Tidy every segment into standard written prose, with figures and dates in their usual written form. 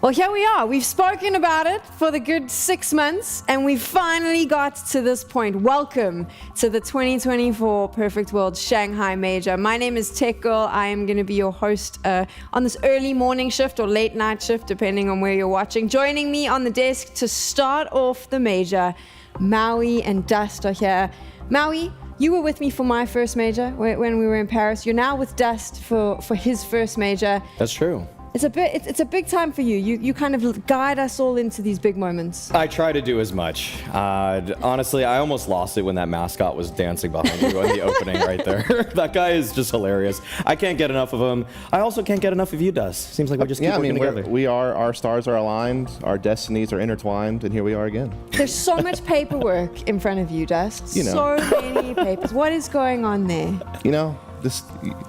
Well, here we are. We've spoken about it for the good 6 months, and we finally got to this point. Welcome to the 2024 Perfect World Shanghai Major. My name is Tech Girl. I am going to be your host on this early morning shift or late night shift, depending on where you're watching. Joining me on the desk to start off the major, Maui and Dust are here. Maui, you were with me for my first major when we were in Paris. You're now with Dust for his first major. That's true. It's a big time for you. You kind of guide us all into these big moments. I try to do as much. Honestly, I almost lost it when that mascot was dancing behind you in the opening right there. That guy is just hilarious. I can't get enough of him. I also can't get enough of you, Dust. Seems like we just keep working together. Our stars are aligned, our destinies are intertwined, and here we are again. There's so much paperwork in front of you, Dust. So many papers. What is going on there?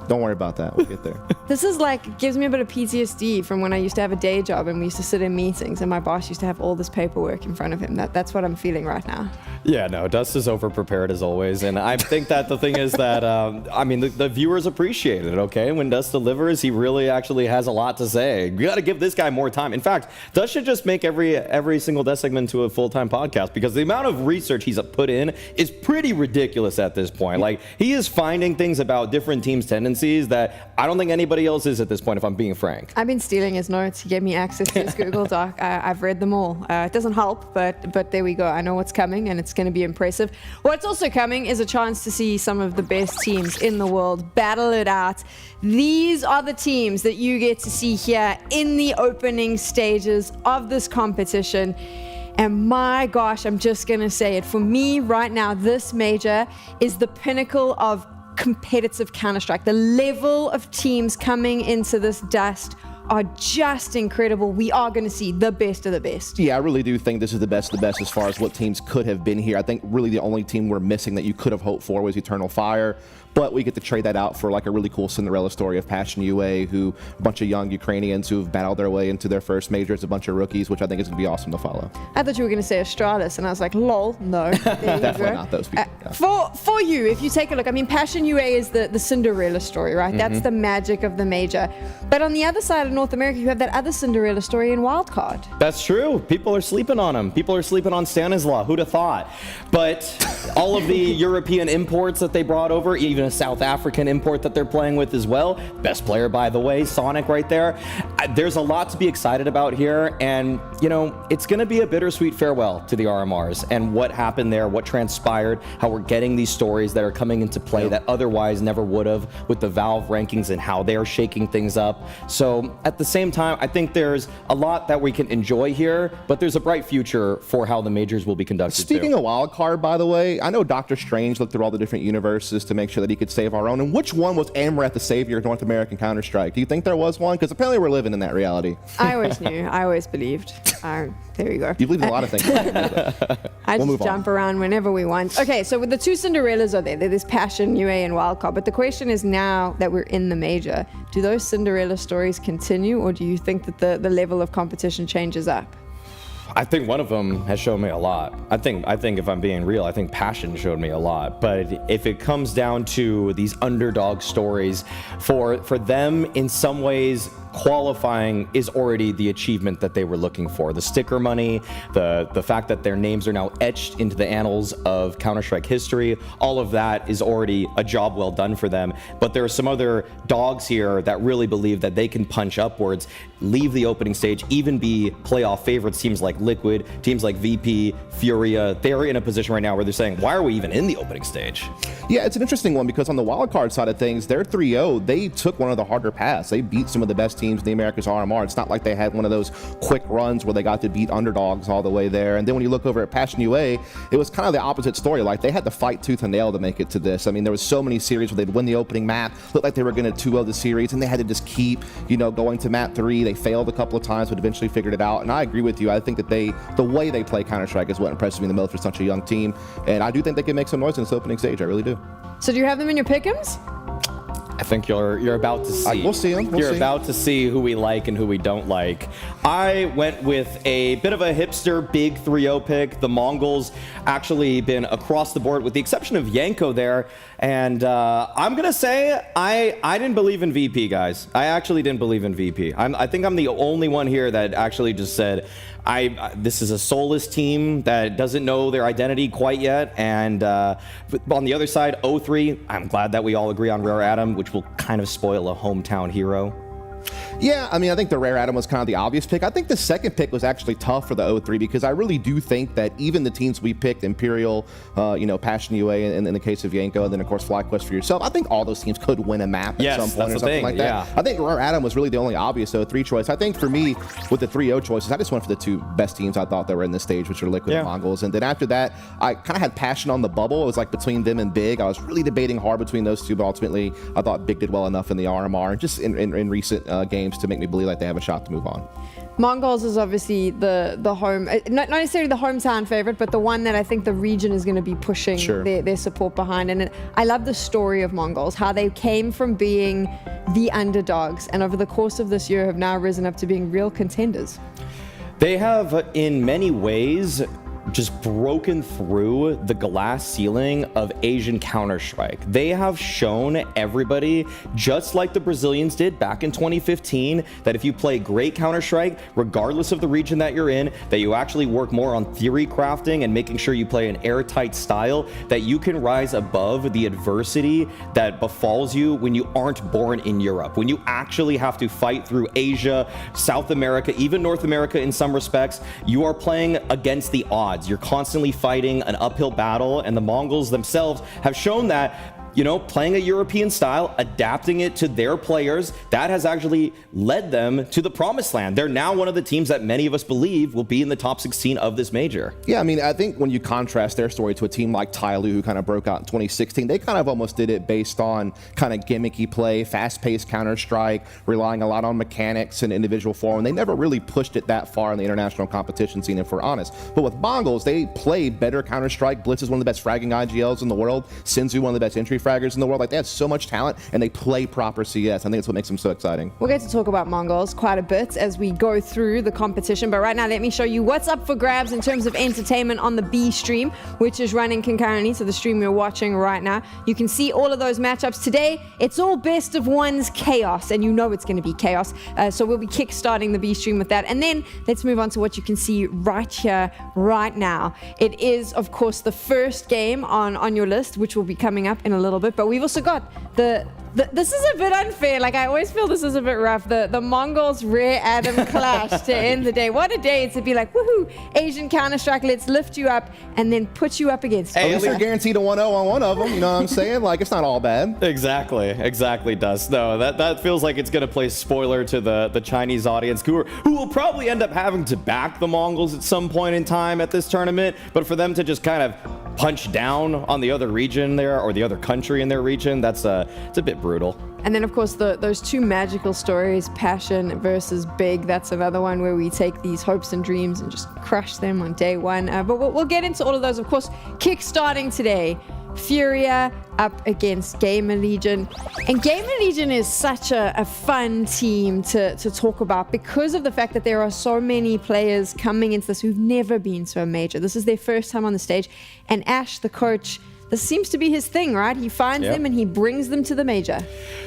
Don't worry about that. We'll get there. This is gives me a bit of PTSD from when I used to have a day job and we used to sit in meetings and my boss used to have all this paperwork in front of him. That's what I'm feeling right now. Yeah, no, Dust is over-prepared as always. And I think that the thing is that, the viewers appreciate it, okay? When Dust delivers, he really actually has a lot to say. You got to give this guy more time. In fact, Dust should just make every single Dust segment to a full-time podcast because the amount of research he's put in is pretty ridiculous at this point. Like, he is finding things about different teams' tendencies that I don't think anybody else is at this point, if I'm being frank. I've been stealing his notes. He gave me access to his Google Doc. I've read them all. It doesn't help, but there we go. I know what's coming, and it's going to be impressive. What's also coming is a chance to see some of the best teams in the world battle it out. These are the teams that you get to see here in the opening stages of this competition. And my gosh, I'm just going to say it. For me right now, this major is the pinnacle of competitive Counter-Strike. The level of teams coming into this Dust are just incredible. We are going to see the best of the best. Yeah, I really do think this is the best of the best as far as what teams could have been here. I think really the only team we're missing that you could have hoped for was Eternal Fire, but we get to trade that out for a really cool Cinderella story of Passion UA, who a bunch of young Ukrainians who've battled their way into their first majors, a bunch of rookies, which I think is going to be awesome to follow. I thought you were going to say Astralis, and I was like, lol, no. Definitely not those people. For you, if you take a look, Passion UA is the Cinderella story, right? Mm-hmm. That's the magic of the major. But on the other side of North America, you have that other Cinderella story in Wildcard. That's true. People are sleeping on him. People are sleeping on Stanislaw. Who'd have thought? But all of the European imports that they brought over, even a South African import that they're playing with as well. Best player, by the way, Sonic right there. There's a lot to be excited about here. And, it's going to be a bittersweet farewell to the RMRs and what happened there, what transpired, how we're getting these stories that are coming into play that otherwise never would have with the Valve rankings and how they are shaking things up. So at the same time, I think there's a lot that we can enjoy here, but there's a bright future for how the majors will be conducted. Speaking of Wildcard, by the way, I know Dr. Strange looked through all the different universes to make sure that he could save our own. And which one was Amreth the savior of North American Counter-Strike? Do you think there was one? Because apparently we're living in that reality. I always knew. I always believed. There you go. You believe in a lot of things. I just jump around whenever we want. Okay, so with the two Cinderellas are there. There's Passion, UA, and Wildcard. But the question is now that we're in the major, do those Cinderella stories continue, or do you think that the level of competition changes up? I think one of them has shown me a lot. I think if I'm being real, I think Passion showed me a lot. But if it comes down to these underdog stories, for them in some ways, qualifying is already the achievement that they were looking for. The sticker money, the fact that their names are now etched into the annals of Counter-Strike history, all of that is already a job well done for them. But there are some other dogs here that really believe that they can punch upwards, leave the opening stage, even be playoff favorites. Teams like Liquid, teams like VP, FURIA, they're in a position right now where they're saying, why are we even in the opening stage? Yeah, it's an interesting one because on the wildcard side of things, they're 3-0. They took one of the harder paths. They beat some of the best teams in the Americas RMR. It's not like they had one of those quick runs where they got to beat underdogs all the way there. And then when you look over at Passion UA, it was kind of the opposite story. Like, they had to fight tooth and nail to make it to this. I mean, there was so many series where they'd win the opening map, looked like they were going to 2-0 the series, and they had to just keep, going to map 3. They failed a couple of times, but eventually figured it out. And I agree with you. I think that the way they play Counter-Strike is what impresses me the most for such a young team. And I do think they can make some noise in this opening stage. I really do. So do you have them in your pick'ems? think you're about to see. We'll see him. You're about to see who we like and who we don't like. I went with a bit of a hipster big 3-0 pick. The MongolZ actually been across the board with the exception of Yanko there. And I'm going to say I didn't believe in VP, guys. I actually didn't believe in VP. I think I'm the only one here that actually just said, this is a soulless team that doesn't know their identity quite yet. And on the other side, 0-3, I'm glad that we all agree on Rare Adam, which will kind of spoil a hometown hero. Yeah, I mean, I think the Rare Adam was kind of the obvious pick. I think the second pick was actually tough for the 0-3 because I really do think that even the teams we picked, Imperial, Passion UA in the case of Yanko, and then of course FlyQuest for yourself, I think all those teams could win a map at some point or something like that. Yeah. I think Rare Adam was really the only obvious 0-3 choice. I think for me, with the 3-0 choices, I just went for the two best teams I thought that were in this stage, which are Liquid and MongolZ. And then after that, I kind of had Passion on the bubble. It was like between them and Big. I was really debating hard between those two, but ultimately I thought Big did well enough in the RMR and just in recent games to make me believe like they have a shot to move on. MongolZ is obviously the home, not necessarily the hometown favorite, but the one that I think the region is going to be pushing their support behind. And I love the story of MongolZ, how they came from being the underdogs and over the course of this year have now risen up to being real contenders. They have, in many ways, just broken through the glass ceiling of Asian Counter-Strike. They have shown everybody, just like the Brazilians did back in 2015, that if you play great Counter-Strike, regardless of the region that you're in, that you actually work more on theory crafting and making sure you play an airtight style, that you can rise above the adversity that befalls you when you aren't born in Europe, when you actually have to fight through Asia, South America, even North America in some respects. You are playing against the odds. You're constantly fighting an uphill battle, and the MongolZ themselves have shown that, playing a European style, adapting it to their players, that has actually led them to the promised land. They're now one of the teams that many of us believe will be in the top 16 of this major. Yeah, I mean, I think when you contrast their story to a team like Tyloo, who kind of broke out in 2016, they kind of almost did it based on kind of gimmicky play, fast-paced Counter-Strike, relying a lot on mechanics and individual form. They never really pushed it that far in the international competition scene, if we're honest. But with MongolZ, they play better Counter-Strike. Blitz is one of the best fragging IGLs in the world. Senzu, one of the best entry fraggers in the world. Like, they have so much talent and they play proper CS. I think that's what makes them so exciting. We'll get to talk about MongolZ quite a bit as we go through the competition, but right now let me show you what's up for grabs in terms of entertainment on the B stream, which is running concurrently to the stream you're watching right now. You can see all of those matchups today. It's all best of ones chaos, and you know it's going to be chaos. So we'll be kickstarting the B stream with that, and then let's move on to what you can see right here, right now. It is, of course, the first game on your list, which will be coming up in a little bit, but we've also got this is a bit unfair. Like, I always feel this is a bit rough. The MongolZ Rare Adam clash to end the day. What a day to be like, woohoo, Asian Counter-Strike, let's lift you up and then put you up against. At least you're guaranteed a 1-0 on one of them. You know what I'm saying? Like, it's not all bad. Exactly, Dust. No, that feels like it's going to play spoiler to the Chinese audience who will probably end up having to back the MongolZ at some point in time at this tournament. But for them to just kind of punch down on the other region there, or the other country in their region, it's a bit brutal. And then, of course, those two magical stories, Passion versus Big, that's another one where we take these hopes and dreams and just crush them on day one. But we'll get into all of those, of course, kickstarting today. FURIA up against GamerLegion. And GamerLegion is such a fun team to talk about because of the fact that there are so many players coming into this who've never been to a major. This is their first time on the stage. And Ash, the coach, this seems to be his thing, right? He finds them and he brings them to the major.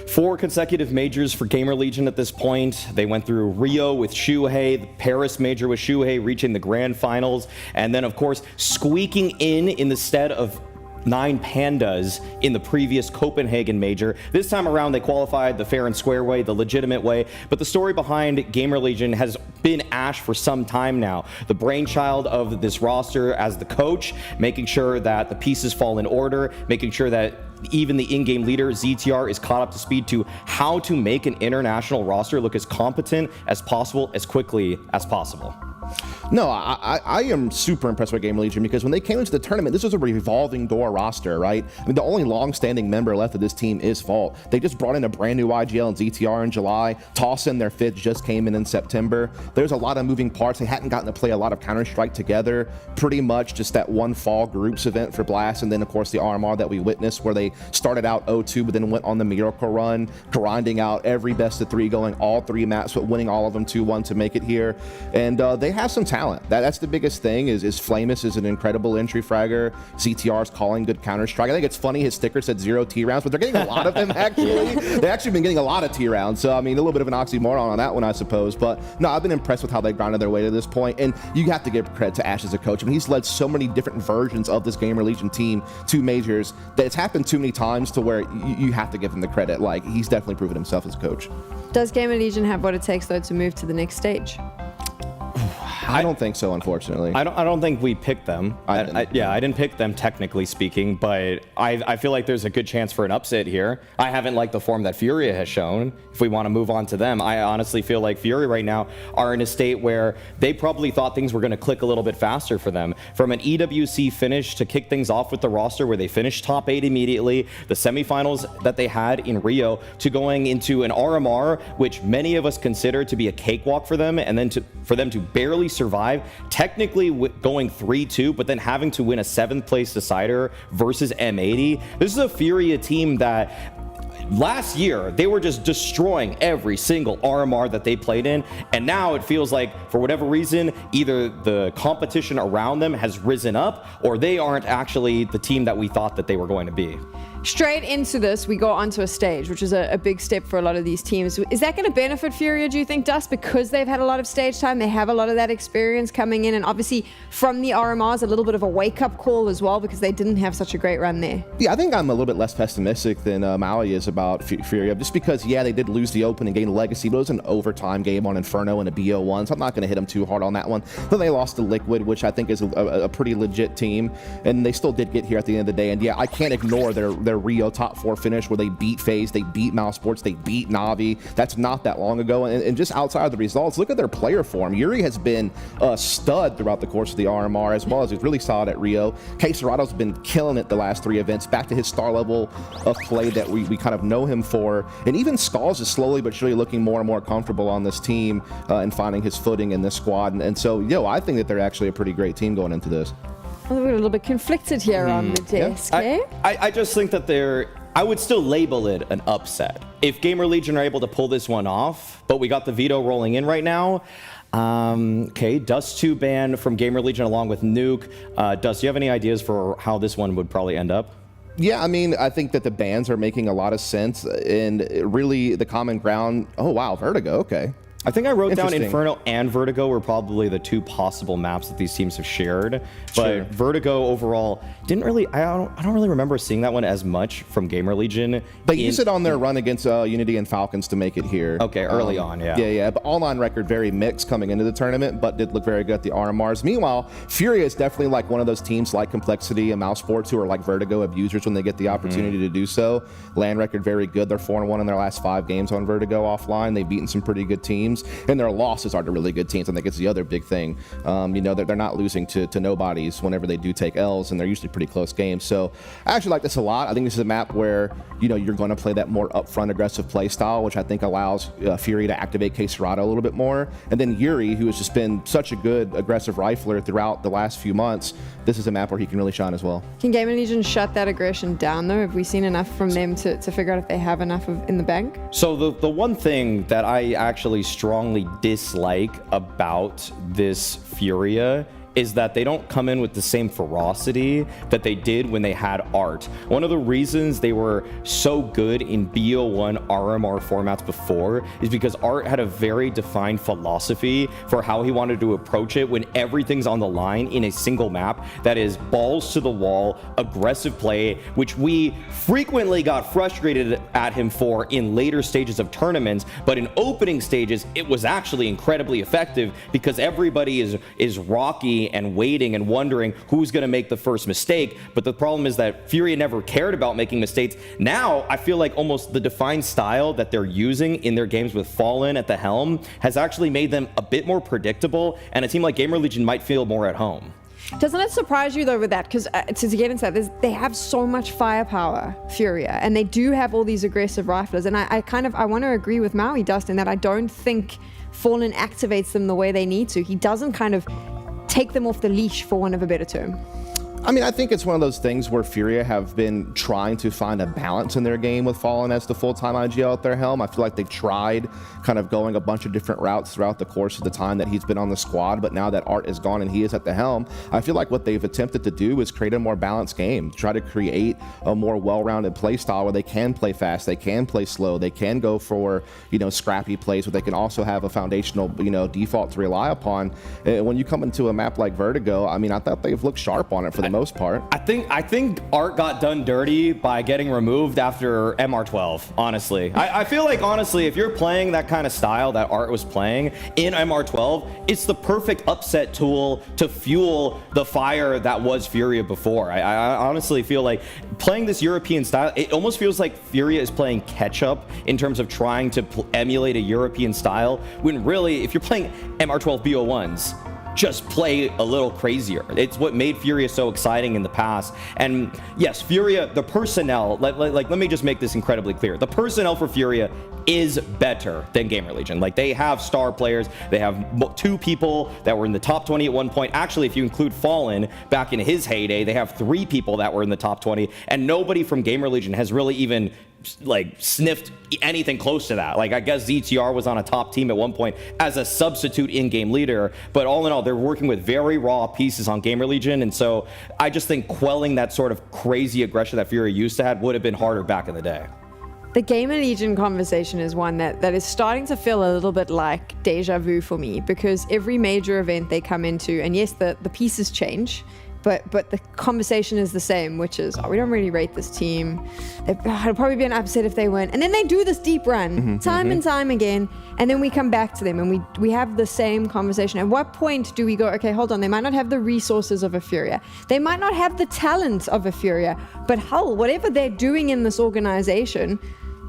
4 consecutive majors for GamerLegion at this point. They went through Rio with Shuhei, the Paris major with Shuhei, reaching the grand finals, and then, of course, squeaking in the stead of 9 Pandas in the previous Copenhagen major. This time around, they qualified the fair and square way, the legitimate way. But the story behind GamerLegion has been Ash for some time now. The brainchild of this roster as the coach, making sure that the pieces fall in order, making sure that even the in-game leader, ZTR, is caught up to speed to how to make an international roster look as competent as possible, as quickly as possible. No, I am super impressed with GamerLegion because when they came into the tournament, this was a revolving door core roster, right? I mean, the only long-standing member left of this team is Fault. They just brought in a brand new IGL and ZTR in July. Tossin, their fifth, just came in September. There's a lot of moving parts. They hadn't gotten to play a lot of Counter-Strike together. Pretty much just that one fall groups event for Blast, and then of course the RMR that we witnessed where they started out 0-2 but then went on the miracle run, grinding out every best of 3, going all 3 maps but winning all of them 2-1 to make it here. And they have some talent. That's the biggest thing. Is Flamus is an incredible entry fragger. ZTR's calling good Counter-Strike. I think it's funny his sticker said 0 T rounds, but they're getting a lot of them actually. They've actually been getting a lot of T rounds, so I mean a little bit of an oxymoron on that one, I suppose. But no, I've been impressed with how they've grinded their way to this point, and you have to give credit to Ash as a coach. I mean, he's led so many different versions of this GamerLegion team to majors that it's happened too many times to where you have to give him the credit. Like, he's definitely proven himself as a coach. Does GamerLegion have what it takes though to move to the next stage? I don't think so, unfortunately. I don't think we picked them. I didn't pick them technically speaking, but I feel like there's a good chance for an upset here. I haven't liked the form that FURIA has shown. If we want to move on to them, I honestly feel like FURIA right now are in a state where they probably thought things were going to click a little bit faster for them. From an EWC finish to kick things off with the roster where they finished top 8 immediately, the semifinals that they had in Rio, to going into an RMR, which many of us consider to be a cakewalk for them, and then for them to barely survive, technically going 3-2, but then having to win a 7th place decider versus M80. This is a FURIA team that last year they were just destroying every single RMR that they played in, and now it feels like for whatever reason either the competition around them has risen up or they aren't actually the team that we thought that they were going to be. Straight into this, we go onto a stage, which is a big step for a lot of these teams. Is that going to benefit FURIA, do you think, Dust? Because they've had a lot of stage time, they have a lot of that experience coming in, and obviously from the RMRs, a little bit of a wake-up call as well, because they didn't have such a great run there. Yeah, I think I'm a little bit less pessimistic than Maui is about FURIA, just because, yeah, they did lose the Open and gain Legacy, but it was an overtime game on Inferno and a BO1, so I'm not going to hit them too hard on that one. Then they lost to Liquid, which I think is a pretty legit team, and they still did get here at the end of the day, and yeah, I can't ignore their Rio top 4 finish where they beat FaZe, they beat Mousesports, they beat Navi. That's not that long ago. And just outside of the results, look at their player form. Yuri has been a stud throughout the course of the RMR, as well as he's really solid at Rio. K Serrato's been killing it the last 3 events, back to his star level of play that we kind of know him for. And even Skulls is slowly but surely looking more and more comfortable on this team and finding his footing in this squad. And so, I think that they're actually a pretty great team going into this. We're a little bit conflicted here on the desk, I just think that I would still label it an upset. If GamerLegion are able to pull this one off, but we got the veto rolling in right now. Okay, Dust2 ban from GamerLegion along with Nuke. Dust, do you have any ideas for how this one would probably end up? Yeah, I mean, I think that the bans are making a lot of sense, and really the common ground. Oh, wow, Vertigo, okay. I think I wrote down Inferno and Vertigo were probably the 2 possible maps that these teams have shared. But Vertigo overall didn't really, I don't really remember seeing that one as much from GamerLegion. They used it on their run against Unity and Falcons to make it here. Okay, early on, yeah. Yeah, but online record very mixed coming into the tournament, but did look very good at the RMRs. Meanwhile, FURIA is definitely like one of those teams like Complexity and Mousesports who are like Vertigo abusers when they get the opportunity to do so. Land record very good. They're 4-1 in their last 5 games on Vertigo offline. They've beaten some pretty good teams. And their losses are to really good teams. I think it's the other big thing. They're not losing to nobodies whenever they do take L's, and they're usually pretty close games. So I actually like this a lot. I think this is a map where you're going to play that more upfront aggressive play style, which I think allows FURIA to activate K Serrato a little bit more. And then Yuri, who has just been such a good aggressive rifler throughout the last few months, this is a map where he can really shine as well. Can GamerLegion shut that aggression down though? Have we seen enough from them to figure out if they have enough in the bank? So the one thing that I actually strongly dislike about this FURIA is that they don't come in with the same ferocity that they did when they had Art. One of the reasons they were so good in BO1 RMR formats before is because Art had a very defined philosophy for how he wanted to approach it when everything's on the line in a single map. That is balls to the wall, aggressive play, which we frequently got frustrated at him for in later stages of tournaments, but in opening stages, it was actually incredibly effective because everybody is rocky and waiting and wondering who's going to make the first mistake. But the problem is that FURIA never cared about making mistakes. Now I feel like almost the defined style that they're using in their games with Fallen at the helm has actually made them a bit more predictable, and a team like GamerLegion might feel more at home. Doesn't it surprise you though with that? Because to get into that, they have so much firepower, FURIA, and they do have all these aggressive riflers. And I want to agree with Maui Dust in that I don't think Fallen activates them the way they need to. He doesn't kind of take them off the leash, for want of a better term. I mean, I think it's one of those things where FURIA have been trying to find a balance in their game with Fallen as the full-time IGL at their helm. I feel like they've tried kind of going a bunch of different routes throughout the course of the time that he's been on the squad, but now that Art is gone and he is at the helm, I feel like what they've attempted to do is create a more balanced game, try to create a more well-rounded play style where they can play fast, they can play slow, they can go for, scrappy plays, but they can also have a foundational, default to rely upon. When you come into a map like Vertigo, I mean, I thought they've looked sharp on it for the most part. I think Art got done dirty by getting removed after MR12, honestly. I feel like, honestly, if you're playing that kind of style that Art was playing in MR12, it's the perfect upset tool to fuel the fire that was FURIA before. I honestly feel like playing this European style, it almost feels like FURIA is playing catch-up in terms of trying to emulate a European style, when really, if you're playing MR12 BO1s, just play a little crazier. It's what made FURIA so exciting in the past. And yes, FURIA, the personnel, let me just make this incredibly clear. The personnel for FURIA is better than GamerLegion. Like, they have star players. They have 2 people that were in the top 20 at one point. Actually, if you include Fallen back in his heyday, they have 3 people that were in the top 20, and nobody from GamerLegion has really even sniffed anything close to that. Like, I guess ZTR was on a top team at one point as a substitute in-game leader, but all in all, they're working with very raw pieces on GamerLegion, and so I just think quelling that sort of crazy aggression that FURIA used to have would have been harder back in the day. The GamerLegion conversation is one that is starting to feel a little bit like deja vu for me, because every major event they come into, and yes, the pieces change, but the conversation is the same, which is, we don't really rate this team. It'll probably be an upset if they win. And then they do this deep run time and time again, and then we come back to them and we have the same conversation. At what point do we go, okay, hold on, they might not have the resources of a FURIA. They might not have the talent of a FURIA, but hell, whatever they're doing in this organization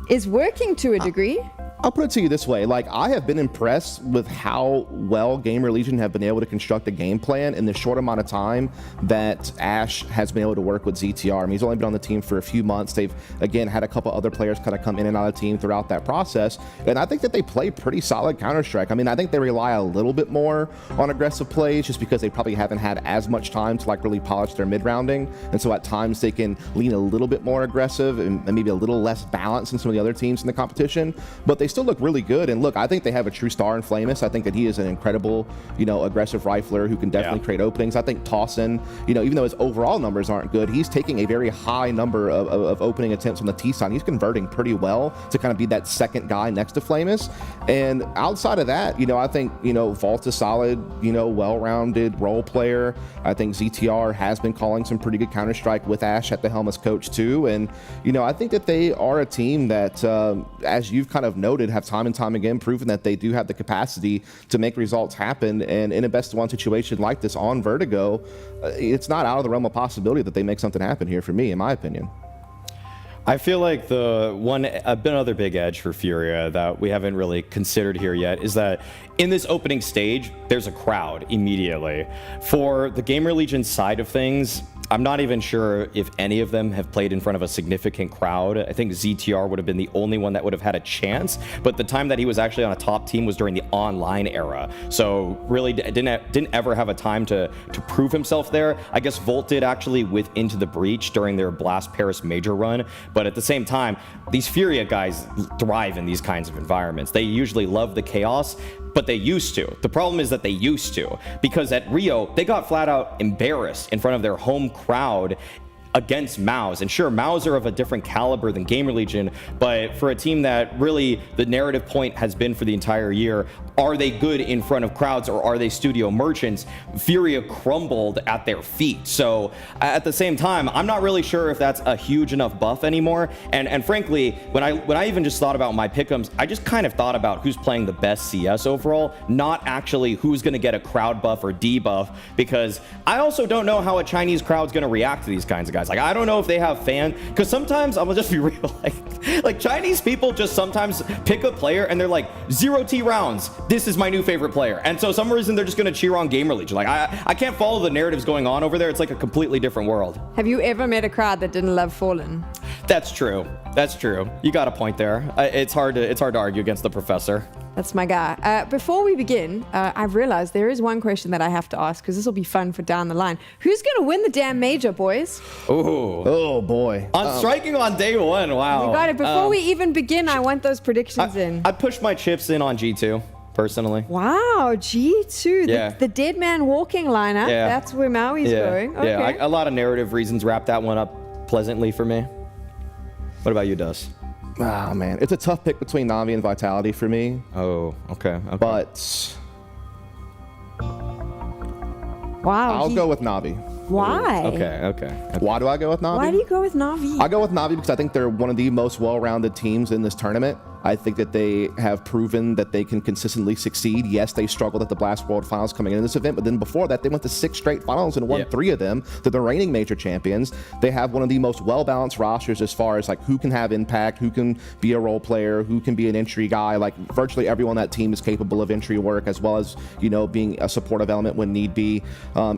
is working to a degree. I'll put it to you this way. Like, I have been impressed with how well GamerLegion have been able to construct a game plan in the short amount of time that Ash has been able to work with ZTR. I mean, he's only been on the team for a few months. They've, again, had a couple other players kind of come in and out of the team throughout that process. And I think that they play pretty solid Counter-Strike. I mean, I think they rely a little bit more on aggressive plays just because they probably haven't had as much time to really polish their mid-rounding. And so at times they can lean a little bit more aggressive and maybe a little less balanced than some of the other teams in the competition. But they still look really good. And look, I think they have a true star in Flamus. I think that he is an incredible, aggressive rifler who can definitely create openings. I think Tossin, even though his overall numbers aren't good, he's taking a very high number of opening attempts on the T side. He's converting pretty well to kind of be that second guy next to Flamus. And outside of that, I think, Vault is solid, well-rounded role player. I think ZTR has been calling some pretty good Counter-Strike with Ash at the helm as coach too. And, I think that they are a team that, as you've kind of noted, have time and time again proven that they do have the capacity to make results happen. And in a best-of-one situation like this on Vertigo, it's not out of the realm of possibility that they make something happen here for me, in my opinion. I feel like another big edge for FURIA that we haven't really considered here yet is that in this opening stage, there's a crowd immediately. For the GamerLegion side of things, I'm not even sure if any of them have played in front of a significant crowd. I think ZTR would have been the only one that would have had a chance, but the time that he was actually on a top team was during the online era. So really didn't ever have a time to prove himself there. I guess Volt did actually with Into the Breach during their Blast Paris major run, but at the same time, these FURIA guys thrive in these kinds of environments. They usually love the chaos, but they used to. The problem is that they used to, because at Rio, they got flat out embarrassed in front of their home crowd against MOUZ. And sure, MOUZ are of a different caliber than GamerLegion, but for a team that really the narrative point has been for the entire year, are they good in front of crowds or are they studio merchants? FURIA crumbled at their feet. So at the same time, I'm not really sure if that's a huge enough buff anymore. And frankly, when I even just thought about my pick'ems, I just kind of thought about who's playing the best CS overall, not actually who's going to get a crowd buff or debuff, because I also don't know how a Chinese crowd's going to react to these kinds of guys. guys. Like, I don't know if they have fan, because sometimes I'm gonna just be real, like Chinese people just sometimes pick a player and they're like 0T rounds. This is my new favorite player, and so some reason they're just gonna cheer on GamerLegion. Like I can't follow the narratives going on over there. It's like a completely different world. Have you ever met a crowd that didn't love Fallen? That's true. That's true. You got a point there. It's hard to argue against the professor. That's my guy. Before we begin, I've realized there is one question that I have to ask, because this will be fun for down the line. Who's going to win the damn major, boys? Ooh. Oh, boy. On striking on day one, wow. You got it. Before we even begin, I want those predictions in. I pushed my chips in on G2, personally. Wow, G2, Yeah. the dead man walking lineup. Yeah. That's where Maui's going. Okay. Yeah, a lot of narrative reasons wrap that one up pleasantly for me. What about you, Dus? Ah, man. It's a tough pick between Na'Vi and Vitality for me. Oh, okay. But Wow. I'll go with Na'Vi. Why? Okay. Why do I go with Na'Vi? Why do you go with Na'Vi? I go with Na'Vi because I think they're one of the most well-rounded teams in this tournament. I think that they have proven that they can consistently succeed. Yes, they struggled at the Blast World Finals coming into this event, but then before that, they went to 6 straight finals and won 3 of them. They're the reigning major champions. They have one of the most well-balanced rosters as far as like who can have impact, who can be a role player, who can be an entry guy. Like virtually everyone on that team is capable of entry work, as well as, you know, being a supportive element when need be.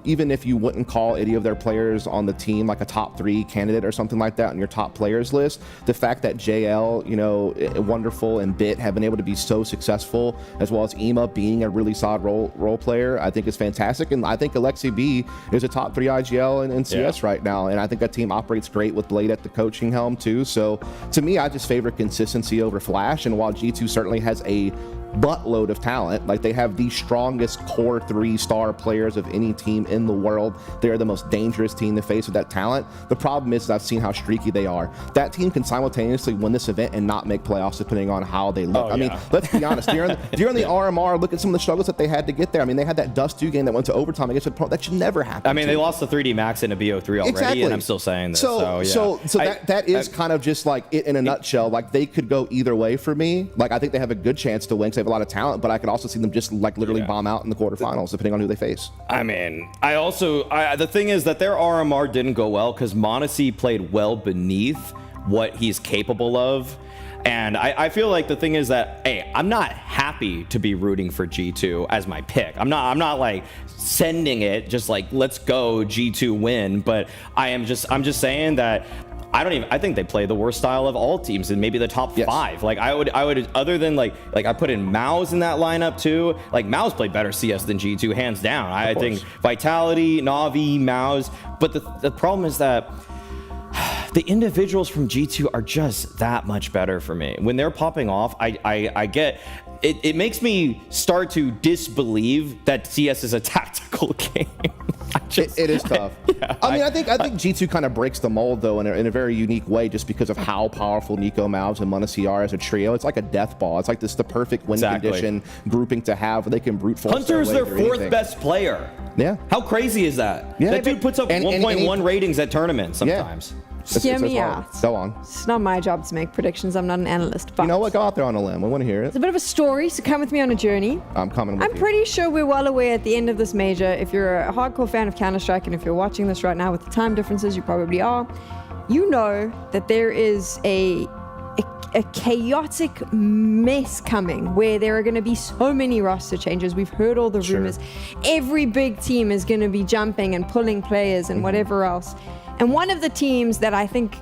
Even if you wouldn't call any of their players on the team like a top 3 candidate or something like that on your top players list, the fact that JL, you know, Wonderful and Bit have been able to be so successful, as well as Ema being a really solid role player, I think is fantastic. And I think Alexi B is a top 3 IGL in CS right now, and I think that team operates great with Blade at the coaching helm too. So to me, I just favor consistency over flash. And while G2 certainly has a buttload of talent, like they have the strongest core 3-star players of any team in the world, they are the most dangerous team to face with that talent. The problem is I've seen how streaky they are. That team can simultaneously win this event and not make playoffs depending on how they look. I mean, let's be honest, during the RMR, look at some of the struggles that they had to get there. I mean, they had that Dust 2 game that went to overtime against a pro. That should never happen. I mean, they lost the 3D Max into BO3 already, and I'm still saying this. So that is kind of just like it in a nutshell. Like they could go either way for me. Like I think they have a good chance to win because they have a lot of talent, but I could also see them just like literally bomb out in the quarterfinals depending on who they face. I mean, the thing is that their RMR didn't go well because MongolZ played well beneath what he's capable of. And I feel like the thing is that, hey, I'm not happy to be rooting for G2 as my pick. I'm not like sending it just like, let's go G2 win, but I'm just saying that I think they play the worst style of all teams in maybe the top 5. Like I would other than like I put in MongolZ in that lineup too. Like MongolZ played better CS than G2 hands down. I think Vitality, Na'Vi, MongolZ, but the problem is that the individuals from G2 are just that much better for me. When they're popping off, I get it makes me start to disbelieve that CS is a tactical game. It is tough. I think G2 kind of breaks the mold though in a very unique way, just because of how powerful Nico, MongolZ, and MongolZ are as a trio. It's like a death ball. It's like the perfect win condition grouping to have where they can brute force. Hunter's their 4th best player. Yeah. How crazy is that? Yeah. That dude puts up 1.1 ratings at tournaments sometimes. Hear me out. Go on. It's not my job to make predictions. I'm not an analyst. But you know what? Go out there on a limb. We want to hear it. It's a bit of a story, so come with me on a journey. I'm coming with you. I'm pretty sure we're well aware at the end of this major, if you're a hardcore fan of Counter-Strike, and if you're watching this right now with the time differences, you probably are, you know that there is a chaotic mess coming where there are going to be so many roster changes. We've heard all the rumors. Every big team is going to be jumping and pulling players and whatever else. And one of the teams that I think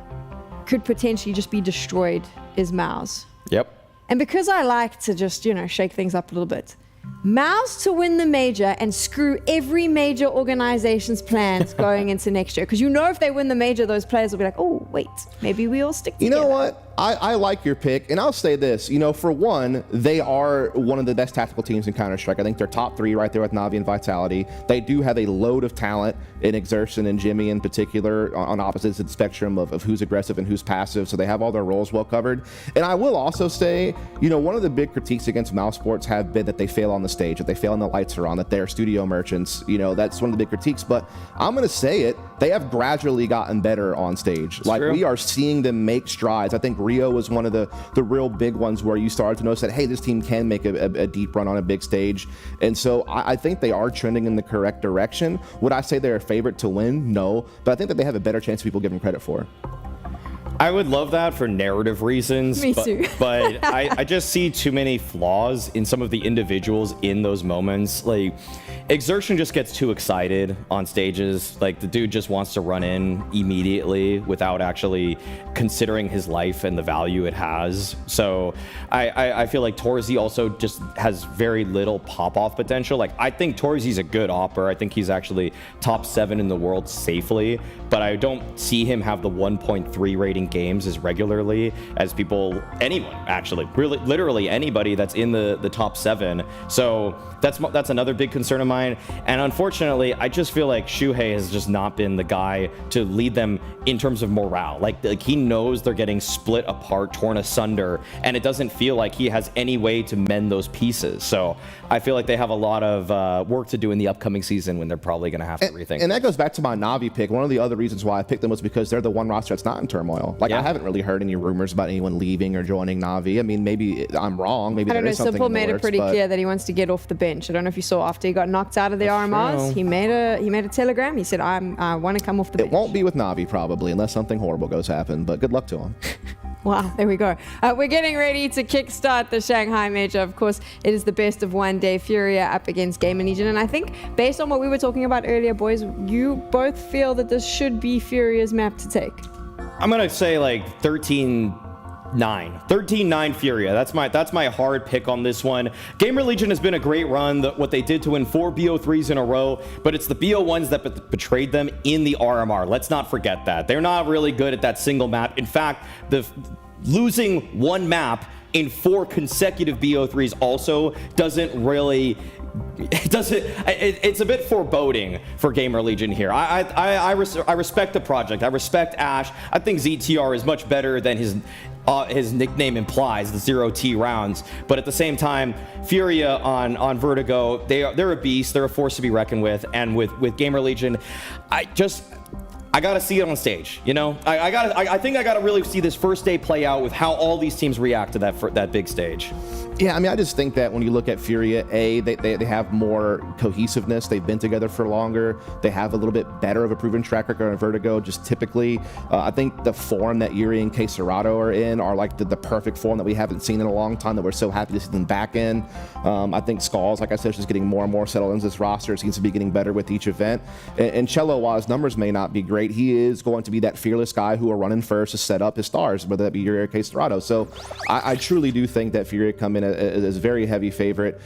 could potentially just be destroyed is MongolZ. Yep. And because I like to just, shake things up a little bit, MongolZ to win the major and screw every major organization's plans going into next year. Because if they win the major, those players will be like, oh, wait, maybe we all stick together. You know what? I like your pick, and I'll say this. For one, they are one of the best tactical teams in Counter-Strike. I think they're top 3 right there with Na'Vi and Vitality. They do have a load of talent in Exertion and Jimmy in particular on opposites of the spectrum of who's aggressive and who's passive, so they have all their roles well covered. And I will also say, one of the big critiques against MouseSports have been that they fail fail on the stage, that they fail when the lights are on, that they're studio merchants. You know, that's one of the big critiques. But I'm going to say it, they have gradually gotten better on stage. That's like true. We are seeing them make strides. I think Rio was one of the real big ones where you started to notice that, hey, this team can make a deep run on a big stage. And so I think they are trending in the correct direction. Would I say they're a favorite to win? No, but I think that they have a better chance people give them credit for. I would love that for narrative reasons, Me too. but I just see too many flaws in some of the individuals in those moments. Like, Exertion just gets too excited on stages. Like, the dude just wants to run in immediately without actually considering his life and the value it has. So I feel like Torzi also just has very little pop-off potential. Like, I think Torzi's a good opper. I think he's actually top 7 in the world safely, but I don't see him have the 1.3 rating games as regularly as anyone actually, really, literally anybody that's in the top 7. So that's another big concern of mine. And unfortunately, I just feel like Shuhei has just not been the guy to lead them in terms of morale. Like he knows they're getting split apart, torn asunder, and it doesn't feel like he has any way to mend those pieces. So I feel like they have a lot of work to do in the upcoming season when they're probably going to have to rethink. And that goes back to my Na'Vi pick. One of the other reasons why I picked them was because they're the one roster that's not in turmoil. Like, I haven't really heard any rumors about anyone leaving or joining Na'Vi. I mean, maybe I'm wrong. Maybe there is something Simple in the made it works, pretty but clear that he wants to get off the bench. I don't know if you saw after he got knocked out of the RMRs, true. he made a telegram. He said, I want to come off the bench. It won't be with Na'Vi probably, unless something horrible goes happen. But good luck to him. Wow, there we go. We're getting ready to kickstart the Shanghai Major. Of course, it is the best of one day. FURIA up against GamerLegion. And I think based on what we were talking about earlier, boys, you both feel that this should be FURIA's map to take. I'm going to say like 13-9 FURIA. That's my hard pick on this one. GamerLegion has been a great run, what they did to win 4 BO3s in a row, but it's the BO1s that betrayed them in the RMR. Let's not forget that. They're not really good at that single map. In fact, losing one map in 4 consecutive BO3s also doesn't really... It's a bit foreboding for GamerLegion here. I respect the project. I respect Ash. I think ZTR is much better than his nickname implies, the 0T rounds. But at the same time, FURIA on Vertigo, they're a beast. They're a force to be reckoned with. And with GamerLegion, I gotta see it on stage, you know. I think I gotta really see this first day play out with how all these teams react to that big stage. Yeah, I mean, I just think that when you look at FURIA, they have more cohesiveness. They've been together for longer. They have a little bit better of a proven track record on Vertigo. Just typically, I think the form that Yuri and K-Serato are in are like the perfect form that we haven't seen in a long time, that we're so happy to see them back in. I think Skulls, like I said, is just getting more and more settled into this roster. It seems to be getting better with each event. And Cello, while his numbers may not be great, he is going to be that fearless guy who will run in first to set up his stars, whether that be Yuri or K-Serato. So I truly do think that FURIA come in as a very heavy favorite,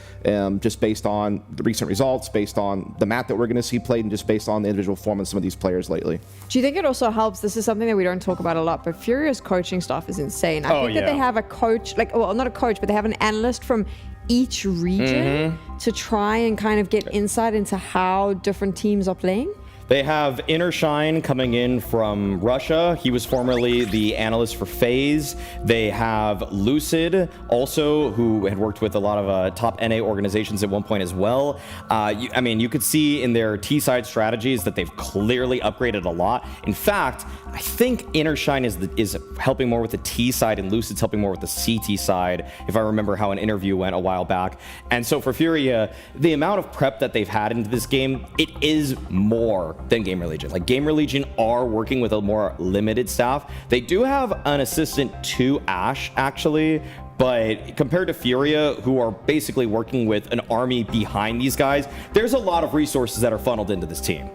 just based on the recent results, based on the map that we're going to see played, and just based on the individual form of some of these players lately. Do you think it also helps? This is something that we don't talk about a lot, but FURIA's coaching staff is insane. I think that they have a coach, not a coach, but they have an analyst from each region to try and kind of get insight into how different teams are playing. They have Innershine coming in from Russia. He was formerly the analyst for FaZe. They have Lucid, also, who had worked with a lot of top NA organizations at one point as well. I mean, you could see in their T-side strategies that they've clearly upgraded a lot. In fact, I think Innershine is helping more with the T side, and Lucid's helping more with the CT side, if I remember how an interview went a while back. And so for FURIA, the amount of prep that they've had into this game, it is more than GamerLegion. Like, GamerLegion are working with a more limited staff. They do have an assistant to Ash, actually, but compared to FURIA, who are basically working with an army behind these guys, there's a lot of resources that are funneled into this team.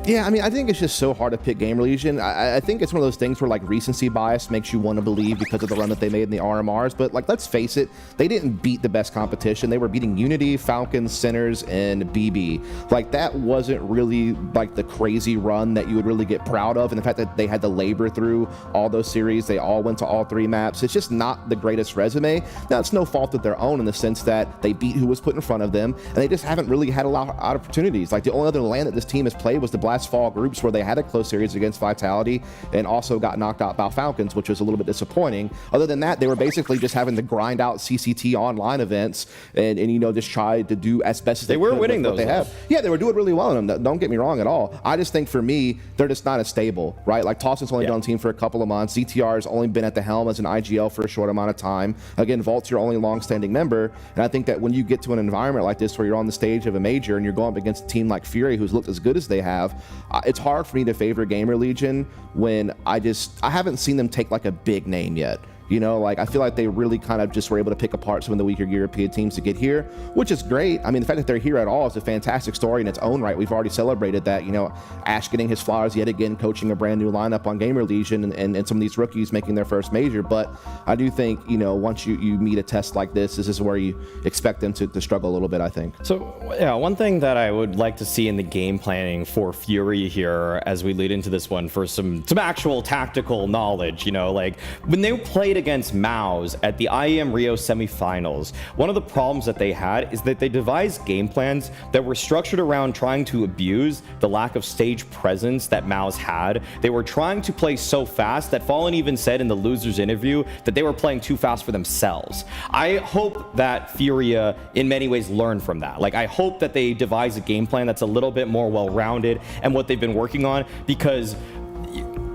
Yeah, I mean, I think it's just so hard to pick GamerLegion. I think it's one of those things where, like, recency bias makes you want to believe because of the run that they made in the RMRs. But, like, let's face it, they didn't beat the best competition. They were beating Unity, Falcons, Sinners, and BB. Like, that wasn't really, like, the crazy run that you would really get proud of. And the fact that they had to labor through all those series, they all went to all 3 maps. It's just not the greatest resume. Now, it's no fault of their own in the sense that they beat who was put in front of them, and they just haven't really had a lot of opportunities. Like, the only other LAN that this team has played was the Blast Fall groups where they had a close series against Vitality and also got knocked out by Falcons, which was a little bit disappointing. Other than that, they were basically just having to grind out CCT online events and you know, just try to do as best as they were could winning with those. What they have. Yeah, they were doing really well in them. Don't get me wrong at all. I just think for me, they're just not as stable, right? Like Tossen's only been on the team for a couple of months. ZTR has only been at the helm as an IGL for a short amount of time. Again, Vault's your only long-standing member, and I think that when you get to an environment like this where you're on the stage of a major and you're going up against a team like FURIA who's looked as good as they have, it's hard for me to favor GamerLegion when I haven't seen them take like a big name yet. You know, like I feel like they really kind of just were able to pick apart some of the weaker European teams to get here, which is great. I mean, the fact that they're here at all is a fantastic story in its own right. We've already celebrated that, you know, Ash getting his flowers yet again, coaching a brand new lineup on GamerLegion and some of these rookies making their first major. But I do think, you know, once you meet a test like this is where you expect them to struggle a little bit, I think. So, yeah, one thing that I would like to see in the game planning for FURIA here as we lead into this one for some actual tactical knowledge, you know, like when they played against MongolZ at the IEM Rio semifinals, one of the problems that they had is that they devised game plans that were structured around trying to abuse the lack of stage presence that MongolZ had. They were trying to play so fast that Fallen even said in the losers interview that they were playing too fast for themselves. I hope that FURIA in many ways learned from that. Like, I hope that they devise a game plan that's a little bit more well-rounded and what they've been working on, because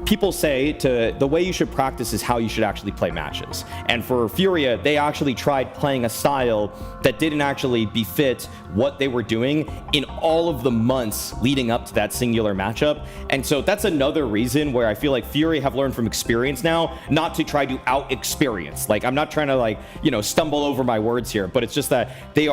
people say the way you should practice is how you should actually play matches. And for FURIA, they actually tried playing a style that didn't actually befit what they were doing in all of the months leading up to that singular matchup. And so that's another reason where I feel like FURIA have learned from experience now not to try to out-experience. Like, I'm not trying to, like, you know, stumble over my words here, but it's just that they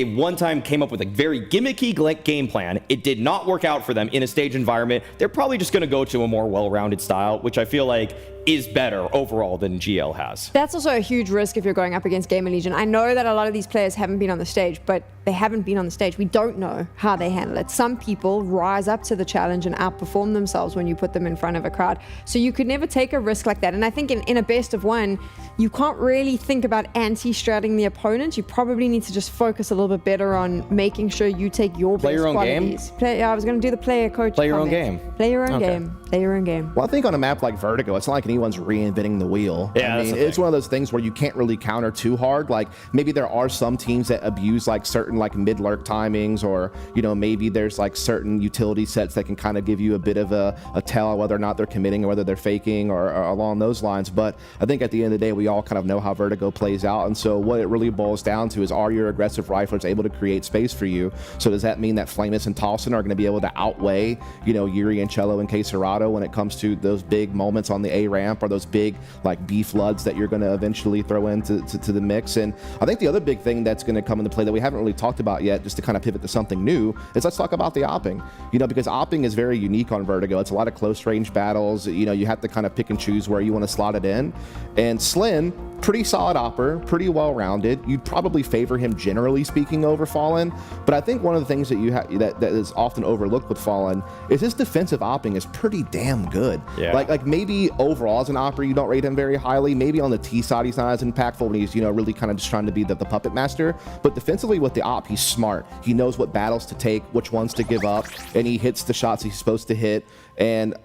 one time came up with a very gimmicky game plan. It did not work out for them in a stage environment. They're probably just going to go to a more well-rounded style, which I feel like is better overall than GL has. That's also a huge risk if you're going up against GamerLegion. I know that a lot of these players haven't been on the stage, but they haven't been on the stage. We don't know how they handle it. Some people rise up to the challenge and outperform themselves when you put them in front of a crowd. So you could never take a risk like that. And I think in a best of one, you can't really think about anti-stratting the opponent. You probably need to just focus a little bit better on making sure you take your play best your own qualities. game? I was going to do the player coach Play your comment. own game. Play your own game. Play your own game. Well, I think on a map like Vertigo, it's not like anyone's reinventing the wheel. Yeah, I mean, it's one of those things where you can't really counter too hard. Like, maybe there are some teams that abuse like certain like mid-lurk timings, or, you know, maybe there's like certain utility sets that can kind of give you a bit of a tell whether or not they're committing or whether they're faking or along those lines. But I think at the end of the day, we all kind of know how Vertigo plays out. And so what it really boils down to is, are your aggressive riflers able to create space for you? So does that mean that Flamus and Tossen are going to be able to outweigh, you know, Yuri and Cello and K-Serrato when it comes to those big moments on the A ramp, or those big like B floods that you're going to eventually throw into the mix? And I think the other big thing that's going to come into play that we haven't really talked about yet, just to kind of pivot to something new, is let's talk about the opping. You know, because opping is very unique on Vertigo. It's a lot of close range battles. You know, you have to kind of pick and choose where you want to slot it in. And Slyn, pretty solid opper, pretty well-rounded. You'd probably favor him, generally speaking, over Fallen. But I think one of the things that you that is often overlooked with Fallen is his defensive opping is pretty damn good. Yeah. Like maybe overall as an opper, you don't rate him very highly. Maybe on the T side, he's not as impactful when he's, you know, really kind of just trying to be the puppet master. But defensively with the op, he's smart. He knows what battles to take, which ones to give up, and he hits the shots he's supposed to hit. And,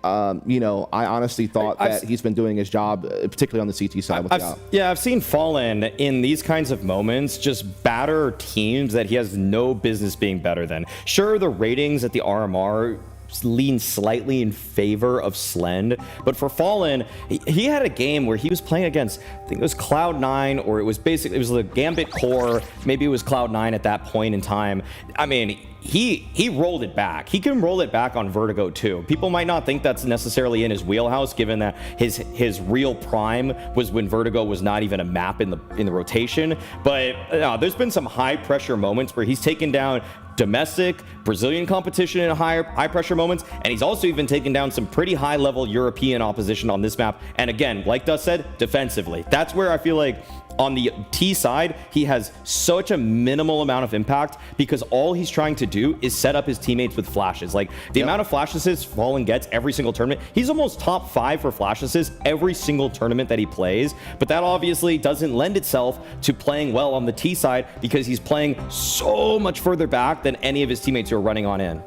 you know, I honestly thought that he's been doing his job, particularly on the CT side with the op. Yeah, I've seen Fallen in these kinds of moments just batter teams that he has no business being better than. Sure, the ratings at the RMR lean slightly in favor of Slend, but for Fallen, he had a game where he was playing against, I think it was Cloud9, or it was the Gambit core, maybe it was Cloud9 at that point in time. I mean, he rolled it back. He can roll it back on Vertigo too. People might not think that's necessarily in his wheelhouse, given that his real prime was when Vertigo was not even a map in the rotation. But there's been some high pressure moments where he's taken down domestic Brazilian competition in high pressure moments, and he's also even taken down some pretty high level European opposition on this map. And again, like Dust said, defensively, that's where I feel like on the T side, he has such a minimal amount of impact, because all he's trying to do is set up his teammates with flashes. Like the amount of flash assists Fallen gets every single tournament, he's almost top 5 for flash assists every single tournament that he plays. But that obviously doesn't lend itself to playing well on the T side, because he's playing so much further back than any of his teammates who are running on in.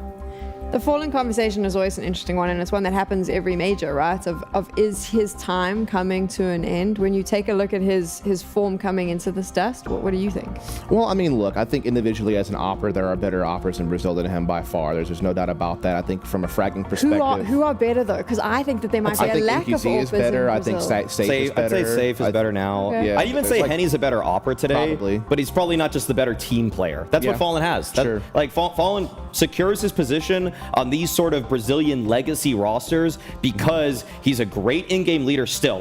The Fallen conversation is always an interesting one, and it's one that happens every major, right? Of is his time coming to an end? When you take a look at his form coming into this dust, what do you think? Well, I mean, look, I think individually as an opera, there are better operas in Brazil than him by far. There's no doubt about that. I think from a fragging perspective, who are better though? Because I think that there might be a lack of NQZ is better. I think Safe is better. I'd say Safe is better now. Okay. Yeah, I'd even say Henny's a better opera today. Probably. But he's probably not just the better team player. That's what Fallen has. Sure. Like Fallen secures his position on these sort of Brazilian legacy rosters because he's a great in-game leader still.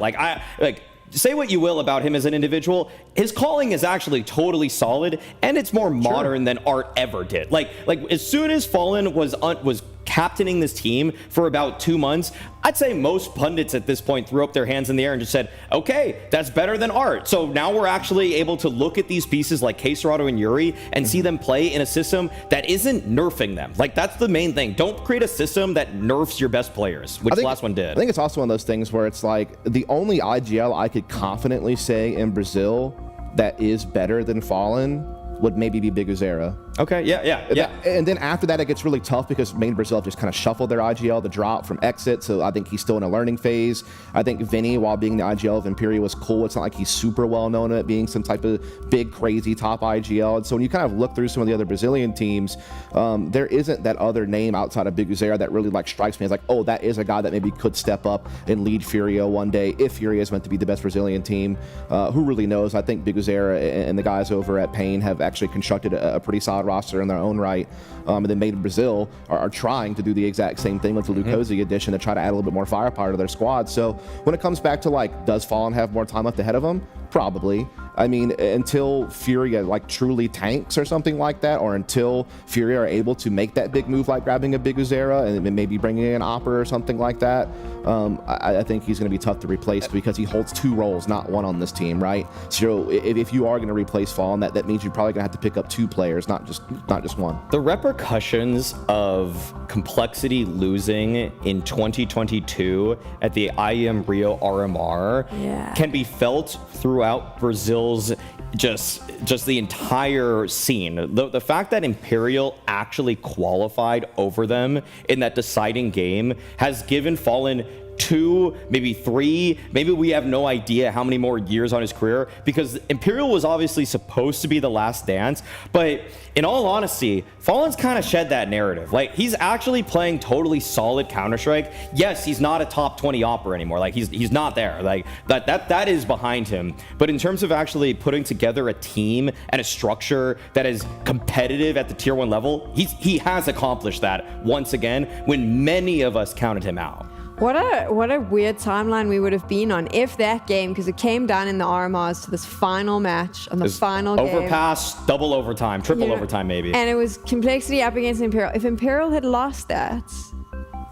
Say what you will about him as an individual, his calling is actually totally solid, and it's more modern than Art ever did. Like as soon as Fallen was captaining this team for about 2 months, I'd say most pundits at this point threw up their hands in the air and just said, okay, that's better than Art. So now we're actually able to look at these pieces like K-Serato and Yuri and see them play in a system that isn't nerfing them. Like, that's the main thing. Don't create a system that nerfs your best players, which the last one did. I think it's also one of those things where it's like the only IGL I could confidently say in Brazil that is better than Fallen would maybe be Big Uzera. Okay, yeah. And then after that, it gets really tough because main Brazil just kind of shuffled their IGL to drop from Exit. So I think he's still in a learning phase. I think Vinny, while being the IGL of Imperial, was cool. It's not like he's super well known at being some type of big, crazy top IGL. And so when you kind of look through some of the other Brazilian teams, there isn't that other name outside of Big Uzera that really like strikes me as like, oh, that is a guy that maybe could step up and lead FURIA one day if FURIA is meant to be the best Brazilian team. Who really knows? I think Big Uzera and the guys over at Pain have actually constructed a pretty solid roster in their own right. And then Made in Brazil are trying to do the exact same thing with the Lukosi edition to try to add a little bit more firepower to their squad. So when it comes back to like, does Fallen have more time left ahead of him? Probably. I mean, until FURIA like truly tanks or something like that, or until FURIA are able to make that big move like grabbing a Big Uzera and maybe bringing in an Opera or something like that, I think he's going to be tough to replace because he holds 2 roles, not 1 on this team, right? So if you are going to replace Fallen, that means you're probably going to have to pick up 2 players, not just 1. The repercussions of Complexity losing in 2022 at the IEM Rio RMR can be felt throughout Brazil's just the entire scene. The fact that Imperial actually qualified over them in that deciding game has given Fallen 2, maybe 3, maybe we have no idea how many more years on his career, because Imperial was obviously supposed to be the last dance, but in all honesty, Fallen's kind of shed that narrative. Like, he's actually playing totally solid Counter-Strike. Yes, he's not a top 20 opera anymore. Like, he's not there. Like, that is behind him. But in terms of actually putting together a team and a structure that is competitive at the tier 1 level, he has accomplished that once again when many of us counted him out. What a weird timeline we would have been on if that game, because it came down in the RMRs to this final match on the final game. Overpass, double overtime, triple overtime maybe. And it was Complexity up against Imperial. If Imperial had lost that,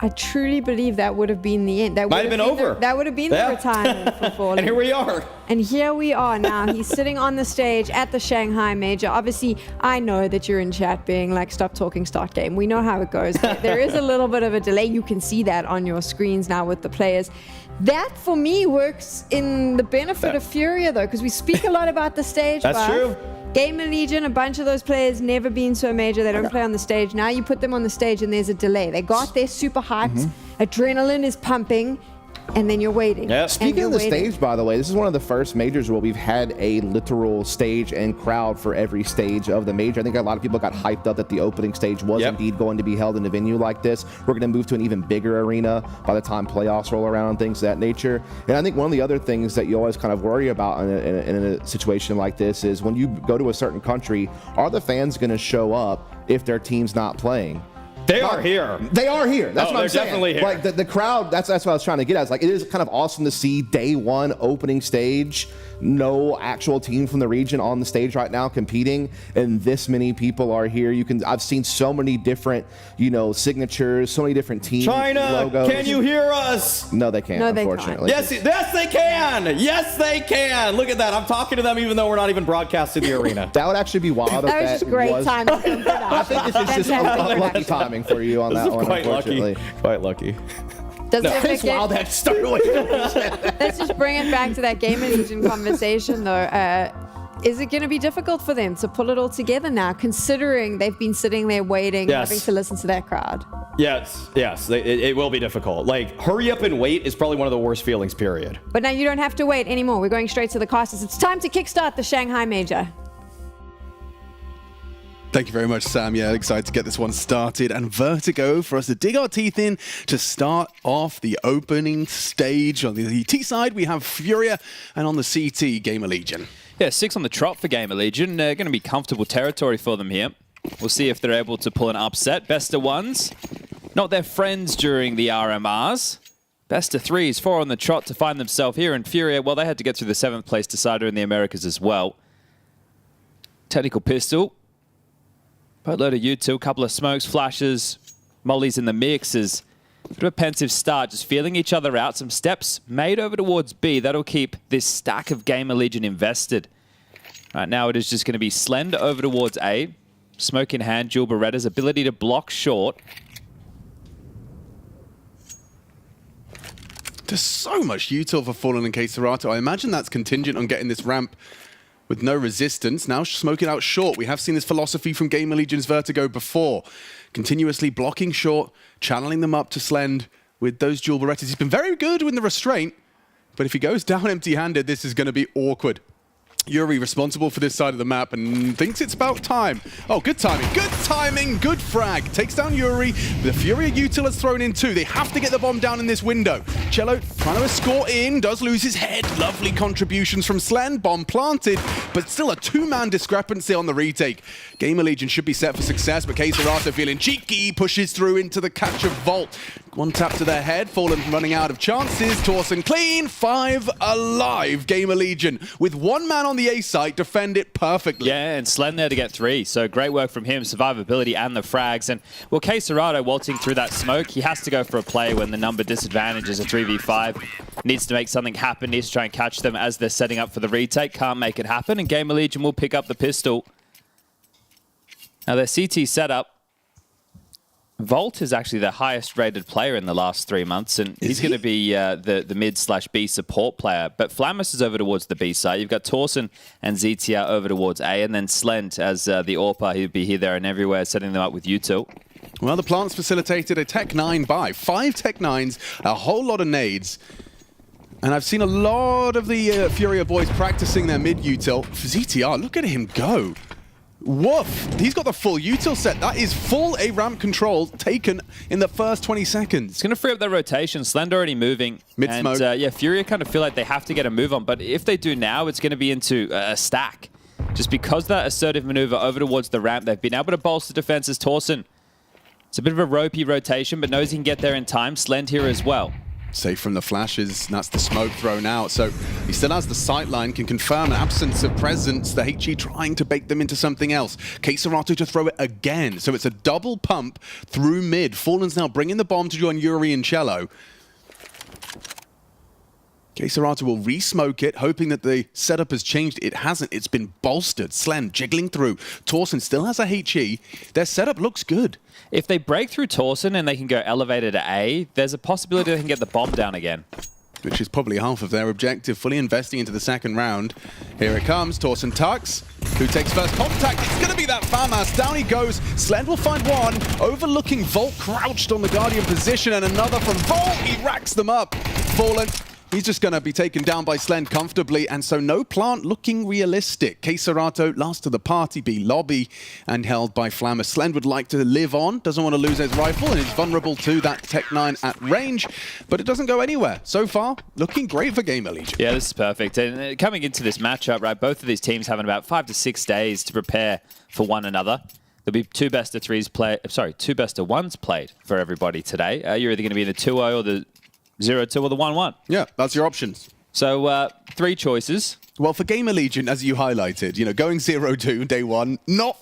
I truly believe that would have been the end. That might have been over. That would have been the retirement for Fallen. And here we are. And here we are now. He's sitting on the stage at the Shanghai Major. Obviously, I know that you're in chat being like, stop talking, start game. We know how it goes. There is a little bit of a delay. You can see that on your screens now with the players. That, for me, works in the benefit of FURIA, though, because we speak a lot about the stage. That's true. GamerLegion, a bunch of those players never been so major. They don't play on the stage. Now you put them on the stage and there's a delay. They got there super hyped. Adrenaline is pumping. And then you're waiting. Yeah. Speaking of the stage, by the way, this is one of the first majors where we've had a literal stage and crowd for every stage of the major. I think a lot of people got hyped up that the opening stage was indeed going to be held in a venue like this. We're going to move to an even bigger arena by the time playoffs roll around and things of that nature. And I think one of the other things that you always kind of worry about in a situation like this is when you go to a certain country, are the fans going to show up if their team's not playing? They are here. They are here. That's what I'm saying. Definitely here. Like the crowd, that's what I was trying to get at. It's like, it is kind of awesome to see day 1 opening stage, no actual team from the region on the stage right now competing, and this many people are here. I've seen so many different, signatures, so many different team logos. Can you hear us? No, they can't, unfortunately. Yes, they can. Yes, they can. Look at that. I'm talking to them even though we're not even broadcasting the arena. That would actually be wild. That was just great timing. I think this is just lucky timing for you on that one, unfortunately. Quite lucky. It's wild that started. Let's just bring it back to that GamerLegion conversation, though. Is it going to be difficult for them to pull it all together now, considering they've been sitting there waiting, having to listen to that crowd? Yes, it will be difficult. Like, hurry up and wait is probably one of the worst feelings, period. But now you don't have to wait anymore. We're going straight to the casters. It's time to kickstart the Shanghai Major. Thank you very much, Sam. Yeah, excited to get this one started. And Vertigo for us to dig our teeth in to start off the opening stage. On the T side, we have FURIA, and on the CT, GamerLegion. Yeah, 6 on the trot for GamerLegion. Going to be comfortable territory for them here. We'll see if they're able to pull an upset. Best of 1s. Not their friends during the RMRs. Best of 3s, 4 on the trot to find themselves here. And FURIA, well, they had to get through the 7th place decider in the Americas as well. Technical pistol. Boatload of U2, couple of smokes, flashes, mollies in the mix. Bit of a pensive start, just feeling each other out. Some steps made over towards B. That'll keep this stack of GamerLegion invested. Right now it is just going to be Slend over towards A. Smoke in hand, Dual Beretta's ability to block short. There's so much util for Fallen and K-Serato. I imagine that's contingent on getting this ramp with no resistance. Now smoking out short. We have seen this philosophy from GamerLegion's Vertigo before. Continuously blocking short, channeling them up to Slend with those dual Berettas. He's been very good with the restraint, but if he goes down empty-handed, this is going to be awkward. Yuri responsible for this side of the map and thinks it's about time. Oh, good timing, good frag. Takes down Yuri. The FURIA util is thrown in too. They have to get the bomb down in this window. Cello trying to escort in, does lose his head. Lovely contributions from Slend, bomb planted, but still a 2-man discrepancy on the retake. GamerLegion should be set for success, but K-Serato feeling cheeky, pushes through into the catch of Vault. One tap to their head, Fallen running out of chances. Torsen clean, 5 alive. GamerLegion with 1 man on the A site, defend it perfectly. Yeah, and Slend there to get 3. So great work from him, survivability and the frags. And well, K-Serato waltzing through that smoke, he has to go for a play when the number disadvantage is a 3v5. Needs to make something happen, needs to try and catch them as they're setting up for the retake. Can't make it happen, and GamerLegion will pick up the pistol. Now their CT setup, Volt is actually the highest rated player in the last 3 months, and he's going to be the mid/B support player. But Flamus is over towards the B side. You've got Torsen and ZTR over towards A, and then Slent as the AWPer. He'd be here, there, and everywhere, setting them up with util. Well, the plants facilitated a Tech 9 buy. 5 Tech 9s, a whole lot of nades. And I've seen a lot of the FURIA boys practicing their mid-util. For ZTR, look at him go. Woof! He's got the full util set. That is full A-ramp control taken in the first 20 seconds. It's going to free up their rotation. Slend already moving. Mid-smoke. And yeah, FURIA kind of feel like they have to get a move on. But if they do now, it's going to be into a stack. Just because that assertive maneuver over towards the ramp, they've been able to bolster defenses. Torsen, it's a bit of a ropey rotation, but knows he can get there in time. Slend here as well. Safe from the flashes, and that's the smoke thrown out. So he still has the sightline, can confirm absence of presence. The HE trying to bake them into something else. K-Serato to throw it again. So it's a double pump through mid. Fallen's now bringing the bomb to join Yuri and Cello. K-Serato will re-smoke it, hoping that the setup has changed. It hasn't. It's been bolstered. Slend jiggling through. Torsen still has a HE. Their setup looks good. If they break through Torsen and they can go elevator to A, there's a possibility they can get the bomb down again. Which is probably half of their objective, fully investing into the second round. Here it comes, Torsen tucks. Who takes first contact? It's going to be that FAMAS. Down he goes. Slend will find one. Overlooking Volt crouched on the Guardian position, and another from Volt. He racks them up. Fallen. He's just going to be taken down by Slend comfortably, and so no plant looking realistic. K-Serato last to the party, B lobby, and held by Flamus. Slend would like to live on, doesn't want to lose his rifle, and is vulnerable to that Tech 9 at range, but it doesn't go anywhere. So far, looking great for GamerLegion. Yeah, this is perfect. And coming into this matchup, right, both of these teams having about 5 to 6 days to prepare for one another. There'll be 2 best of 1s played for everybody today. You're either going to be in the 2-0 or the 0-2 or the 1-1. Yeah, that's your options. So 3 choices. Well, for GamerLegion, as you highlighted, you know, going 0-2 day 1, not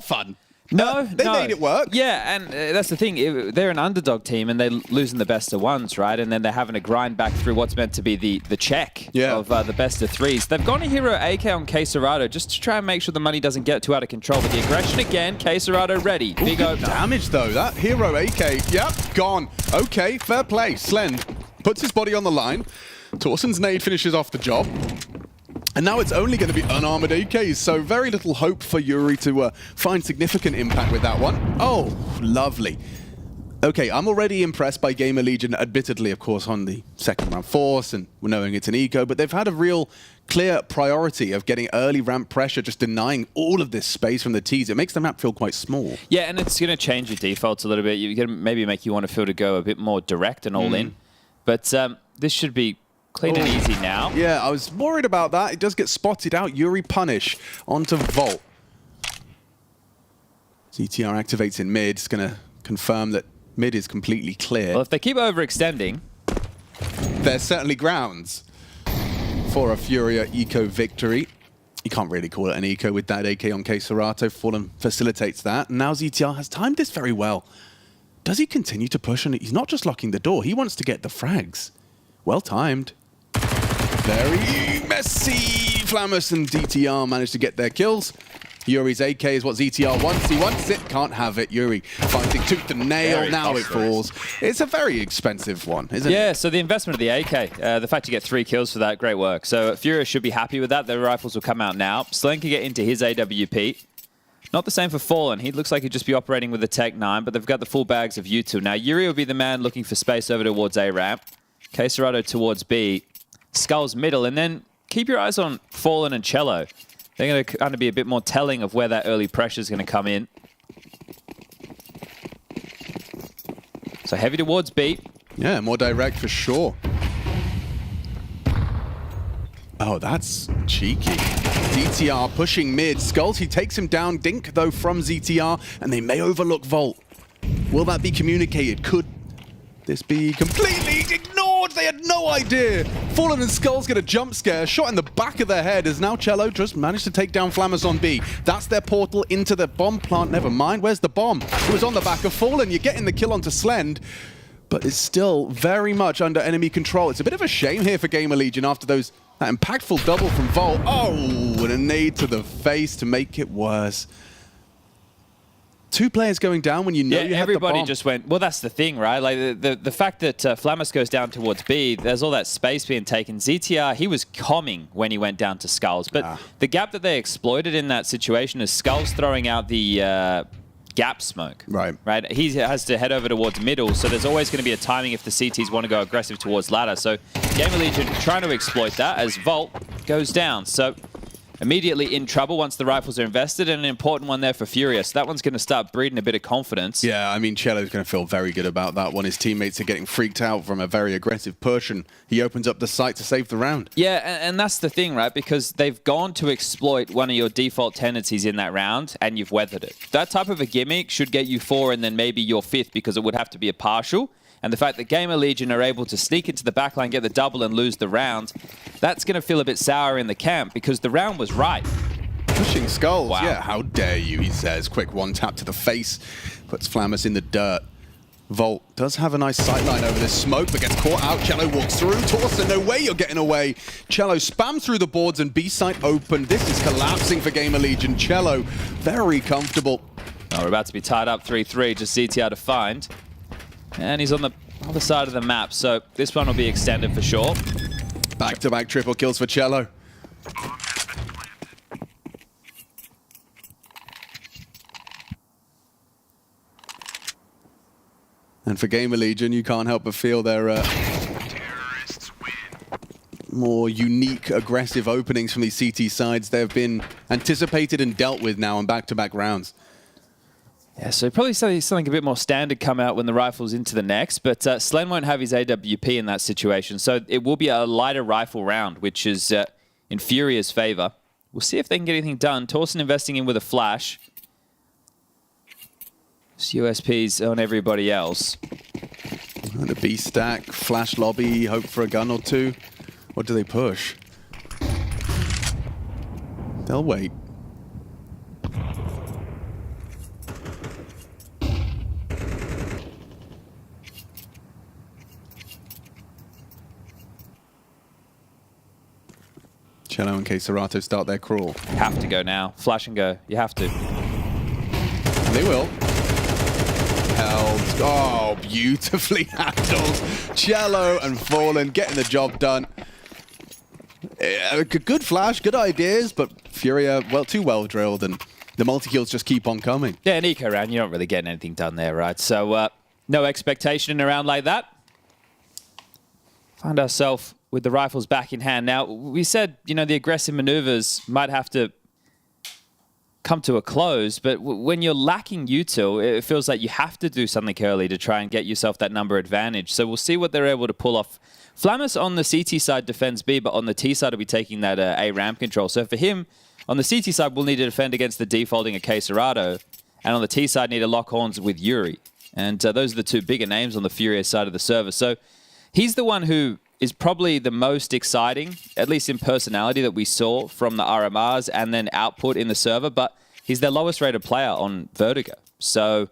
fun. No, they made it work. Yeah, and that's the thing. They're an underdog team, and they're losing the best of 1s, right? And then they're having to grind back through what's meant to be the check of the best of 3s. They've gone to hero AK on K-Serato just to try and make sure the money doesn't get too out of control. But the aggression again, K-Serato ready. Big opener. Damage, though. That hero AK, yep, gone. Okay, fair play. Slend puts his body on the line. Torsen's nade finishes off the job. And now it's only going to be unarmored AKs, so very little hope for Yuri to find significant impact with that one. Oh, lovely. Okay, I'm already impressed by GamerLegion, admittedly, of course, on the second round force and knowing it's an eco, but they've had a real clear priority of getting early ramp pressure, just denying all of this space from the T's. It makes the map feel quite small. Yeah, and it's going to change your defaults a little bit. You're going to maybe make you want to feel to go a bit more direct and all in. But this should be clean and easy now. Yeah, I was worried about that. It does get spotted out. Yuri punish onto Volt. ZTR activates in mid. It's going to confirm that mid is completely clear. Well, if they keep overextending, there's certainly grounds for a FURIA eco victory. You can't really call it an eco with that AK on Serato. Fallen facilitates that. Now ZTR has timed this very well. Does he continue to push? And he's not just locking the door. He wants to get the frags. Well timed. Very messy. Flamus and DTR managed to get their kills. Yuri's AK is what ZTR wants. He wants it, can't have it. Yuri fighting tooth and nail. Now it falls. It's a very expensive one, isn't it? Yeah, so the investment of the AK, the fact you get 3 kills for that, great work. So FURIA should be happy with that. Their rifles will come out now. Slen can get into his AWP. Not the same for Fallen. He looks like he'd just be operating with a Tech 9, but they've got the full bags of U2. Now, Yuri will be the man looking for space over towards A ramp. Serato towards B. Skull's middle, and then keep your eyes on Fallen and Cello. They're going to kind of be a bit more telling of where that early pressure is going to come in. So heavy towards B. Yeah, more direct for sure. Oh, that's cheeky. DTR pushing mid. Skulls, he takes him down. Dink, though, from ZTR, and they may overlook Volt. Will that be communicated? Could this be completely ignored? They had no idea. Fallen and Skulls get a jump scare. Shot in the back of their head as now Cello just managed to take down Flamus on B. That's their portal into the bomb plant. Never mind. Where's the bomb? It was on the back of Fallen. You're getting the kill onto Slend, but it's still very much under enemy control. It's a bit of a shame here for GamerLegion after that impactful double from Volt. Oh, and a nade to the face to make it worse. 2 players going down when you know you have the bomb. Everybody just went, well, that's the thing, right? Like the fact that Flamus goes down towards B, there's all that space being taken. ZTR, he was comming when he went down to Skulls. But the gap that they exploited in that situation is Skulls throwing out the gap smoke. Right. He has to head over towards middle, so there's always going to be a timing if the CTs want to go aggressive towards ladder. So GamerLegion trying to exploit that as Volt goes down. So immediately in trouble once the rifles are invested, and an important one there for FURIA. So that one's going to start breeding a bit of confidence. Yeah, I mean, Cello's going to feel very good about that one. His teammates are getting freaked out from a very aggressive push, and he opens up the site to save the round. Yeah, and that's the thing, right? Because they've gone to exploit one of your default tendencies in that round, and you've weathered it. That type of a gimmick should get you 4 and then maybe your 5th, because it would have to be a partial. And the fact that GamerLegion are able to sneak into the backline, get the double, and lose the round, that's going to feel a bit sour in the camp because the round was right. Pushing Skulls. Wow. Yeah, how dare you, he says. Quick one tap to the face. Puts Flamus in the dirt. Volt does have a nice sightline over this smoke, but gets caught out. Cello walks through. Torsa, no way you're getting away. Cello spams through the boards and B site open. This is collapsing for GamerLegion. Cello, very comfortable. Oh, we're about to be tied up 3-3. Just ZTR to find. And he's on the other side of the map, so this one will be extended for sure. Back-to-back triple kills for Cello. And for GamerLegion, you can't help but feel their more unique, aggressive openings from these CT sides. They've been anticipated and dealt with now in back-to-back rounds. Yeah, so probably something a bit more standard come out when the rifle's into the next, but Slen won't have his AWP in that situation, so it will be a lighter rifle round, which is in FURIA's favor. We'll see if they can get anything done. Torsen investing in with a flash. USPs on everybody else. And a B stack, flash lobby, hope for a gun or two. What do they push? They'll wait. Cello and Serato start their crawl. You have to go now. Flash and go. You have to. And they will. Held. Oh, beautifully handled. Cello and Fallen getting the job done. Good flash, good ideas, but FURIA, well, too well drilled, and the multi-kills just keep on coming. Yeah, an eco round, you're not really getting anything done there, right? So no expectation in a round like that. Find ourselves with the rifles back in hand. Now, we said, you know, the aggressive maneuvers might have to come to a close, but when you're lacking util, it feels like you have to do something early to try and get yourself that number advantage. So we'll see what they're able to pull off. Flamus on the CT side defends B, but on the T side will be taking that A ramp control. So for him, on the CT side, we'll need to defend against the defaulting of K-Serato, and on the T side, need to lock horns with Yuri. And those are the two bigger names on the FURIA side of the server. So he's the one who is probably the most exciting, at least in personality, that we saw from the RMRs and then output in the server, but he's their lowest rated player on Vertigo. So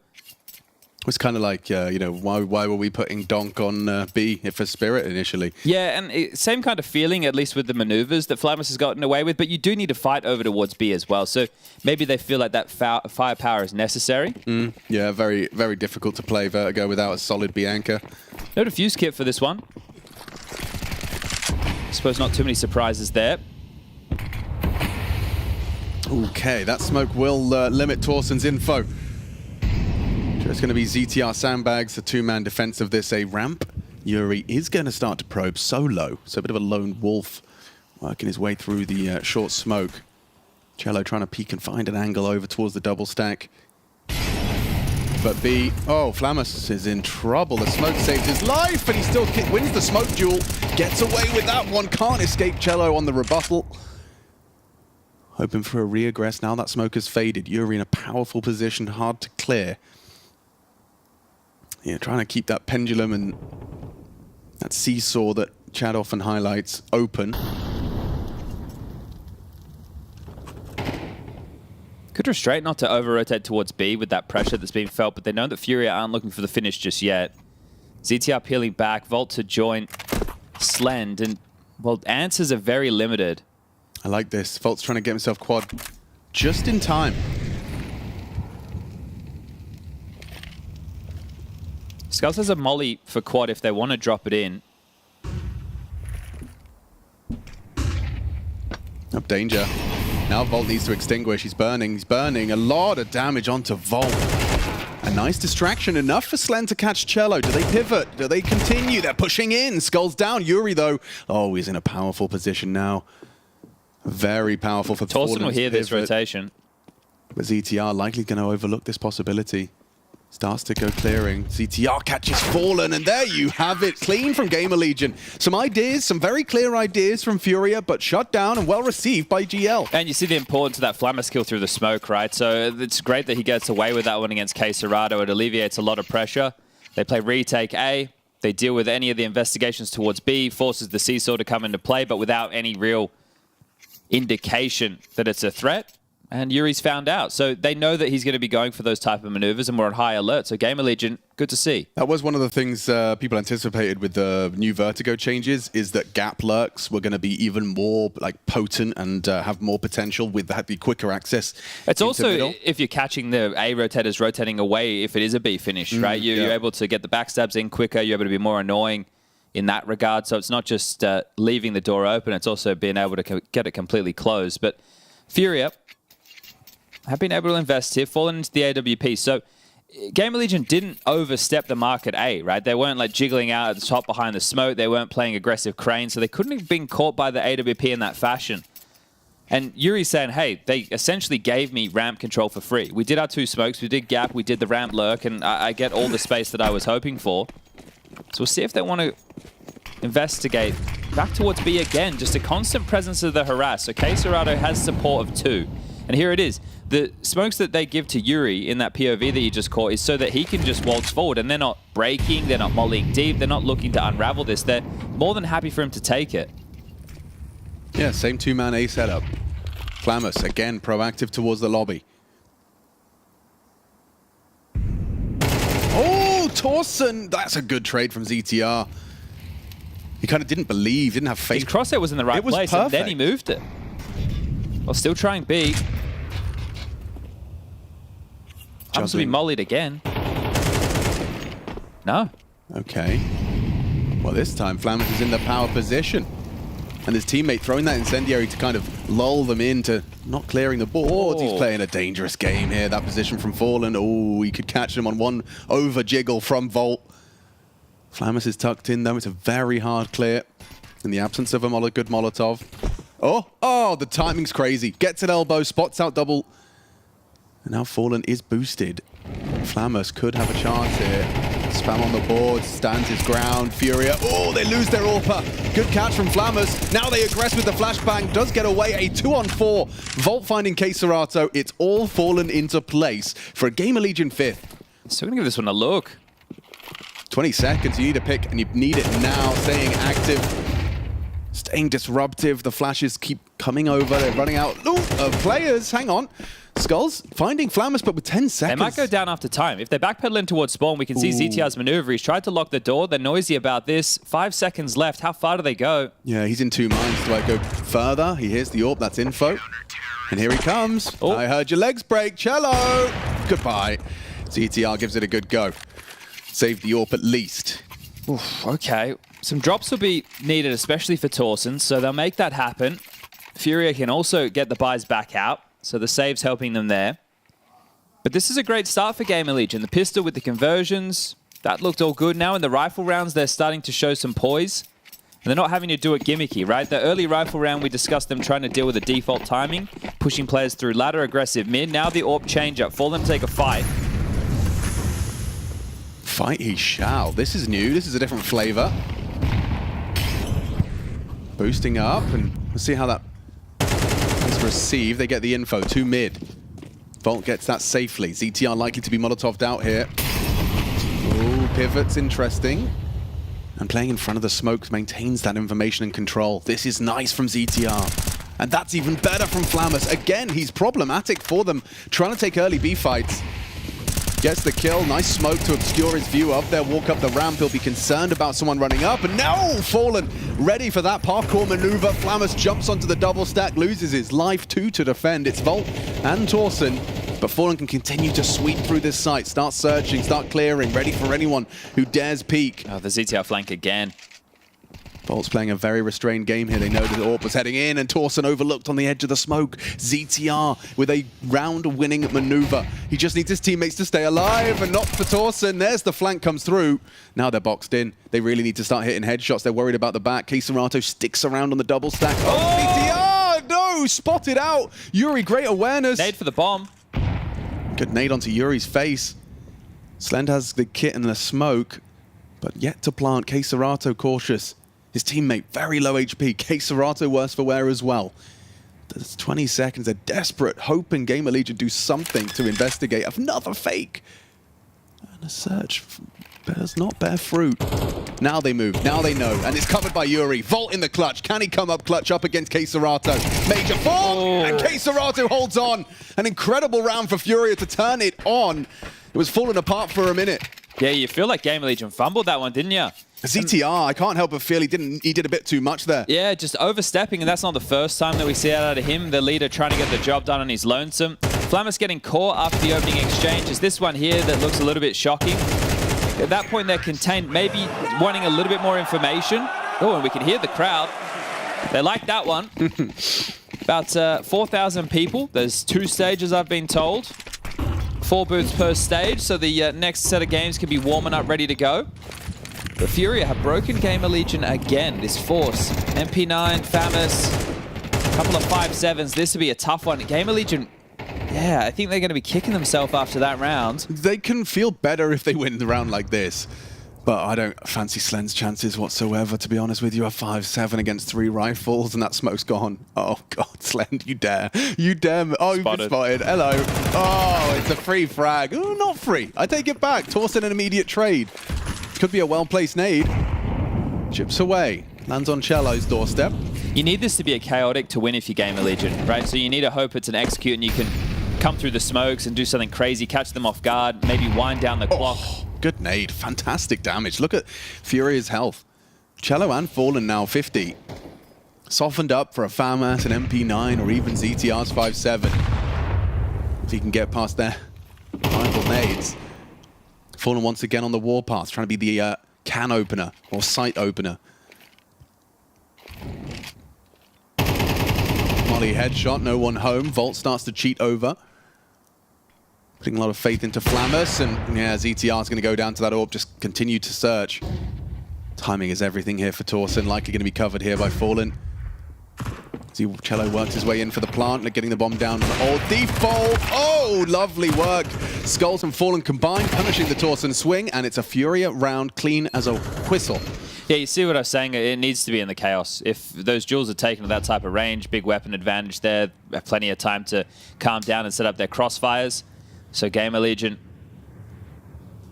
it's kind of like, you know, why were we putting Donk on B for Spirit initially? Yeah, and same kind of feeling, at least with the maneuvers that Flamus has gotten away with, but you do need to fight over towards B as well. So maybe they feel like that firepower is necessary. Yeah, very, very difficult to play Vertigo without a solid B anchor. No defuse kit for this one. I suppose not too many surprises there. Okay, that smoke will limit Torsen's info. It's going to be ZTR sandbags, a two-man defense of this A ramp. Yuri is going to start to probe solo, so a bit of a lone wolf working his way through the short smoke. Cello trying to peek and find an angle over towards the double stack. But B, oh, Flamus is in trouble. The smoke saved his life, but he still wins the smoke duel. Gets away with that one, can't escape Cello on the rebuttal. Hoping for a re-aggress. Now that smoke has faded. Yuri in a powerful position, hard to clear. Yeah, trying to keep that pendulum and that seesaw that Chad often highlights open. Could restrain not to over-rotate towards B with that pressure that's being felt, but they know that FURIA aren't looking for the finish just yet. ZTR peeling back, Volt to join Slend, and, well, answers are very limited. I like this. Volt's trying to get himself quad just in time. Skulls has a molly for quad if they want to drop it in. Up danger. Now Volt needs to extinguish. He's burning. He's burning. A lot of damage onto Volt. A nice distraction. Enough for Slend to catch Cello. Do they pivot? Do they continue? They're pushing in. Skulls down. Yuri, though. Oh, he's in a powerful position now. Very powerful for Torsen will hear this rotation. But ZTR likely going to overlook this possibility. Starts to go clearing. ZTR catches Fallen, and there you have it. Clean from GamerLegion. Some ideas, some very clear ideas from FURIA, but shut down and well received by GL. And you see the importance of that Flamus kill through the smoke, right? So it's great that he gets away with that one against K-Serato. It alleviates a lot of pressure. They play retake A. They deal with any of the investigations towards B, forces the seesaw to come into play, but without any real indication that it's a threat. And Yuri's found out. So they know that he's going to be going for those type of maneuvers, and we're on high alert. So GamerLegion, good to see. That was one of the things people anticipated with the new Vertigo changes, is that gap lurks were going to be even more like potent and have more potential with the quicker access. It's also, if you're catching the A rotators rotating away, if it is a B finish, right? You're able to get the backstabs in quicker. You're able to be more annoying in that regard. So it's not just leaving the door open. It's also being able to get it completely closed. But FURIA have been able to invest here, fallen into the AWP. So GamerLegion didn't overstep the mark at A, right? They weren't like jiggling out at the top behind the smoke. They weren't playing aggressive crane, so they couldn't have been caught by the AWP in that fashion. And Yuri's saying, hey, they essentially gave me ramp control for free. We did our two smokes, we did gap, we did the ramp lurk, and I get all the space that I was hoping for. So we'll see if they want to investigate back towards B again. Just a constant presence of the harass. So K-Serato has support of 2. And here it is. The smokes that they give to Yuri in that POV that you just caught is so that he can just waltz forward, and they're not breaking, they're not mollying deep, they're not looking to unravel this. They're more than happy for him to take it. Yeah, same two-man A setup. Flamus, again, proactive towards the lobby. Oh, Torsen! That's a good trade from ZTR. He kind of didn't believe, didn't have faith. His crosshair was in the right place, and then he moved it. Well, still trying B. Happens to be mollied again. No. Okay. Well, this time Flamus is in the power position. And his teammate throwing that incendiary to kind of lull them into not clearing the boards. He's playing a dangerous game here. That position from Fallen. Oh, he could catch him on one over jiggle from Volt. Flamus is tucked in though. It's a very hard clear in the absence of a good Molotov. Oh, the timing's crazy. Gets an elbow, spots out double. And now Fallen is boosted. Flamus could have a chance here. Spam on the board, stands his ground. FURIA, oh, they lose their AWPer. Good catch from Flamus. Now they aggress with the flashbang. Does get away, a 2-on-4. Volt finding KScerato. It's all fallen into place for a GamerLegion 5th. Still gonna give this one a look. 20 seconds, you need a pick, and you need it now. Staying active, staying disruptive. The flashes keep coming over. They're running out of players. Hang on. Skulls finding Flamus, but with 10 seconds. They might go down after time. If they're backpedaling towards spawn, we can see ZTR's maneuver. He's tried to lock the door. They're noisy about this. 5 seconds left. How far do they go? Yeah, he's in two minds. Do I go further? He hears the AWP. That's info. And here he comes. Oh. I heard your legs break. Cello. Goodbye. ZTR gives it a good go. Save the AWP at least. Oof, okay. Some drops will be needed, especially for Torsen, so they'll make that happen. FURIA can also get the buys back out, so the save's helping them there. But this is a great start for GamerLegion. The pistol with the conversions, that looked all good. Now in the rifle rounds, they're starting to show some poise. And they're not having to do it gimmicky, right? The early rifle round, we discussed them trying to deal with the default timing, pushing players through ladder, aggressive mid. Now the AWP change up. For them to take a fight. Fight he shall. This is new. This is a different flavor. Boosting up, and we'll see how that is received. They get the info to mid. Volt gets that safely. ZTR likely to be Molotov'd out here. Oh, pivot's interesting. And playing in front of the smokes maintains that information and control. This is nice from ZTR. And that's even better from Flamus. Again, he's problematic for them. Trying to take early B fights. Gets the kill. Nice smoke to obscure his view up there. Walk up the ramp. He'll be concerned about someone running up. And no! Fallen ready for that parkour maneuver. Flamus jumps onto the double stack. Loses his life. 2 to defend. It's Volt and Torsen. But Fallen can continue to sweep through this site. Start searching. Start clearing. Ready for anyone who dares peek. Oh, the ZTR flank again. Volt's playing a very restrained game here. They know that the AWP was heading in, and Torsen overlooked on the edge of the smoke. ZTR with a round-winning maneuver. He just needs his teammates to stay alive, and not for Torsen. There's the flank comes through. Now they're boxed in. They really need to start hitting headshots. They're worried about the back. KScerato sticks around on the double stack. Oh, ZTR! No! Spotted out! Yuri, great awareness. Nade for the bomb. Good nade onto Yuri's face. Slend has the kit and the smoke, but yet to plant. KScerato cautious. His teammate, very low HP. KScerato worse for wear as well. There's 20 seconds. They're desperate, hoping GamerLegion do something to investigate. Another fake. And a search does not bear fruit. Now they move. Now they know. And it's covered by Yuri. Volt in the clutch. Can he come up clutch up against KScerato? Major fall. And KScerato holds on. An incredible round for FURIA to turn it on. It was falling apart for a minute. Yeah, you feel like GamerLegion fumbled that one, didn't you? ZTR, I can't help but feel he did a bit too much there. Yeah, just overstepping, and that's not the first time that we see that out of him. The leader trying to get the job done on his lonesome. Flamus getting caught after the opening exchange. Is this one here that looks a little bit shocking? At that point, they're contained, maybe wanting a little bit more information. Oh, and we can hear the crowd. They like that one. About 4,000 people. There's 2 stages, I've been told. 4 booths per stage, so the next set of games can be warming up, ready to go. The FURIA have broken GamerLegion again. This force. MP9, Flamus, a couple of 5-7s. This will be a tough one. GamerLegion, yeah, I think they're going to be kicking themselves after that round. They can feel better if they win the round like this. But I don't fancy Slend's chances whatsoever, to be honest with you. A 5-7 against 3 rifles, and that smoke's gone. Oh, God, Slend, you dare. You dare. Oh, you've been spotted. Hello. Oh, it's a free frag. Oh, not free. I take it back. Torsen an immediate trade. Could be a well-placed nade. Chips away. Lands on Cello's doorstep. You need this to be a chaotic to win if you're GamerLegion, right? So you need to hope it's an execute and you can come through the smokes and do something crazy, catch them off guard, maybe wind down the clock. Good nade. Fantastic damage. Look at FURIA's health. Cello and Fallen now 50. Softened up for a FAMAS, an MP9, or even ZTR's 5-7. If he can get past their rival nades. Fallen once again on the warpath, trying to be the can opener or site opener. Molly headshot, no one home. Volt starts to cheat over. Putting a lot of faith into Flamus, and yeah, ZTR is going to go down to that orb, just continue to search. Timing is everything here for Torsen, likely going to be covered here by Fallen. Cello works his way in for the plant, getting the bomb down on all default. Oh, lovely work. Skulls and Fallen combined, punishing the Torsen swing, and it's a Furia round, clean as a whistle. Yeah, you see what I was saying? It needs to be in the chaos. If those duels are taken to that type of range, big weapon advantage there, have plenty of time to calm down and set up their crossfires. So GamerLegion,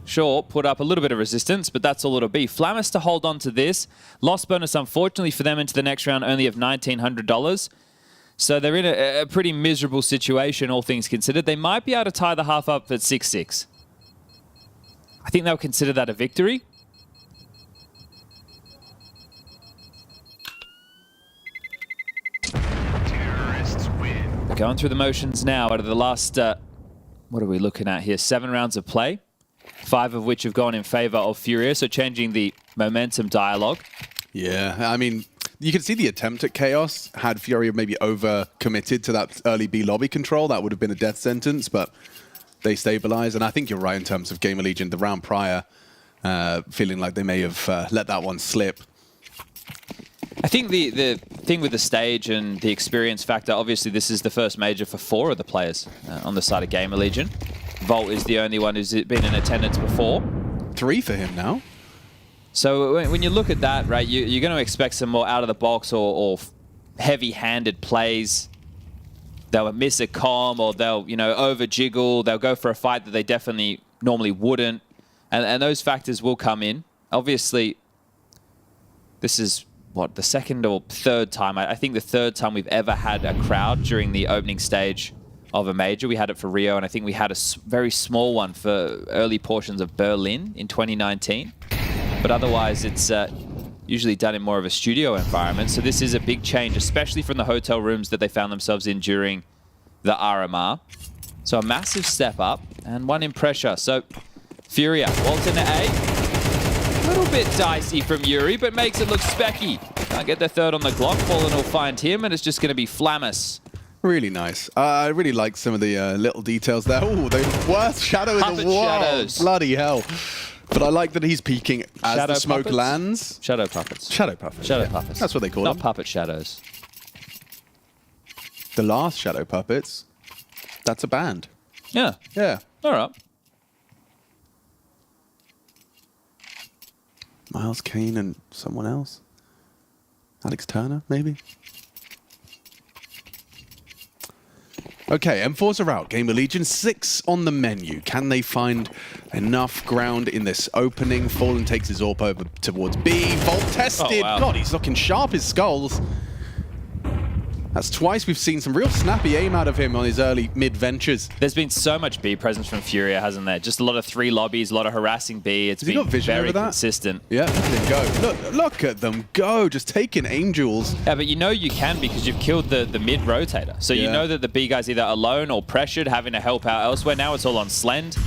sure, put up a little bit of resistance, but that's all it'll be. Flamus to hold on to this. Loss bonus, unfortunately, for them into the next round only of $1,900. So they're in a pretty miserable situation, all things considered. They might be able to tie the half up at 6-6. I think they'll consider that a victory. Going through the motions now out of the last, what are we looking at here? 7 rounds of play, 5 of which have gone in favor of FURIA, so changing the momentum dialogue. Yeah, I mean, you can see the attempt at chaos. Had FURIA maybe over-committed to that early B lobby control, that would have been a death sentence, but they stabilize. And I think you're right in terms of GamerLegion, the round prior, feeling like they may have let that one slip. I think the thing with the stage and the experience factor, obviously this is the first major for 4 of the players on the side of GamerLegion. Volt is the only one who's been in attendance before. 3 for him now. So when you look at that, right, you're going to expect some more out of the box or heavy-handed plays. They'll miss a comm, or they'll over jiggle. They'll go for a fight that they definitely normally wouldn't, and those factors will come in. Obviously, this is what, the second or third time? I think the third time we've ever had a crowd during the opening stage of a major. We had it for Rio, and I think we had a very small one for early portions of Berlin in 2019. But otherwise, it's usually done in more of a studio environment. So this is a big change, especially from the hotel rooms that they found themselves in during the RMR. So a massive step up, and one in pressure. So FURIA, Walt into A. A little bit dicey from Yuri, but makes it look specky. Can't get the third on the Glock. Fallen will find him, and it's just going to be Flamus. Really nice. I really like some of the little details there. Oh, the worst shadow in the world. Shadows. Bloody hell. But I like that he's peeking as Shadow the smoke puppets? lands. Shadow puppets. Shadow puppets. Shadow yeah. puppets. That's what they call Not them. puppet shadows. The last Shadow Puppets, that's a band. Yeah. Yeah. All right. Miles Kane and someone else. Alex Turner, maybe? Okay, M4s are out. GamerLegion 6 on the menu. Can they find enough ground in this opening? Fallen takes his AWP over towards B. Volt tested. Oh, wow. God, he's looking sharp as skulls. That's twice we've seen some real snappy aim out of him on his early mid-ventures. There's been so much B presence from FURIA, hasn't there? Just a lot of 3 lobbies, a lot of harassing B. It's been very consistent. Yeah, look at them go. Look at them go. Just taking angels. Yeah, but you know you can because you've killed the mid-rotator. So you know that the B guy's either alone or pressured, having to help out elsewhere. Now it's all on Slend.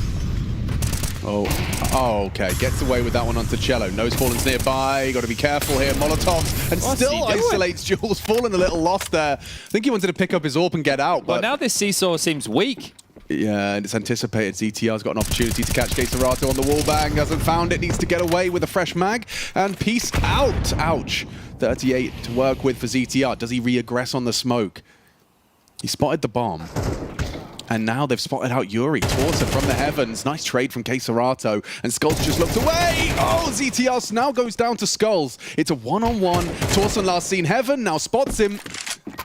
Oh, okay. Gets away with that one onto Cello. Knows Fallen's nearby. You got to be careful here. Molotov. And What's still isolates Jules. Fallen a little lost there. I think he wanted to pick up his AWP and get out. Well, But now this Seesaw seems weak. yeah, and it's anticipated. ZTR's got an opportunity to catch Gatorado on the wallbang. Hasn't found it. Needs to get away with a fresh mag. And peace out. Ouch. 38 to work with for ZTR. Does he re-aggress on the smoke? He spotted the bomb. And now they've spotted out Yuri. Torsen from the heavens. Nice trade from Gatorado. And Skulls just looked away. Oh, ZTR now goes down to Skulls. It's a one-on-one. Torsen last seen heaven. Now spots him.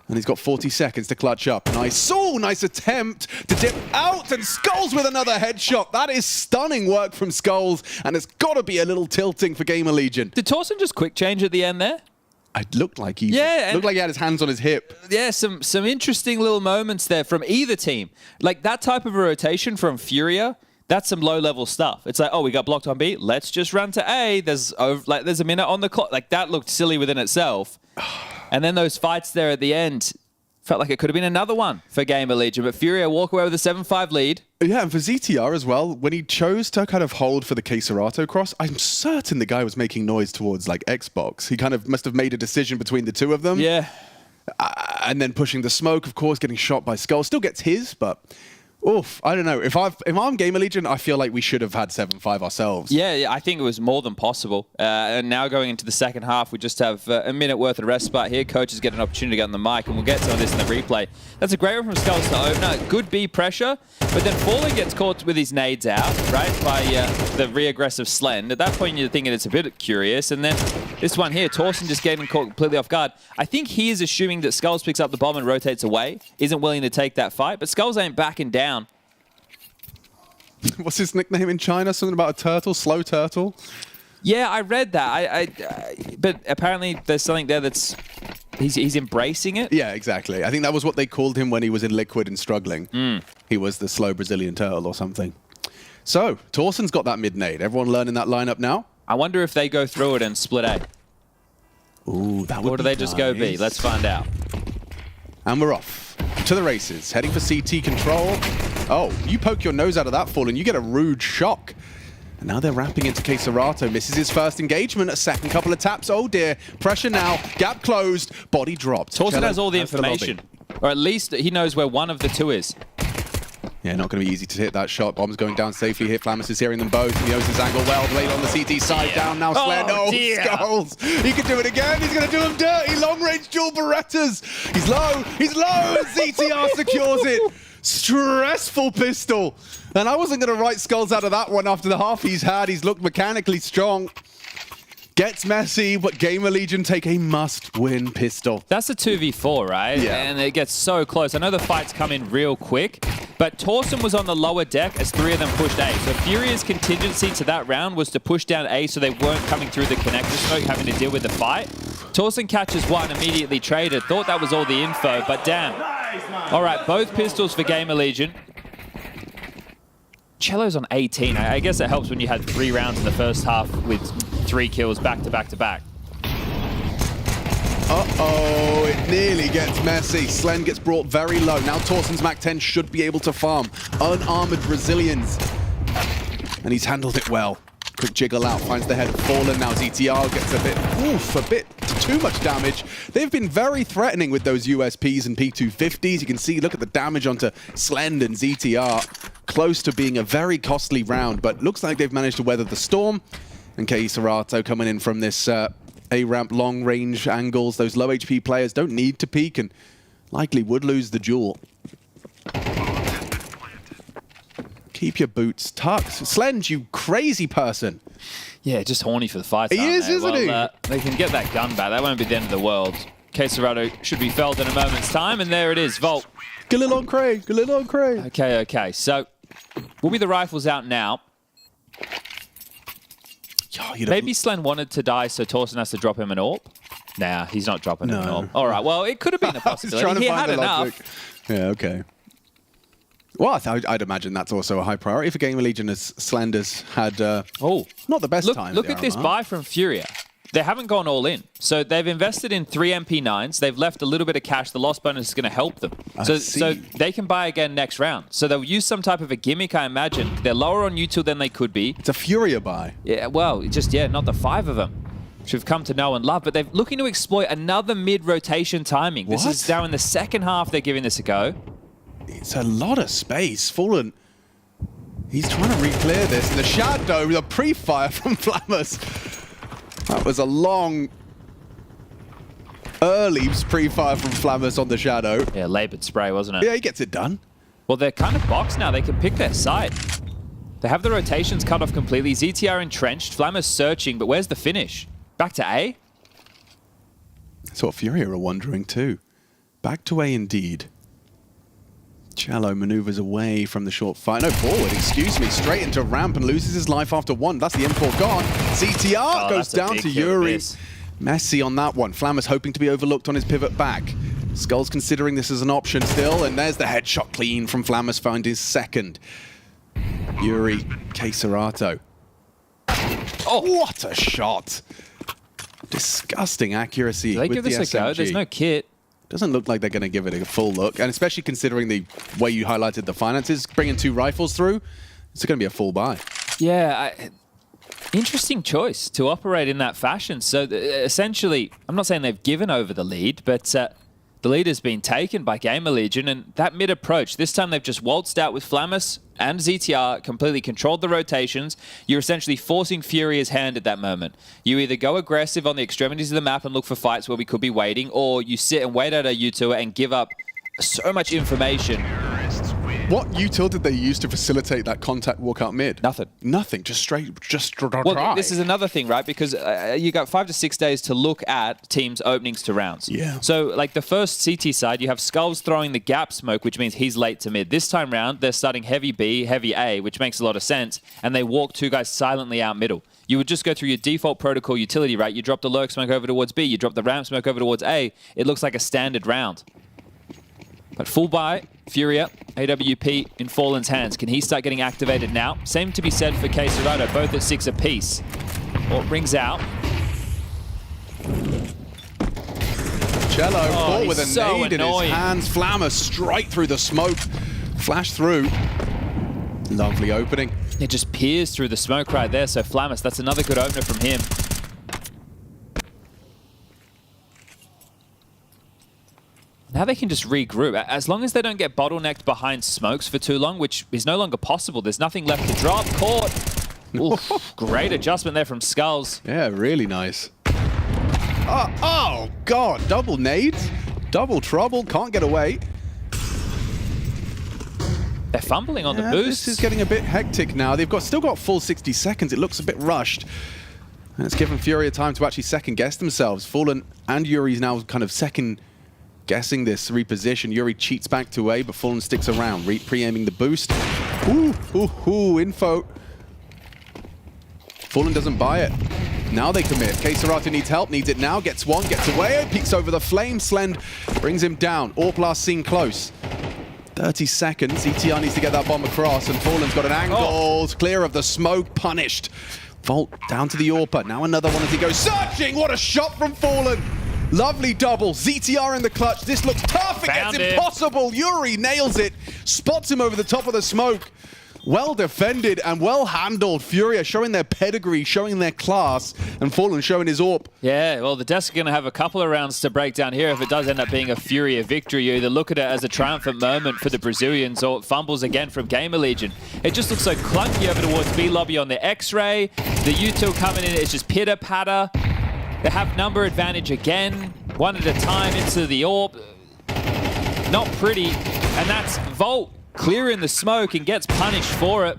And he's got 40 seconds to clutch up. Nice. Oh, nice attempt to dip out. And Skulls with another headshot. That is stunning work from Skulls. And it's got to be a little tilting for GamerLegion. Did Torsen just quick change at the end there? It looked like he looked like he had his hands on his hip. Yeah, some interesting little moments there from either team. Like that type of a rotation from FURIA, that's some low-level stuff. It's like, oh, we got blocked on B, let's just run to A. There's a minute on the clock. Like that looked silly within itself. And then those fights there at the end felt like it could have been another one for GamerLegion, but FURIA walk away with a 7-5 lead. Yeah, and for ZTR as well, when he chose to kind of hold for the Queserato cross, I'm certain the guy was making noise towards like Xbox. He kind of must have made a decision between the two of them. Yeah. And then pushing the smoke, of course, getting shot by Skull. Still gets his, but oof, I don't know. If I'm GamerLegion, I feel like we should have had 7-5 ourselves. Yeah, I think it was more than possible. And now going into the second half, we just have a minute worth of respite here. Coaches get an opportunity to get on the mic, and we'll get some of this in the replay. That's a great one from Skulls to opener. Good B pressure, but then Fallen gets caught with his nades out, right, by the re-aggressive Slend. At that point, you're thinking it's a bit curious. And then this one here, Torsten just getting caught completely off guard. I think he is assuming that Skulls picks up the bomb and rotates away, isn't willing to take that fight, but Skulls ain't backing down. What's his nickname in China? Something about a turtle? Slow turtle? Yeah, I read that. But apparently there's something there that's... He's embracing it? Yeah, exactly. I think that was what they called him when he was in Liquid and struggling. He was the slow Brazilian turtle or something. So, Torsten's got that mid-nade. Everyone learning that lineup now? I wonder if they go through it and split A. Ooh, that would Or do be they just go B? Let's find out. And we're off to the races, heading for CT control. Oh, you poke your nose out of that fall and you get a rude shock. And now they're wrapping into Keserato. Misses his first engagement, a second couple of taps. Oh dear, pressure now, gap closed, body dropped. Torsten has all the information. Or at least he knows where one of the two is. Yeah, not going to be easy to hit that shot. Bomb's going down safely here. Flamus is hearing them both. He knows his angle well. Blade on the CT side, down now. Slend. Oh, Skulls. He can do it again. He's going to do him dirty. Long-range dual Berettas. He's low. He's low. CTR secures it. Stressful pistol. And I wasn't going to write Skulls out of that one after the half he's had. He's looked mechanically strong. Gets messy, but GamerLegion take a must-win pistol. That's a 2v4, right? Yeah. And it gets so close. I know the fights come in real quick, but Torsten was on the lower deck as three of them pushed A. So FURIA's contingency to that round was to push down A so they weren't coming through the connector smoke, having to deal with the fight. Torsten catches one, immediately traded. Thought that was all the info, but damn. All right, both pistols for GamerLegion. Cello's on 18. I guess it helps when you had 3 rounds in the first half with 3 kills back to back to back. Uh-oh, it nearly gets messy. Slend gets brought very low. Now Torsten's Mac 10 should be able to farm unarmored Brazilians. And he's handled it well. Quick jiggle out, finds the head of Fallen. Now ZTR gets a bit too much damage. They've been very threatening with those USPs and P250s. You can see, look at the damage onto Slend and ZTR. Close to being a very costly round, but looks like they've managed to weather the storm. And Keserato coming in from this A-ramp long-range angles. Those low HP players don't need to peek and likely would lose the duel. Keep your boots tucked. Slend, you crazy person. Yeah, just horny for the fight. He is, isn't he? They can get that gun back. That won't be the end of the world. Keserato should be felled in a moment's time, and there it is. Volt. Galil on Craig. Galil on Craig. Okay. So, will be the rifles out now. Maybe Slend wanted to die, so Torsten has to drop him an AWP. Nah, he's not dropping him an AWP. All right, well, it could have been a possibility. He had enough. Yeah, okay. Well, I'd imagine that's also a high priority for GamerLegion, as Slender's had not the best time. Look at this buy from FURIA. They haven't gone all in. So they've invested in 3 MP9s. They've left a little bit of cash. The loss bonus is going to help them. So they can buy again next round. So they'll use some type of a gimmick, I imagine. They're lower on util than they could be. It's a FURIA buy. Yeah, well, not the 5 of them. Which we've come to know and love. But they're looking to exploit another mid-rotation timing. What? This is now in the second half they're giving this a go. It's a lot of space. Fallen. He's trying to re-clear this. And the shadow, the pre-fire from Flamus. That was a long, early pre-fire from Flamus on the shadow. Yeah, labored spray, wasn't it? Yeah, he gets it done. Well, they're kind of boxed now. They can pick their side. They have the rotations cut off completely. ZTR entrenched. Flamus searching, but where's the finish? Back to A? That's what FURIA are wondering too. Back to A indeed. Cello maneuvers away from the short fight. No, forward, excuse me. Straight into ramp and loses his life after 1. That's the M4 gone. ZTR goes down to Yuri. Messy on that one. Flamus hoping to be overlooked on his pivot back. Skull's considering this as an option still, and there's the headshot clean from Flamus, found his second. Yuri, Keserato. Oh, what a shot. Disgusting accuracy. Do they with give this the a go? SMG. There's no kit. Doesn't look like they're going to give it a full look, and especially considering the way you highlighted the finances, bringing 2 rifles through, it's going to be a full buy. Yeah, interesting choice to operate in that fashion. So essentially, I'm not saying they've given over the lead, but The lead has been taken by GamerLegion, and that mid approach, this time they've just waltzed out with Flamus and ZTR, completely controlled the rotations. You're essentially forcing FURIA's hand at that moment. You either go aggressive on the extremities of the map and look for fights where we could be waiting, or you sit and wait out a util and give up so much information. What util did they use to facilitate that contact walk out mid? Nothing. Nothing. Just try. Well, this is another thing, right? Because you got 5 to 6 days to look at teams' openings to rounds. Yeah. So, like the first CT side, you have Skulls throwing the gap smoke, which means he's late to mid. This time round, they're starting heavy B, heavy A, which makes a lot of sense, and they walk 2 guys silently out middle. You would just go through your default protocol utility, right? You drop the lurk smoke over towards B, you drop the ramp smoke over towards A. It looks like a standard round. But full buy, FURIA, AWP in Fallen's hands. Can he start getting activated now? Same to be said for KSCERATO, both at 6 apiece. Well, it rings out. Cello, Paul with a so nade annoying. in his hands. Flammer straight through the smoke. Flash through. Lovely opening. It just peers through the smoke right there. So Flamus, that's another good opener from him. Now they can just regroup. As long as they don't get bottlenecked behind smokes for too long, which is no longer possible. There's nothing left to drop. Caught. Oof, great adjustment there from Skulls. Yeah, really nice. Oh, God. Double nades. Double trouble. Can't get away. They're fumbling on the boost. This is getting a bit hectic now. They've still got full 60 seconds. It looks a bit rushed. And it's given FURIA time to actually second-guess themselves. Fallen and Yuri's now kind of second-guessing this reposition. Yuri cheats back to A, but Fallen sticks around, pre-aiming the boost. Info. Fallen doesn't buy it. Now they commit. KSCERATO needs help, needs it now, gets one, gets away, peeks over the flame. Slend brings him down. AWP last seen close. 30 seconds. ETR needs to get that bomb across, and Fallen's got an angle. Clear of the smoke, punished. Volt down to the AWPer. Now another one as he goes searching. What a shot from Fallen. Lovely double. ZTR in the clutch. This looks tough. It gets impossible. Yuri nails it. Spots him over the top of the smoke. Well defended and well handled. FURIA showing their pedigree, showing their class, and Fallen showing his AWP. Yeah, well, the Desk are going to have a couple of rounds to break down here if it does end up being a FURIA victory. You either look at it as a triumphant moment for the Brazilians or fumbles again from GamerLegion. It just looks so clunky over towards B lobby on the X-Ray. The util coming in, it's just pitter-patter. They have number advantage again, one at a time into the AWP. Not pretty, and that's Volt clearing the smoke and gets punished for it.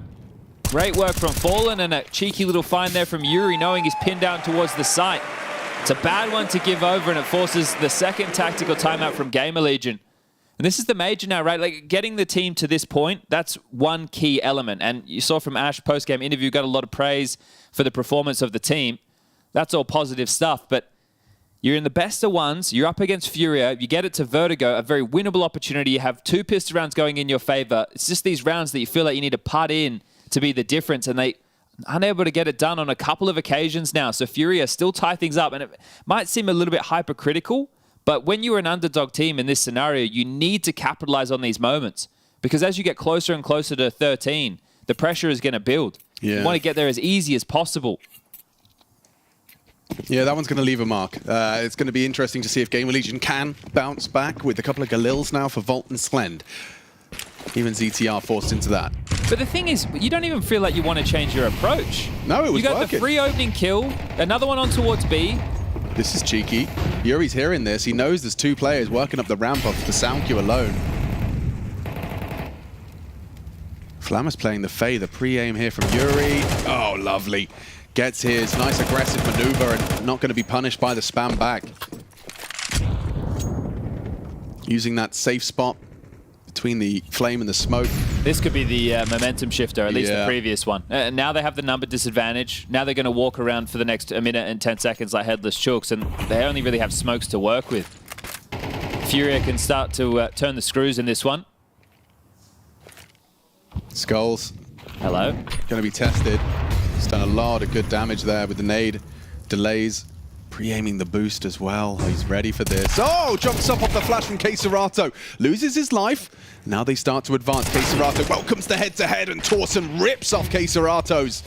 Great work from Fallen and a cheeky little find there from Yuri, knowing he's pinned down towards the site. It's a bad one to give over, and it forces the second tactical timeout from GamerLegion. And this is the major now, right? Like, getting the team to this point, that's one key element. And you saw from Ash post-game interview, got a lot of praise for the performance of the team. That's all positive stuff, but you're in the best of ones, you're up against FURIA, you get it to Vertigo, a very winnable opportunity, you have 2 pistol rounds going in your favor. It's just these rounds that you feel like you need to putt in to be the difference, and they unable to get it done on a couple of occasions now. So FURIA still tie things up, and it might seem a little bit hypercritical, but when you're an underdog team in this scenario, you need to capitalize on these moments, because as you get closer and closer to 13, the pressure is going to build. Yeah. You want to get there as easy as possible. Yeah, that one's going to leave a mark. It's going to be interesting to see if GamerLegion can bounce back with a couple of Galils now for Volt and Slend. Even ZTR forced into that. But the thing is, you don't even feel like you want to change your approach. No, it was You got working. the free opening kill, another one on towards B. This is cheeky. Yuri's hearing this. He knows there's 2 players working up the ramp off the sound queue alone. Flammer's playing the Faye, the pre-aim here from Yuri. Oh, lovely. Gets his nice aggressive maneuver and not going to be punished by the spam back. Using that safe spot between the flame and the smoke. This could be the momentum shifter, at least the previous one. Now they have the number disadvantage. Now they're going to walk around for the next 1 minute and 10 seconds like headless chooks, and they only really have smokes to work with. FURIA can start to turn the screws in this one. Skulls. Hello. Going to be tested. He's done a lot of good damage there with the nade. Delays. Pre-aiming the boost as well. He's ready for this. Oh, jumps up off the flash from KSCERATO. Loses his life. Now they start to advance. KSCERATO welcomes the head-to-head, and Torsen rips off KSCERATO's.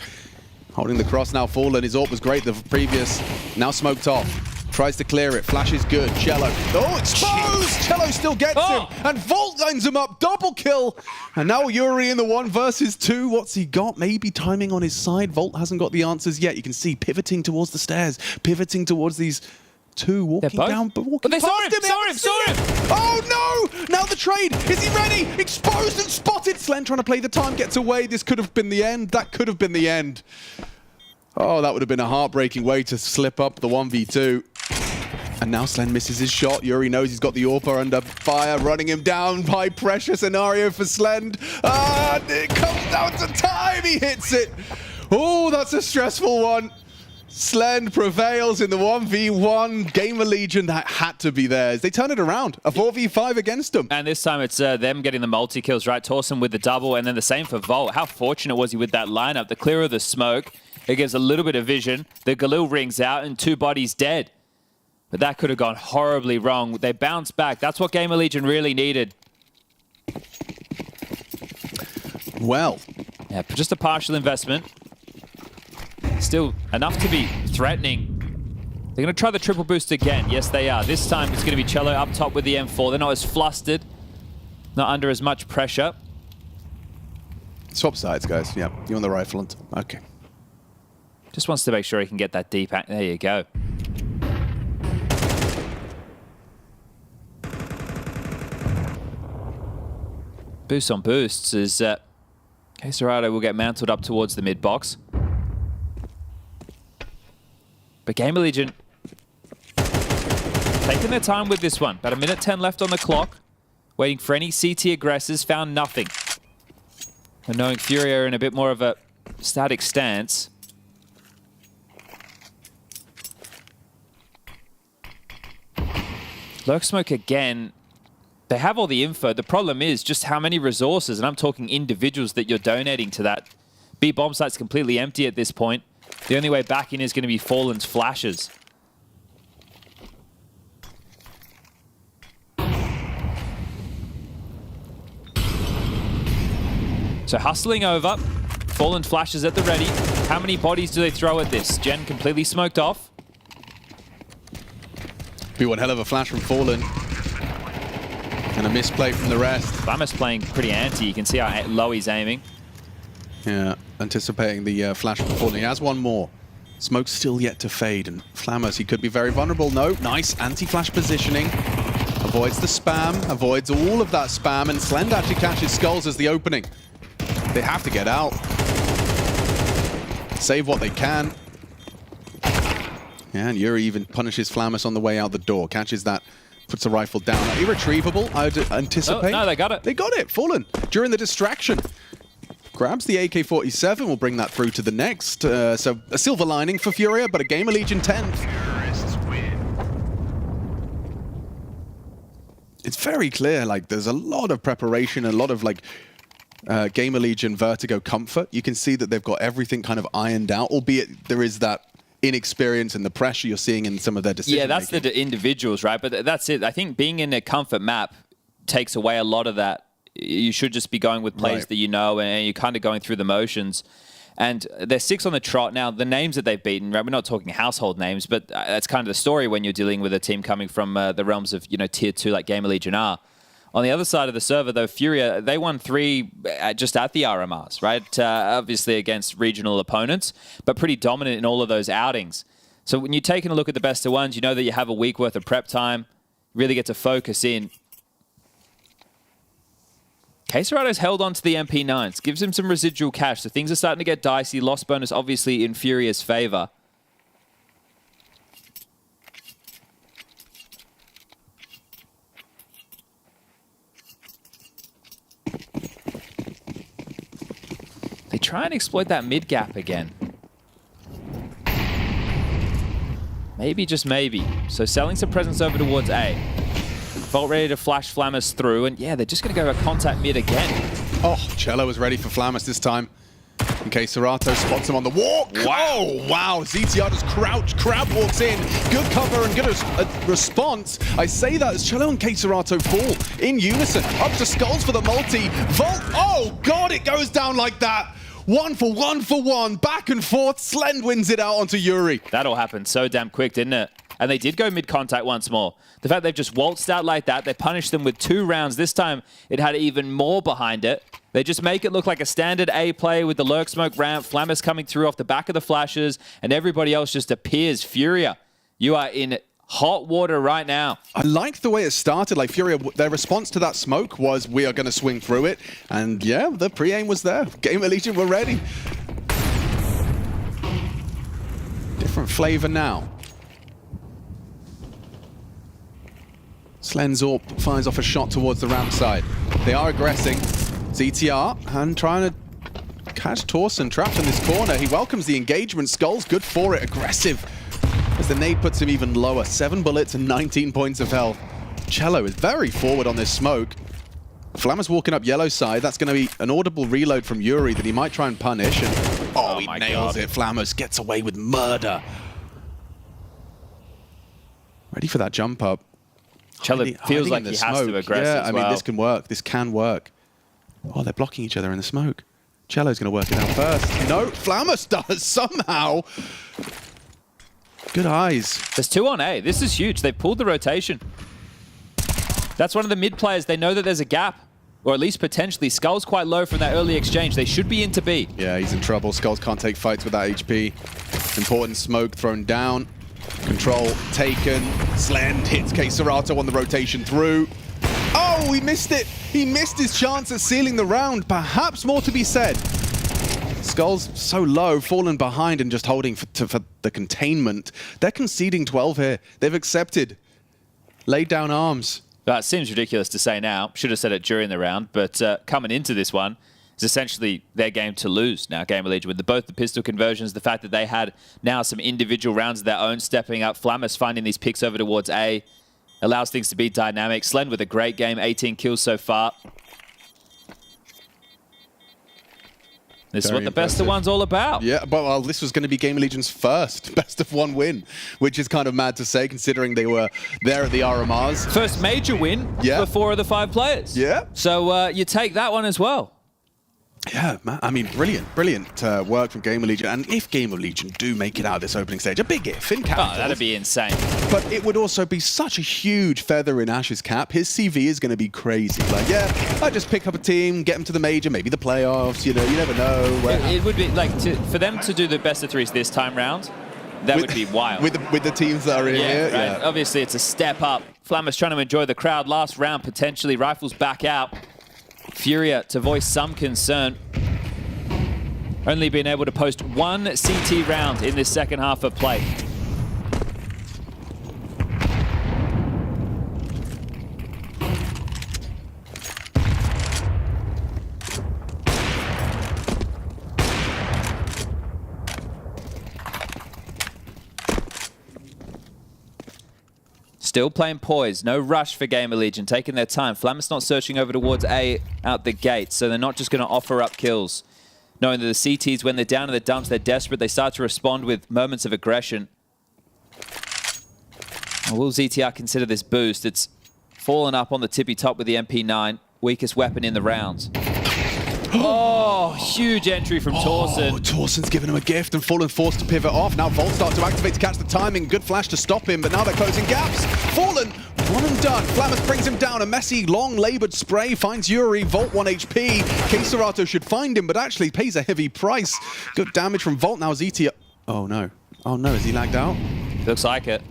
Holding the cross now, Fallen. His AWP was great the previous. Now smoked off. Tries to clear it. Flash is good. Cello. Oh, exposed! Cello still gets him. And Volt lines him up. Double kill. And now Yuri in the 1 versus 2. What's he got? Maybe timing on his side. Volt hasn't got the answers yet. You can see pivoting towards the stairs. Pivoting towards these two walking down. But walking they saw him! Saw him! Oh no! Now the trade! Is he ready? Exposed and spotted! Slen trying to play the time. Gets away. This could have been the end. That could have been the end. Oh, that would have been a heartbreaking way to slip up the 1v2. And now Slen misses his shot. Yuri knows he's got the AWPer under fire, running him down. High pressure scenario for Slen. Ah, it comes down to time. He hits it. Oh, that's a stressful one. Slen prevails in the 1v1. GamerLegion, that had to be theirs. They turn it around. A 4v5 against them. And this time it's them getting the multi-kills, right? Torsen with the double, and then the same for Volt. How fortunate was he with that lineup? The clear of the smoke. It gives a little bit of vision. The Galil rings out, and 2 bodies dead. But that could have gone horribly wrong. They bounced back. That's what GamerLegion really needed. Well. Yeah, just a partial investment. Still enough to be threatening. They're going to try the triple boost again. Yes, they are. This time it's going to be Cello up top with the M4. They're not as flustered. Not under as much pressure. Swap sides, guys. Yeah, you're on the rifle. Okay. Just wants to make sure he can get that deep. There you go. Boost on boosts as Queserado will get mantled up towards the mid box. But GamerLegion taking their time with this one. About 1:10 left on the clock. Waiting for any CT aggressors. Found nothing. And knowing FURIA are in a bit more of a static stance. Lurk Smoke again. They have all the info. The problem is just how many resources, and I'm talking individuals that you're donating to that. B bomb site's completely empty at this point. The only way back in is going to be Fallen's flashes. So hustling over. Fallen flashes at the ready. How many bodies do they throw at this? Gen completely smoked off. Be one hell of a flash from Fallen. And a misplay from the rest. Flamus playing pretty anti. You can see how low he's aiming. Yeah, anticipating the flash from Fallen. He has one more. Smoke's still yet to fade. And Flamus, he could be very vulnerable. No, nice anti-flash positioning. Avoids the spam. Avoids all of that spam. And Slend actually catches Skulls as the opening. They have to get out. Save what they can. Yeah, and Yuri even punishes Flamus on the way out the door. Catches that. Puts the rifle down. Irretrievable, I'd anticipate. Oh, no, they got it. They got it. Fallen during the distraction. Grabs the AK-47. We'll bring that through to the next. So a silver lining for FURIA, but a GamerLegion 10th. It's very clear, like, there's a lot of preparation, a lot of, like, GamerLegion Vertigo comfort. You can see that they've got everything kind of ironed out, albeit there is that inexperience and the pressure you're seeing in some of their decisions. Yeah, that's the individuals, right? But that's it. I think being in a comfort map takes away a lot of that. You should just be going with plays that you know, and you're kind of going through the motions. And they're 6 on the trot. Now, the names that they've beaten, right? We're not talking household names, but that's kind of the story when you're dealing with a team coming from the realms of, you know, tier 2 like GamerLegion are. On the other side of the server, though, FURIA, they won 3 just at the RMRs, right? Obviously against regional opponents, but pretty dominant in all of those outings. So when you're taking a look at the best of ones, you know that you have a week worth of prep time, really get to focus in. Queserado's held on to the MP9s, gives him some residual cash, so things are starting to get dicey. Loss bonus obviously in FURIA's favor. They try and exploit that mid gap again. Maybe, just maybe. So selling some presence over towards A. Volt ready to flash Flamus through, and yeah, they're just going to go a contact mid again. Oh, Cello is ready for Flamus this time. In case Serato spots him on the walk. Wow. Oh, wow. ZTR just crouch. Crab walks in. Good cover and good response. I say that as Cello and Queserato fall in unison. Up to Skulls for the multi. Volt. Oh, God, it goes down like that. 1 for 1 for 1. Back and forth. Slend wins it out onto Yuri. That all happened so damn quick, didn't it? and they did go mid-contact once more. The fact they've just waltzed out like that, they punished them with 2 rounds. This time, it had even more behind it. They just make it look like a standard A play with the lurk smoke ramp, Flamus coming through off the back of the flashes, and everybody else just appears. FURIA, you are in hot water right now. I like the way it started. Like FURIA, their response to that smoke was, we are going to swing through it. And yeah, the pre-aim was there. GamerLegion were ready. Different flavor now. Slenzorp fires off a shot towards the ramp side. They are aggressing. ZTR and trying to catch Torsen trapped in this corner. He welcomes the engagement. Skull's good for it. Aggressive. As the nade puts him even lower. 7 bullets and 19 points of health. Cello is very forward on this smoke. Flamus walking up yellow side. That's going to be an audible reload from Yuri that he might try and punish. And he nails it. Flamus gets away with murder. Ready for that jump up. Cello feels like he has to aggress Yeah, as I mean, this can work. This can work. Oh, they're blocking each other in the smoke. Cello's going to work it out first. No, Flamus does somehow. Good eyes. There's 2 on A. This is huge. They've pulled the rotation. That's one of the mid players. They know that there's a gap, or at least potentially. Skull's quite low from that early exchange. They should be into B. Yeah, he's in trouble. Skulls can't take fights without HP. Important smoke thrown down. Control taken. Slend hits Serato on the rotation through. Oh, he missed it. He missed his chance at sealing the round. Perhaps more to be said. Skull's so low, fallen behind and just holding for the containment. They're conceding 12 here. They've accepted. Laid down arms. That seems ridiculous to say now. Should have said it during the round, but coming into this one, it's essentially their game to lose now, GamerLegion, with both the pistol conversions, the fact that they had now some individual rounds of their own stepping up. Flamus finding these picks over towards A allows things to be dynamic. Slend with a great game, 18 kills so far. This is what the best of one's all about. Yeah, but well, this was going to be GamerLegion's first best of 1 win, which is kind of mad to say considering they were there at the RMRs. First major win for 4 of the 5 players. Yeah. So you take that one as well. Yeah, man. I mean, brilliant work from GamerLegion. And if GamerLegion do make it out of this opening stage, a big if in capitals. Oh, that'd be insane. But it would also be such a huge feather in Ash's cap. His CV is going to be crazy. Like, yeah, I just pick up a team, get them to the major, maybe the playoffs. You know, you never know. It would be like for them to do the best of 3s this time round. That would be wild. With the teams that are in here. Right. Yeah. Obviously, it's a step up. Flamus trying to enjoy the crowd. Last round, potentially. Rifles back out. FURIA to voice some concern. Only being able to post 1 CT round in this second half of play. Still playing poised, no rush for GamerLegion, taking their time. Flamus not searching over towards A out the gate, so they're not just going to offer up kills. Knowing that the CTs, when they're down in the dumps, they're desperate. They start to respond with moments of aggression. Will ZTR consider this boost? It's fallen up on the tippy top with the MP9, weakest weapon in the round. Oh, huge entry from Torsen. Oh, Torsen's given him a gift and Fallen forced to pivot off. Now Volt starts to activate to catch the timing. Good flash to stop him, but now they're closing gaps. Fallen, one and done. Flamus brings him down. A messy, long-labored spray finds Yuri. Volt 1 HP. Serato should find him, but actually pays a heavy price. Good damage from Volt. Now ZT. Oh, no. Oh, no. Is he lagged out? Looks like it.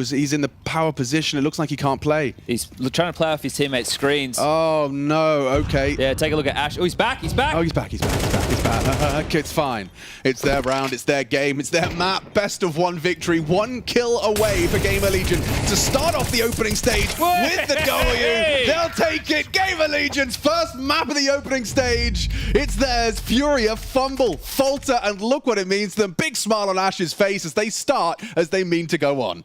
He's in the power position. It looks like he can't play. He's trying to play off his teammates' screens. Oh, no. Okay. Yeah, take a look at Ash. Oh, he's back. He's back. Oh, he's back. It's fine. It's their round. It's their game. It's their map. Best of 1 victory. 1 kill away for GamerLegion to start off the opening stage with the W. They'll take it. GamerLegion's first map of the opening stage. It's theirs. FURIA fumble, falter, and look what it means to them. Big smile on Ash's face as they start as they mean to go on.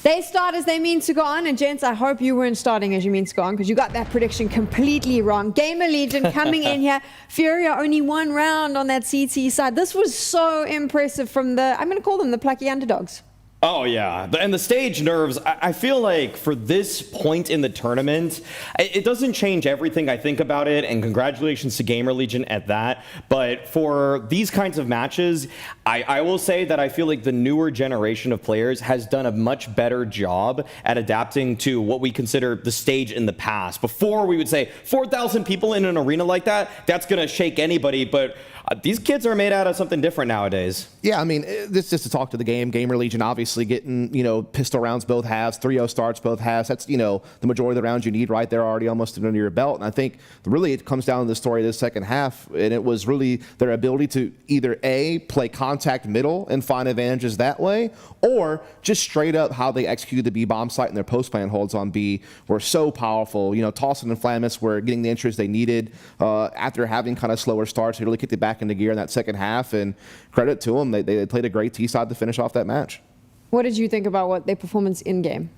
They start as they mean to go on, and gents, I hope you weren't starting as you mean to go on, because you got that prediction completely wrong. GamerLegion coming in here. FURIA only 1 round on that CT side. This was so impressive from the, I'm going to call them the plucky underdogs. Oh, yeah. And the stage nerves, I feel like for this point in the tournament, it doesn't change everything I think about it, and congratulations to GamerLegion at that. But for these kinds of matches, I will say that I feel like the newer generation of players has done a much better job at adapting to what we consider the stage in the past. Before, we would say 4,000 people in an arena like that, that's going to shake anybody, but these kids are made out of something different nowadays. Yeah, I mean, this just to talk to the game. GamerLegion obviously getting, pistol rounds both halves, 3-0 starts both halves. That's, the majority of the rounds you need right there already almost under your belt. And I think really it comes down to the story of this second half, and it was really their ability to either A, play contact middle and find advantages that way, or just straight up how they executed the B bomb site and their post-plan holds on B were so powerful. Tossin and Flamus were getting the entries they needed after having kind of slower starts. They really kicked it back into gear in that second half, and credit to them, they played a great T-side to finish off that match. What did you think about their performance in-game?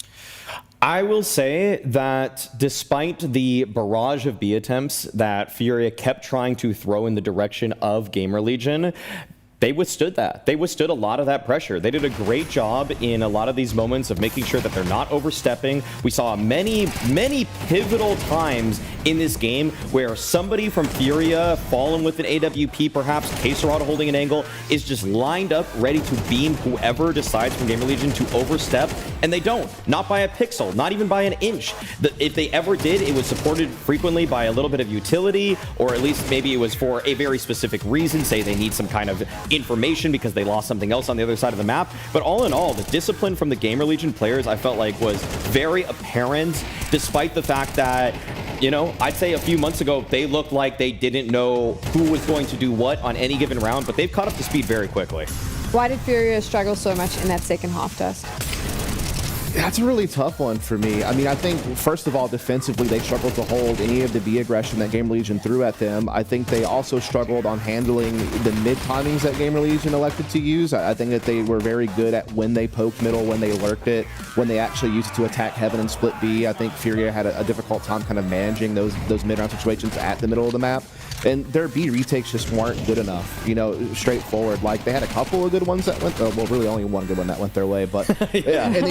I will say that despite the barrage of B attempts that FURIA kept trying to throw in the direction of GamerLegion, they withstood that. They withstood a lot of that pressure. They did a great job in a lot of these moments of making sure that they're not overstepping. We saw many pivotal times in this game where somebody from FURIA, fallen with an AWP perhaps, K-Serrata holding an angle, is just lined up ready to beam whoever decides from GamerLegion to overstep, and they don't. Not by a pixel, not even by an inch. If they ever did, it was supported frequently by a little bit of utility, or at least maybe it was for a very specific reason, say they need some kind of information because they lost something else on the other side of the map. But all in all, the discipline from the GamerLegion players I felt like was very apparent, despite the fact that, I'd say a few months ago, they looked like they didn't know who was going to do what on any given round, but they've caught up to speed very quickly. Why did FURIA struggle so much in that second half, Dust? That's a really tough one for me. I mean, I think, first of all, defensively, they struggled to hold any of the B aggression that GamerLegion threw at them. I think they also struggled on handling the mid timings that GamerLegion elected to use. I think that they were very good at when they poked middle, when they lurked it, when they actually used it to attack heaven and split B. I think FURIA had a difficult time kind of managing those mid-round situations at the middle of the map. And their B retakes just weren't good enough, straightforward. Like, they had a couple of good ones that went, well, really only one good one that went their way, but yeah. And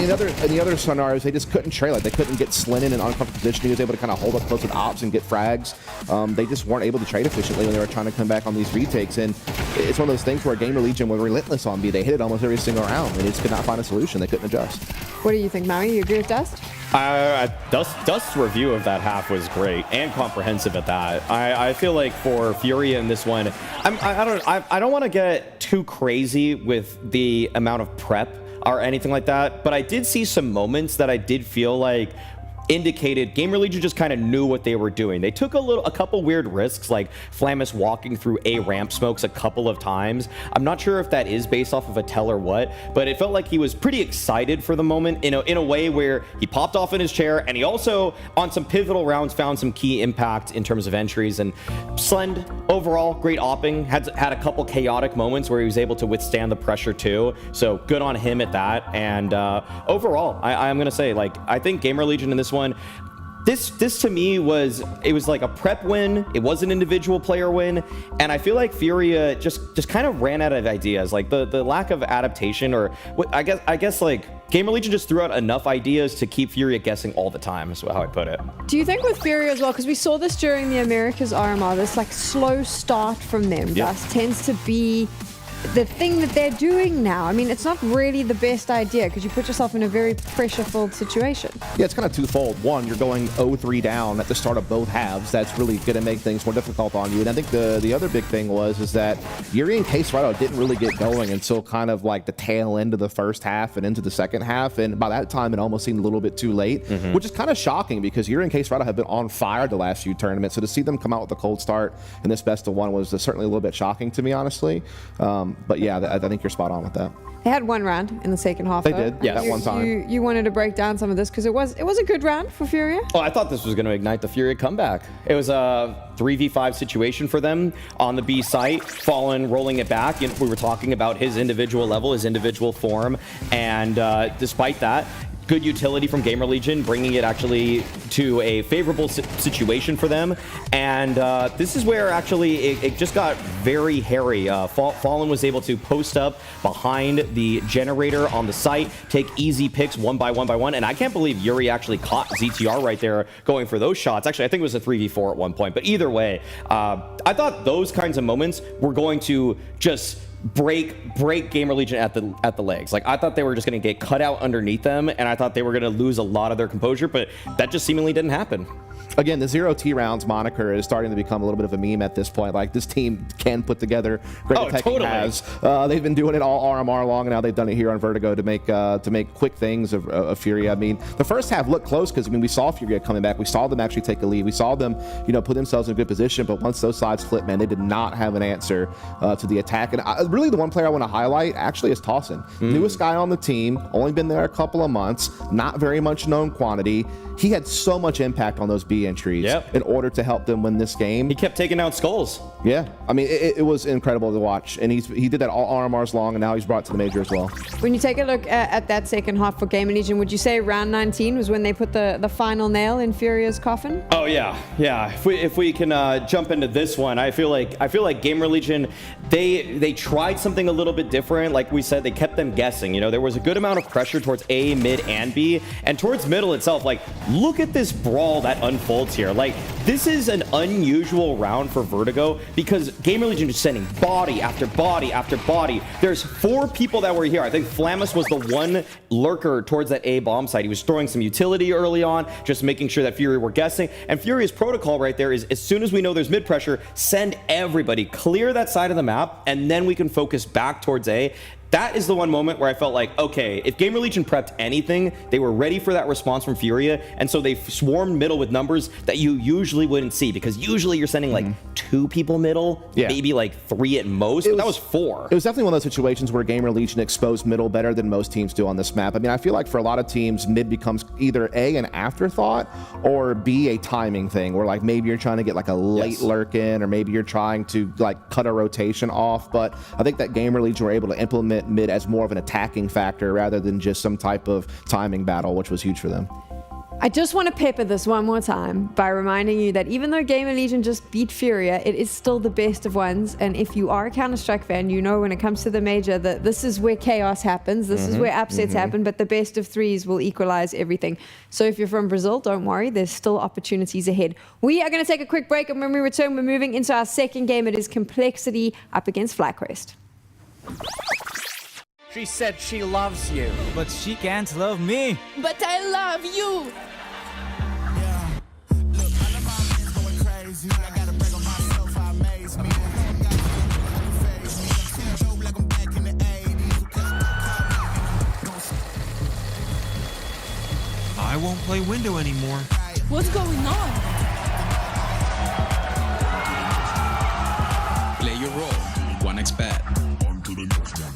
the other scenarios, they just couldn't trade. Like, they couldn't get Slin in an uncomfortable position. He was able to kind of hold up close with ops and get frags. They just weren't able to trade efficiently when they were trying to come back on these retakes. And it's one of those things where GamerLegion were relentless on B. They hit it almost every single round. They just could not find a solution. They couldn't adjust. What do you think, Maui? You agree with Dust? Dust's review of that half was great and comprehensive at that. I feel like for FURIA in this one, I don't want to get too crazy with the amount of prep or anything like that, but I did see some moments that I did feel like indicated GamerLegion just kind of knew what they were doing. They took a couple weird risks, like Flamus walking through A ramp smokes a couple of times. I'm not sure if that is based off of a tell or what, but it felt like he was pretty excited for the moment in a way where he popped off in his chair, and he also, on some pivotal rounds, found some key impact in terms of entries. And Slend, overall, great opping, had a couple chaotic moments where he was able to withstand the pressure too, so good on him at that. And overall, I'm gonna say, like, I think GamerLegion in this one, this to me was like a prep win. It was an individual player win, and I feel like FURIA just kind of ran out of ideas. Like the lack of adaptation, or I guess like GamerLegion just threw out enough ideas to keep FURIA guessing all the time, is how I put it. Do you think with FURIA as well, because we saw this during the Americas RMR, this like slow start from them, Dust, tends to be the thing that they're doing now? I mean, it's not really the best idea because you put yourself in a very pressure-filled situation. Yeah, it's kind of twofold. One, you're going 0-3 down at the start of both halves. That's really going to make things more difficult on you. And I think the other big thing is that Yuri and K-Serrata didn't really get going until kind of like the tail end of the first half and into the second half. And by that time, it almost seemed a little bit too late, which is kind of shocking because Yuri and K-Serrata have been on fire the last few tournaments. So to see them come out with a cold start in this best of one was certainly a little bit shocking to me, honestly. But yeah, I think you're spot on with that. They had one round in the second half. They did, yeah, that one time. You wanted to break down some of this because it was a good round for FURIA. Oh, I thought this was going to ignite the FURIA comeback. It was a 3v5 situation for them on the B site. Fallen rolling it back. We were talking about his individual level, his individual form, and despite that, good utility from GamerLegion, bringing it actually to a favorable situation for them. And this is where actually it just got very hairy. Fallen was able to post up behind the generator on the site, take easy picks one by one, and I can't believe Yuri actually caught ZTR right there going for those shots. Actually, I think it was a 3v4 at one point, but either way, I thought those kinds of moments were going to just break GamerLegion at the legs. Like, I thought they were just going to get cut out underneath them, and I thought they were going to lose a lot of their composure, but that just seemingly didn't happen. Again, the 0T rounds moniker is starting to become a little bit of a meme at this point. Like, this team can put together great attacking totally. has. They've been doing it all RMR long, and now they've done it here on Vertigo to make quick things of FURIA. I mean, the first half looked close because, I mean, we saw FURIA coming back. We saw them actually take a lead. We saw them, you know, put themselves in a good position, but once those sides flipped, man, they did not have an answer to the attack. And really the one player I want to highlight actually is Tossin. Newest guy on the team, only been there a couple of months, not very much known quantity. He had so much impact on those B entries in order to help them win this game. He kept taking out skulls. Yeah, I mean, it was incredible to watch, and he did that all RMRs long, and now he's brought to the major as well. When you take a look at that second half for GamerLegion, would you say round 19 was when they put the final nail in Furia's coffin? Oh yeah. If we can jump into this one, I feel like GamerLegion, they tried something a little bit different. Like we said, they kept them guessing. You know, there was a good amount of pressure towards A, mid, and B, and towards middle itself. Like, look at this brawl that unfolds here. Like, this is an unusual round for Vertigo because GamerLegion is sending body after body after body. There's 4 people that were here. I think Flamus was the one lurker towards that A bomb site. He was throwing some utility early on, just making sure that Furia were guessing. And Furia's protocol right there is, as soon as we know there's mid pressure, send everybody, clear that side of the map, and then we can focus back towards A. That is the one moment where I felt like, okay, if GamerLegion prepped anything, they were ready for that response from Furia, and so they swarmed middle with numbers that you usually wouldn't see, because usually you're sending like 2 people middle, maybe like 3 at most, but that was 4. It was definitely one of those situations where GamerLegion exposed middle better than most teams do on this map. I mean, I feel like for a lot of teams, mid becomes either A, an afterthought, or B, a timing thing, where like maybe you're trying to get like a late lurk in, or maybe you're trying to like cut a rotation off, but I think that GamerLegion were able to implement mid as more of an attacking factor rather than just some type of timing battle, which was huge for them. I just want to pepper this one more time by reminding you that even though GamerLegion just beat Furia, it is still the best of ones. And if you are a Counter-Strike fan, you know when it comes to the major that this is where chaos happens. This is where upsets happen, but the best of 3s will equalize everything. So if you're from Brazil, don't worry, there's still opportunities ahead. We are going to take a quick break, and when we return, we're moving into our second game. It is Complexity up against FlyQuest. She said she loves you, but she can't love me. But I love you. I won't play window anymore. What's going on? Play your role. 1xBet. On to the next one.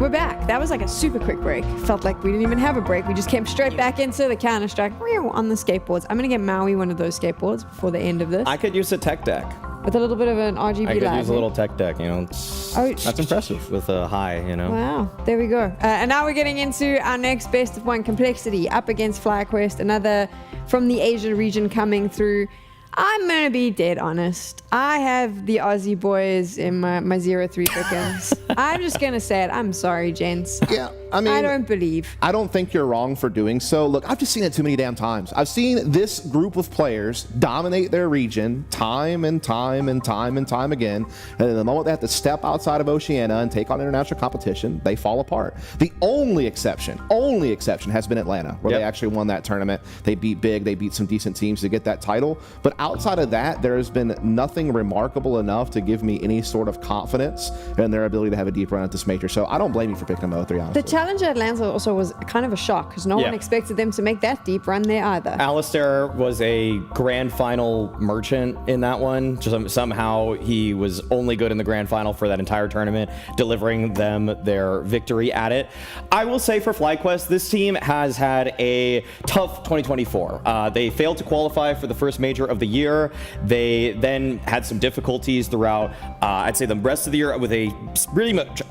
We're back. that was like a super quick break. Felt like we didn't even have a break. We just came straight back into the Counter-Strike on the skateboards. I'm going to get Maui one of those skateboards before the end of this. I could use a tech deck. With a little bit of an RGB I could light. use a little tech deck, you know. That's impressive. With a high, you know. Wow, there we go. And now we're getting into our next best of one complexity up against FlyQuest, another from the Asian region coming through. I'm going to be dead honest. I have the Aussie boys in my 0-3 pickings. I'm just going to say it. I'm sorry, gents. Yeah, I mean, I don't believe. I don't think you're wrong for doing so. Look, I've just seen it too many damn times. I've seen this group of players dominate their region time and time and time and time again. And then the moment they have to step outside of Oceania and take on international competition, they fall apart. The only exception has been Atlanta, where they actually won that tournament. They beat big, they beat some decent teams to get that title. But outside of that, there has been nothing remarkable enough to give me any sort of confidence in their ability to have a deep run at this major. So I don't blame you for picking them 0-3, honestly. The Challenger Atlanta also was kind of a shock because no one expected them to make that deep run there either. Alistair was a grand final merchant in that one. Just somehow he was only good in the grand final for that entire tournament, delivering them their victory at it. I will say for FlyQuest, this team has had a tough 2024. They failed to qualify for the first major of the year. They then had some difficulties throughout, I'd say, the rest of the year with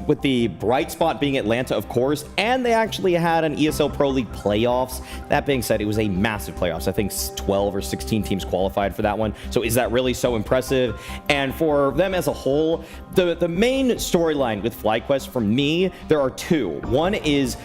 with the bright spot being Atlanta, of course, and they actually had an ESL Pro League playoffs. That being said, it was a massive playoffs. I think 12 or 16 teams qualified for that one. So is that really so impressive? And for them as a whole, the main storyline with FlyQuest, for me, there are two. One is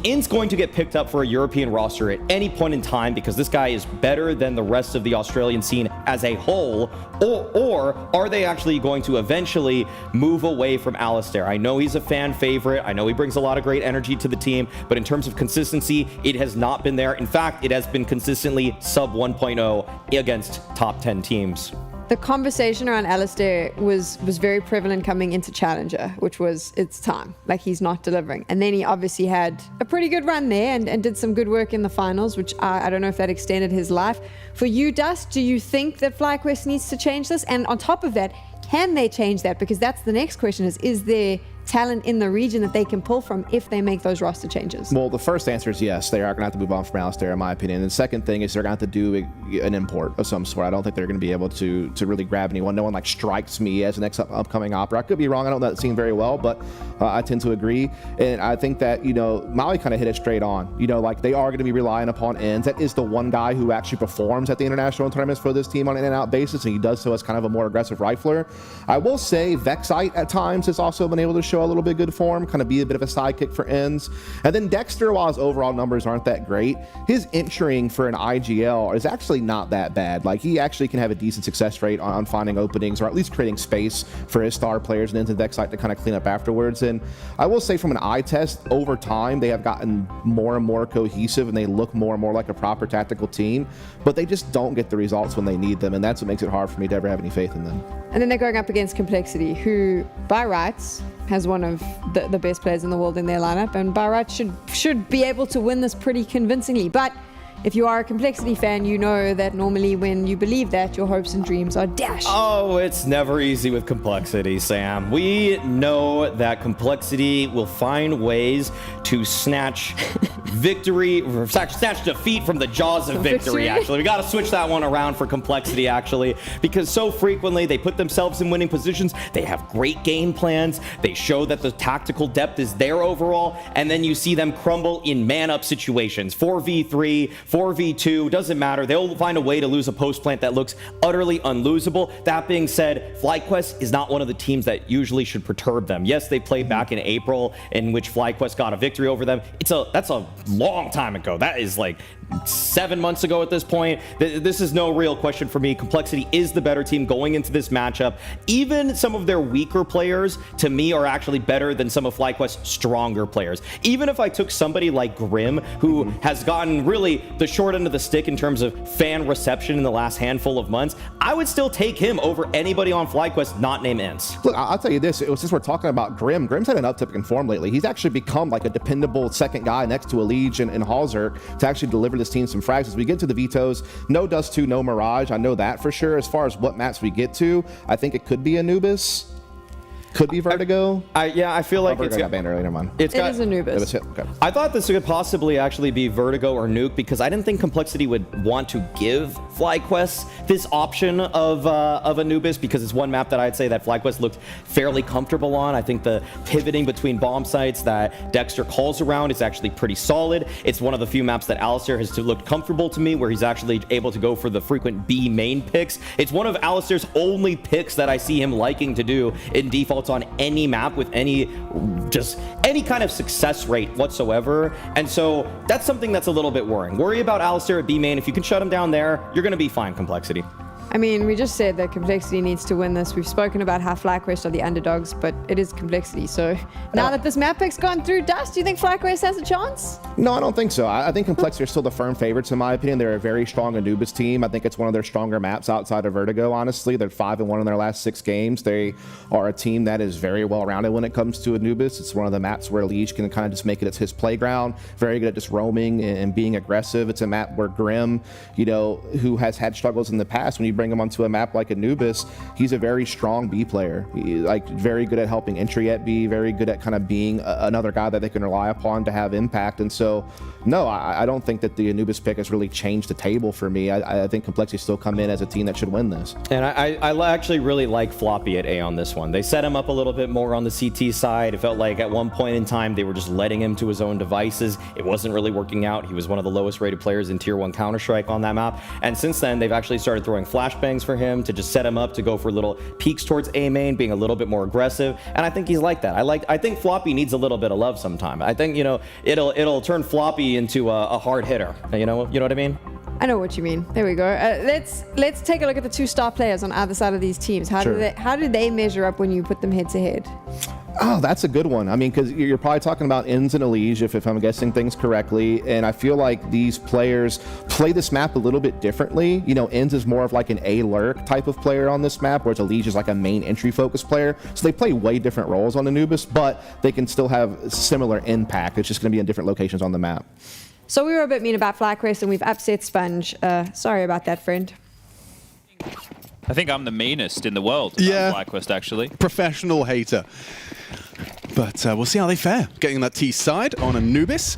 Ince going to get picked up for a European roster at any point in time because this guy is better than the rest of the Australian scene as a whole, or are they actually going to eventually move away from Alistair? I know he's a fan favorite. I know he brings a lot of great energy to the team, but in terms of consistency, it has not been there. In fact, it has been consistently sub 1.0 against top 10 teams. The conversation around Alistair was very prevalent coming into Challenger, which was, it's time. Like, he's not delivering. And then he obviously had a pretty good run there and did some good work in the finals, which I don't know if that extended his life. For you, Dust, do you think that FlyQuest needs to change this? And on top of that, can they change that? Because that's the next question is there talent in the region that they can pull from if they make those roster changes? Well, the first answer is yes. They are going to have to move on from Alistair, in my opinion. And the second thing is they're going to have to do an import of some sort. I don't think they're going to be able to really grab anyone. No one like strikes me as the next upcoming opera. I could be wrong. I don't know that scene very well, but I tend to agree. And I think that, Maui kind of hit it straight on. Like they are going to be relying upon ends. That is the one guy who actually performs at the international tournaments for this team on an in-and-out basis, and he does so as kind of a more aggressive rifler. I will say Vexite at times has also been able to show a little bit good form, kind of be a bit of a sidekick for ends. And then Dexter, while his overall numbers aren't that great, his entering for an IGL is actually not that bad. Like, he actually can have a decent success rate on finding openings, or at least creating space for his star players and into Vexite to kind of clean up afterwards. And I will say from an eye test, over time, they have gotten more and more cohesive and they look more and more like a proper tactical team, but they just don't get the results when they need them. And that's what makes it hard for me to ever have any faith in them. And then they're going up against Complexity, who by rights has one of the best players in the world in their lineup, and by rights should be able to win this pretty convincingly. But if you are a Complexity fan, you know that normally when you believe that, your hopes and dreams are dashed. Oh, it's never easy with Complexity, Sam. We know that Complexity will find ways to snatch victory, snatch defeat from the jaws of victory, actually. We got to switch that one around for Complexity, actually, because so frequently they put themselves in winning positions. They have great game plans. They show that the tactical depth is there overall, and then you see them crumble in man-up situations. 4v3, 4v2, doesn't matter. They'll find a way to lose a post plant that looks utterly unlosable. That being said, FlyQuest is not one of the teams that usually should perturb them. Yes, they played back in April, in which FlyQuest got a victory over them. That's a long time ago. That is like 7 months ago at this point. This is no real question for me. Complexity is the better team going into this matchup. Even some of their weaker players, to me, are actually better than some of FlyQuest's stronger players. Even if I took somebody like Grim, who has gotten really the short end of the stick in terms of fan reception in the last handful of months, I would still take him over anybody on FlyQuest not named Ince. Look, I'll tell you this, since we're talking about Grim's had an uptick in form lately. He's actually become like a dependable second guy next to Legion and Halzer to actually deliver this team some frags. As we get to the vetoes, no Dust 2, no Mirage. I know that for sure. As far as what maps we get to, I think it could be Anubis. Could be Vertigo. Yeah, I feel like Vertigo got banned earlier. Never mind. It is Anubis. Okay. I thought this could possibly actually be Vertigo or Nuke because I didn't think Complexity would want to give FlyQuest this option of Anubis because it's one map that I'd say that FlyQuest looked fairly comfortable on. I think the pivoting between bomb sites that Dexter calls around is actually pretty solid. It's one of the few maps that Alistair has looked comfortable to me where he's actually able to go for the frequent B main picks. It's one of Alistair's only picks that I see him liking to do in defaults on any map with any kind of success rate whatsoever. And so that's something that's a little bit worrying. Worry about Alistair at B main. If you can shut him down there, you're going to be fine, Complexity. I mean, we just said that Complexity needs to win this. We've spoken about how FlyQuest are the underdogs, but it is Complexity. So now that this map pick's gone through, Dust, do you think FlyQuest has a chance? No, I don't think so. I think Complexity are still the firm favorites in my opinion. They're a very strong Anubis team. I think it's one of their stronger maps outside of Vertigo, honestly. They're 5-1 in their last 6 games. They are a team that is very well-rounded when it comes to Anubis. It's one of the maps where Liege can kind of just make it his playground. Very good at just roaming and being aggressive. It's a map where Grim, who has had struggles in the past, when you bring him onto a map like Anubis, he's a very strong B player. He's very good at helping entry at B, very good at kind of being another guy that they can rely upon to have impact. And so, no, I don't think that the Anubis pick has really changed the table for me. I think Complexity still come in as a team that should win this. And I actually really like Floppy at A on this one. They set him up a little bit more on the CT side. It felt like at one point in time they were just letting him to his own devices. It wasn't really working out. He was one of the lowest rated players in Tier 1 Counter-Strike on that map. And since then, they've actually started throwing flashbangs for him to just set him up to go for little peeks towards A main, being a little bit more aggressive. And I think he's like that. I think Floppy needs a little bit of love sometime. I think, it'll turn Floppy into a hard hitter. You know what I mean? I know what you mean. There we go. Let's take a look at the 2 star players on either side of these teams. How do they measure up when you put them head to head? Oh, that's a good one. I mean, because you're probably talking about Inns and Elige, if I'm guessing things correctly. And I feel like these players play this map a little bit differently. Inns is more of like an A lurk type of player on this map, whereas Elige is like a main entry focused player. So they play way different roles on Anubis, but they can still have similar impact. It's just going to be in different locations on the map. So we were a bit mean about FlyQuest and we've upset Sponge. Sorry about that, friend. I think I'm the meanest in the world. Yeah. FlyQuest, actually. Professional hater. But we'll see how they fare. Getting that T side on Anubis.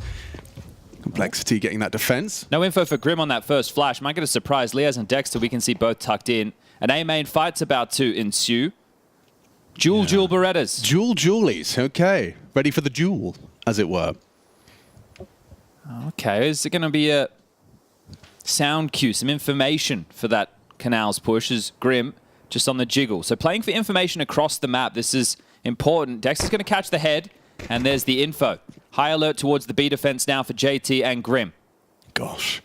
Complexity getting that defense. No info for Grim on that first flash. Might get a surprise. Liaz and Dexter, we can see both tucked in. An A main fight's about to ensue. Jewel Berettas. Julies. Okay. Ready for the duel, as it were. Okay, is it going to be a sound cue, some information for that Canals push as Grim just on the jiggle. So playing for information across the map, this is important. Dex is going to catch the head, and there's the info. High alert towards the B defense now for JT and Grim. Gosh.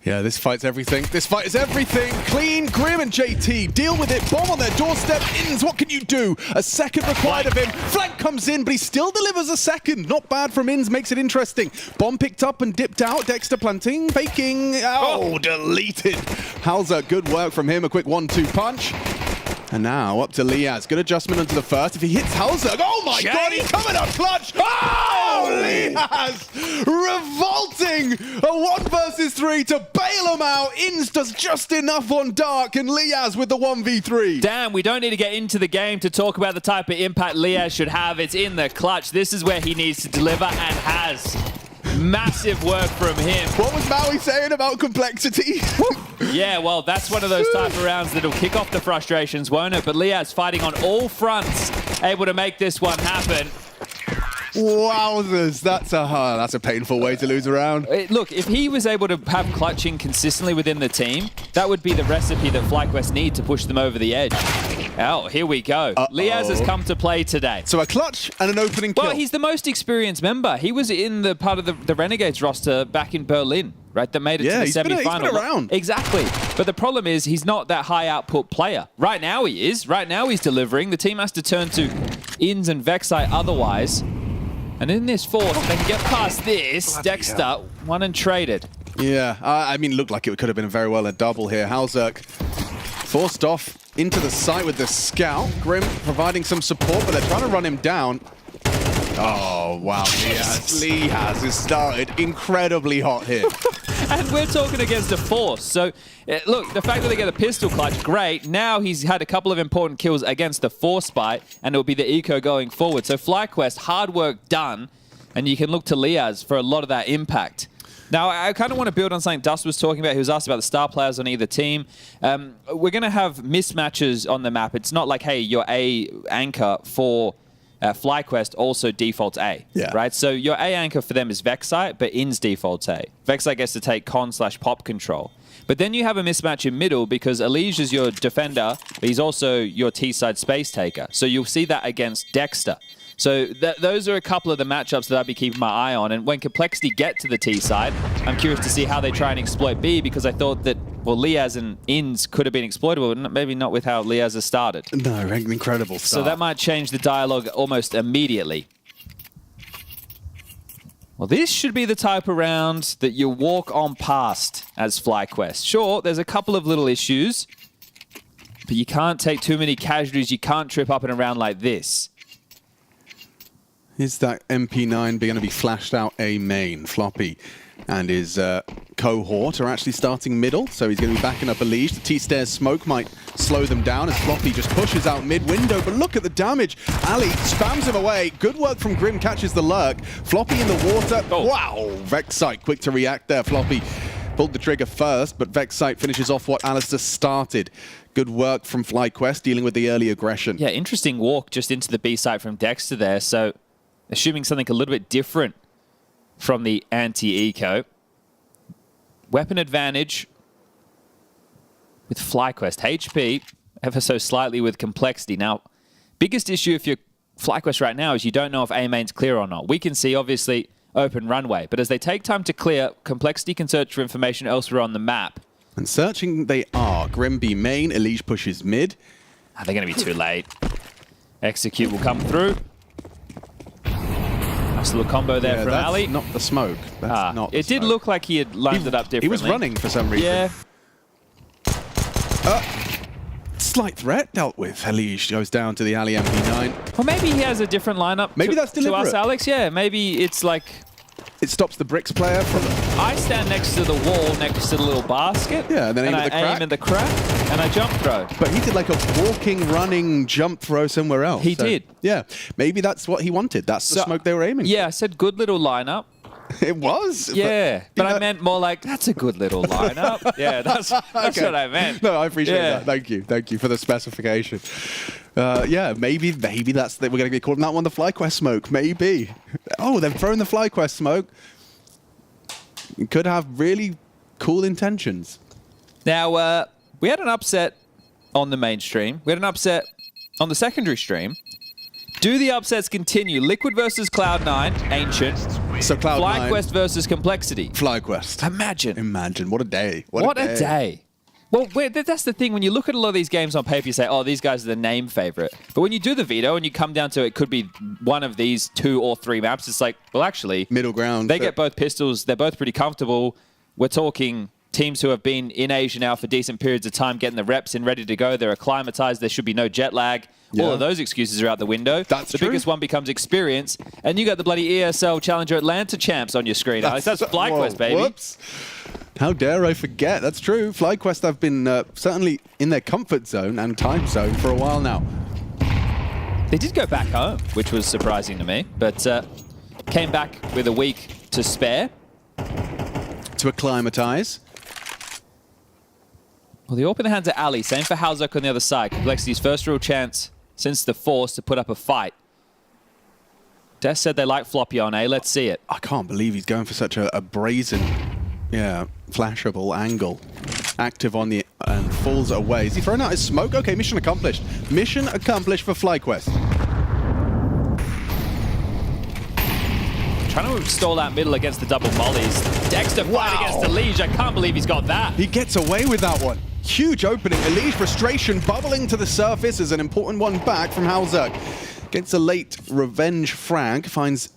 Yeah, this fight's everything. This fight is everything. Clean, Grim and JT deal with it. Bomb on their doorstep. Inns, what can you do? A second required of him. Flank comes in, but he still delivers a second. Not bad from Inns, makes it interesting. Bomb picked up and dipped out. Dexter planting, faking. Oh, deleted. Halza, good work from him. A quick 1-2 punch. And now up to Liaz. Good adjustment onto the first. If he hits Halza, oh my God, he's coming up clutch. Oh, Liaz! Revolting! A 1 versus 3 to bail him out. Inns does just enough on Dark, and Liaz with the 1v3. Damn, we don't need to get into the game to talk about the type of impact Liaz should have. It's in the clutch. This is where he needs to deliver and has. Massive work from him. What was Maui saying about Complexity? Yeah, well, that's one of those type of rounds that'll kick off the frustrations, won't it? But Liaz fighting on all fronts, able to make this one happen. Wowzers, that's a painful way to lose a round. Look, if he was able to have clutching consistently within the team, that would be the recipe that FlyQuest need to push them over the edge. Oh, here we go. Liaz has come to play today. So a clutch and an opening kill. Well, he's the most experienced member. He was in the part of the Renegades roster back in Berlin, right? That made it to the semi-final. He's been around. Exactly. But the problem is he's not that high output player. Right now he is. Right now he's delivering. The team has to turn to Inns and Vexai otherwise. And in this force, if they can get past this, Dexter won and traded. Yeah, I mean, looked like it could have been very well a double here. Halzerk forced off into the site with the scout. Grim providing some support, but they're trying to run him down. Oh, wow. Liaz has started incredibly hot here. And we're talking against a Force. So, look, the fact that they get a pistol clutch, great. Now he's had a couple of important kills against the Force bite, and it'll be the eco going forward. So FlyQuest, hard work done, and you can look to Liaz for a lot of that impact. Now, I kind of want to build on something Dust was talking about. He was asked about the star players on either team. We're going to have mismatches on the map. It's not like, hey, your A anchor for FlyQuest also defaults A, right? So your A anchor for them is Vexite, but In's defaults A. Vexite gets to take con/pop control. But then you have a mismatch in middle because Elige is your defender, but he's also your T-side space taker. So you'll see that against Dexter. So those are a couple of the matchups that I'd be keeping my eye on. And when Complexity get to the T side, I'm curious to see how they try and exploit B, because I thought that, well, Liaz and Inns could have been exploitable, but maybe not with how Liaz has started. No, an incredible start. So that might change the dialogue almost immediately. Well, this should be the type of round that you walk on past as FlyQuest. Sure, there's a couple of little issues, but you can't take too many casualties. You can't trip up in a round like this. Is that MP9 going to be flashed out A main? Floppy and his cohort are actually starting middle, so he's going to be backing up Elige. The T-stairs smoke might slow them down as Floppy just pushes out mid-window, but look at the damage. Ali spams him away. Good work from Grim, catches the lurk. Floppy in the water. Oh. Wow! Vexite quick to react there. Floppy pulled the trigger first, but Vexite finishes off what Alistair started. Good work from FlyQuest dealing with the early aggression. Yeah, interesting walk just into the B site from Dexter there, so assuming something a little bit different from the anti-eco. Weapon advantage with FlyQuest. HP ever so slightly with Complexity. Now, biggest issue if you're FlyQuest right now is you don't know if A main's clear or not. We can see, obviously, open runway, but as they take time to clear, Complexity can search for information elsewhere on the map. And searching they are. Grim B main, Elige pushes mid. They're going to be too late. Execute will come through. Nice little combo there from Ali. Not the smoke. That's not the it did smoke. look like he had lined it up differently. He was running for some reason. Yeah. Slight threat dealt with. Elige goes down to the Ali MP9. Well, maybe he has a different lineup Maybe that's to deliberate. us, Alex. Yeah, maybe it's like... It stops the bricks player from... I stand next to the wall, next to the little basket. Yeah, and then I aim in the crack, and I jump throw. But he did like a walking, running jump throw somewhere else. He did. Yeah, maybe that's what he wanted. That's the smoke they were aiming Yeah, I said good little lineup. It was. Yeah, but I meant more like, that's a good little lineup. Yeah, that's Okay. what I meant. No, I appreciate that. Thank you for the specification. Yeah, maybe that's we're going to be calling that one the FlyQuest smoke. Maybe. Oh, they've thrown the FlyQuest smoke. It could have really cool intentions. Now, we had an upset on the mainstream. We had an upset on the secondary stream. Do the upsets continue? Liquid versus Cloud9, Ancient. So Cloud9. FlyQuest versus Complexity. FlyQuest. Imagine. What a day. What a day. Well, that's the thing. When you look at a lot of these games on paper, you say, oh, these guys are the name favorite. But when you do the veto and you come down to it could be one of these 2 or 3 maps, it's like, well, actually, middle ground. They get both pistols. They're both pretty comfortable. We're talking teams who have been in Asia now for decent periods of time, getting the reps in, ready to go. They're acclimatized. There should be no jet lag. Yeah. All of those excuses are out the window. That's the true. biggest one becomes experience. And you got the bloody ESL Challenger Atlanta champs on your screen, Alex. That's FlyQuest, baby. Whoops. How dare I forget? That's true. FlyQuest have been certainly in their comfort zone and time zone for a while now. They did go back home, which was surprising to me, but came back with a week to spare. To acclimatize. Well, the open hands are Ali. Same for Halzok on the other side. Complexity's first real chance since the Force to put up a fight. Des said they like Floppy on A. Let's see it. I can't believe he's going for such a brazen, flashable angle. Active on the... and falls away. Is he throwing out his smoke? Okay, mission accomplished. Mission accomplished for FlyQuest. Trying to stall out middle against the double mollies. Dexter fight against Elige. I can't believe he's got that. He gets away with that one. Huge opening. Elige frustration bubbling to the surface as an important one back from Halzok. Gets a late revenge frag. Finds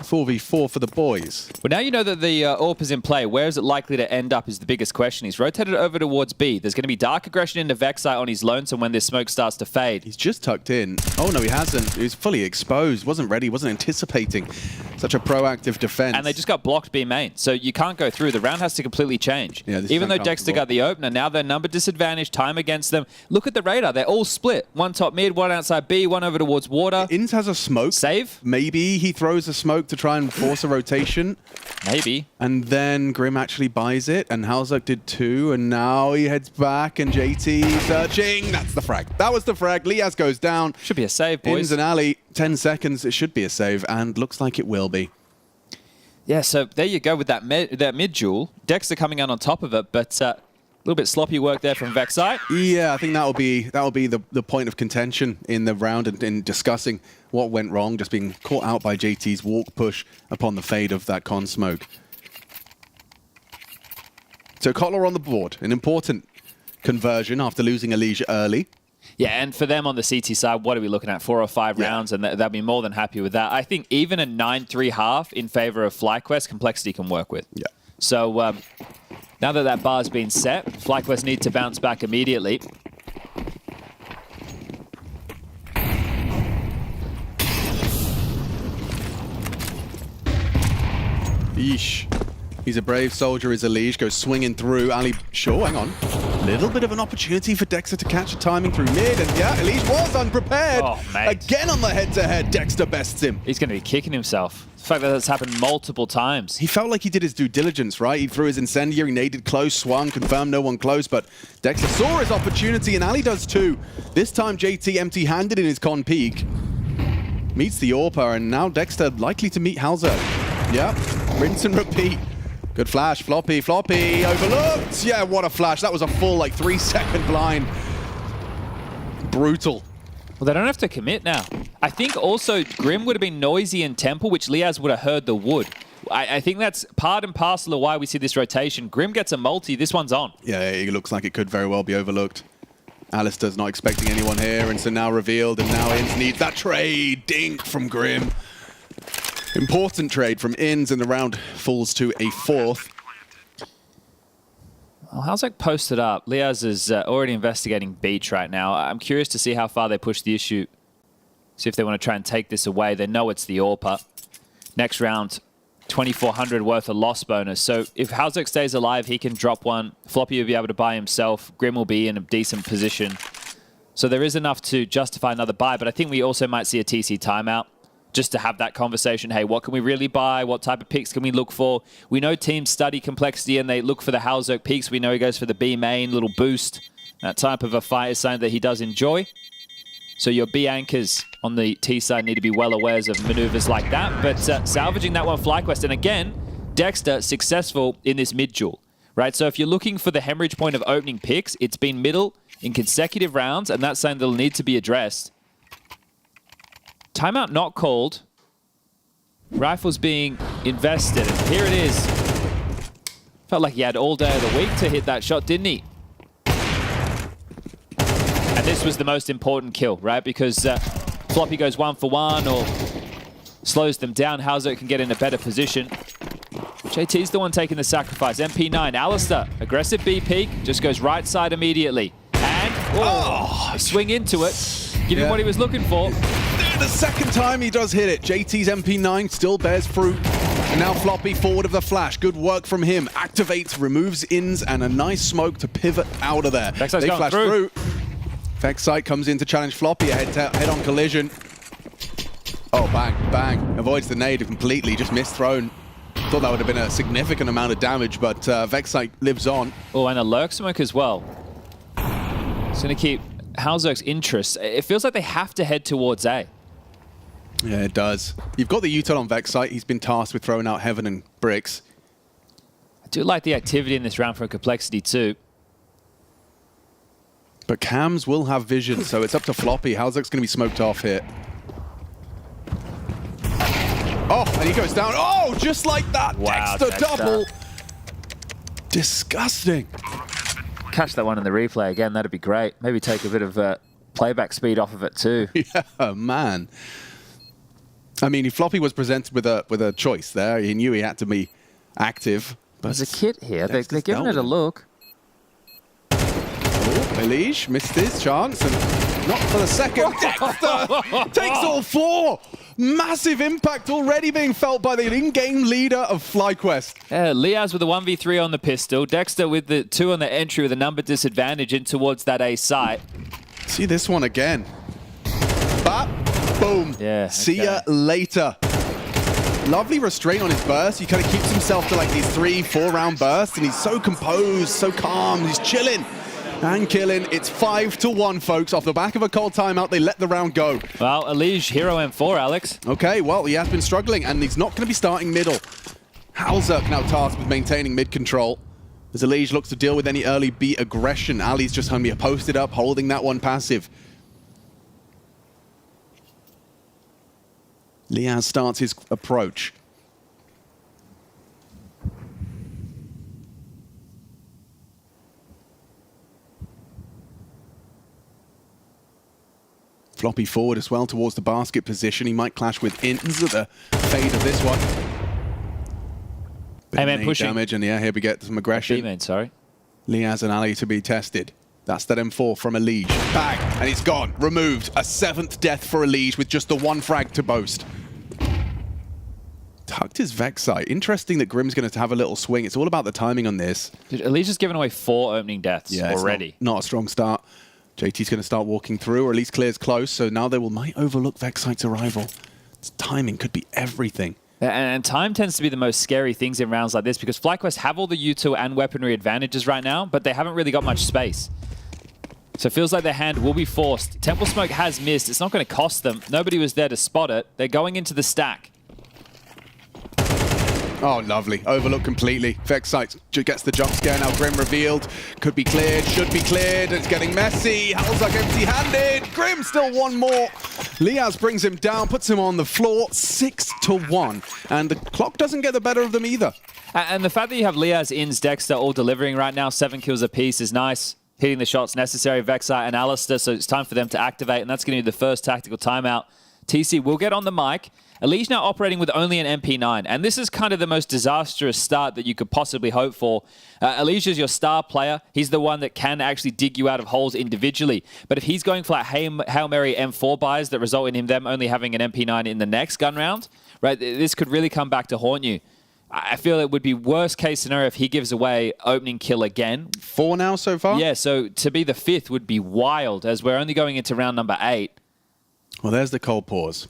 4v4 for the boys. Well, now you know that the AWP is in play. Where is it likely to end up is the biggest question. He's rotated over towards B. There's going to be dark aggression into Vexite on his lonesome when this smoke starts to fade. He's just tucked in. Oh, no, he hasn't. He's fully exposed. Wasn't ready. Wasn't anticipating such a proactive defense. And they just got blocked B main. So you can't go through. The round has to completely change. Yeah, this Even is though Dexter got the opener, now they're number disadvantage, time against them. Look at the radar. They're all split. One top mid, one outside B, one over towards water. Inns has a smoke. Save? Maybe he throws a smoke to try and force a rotation. Maybe. And then Grim actually buys it, and Halzuk did too, and now he heads back, and JT searching. That's the frag. That was the frag. Liaz goes down. Should be a save, boys. Inns and Ali, 10 seconds. It should be a save, and looks like it will be. Yeah, so there you go with that mid duel. Dexter coming out on top of it, but a little bit sloppy work there from Vexite. Yeah, I think that will be the point of contention in the round and in discussing what went wrong, just being caught out by JT's walk push upon the fade of that con smoke. So Kotler on the board, an important conversion after losing Elijah early. Yeah, and for them on the CT side, what are we looking at? 4 or 5 rounds, and they'll be more than happy with that. I think even a 9-3 half in favor of FlyQuest, Complexity can work with. Yeah. So now that that bar's been set, FlyQuest need to bounce back immediately. Yeesh. He's a brave soldier, is Elige. Goes swinging through. Ali, sure, hang on. Little bit of an opportunity for Dexter to catch a timing through mid. And yeah, Elige was unprepared. Oh, mate. Again on the head-to-head. Dexter bests him. He's going to be kicking himself. The fact that that's happened multiple times. He felt like he did his due diligence, right? He threw his incendiary, naded close, swung, confirmed no one close, but Dexter saw his opportunity, and Ali does too. This time, JT empty-handed in his con peak. Meets the AWPer, and now Dexter likely to meet Halzuk. Yep, rinse and repeat. Good flash, floppy, overlooked. Yeah, what a flash. That was a full, like, 3-second blind. Brutal. Well, they don't have to commit now. I think also Grim would have been noisy in Temple, which Liaz would have heard the wood. I think that's part and parcel of why we see this rotation. Grim gets a multi, this one's on. Yeah, it looks like it could very well be overlooked. Alistair's not expecting anyone here, and so now revealed, and now Inns needs that trade. Dink from Grim. Important trade from Inns, and the round falls to a 4th. Well, Halzuk posted up. Liaz is already investigating Beach right now. I'm curious to see how far they push the issue. See if they want to try and take this away. They know it's the AWPer. Next round, 2,400 worth of loss bonus. So if Halzuk stays alive, he can drop one. Floppy will be able to buy himself. Grim will be in a decent position. So there is enough to justify another buy, but I think we also might see a TC timeout just to have that conversation. Hey, what can we really buy? What type of picks can we look for? We know teams study Complexity and they look for the Halzuk peaks. We know he goes for the B main, little boost. That type of a fight is something that he does enjoy. So your B anchors on the T side need to be well aware of maneuvers like that. But salvaging that one, FlyQuest. And again, Dexter successful in this mid duel, right? So if you're looking for the hemorrhage point of opening picks, it's been middle in consecutive rounds, and that's something that'll need to be addressed. Timeout not called. Rifles being invested. And here it is. Felt like he had all day of the week to hit that shot, didn't he? And this was the most important kill, right? Because Floppy goes 1 for 1 or slows them down. Halzuk can get in a better position. JT's the one taking the sacrifice. MP9, Alistair, aggressive B peak, just goes right side immediately. And swing into it. Give him what he was looking for. The second time he does hit it. JT's MP9 still bears fruit. And now Floppy forward of the flash. Good work from him. Activates, removes Inns, and a nice smoke to pivot out of there. Vexite's they going flash through. Vexite comes in to challenge Floppy. A head-on collision. Oh, bang, bang. Avoids the nade completely. Just misthrown. Thought that would have been a significant amount of damage, but Vexite lives on. Oh, and a lurk smoke as well. It's going to keep Halzuk's interest. It feels like they have to head towards A. Yeah, it does. You've got the U-turn on Vexite. He's been tasked with throwing out Heaven and bricks. I do like the activity in this round from Complexity too. But Cams will have vision, so it's up to Floppy. Halzuk's going to be smoked off here. Oh, and he goes down. Oh, just like that. Wow, Dexter double. Disgusting. Catch that one in the replay again. That'd be great. Maybe take a bit of playback speed off of it too. Yeah, man. I mean, Floppy was presented with a choice there. He knew he had to be active. But There's a kit here. They're giving dealt it a with look. Elish missed his chance, and not for the second. Dexter takes all 4. Massive impact already being felt by the in-game leader of FlyQuest. Liaz with a 1v3 on the pistol. Dexter with the 2 on the entry with a number disadvantage in towards that A site. See this one again. Bap, boom. Yeah. See ya later. Lovely restraint on his burst. He kind of keeps himself to like these 3-4 round bursts, and he's so composed, so calm. He's chilling and killing. It's 5-1, folks. Off the back of a cold timeout, they let the round go. Well, Elige, hero M4, Alex. Okay, well, he has been struggling, and he's not going to be starting middle. Halzerk now tasked with maintaining mid control. As Elige looks to deal with any early B aggression, Ali's just going to be posted up, holding that one passive. Liaz starts his approach. Floppy forward as well towards the basket position. He might clash with Inns at the fade of this one. Hey man, pushing. Damage, and yeah, here we get some aggression. B-main, sorry. Liaz and Ali to be tested. That's that M4 from Elige. Bang, and it's gone. Removed. A 7th death for Elige with just the 1 frag to boast. Tucked his Vexite. Interesting that Grim's going to have a little swing. It's all about the timing on this. Dude, Elige has given away 4 opening deaths already. Not a strong start. JT's going to start walking through, or at least clears close, so now they might overlook Vexite's arrival. Its timing could be everything. And time tends to be the most scary things in rounds like this, because FlyQuest have all the util and weaponry advantages right now, but they haven't really got much space. So it feels like their hand will be forced. Temple Smoke has missed. It's not going to cost them. Nobody was there to spot it. They're going into the stack. Oh, lovely. Overlooked completely. Vexite gets the jump scare. Now Grim revealed. Could be cleared. Should be cleared. It's getting messy. Halzerk empty-handed. Grim still one more. Liaz brings him down, puts him on the floor. 6-1. And the clock doesn't get the better of them either. And the fact that you have Liaz, Inns, Dexter all delivering right now, 7 kills apiece is nice. Hitting the shots necessary, Vexite and Alistair, so it's time for them to activate, and that's going to be the first tactical timeout. TC will get on the mic. Elige now operating with only an MP9, and this is kind of the most disastrous start that you could possibly hope for. Elige is your star player. He's the one that can actually dig you out of holes individually. But if he's going for like Hail Mary M4 buys that result in them only having an MP9 in the next gun round, right, this could really come back to haunt you. I feel it would be worst case scenario if he gives away opening kill again. 4 now so far? Yeah, so to be the 5th would be wild, as we're only going into round number 8. Well, there's the cold pause.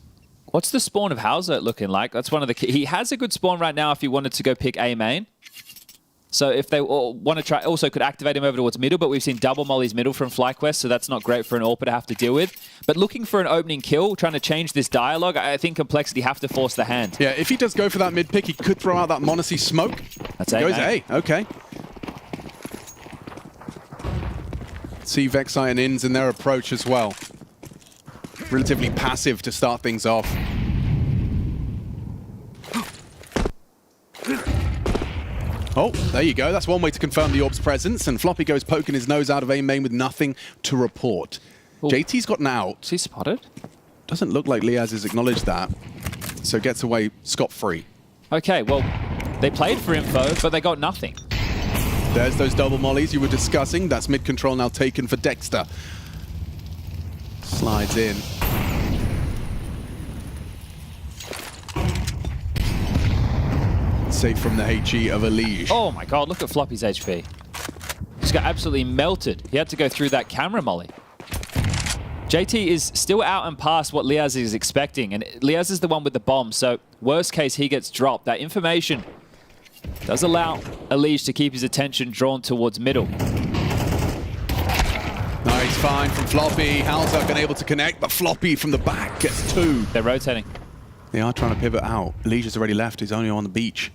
What's the spawn of Halzerk looking like? That's one of the he has a good spawn right now if he wanted to go pick A main. So if they want to try, also could activate him over towards middle, but we've seen double mollies middle from FlyQuest, so that's not great for an AWPer to have to deal with. But looking for an opening kill, trying to change this dialogue, I think Complexity have to force the hand. Yeah, if he does go for that mid pick, he could throw out that Monacy smoke. That's A. Goes A, okay. See Vexite and Inns in their approach as well. Relatively passive to start things off. Oh, there you go. That's one way to confirm the orb's presence, and Floppy goes poking his nose out of A main with nothing to report. Ooh. JT's gotten out. Is he spotted? Doesn't look like Liaz has acknowledged that, so gets away scot-free. Okay, well, they played for info, but they got nothing. There's those double mollies you were discussing. That's mid-control now taken for Dexter. Slides in. Safe from the HE of Elige. Oh my god, look at Floppy's HP. Just got absolutely melted. He had to go through that camera molly. JT is still out and past what Liaz is expecting, and Liaz is the one with the bomb, so worst case he gets dropped. That information does allow Elige to keep his attention drawn towards middle. Nice find from Floppy. Halzerk unable to connect, but Floppy from the back gets 2. They're rotating. They are trying to pivot out. Elige's already left. He's only on the beach.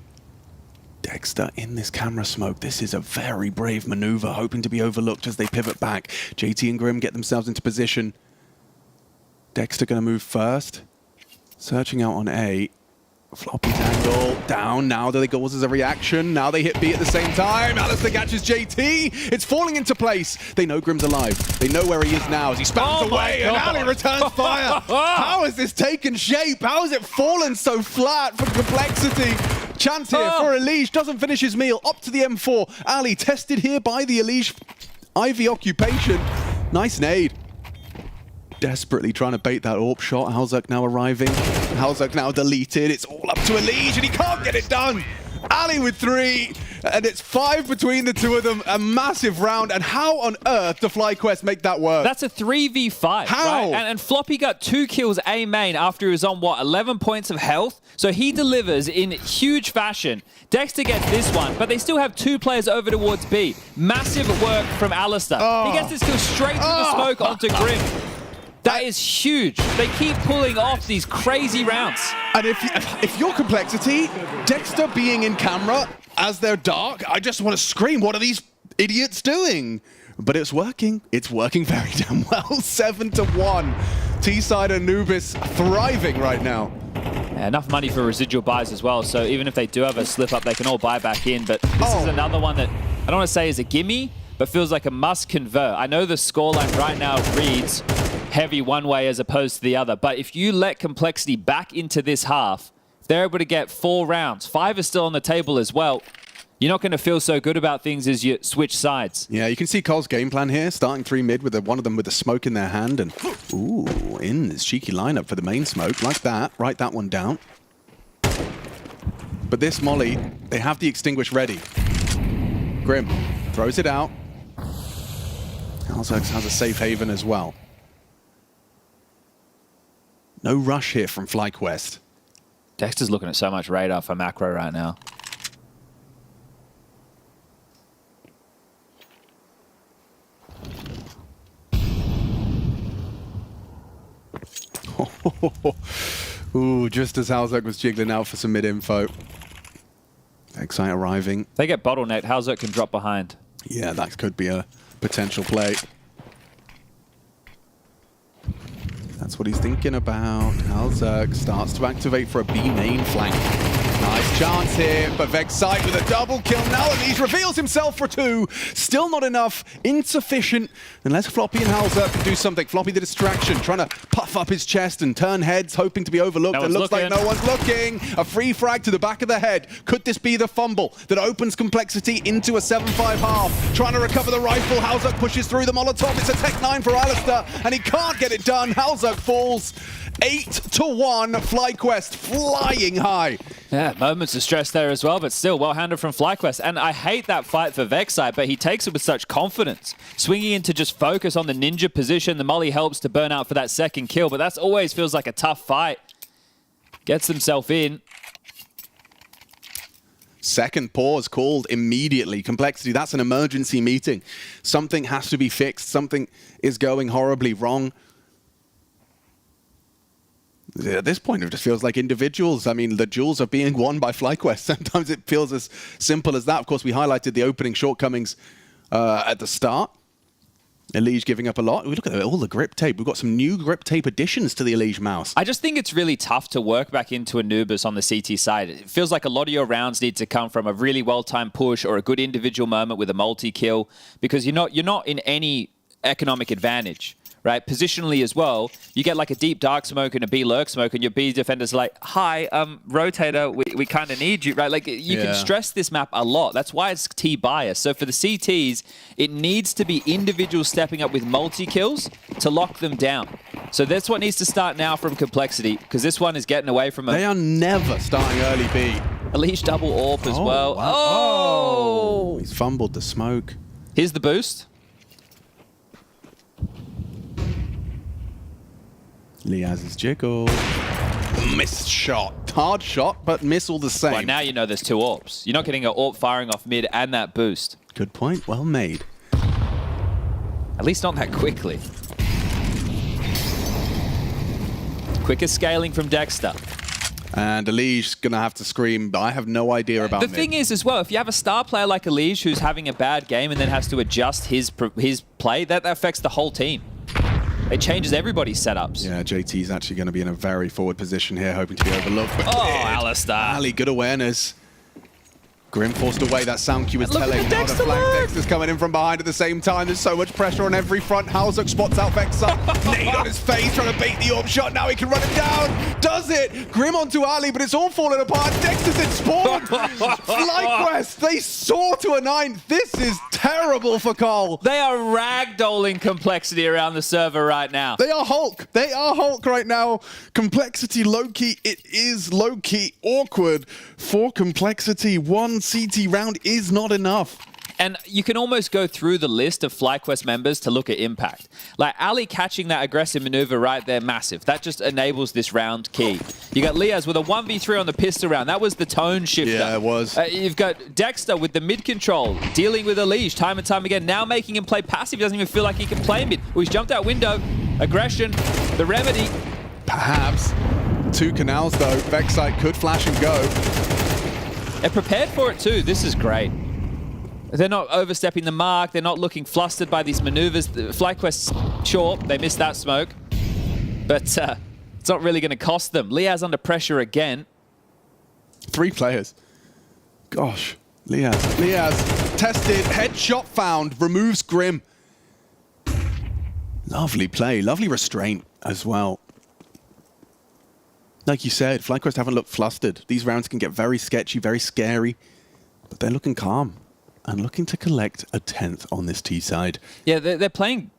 Dexter in this camera smoke. This is a very brave maneuver, hoping to be overlooked as they pivot back. JT and Grim get themselves into position. Dexter going to move first. Searching out on A. Floppy tangle down. Now they go as a reaction. Now they hit B at the same time. Alistair catches JT. It's falling into place. They know Grim's alive. They know where he is now as he spams away. And Ali returns fire. How has this taken shape? How has it fallen so flat for Complexity? Chance here for Elish. Doesn't finish his meal. Up to the M4. Ali tested here by the Elish Ivy occupation. Nice nade. Desperately trying to bait that AWP shot. MongolZ now arriving. MongolZ now deleted. It's all up to Elish, and he can't get it done. Ali with 3, and it's 5 between the two of them. A massive round, and how on earth do FlyQuest make that work? That's a 3v5, how? Right? And Floppy got 2 kills A main after he was on, what, 11 points of health? So he delivers in huge fashion. Dexter gets this one, but they still have 2 players over towards B. Massive work from Alistair. He gets this kill straight through the smoke onto Grim. That is huge. They keep pulling off these crazy rounds. And if you're Complexity, Dexter being in camera as they're dark, I just want to scream, what are these idiots doing? But it's working. It's working very damn well. 7-1. T-side Anubis thriving right now. Yeah, enough money for residual buys as well, so even if they do have a slip up, they can all buy back in. But this is another one that I don't want to say is a gimme, but feels like a must convert. I know the scoreline right now reads heavy one way as opposed to the other, but if you let Complexity back into this half, if they're able to get 4 rounds, 5 is still on the table as well, you're not going to feel so good about things as you switch sides. Yeah, you can see Cole's game plan here, starting 3 mid with one of them with the smoke in their hand, and ooh, in this cheeky lineup for the main smoke, like that. Write that one down. But this Molly, they have the extinguish ready. Grim throws it out. MongolZ has a safe haven as well. No rush here from FlyQuest. Dexter's looking at so much radar for macro right now. Ooh, just as MongolZ was jiggling out for some mid-info. Excite arriving. They get bottlenecked, MongolZ can drop behind. Yeah, that could be a potential play. That's what he's thinking about. MongolZ starts to activate for a B main flank. Nice chance here, but Vexite with a double kill. Now Elish reveals himself for 2. Still not enough, insufficient, unless Floppy and MongolZ can do something. Floppy the distraction, trying to puff up his chest and turn heads, hoping to be overlooked. It looks like no one's looking. A free frag to the back of the head. Could this be the fumble that opens Complexity into a 7-5 half? Trying to recover the rifle, MongolZ pushes through the Molotov. It's a Tech 9 for Alistair, and he can't get it done. MongolZ falls. 8-1, FlyQuest flying high. Yeah, moments of stress there as well, but still well-handled from FlyQuest. And I hate that fight for Vexite, but he takes it with such confidence. Swinging in to just focus on the ninja position. The molly helps to burn out for that second kill, but that always feels like a tough fight. Gets himself in. Second pause called immediately. Complexity, that's an emergency meeting. Something has to be fixed. Something is going horribly wrong. At this point, it just feels like individuals. I mean, the duels are being won by FlyQuest. Sometimes it feels as simple as that. Of course, we highlighted the opening shortcomings at the start. Elish giving up a lot. We look at all the grip tape. We've got some new grip tape additions to the Elish mouse. I just think it's really tough to work back into Anubis on the CT side. It feels like a lot of your rounds need to come from a really well-timed push or a good individual moment with a multi-kill, because you're not in any economic advantage. Right, positionally as well, you get like a deep dark smoke and a B lurk smoke, and your B defender's like, hi, rotator, we kind of need you, right? Like, you can stress this map a lot. That's why it's T bias. So for the CTs, it needs to be individuals stepping up with multi-kills to lock them down. So that's what needs to start now from Complexity, because this one is getting away from them. They are never starting early B. Elish double AWP as well. Wow. Oh! He's fumbled the smoke. Here's the boost. Lee has his jiggle. Missed shot. Hard shot, but miss all the same. Well, now you know there's 2 AWPs. You're not getting an AWP firing off mid and that boost. Good point. Well made. At least not that quickly. Quicker scaling from Dexter. And Elish gonna have to scream, but I have no idea about The thing is as well, if you have a star player like Elish who's having a bad game and then has to adjust his play, that affects the whole team. it changes everybody's setups. Yeah, JT's actually going to be in a very forward position here, hoping to be overlooked. But Alistair. Ali, good awareness. Grim forced away, that sound cue is Look at telling. the Now the Dexter flank look! Dexter's coming in from behind at the same time. There's so much pressure on every front. Halzuk spots out Vexa. Nade on his face, trying to bait the orb shot. Now he can run it down. Does it? Grim onto Ali, but it's all falling apart. Dexter's in spawn. FlyQuest, they soar to a 9. This is terrible for Cole. They are ragdolling Complexity around the server right now. They are Hulk. They are Hulk right now. Complexity low-key. It is low-key awkward for Complexity. One CT round is not enough. And you can almost go through the list of FlyQuest members to look at impact. Like Ali catching that aggressive maneuver right there, massive. That just enables this round key. You got Liaz with a 1v3 on the pistol round. That was the tone shifter. Yeah, it was. You've got Dexter with the mid control, dealing with Elish time and time again. Now making him play passive. He doesn't even feel like he can play mid. Oh, he's jumped out window. Aggression, the remedy. Perhaps. 2 canals though. Vexite could flash and go. They're prepared for it too. This is great. They're not overstepping the mark. They're not looking flustered by these maneuvers. The FlyQuest, sure, they missed that smoke. But it's not really going to cost them. Liaz under pressure again. 3 players. Gosh. Liaz tested. Headshot found. Removes Grim. Lovely play. Lovely restraint as well. Like you said, FlyQuest haven't looked flustered. These rounds can get very sketchy, very scary. But they're looking calm. And looking to collect a 10th on this T side. Yeah, they're playing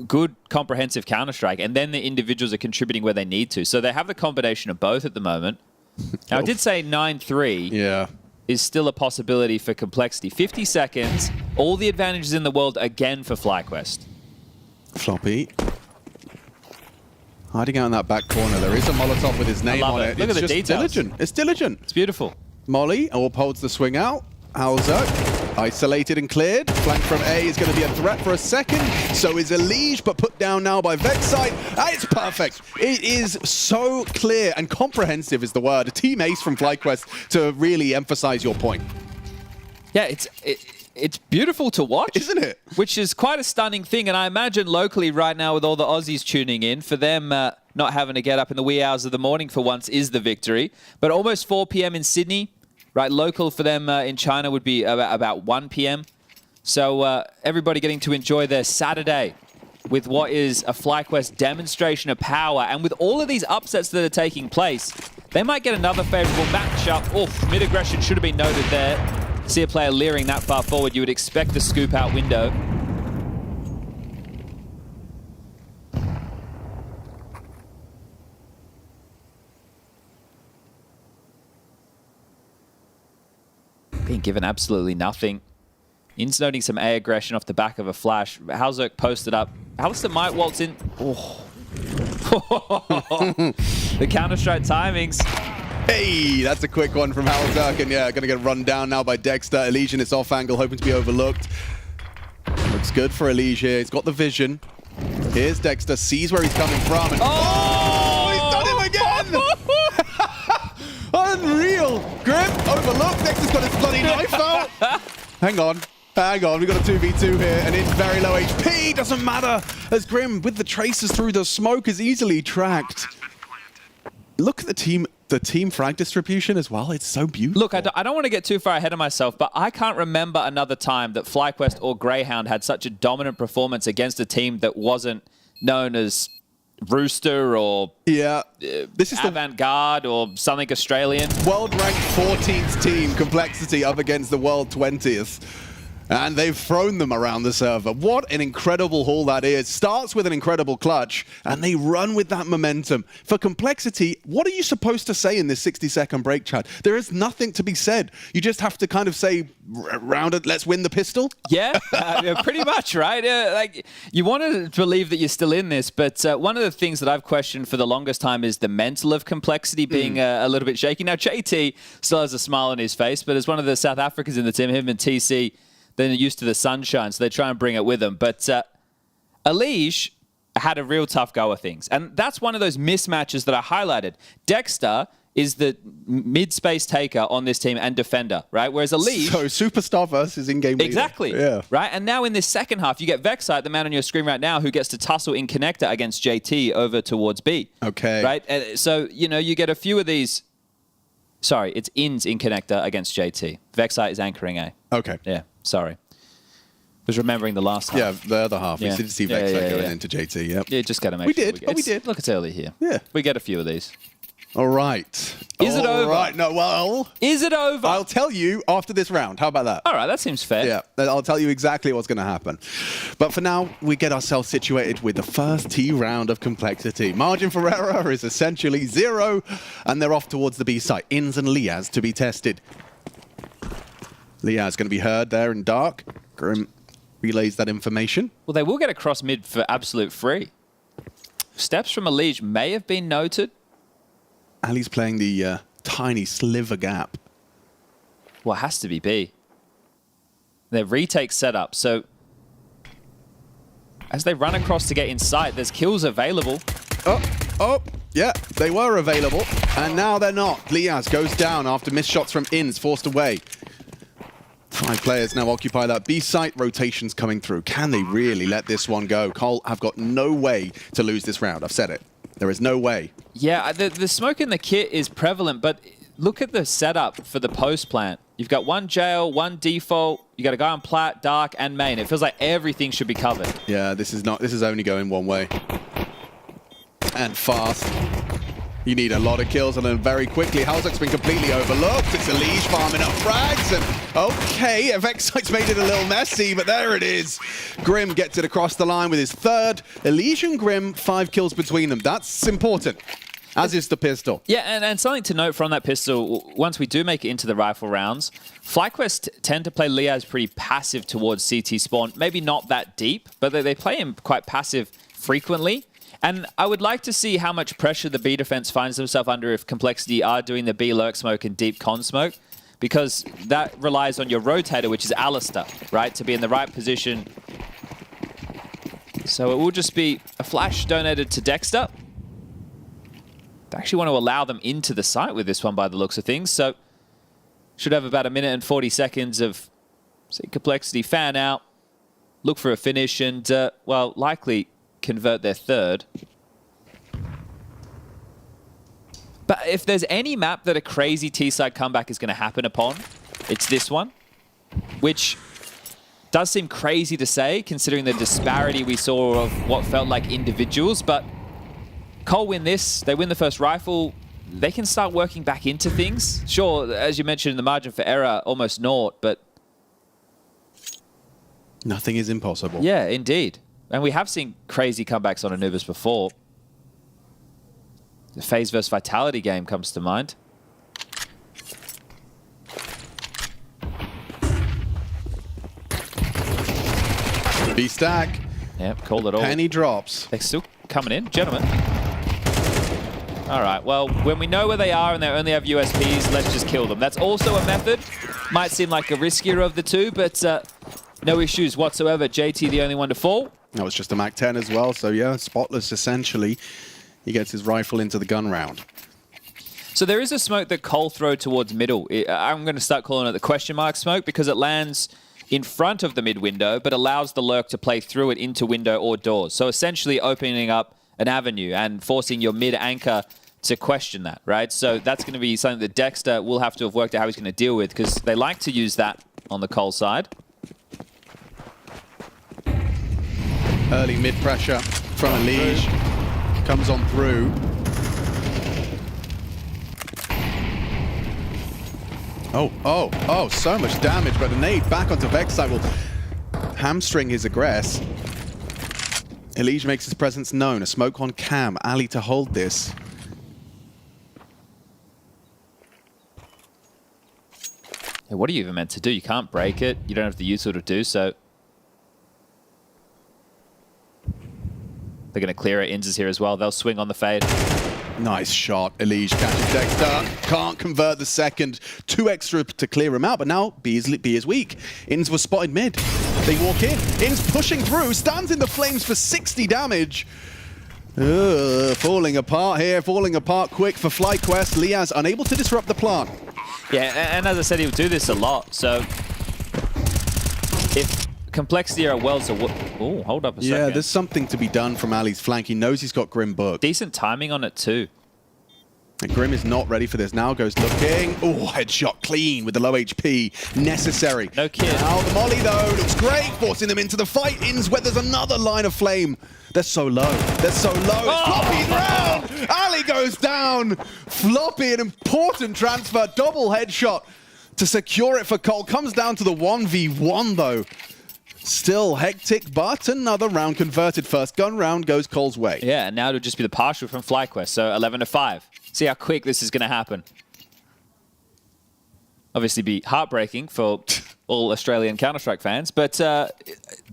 good, comprehensive Counter-Strike, and then the individuals are contributing where they need to. So they have the combination of both at the moment. Now, I did say 9-3 is still a possibility for Complexity. 50 seconds, all the advantages in the world again for FlyQuest. Floppy. Hiding out in that back corner. There is a Molotov with his name on it. Look at the details. Diligent. It's diligent. It's beautiful. Molly, Orb holds the swing out. Halzuk, isolated and cleared. Flank from A is going to be a threat for a second. So is Elish, but put down now by Vexite. It's perfect. It is so clear and comprehensive is the word. A team ace from FlyQuest to really emphasize your point. Yeah, it's beautiful to watch. Isn't it? Which is quite a stunning thing. And I imagine locally right now with all the Aussies tuning in, for them not having to get up in the wee hours of the morning for once is the victory. But almost 4 p.m. in Sydney. Right, local for them in China would be about 1 p.m. So everybody getting to enjoy their Saturday with what is a FlyQuest demonstration of power. And with all of these upsets that are taking place, they might get another favorable matchup. Oh, mid-aggression should have been noted there. See a player leering that far forward, you would expect the scoop out window. Being given absolutely nothing. In's noting some A aggression off the back of a flash. Halzuk posted up. Alistair might waltz in. Oh. The Counter-Strike timings. Hey, that's a quick one from Halzuk. And yeah, going to get run down now by Dexter. Elision is off angle, hoping to be overlooked. Looks good for Elision here. He's got the vision. Here's Dexter, sees where he's coming from. And he's done it again! Unreal! Grim, overlooked. Dexter's got his bloody knife out. Hang on. We've got a 2v2 here, and it's very low HP. Doesn't matter, as Grim, with the traces through the smoke, is easily tracked. Look at the team frag distribution as well. It's so beautiful. Look, I don't want to get too far ahead of myself, but I can't remember another time that FlyQuest or Greyhound had such a dominant performance against a team that wasn't known as Rooster or this is Avant-Garde or something Australian. World ranked 14th team Complexity up against the world 20th. And they've thrown them around the server. What an incredible haul that is. Starts with an incredible clutch, and they run with that momentum. For Complexity, what are you supposed to say in this 60-second break, Chad? There is nothing to be said. You just have to kind of say, round it, let's win the pistol? Yeah, pretty much, right? Like, you want to believe that you're still in this, but one of the things that I've questioned for the longest time is the mental of Complexity being a little bit shaky. Now, JT still has a smile on his face, but as one of the South Africans in the team, him and TC, they're used to the sunshine, so they try and bring it with them. But Elish had a real tough go of things. And that's one of those mismatches that I highlighted. Dexter is the mid-space taker on this team and defender, right? Whereas Elige... So superstar versus in-game leader. Exactly. Yeah. Right? And now in this second half, you get Vexite, the man on your screen right now, who gets to tussle in connector against JT over towards B. Okay. Right? And so, you know, you get a few of these... Sorry, it's Ins in connector against JT. Vexite is anchoring A. Okay. Yeah, sorry. Was remembering the last half. Yeah, the other half. Yeah. We did see Vexite going into JT, yep. Yeah, just got to make We sure did. We did. Look, it's early here. Yeah. We get a few of these. All right. Is it over? All right. No, well... Is it over? I'll tell you after this round. How about that? All right, that seems fair. Yeah, I'll tell you exactly what's going to happen. But for now, we get ourselves situated with the first T round of complexity. Margin for error is essentially 0, and they're off towards the B site. Ins and Liaz to be tested. Liaz going to be heard there in dark. Grim relays that information. Well, they will get across mid for absolute free. Steps from Elige may have been noted. Ali's playing the tiny sliver gap. Well, it has to be B. Their retake setup. So as they run across to get in sight, there's kills available. Oh, yeah, they were available, and now they're not. Liaz goes down after missed shots from Ins, forced away. 5 players now occupy that B site. Rotations coming through. Can they really let this one go? Cole have got no way to lose this round. I've said it. There is no way. Yeah, the smoke in the kit is prevalent, but look at the setup for the post plant. You've got one jail, one default. You got a guy on plat, dark, and main. It feels like everything should be covered. Yeah, this is only going one way. And fast. You need a lot of kills, and then very quickly, Halzak's been completely overlooked. It's Elige farming up frags, and okay, Vexite's made it a little messy, but there it is. Grim gets it across the line with his third. Elige and Grim, 5 kills between them. That's important, as is the pistol. Yeah, and something to note from that pistol, once we do make it into the rifle rounds, FlyQuest tend to play Liaz pretty passive towards CT spawn. Maybe not that deep, but they play him quite passive frequently. And I would like to see how much pressure the B defense finds themselves under if Complexity are doing the B lurk smoke and deep con smoke, because that relies on your rotator, which is Alistair, right, to be in the right position. So it will just be a flash donated to Dexter. They actually want to allow them into the site with this one by the looks of things, so should have about 1 minute and 40 seconds of Complexity fan out, look for a finish, and, well, likely convert their third. But if there's any map that a crazy T-side comeback is going to happen upon, it's this one, which does seem crazy to say considering the disparity we saw of what felt like individuals, but Cole win this, they win the first rifle, they can start working back into things. Sure, as you mentioned, the margin for error, almost naught, but nothing is impossible. Yeah, indeed. And we have seen crazy comebacks on Anubis before. The FaZe vs Vitality game comes to mind. B-stack. Yep, called it all. Penny drops. They're still coming in, gentlemen. All right, well, when we know where they are and they only have USPs, let's just kill them. That's also a method. Might seem like a riskier of the two, but no issues whatsoever. JT the only one to fall. That was just a Mac 10 as well, so yeah, spotless essentially. He gets his rifle into the gun round. So there is a smoke that Cole throw towards middle. I'm going to start calling it the question mark smoke because it lands in front of the mid window, but allows the lurk to play through it into window or doors. So essentially opening up an avenue and forcing your mid anchor to question that, right? So that's going to be something that Dexter will have to have worked out how he's going to deal with because they like to use that on the Cole side. Early mid pressure from Elige. Comes on through. Oh, so much damage, but a nade back onto Vexite will hamstring his aggress. Elige makes his presence known. A smoke on Cam. Ali to hold this. Yeah, what are you even meant to do? You can't break it. You don't have the util to do so. They're going to clear it. Inz is here as well. They'll swing on the fade. Nice shot. Elige catches Dexter. Can't convert the second. 2 extra to clear him out, but now B is weak. Inz was spotted mid. They walk in. Inz pushing through. Stands in the flames for 60 damage. Falling apart here, falling apart quick for FlyQuest. Liaz unable to disrupt the plant. Yeah, and as I said, he'll do this a lot. So if Complexity are well, so oh, hold up a second. Yeah, there's something to be done from Ali's flank. He knows he's got Grim booked. Decent timing on it too. And Grim is not ready for this. Now goes looking. Oh, headshot clean with the low HP. Necessary. No kid. Now the molly, though, looks great. Forcing them into the fight. Ins where there's another line of flame. They're so low. They're so low. It's Floppy's round. Ali goes down. Floppy, an important transfer. Double headshot to secure it for Cole. Comes down to the 1v1, though. Still hectic, but another round converted. First gun round goes Cole's way. Yeah, and now it'll just be the partial from FlyQuest. So 11-5. See how quick this is going to happen. Obviously be heartbreaking for all Australian Counter-Strike fans, but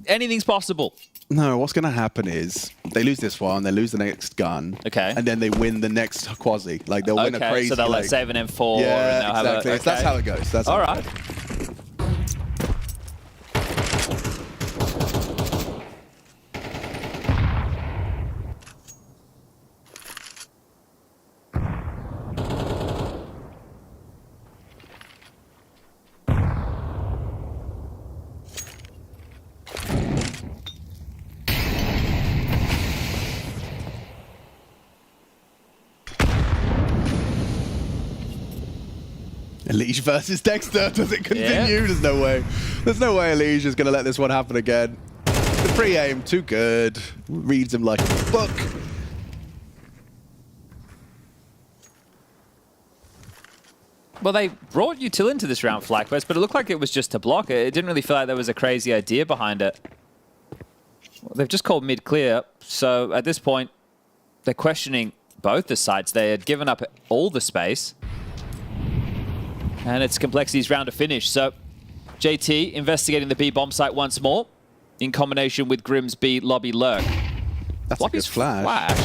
anything's possible. No, what's going to happen is they lose this one, they lose the next gun, okay, and then they win the next quasi. Like they'll win a crazy. So they'll like, save an M4. Yeah, and they'll exactly. Have a, That's how it goes. That's all how right. It goes. Elige versus Dexter. Does it continue? Yeah. There's no way. There's no way Elige is going to let this one happen again. The pre-aim, too good. Reads him like a book. Well, they brought Util into this round, FlyQuest, but it looked like it was just to block it. It didn't really feel like there was a crazy idea behind it. Well, they've just called mid-clear, so at this point, they're questioning both the sides. They had given up all the space. And it's Complexity's round to finish. So JT investigating the B bomb site once more in combination with Grim's B lobby lurk. That's a good flash. Flash.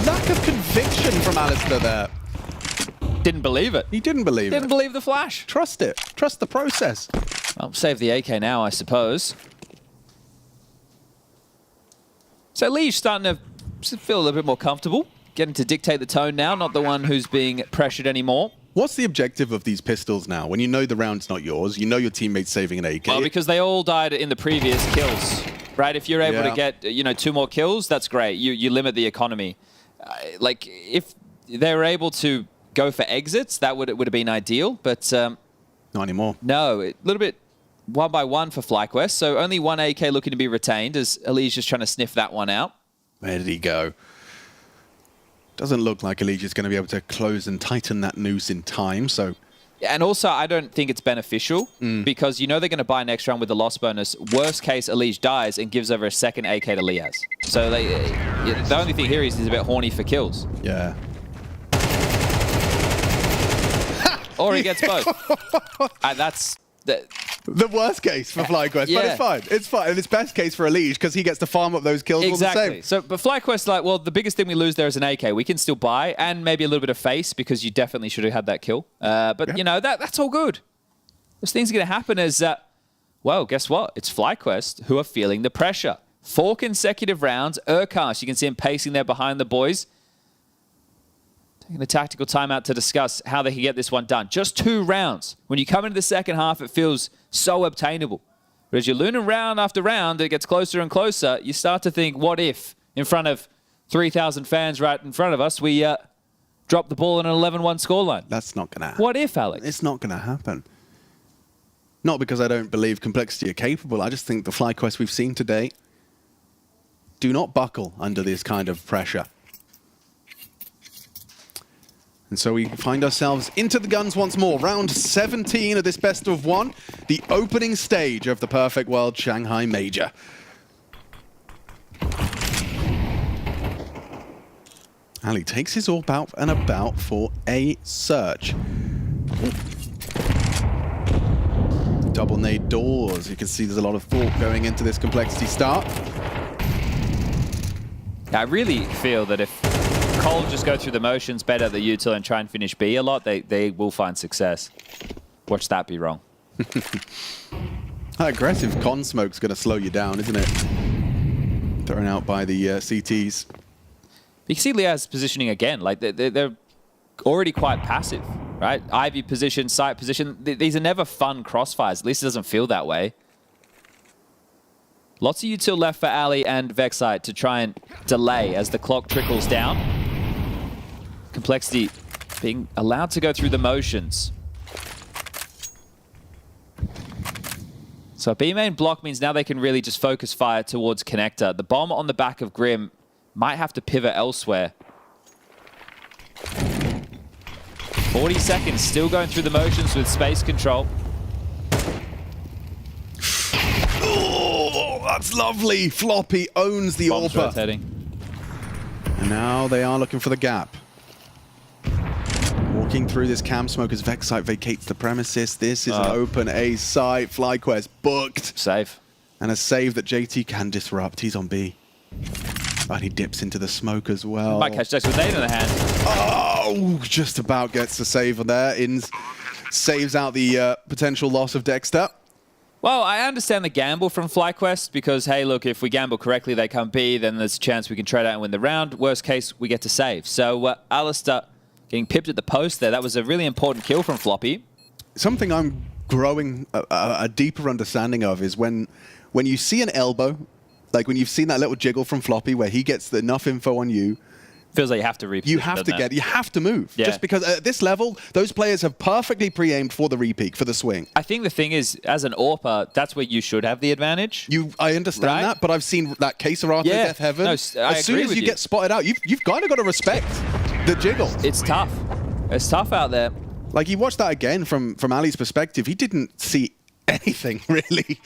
Lack of conviction from Alistair there. Didn't believe it. He didn't believe it. Didn't believe the flash. Trust it. Trust the process. I'll save the AK now, I suppose. So Lee's starting to feel a little bit more comfortable. Getting to dictate the tone now, not the one who's being pressured anymore. What's the objective of these pistols now? When you know the round's not yours, you know your teammate's saving an AK. Well, because they all died in the previous kills, right? If you're able to get, 2 more kills, that's great. You limit the economy. Like, if they were able to go for exits, that would have been ideal, but... not anymore. No, a little bit 1 by 1 for FlyQuest, so only 1 AK looking to be retained as Elige just trying to sniff that one out. Where did he go? Doesn't look like Elige is going to be able to close and tighten that noose in time, so... And also, I don't think it's beneficial because you know they're going to buy next round with the loss bonus. Worst case, Elige dies and gives over a second AK to Liaz. So the only thing here is he's a bit horny for kills. Yeah. Or he gets both. That's... The worst case for FlyQuest, but it's fine. It's fine. And it's best case for Elige because he gets to farm up those kills all the same. So, but FlyQuest, like, well, the biggest thing we lose there is an AK. We can still buy and maybe a little bit of face because you definitely should have had that kill. But, that's all good. Those things are going to happen as, well, guess what? It's FlyQuest who are feeling the pressure. 4 consecutive rounds. Urkast, you can see him pacing there behind the boys. Taking a tactical timeout to discuss how they can get this one done. Just 2 rounds. When you come into the second half, it feels so obtainable. But as you're looting round after round, it gets closer and closer. You start to think, what if, in front of 3,000 fans right in front of us, we drop the ball in an 11-1 scoreline? That's not going to happen. What if, Alex? It's not going to happen. Not because I don't believe Complexity are capable. I just think the FlyQuest we've seen today do not buckle under this kind of pressure. And so we find ourselves into the guns once more. Round 17 of this best of 1. The opening stage of the Perfect World Shanghai Major. Ali takes his AWP out and about for a search. Double nade doors. You can see there's a lot of thought going into this Complexity start. I really feel that if Cole just go through the motions better the util and try and finish B a lot, they will find success. Watch that be wrong. That aggressive con smoke's going to slow you down, isn't it? Thrown out by the CTs. You can see Liaz's positioning again. Like they're already quite passive, right? Ivy position, site position. These are never fun crossfires. At least it doesn't feel that way. Lots of util left for Ali and Vexite to try and delay as the clock trickles down. Complexity being allowed to go through the motions. So a B main block means now they can really just focus fire towards Connector. The bomb on the back of Grim might have to pivot elsewhere. 40 seconds, still going through the motions with space control. Oh, that's lovely. Floppy owns the Bomb's AWPer. rotating. And now they are looking for the gap. Walking through this cam smoke as Vexite vacates the premises. This is an open A site. FlyQuest booked. Save. And a save that JT can disrupt. He's on B. But he dips into the smoke as well. Might catch Dex with nade in the hand. Oh, just about gets the save on there. Inns saves out the potential loss of Dexter. Well, I understand the gamble from FlyQuest because, hey, look, if we gamble correctly, they come B, then there's a chance we can trade out and win the round. Worst case, we get to save. So, Alistair getting pipped at the post there. That was a really important kill from Floppy. Something I'm growing a deeper understanding of is when you see an elbow, like when you've seen that little jiggle from Floppy where he gets enough info on you, feels like you have to repeat. You have to move. Yeah. Just because at this level, those players have perfectly pre-aimed for the repeak, for the swing. I think the thing is, as an AWPer, that's where you should have the advantage. I understand that, but I've seen that Keserato, Death Heaven. No, as soon as you get spotted out, you've kind of got to respect the jiggle. It's tough. It's tough out there. Like, you watch that again from Ali's perspective, he didn't see anything, really,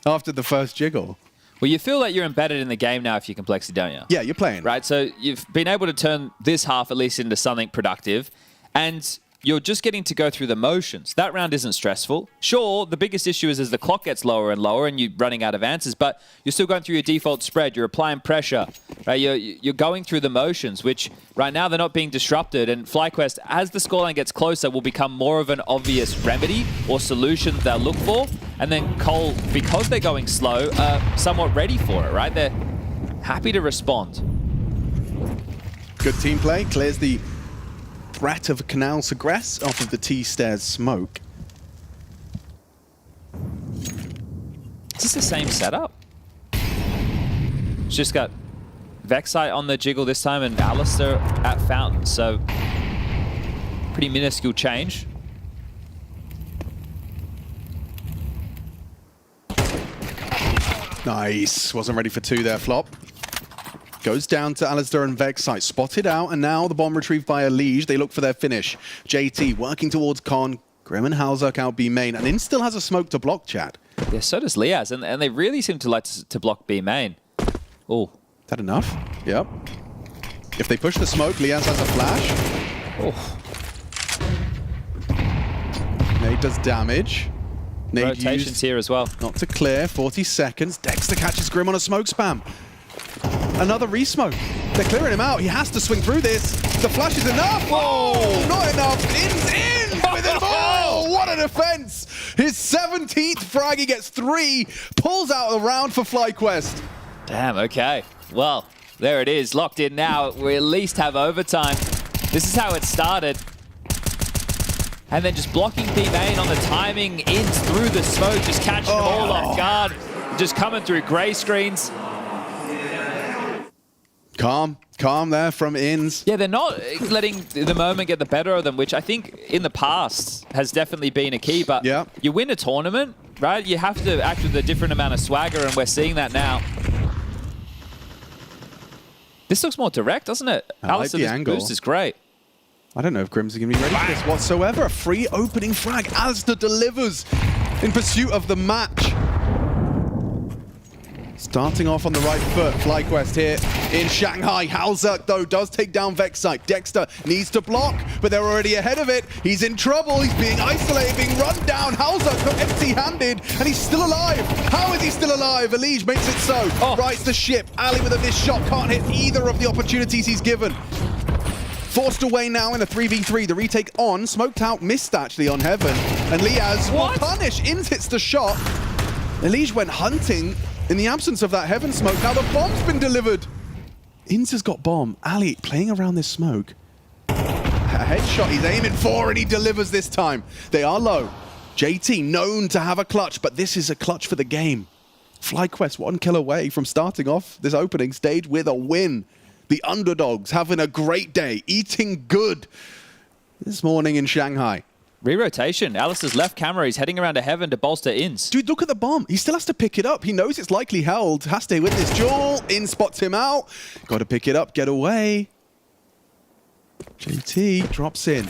after the first jiggle. Well, you feel like you're embedded in the game now if you're Complexity, don't you? Yeah, you're playing. Right, so you've been able to turn this half at least into something productive, and you're just getting to go through the motions. That round isn't stressful. Sure, the biggest issue is as the clock gets lower and lower and you're running out of answers, but you're still going through your default spread. You're applying pressure. Right? You're going through the motions, which right now they're not being disrupted. And FlyQuest, as the scoreline gets closer, will become more of an obvious remedy or solution they'll look for. And then Cole, because they're going slow, somewhat ready for it, right? They're happy to respond. Good team play. Clears the threat of Canal Segress off of the T-stairs smoke. Is this the same setup? It's just got Vexite on the jiggle this time and Alistair at Fountain, so pretty minuscule change. Nice. Wasn't ready for two there, Flop. Goes down to Alistair and Vexite. Spotted out, and now the bomb retrieved by Elige. They look for their finish. JT working towards Con. Grim and Halzak out B main. And In still has a smoke to block, Chad. Yeah, so does Liaz, and they really seem to like to block B main. Oh. Is that enough? Yep. If they push the smoke, Liaz has a flash. Oh. Nade does damage. Nade Rotations used here as well. not to clear. 40 seconds. Dexter catches Grim on a smoke spam. Another re-smoke. They're clearing him out. He has to swing through this. The flash is enough. Oh, not enough. In with it all. What a defense. His 17th frag. He gets 3. Pulls out the round for FlyQuest. Damn, okay. Well, there it is. Locked in now. We at least have overtime. This is how it started. And then just blocking B main on the timing, Ins through the smoke, just catching them all off guard. Just coming through grey screens. Calm there from Ins. Yeah, they're not letting the moment get the better of them, which I think in the past has definitely been a key. But yeah, you win a tournament, right? You have to act with a different amount of swagger, and we're seeing that now. This looks more direct, doesn't it? I like the angle. Boost is great. I don't know if Grimm's going to be ready for this whatsoever. A free opening frag. Alistair delivers in pursuit of the match. Starting off on the right foot, FlyQuest here in Shanghai. Halzak, though, does take down Vexite. Dexter needs to block, but they're already ahead of it. He's in trouble. He's being isolated, being run down. Halzak got empty-handed, and he's still alive. How is he still alive? Elige makes it so. Rights the ship. Ali with a missed shot. Can't hit either of the opportunities he's given. Forced away now in a 3v3. The retake on. Smoked out. Missed, actually, on Heaven. And Liaz will punish. Ins hits the shot. Elige went hunting in the absence of that heaven smoke. Now the bomb's been delivered. Inz's got bomb. Ali playing around this smoke. A headshot he's aiming for, and he delivers this time. They are low. JT known to have a clutch, but this is a clutch for the game. FlyQuest 1 kill away from starting off this opening stage with a win. The underdogs having a great day, eating good this morning in Shanghai. Re-rotation. Alistair's left camera. He's heading around to heaven to bolster Inz. Dude, look at the bomb. He still has to pick it up. He knows it's likely held. Has to win this duel. In spots him out. Got to pick it up, get away. JT drops in.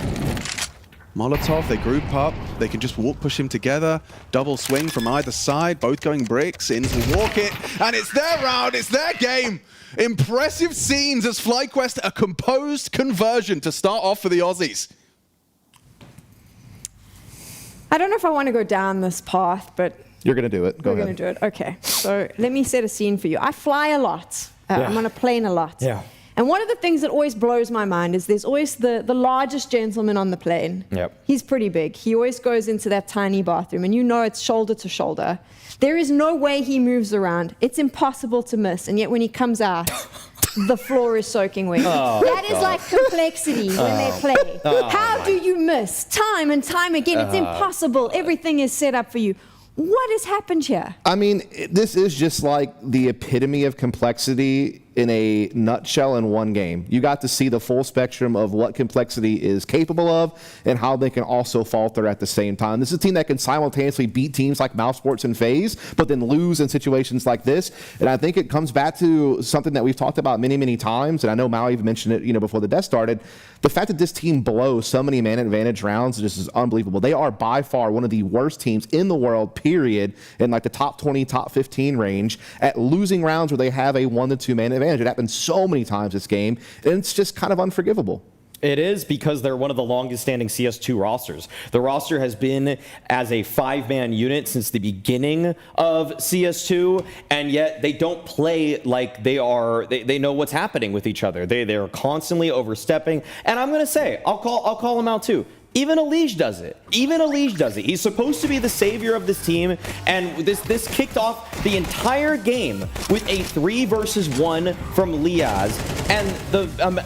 Molotov, they group up. They can just walk push him together. Double swing from either side. Both going bricks. Inz will walk it. And it's their round. It's their game. Impressive scenes as FlyQuest, a composed conversion to start off for the Aussies. I don't know if I want to go down this path, but You're going to do it. Go ahead. we're going to do it. Okay. So let me set a scene for you. I fly a lot. I'm on a plane a lot. Yeah. And one of the things that always blows my mind is there's always the largest gentleman on the plane. Yep. He's pretty big. He always goes into that tiny bathroom, and you know it's shoulder to shoulder. There is no way he moves around. It's impossible to miss. And yet when he comes out, the floor is soaking wet. That is like complexity when they play. How do you miss? Time and time again. It's impossible. Everything is set up for you. What has happened here? I mean, this is just like the epitome of complexity in a nutshell in one game. You got to see the full spectrum of what complexity is capable of and how they can also falter at the same time. This is a team that can simultaneously beat teams like Mousesports and FaZe, but then lose in situations like this. And I think it comes back to something that we've talked about many, many times. And I know Mao even mentioned it, before the death started. The fact that this team blows so many man advantage rounds just is unbelievable. They are by far one of the worst teams in the world, period, in like the top 20, top 15 range at losing rounds where they have a 1 to 2 man advantage. It happened so many times this game, and it's just kind of unforgivable. It is because they're one of the longest standing CS2 rosters. The roster has been as a 5-man unit since the beginning of CS2, and yet they don't play like they know what's happening with each other. They're constantly overstepping, and I'm going to say, I'll call them out too. Even Elige does it. Even Elige does it. He's supposed to be the savior of this team, and this kicked off the entire game with a 3 versus 1 from Liaz. And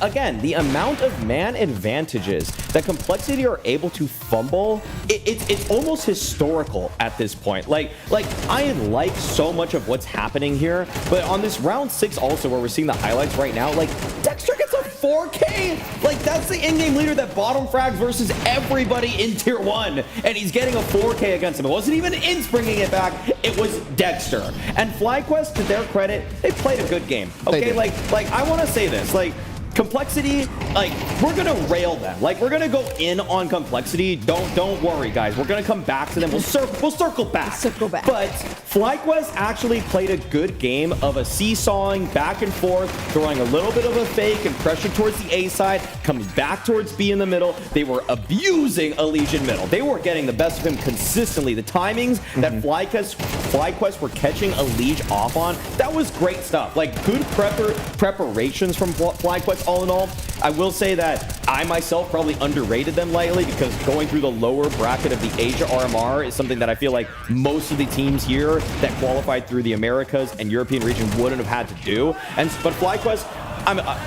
again, the amount of man advantages that Complexity are able to fumble, it's almost historical at this point. Like I like so much of what's happening here, but on this round 6 also, where we're seeing the highlights right now, like Dexter gets a 4K. Like that's the in-game leader that bottom frags versus everybody in tier 1, and he's getting a 4K against him. It wasn't even Inz bringing it back, it was Dexter. And FlyQuest, to their credit, they played a good game. Okay, like I want to say this, like Complexity, like we're gonna rail them, like we're gonna go in on Complexity. Don't worry, guys. We're gonna come back to them. We'll circle back. But FlyQuest actually played a good game of a seesawing back and forth, throwing a little bit of a fake and pressure towards the A side, coming back towards B in the middle. They were abusing Elysian middle. They were getting the best of him consistently. The timings that FlyQuest were catching Elige off on, that was great stuff. Like good preparations from FlyQuest. All in all, I will say that I myself probably underrated them lightly, because going through the lower bracket of the Asia RMR is something that I feel like most of the teams here that qualified through the Americas and European region wouldn't have had to do. But FlyQuest,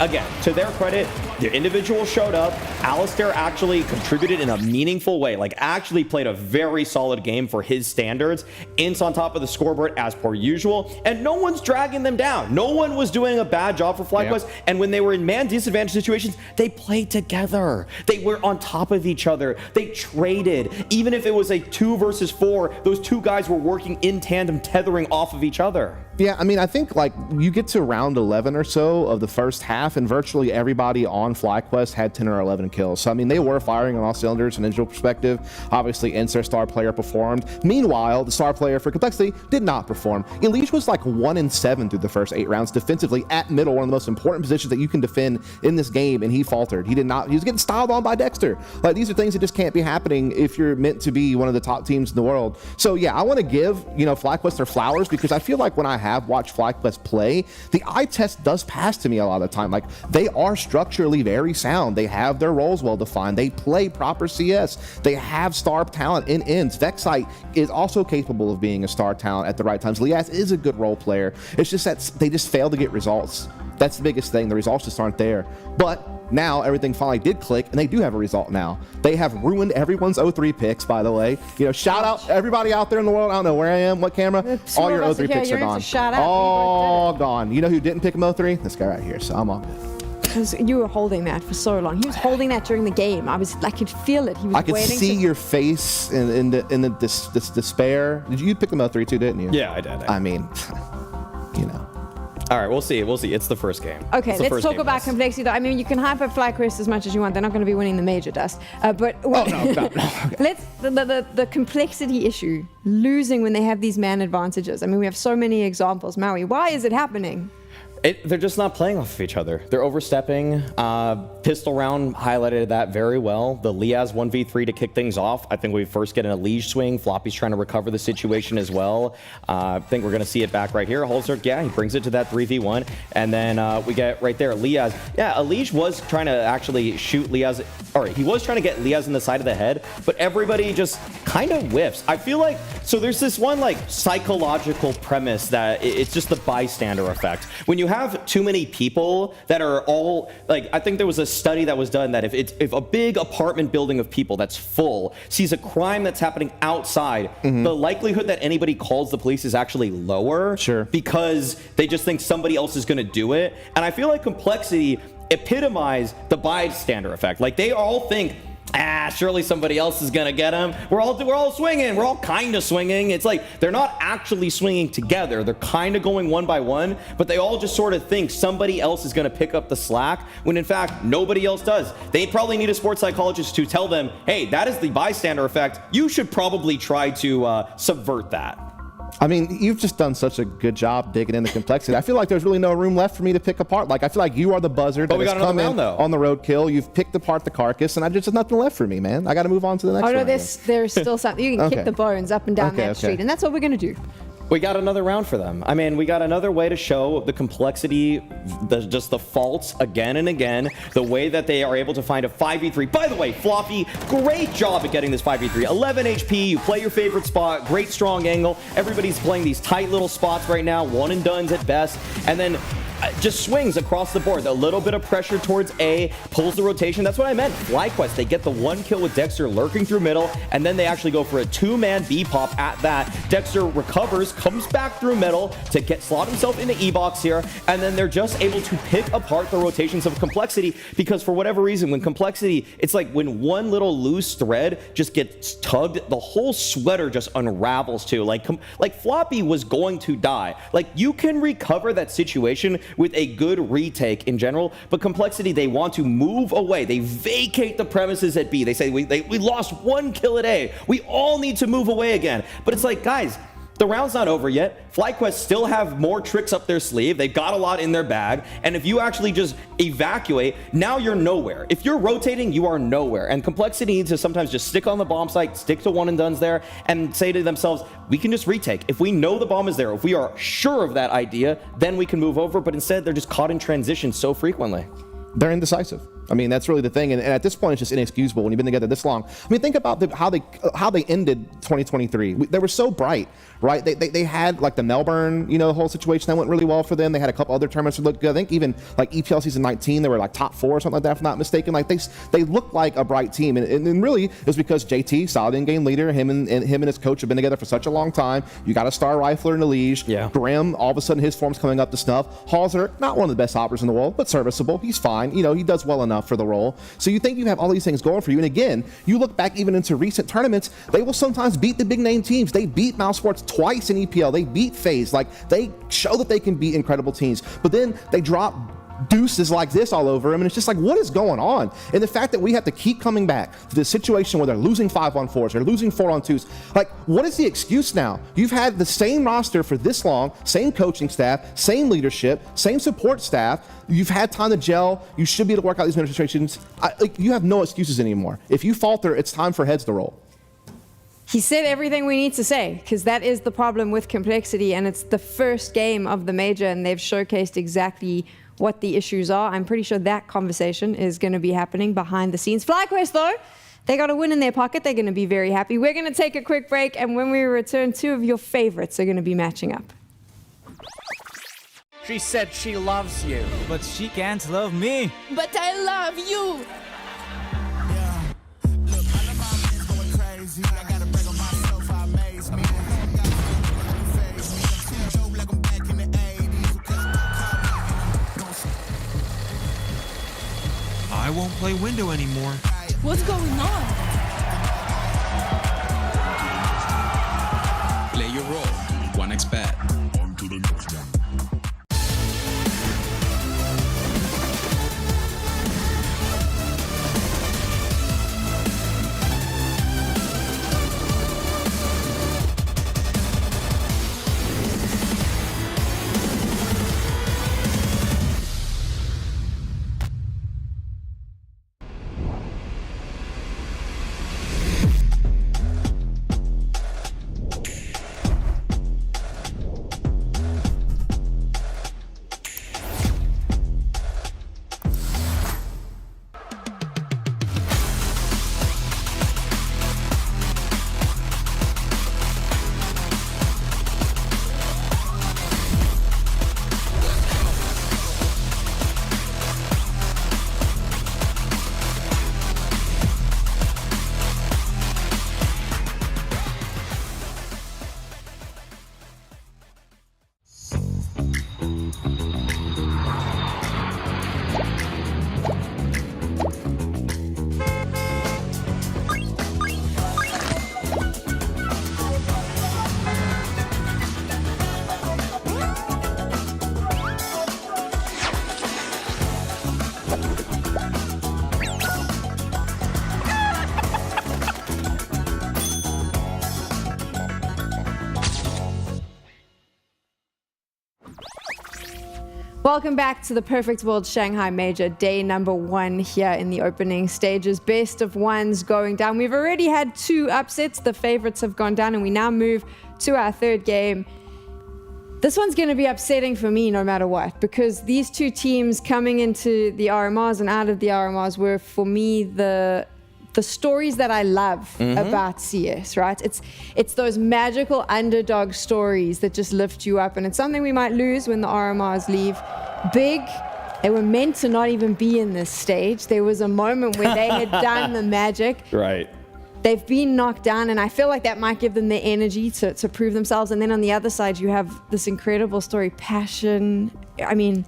again, to their credit, their individual showed up. Alistair actually contributed in a meaningful way, like actually played a very solid game for his standards. Inz on top of the scoreboard as per usual, and no one's dragging them down. No one was doing a bad job for FlyQuest, and when they were in man disadvantage situations, they played together. They were on top of each other. They traded. Even if it was a 2 versus 4, those two guys were working in tandem, tethering off of each other. Yeah, I mean, I think like you get to round 11 or so of the first half, and virtually everybody on FlyQuest had 10 or 11 kills. So I mean, they were firing on all cylinders from an individual perspective. Obviously, Inz, their star player, performed. Meanwhile, the star player for Complexity did not perform. Elige was like 1-7 through the first 8 rounds defensively at middle, one of the most important positions that you can defend in this game, and he faltered. He did not. He was getting styled on by Dexter. Like these are things that just can't be happening if you're meant to be one of the top teams in the world. So yeah, I want to give FlyQuest their flowers, because I feel like when I have watched FlyQuest play, the eye test does pass to me a lot of the time. Like they are structurally fundamentally very sound. They have their roles well defined. They play proper CS. They have star talent in ends. Vexite is also capable of being a star talent at the right times. Liaz is a good role player. It's just that they just fail to get results. That's the biggest thing. The results just aren't there. But now everything finally did click, and they do have a result now. They have ruined everyone's 0-3 picks, by the way. You know, shout out everybody out there in the world. I don't know where I am, what camera. All your 0-3 picks are gone. All gone. You know who didn't pick him 0-3? This guy right here. So I'm all good. You were holding that for so long. He was holding that during the game. I could feel it. He was I could waiting see your face in this despair. Did you pick them 0-3 too, didn't you? Yeah, I did. I mean, you know. All right, we'll see. We'll see. It's the first game. Okay, let's talk about complexity. Though. I mean, you can hype up FlyQuest as much as you want. They're not going to be winning the major, Dust. But no. Let's the complexity issue, losing when they have these man advantages. I mean, we have so many examples. Maui, why is it happening? They're just not playing off of each other. They're overstepping. Pistol round highlighted that very well. The Liaz 1v3 to kick things off. I think we first get an Elige swing. Floppy's trying to recover the situation as well. I think we're going to see it back right here. Holzer, yeah, he brings it to that 3v1. And then we get right there, Liaz. Yeah, Elige was trying to actually shoot Liaz. Or he was trying to get Liaz in the side of the head, but everybody just kind of whiffs. I feel like, so there's this one like psychological premise that it's just the bystander effect. When you have too many people that are all like, I think there was a study that was done that if a big apartment building of people that's full sees a crime that's happening outside, the likelihood that anybody calls the police is actually lower. Sure. Because they just think somebody else is going to do it. And I feel like complexity epitomize the bystander effect. Like they all think, surely somebody else is gonna get him. We're all swinging. We're all kind of swinging. It's like they're not actually swinging together. They're kind of going one by one, but they all just sort of think somebody else is gonna pick up the slack when in fact nobody else does. They probably need a sports psychologist to tell them, hey, that is the bystander effect. You should probably try to subvert that. I mean, you've just done such a good job digging into complexity. I feel like there's really no room left for me to pick apart. Like, I feel like you are the buzzard that has come in on the roadkill. You've picked apart the carcass, and there's nothing left for me, man. I got to move on to the next one. Oh, no, there's still something. You can kick the bones up and down that street, and that's what we're going to do. We got another round for them. I mean, we got another way to show the complexity, just the faults again and again, the way that they are able to find a 5v3. By the way, Floppy, great job at getting this 5v3. 11 HP, you play your favorite spot, great strong angle. Everybody's playing these tight little spots right now, one and dones at best. And then just swings across the board. A little bit of pressure towards A, pulls the rotation. That's what I meant. FlyQuest, they get the one kill with Dexter lurking through middle, and then they actually go for a two-man B-pop at that. Dexter recovers, comes back through middle to slot himself into E-box here, and then they're just able to pick apart the rotations of complexity because for whatever reason, when complexity, it's like when one little loose thread just gets tugged, the whole sweater just unravels too. Like Floppy was going to die. Like you can recover that situation with a good retake in general, but complexity, they want to move away. They vacate the premises at B. They say, we lost one kill at A. We all need to move away again. But it's like, guys, the round's not over yet. FlyQuest still have more tricks up their sleeve. They've got a lot in their bag. And if you actually just evacuate, now you're nowhere. If you're rotating, you are nowhere. And complexity needs to sometimes just stick on the bomb site, stick to one and dones there, and say to themselves, we can just retake. If we know the bomb is there, if we are sure of that idea, then we can move over. But instead, they're just caught in transition so frequently. They're indecisive. I mean, that's really the thing. And at this point, it's just inexcusable when you've been together this long. I mean, think about how they ended 2023. They were so bright, right? They had like the Melbourne, the whole situation that went really well for them. They had a couple other tournaments that looked good. I think even like EPL season 19, they were like top 4 or something like that, if I'm not mistaken. Like they looked like a bright team. And really, it was because JT, solid in-game leader, him and his coach have been together for such a long time. You got a star rifler in Elige. Yeah. Grim, all of a sudden his form's coming up to snuff. Halzer, not one of the best hoppers in the world, but serviceable. He's fine. He does well enough for the role. So you think you have all these things going for you. And again, you look back even into recent tournaments, they will sometimes beat the big name teams. They beat Mouse Sports twice in EPL. They beat FaZe. Like they show that they can beat incredible teams. But then they drop deuces like this all over him, and it's just like, what is going on? And the fact that we have to keep coming back to this situation where they're losing 5-on-4s, they're losing 4-on-2s, like, what is the excuse now? You've had the same roster for this long, same coaching staff, same leadership, same support staff. You've had time to gel. You should be able to work out these situations. You have no excuses anymore. If you falter, it's time for heads to roll. He said everything we need to say, because that is the problem with complexity, and it's the first game of the major, and they've showcased exactly what the issues are. I'm pretty sure that conversation is going to be happening behind the scenes. FlyQuest, though, they got a win in their pocket. They're going to be very happy. We're going to take a quick break, and when we return, two of your favorites are going to be matching up. She said she loves you, but she can't love me. But I love you. I won't play window anymore. What's going on? Play your role. 1xBet. On to the next one. Welcome back to the Perfect World Shanghai Major, day number 1 here in the opening stages. Best of ones going down. We've already had 2 upsets. The favorites have gone down, and we now move to our 3rd game. This one's going to be upsetting for me no matter what, because these 2 teams coming into the RMRs and out of the RMRs were, for me, the stories that I love about CS, right? It's those magical underdog stories that just lift you up, and it's something we might lose when the RMRs leave. Big, they were meant to not even be in this stage. There was a moment where they had done the magic. Right. They've been knocked down, and I feel like that might give them the energy to prove themselves. And then on the other side, you have this incredible story, passion. I mean,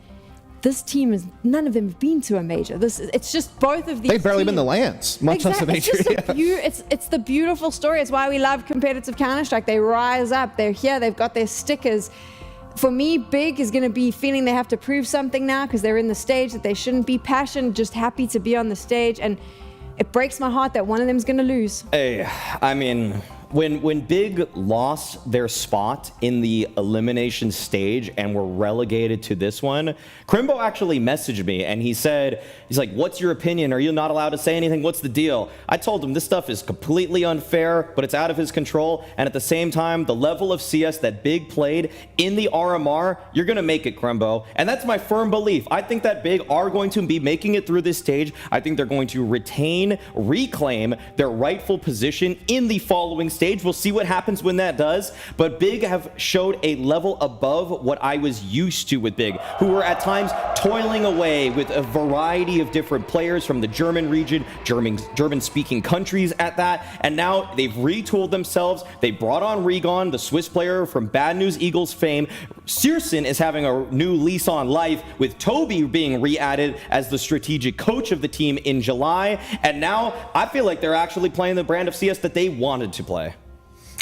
this team is, none of them have been to a major. It's just both of these They've barely teams. been the lands, much less a major. It's the beautiful story. It's why we love competitive Counter-Strike. They rise up, they're here, they've got their stickers. For me, Big is going to be feeling they have to prove something now because they're in the stage that they shouldn't be. Passion, just happy to be on the stage. And it breaks my heart that one of them is going to lose. Hey, I mean, when Big lost their spot in the elimination stage and were relegated to this one, Crimbo actually messaged me and he's like, what's your opinion? Are you not allowed to say anything? What's the deal? I told him this stuff is completely unfair, but it's out of his control. And at the same time, the level of CS that Big played in the RMR, you're going to make it, Crimbo. And that's my firm belief. I think that Big are going to be making it through this stage. I think they're going to reclaim their rightful position in the following stage. We'll see what happens when that does. But Big have showed a level above what I was used to with Big, who were at times toiling away with a variety of different players from the German region, German-speaking countries at that, and now they've retooled themselves. They brought on Regon, the Swiss player from Bad News Eagles fame. Searson is having a new lease on life, with Toby being re-added as the strategic coach of the team in July, and now I feel like they're actually playing the brand of CS that they wanted to play.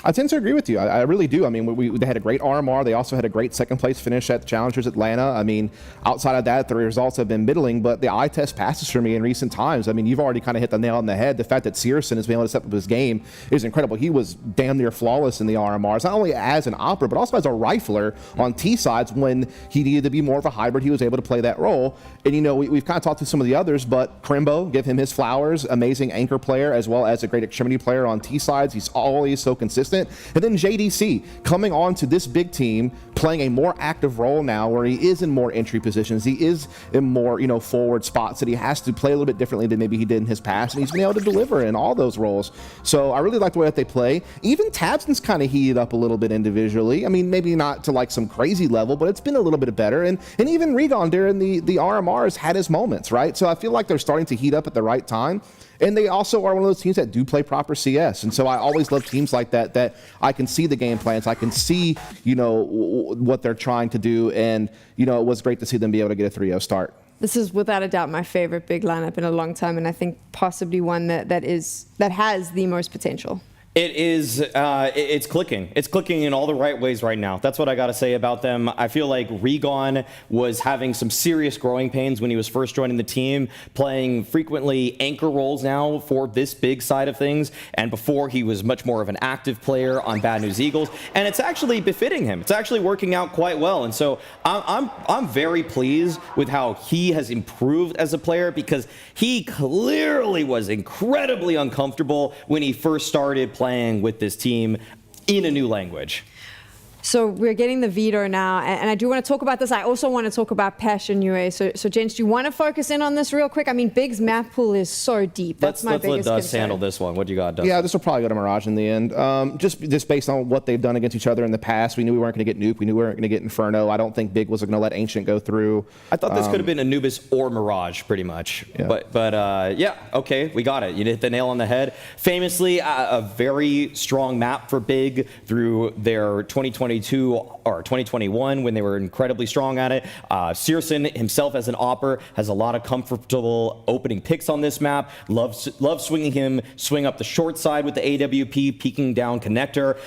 I tend to agree with you. I really do. I mean, they had a great RMR. They also had a great second place finish at Challengers Atlanta. I mean, outside of that, the results have been middling, but the eye test passes for me in recent times. I mean, you've already kind of hit the nail on the head. The fact that Searson has been able to step up his game is incredible. He was damn near flawless in the RMRs, not only as an opera, but also as a rifler on T-sides. When he needed to be more of a hybrid, he was able to play that role. And, you know, we've kind of talked to some of the others, but Crimbo, give him his flowers, amazing anchor player, as well as a great extremity player on T-sides. He's always so consistent. And then JDC coming on to this big team, playing a more active role now where he is in more entry positions. He is in more, forward spots that he has to play a little bit differently than maybe he did in his past, and he's been able to deliver in all those roles. So I really like the way that they play. Even Tabson's kind of heated up a little bit individually. I mean, maybe not to like some crazy level, but it's been a little bit better. And even Regon during the RMRs had his moments, right? So I feel like they're starting to heat up at the right time. And they also are one of those teams that do play proper CS. And so I always love teams like that I can see the game plans. I can see, what they're trying to do. And, it was great to see them be able to get a 3-0 start. This is without a doubt my favorite big lineup in a long time, and I think possibly one that has the most potential. It is, it's clicking. It's clicking in all the right ways right now. That's what I got to say about them. I feel like Regon was having some serious growing pains when he was first joining the team, playing frequently anchor roles now for this big side of things. And before, he was much more of an active player on Bad News Eagles. And it's actually befitting him. It's actually working out quite well. And so I'm very pleased with how he has improved as a player, because he clearly was incredibly uncomfortable when he first started playing with this team in a new language. So we're getting the veto now, and I do want to talk about this. I also want to talk about Passion UA. So gents, do you want to focus in on this real quick? I mean, Big's map pool is so deep. That's my biggest concern. Let's let Dust handle this one. What do you got, Dust? Yeah, this will probably go to Mirage in the end. Just based on what they've done against each other in the past, we knew we weren't going to get Nuke. We knew we weren't going to get Inferno. I don't think Big was going to let Ancient go through. I thought this could have been Anubis or Mirage, pretty much. Yeah. But yeah, okay, we got it. You hit the nail on the head. Famously, a very strong map for Big through their 2022 or 2021 when they were incredibly strong at it. Searson himself as an opper has a lot of comfortable opening picks on this map. Love swinging him, swing up the short side with the AWP, peeking down connector.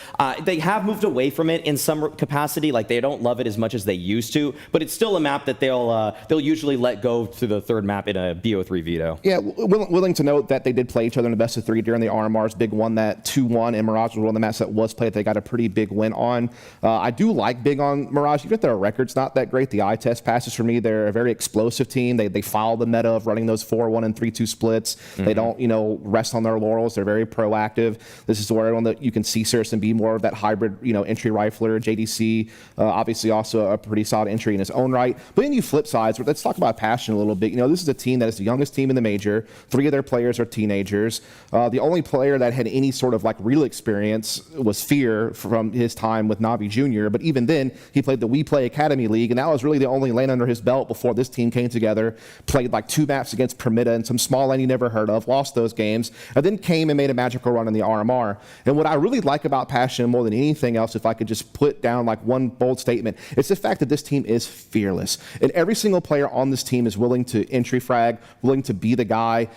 They have moved away from it in some capacity. Like, they don't love it as much as they used to, but it's still a map that they'll usually let go to the third map in a BO3 veto. Yeah, willing to note that they did play each other in the best of 3 during the RMRs. Big won that 2-1, and Mirage was one of the maps that was played. They got a pretty big win on. I do like Big on Mirage. Even if their record's not that great, the eye test passes for me. They're a very explosive team. They follow the meta of running those 4-1 and 3-2 splits. Mm-hmm. They don't, rest on their laurels. They're very proactive. This is where you can see Searson be more of that hybrid, entry rifler. JDC, obviously also a pretty solid entry in his own right. But then you flip sides. Let's talk about Passion a little bit. This is a team that is the youngest team in the major. 3 of their players are teenagers. The only player that had any sort of real experience was Fear from his time with Navi Jr. But even then, he played the We Play Academy League, and that was really the only lane under his belt before this team came together. Played 2 maps against Permita and some small lane he never heard of, lost those games, and then came and made a magical run in the RMR. And what I really like about Passion more than anything else, if I could just put down one bold statement, it's the fact that this team is fearless. And every single player on this team is willing to entry frag, willing to be the guy.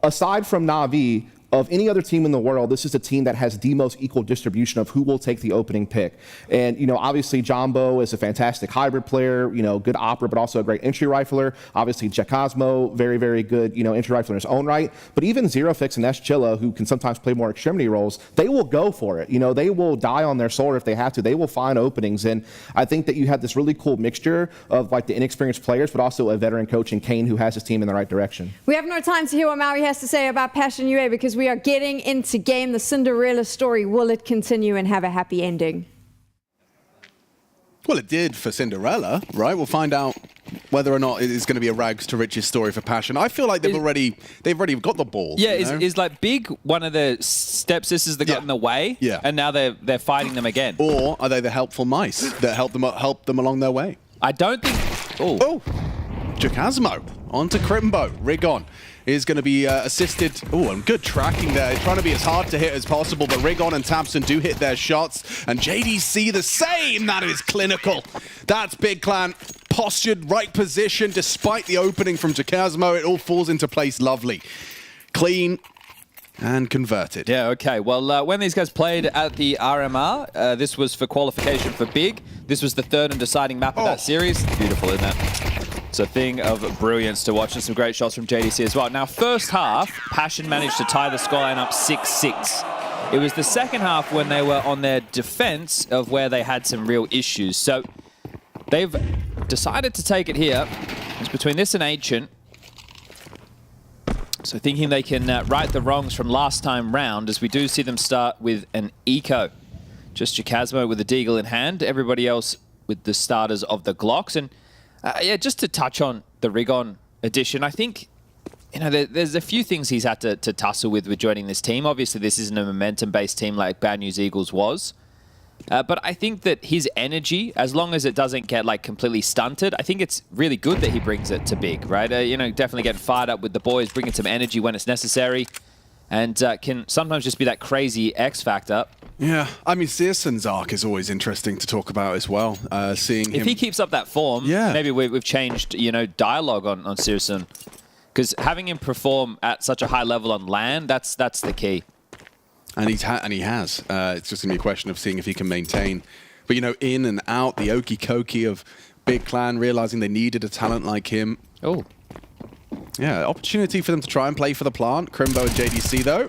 Aside from Navi, of any other team in the world, this is a team that has the most equal distribution of who will take the opening pick. And, obviously Jumbo is a fantastic hybrid player, good opera, but also a great entry rifler. Obviously Jacosmo, very, very good, entry rifler in his own right. But even Zerofix and Chilla, who can sometimes play more extremity roles, they will go for it. They will die on their sword if they have to. They will find openings. And I think that you have this really cool mixture of the inexperienced players, but also a veteran coach in Kane who has his team in the right direction. We have no time to hear what Maui has to say about Passion UA, because we are getting into game. The Cinderella story, will it continue and have a happy ending? Well, it did for Cinderella, right? We'll find out whether or not it is going to be a rags to riches story for Passion. I feel like they've already got the ball. Yeah, is Big one of the stepsisters that got in the way? Yeah. And now they're fighting them again. Or are they the helpful mice that help them along their way? I don't think... Oh, Jacosmo onto Crimbo. Rigon is going to be assisted. Oh, and good tracking there. Trying to be as hard to hit as possible, but Rigon and Tabson do hit their shots. And JDC the same. That is clinical. That's Big Clan. Postured, right position, despite the opening from Jacosmo. It all falls into place lovely. Clean and converted. Yeah, okay. Well, when these guys played at the RMR, this was for qualification for Big. This was the 3rd and deciding map of that series. Beautiful, isn't it? It's a thing of brilliance to watch, and some great shots from JDC as well. Now, first half, Passion managed to tie the scoreline up 6-6. It was the second half when they were on their defense of where they had some real issues. So they've decided to take it here. It's between this and Ancient. So thinking they can right the wrongs from last time round, as we do see them start with an eco. Just Jacosmo with a deagle in hand. Everybody else with the starters of the Glocks. And yeah, just to touch on the Rigon addition, I think, you know, there's a few things he's had to tussle with joining this team. Obviously, this isn't a momentum-based team like Bad News Eagles was. But I think that his energy, as long as it doesn't get like completely stunted, I think it's really good that he brings it to big, right? You know, definitely getting fired up with the boys, bringing some energy when it's necessary, and can sometimes just be that crazy X factor. Yeah, I mean, Searson's arc is always interesting to talk about as well. Seeing him... If he keeps up that form, yeah, maybe we've changed, you know, dialogue on Searson. Because having him perform at such a high level on LAN, that's the key. And he has. It's just going to be a question of seeing if he can maintain. But, you know, in and out, the okey-dokey of Big Clan, realizing they needed a talent like him. Oh. Yeah, opportunity for them to try and play for the plant. Crimbo and JDC, though.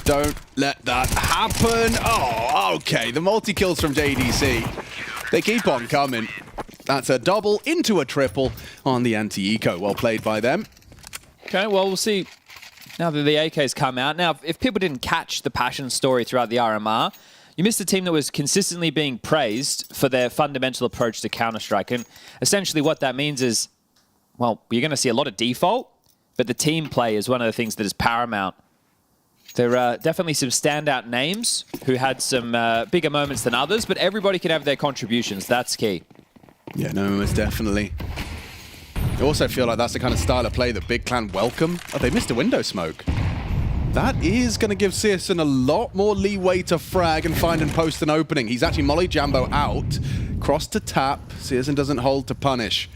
Don't let that happen. Oh, okay. The multi-kills from JDC. They keep on coming. That's a double into a triple on the anti-eco. Well played by them. Okay, well, we'll see now that the AK's come out. Now, if people didn't catch the passion story throughout the RMR, you missed a team that was consistently being praised for their fundamental approach to Counter-Strike. And essentially what that means is, well, you're going to see a lot of default, but the team play is one of the things that is paramount. There are definitely some standout names who had some bigger moments than others, but everybody can have their contributions. That's key. Yeah, no, most definitely. I also feel like that's the kind of style of play that Big Clan welcome. Oh, they missed a window smoke. That is going to give Searson a lot more leeway to frag and find and post an opening. He's actually Molly Jambo out. Cross to tap. Searson doesn't hold to punish.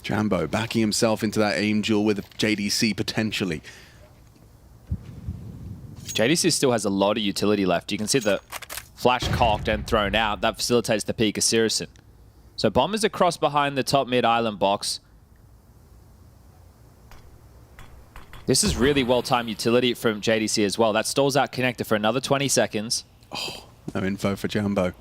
Jambo backing himself into that aim duel with JDC potentially. JDC still has a lot of utility left. You can see the flash cocked and thrown out. That facilitates the peak of Searson. So Bombers across behind the top mid island box. This is really well-timed utility from JDC as well. That stalls out connector for another 20 seconds. Oh, no info for Jambo.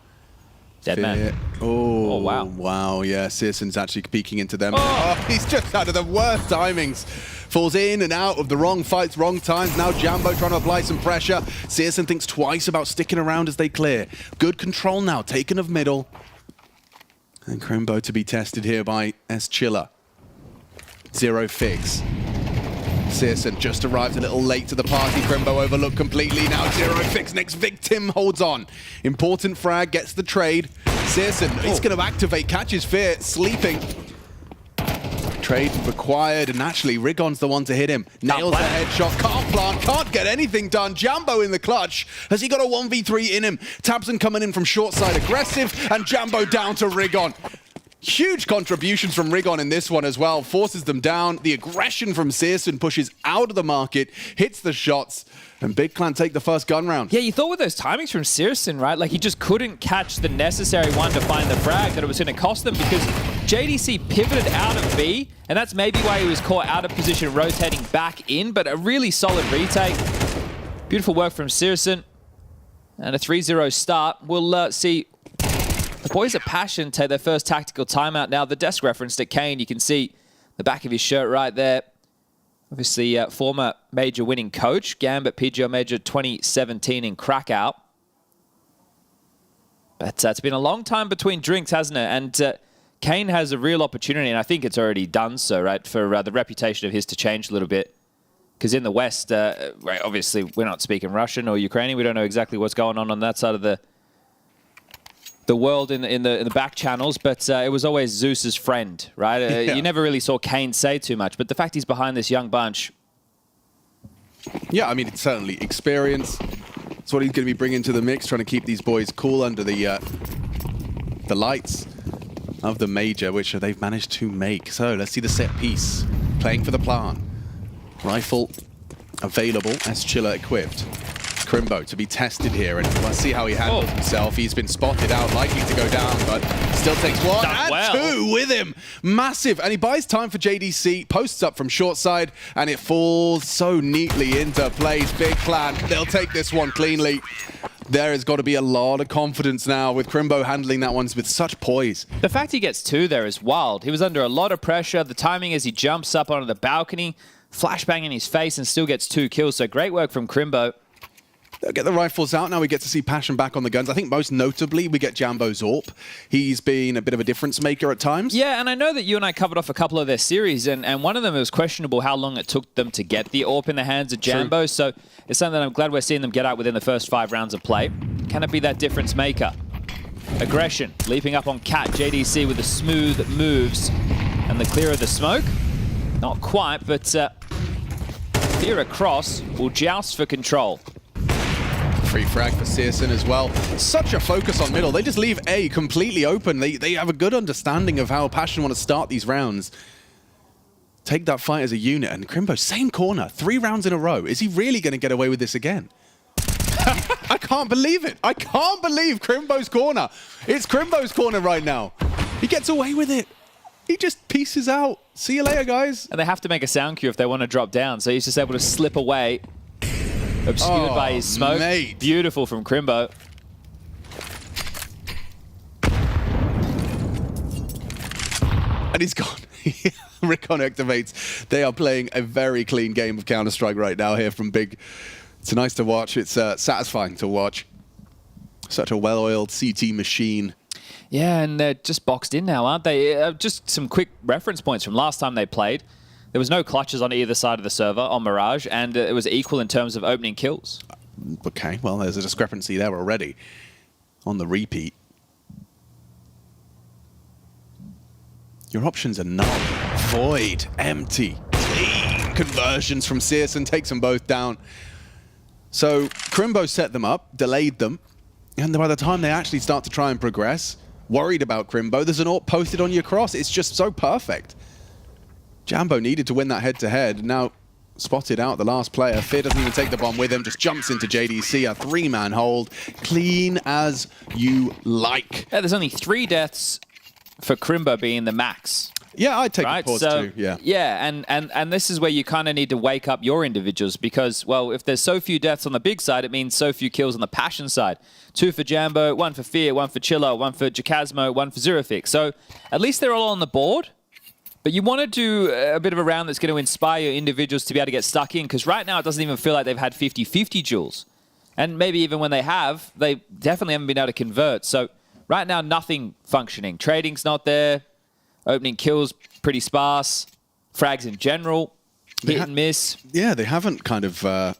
Dead man. Oh, wow. Wow, yeah, Searson's actually peeking into them. Oh, he's just out of the worst timings. Falls in and out of the wrong fights, wrong times. Now Jambo trying to apply some pressure. Searson thinks twice about sticking around as they clear. Good control now, taken of middle. And Crimbo to be tested here by S. Chiller. Zero fix. Searson just arrived a little late to the party. Crimbo overlooked completely. Now Zero fix. Next victim holds on. Important frag, gets the trade. Searson is going to activate, catches Fear, sleeping. Trade required, and actually Rigon's the one to hit him. Nails the headshot, can't plant, can't get anything done. Jambo in the clutch. Has he got a 1v3 in him? Tabson coming in from short side, aggressive, and Jambo down to Rigon. Huge contributions from Rigon in this one as well. Forces them down. The aggression from Searson pushes out of the market, hits the shots, and Big Clan take the first gun round. Yeah, you thought with those timings from Searson, right? Like he just couldn't catch the necessary one to find the frag, that it was going to cost them, because JDC pivoted out of B, and that's maybe why he was caught out of position, rotating back in, but a really solid retake. Beautiful work from Searson. And a 3-0 start. We'll see the boys at Passion take their first tactical timeout now. The desk referenced at Kane. You can see the back of his shirt right there. Obviously, former major winning coach, Gambit PGL Major 2017 in Krakow. But it's been a long time between drinks, hasn't it? And Kane has a real opportunity, and I think it's already done so, right, for the reputation of his to change a little bit. Because in the West, right, obviously, we're not speaking Russian or Ukrainian. We don't know exactly what's going on that side of the world in the back channels, but it was always Zeus's friend, right? Yeah. You never really saw Kane say too much, but the fact he's behind this young bunch. Yeah, I mean, it's certainly experience. That's what he's going to be bringing to the mix, trying to keep these boys cool under the lights of the major, which they've managed to make. So let's see the set piece. Playing for the plant. Rifle available as Chiller equipped. Crimbo to be tested here, and let's see how he handles himself. He's been spotted out, likely to go down, but still takes one and two with him. Massive, and he buys time for JDC, posts up from short side, and it falls so neatly into place. Big Clan, they'll take this one cleanly. There has got to be a lot of confidence now with Crimbo handling that one with such poise. The fact he gets two there is wild. He was under a lot of pressure. The timing as he jumps up onto the balcony, flashbang in his face, and still gets 2 kills. So great work from Crimbo. They'll get the rifles out. Now we get to see Passion back on the guns. I think most notably, we get Jambo Zorp. He's been a bit of a difference maker at times. Yeah, and I know that you and I covered off a couple of their series, and one of them, it was questionable how long it took them to get the AWP in the hands of Jambo. True. So it's something that I'm glad we're seeing them get out within the first 5 rounds of play. Can it be that difference maker? Aggression, leaping up on Cat. JDC with the smooth moves and the clear of the smoke. Not quite, but here across will joust for control. Free frag for Searson as well. Such a focus on middle. They just leave A completely open. They have a good understanding of how Passion want to start these rounds. Take that fight as a unit. And Crimbo, same corner, 3 rounds in a row. Is he really going to get away with this again? I can't believe it. I can't believe Crimbo's corner. It's Crimbo's corner right now. He gets away with it. He just pieces out. See you later, guys. And they have to make a sound cue if they want to drop down. So he's just able to slip away. Obscured by his smoke. Mate. Beautiful from Crimbo. And he's gone. Recon activates. They are playing a very clean game of Counter-Strike right now here from Big. It's nice to watch. It's satisfying to watch. Such a well-oiled CT machine. Yeah, and they're just boxed in now, aren't they? Just some quick reference points from last time they played. There was no clutches on either side of the server on Mirage, and it was equal in terms of opening kills. Okay, well, there's a discrepancy there already on the repeat. Your options are null, void, empty, clean. Conversions from Searson takes them both down. So Crimbo set them up, delayed them, and by the time they actually start to try and progress, worried about Crimbo, there's an AWP posted on your cross. It's just so perfect. Jambo needed to win that head-to-head. Now spotted out the last player. Fear doesn't even take the bomb with him, just jumps into JDC, a 3-man hold. Clean as you like. Yeah, there's only 3 deaths for Crimbo being the max. Yeah, I'd take right? a pause so, too, yeah. Yeah, and this is where you kind of need to wake up your individuals because, well, if there's so few deaths on the big side, it means so few kills on the Passion side. 2 for Jambo, 1 for Fear, 1 for Chiller, 1 for Jacasmo, 1 for Zerofix. So at least they're all on the board. But you want to do a bit of a round that's going to inspire your individuals to be able to get stuck in, because right now it doesn't even feel like they've had 50-50 duels. And maybe even when they have, they definitely haven't been able to convert. So right now, nothing functioning. Trading's not there. Opening kills, pretty sparse. Frags in general, hit and miss. Yeah, they haven't kind of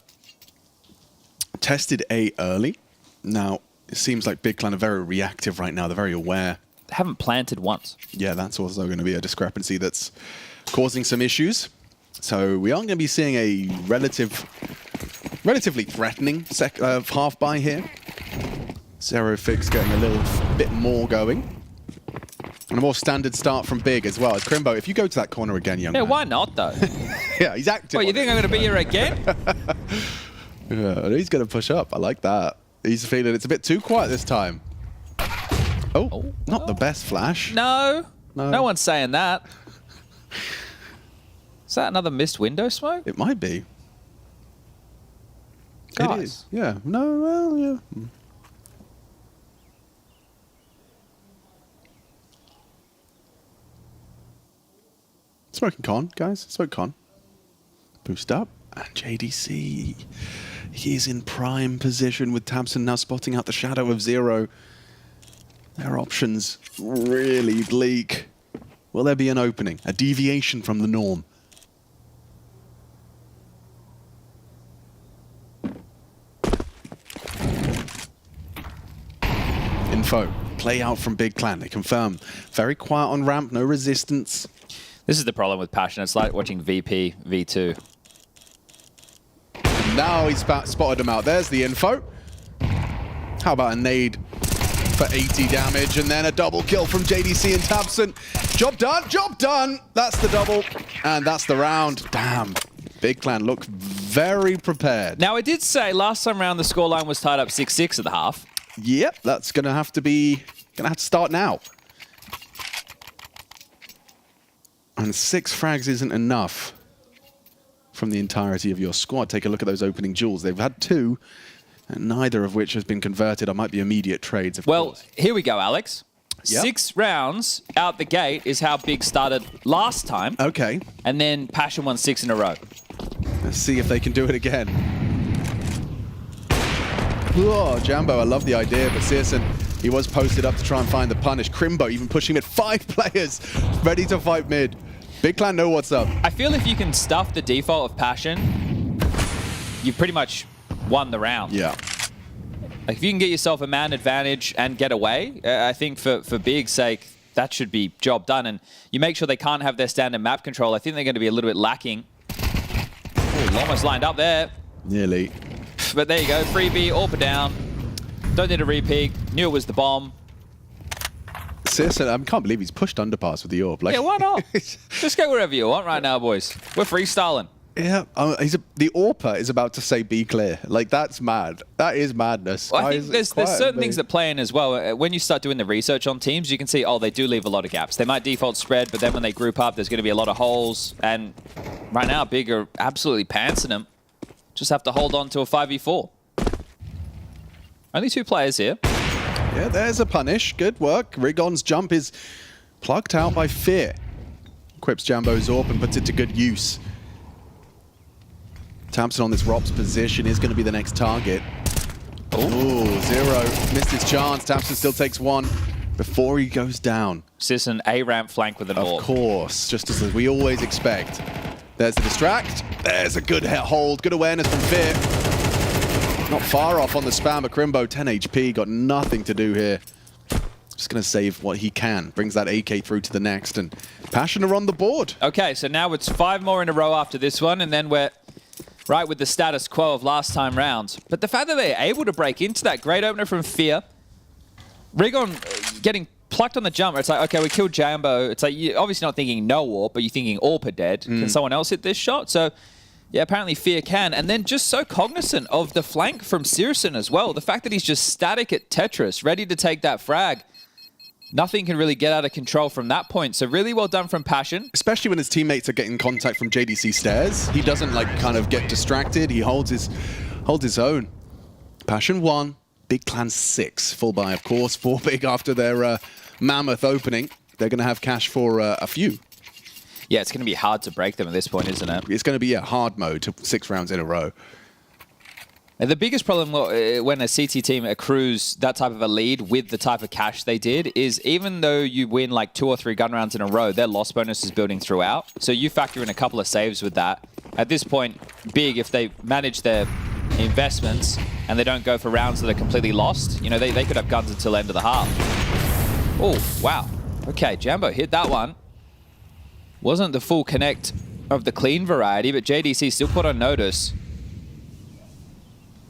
tested A early. Now, it seems like Big Clan are very reactive right now. They're very aware. They haven't planted once. Yeah, that's also going to be a discrepancy that's causing some issues. So we are going to be seeing a relatively threatening half buy here. Zerofix getting a little bit more going. And a more standard start from Big as well. As Crimbo, if you go to that corner again, young man. Why not, though? Yeah, he's active. What, you think I'm going to be here again? Yeah, he's going to push up. I like that. He's feeling it's a bit too quiet this time. Oh, not the best flash. No one's saying that. Is that another missed window smoke? It might be. Guys. It is. Yeah. No, well, yeah. Smoking con, guys. Smoke con. Boost up. And JDC. He is in prime position with Tabson now spotting out the shadow of Zero. Their options really bleak. Will there be an opening? A deviation from the norm? Info. Play out from Big Clan. They confirm. Very quiet on ramp. No resistance. This is the problem with Passion. It's like watching VP, V2. And now he's spotted him out. There's the info. How about a nade for 80 damage, and then a double kill from JDC and Tabson. Job done, job done. That's the double, and that's the round. Damn, Big Clan look very prepared. Now, I did say last time around the scoreline was tied up 6-6 at the half. Yep, that's gonna have to start now. And 6 frags isn't enough from the entirety of your squad. Take a look at those opening duels. They've had 2. And neither of which has been converted. I might be immediate trades, of course. Here we go, Alex. Yep. 6 rounds out the gate is how Big started last time. Okay. And then Passion won 6 in a row. Let's see if they can do it again. Oh, Jambo, I love the idea, but Searson, he was posted up to try and find the punish. Crimbo even pushing mid. 5 players ready to fight mid. Big Clan know what's up. I feel if you can stuff the default of Passion, you've pretty much won the round. Yeah. Like if you can get yourself a man advantage and get away, I think for Big's sake, that should be job done. And you make sure they can't have their standard map control. I think they're going to be a little bit lacking. Ooh, almost lined up there. Nearly. But there you go, freebie, AWP down. Don't need a repeat. Knew it was the bomb. Searson, I can't believe he's pushed underpass with the AWP. Like, Yeah, why not? Just go wherever you want right now, boys. We're freestyling. Yeah, the AWPer is about to say be clear. Like, that's mad. That is madness. Well, I think there's certain things that play in as well. When you start doing the research on teams, you can see, oh, they do leave a lot of gaps. They might default spread, but then when they group up, there's going to be a lot of holes. And right now, Big are absolutely pantsing them. Just have to hold on to a 5v4. Only 2 players here. Yeah, there's a punish. Good work. Rigon's jump is plucked out by Fear. Equips Jambo's AWP and puts it to good use. Thompson on this Rob's position is going to be the next target. Oh, Zero missed his chance. Thompson still takes 1 before he goes down. Sisson A-ramp flank with an AWP. Of course, just as we always expect. There's the distract. There's a good hold. Good awareness from Fear. Not far off on the spam, but Crimbo, 10 HP, got nothing to do here. Just going to save what he can. Brings that AK through to the next, and Passion are on the board. Okay, so now it's 5 more in a row after this one, and then we're right with the status quo of last time rounds. But the fact that they're able to break into that great opener from Fear, Rigon getting plucked on the jump. It's like, okay, we killed Jambo. It's like, you're obviously not thinking no AWP, but you're thinking AWP are dead. Can someone else hit this shot? So, yeah, apparently Fear can. And then just so cognizant of the flank from Searson as well. The fact that he's just static at Tetris, ready to take that frag. Nothing can really get out of control from that point. So really well done from Passion. Especially when his teammates are getting contact from JDC stairs. He doesn't like kind of get distracted. He holds his own. Passion 1, Big Clan 6. Full buy, of course. 4 Big after their mammoth opening. They're going to have cash for a few. Yeah, it's going to be hard to break them at this point, isn't it? It's going to be a hard mode to 6 rounds in a row. And the biggest problem when a CT team accrues that type of a lead with the type of cash they did is even though you win like 2 or 3 gun rounds in a row, their loss bonus is building throughout. So you factor in a couple of saves with that. At this point, Big, if they manage their investments and they don't go for rounds that are completely lost, you know, they could have guns until the end of the half. Oh, wow. Okay, Jambo hit that one. Wasn't the full connect of the clean variety, but JDC still put on notice.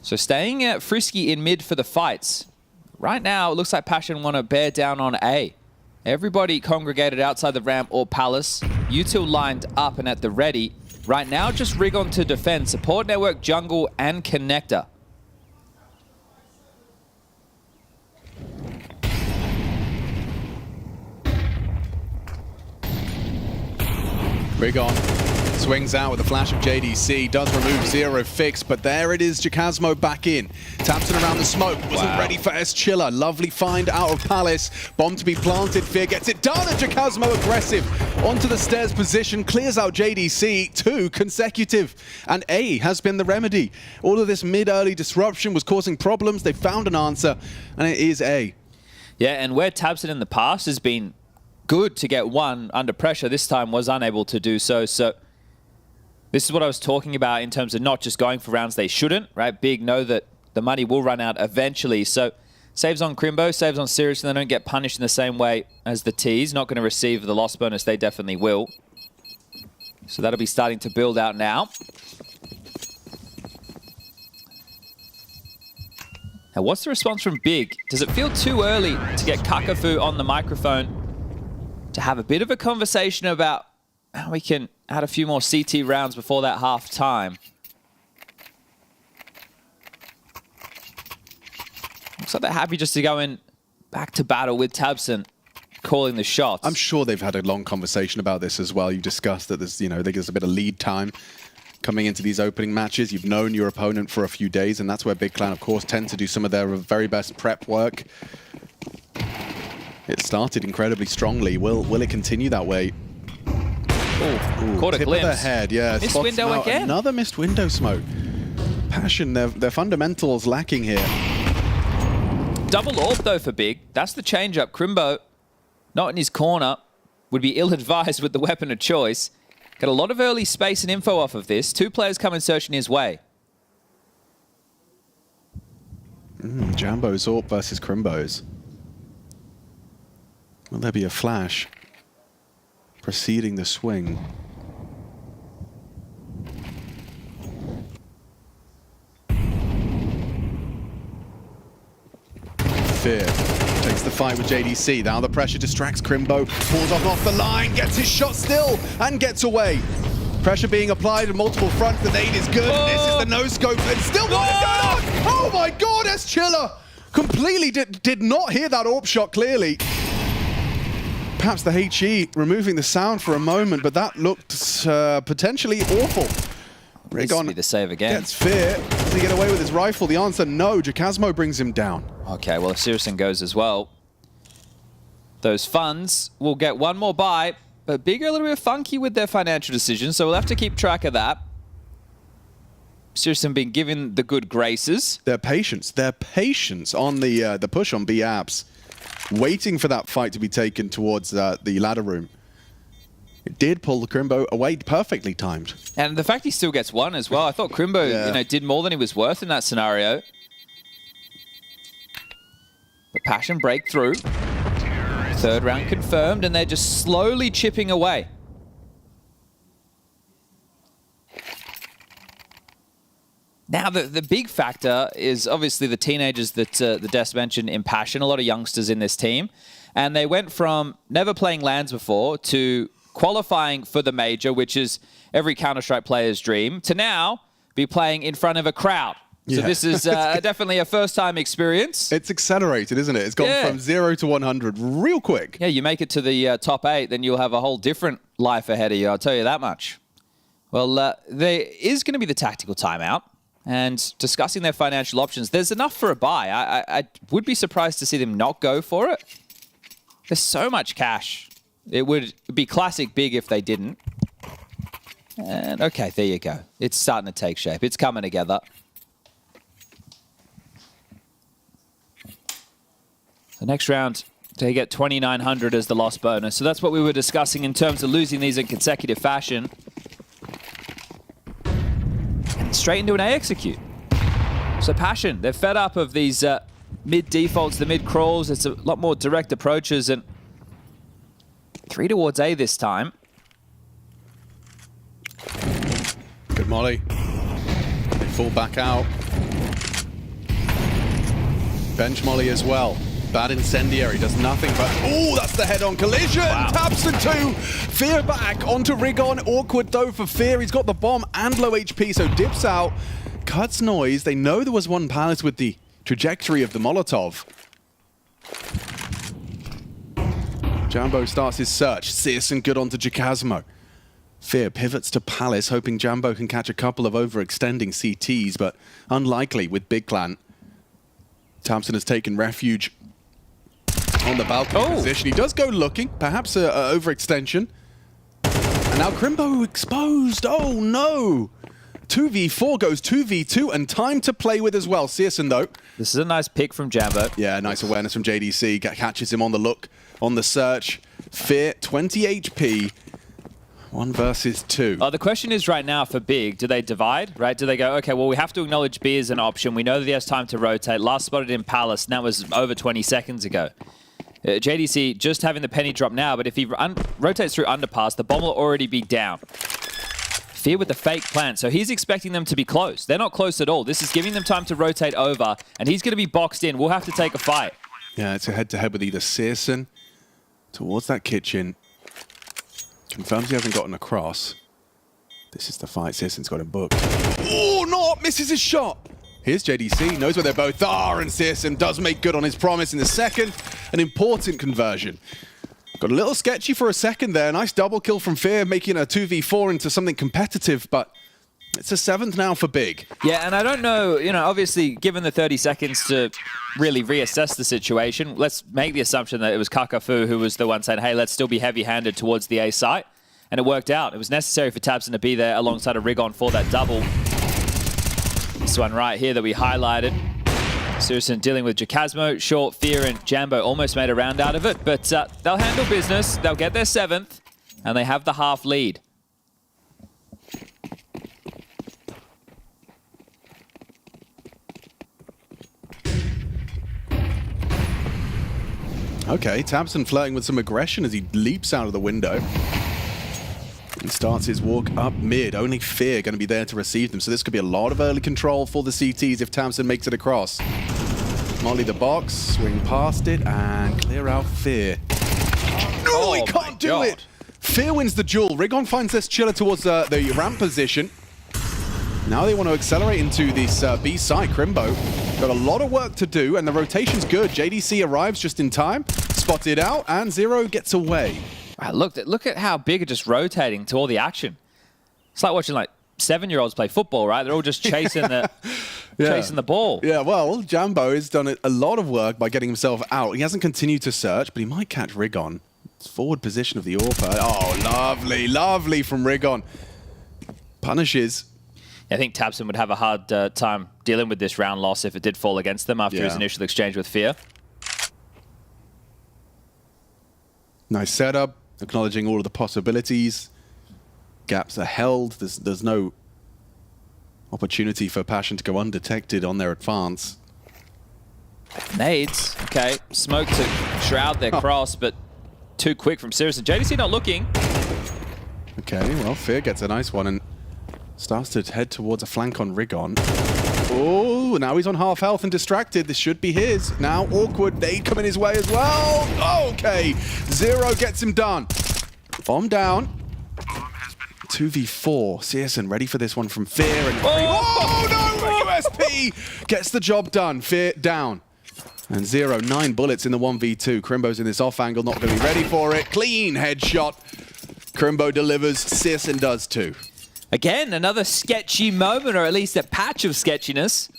So staying frisky in mid for the fights. Right now, it looks like Passion want to bear down on A. Everybody congregated outside the ramp or palace. U2 lined up and at the ready. Right now, just Rigon to defend. Support network, jungle, and connector. Rigon swings out with a flash of JDC, does remove Zero fix, but there it is, Jacasmo back in. Thompson around the smoke, wasn't ready for S-Chiller. Lovely find out of Palace. Bomb to be planted, Fear gets it done, and Jacasmo aggressive. Onto the stairs position, clears out JDC, 2 consecutive. And A has been the remedy. All of this mid-early disruption was causing problems. They found an answer, and it is A. Yeah, and where Tabson in the past has been good to get 1 under pressure, this time was unable to do so. So this is what I was talking about in terms of not just going for rounds they shouldn't, right? Big know that the money will run out eventually. So saves on Crimbo, saves on Sirius, and they don't get punished in the same way as the T's. Not going to receive the loss bonus. They definitely will. So that'll be starting to build out now. Now, what's the response from Big? Does it feel too early to get Kakafu on the microphone to have a bit of a conversation about how we can add a few more CT rounds before that half time? Looks like they're happy just to go in back to battle with Tabson calling the shots. I'm sure they've had a long conversation about this as well. You discussed that there's, you know, there's a bit of lead time coming into these opening matches. You've known your opponent for a few days, and that's where Big Clan, of course, tend to do some of their very best prep work. It started incredibly strongly. Will it continue that way? Ooh, caught a tip glimpse. of the head, yeah. Missed Spots window out. again. Another missed window smoke. Passion, their fundamentals lacking here. double orb though for Big. That's the change up. Crimbo, not in his corner, would be ill-advised with the weapon of choice. Got a lot of early space and info off of this. 2 players coming searching his way. Jambo's AWP versus Crimbo's. Will there be a flash preceding the swing? Fear takes the fight with JDC. Now the pressure distracts Crimbo. Pulls off the line, gets his shot still, and gets away. Pressure being applied on multiple fronts. The nade is good. Oh. This is the no-scope, and still what is going on? Oh my god, S-Chiller completely did not hear that AWP shot clearly. Perhaps the HE removing the sound for a moment, but that looked potentially awful. Rigon the save again. Gets Fear. Does he get away with his rifle? The answer, no. Jacasmo brings him down. Okay, well, if Sirison goes as well, those funds will get one more buy, but Big are a little bit funky with their financial decisions, so we'll have to keep track of that. Sirison being given the good graces. Their patience on the push on B apps, waiting for that fight to be taken towards the ladder room. It did pull the Crimbo away, perfectly timed. And the fact he still gets one as well. I thought Crimbo, did more than he was worth in that scenario. But Passion breakthrough. 3rd round confirmed, and they're just slowly chipping away. Now, the big factor is obviously the teenagers that the Des mentioned in Passion. A lot of youngsters in this team. And they went from never playing LANs before to qualifying for the major, which is every Counter-Strike player's dream, to now be playing in front of a crowd. So this is definitely a first-time experience. It's accelerated, isn't it? It's gone from 0 to 100 real quick. Yeah, you make it to the top 8, then you'll have a whole different life ahead of you, I'll tell you that much. Well, there is going to be the tactical timeout, and discussing their financial options. There's enough for a buy. I would be surprised to see them not go for it. There's so much cash. It would be classic Big if they didn't. And okay, there you go. It's starting to take shape. It's coming together. The next round, they get 2,900 as the loss bonus. So that's what we were discussing in terms of losing these in consecutive fashion. And straight into an A execute. So Passion, they're fed up of these mid defaults, the mid crawls. It's a lot more direct approaches, and 3 towards A this time. Good molly. They fall back out. Bench molly as well. Bad incendiary, does nothing but... Oh, that's the head-on collision! Wow. Taps it too! Fear back onto Rigon. Awkward though for Fear. He's got the bomb and low HP, so dips out. Cuts noise. They know there was one pallet with the trajectory of the Molotov. Jambo starts his search. Searson good onto Jacasmo. Fear pivots to Palace, hoping Jambo can catch a couple of overextending CTs, but unlikely with Big Clan. Thompson has taken refuge on the balcony position. He does go looking, perhaps an overextension. And now Crimbo exposed. Oh no! 2v4 goes 2v2, and time to play with as well. Searson though. This is a nice pick from Jambo. Yeah, nice awareness from JDC. Catches him on the look, on the search. Fear, 20 HP. 1 versus 2. The question is right now for Big, do they divide, right? Do they go, okay, well, we have to acknowledge B as an option. We know that he has time to rotate. Last spotted in Palace, and that was over 20 seconds ago. JDC just having the penny drop now, but if he rotates through underpass, the bomb will already be down. Fear with the fake plant, so he's expecting them to be close. They're not close at all. This is giving them time to rotate over, and he's going to be boxed in. We'll have to take a fight. Yeah, it's a head-to-head with either Searson towards that kitchen. Confirms he hasn't gotten across. This is the fight. Searson's got him booked. Oh, no! Misses his shot! Here's JDC. Knows where they both are, and Searson does make good on his promise in the second. An important conversion. Got a little sketchy for a second there. Nice double kill from Fear, making a 2v4 into something competitive, but it's a 7th now for Big. Yeah, and I don't know, obviously, given the 30 seconds to really reassess the situation, let's make the assumption that it was Kakafu who was the one saying, hey, let's still be heavy-handed towards the A site. And it worked out. It was necessary for Tabson to be there alongside a Rigon for that double. This one right here that we highlighted. Sirison dealing with Jacasmo, Short, Fear, and Jambo almost made a round out of it, but they'll handle business. They'll get their 7th, and they have the half lead. Okay, tabseN flirting with some aggression as he leaps out of the window. He starts his walk up mid. Only Fear going to be there to receive them. So this could be a lot of early control for the CTs if tabseN makes it across. Molly the box, swing past it, and clear out Fear. No, he can't do it! Fear wins the duel. Rigon finds this chiller towards the ramp position. Now they want to accelerate into this B site. Crimbo got a lot of work to do, and the rotation's good. JDC arrives just in time, spotted out, and Zero gets away. Wow, look at how big are just rotating to all the action. It's like watching like 7-year-olds play football, right? They're all just chasing the chasing the ball. Yeah, well, Jambo has done a lot of work by getting himself out. He hasn't continued to search, but he might catch Rigon. It's forward position of the AWP. Oh, lovely, lovely from Rigon. Punishes. I think tabseN would have a hard time dealing with this round loss if it did fall against them after his initial exchange with Fear. Nice setup, acknowledging all of the possibilities. Gaps are held. There's no opportunity for Passion to go undetected on their advance. Nades, okay. Smoke to shroud their cross, but too quick from Sirison. JDC not looking. Okay, well, Fear gets a nice one and starts to head towards a flank on Rigon. Oh, now he's on half health and distracted. This should be his. Now awkward. They come in his way as well. Okay, Zero gets him done. Bomb down. 2v4. Sirison ready for this one from Fear. And oh no! USP gets the job done. Fear down. And Zero, 9 bullets in the 1v2. Crimbo's in this off angle, not going to be ready for it. Clean headshot. Crimbo delivers. Sirison does too. Again, another sketchy moment, or at least a patch of sketchiness.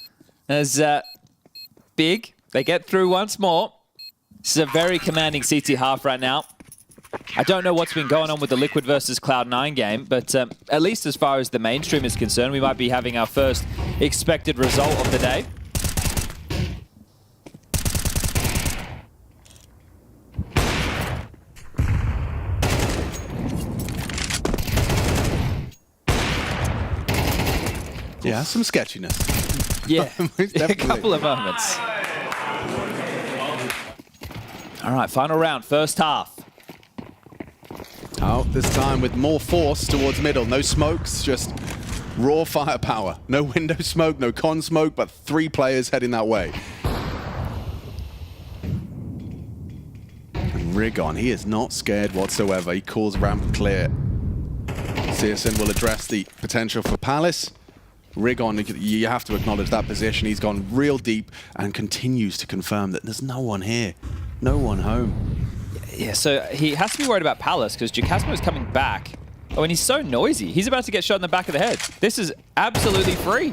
As Big, they get through once more. This is a very commanding CT half right now. I don't know what's been going on with the Liquid versus Cloud9 game, but at least as far as the mainstream is concerned, we might be having our first expected result of the day. Yeah, some sketchiness. Yeah, a couple of moments. All right, final round, first half. Out this time with more force towards middle. No smokes, just raw firepower. No window smoke, no con smoke, but 3 players heading that way. And Rigon, he is not scared whatsoever. He calls ramp clear. Sirison will address the potential for Palace. Rigon, you have to acknowledge that position. He's gone real deep and continues to confirm that there's no one here. No one home. Yeah, so he has to be worried about Palace because Jacasmo is coming back. Oh, and he's so noisy. He's about to get shot in the back of the head. This is absolutely free.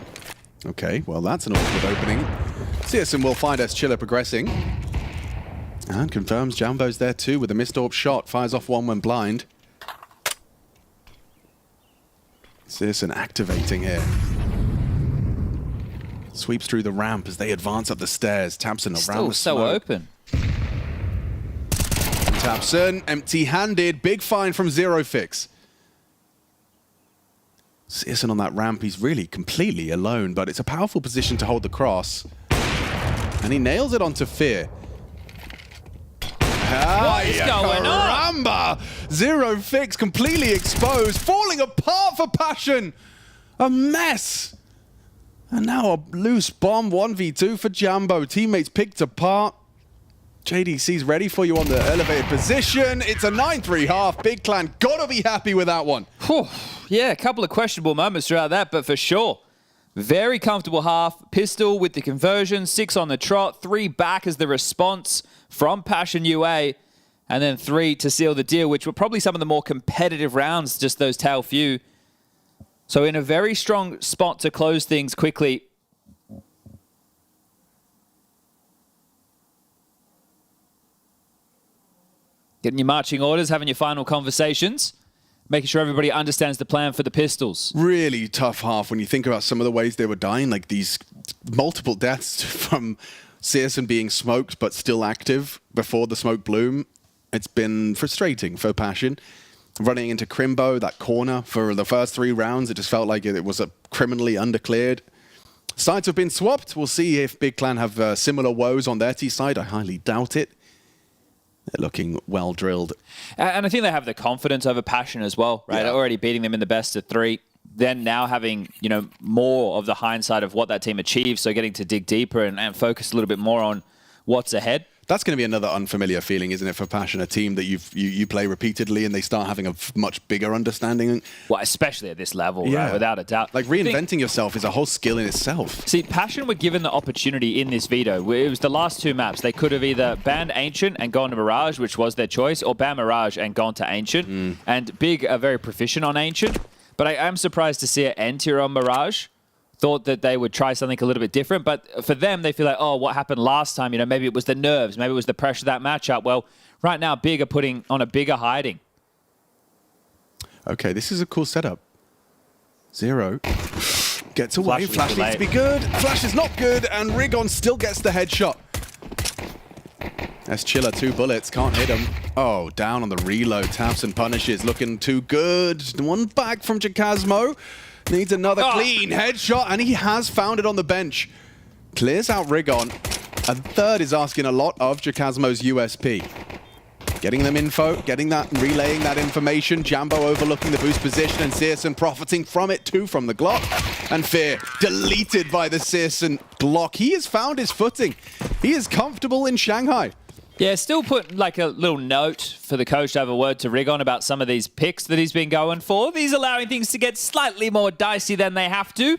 Okay, well, that's an awkward opening. Sirison will find us Chiller progressing. And confirms Jambo's there too with a missed AWP shot. Fires off one when blind. Sirison activating here. Sweeps through the ramp as they advance up the stairs. tabseN around Still the so smoke. open. tabseN empty-handed. Big find from Zero Fix. Sirison on that ramp. He's really completely alone, but it's a powerful position to hold the cross. And he nails it onto Fear. What is going on? Caramba! Zero Fix completely exposed, falling apart for Passion. A mess. And now a loose bomb, 1v2 for Jambo. Teammates picked apart. JDC's ready for you on the elevated position. It's a 9-3 half. Big Clan gotta be happy with that one. Whew. Yeah, a couple of questionable moments throughout that, but for sure. Very comfortable half. Pistol with the conversion, 6 on the trot, 3 back as the response from Passion UA, and then 3 to seal the deal, which were probably some of the more competitive rounds, just those tail few. So in a very strong spot to close things quickly. Getting your marching orders, having your final conversations. making sure everybody understands the plan for the pistols. Really tough half when you think about some of the ways they were dying, like these multiple deaths from Searson being smoked but still active before the smoke bloom. It's been frustrating for Passion. Running into Crimbo, that corner for the first 3 rounds, it just felt like it was a criminally undercleared. Sides have been swapped. We'll see if Big Clan have similar woes on their T side. I highly doubt it. They're looking well drilled. And I think they have the confidence over Passion as well, right? Yeah. Already beating them in the best of 3. Then now having, you know, more of the hindsight of what that team achieved. So getting to dig deeper and focus a little bit more on what's ahead. That's going to be another unfamiliar feeling, isn't it, for Passion? A team that you play repeatedly and they start having a much bigger understanding. Well, especially at this level, right? Without a doubt. Like reinventing yourself is a whole skill in itself. See, Passion were given the opportunity in this veto. It was the last 2 maps. They could have either banned Ancient and gone to Mirage, which was their choice, or ban Mirage and gone to Ancient. And Big are very proficient on Ancient, but I am surprised to see it end here on Mirage. Thought that they would try something a little bit different, but for them, they feel like, oh, what happened last time? You know, maybe it was the nerves, maybe it was the pressure of that matchup. Well, right now, Big are putting on a bigger hiding. Okay, this is a cool setup. Zero gets away. Flash Flash needs to be good. Flash is not good, and Rigon still gets the headshot. That's Chiller, 2 bullets, can't hit him. Oh, down on the reload. Taps and punishes, looking too good. 1 back from Jacasmo. Needs another clean headshot, and he has found it on the bench. Clears out Rigon. A third is asking a lot of Jacasmo's USP. Getting them info, getting that, relaying that information. Jambo overlooking the boost position, and Searson profiting from it too, from the Glock. And Fear deleted by the Searson Glock. He has found his footing. He is comfortable in Shanghai. Yeah, still put like a little note for the coach to have a word to Rigon about some of these picks that he's been going for. He's allowing things to get slightly more dicey than they have to.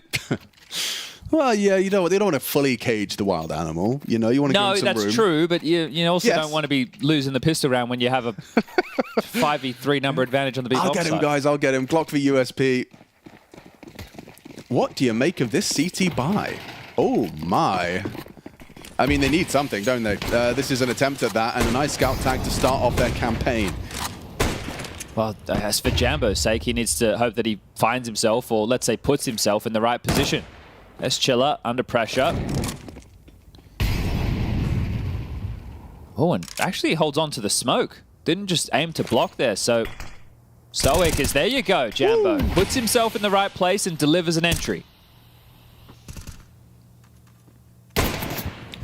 Well, yeah, you know, they don't want to fully cage the wild animal. You know, you want to give him some room. No, that's true, but you also don't want to be losing the pistol round when you have a 5v3 number advantage on the big I'll get him, guys. I'll get him. Glock for USP. What do you make of this CT buy? Oh, my. I mean, they need something, don't they? This is an attempt at that, and a nice scout tag to start off their campaign. Well, as for Jambo's sake, he needs to hope that he finds himself, or let's say puts himself in the right position. That's Chiller under pressure. Oh, and actually holds on to the smoke. Didn't just aim to block there, so Stoic is, there you go, Jambo. Ooh. Puts himself in the right place and delivers an entry.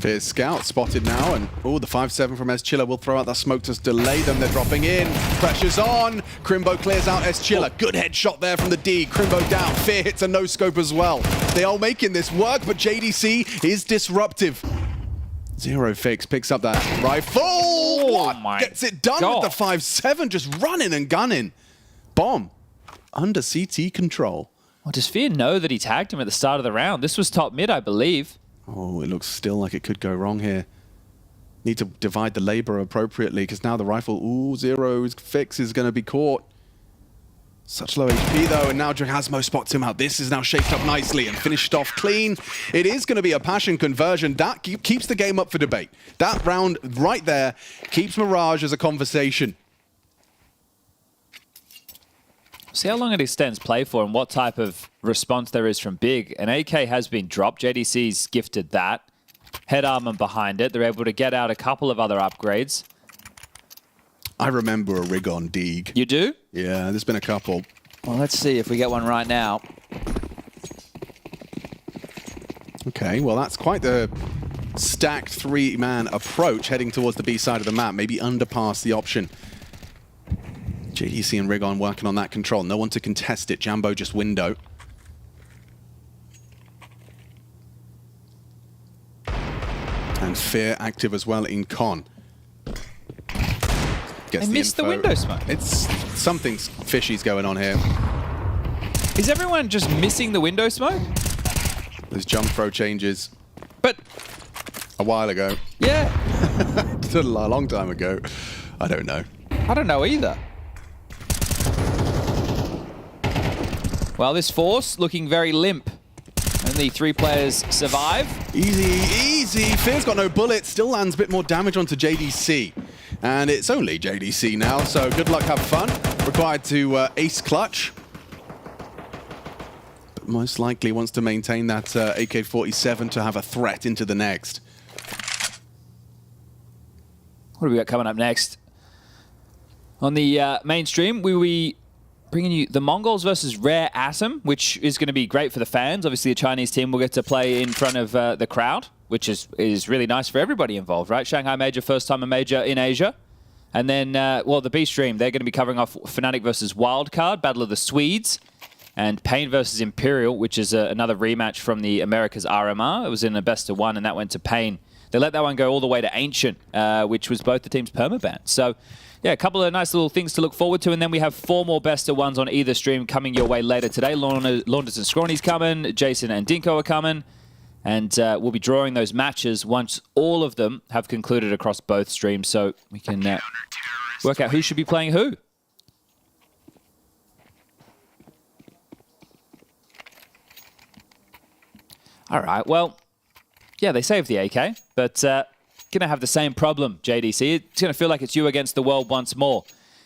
Fear's scout spotted now, and oh, the 5-7 from S Chiller will throw out that smoke to delay them. They're dropping in. Pressure's on. Crimbo clears out S Chiller. Good headshot there from the D. Crimbo down. Fear hits a no-scope as well. They are making this work, but JDC is disruptive. Zero Fix picks up that rifle. Oh, gets it done with the 5-7, just running and gunning. Bomb under CT control. Well, does Fear know that he tagged him at the start of the round? This was top mid, I believe. Oh, it looks still like it could go wrong here. Need to divide the labor appropriately, because now the rifle, ooh, Zero's Fix is going to be caught. Such low HP though, and now Jacasmo spots him out. This is now shaped up nicely and finished off clean. It is going to be a Passion conversion. That keeps the game up for debate. That round right there keeps Mirage as a conversation. See how long it extends play for and what type of response there is from Big. An AK has been dropped. JDC's gifted that. Head armor behind it. They're able to get out a couple of other upgrades. I remember a rig on Deeg. You do? Yeah, there's been a couple. Well, let's see if we get one right now. Okay, well, that's quite the stacked 3-man approach heading towards the B side of the map. Maybe underpass the option. JDC and Rigon working on that control. No one to contest it. Jambo just window. And Fear active as well in con. I missed the window smoke. It's something fishy's going on here. Is everyone just missing the window smoke? There's jump throw changes. But a while ago. Yeah. A long time ago. I don't know. I don't know either. Well, this force looking very limp. Only 3 players survive. Easy, easy. Fear's got no bullets. Still lands a bit more damage onto JDC. And it's only JDC now, so good luck, have fun. Required to ace clutch. But most likely wants to maintain that AK-47 to have a threat into the next. What do we got coming up next? On the mainstream, we will be bringing you the MongolZ versus Rare Atom, which is going to be great for the fans. Obviously, a Chinese team will get to play in front of the crowd, which is really nice for everybody involved, right? Shanghai Major, first time a major in Asia. And then, well, the B stream, they're going to be covering off Fnatic versus Wildcard, Battle of the Swedes, and Pain versus Imperial, which is another rematch from the Americas RMR. It was in a best-of-1, and that went to Pain. They let that one go all the way to Ancient, which was both the teams permaban. So, yeah, a couple of nice little things to look forward to. And then we have 4 more best-of-1s on either stream coming your way later today. Launders and Scrawny's coming. Jason and Dinko are coming. And we'll be drawing those matches once all of them have concluded across both streams. So we can work out who should be playing who. All right, well, yeah, they saved the AK, but going to have the same problem, JDC. It's going to feel like it's you against the world once more.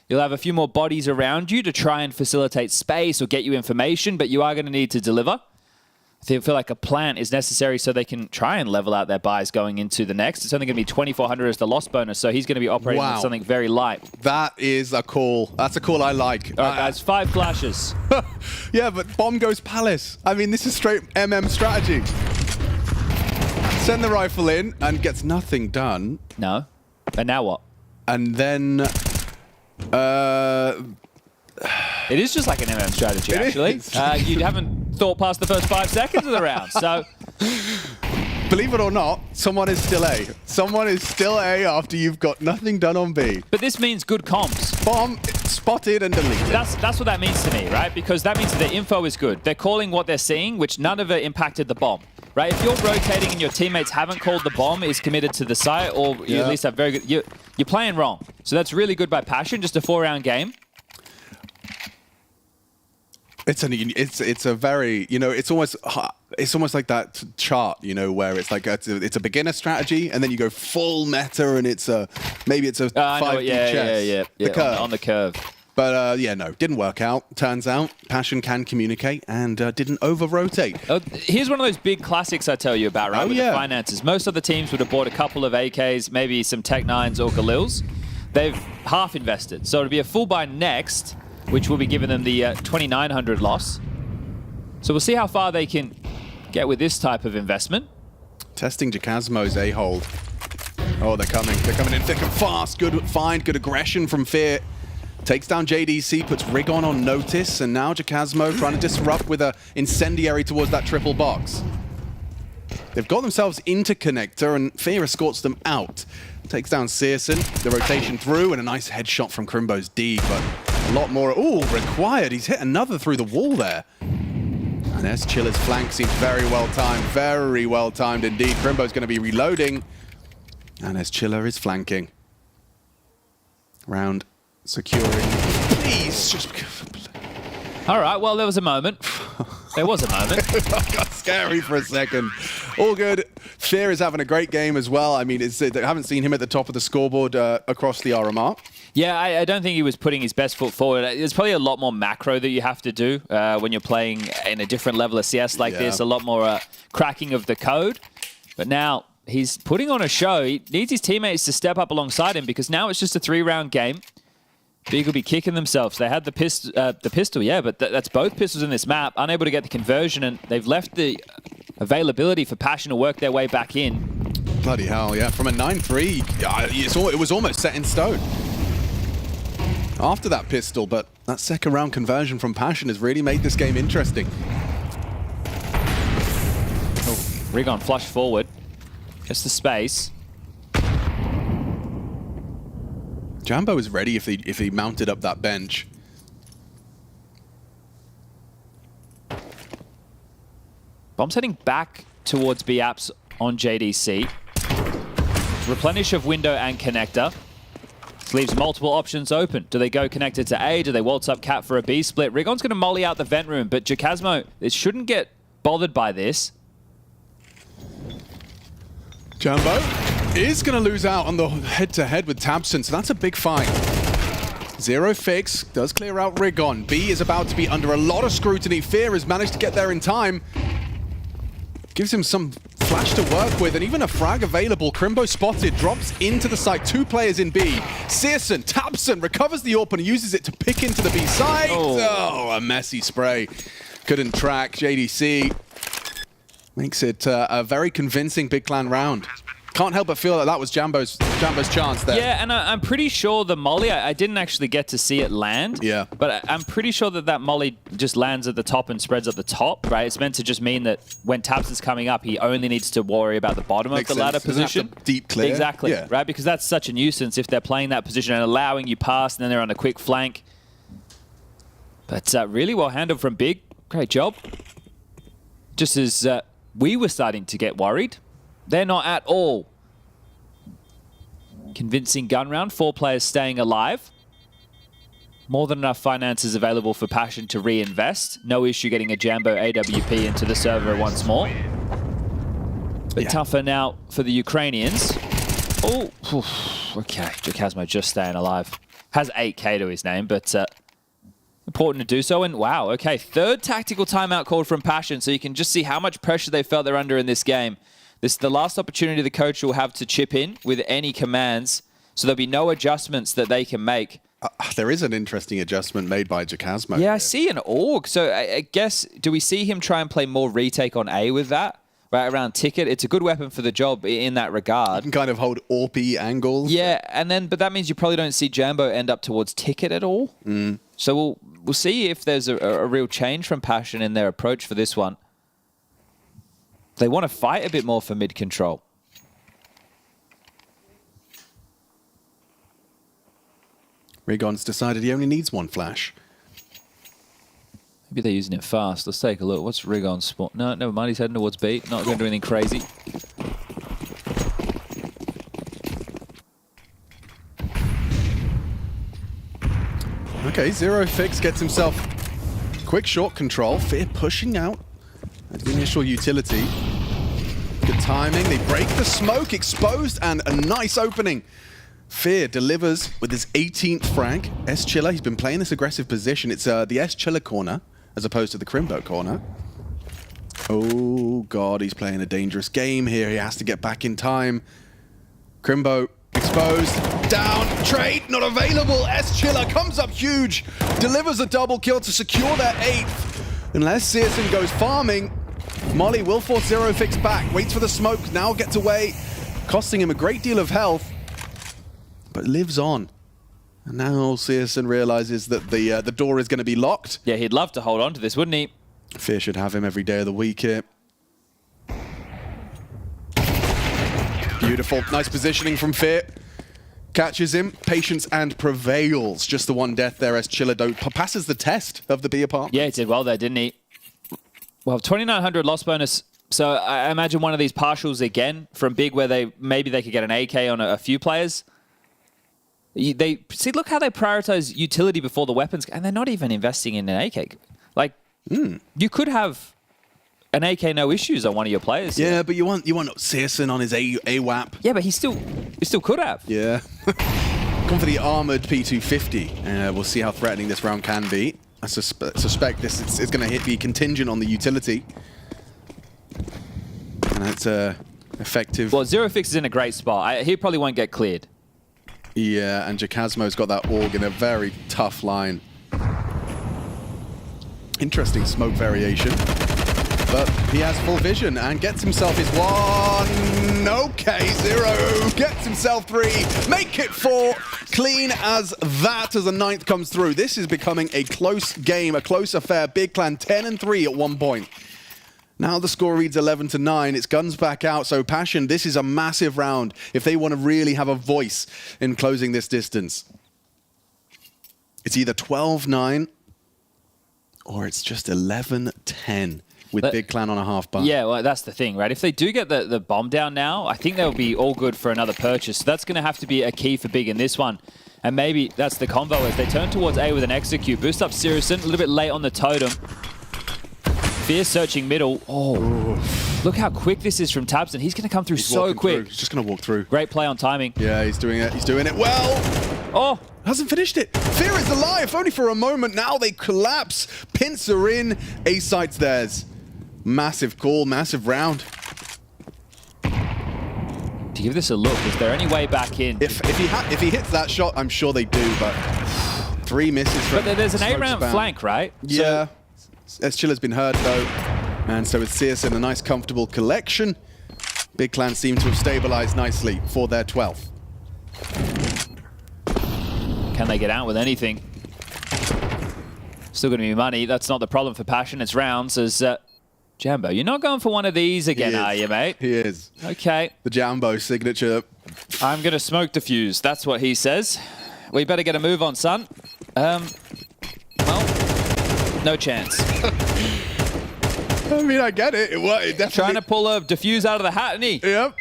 You'll have a few more bodies around you to try and facilitate space or get you information, but you are going to need to deliver. I feel like a plant is necessary so they can try and level out their buys going into the next. It's only going to be 2,400 as the loss bonus, so he's going to be operating with something very light. That is a call. That's a call I like. All right, guys, 5 flashes. Yeah, but bomb goes palace. I mean, this is straight MM strategy. Send the rifle in and gets nothing done. No. And now what? And then... It is just like an MM strategy, actually. You haven't thought past the first 5 seconds of the round, so... Believe it or not, someone is still A. Someone is still A after you've got nothing done on B. But this means good comms. Bomb spotted and deleted. That's what that means to me, right? Because that means that their info is good. They're calling what they're seeing, which none of it impacted the bomb. Right, if you're rotating and your teammates haven't called the bomb, is committed to the site, or you at least have very good... You're playing wrong. So that's really good by Passion, just a 4-round game. It's a very, you know, it's almost like that chart, you know, where it's like it's a beginner strategy, and then you go full meta, and maybe it's a 5D chess. Yeah, the curve. On the curve. But yeah, no, didn't work out. Turns out Passion can communicate and didn't over-rotate. Here's one of those big classics I tell you about, right? With the finances. Most other teams would have bought a couple of AKs, maybe some Tech 9s or Galils. They've half invested. So it'll be a full buy next, which will be giving them the 2,900 loss. So we'll see how far they can get with this type of investment. Testing Jacasmo's A-hold. Oh, they're coming. They're coming in thick and fast. Good find, good aggression from Fear. Takes down JDC, puts Rigon on notice, and now Jacasmo trying to disrupt with a incendiary towards that triple box. They've got themselves into connector, and Fear escorts them out. Takes down Searson, the rotation through, and a nice headshot from Crimbo's D, but a lot more required. He's hit another through the wall there. And there's Chiller's flank, seems very well timed indeed. Crimbo's going to be reloading, and as Chiller is flanking. Round securing. Please, just... All right, well, there was a moment. There was a moment. It got scary for a second. All good. Fear is having a great game as well. I mean, I haven't seen him at the top of the scoreboard across the RMR. Yeah, I don't think he was putting his best foot forward. There's probably a lot more macro that you have to do when you're playing in a different level of CS like this. A lot more cracking of the code. But now he's putting on a show. He needs his teammates to step up alongside him because now it's just a 3-round game. Big will be kicking themselves. They had the pistol, yeah, but that's both pistols in this map. Unable to get the conversion, and they've left the availability for Passion to work their way back in. Bloody hell, yeah. From a 9-3, it was almost set in stone after that pistol, but that second round conversion from Passion has really made this game interesting. Oh, Rigon flushed forward. Just the space. Jambo is ready if he mounted up that bench. Bomb's heading back towards B apps on JDC. Replenish of window and connector. This leaves multiple options open. Do they go connected to A? Do they waltz up Cat for a B split? Rigon's going to molly out the vent room, but Jacasmo, it shouldn't get bothered by this. Jambo is going to lose out on the head-to-head with Tabson, so that's a big fight. Zero Fix does clear out Rigon. B is about to be under a lot of scrutiny. Fear has managed to get there in time. Gives him some flash to work with, and even a frag available. Crimbo spotted, drops into the site. 2 players in B. Searson, Tabson recovers the AWP and uses it to pick into the B side. Oh, a messy spray. Couldn't track. JDC makes it a very convincing big clan round. Can't help but feel that that was Jambo's chance there. Yeah, and I'm pretty sure the molly, I didn't actually get to see it land. Yeah. But I'm pretty sure that molly just lands at the top and spreads at the top, right? It's meant to just mean that when Tabson's coming up, he only needs to worry about the bottom of the ladder position. Deep clear. Exactly, yeah. right? Because that's such a nuisance if they're playing that position and allowing you pass, and then they're on a quick flank. But really well handled from Big. Great job. Just as we were starting to get worried, they're not at all. Convincing gun round, 4 players staying alive. More than enough finances available for Passion to reinvest. No issue getting a Jambo AWP into the server once more. But tougher now for the Ukrainians. Oh, okay. Jacasmo just staying alive. Has 8k to his name, but important to do so. And wow, okay, 3rd tactical timeout called from Passion, so you can just see how much pressure they felt they're under in this game. This is the last opportunity the coach will have to chip in with any commands, so there'll be no adjustments that they can make. There is an interesting adjustment made by Jacasmo. Yeah, I see an AUG. So I guess, do we see him try and play more retake on A with that? Right around Ticket. It's a good weapon for the job in that regard. You can kind of hold AWP angles. Yeah, and then, but that means you probably don't see Jambo end up towards Ticket at all. So we'll see if there's a real change from Passion in their approach for this one. They want to fight a bit more for mid control. Rigon's decided he only needs 1 flash. Maybe they're using it fast. Let's take a look. What's Rigon's spot? No, never mind. He's heading towards B. Not going to do anything crazy. Okay, Zero Fix gets himself quick short control. Fear pushing out at the initial utility. Good timing. They break the smoke, exposed, and a nice opening. Fear delivers with his 18th frag. S Chiller, he's been playing this aggressive position. It's the S Chiller corner as opposed to the Crimbo corner. Oh God, he's playing a dangerous game here. He has to get back in time. Crimbo exposed, down, trade, not available. S Chiller comes up huge, delivers a double kill to secure their 8th. Unless Searson goes farming, Molly will force Zero Fix back, waits for the smoke, now gets away, costing him a great deal of health, but lives on. And now Searson realizes that the door is going to be locked. Yeah, he'd love to hold on to this, wouldn't he? Fear should have him every day of the week here. Beautiful, nice positioning from Fear. Catches him, patience and prevails. Just the 1 death there as Chiller passes the test of the B apartment. Yeah, he did well there, didn't he? Well, 2,900 loss bonus. So I imagine one of these partials again from Big where maybe they could get an AK on a few players. They see, look how they prioritize utility before the weapons, and they're not even investing in an AK. Like, you could have an AK no issues on one of your players. Yeah, but you want Searson on his AWAP. Yeah, but he still could have. Yeah. Come for the armored P250. We'll see how threatening this round can be. I suspect this is going to be contingent on the utility. And that's effective. Well, Zero Fix is in a great spot. He probably won't get cleared. Yeah, and Jacasmo's got that AUG in a very tough line. Interesting smoke variation. But he has full vision and gets himself his 1. Okay, Zero gets himself 3. Make it 4. Clean as that as the 9th comes through. This is becoming a close game, a close affair. Big Clan 10-3 at 1 point. Now the score reads 11-9. It's guns back out. So Passion, this is a massive round if they want to really have a voice in closing this distance. It's either 12-9 or it's just 11-10 with Big Clan on a half bar. Yeah, well, that's the thing, right? If they do get the bomb down now, I think they'll be all good for another purchase. So that's going to have to be a key for Big in this one. And maybe that's the combo as they turn towards A with an execute. Boost up Searson, a little bit late on the totem. Fear searching middle. Oh. Look how quick this is from Tabson. He's going to come through so quick. He's just going to walk through. Great play on timing. Yeah, he's doing it. He's doing it well. Oh, Hasn't finished it. Fear is alive, only for a moment. Now they collapse. Pints are in. A-site's theirs. Massive call, massive round. to give this a look. Is there any way back in? If he hits that shot, I'm sure they do, but 3 misses. But there's an A-round flank, right? Yeah. Chilla's been hurt, though. And so it's CS in a nice, comfortable collection. Big Clan seem to have stabilized nicely for their 12th. Can they get out with anything? Still going to be money. That's not the problem for Passion. It's rounds as Jambo. You're not going for one of these again, are you, mate? He is. Okay. The Jambo signature. I'm going to smoke defuse. That's what he says. We better get a move on, son. Well, no chance. I mean, I get it. It definitely... Trying to pull a defuse out of the hat, isn't he? Yep.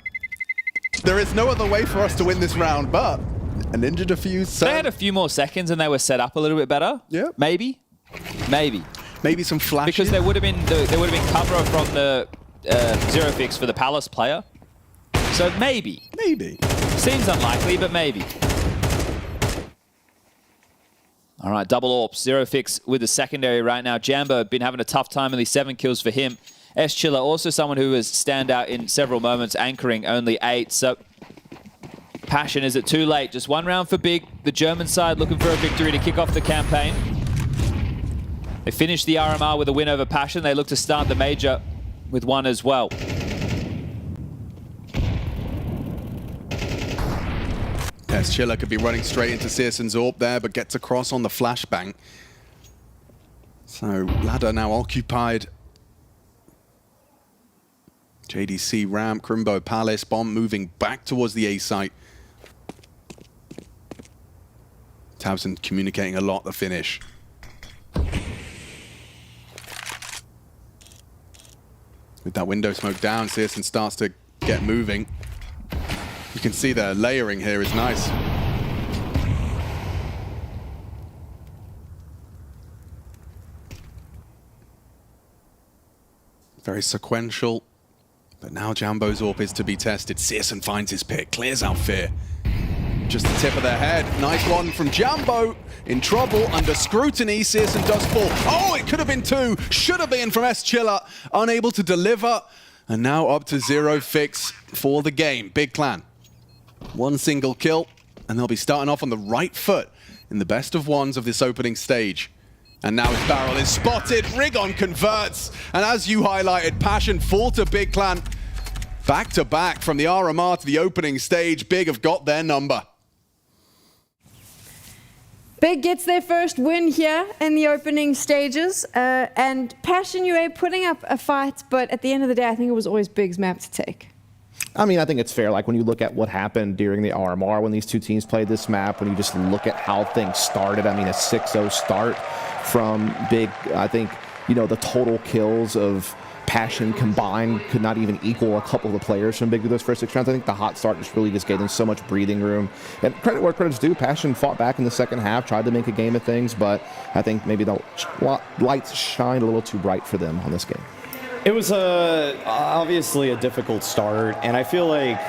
There is no other way for us to win this round, but a ninja defuse. They had a few more seconds and they were set up a little bit better. Yeah. Maybe. Maybe some flashes. Because there would have been cover from the Zero Fix for the Palace player. So maybe. Maybe. Seems unlikely, but maybe. All right, double AWPs. Zero Fix with the secondary right now. Jambo been having a tough time, only 7 kills for him. Chilla, also someone who has stand out in several moments, anchoring only 8. So Passion, is it too late? Just one round for Big. The German side looking for a victory to kick off the campaign. They finished the RMR with a win over Passion. They look to start the major with one as well. Chilla could be running straight into Searson's AWP there, but gets across on the flashbang. So ladder now occupied. JDC ramp, Crimbo Palace, bomb moving back towards the A site. Tabson communicating a lot, the finish. With that window smoke down, Searson starts to get moving. You can see the layering here is nice. Very sequential. But now Jambo's AWP is to be tested. Searson finds his pick, clears out Fear. Just the tip of their head. Nice one from Jambo. In trouble, under scrutiny, Searson does fall. Oh, it could have been 2. Should have been from Chilla. Unable to deliver. And now up to Zero Fix for the game. Big Clan. 1 single kill, and they'll be starting off on the right foot in the best of ones of this opening stage. And now his barrel is spotted. Rigon converts. And as you highlighted, Passion fall to Big Clan. Back to back from the RMR to the opening stage. Big have got their number. Big gets their first win here in the opening stages. And Passion UA putting up a fight, but at the end of the day, I think it was always Big's map to take. I mean, I think it's fair. Like, when you look at what happened during the RMR when these two teams played this map, when you just look at how things started, I mean, a 6-0 start from Big. I think, you know, the total kills of Passion combined could not even equal a couple of the players from Big through those first 6 rounds. I think the hot start just really just gave them so much breathing room. And credit where credit's due, Passion fought back in the second half, tried to make a game of things, but I think maybe the lights shined a little too bright for them on this game. It was obviously a difficult start, and I feel like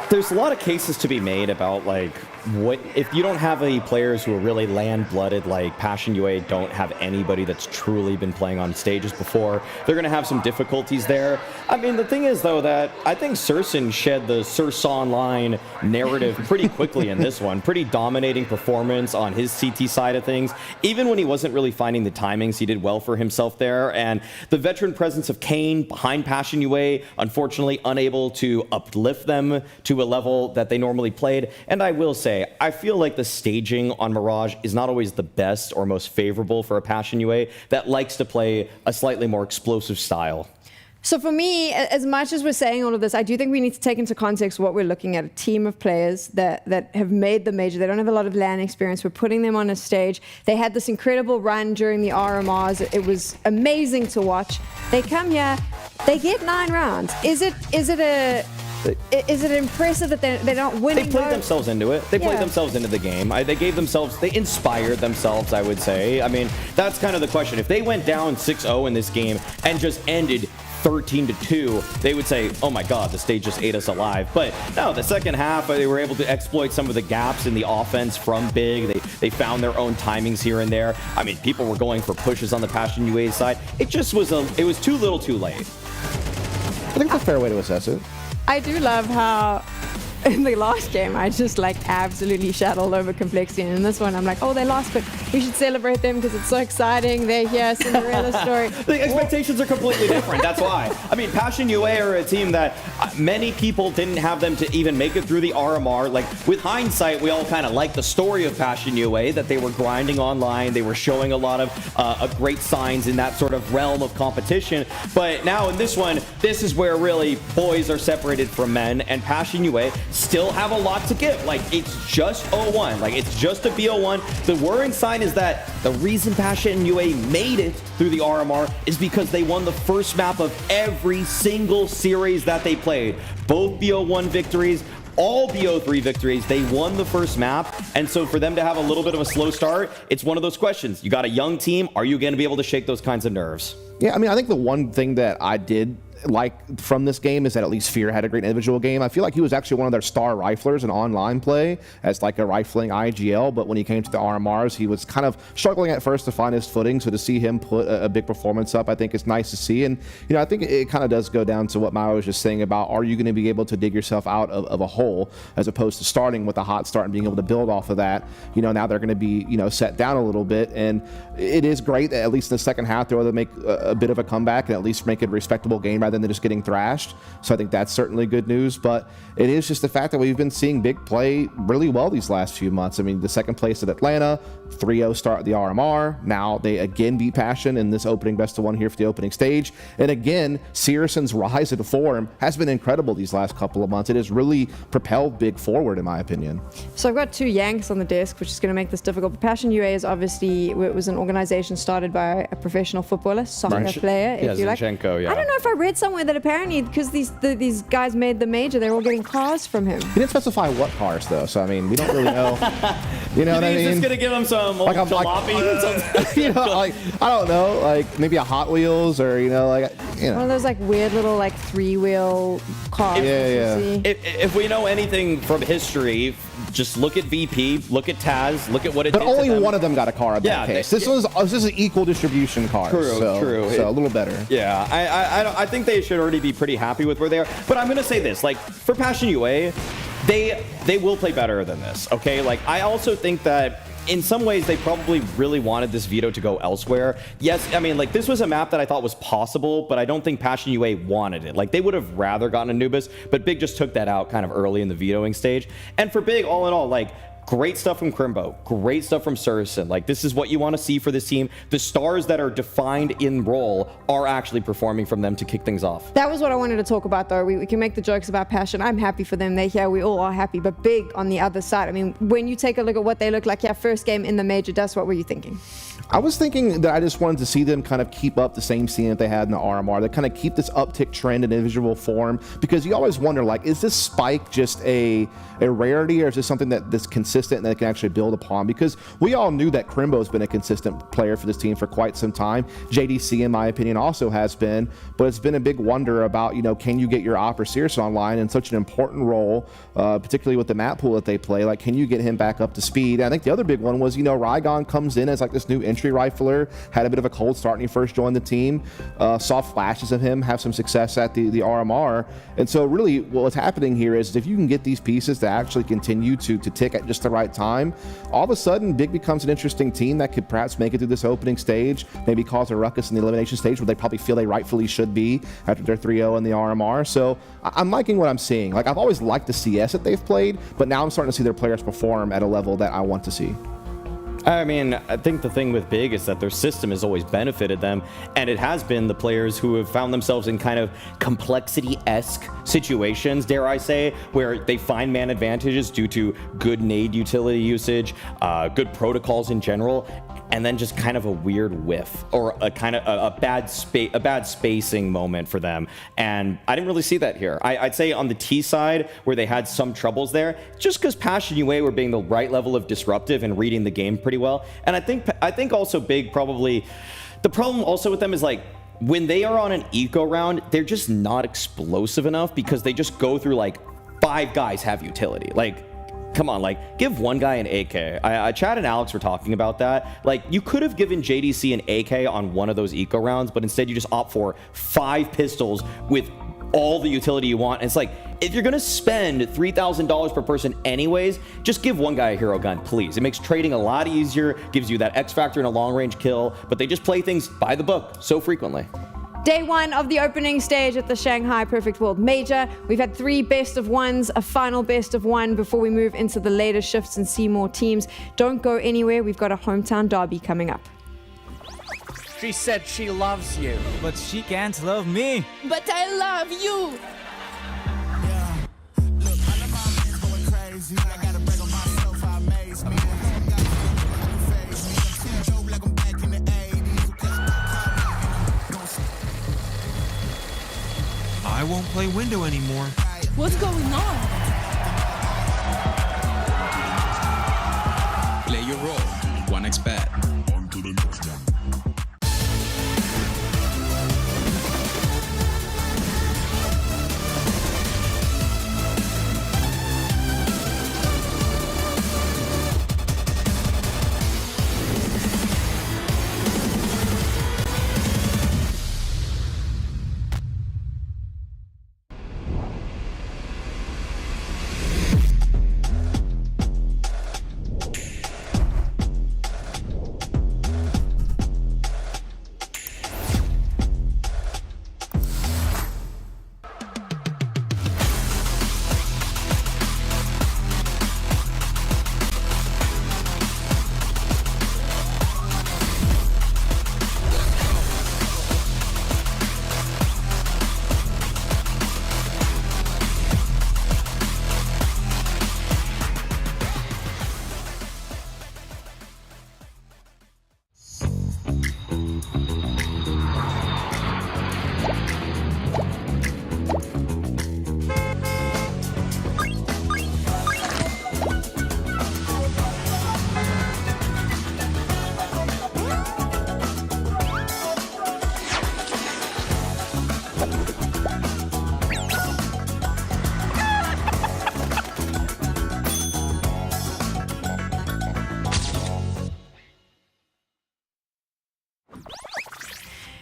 there's a lot of cases to be made about, like, what if you don't have any players who are really land-blooded, like Passion UA don't have anybody that's truly been playing on stages before. They're going to have some difficulties there. I mean, the thing is, though, that I think Searson shed the Searson Online narrative pretty quickly in this one. Pretty dominating performance on his CT side of things. Even when he wasn't really finding the timings, he did well for himself there. And the veteran presence of Kane behind Passion UA, unfortunately unable to uplift them to a level that they normally played. And I will say, I feel like the staging on Mirage is not always the best or most favorable for a Passion UA that likes to play a slightly more explosive style. So for me, as much as we're saying all of this, I do think we need to take into context what we're looking at. A team of players that have made the major. They don't have a lot of LAN experience. We're putting them on a stage. They had this incredible run during the RMRs. It was amazing to watch. They come here, they get 9 rounds. Is it impressive that they're not winning? They played themselves into it. They played themselves into the game. They inspired themselves, I would say. I mean, that's kind of the question. If they went down 6-0 in this game and just ended 13-2, they would say, oh my God, the stage just ate us alive. But no, the second half, they were able to exploit some of the gaps in the offense from Big. They found their own timings here and there. I mean, people were going for pushes on the Passion UA side. It just was it was too little too late. I think that's a fair way to assess it. I do love how in the last game, I just like absolutely shat all over Complexity. And in this one, I'm like, oh, they lost, but we should celebrate them because it's so exciting. They're here, Cinderella story. The expectations are completely different. That's why. I mean, Passion UA are a team that many people didn't have them to even make it through the RMR. Like, with hindsight, we all kind of like the story of Passion UA, that they were grinding online. They were showing a lot of great signs in that sort of realm of competition. But now in this one, this is where really boys are separated from men, and Passion UA still have a lot to give. Like, it's just 0-1. Like, it's just a BO1. The worrying sign is that the reason Passion UA made it through the RMR is because they won the first map of every single series that they played. Both BO1 victories, all BO3 victories, they won the first map. And so for them to have a little bit of a slow start, it's one of those questions. You got a young team. Are you going to be able to shake those kinds of nerves? Yeah, I mean, I think the one thing that I did like from this game is that at least FURIA had a great individual game. I feel like he was actually one of their star riflers in online play as like a rifling IGL, but when he came to the RMRs, he was kind of struggling at first to find his footing. So to see him put a big performance up, I think is nice to see. And, you know, I think it kind of does go down to what Mao was just saying about, are you going to be able to dig yourself out of a hole as opposed to starting with a hot start and being able to build off of that? You know, now they're going to be, you know, set down a little bit. And it is great that at least in the second half, they're able to make a bit of a comeback and at least make it a respectable game rather than just getting thrashed. So I think that's certainly good news, but it is just the fact that we've been seeing Big play really well these last few months. I mean, the second place at Atlanta, 3-0 start at the RMR. Now they again beat Passion in this opening best of one here for the opening stage. And again, Searson's rise in form has been incredible these last couple of months. It has really propelled Big forward, in my opinion. So I've got two Yanks on the desk, which is going to make this difficult. But Passion UA is obviously, it was an organization started by a professional footballer, soccer player, if you like. Zinchenko, yeah. I don't know if I read somewhere that apparently, because these guys made the major, they're all getting cars from him. He didn't specify what cars, though, so I mean, we don't really know. You know what I mean? He's just gonna give him some like jalopy. You know, like, I don't know, like maybe a Hot Wheels or, you know, like, you know. One of those like weird little like 3-wheel cars. Yeah. If we know anything from history, just look at VP, look at Taz, look at what it did. But only one of them got a car in that case. This is an equal distribution car. True. So a little better. Yeah, I think they should already be pretty happy with where they are. But I'm gonna say this, like, for Passion UA, they will play better than this. Okay, like, I also think that in some ways, they probably really wanted this veto to go elsewhere. Yes, I mean, like, this was a map that I thought was possible, but I don't think Passion UA wanted it. Like, they would have rather gotten Anubis, but Big just took that out kind of early in the vetoing stage. And for Big, all in all, like, great stuff from Crimbo, great stuff from Surson. Like, this is what you want to see for this team. The stars that are defined in role are actually performing from them to kick things off. That was what I wanted to talk about, though. We can make the jokes about Passion. I'm happy for them. They're here. We all are happy. But Big on the other side. I mean, when you take a look at what they look like, first game in the major dust, what were you thinking? I was thinking that I just wanted to see them kind of keep up the same scene that they had in the RMR. They kind of keep this uptick trend in individual form, because you always wonder, like, is this spike just a rarity, or is this something that's consistent and that they can actually build upon? Because we all knew that Crimbo's been a consistent player for this team for quite some time. JDC, in my opinion, also has been, but it's been a big wonder about, you know, can you get your Op or Sears online in such an important role, particularly with the map pool that they play? Like, can you get him back up to speed? And I think the other big one was, you know, Rygon comes in as like this new entry rifler, had a bit of a cold start when he first joined the team, saw flashes of him have some success at the RMR. And so really what's happening here is if you can get these pieces to actually continue to tick at just the right time, all of a sudden Big becomes an interesting team that could perhaps make it through this opening stage, maybe cause a ruckus in the elimination stage where they probably feel they rightfully should be after their 3-0 in the RMR. So I'm liking what I'm seeing. Like, I've always liked the CS that they've played, but now I'm starting to see their players perform at a level that I want to see. I mean, I think the thing with Big is that their system has always benefited them, and it has been the players who have found themselves in kind of complexity-esque situations, dare I say, where they find man advantages due to good nade utility usage, good protocols in general, and then just kind of a weird whiff or a kind of a bad spacing moment for them. And I didn't really see that here. I'd say on the T side, where they had some troubles there, just because Passion UA were being the right level of disruptive and reading the game pretty well. And I think also Big probably, the problem also with them is, like, when they are on an eco round, they're just not explosive enough because they just go through like 5 guys have utility. Like, come on, like, give one guy an AK. Chad and Alex were talking about that. Like, you could have given JDC an AK on one of those eco rounds, but instead you just opt for 5 pistols with all the utility you want. And it's like, if you're gonna spend $3,000 per person anyways, just give one guy a hero gun, please. It makes trading a lot easier, gives you that X factor in a long range kill, but they just play things by the book so frequently. Day 1 of the opening stage at the Shanghai Perfect World Major. We've had 3 best of ones, a final best of one before we move into the later shifts and see more teams. Don't go anywhere. We've got a hometown derby coming up. She said she loves you, but she can't love me. But I love you. I won't play window anymore. What's going on? Play your role. 1xBet. On to the next one.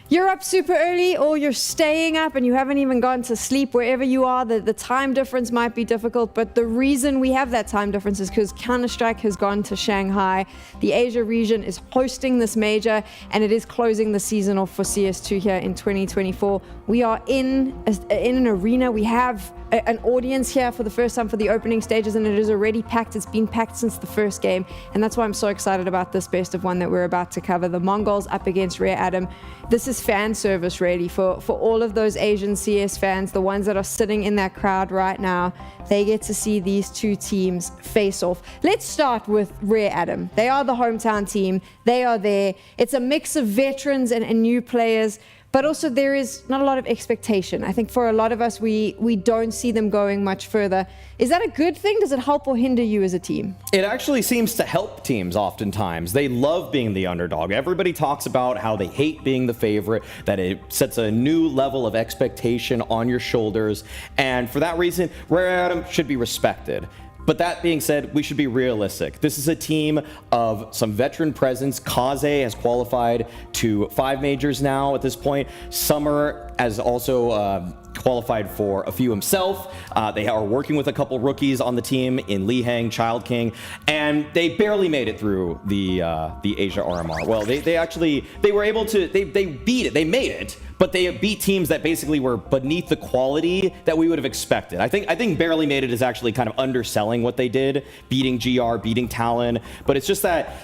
You're up super early or you're staying up and you haven't even gone to sleep. Wherever you are, the time difference might be difficult, but the reason we have that time difference is because Counter-Strike has gone to Shanghai. The Asia region is hosting this major and it is closing the season off for CS2 here in 2024. We are in an arena. We have an audience here for the first time for the opening stages, and it is already packed. It's been packed since the first game, and that's why I'm so excited about this best of one that we're about to cover. The MongolZ up against Rare Adam. This is fan service ready for all of those Asian CS fans, the ones that are sitting in that crowd right now. They get to see these two teams face off. Let's start with Rare Adam. They are the hometown team. They are there. It's a mix of veterans and new players, but also there is not a lot of expectation. I think for a lot of us, we don't see them going much further. Is that a good thing? Does it help or hinder you as a team? It actually seems to help teams oftentimes. They love being the underdog. Everybody talks about how they hate being the favorite, that it sets a new level of expectation on your shoulders. And for that reason, Rare Adam should be respected. But that being said, we should be realistic. This is a team of some veteran presence. Kaze has qualified to 5 majors now at this point. Summer has also qualified for a few himself. They are working with a couple rookies on the team in Lee Hang, Child King, and they barely made it through the Asia RMR. Well, they were able to, they beat it, they made it, but they beat teams that basically were beneath the quality that we would have expected. I think barely made it is actually kind of underselling what they did, beating GR, beating Talon, but it's just that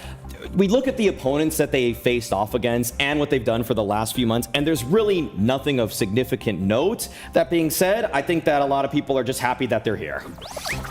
we look at the opponents that they faced off against and what they've done for the last few months, and there's really nothing of significant note. That being said, I think that a lot of people are just happy that they're here.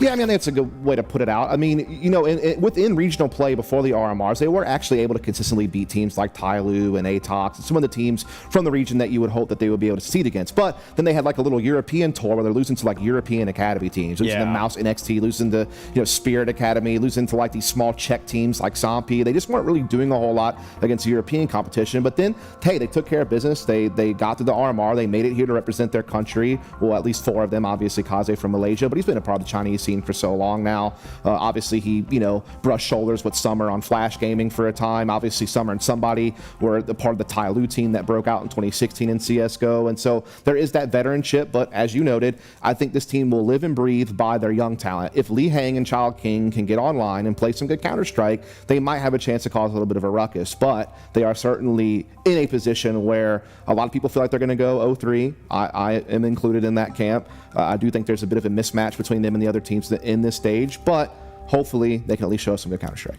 Yeah, I mean, that's a good way to put it out. I mean, you know, within regional play before the RMRs, they were actually able to consistently beat teams like Tyloo and Atox and some of the teams from the region that you would hope that they would be able to succeed against. But then they had like a little European tour where they're losing to like European Academy teams, losing to Mouse NXT, losing to, you know, Spirit Academy, losing to like these small Czech teams like Sampi. They just weren't really doing a whole lot against European competition. But then, hey, they took care of business. They got to the RMR. They made it here to represent their country. Well, at least 4 of them. Obviously, Kaze from Malaysia, but he's been a part of the Chinese scene for so long now. Obviously, he brushed shoulders with Summer on Flash Gaming for a time. Obviously, Summer and Somebody were the part of the Tai Lu team that broke out in 2016 in CS:GO, and so there is that veteranship. But as you noted, I think this team will live and breathe by their young talent. If Lee Hang and Child King can get online and play some good Counter-Strike, they might have a chance to cause a little bit of a ruckus. But they are certainly in a position where a lot of people feel like they're going to go 0-3. I am included in that camp. I do think there's a bit of a mismatch between them and the other teams in this stage, but hopefully they can at least show us some good Counter-Strike.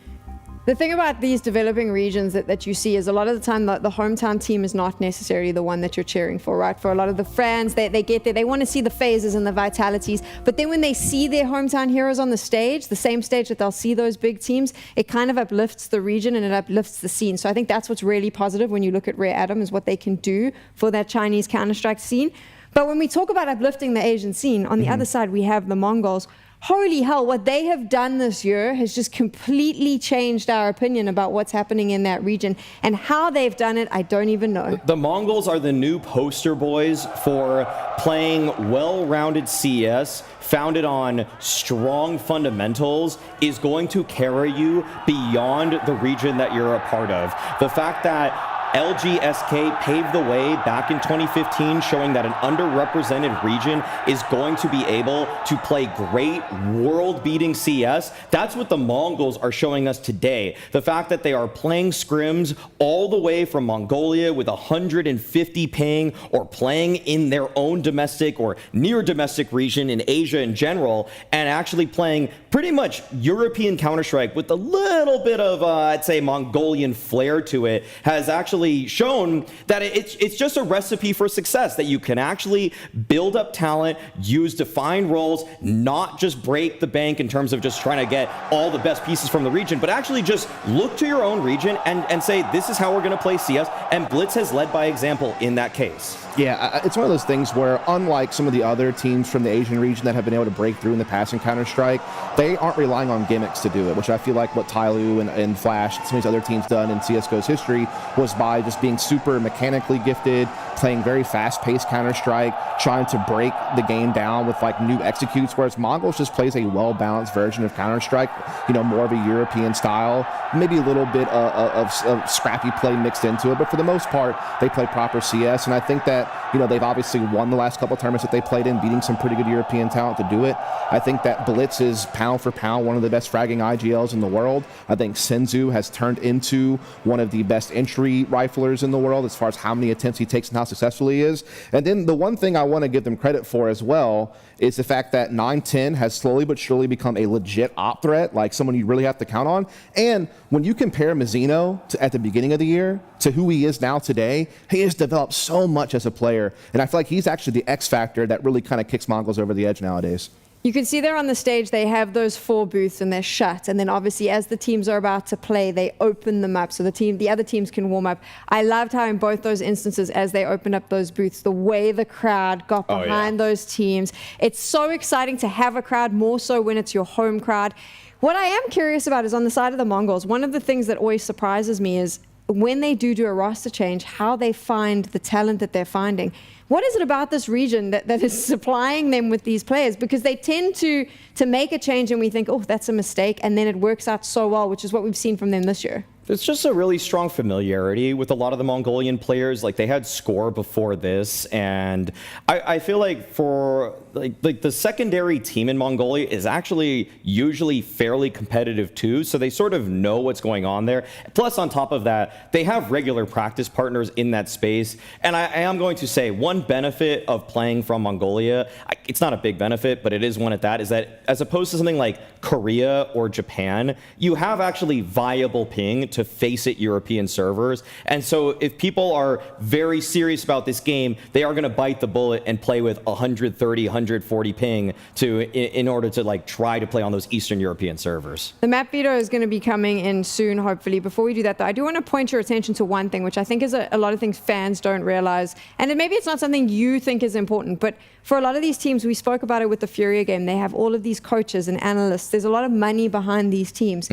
The thing about these developing regions that you see is a lot of the time the hometown team is not necessarily the one that you're cheering for, right? For a lot of the fans, they get there, they want to see the phases and the vitalities, but then when they see their hometown heroes on the stage, the same stage that they'll see those big teams, it kind of uplifts the region and it uplifts the scene. So I think that's what's really positive when you look at Rare Atom, is what they can do for that Chinese Counter-Strike scene. But when we talk about uplifting the Asian scene, on the other side we have the Mongols. Holy hell, what they have done this year has just completely changed our opinion about what's happening in that region. And how they've done it, I don't even know. The Mongols are the new poster boys for playing well-rounded CS, founded on strong fundamentals, is going to carry you beyond the region that you're a part of. The fact that LGSK paved the way back in 2015, showing that an underrepresented region is going to be able to play great world-beating CS. That's what the Mongols are showing us today. The fact that they are playing scrims all the way from Mongolia with 150 ping, or playing in their own domestic or near domestic region in Asia in general, and actually playing pretty much European Counter-Strike with a little bit of, I'd say, Mongolian flair to it, has actually shown that it's just a recipe for success, that you can actually build up talent, use defined roles, not just break the bank in terms of just trying to get all the best pieces from the region, but actually just look to your own region and say, this is how we're going to play CS, and Blitz has led by example in that case. Yeah, it's one of those things where, unlike some of the other teams from the Asian region that have been able to break through in the past in Counter-Strike, they aren't relying on gimmicks to do it, which I feel like what Tai Lu and Flash and some of these other teams done in CSGO's history was by just being super mechanically gifted, playing very fast-paced Counter-Strike, trying to break the game down with like new executes, whereas Mongols just plays a well-balanced version of Counter-Strike, more of a European style, maybe a little bit of scrappy play mixed into it, but for the most part, they play proper CS, and I think that they've obviously won the last couple of tournaments that they played in, beating some pretty good European talent to do it. I think that Blitz is pound for pound one of the best fragging IGLs in the world. I think Senzu has turned into one of the best entry riflers in the world as far as how many attempts he takes and how successful he is. And then the one thing I want to give them credit for as well is the fact that 910 has slowly but surely become a legit op threat, like someone you really have to count on. And when you compare Mizzino at the beginning of the year to who he is now today, he has developed so much as a player. And I feel like he's actually the X factor that really kind of kicks Mongols over the edge nowadays. You can see there on the stage, they have those 4 booths and they're shut. And then obviously as the teams are about to play, they open them up so the other teams can warm up. I loved how in both those instances, as they opened up those booths, the way the crowd got behind those teams. It's so exciting to have a crowd, more so when it's your home crowd. What I am curious about is on the side of the Mongols, one of the things that always surprises me is when they do a roster change, how they find the talent that they're finding. What is it about this region that is supplying them with these players? Because they tend to make a change and we think, oh, that's a mistake, and then it works out so well, which is what we've seen from them this year. It's just a really strong familiarity with a lot of the Mongolian players. Like, they had Score before this, and I feel like for like the secondary team in Mongolia is actually usually fairly competitive too, so they sort of know what's going on there. Plus, on top of that, they have regular practice partners in that space. And I am going to say one benefit of playing from Mongolia, it's not a big benefit, but it is one at that, is that as opposed to something like Korea or Japan, you have actually viable ping to face it European servers. And so if people are very serious about this game, they are going to bite the bullet and play with 130, 140 ping in order to like try to play on those Eastern European servers. The map video is going to be coming in soon, hopefully. Before we do that, though, I do want to point your attention to one thing, which I think is a lot of things fans don't realize. And maybe it's not something you think is important, but for a lot of these teams, we spoke about it with the FURIA game, they have all of these coaches and analysts. There's a lot of money behind these teams.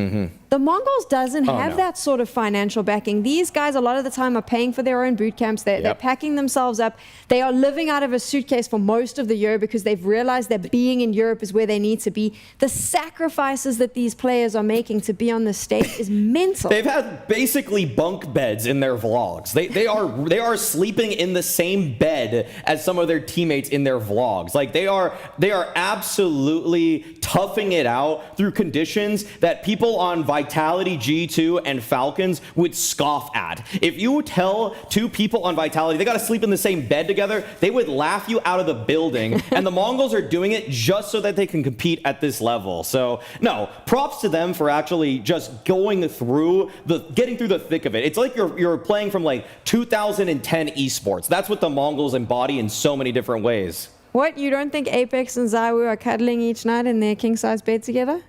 The MongolZ doesn't have no. that sort of financial backing. These guys, a lot of the time, are paying for their own boot camps. They're packing themselves up. They are living out of a suitcase for most of the year because they've realized that being in Europe is where they need to be. The sacrifices that these players are making to be on the stage is mental. They've had basically bunk beds in their vlogs. They are sleeping in the same bed as some of their teammates in their vlogs. Like they are absolutely toughing it out through conditions that people on Vitality, G2, and Falcons would scoff at. If you tell two people on Vitality they got to sleep in the same bed together, they would laugh you out of the building. And the MongolZ are doing it just so that they can compete at this level. So no, props to them for actually just getting through the thick of it. It's like you're playing from like 2010 esports. That's what the MongolZ embody in so many different ways. What, you don't think Apex and Zawu are cuddling each night in their king-size bed together?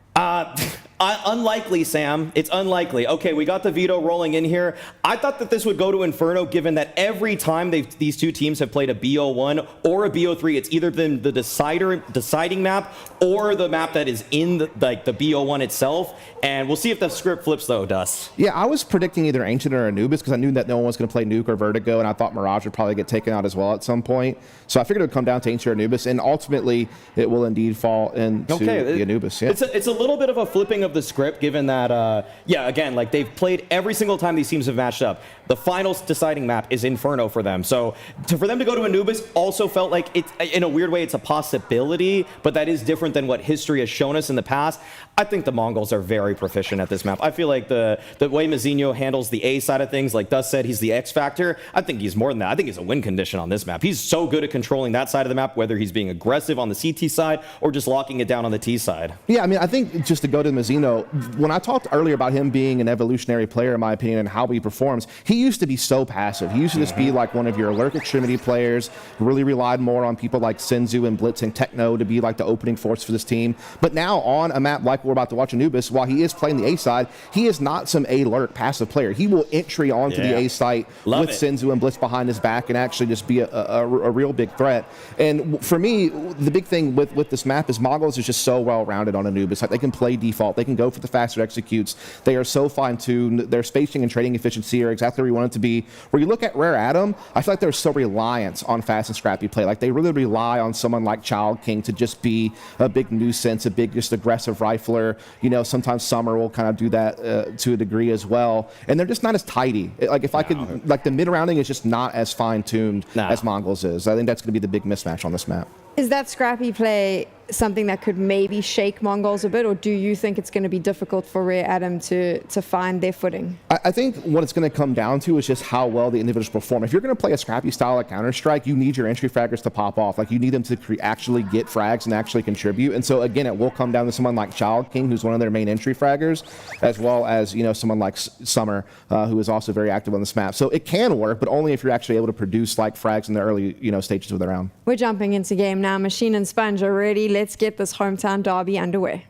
Unlikely, Sam. It's unlikely. Okay, we got the veto rolling in here. I thought that this would go to Inferno, given that every time these two teams have played a BO1 or a BO3, it's either been the deciding map or the map that is in the BO1 itself. And we'll see if the script flips, though, Dust. Yeah, I was predicting either Ancient or Anubis because I knew that no one was going to play Nuke or Vertigo, and I thought Mirage would probably get taken out as well at some point. So I figured it would come down to Ancient or Anubis, and ultimately it will indeed fall into the Anubis. Yeah. It's a little bit of a flipping of the script, given that, again, like they've played every single time these teams have matched up. The final deciding map is Inferno for them. So for them to go to Anubis also felt like it's, in a weird way, it's a possibility, but that is different than what history has shown us in the past. I think the MongolZ are very proficient at this map. I feel like the way Mazinho handles the A side of things, like Dust said, he's the X factor. I think he's more than that. I think he's a win condition on this map. He's so good at controlling that side of the map, whether he's being aggressive on the CT side or just locking it down on the T side. Yeah, I mean, I think just to go to Mazinho, when I talked earlier about him being an evolutionary player, in my opinion, and how he performs, he used to be so passive. He used to just be like one of your lurk extremity players, really relied more on people like Senzu and Blitz and Techno to be like the opening force for this team. But now on a map like we're about to watch Anubis, while he is playing the A side, he is not some A lurk passive player. He will entry onto the A site with Senzu and Blitz behind his back and actually just be a real big threat. And for me, the big thing with this map is MongolZ is just so well-rounded on Anubis. Like, they can play default. They can go for the faster executes. They are so fine-tuned. Their spacing and trading efficiency are exactly where you want it to be. Where you look at Rare Atom, I feel like they're so reliant on fast and scrappy play. Like, they really rely on someone like Child King to just be a big nuisance, a big just aggressive rifler. You know, sometimes Summer will kind of do that to a degree as well. And they're just not as tidy. Like, if I could, like, the mid-rounding is just not as fine-tuned as MongolZ is. I think that's going to be the big mismatch on this map. Is that scrappy play something that could maybe shake MongolZ a bit, or do you think it's going to be difficult for Rare Atom to find their footing? I think what it's going to come down to is just how well the individuals perform. If you're going to play a scrappy style like Counter-Strike, you need your entry fraggers to pop off. Like, you need them to actually get frags and actually contribute. And so, again, it will come down to someone like Child King, who's one of their main entry fraggers, as well as, you know, someone like Summer, who is also very active on this map. So it can work, but only if you're actually able to produce, like, frags in the early, you know, stages of the round. We're jumping into game now. Machine and Sponge are ready. Let's get this hometown derby underway.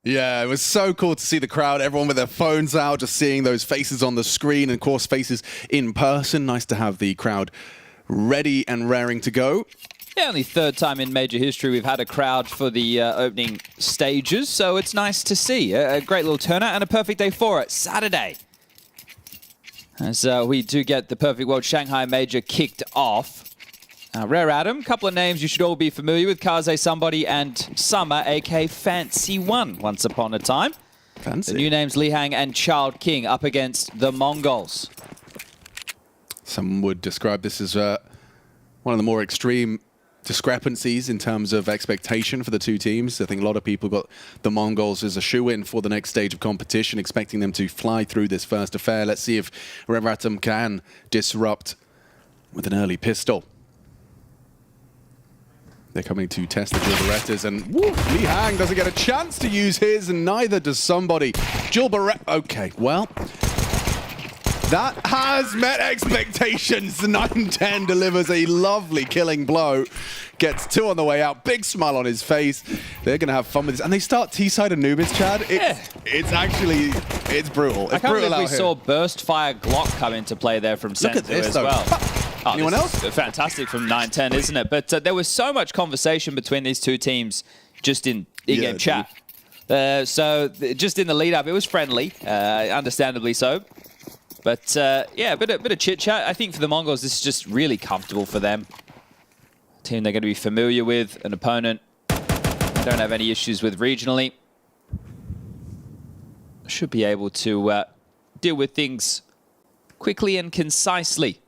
Yeah, it was so cool to see the crowd, everyone with their phones out, just seeing those faces on the screen, and of course faces in person. Nice to have the crowd ready and raring to go. Yeah, only third time in major history we've had a crowd for the opening stages, so it's nice to see. A great little turnout and a perfect day for it, Saturday. As we do get the Perfect World Shanghai Major kicked off. Rare Atom, a couple of names you should all be familiar with. Kaze Somebody and Summer, a.k.a. Fancy One, once upon a time. Fancy. The new names Lihang and Child King up against the MongolZ. Some would describe this as one of the more extreme discrepancies in terms of expectation for the two teams. I think a lot of people got the MongolZ as a shoe-in for the next stage of competition, expecting them to fly through this first affair. Let's see if Rare Atom can disrupt with an early pistol. They're coming to test the Gilberettas, and Lihang doesn't get a chance to use his, and neither does Somebody. Gilberet, okay, well, that has met expectations. 9-10 delivers a lovely killing blow. Gets two on the way out. Big smile on his face. They're going to have fun with this. And they start T-side Anubis, Chad. It's actually, it's brutal. It's I can't brutal believe we out here. saw Burst Fire Glock come into play there from Senzu as well. Oh, anyone else? Fantastic from 9-10, isn't it? But there was so much conversation between these two teams just in in-game chat. Just in the lead up, it was friendly, understandably so. But yeah, a bit of chit chat. I think for the Mongols, this is just really comfortable for them. Team they're going to be familiar with, an opponent they don't have any issues with regionally. Should be able to deal with things quickly and concisely,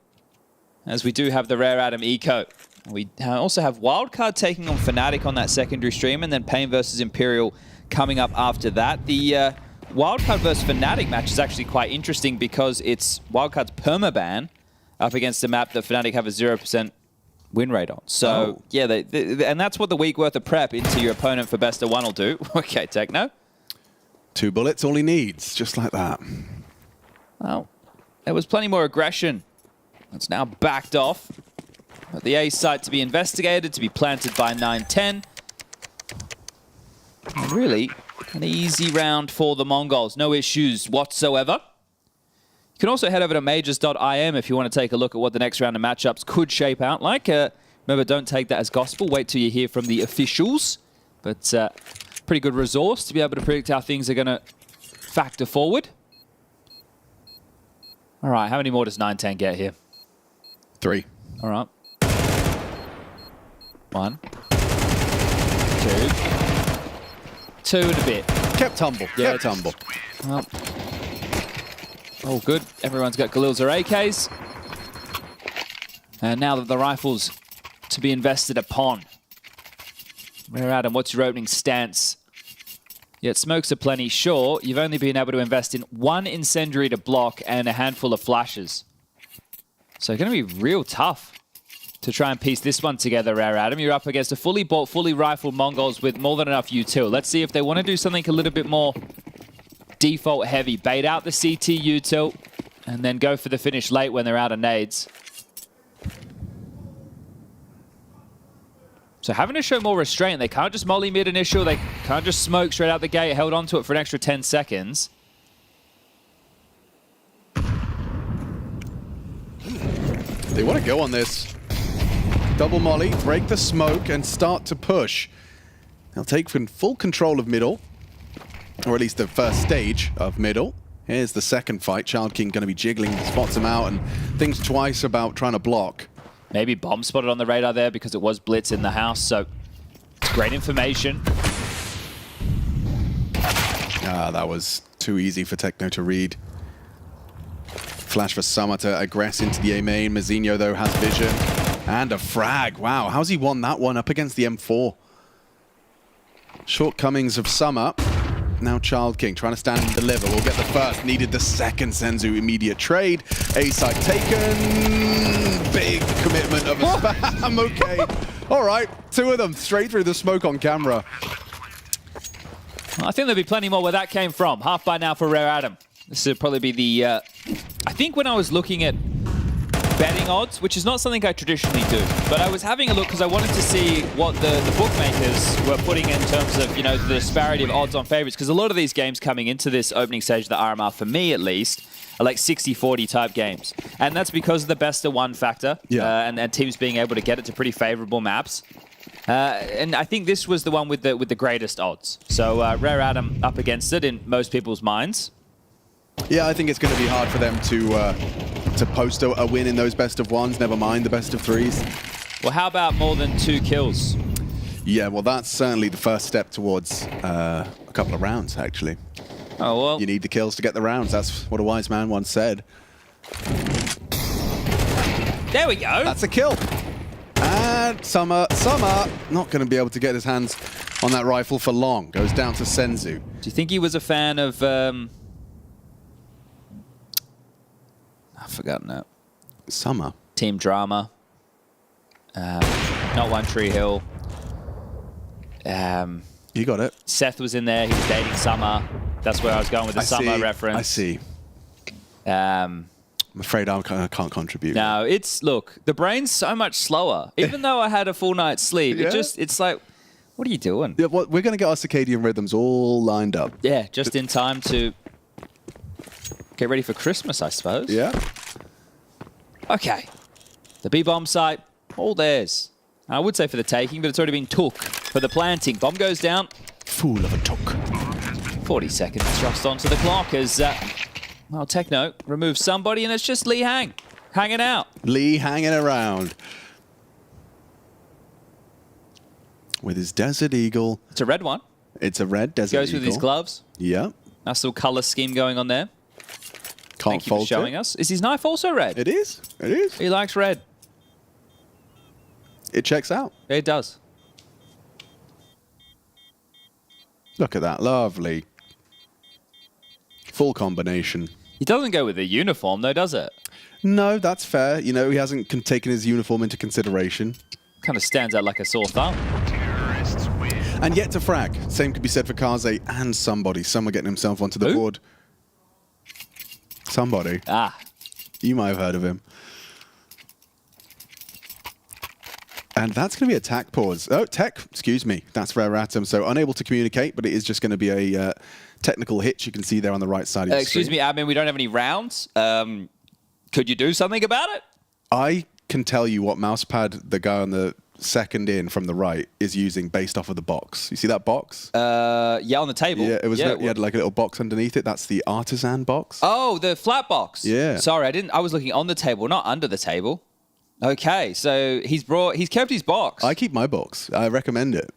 as we do have the Rare Adam Eco. We also have Wildcard taking on Fnatic on that secondary stream, and then Pain versus Imperial coming up after that. The Wildcard versus Fnatic match is actually quite interesting because it's Wildcard's permaban up against a map that Fnatic have a 0% win rate on. So, yeah, and that's what the week worth of prep into your opponent for best of one will do. Okay, Techno. 2 bullets, all he needs, just like that. Well, there was plenty more aggression. It's now backed off. But the A site to be investigated, to be planted by 9-10. Really, an easy round for the Mongols. No issues whatsoever. You can also head over to majors.im if you want to take a look at what the next round of matchups could shape out like. Remember, don't take that as gospel. Wait till you hear from the officials. But pretty good resource to be able to predict how things are going to factor forward. All right, how many more does 9-10 get here? 3. All right. 1. 2. 2 and a bit. Kept humble. Yeah, Kept humble. Well, all good. Everyone's got Galils or AKs. And now that the rifles to be invested upon. Rare Adam, what's your opening stance? Yet smokes are plenty. Sure, you've only been able to invest in 1 incendiary to block and a handful of flashes. So going to be real tough to try and piece this one together, Rare Adam. You're up against a fully bought, fully rifled Mongols with more than enough util. Let's see if they want to do something a little bit more default heavy. Bait out the CT util and then go for the finish late when they're out of nades. So having to show more restraint. They can't just molly mid initial. They can't just smoke straight out the gate. Held onto it for an extra 10 seconds. They want to go on this. Double molly, break the smoke, and start to push. They'll take full control of middle, or at least the first stage of middle. Here's the second fight. Child King going to be jiggling, spots him out, and thinks twice about trying to block. Maybe bomb spotted on the radar there because it was blitz in the house, so it's great information. That was too easy for Techno to read. Flash for Summer to aggress into the A main. Mazinho, though, has vision. And a frag. Wow, how's he won that one up against the M4? Shortcomings of Summer. Now Child King trying to stand and deliver. We'll get the first. Needed the second. Senzu immediate trade. A side taken. Big commitment of a spam. Okay. All right. 2 of them straight through the smoke on camera. Well, I think there'll be plenty more where that came from. Half by now for Rare Adam. This would probably be the... I think when I was looking at betting odds, which is not something I traditionally do, but I was having a look because I wanted to see what the bookmakers were putting in terms of, you know, the disparity of odds on favorites, because a lot of these games coming into this opening stage of the RMR, for me at least, are like 60-40 type games. And that's because of the best of one factor, and teams being able to get it to pretty favorable maps. And I think this was the one with the greatest odds. So Rare Adam up against it in most people's minds. Yeah, I think it's going to be hard for them to post a win in those best of ones, never mind the best of threes. Well, how about more than 2 kills? Yeah, well, that's certainly the first step towards a couple of rounds, actually. Oh, well. You need the kills to get the rounds. That's what a wise man once said. There we go. That's a kill. And Summer not going to be able to get his hands on that rifle for long. Goes down to Senzu. Do you think he was a fan of... I've forgotten it. Summer. Team Drama. Not One Tree Hill. You got it. Seth was in there. He was dating Summer. That's where I was going with the Summer reference. I see. I'm afraid I can't contribute. No, it's... Look, the brain's so much slower. Even though I had a full night's sleep, it's like, what are you doing? Yeah, well, we're going to get our circadian rhythms all lined up. Yeah, just in time to get ready for Christmas, I suppose. Yeah. Okay. The B-bomb site, all theirs. I would say for the taking, but it's already been took for the planting. Bomb goes down. Fool of a took. 40 seconds just onto the clock as, well, Techno removes somebody, and it's just Lee hanging out. Lee hanging around with his Desert Eagle. It's a red one. It's a red Desert Goes Eagle. with his gloves. Yeah. Nice little color scheme going on there. Can't Thank you for fault showing it. us. Is his knife also red? It is. It is. He likes red. It checks out. It does. Look at that. Lovely. Full combination. He doesn't go with the uniform, though, does it? No, that's fair. You know, he hasn't taken his uniform into consideration. Kind of stands out like a sore thumb. And yet to frag. Same could be said for Kaze and somebody. Someone getting himself onto the board. Somebody. Ah. You might have heard of him. And that's going to be a tack pause. Oh, tech, excuse me. That's Rare Atom. So unable to communicate, but it is just going to be a technical hitch. You can see there on the right side of the Excuse screen. me, admin, we don't have any rounds. Could you do something about it? I can tell you what mousepad the guy on the second in from the right is using based off of the box. You see that box? Yeah, on the table. Yeah, it was. He had like a little box underneath it. That's the artisan box. Oh, the flat box. Yeah. Sorry, I was looking on the table, not under the table. Okay, so he's kept his box. I keep my box. I recommend it.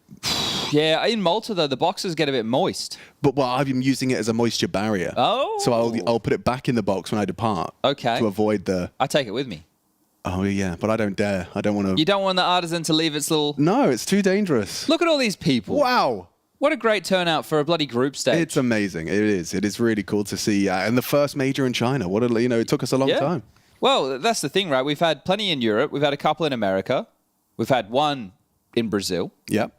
Yeah, in Malta though, the boxes get a bit moist. But well, I've been using it as a moisture barrier. Oh. So I'll put it back in the box when I depart. Okay. To avoid the. I take it with me. Oh yeah, but I don't dare. I don't want to. You don't want the artisan to leave its little. No, it's too dangerous. Look at all these people. Wow. What a great turnout for a bloody group stage. It's amazing. It is. It is really cool to see. And the first major in China. What a, it took us a long time. Well, that's the thing, right? We've had plenty in Europe. We've had a couple in America. We've had one in Brazil. Yep.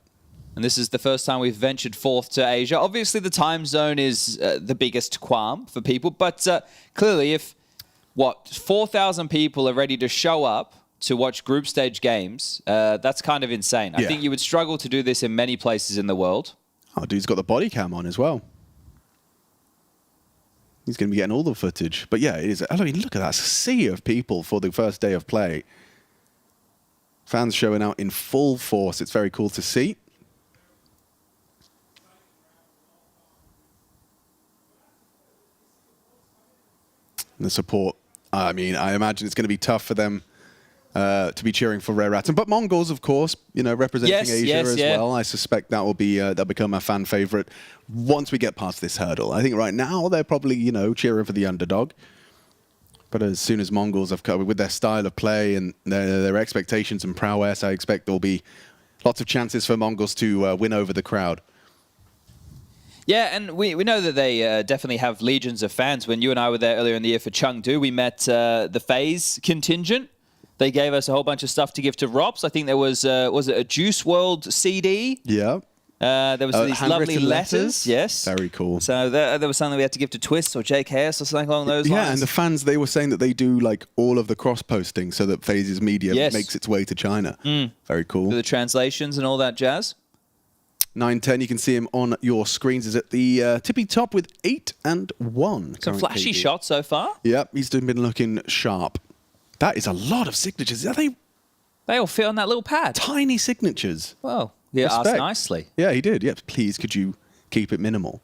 And this is the first time we've ventured forth to Asia. Obviously, the time zone is the biggest qualm for people. But clearly, if, 4,000 people are ready to show up to watch group stage games, that's kind of insane. I think you would struggle to do this in many places in the world. Oh, dude's got the body cam on as well. He's going to be getting all the footage. But yeah, it is. I mean, look at that sea of people for the first day of play. Fans showing out in full force. It's very cool to see. And the support, I mean, I imagine it's going to be tough for them to be cheering for Rare Atom. But MongolZ, of course, representing Asia as well. I suspect that will be that'll become a fan favorite once we get past this hurdle. I think right now they're probably, cheering for the underdog. But as soon as MongolZ have covered with their style of play and their expectations and prowess, I expect there'll be lots of chances for MongolZ to win over the crowd. Yeah, and we know that they definitely have legions of fans. When you and I were there earlier in the year for Chengdu, we met the FaZe contingent. They gave us a whole bunch of stuff to give to Rops. I think there was it a Juice WRLD CD? Yeah. There was these lovely letters. Yes. Very cool. So there was something we had to give to Twist or JKS or something along those lines. Yeah, and the fans, they were saying that they do like all of the cross-posting so that FaZe's media makes its way to China. Very cool. For the translations and all that jazz. 9-10, you can see him on your screens. Is at the tippy top with 8 and 1. Some flashy shots so far. Yep, he's been looking sharp. That is a lot of signatures. Are they? They all fit on that little pad. Tiny signatures. Well, yeah, asked nicely. Yeah, he did. Yep, please, could you keep it minimal?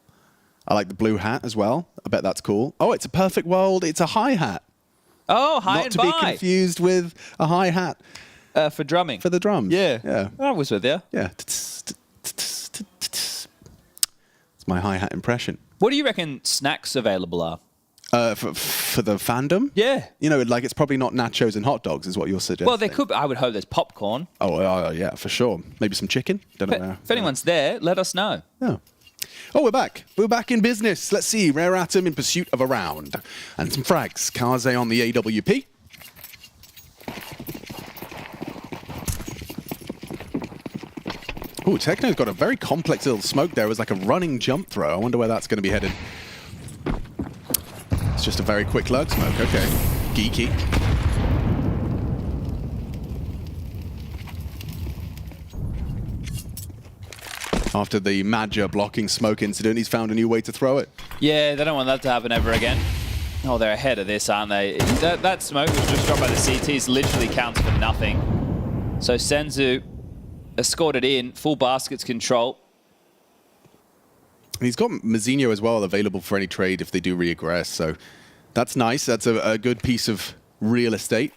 I like the blue hat as well. I bet that's cool. Oh, it's a perfect world. It's a hi-hat. Oh, hi and bye. Not to be confused with a hi-hat. For drumming. For the drums. Yeah. Yeah. I was with you. Yeah. It's my hi-hat impression. What do you reckon snacks available are? For the fandom? Yeah. Like it's probably not nachos and hot dogs is what you're suggesting. Well, there could be. I would hope there's popcorn. Oh, yeah, for sure. Maybe some chicken? Don't know. If anyone's there, let us know. Yeah. Oh, we're back. We're back in business. Let's see. Rare Atom in pursuit of a round. And some frags. Kaze on the AWP. Oh, Techno's got a very complex little smoke there. It was like a running jump throw. I wonder where that's going to be headed. It's just a very quick lurk smoke. Okay. Geeky. After the Madja blocking smoke incident, he's found a new way to throw it. Yeah, they don't want that to happen ever again. Oh, they're ahead of this, aren't they? That smoke was just dropped by the CTs, literally counts for nothing. So Senzu escorted in, full baskets control. He's got Mazinho as well available for any trade if they do reaggress, so that's nice. That's a good piece of real estate.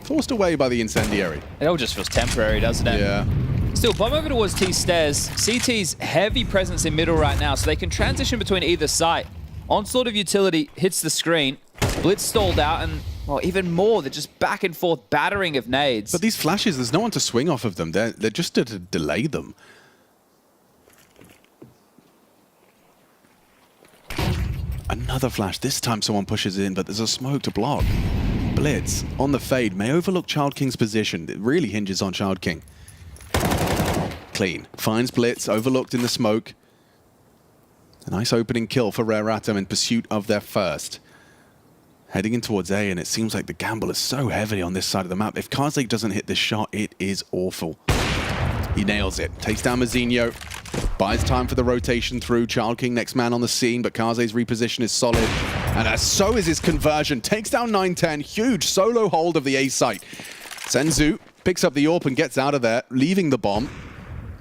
Forced away by the incendiary. It all just feels temporary, doesn't it? Yeah. Still, bomb over towards T stairs. CT's heavy presence in middle right now, so they can transition between either site. Onslaught of utility hits the screen. Blitz stalled out, and well, even more, they're just back and forth battering of nades. But these flashes, there's no one to swing off of them. They're just to delay them. Another flash. This time someone pushes in, but there's a smoke to block. Blitz on the fade may overlook Child King's position. It really hinges on Child King. Clean. Finds Blitz, overlooked in the smoke. A nice opening kill for Rare Atom in pursuit of their first. Heading in towards A, and it seems like the gamble is so heavy on this side of the map. If KarZe doesn't hit this shot, it is awful. He nails it. Takes down Mazinho. Buys time for the rotation through. Child King next man on the scene, but KarZe's reposition is solid. And so is his conversion. Takes down 9-10. Huge solo hold of the A site. Senzu picks up the AWP and gets out of there, leaving the bomb.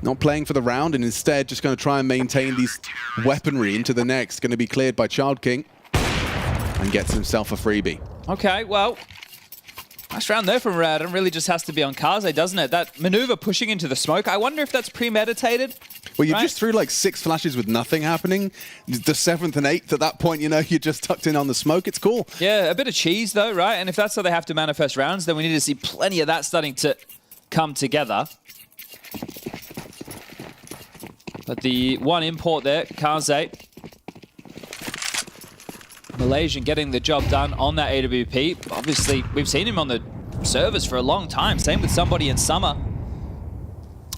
Not playing for the round, and instead just going to try and maintain these weaponry into the next. Going to be cleared by Child King. And gets himself a freebie. Okay, well, nice round there from Rad. It really just has to be on KarZe, doesn't it? That maneuver pushing into the smoke, I wonder if that's premeditated. Well, you just threw like 6 flashes with nothing happening. The 7th and 8th, at that point, you know, you're just tucked in on the smoke. It's cool. Yeah, a bit of cheese though, right? And if that's how they have to manifest rounds, then we need to see plenty of that starting to come together. But the one import there, KarZe. Malaysian getting the job done on that AWP. Obviously, we've seen him on the service for a long time. Same with somebody in summer.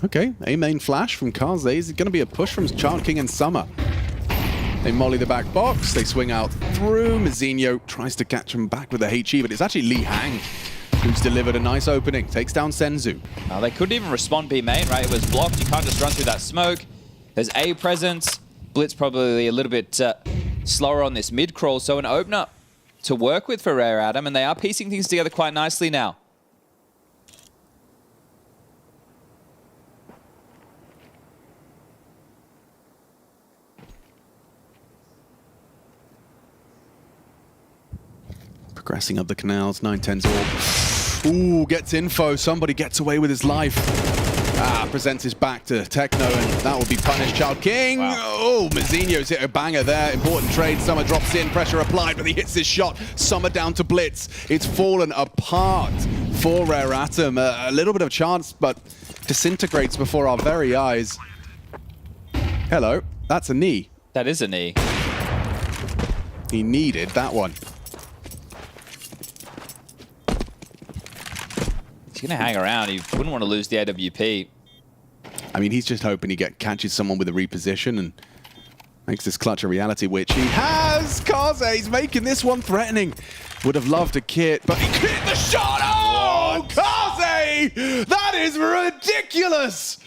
Okay, A main flash from KarZe. Is it going to be a push from Child King and Summer? They molly the back box. They swing out through. Mazinho tries to catch him back with a HE, but it's actually Li Hang who's delivered a nice opening. Takes down Senzu. Now, they couldn't even respond B main, right? It was blocked. You can't just run through that smoke. There's A presence. Blitz probably a little bit slower on this mid crawl, so an opener to work with for Rare Atom, and they are piecing things together quite nicely now. Progressing up the canals, 9-10's all. Ooh, gets info. Somebody gets away with his life. Presents his back to Techno, and that will be punished. Child King. Wow. Oh, Mazinho's hit a banger there. Important trade. Summer drops in, pressure applied, but he hits his shot. Summer down to Blitz. It's fallen apart for Rare Atom. A little bit of chance, but disintegrates before our very eyes. Hello, that's a knee. That is a knee. He needed that one. He's going to hang around. He wouldn't want to lose the AWP. I mean, he's just hoping he catches someone with a reposition and makes this clutch a reality, which he has. KarZe's making this one threatening. Would have loved a kit, but he hit the shot. Oh, KarZe! That is ridiculous.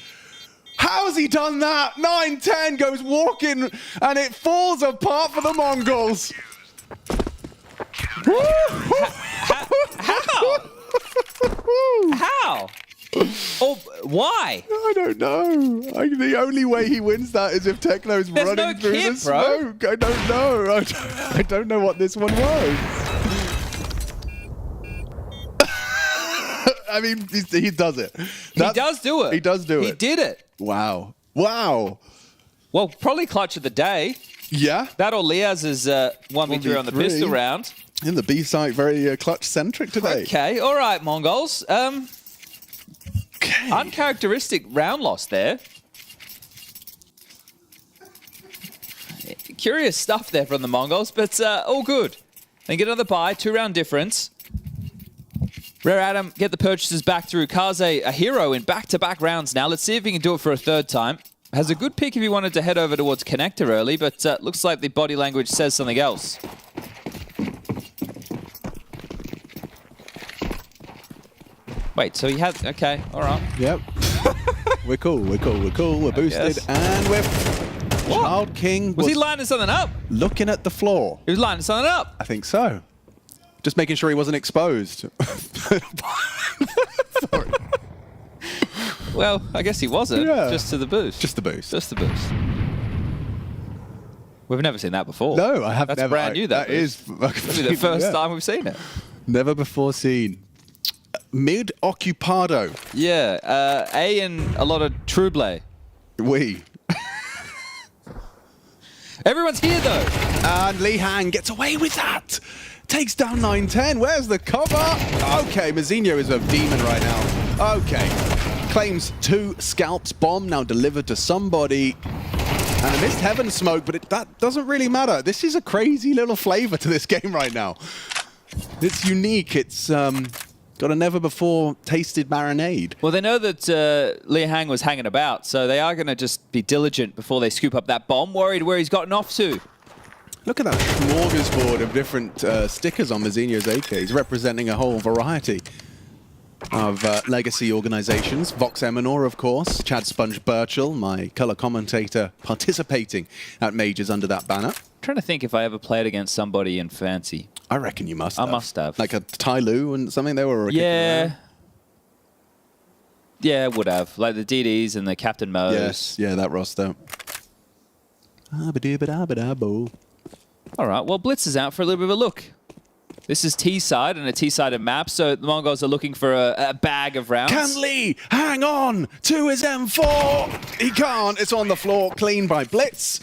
How's he done that? 9-10 goes walking, and it falls apart for the Mongols. How? How? Oh, why? I don't know. The only way he wins that is if Techno's running through the smoke. I don't know. I don't know what this one was. I mean, he does it. He does do it. He does do it. He did it. Wow. Wow. Well, probably clutch of the day. Yeah. That or Liaz's 1v3 on the pistol round. In the B site, very clutch-centric today. Okay, all right, Mongols. Okay. Uncharacteristic round loss there. Curious stuff there from the Mongols, but all good. They get another bye, 2-round difference. Rare Atom get the purchases back through. KarZe, a hero in back-to-back rounds now. Let's see if he can do it for a 3rd time. Has a good pick if he wanted to head over towards Connector early, but looks like the body language says something else. Wait, so he had... Okay, all right. Yep. We're cool, we're cool, we're cool. We're boosted, and we're... Child King was he lining something up? Looking at the floor. He was lining something up. I think so. Just making sure he wasn't exposed. Sorry. Well, I guess he wasn't. Yeah. Just to the boost. Just the boost. Just the boost. We've never seen that before. No, I have That's never. brand new, that is Maybe the first time we've seen it. Never before seen. Mid Occupado. Yeah, A and a lot of Trouble. We. Everyone's here, though. And Li Hang gets away with that. Takes down 9-10. Where's the cover? Okay, Mazinho is a demon right now. Okay. Claims 2 scalps. Bomb now delivered to somebody. And a missed heaven smoke, but that doesn't really matter. This is a crazy little flavor to this game right now. It's unique. It's got a never-before-tasted marinade. Well, they know that Li Hang was hanging about, so they are going to just be diligent before they scoop up that bomb. Worried where he's gotten off to. Look at that smorgasbord of different stickers on Mazinho's AK. He's representing a whole variety of legacy organizations. Vox Eminor, of course. Chad Sponge Birchall, my color commentator, participating at majors under that banner. I'm trying to think if I ever played against somebody in Fancy. I reckon you must have. I must have. Like a Tai Lu and something they were Yeah. Yeah, would have. Like the DDs and the Captain Mo's. Yes, yeah, that roster. All right, well, Blitz is out for a little bit of a look. This is T-side and a T-sided map, so the MongolZ are looking for a bag of rounds. Can Lee hang on to his M4? He can't. It's on the floor, clean by Blitz.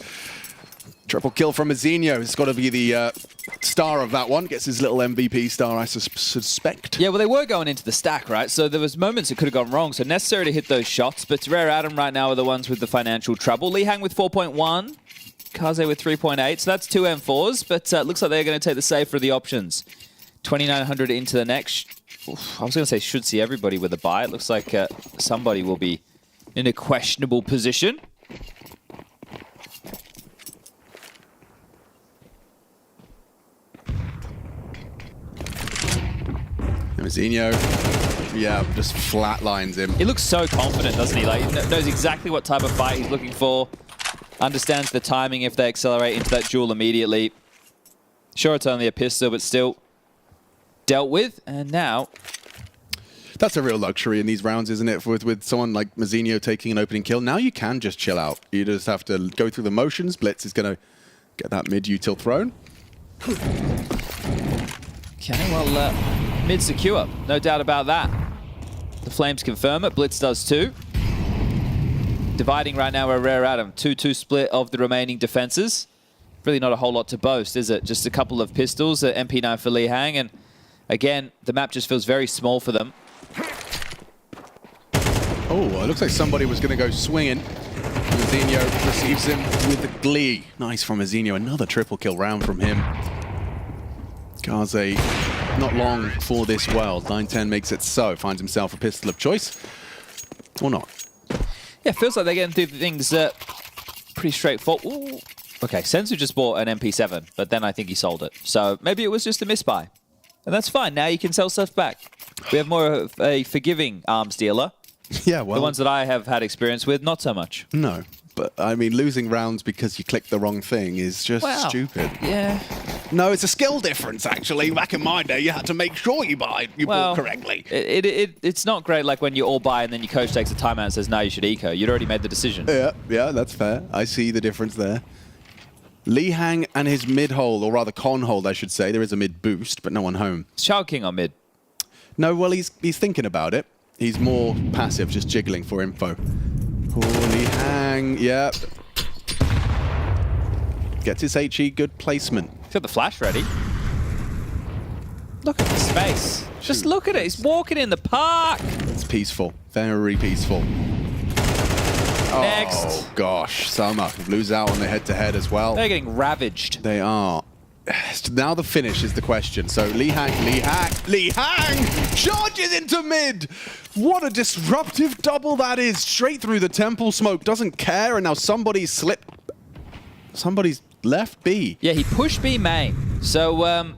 Triple kill from Mazinho. It's got to be the star of that one. Gets his little MVP star, I suspect. Yeah, well, they were going into the stack, right? So there was moments it could have gone wrong. So necessary to hit those shots. But Rare Adam right now are the ones with the financial trouble. Li Hang with 4.1. Kaze with 3.8. So that's 2 M4s. But looks like they're going to take the save for the options. 2,900 into the next. Oof, I was going to say should see everybody with a buy. It looks like somebody will be in a questionable position. Mazinho, yeah, just flatlines him. He looks so confident, doesn't he? Like, he knows exactly what type of fight he's looking for. Understands the timing if they accelerate into that duel immediately. Sure, it's only a pistol, but still dealt with. And now... That's a real luxury in these rounds, isn't it? With someone like Mazinho taking an opening kill. Now you can just chill out. You just have to go through the motions. Blitz is going to get that mid-util thrown. Okay, well, mid secure. No doubt about that. The Flames confirm it. Blitz does too. Dividing right now a Rare Adam. 2-2 split of the remaining defenses. Really not a whole lot to boast, is it? Just a couple of pistols, MP9 for Li Hang, and again, the map just feels very small for them. Oh, it looks like somebody was going to go swinging. Mazinho receives him with glee. Nice from Mazinho. Another triple kill round from him. Kaze, not long for this world. 9-10 makes it so. Finds himself a pistol of choice. Or not. Yeah, feels like they're getting through things pretty straightforward. Ooh. Okay, Senzu just bought an MP7, but then I think he sold it. So maybe it was just a misbuy. And that's fine. Now you can sell stuff back. We have more of a forgiving arms dealer. Yeah, well... The ones that I have had experience with, not so much. No. But, I mean, losing rounds because you clicked the wrong thing is just stupid. Yeah. No, it's a skill difference, actually. Back in my day, you had to make sure you bought correctly. It's not great like when you all buy and then your coach takes a timeout and says, no, you should eco. You'd already made the decision. Yeah, that's fair. I see the difference there. Li Hang and his mid-hold, or rather con-hold, I should say. There is a mid-boost, but no one home. Is Shao King on mid? No, well, he's thinking about it. He's more passive, just jiggling for info. Li Hang, yeah. Gets his HE, good placement. He's got the flash ready. Look at the space. Just look at it. He's walking in the park. It's peaceful. Very peaceful. Next. Oh, gosh. Summer lose out on the head-to-head as well. They're getting ravaged. They are. Now the finish is the question. So Li Hang charges into mid. What a disruptive double that is. Straight through the temple smoke. Doesn't care. And now somebody's left B. Yeah, he pushed B main. So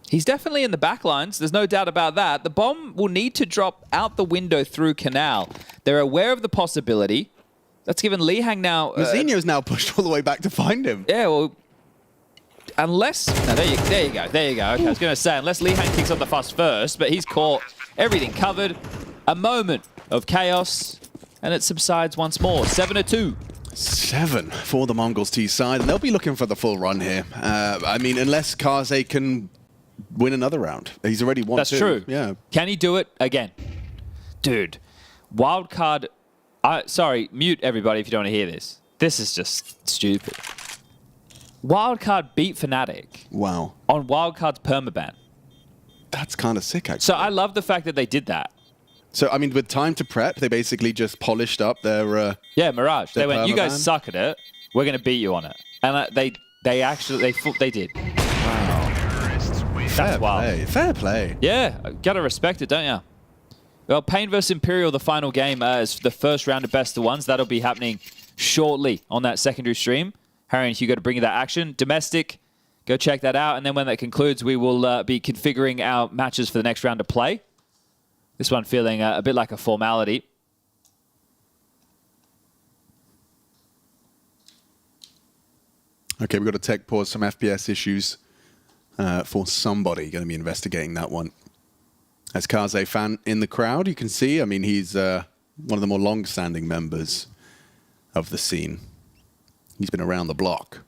he's definitely in the back lines. There's no doubt about that. The bomb will need to drop out the window through Canal. They're aware of the possibility. That's given Li Hang now... Mazinho's now pushed all the way back to find him. Yeah, well... Unless... No, there you go. Okay, I was going to say, unless Li Hang kicks on the fuss first, but he's caught everything covered. A moment of chaos, and it subsides once more. 7-2. 7 for the MongolZ side, and they'll be looking for the full run here. I mean, unless Kaze can win another round. He's already won That's 2. true. Yeah. Can he do it again? Dude, Wildcard... sorry, mute everybody if you don't want to hear this. This is just stupid. Wildcard beat Fnatic Wow. on Wildcard's permaban. That's kind of sick, actually. So I love the fact that they did that. So, I mean, with time to prep, they basically just polished up their... Yeah, Mirage. They went, you guys permaban? suck at it. We're going to beat you on it. And they did. That's wild. Fair play. Yeah, gotta respect it, don't you? Well, Pain vs Imperial, the final game, is the first round of best of ones. That'll be happening shortly on that secondary stream. Harry and Hugo to bring you that action. Domestic, go check that out. And then when that concludes, we will be configuring our matches for the next round of play. This one feeling a bit like a formality. Okay, we've got to tech pause some FPS issues for somebody going to be investigating that one. As Kaze fan in the crowd, you can see, I mean, he's one of the more long-standing members of the scene. He's been around the block.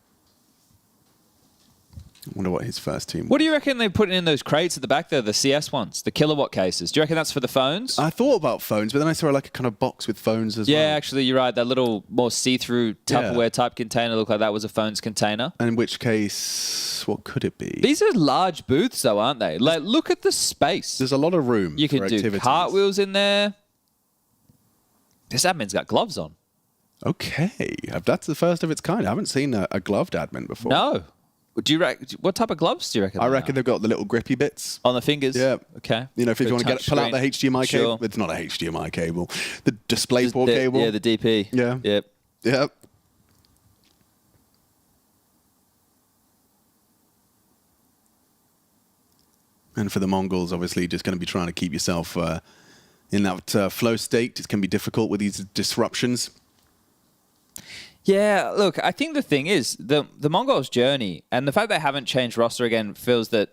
I wonder what his first team was. What do you reckon they put in those crates at the back there, the CS ones, the kilowatt cases? Do you reckon that's for the phones? I thought about phones, but then I saw like a kind of box with phones as well. Yeah, actually, you're right. That little more see-through Tupperware type container looked like that was a phone's container. And in which case, what could it be? These are large booths, though, aren't they? Like, look at the space. There's a lot of room You for can do activities. cartwheels in there. This admin's got gloves on. Okay, that's the first of its kind. I haven't seen a gloved admin before. No. Do you what type of gloves do you reckon? I reckon they've got the little grippy bits. On the fingers? Yeah. Okay. You know, if you want to pull out the HDMI Sure. cable. It's not a HDMI cable. The DisplayPort cable. Yeah, the DP. Yeah. Yep. Yep. And for the Mongols, obviously, just going to be trying to keep yourself in that flow state. It's going to be difficult with these disruptions. Yeah, look, I think the thing is, the Mongols' journey, and the fact they haven't changed roster again feels that,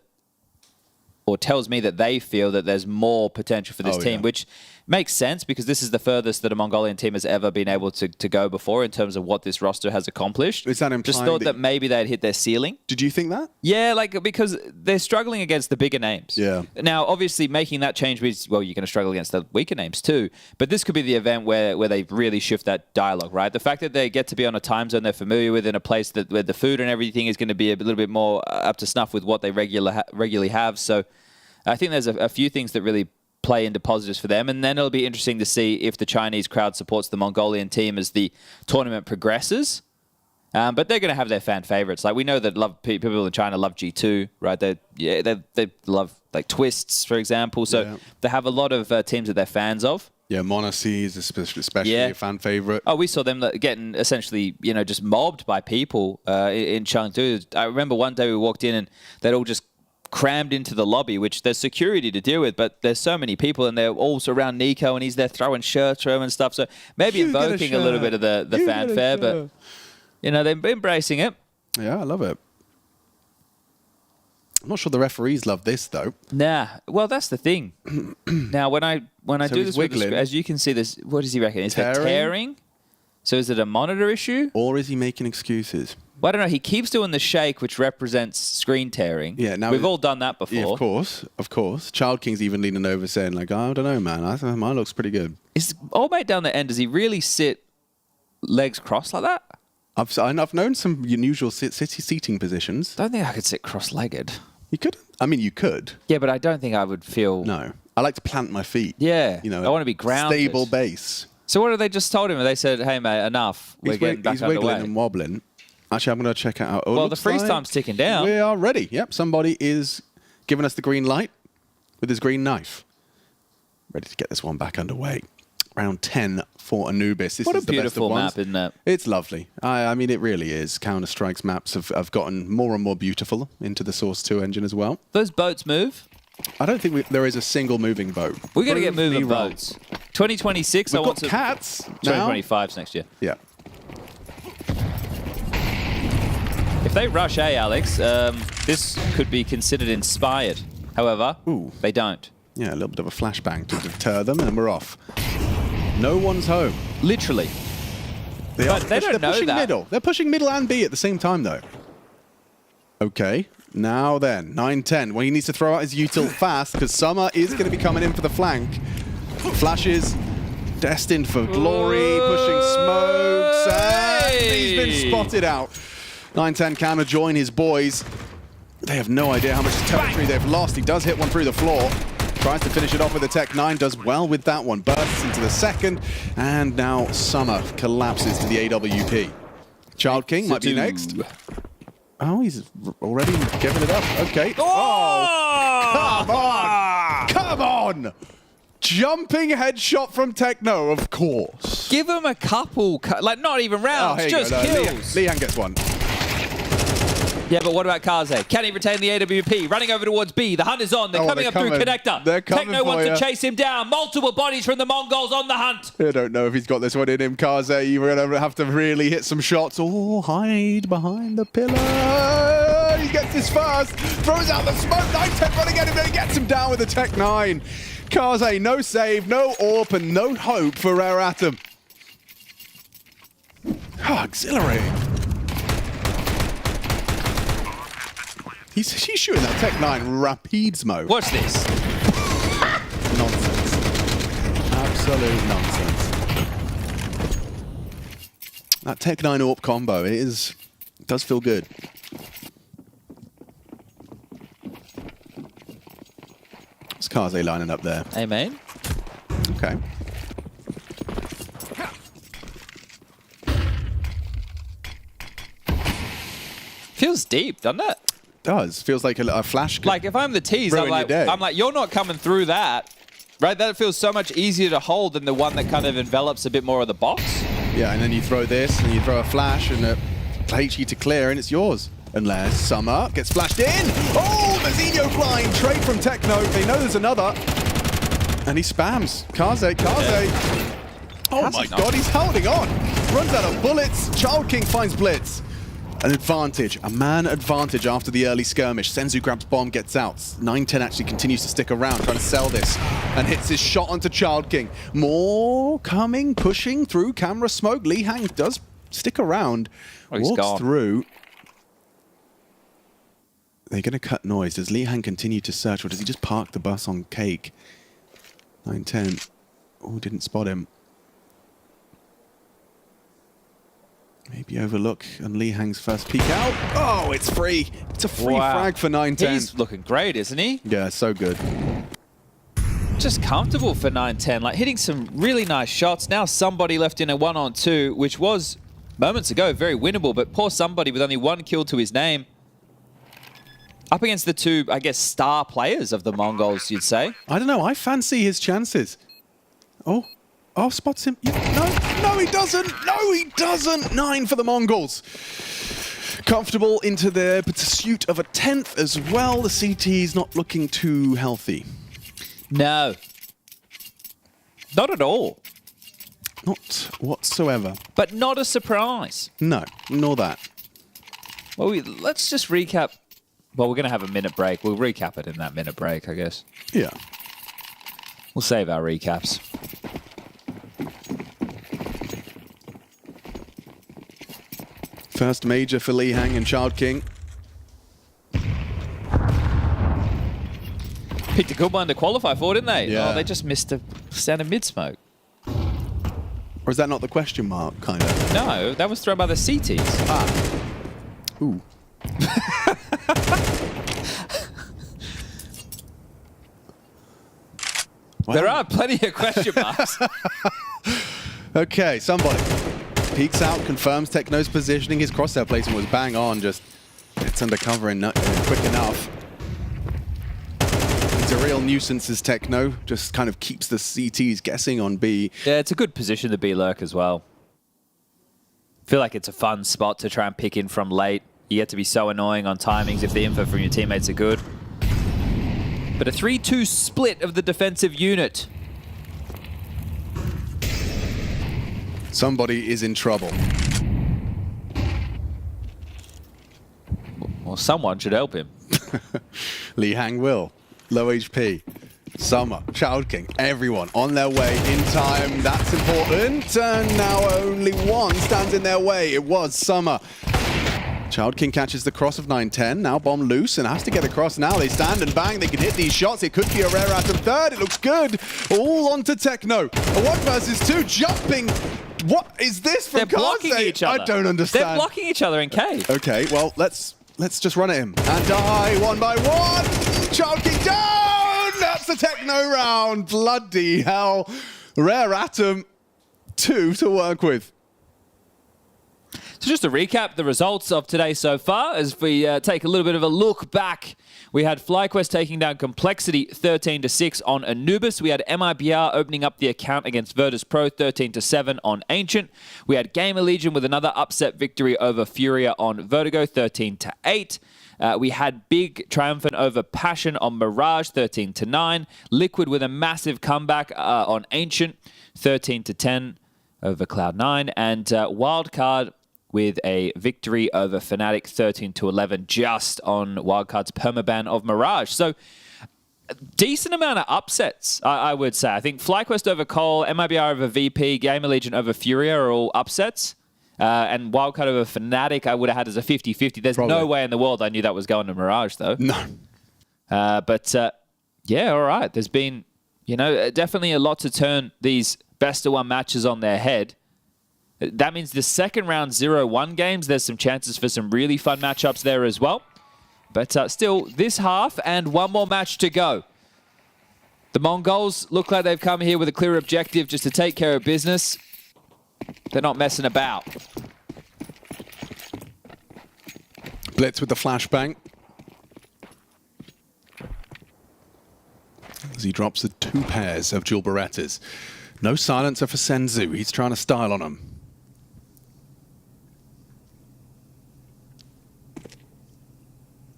or tells me that they feel that there's more potential for this team, which makes sense because this is the furthest that a Mongolian team has ever been able to go before in terms of what this roster has accomplished. Is that implying Just thought that maybe they'd hit their ceiling. Did you think that? Yeah, like because they're struggling against the bigger names. Yeah. Now, obviously, making that change means, well, you're going to struggle against the weaker names too. But this could be the event where they really shift that dialogue, right? The fact that they get to be on a time zone they're familiar with in a place where the food and everything is going to be a little bit more up to snuff with what they regularly have. So I think there's a few things that really play into positives for them. And then it'll be interesting to see if the Chinese crowd supports the Mongolian team as the tournament progresses. But they're going to have their fan favorites. Like we know that people in China love G2, right? They love like Twists, for example. So they have a lot of teams that they're fans of. Yeah, MongolZ is especially a fan favorite. Oh, we saw them getting essentially, just mobbed by people in Chengdu. I remember one day we walked in and they'd all just crammed into the lobby, which there's security to deal with, but there's so many people and they're all around Nico and he's there throwing shirts to him and stuff. So maybe invoking a little bit of the fanfare, but they're embracing it. Yeah, I love it. I'm not sure the referees love this though. Nah, well that's the thing. Now when I do this with as you can see this, what does he reckon? Is that tearing? So is it a monitor issue? Or is he making excuses? Well, I don't know. He keeps doing the shake, which represents screen tearing. Yeah, now we've all done that before. Yeah, of course. Child King's even leaning over saying, like, oh, I don't know, man. I think mine looks pretty good. Is old mate down the end? Does he really sit legs crossed like that? I've known some unusual seating positions. Don't think I could sit cross-legged. You could. I mean, you could. Yeah, but I don't think I would feel. No, I like to plant my feet. Yeah, I want to be grounded. Stable base. So what have they just told him? They said, "Hey, mate, enough. We're getting back underway." He's wiggling and wobbling. Actually, I'm going to check it out. Well, the freeze time's ticking down. We are ready. Yep, somebody is giving us the green light with his green knife. Ready to get this one back underway. Round 10 for Anubis. What a beautiful map, isn't it? It's lovely. I mean, it really is. Counter-Strike's maps have gotten more and more beautiful into the Source 2 engine as well. Those boats move? I don't think there is a single moving boat. We're going to get moving boats. 2026, We've got cats now. 2025's next year. Yeah. If they rush A, Alex, this could be considered inspired. However, they don't. Yeah, a little bit of a flashbang to deter them, and we're off. No one's home. Literally. They're don't know pushing that. middle. They're pushing middle and B at the same time, though. Okay. Now then, 9-10. Well, he needs to throw out his util fast because Summer is going to be coming in for the flank. Flashes, destined for glory, pushing smokes, and he's been spotted out. 9-10 can join his boys. They have no idea how much territory they've lost. He does hit one through the floor. Tries to finish it off with a Tech 9, does well with that one. Bursts into the second, and now Summer collapses to the AWP. Child King might be next. Oh, he's already giving it up. Okay. Oh! Come on! Come on! Jumping headshot from Techno, of course. Give him a couple, like not even rounds, just kills. Lihan gets one. Yeah, but what about MongolZ? Can he retain the AWP? Running over towards B. The hunt is on. They're coming up through connector. Techno wants to chase him down. Multiple bodies from the Mongols on the hunt. I don't know if he's got this one in him, MongolZ. You're going to have to really hit some shots. Oh, hide behind the pillar. He gets his first. Throws out the smoke. 9-10 running at him. He gets him down with the Tech 9. MongolZ, no save, no AWP, and no hope for Rare Atom. Oh, exhilarating. He's shooting that Tech 9 Rapids mode. Watch this. Nonsense. Absolute nonsense. That Tech 9 AWP combo, it does feel good. What's MongolZ lining up there? Hey, man. Okay. Feels deep, doesn't it? Does. Feels like a flash. Like if I'm the tease, I'm like, you're not coming through that. Right? That feels so much easier to hold than the one that kind of envelops a bit more of the box. Yeah, and then you throw this, and you throw a flash, and a HE to clear, and it's yours. Unless Summer gets flashed in. Oh, Mazinho flying. Trade from Techno. They know there's another. And he spams. MongolZ. Yeah. Oh my god, he's holding on. Runs out of bullets. Child King finds Blitz. An advantage, a man advantage after the early skirmish. Senzu grabs bomb, gets out. 9-10 actually continues to stick around, trying to sell this, and hits his shot onto Child King. More coming, pushing through camera smoke. Lihan does stick around, walks through. They're going to cut noise. Does Lihan continue to search, or does he just park the bus on Cake? 9-10. Oh, didn't spot him. Maybe overlook on Lihan's first peek out. Oh, it's free. It's a free frag for 9-10. He's looking great, isn't he? Yeah, so good. Just comfortable for 9-10, like hitting some really nice shots. Now somebody left in a 1-on-2, which was moments ago very winnable, but poor somebody with only one kill to his name. Up against the two, I guess, star players of the Mongols, you'd say. I don't know. I fancy his chances. Oh, spots him. No, he doesn't. No, he doesn't. 9 for the Mongols. Comfortable into their pursuit of a 10th as well. The CT's not looking too healthy. No. Not at all. Not whatsoever. But not a surprise. No, nor that. Well, let's just recap. Well, we're going to have a minute break. We'll recap it in that minute break, I guess. Yeah. We'll save our recaps. First major for Lihan and Child King. Picked a good one to qualify for, didn't they? Yeah. Oh, they just missed a standard mid-smoke. Or is that not the question mark, kind of? No, that was thrown by the CTs. Ah. Ooh. There are plenty of question marks. Okay, somebody peeks out, confirms Techno's positioning. His crosshair placement was bang on, just gets undercover and quick enough. It's a real nuisance as Techno, just kind of keeps the CTs guessing on B. Yeah, it's a good position to be lurk as well. Feel like it's a fun spot to try and pick in from late. You get to be so annoying on timings if the info from your teammates are good. But a 3-2 split of the defensive unit. Somebody is in trouble. Well, someone should help him. Lihan will. Low HP. Summer, Child King, everyone on their way in time. That's important. And now only one stands in their way. It was Summer. Child King catches the cross of 9-10. Now bomb loose and has to get across. Now they stand and bang. They can hit these shots. It could be a rare atom third. It looks good. All onto Techno. A 1 versus 2 jumping. What is this from They're blocking Kaze? each other. I don't understand. They're blocking each other in cave. Okay, well, let's just run at him. And die 1 by 1. Child King down. That's the Techno round. Bloody hell. Rare atom 2 to work with. So just to recap the results of today so far, as we take a little bit of a look back, we had FlyQuest taking down Complexity 13-6 on Anubis. We had MIBR opening up the account against Virtus.pro 13-7 on Ancient. We had GamerLegion with another upset victory over FURIA on Vertigo 13-8. We had Big triumphant over Passion on Mirage 13-9. Liquid with a massive comeback on Ancient 13-10 over Cloud9. And Wildcard with a victory over Fnatic 13-11 just on Wildcard's permaban of Mirage. So decent amount of upsets, I would say. I think FlyQuest over Cole, MIBR over VP, GamerLegion over FURIA are all upsets. And Wildcard over Fnatic I would have had as a 50-50. There's no way in the world I knew that was going to Mirage, though. No. Yeah, all right. There's been, definitely a lot to turn these best-of-1 matches on their head. That means the second round 0-1 games, there's some chances for some really fun matchups there as well. But still, this half and one more match to go. The MongolZ look like they've come here with a clear objective just to take care of business. They're not messing about. Blitz with the flashbang. As he drops the 2 pairs of dual Berettas. No silencer for Senzu. He's trying to style on him.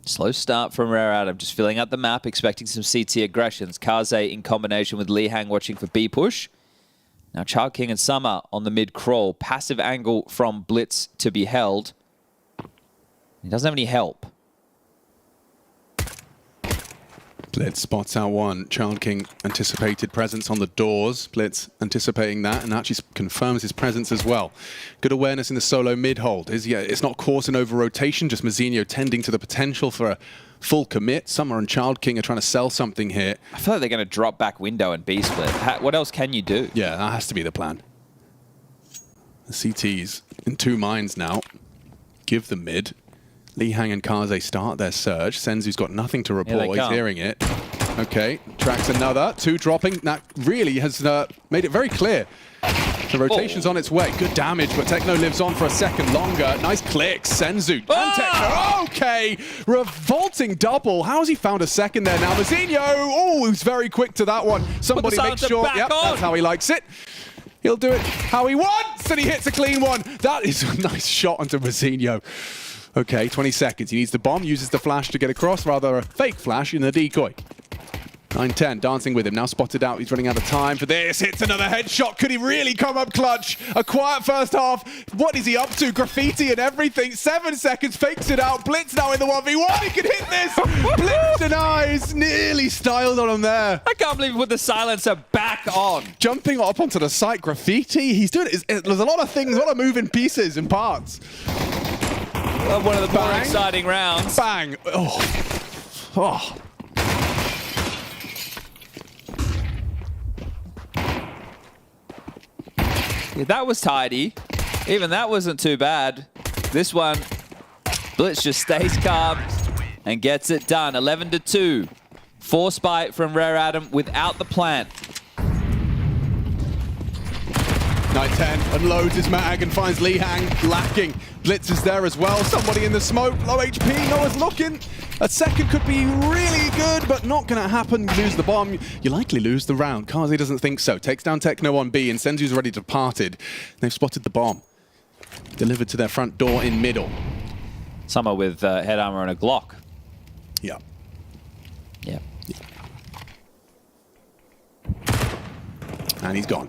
Slow start from Rare Atom, just filling out the map, expecting some CT aggressions. Kaze in combination with Lihang watching for B push. Now Child King and Summer on the mid crawl. Passive angle from Blitz to be held. He doesn't have any help. Blitz spots out one. Child King anticipated presence on the doors. Blitz anticipating that and actually confirms his presence as well. Good awareness in the solo mid-hold. It's not coursing over rotation, just Mazinho tending to the potential for a full commit. Summer and Child King are trying to sell something here. I feel like they're going to drop back window and B split. What else can you do? Yeah, that has to be the plan. The CT's in 2 minds now. Give the mid. Lihang and Kaze start their surge. Senzu's got nothing to report. He's hearing it. Okay, tracks another. 2 dropping. That really has made it very clear. The rotation's on its way. Good damage, but Techno lives on for a second longer. Nice clicks. Senzu and Techno. Okay, revolting double. How has he found a second there now? Mazinho. Oh, he's very quick to that one. Somebody make sure. Yep, that's how he likes it. He'll do it how he wants, and he hits a clean one. That is a nice shot onto Mazinho. Okay, 20 seconds. He needs the bomb, uses the flash to get across, rather a fake flash in the decoy. 9-10, dancing with him, now spotted out. He's running out of time for this. Hits another headshot. Could he really come up clutch? A quiet first half. What is he up to? Graffiti and everything. 7 seconds, fakes it out. Blitz now in the 1v1. He can hit this. Blitz denies. Nearly styled on him there. I can't believe he put the silencer back on. Jumping up onto the site, Graffiti. He's doing it. There's a lot of things, a lot of moving pieces and parts. One of the more exciting rounds. Bang. Oh. Yeah, that was tidy. Even that wasn't too bad. This one, Blitz just stays calm and gets it done. 11-2. Force bite from Rare Atom without the plant. 9-10 unloads his mag and finds Lihang lacking. Blitz is there as well. Somebody in the smoke. Low HP. No one's looking. A second could be really good, but not going to happen. You lose the bomb. You likely lose the round. Kaze doesn't think so. Takes down Techno on B, and Senzu's already departed. They've spotted the bomb. Delivered to their front door in middle. Summer with head armor and a Glock. Yeah. Yeah. And he's gone.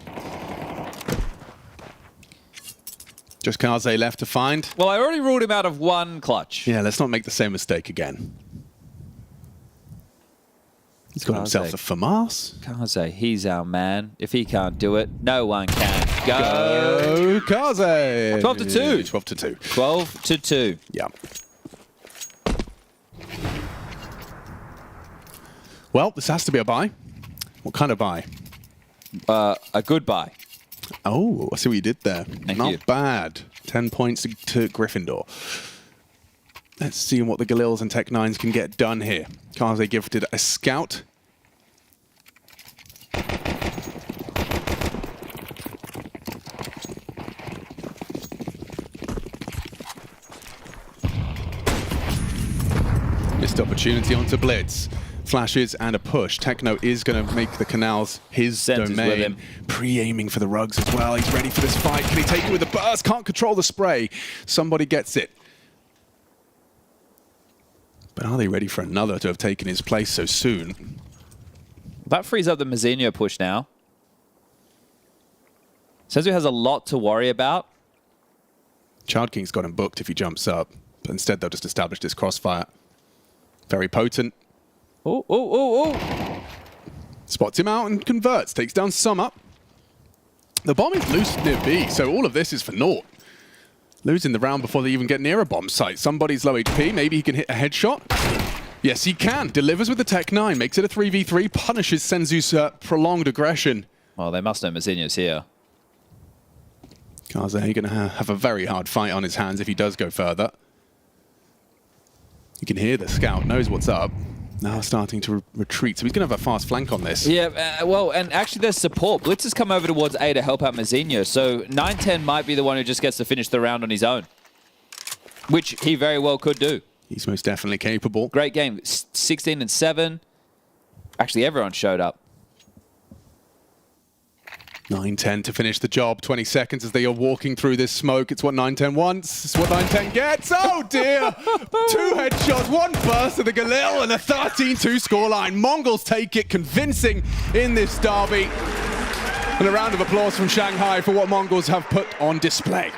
Just Kaze left to find. Well, I already ruled him out of 1 clutch. Yeah, let's not make the same mistake again. He's got himself a FAMAS. Kaze, he's our man. If he can't do it, no one can. Go Kaze! 12 to 2. 12 to 2. 12 to 2. Yeah. Well, this has to be a buy. What kind of buy? A good buy. Oh, I see what you did there. Thank Not you. bad. 10 points to Gryffindor. Let's see what the Galils and Tech9s can get done here. Kaze gifted a scout. Missed opportunity onto Blitz. Flashes and a push. Techno is going to make the canals his Senses with domain. him. Pre-aiming for the rugs as well. He's ready for this fight. Can he take it with a burst? Can't control the spray. Somebody gets it. But are they ready for another to have taken his place so soon? That frees up the Mazinho push now. Senzu has a lot to worry about. Child King's got him booked if he jumps up. But instead they'll just establish this crossfire. Very potent. Oh, oh, oh, oh. Spots him out and converts. Takes down Sum Up. The bomb is loose near B, so all of this is for naught. Losing the round before they even get near a bomb site. Somebody's low HP. Maybe he can hit a headshot. Yes, he can. Delivers with the Tech9. Makes it a 3v3. Punishes Senzu's prolonged aggression. Well, they must know Mazinho's here. Kaze going to have a very hard fight on his hands if he does go further. You can hear the scout. Knows what's up. Now starting to retreat. So he's going to have a fast flank on this. Yeah, well, and actually there's support. Blitz has come over towards A to help out Mazinho, so 9-10 might be the one who just gets to finish the round on his own, which he very well could do. He's most definitely capable. Great game. 16 and 7. Actually, everyone showed up. 9-10 to finish the job. 20 seconds as they are walking through this smoke. It's what 9-10 wants. It's what 9-10 gets. Oh, dear. 2 headshots, 1 burst of the Galil, and a 13-2 scoreline. MongolZ take it convincing in this derby. And a round of applause from Shanghai for what MongolZ have put on display.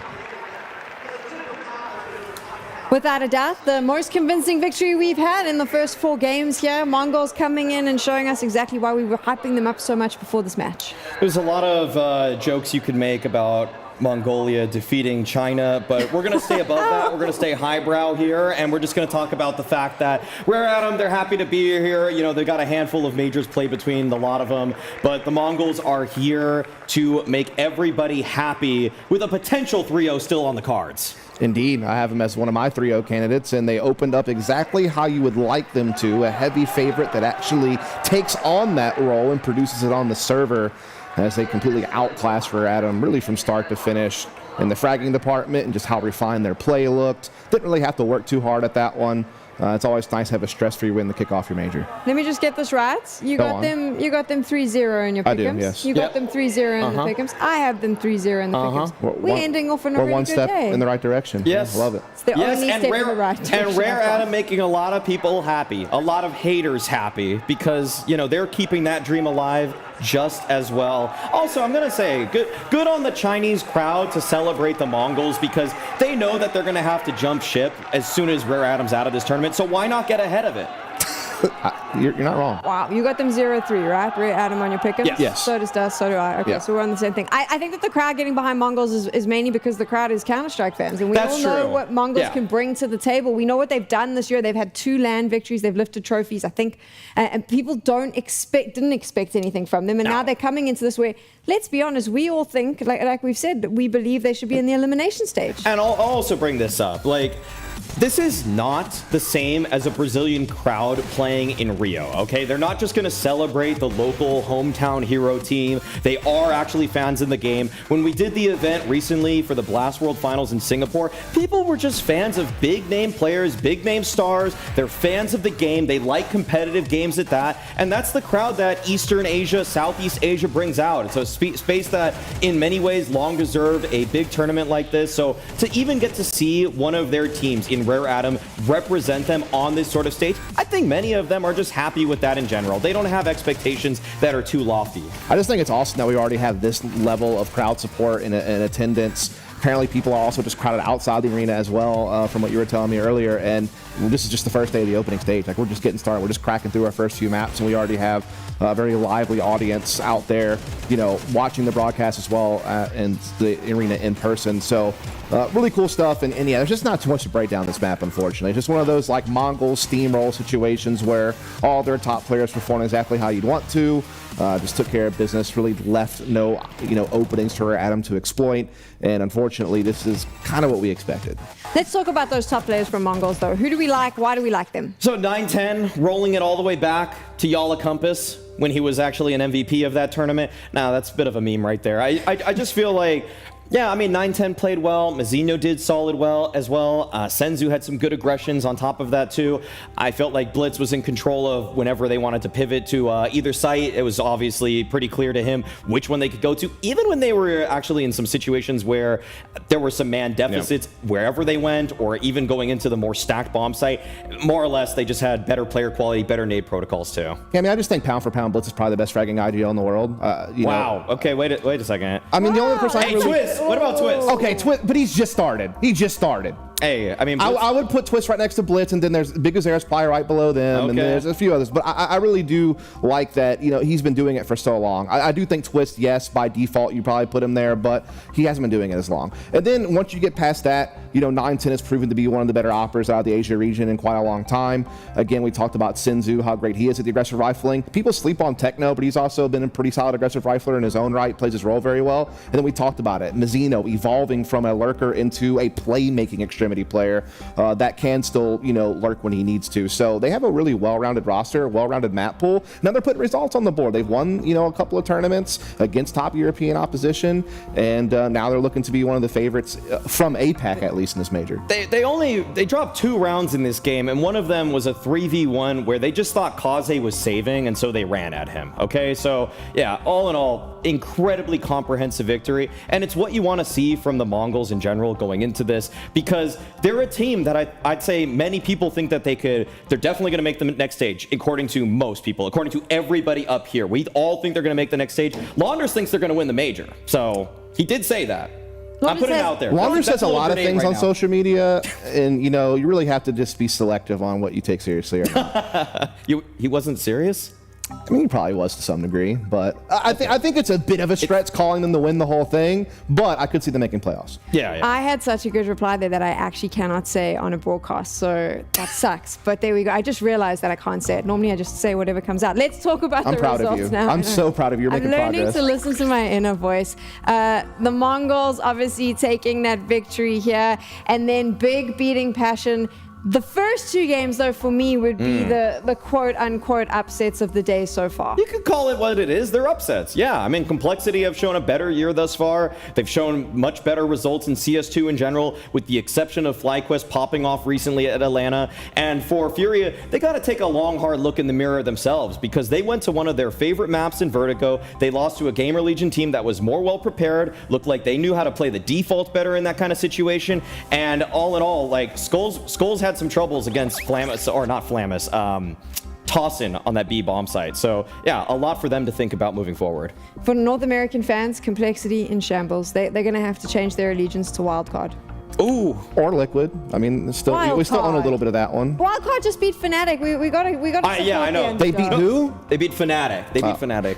Without a doubt, the most convincing victory we've had in the first 4 games here. MongolZ coming in and showing us exactly why we were hyping them up so much before this match. There's a lot of jokes you could make about Mongolia defeating China, but we're going to stay above that. We're going to stay highbrow here, and we're just going to talk about the fact that Rare Atom, they're happy to be here. You know, they got a handful of majors played between the lot of them, but the MongolZ are here to make everybody happy with a potential 3-0 still on the cards. Indeed, I have them as one of my 3-0 candidates, and they opened up exactly how you would like them to. A heavy favorite that actually takes on that role and produces it on the server as they completely outclass Rare Atom really from start to finish in the fragging department and just how refined their play looked. Didn't really have to work too hard at that one. It's always nice to have a stress-free win to kick off your major. Let me just get this right. You got them 3-0 in your pick'ems. I do, yes. You got them 3-0 in the pick'ems. I have them 3-0 in the pick'ems. We're ending off on a We're really one good step day. in the right direction. Yes. I love it. It's the only step in the right direction. And Rare Atom making a lot of people happy, a lot of haters happy, because, you know, they're keeping that dream alive just as well. Also, I'm going to say, good on the Chinese crowd to celebrate the MongolZ, because they know that they're going to have to jump ship as soon as Rare Atom's out of this tournament, so why not get ahead of it? You're not wrong. Wow, you got them 0-3, right? Rare Atom on your pick'ems? Yes. So does Dust, so do I. Okay, Yeah. so we're on the same thing. I think that the crowd getting behind MongolZ is mainly because the crowd is Counter-Strike fans, and we That's all know true. what MongolZ Yeah. can bring to the table. We know what they've done this year. They've had 2 LAN victories. They've lifted trophies, I think, and people didn't expect anything from them, and now they're coming into this where, let's be honest, we all think, like we've said, that we believe they should be in the elimination stage. And I'll also bring this up, like, this is not the same as a Brazilian crowd playing in Rio, okay? They're not just going to celebrate the local hometown hero team. They are actually fans in the game. When we did the event recently for the Blast World Finals in Singapore, people were just fans of big-name players, big-name stars. They're fans of the game. They like competitive games at that, and that's the crowd that Eastern Asia, Southeast Asia brings out. It's a space that, in many ways, long deserved a big tournament like this. So to even get to see one of their teams in Rare Atom represent them on this sort of stage, I think many of them are just happy with that in general. They don't have expectations that are too lofty. I just think it's awesome that we already have this level of crowd support and attendance apparently people are also just crowded outside the arena as well, from what you were telling me earlier. And this is just the first day of the opening stage. Like, we're just getting started. We're just cracking through our first few maps, and we already have a very lively audience out there, you know, watching the broadcast as well and the arena in person. So really cool stuff. And yeah, there's just not too much to break down this map, unfortunately. It's just one of those like Mongol steamroll situations where all their top players perform exactly how you'd want to. Just took care of business, really left no, you know, openings for Adam to exploit. And unfortunately, this is kind of what we expected. Let's talk about those top players from MongolZ, though. Who do we like? Why do we like them? So 9-10, rolling it all the way back to Yala Compass when he was actually an MVP of that tournament. Now, that's a bit of a meme right there. I just feel like, yeah, I mean, 9-10 played well. Mazzino did solid well as well. Senzu had some good aggressions on top of that, too. I felt like Blitz was in control of whenever they wanted to pivot to either site. It was obviously pretty clear to him which one they could go to, even when they were actually in some situations where there were some man deficits wherever they went, or even going into the more stacked bomb site. More or less, they just had better player quality, better nade protocols, too. Yeah, I mean, I just think pound for pound, Blitz is probably the best fragging IGL in the world. Wow. Okay, wait a second. I mean, the only person I really... Twist! What about Twist? Okay, Twist, but he's just started. He just started. Hey, I mean, I would put Twist right next to Blitz, and then there's Big Azera's probably right below them, and there's a few others. But I really do like that, you know, he's been doing it for so long. I do think Twist, yes, by default, you probably put him there, but he hasn't been doing it as long. And then once you get past that, you know, 9-10 has proven to be one of the better operators out of the Asia region in quite a long time. Again, we talked about Senzu, how great he is at the aggressive rifling. People sleep on Techno, but he's also been a pretty solid aggressive rifler in his own right, plays his role very well. And then we talked about it, Mazzino evolving from a lurker into a playmaking extremity player that can still, you know, lurk when he needs to. So they have a really well-rounded roster, well-rounded map pool. Now they're putting results on the board. They've won, you know, a couple of tournaments against top European opposition, and now they're looking to be one of the favorites from APAC, at least in this major. They dropped 2 rounds in this game, and one of them was a 3v1 where they just thought Kaze was saving, and so they ran at him. Okay, so yeah, all in all, incredibly comprehensive victory, and it's what you want to see from the Mongols in general going into this, because they're a team that I'd say many people think that they're definitely going to make the next stage, according to most people, according to everybody up here. We all think they're going to make the next stage. Launders thinks they're going to win the major, so he did say that. I'm putting it out there. Launders says a lot of things on social media, and you know, you really have to just be selective on what you take seriously or not. He wasn't serious? I mean, he probably was to some degree, but I think it's a bit of a stretch calling them to win the whole thing, but I could see them making playoffs. Yeah. I had such a good reply there that I actually cannot say on a broadcast, so that sucks. But there we go. I just realized that I can't say it. Normally I just say whatever comes out. Let's talk about the results now. I'm proud of you. I'm so proud of you. You're making progress. I'm learning to listen to my inner voice. The Mongols obviously taking that victory here, and then Big beating Passion. The first 2 games, though, for me would be the quote-unquote upsets of the day so far. You could call it what it is. They're upsets. Yeah, I mean, Complexity have shown a better year thus far. They've shown much better results in CS2 in general, with the exception of FlyQuest popping off recently at Atlanta. And for FURIA, they got to take a long, hard look in the mirror themselves, because they went to one of their favorite maps in Vertigo. They lost to a GamerLegion team that was more well-prepared, looked like they knew how to play the default better in that kind of situation. And all in all, like, Skulls had some troubles against Flamus, or not Flamus, Tossin on that B bomb site. So yeah, a lot for them to think about moving forward. For North American fans, Complexity in shambles. They're going to have to change their allegiance to Wildcard. Ooh, or Liquid. I mean, we still own a little bit of that one. Wildcard just beat Fnatic. We got to. Yeah, I know. They beat who? They beat Fnatic. They beat Fnatic.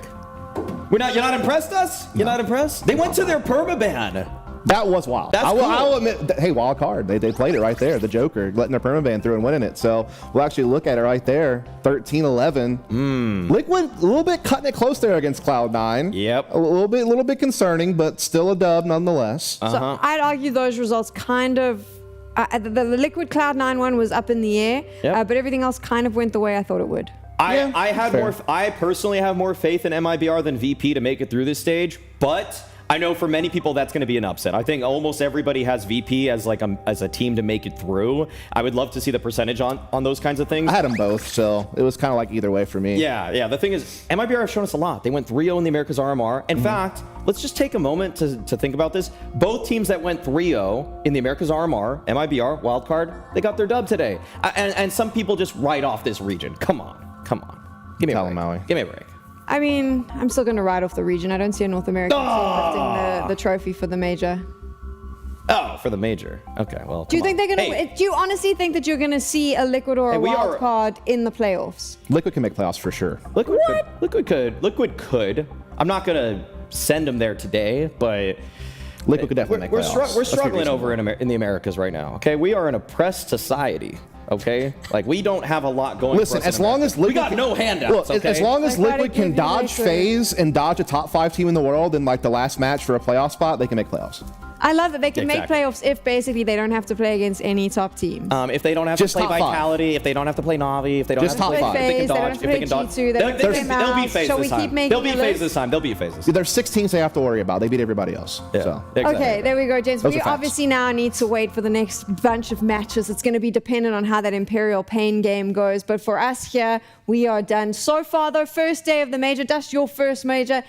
You're not impressed, us? You're not impressed? They went to their permaban. That was wild. That's cool. I'll admit, hey, Wildcard, they played it right there, the Joker, letting their permaban through and winning it. So we'll actually look at it right there, 13-11. Liquid, a little bit cutting it close there against Cloud9. Yep. A little bit concerning, but still a dub nonetheless. So I'd argue those results kind of, the Liquid Cloud9 one was up in the air, but everything else kind of went the way I thought it would. I personally have more faith in MIBR than VP to make it through this stage, but I know for many people that's going to be an upset. I think almost everybody has VP as like as a team to make it through. I would love to see the percentage on those kinds of things. I had them both, so it was kind of like either way for me. Yeah. The thing is, MIBR has shown us a lot. They went 3-0 in the Americas RMR. In fact, let's just take a moment to think about this. Both teams that went 3-0 in the Americas RMR, MIBR, Wildcard, they got their dub today. And some people just write off this region. Come on. Give me a break. Give me a break. I mean, I'm still going to ride off the region. I don't see a North American team lifting the trophy for the major. Oh, for the major. Okay, well. Do you think they're gonna? Hey, Do you honestly think that you're gonna see a Liquid or a wild card in the playoffs? Liquid can make playoffs for sure. Liquid could. I'm not gonna send them there today, but Liquid could definitely make playoffs. We're struggling over in the Americas right now. Okay, we are an oppressed society. Okay, like we don't have a lot going. Listen, for us as long as Liquid we got no handouts. Look, okay? as long as Liquid can dodge FaZe and dodge a top 5 team in the world in like the last match for a playoff spot, they can make playoffs. I love that they can make Exactly. playoffs if basically they don't have to play against any top teams. If they don't have Just to play top 5. Vitality, if they don't have to play Navi, if they don't Just have to top play 5. if they can They don't dodge, have if to they play can dodge, G2, they don't have to play they'll be Mouse. FaZe Shall this we keep time. making They'll be a FaZe list? this time. They'll be FaZe this time. There's 6 teams they have to worry about. They beat everybody else. Yeah, So. exactly. Okay, there we go, gents. Those We are facts. obviously now need to wait for the next bunch of matches. It's going to be dependent on how that Imperial Pain game goes. But for us here, we are done. So far, though, first day of the major. Dust, your first major.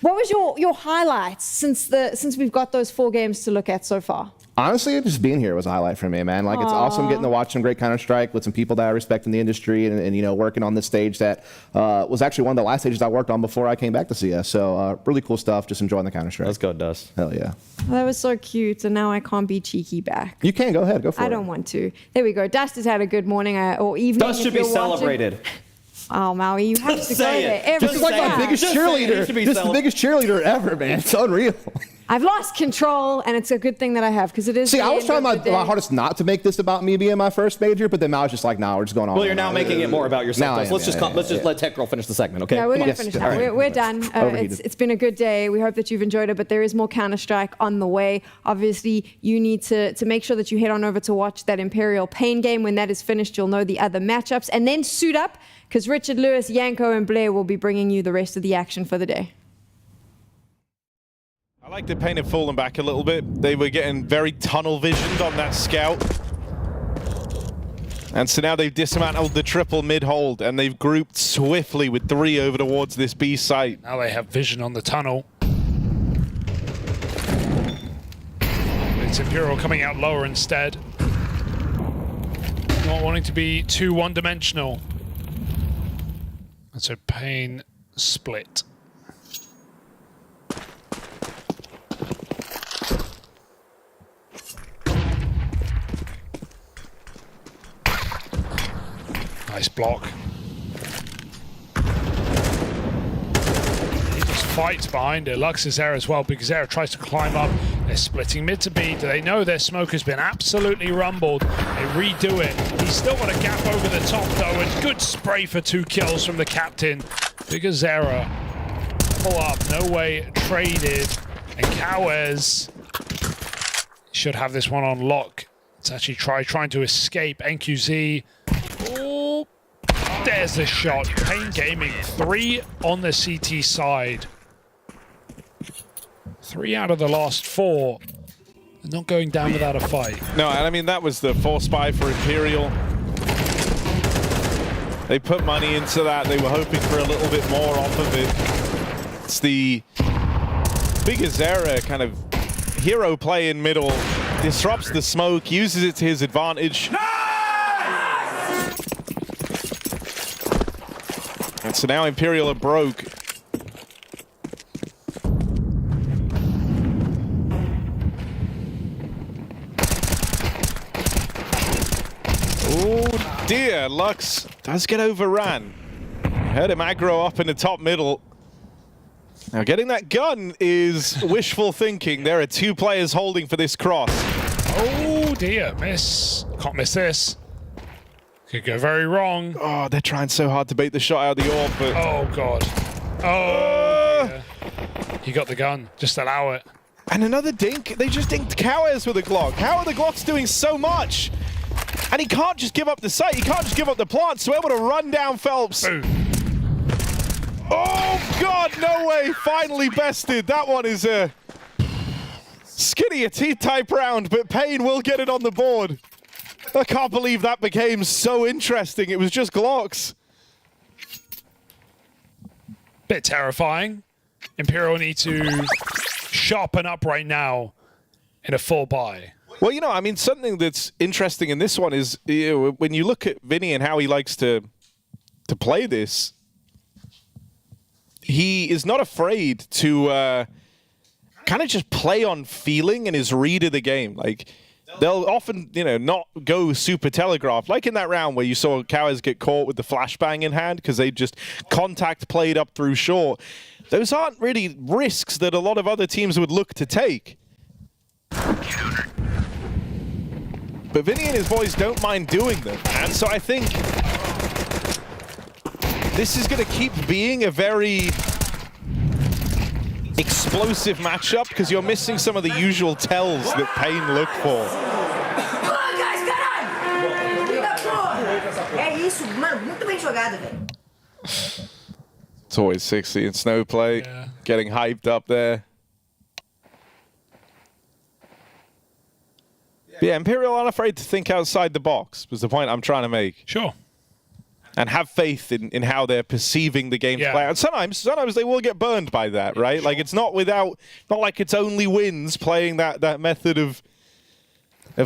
What was your highlights since we've got those 4 games to look at so far? Honestly, just being here was a highlight for me, man. Like, it's awesome getting to watch some great Counter-Strike with some people that I respect in the industry and you know, working on this stage that was actually one of the last stages I worked on before I came back to CS. So, really cool stuff. Just enjoying the Counter-Strike. Let's go, Dust. Hell yeah. That was so cute, and now I can't be cheeky back. You can. Go ahead. Go for it. I don't want to. There we go. Dust has had a good morning or evening. Dust if should be you're watching. celebrated. Oh, Maui, you have to go say there it. every This is like time. my biggest Just say it. You cheerleader. should be This is the biggest cheerleader ever, man. It's unreal. I've lost control, and it's a good thing that I have, because it is. See, the I was end trying of my the day. hardest not to make this about me being my first major, but then I was just like, nah, we're just going on. Well, you're now making it more about yourself. Now I Dust. am, Let's yeah, just yeah. let Tech Girl finish the segment, okay? Yeah, we're Come going on. to finish Yes, now. all right. We're done. Overheated. It's been a good day. We hope that you've enjoyed it, but there is more Counter-Strike on the way. Obviously, you need to make sure that you head on over to watch that Imperial Pain game. When that is finished, you'll know the other matchups. And then suit up, because Richard, Lewis, Yanko, and Blair will be bringing you the rest of the action for the day. I like the Pain had fallen back a little bit. They were getting very tunnel visioned on that scout. And so now they've dismantled the triple mid-hold and they've grouped swiftly with 3 over towards this B site. Now they have vision on the tunnel. It's Imperial coming out lower instead. Not wanting to be too one-dimensional. And so Pain split. Nice block. He just fights behind it. Lux is there as well because Zera tries to climb up. They're splitting mid to B. Do they know their smoke has been absolutely rumbled? They redo it. He's still got a gap over the top though, and good spray for 2 kills from the captain. Because Zera pull up, no way traded, and Kawez should have this one on lock. It's actually trying to escape. NQZ. Oh, there's the shot. Pain Gaming, 3 on the CT side. 3 out of the last 4. They're not going down without a fight. No, and I mean, that was the 4 spy for Imperial. They put money into that. They were hoping for a little bit more off of it. It's the biggest Zera kind of hero play in middle. Disrupts the smoke, uses it to his advantage. And so now Imperial are broke. Oh dear, Lux does get overran. Heard him aggro up in the top middle. Now getting that gun is wishful thinking. There are 2 players holding for this cross. Oh dear, miss. Can't miss this. Could go very wrong. Oh, they're trying so hard to bait the shot out of the orb, but... Oh god. Oh dear. He got the gun. Just allow it. And another dink. They just dinked Kawez with a Glock. How are the Glocks doing so much? And he can't just give up the site. He can't just give up the plant. So able to run down Phelps. Boom. Oh god, no way. Finally bested. That one is a skinny, a T-type round, but Pain will get it on the board. I can't believe that became so interesting. It was just Glocks. Bit terrifying. Imperial need to sharpen up right now in a full buy. Well, you know, I mean, something that's interesting in this one is when you look at Vinny and how he likes to play this, he is not afraid to kind of just play on feeling and his read of the game. Like, they'll often, you know, not go super telegraphed. Like in that round where you saw Cowards get caught with the flashbang in hand because they just contact played up through short. Those aren't really risks that a lot of other teams would look to take. But Vinny and his boys don't mind doing them. And so I think this is going to keep being a very explosive matchup because you're missing some of the usual tells that Pain look for. It's always 60 in Snowplay, getting hyped up there. Yeah, Imperial aren't afraid to think outside the box, was the point I'm trying to make. Sure. And have faith in how they're perceiving the game to play. And sometimes they will get burned by that, right? Like, it's not like it's only wins playing that method of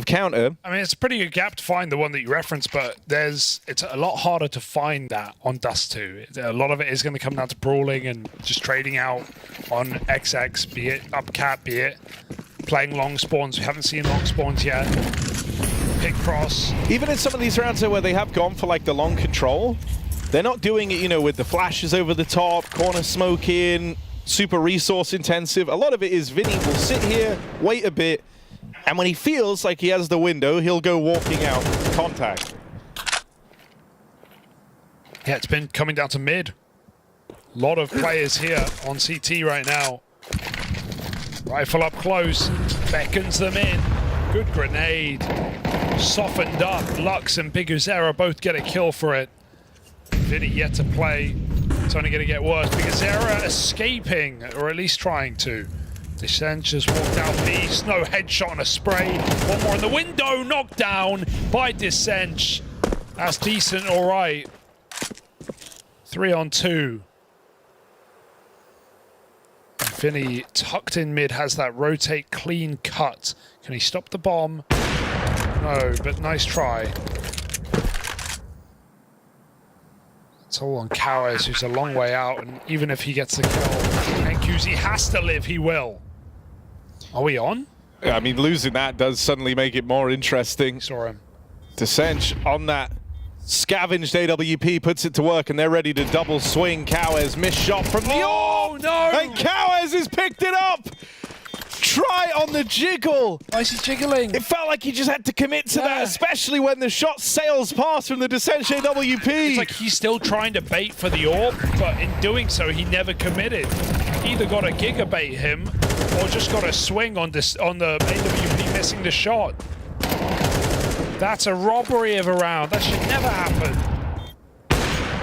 counter. I mean, it's a pretty good gap to find, the one that you referenced, but it's a lot harder to find that on Dust 2. A lot of it is going to come down to brawling and just trading out on XX, be it up cap, be it playing long spawns. We haven't seen long spawns yet. Pick cross. Even in some of these rounds where they have gone for like the long control, they're not doing it, you know, with the flashes over the top, corner smoke in, super resource intensive. A lot of it is Vinny will sit here, wait a bit, and when he feels like he has the window, he'll go walking out, contact. Yeah, it's been coming down to mid. A lot of players here on CT right now. Rifle up close, beckons them in. Good grenade. Softened up. Lux and Biguzera both get a kill for it. Vinny yet to play. It's only going to get worse. Biguzera escaping, or at least trying to. Descent just walked out B. Snow headshot and a spray. One more in the window. Knocked down by Descent. That's decent, all right. 3 on 2. Vinny tucked in mid has that rotate clean cut. Can he stop the bomb? No, but nice try. It's all on Cowards, who's a long way out, and even if he gets the kill, and QZ has to live, he will. Are we on? Yeah, I mean, losing that does suddenly make it more interesting. Saw him. Descent on that scavenged AWP puts it to work, and they're ready to double swing. Cowards missed shot from the Oh no! And Cowards has picked it up. Try on the jiggle. Why is he jiggling? It felt like he just had to commit to that, especially when the shot sails past from the Descent AWP. It's like he's still trying to bait for the orb, but in doing so, he never committed. Either got to gigabait him, or just got to swing on the AWP missing the shot. That's a robbery of a round. That should never happen.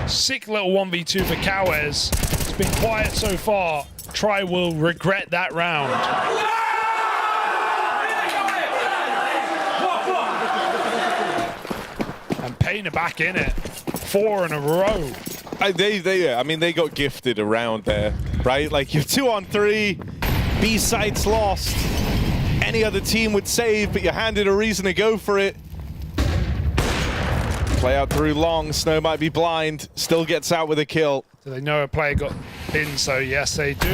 Sick little 1v2 for Cowards. It's been quiet so far. Try will regret that round. And Pain are back in it. 4 in a row. I mean, they got gifted around there, right? Like, you're 2 on 3, B site's lost. Any other team would save, but you're handed a reason to go for it. Play out through long, Snow might be blind, still gets out with a kill. Do they know a player got in? So yes, they do.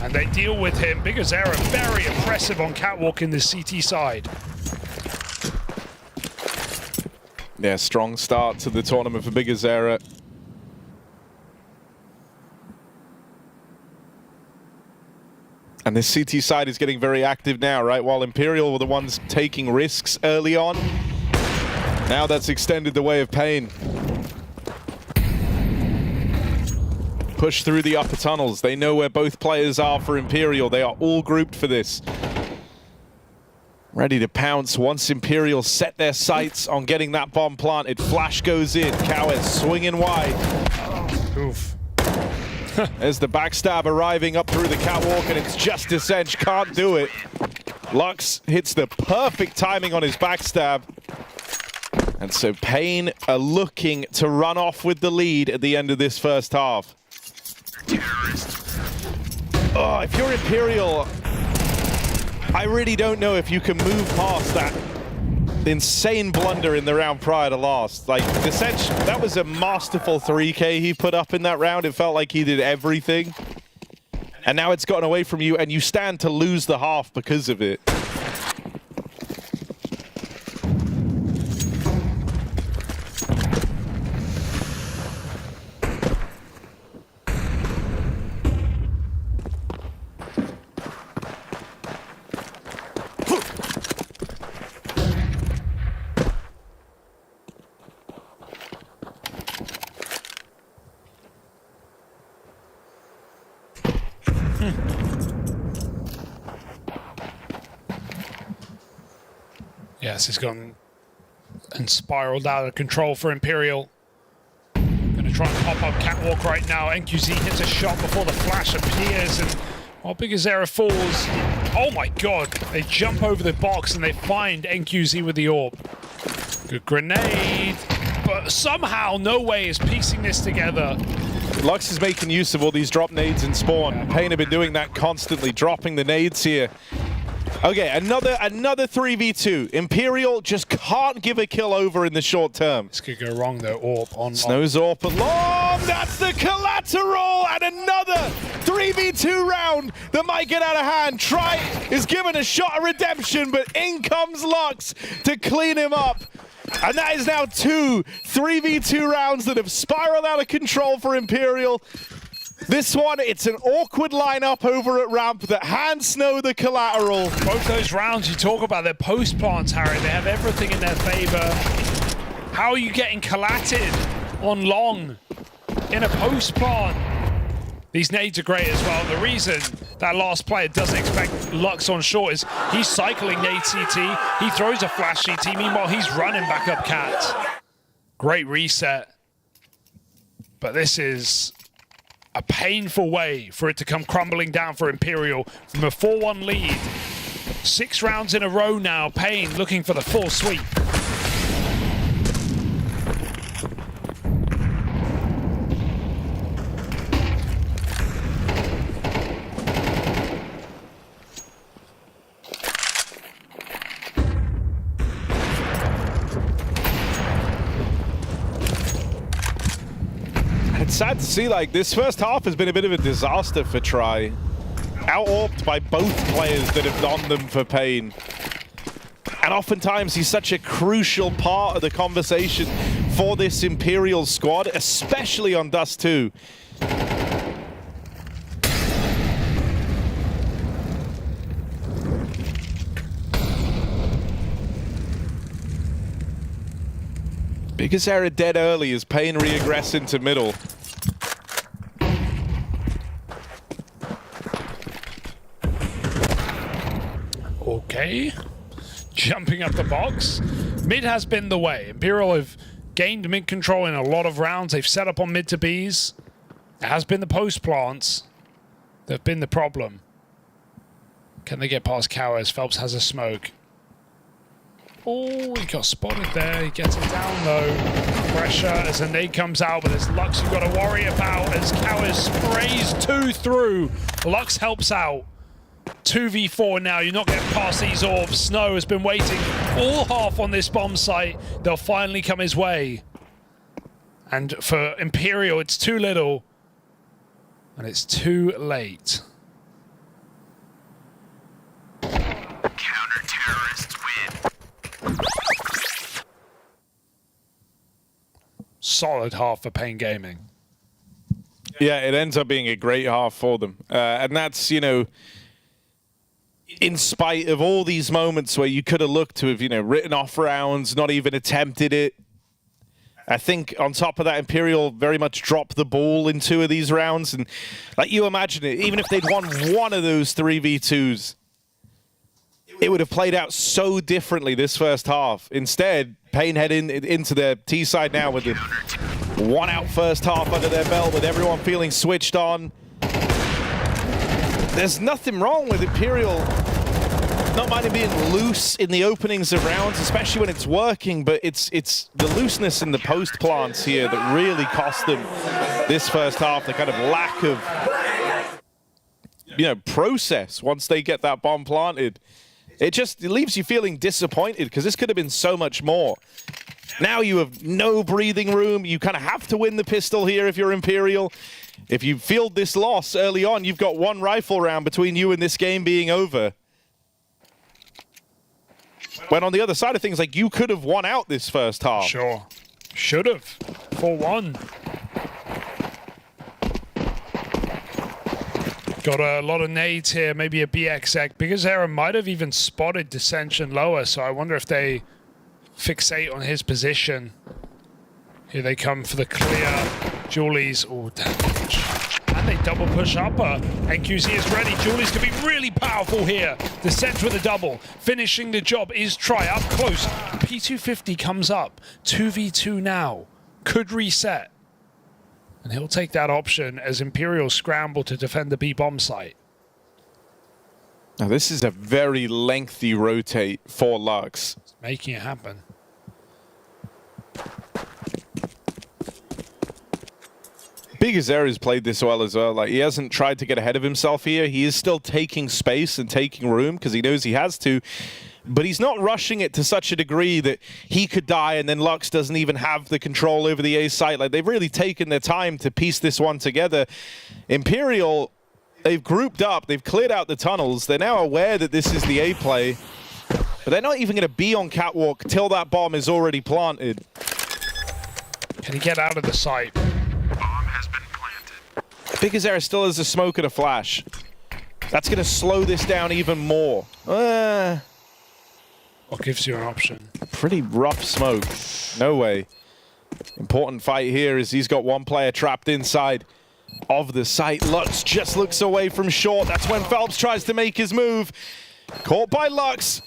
And they deal with him. Biguzera very impressive on catwalk in the CT side. Yeah, strong start to the tournament for Biguzera. And this CT side is getting very active now, right? While Imperial were the ones taking risks early on. Now that's extended the way of Pain. Push through the upper tunnels. They know where both players are for Imperial. They are all grouped for this. Ready to pounce once Imperial set their sights on getting that bomb planted. Flash goes in. Cowards swinging wide. Oof. There's the backstab arriving up through the catwalk, and it's just Descent. Can't do it. Lux hits the perfect timing on his backstab. And so Pain are looking to run off with the lead at the end of this first half. Oh, if you're Imperial, I really don't know if you can move past that insane blunder in the round prior to last. Like, essentially, that was a masterful 3K he put up in that round. It felt like he did everything. and now it's gotten away from you, and you stand to lose the half because of it. Yes, it's gone and spiraled out of control for Imperial. Gonna try and pop up Catwalk right now. NQZ hits a shot before the flash appears, and while Bigazera falls, oh my god, they jump over the box and they find NQZ with the orb. Good grenade, but somehow No Way is piecing this together. Lux is making use of all these drop nades in spawn. Pain have been doing that constantly, dropping the nades here. Okay, another 3v2. Imperial just can't give a kill over in the short term. This could go wrong though. Orb on. Snow's AWP along. That's the collateral, and another 3v2 round that might get out of hand. Try is given a shot of redemption, but in comes Lux to clean him up. And that is now 2 3v2 rounds that have spiraled out of control for Imperial. This one, it's an awkward lineup over at ramp that hands Snow the collateral. Both those rounds you talk about, they're post plants, Harry. They have everything in their favor. How are you getting collated on long in a post plant? These nades are great as well. The reason that last player doesn't expect Lux on short is he's cycling nade CT. He throws a flash CT. Meanwhile, he's running back up Cat. Great reset. But this is a painful way for it to come crumbling down for Imperial from a 4-1 lead. 6 rounds in a row now. Pain looking for the full sweep. It's sad to see, like, this first half has been a bit of a disaster for Try. Out-AWP'd by both players that have donned them for Pain. And oftentimes he's such a crucial part of the conversation for this Imperial squad, especially on Dust 2. Bigazera dead early as Pain reaggress into middle. Okay. Jumping up the box. Mid has been the way. Imperial have gained mid control in a lot of rounds. They've set up on mid to Bs. It has been the post plants that have been the problem. Can they get past Cowers? Phelps has a smoke. Oh, he got spotted there. He gets it down though. Pressure as a nade comes out, but there's Lux you've got to worry about as Cowers sprays 2 through. Lux helps out. 2v4 now. You're not getting past these orbs. Snow has been waiting all half on this bomb site. They'll finally come his way. And for Imperial, it's too little. And it's too late. Counter-terrorists win. Solid half for Pain Gaming. Yeah, it ends up being a great half for them. And that's, you know, in spite of all these moments where you could have looked to have, you know, written off rounds, not even attempted it. I think on top of that, Imperial very much dropped the ball in 2 of these rounds. And like you imagine it, even if they'd won one of those 3v2s, it would have played out so differently this first half. Instead, Pain head into their T side now with the 1 out first half under their belt, with everyone feeling switched on. There's nothing wrong with Imperial not minding being loose in the openings of rounds, especially when it's working, but it's the looseness in the post plants here that really cost them this first half. The kind of lack of, you know, process once they get that bomb planted. It leaves you feeling disappointed because this could have been so much more. Now you have no breathing room. You kind of have to win the pistol here if you're Imperial. if you field this loss early on, you've got one rifle round between you and this game being over. When on the other side of things, like, you could have won out this first half. Sure. Should have. 4-1. Got a lot of nades here, maybe a BXX. BiggerZera might have even spotted Dissension lower, so I wonder if they fixate on his position. Here they come for the clear. Julies, oh, damage. And they double push upper. NQZ is ready. Julies can be really powerful here. Descent with a double. Finishing the job is Try up close. P250 comes up. 2v2 now. Could reset. And he'll take that option as Imperial scramble to defend the B bomb site. Now this is a very lengthy rotate for Lux. It's making it happen. BiggerZera's played this well as well. Like, he hasn't tried to get ahead of himself here. He is still taking space and taking room because he knows he has to. But he's not rushing it to such a degree that he could die and then Lux doesn't even have the control over the A site. Like, they've really taken their time to piece this one together. Imperial, they've grouped up. They've cleared out the tunnels. They're now aware that this is the A play. But they're not even going to be on catwalk till that bomb is already planted. Can he get out of the site? BiggerZera still has a smoke and a flash. That's going to slow this down even more. What gives you an option? Pretty rough smoke. No way. Important fight here is he's got one player trapped inside of the site. Lux just looks away from short. That's when Phelps tries to make his move. Caught by Lux,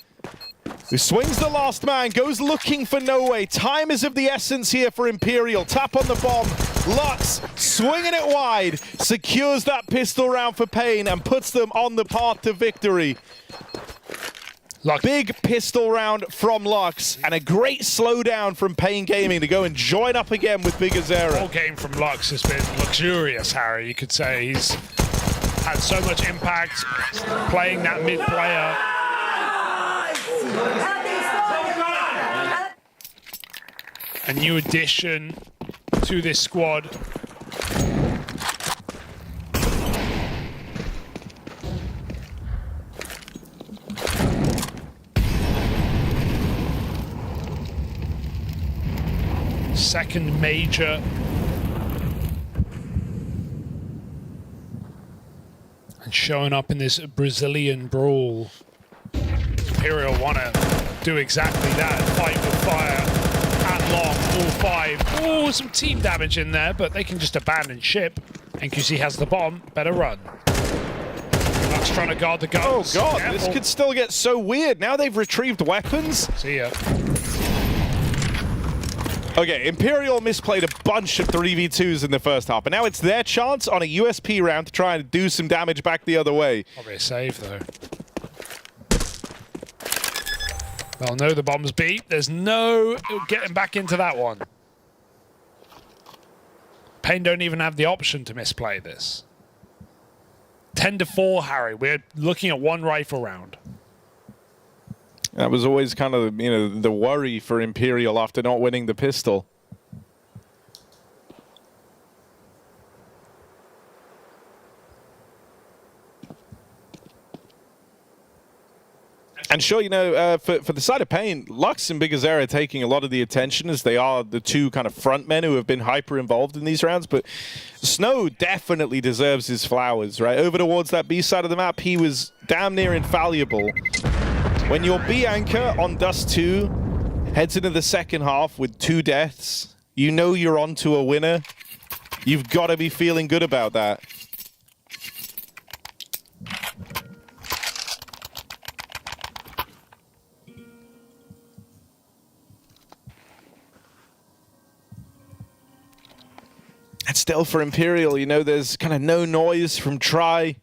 who swings the last man, goes looking for No Way. Time is of the essence here for Imperial. Tap on the bomb. Lux swinging it wide, secures that pistol round for Pain and puts them on the path to victory. Lux. Big pistol round from Lux and a great slowdown from Pain Gaming to go and join up again with BiggerZera. The whole game from Lux has been luxurious, Harry. You could say he's had so much impact playing that mid player. A new addition to this squad. Second major. And showing up in this Brazilian brawl. Imperial want to do exactly that. Fight with fire. At long, all five. Oh, some team damage in there, but they can just abandon ship. NQC has the bomb. Better run. Lux trying to guard the guns. Oh god, Careful. This could still get so weird. Now they've retrieved weapons. See ya. Okay, Imperial misplayed a bunch of 3v2s in the first half, but now it's their chance on a USP round to try and do some damage back the other way. Probably a save, though. They'll know the bomb's beat. There's no getting back into that one. Pain don't even have the option to misplay this. 10-4, Harry. We're looking at one rifle round. That was always kind of, you know, the worry for Imperial after not winning the pistol. And sure, you know, for the side of Pain, Lux and BiggerZera are taking a lot of the attention as they are the two kind of front men who have been hyper involved in these rounds. But Snow definitely deserves his flowers, right? Over towards that B side of the map, he was damn near infallible. When your B anchor on Dust 2 heads into the second half with 2 deaths, you know you're on to a winner. You've got to be feeling good about that. And still for Imperial, you know, there's kind of no noise from Try.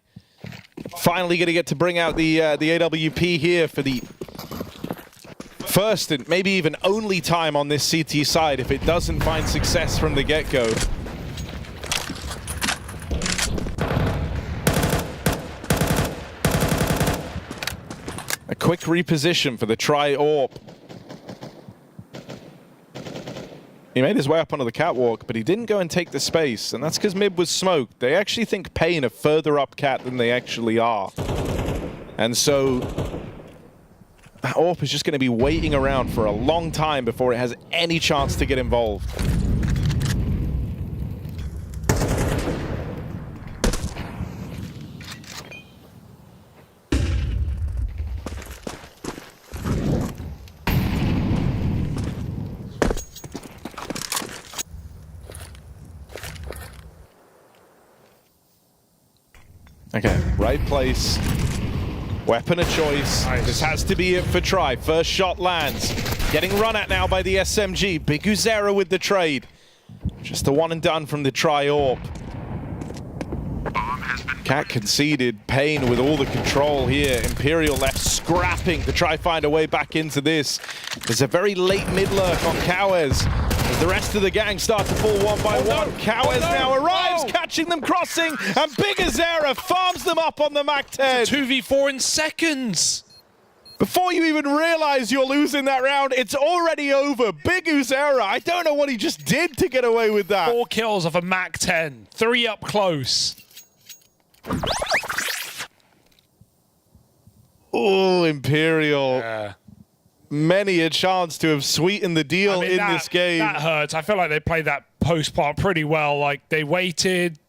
Finally going to get to bring out the AWP here for the first and maybe even only time on this CT side if it doesn't find success from the get-go. A quick reposition for the Try AWP. He made his way up onto the catwalk, but he didn't go and take the space, and that's because mid was smoked. They actually think Pain are further up cat than they actually are. And so that AWP is just going to be waiting around for a long time before it has any chance to get involved. Okay, right place. Weapon of choice. Nice. This has to be it for Try. First shot lands. Getting run at now by the SMG. BigUzera with the trade. Just the one and done from the Try AWP. Cat conceded. Pain with all the control here. Imperial left scrapping to try find a way back into this. There's a very late mid lurk on Kawez. As the rest of the gang start to fall one by one. Kawez now arrives, catching them crossing, and BigUzera farms them up on the MAC-10. 2v4 in seconds. Before you even realize you're losing that round, it's already over. BigUzera, I don't know what he just did to get away with that. 4 kills off a MAC-10, 3 up close. Oh, Imperial. Yeah. Many a chance to have sweetened the deal in this game. That hurts. I feel like they played that post part pretty well. Like, they waited,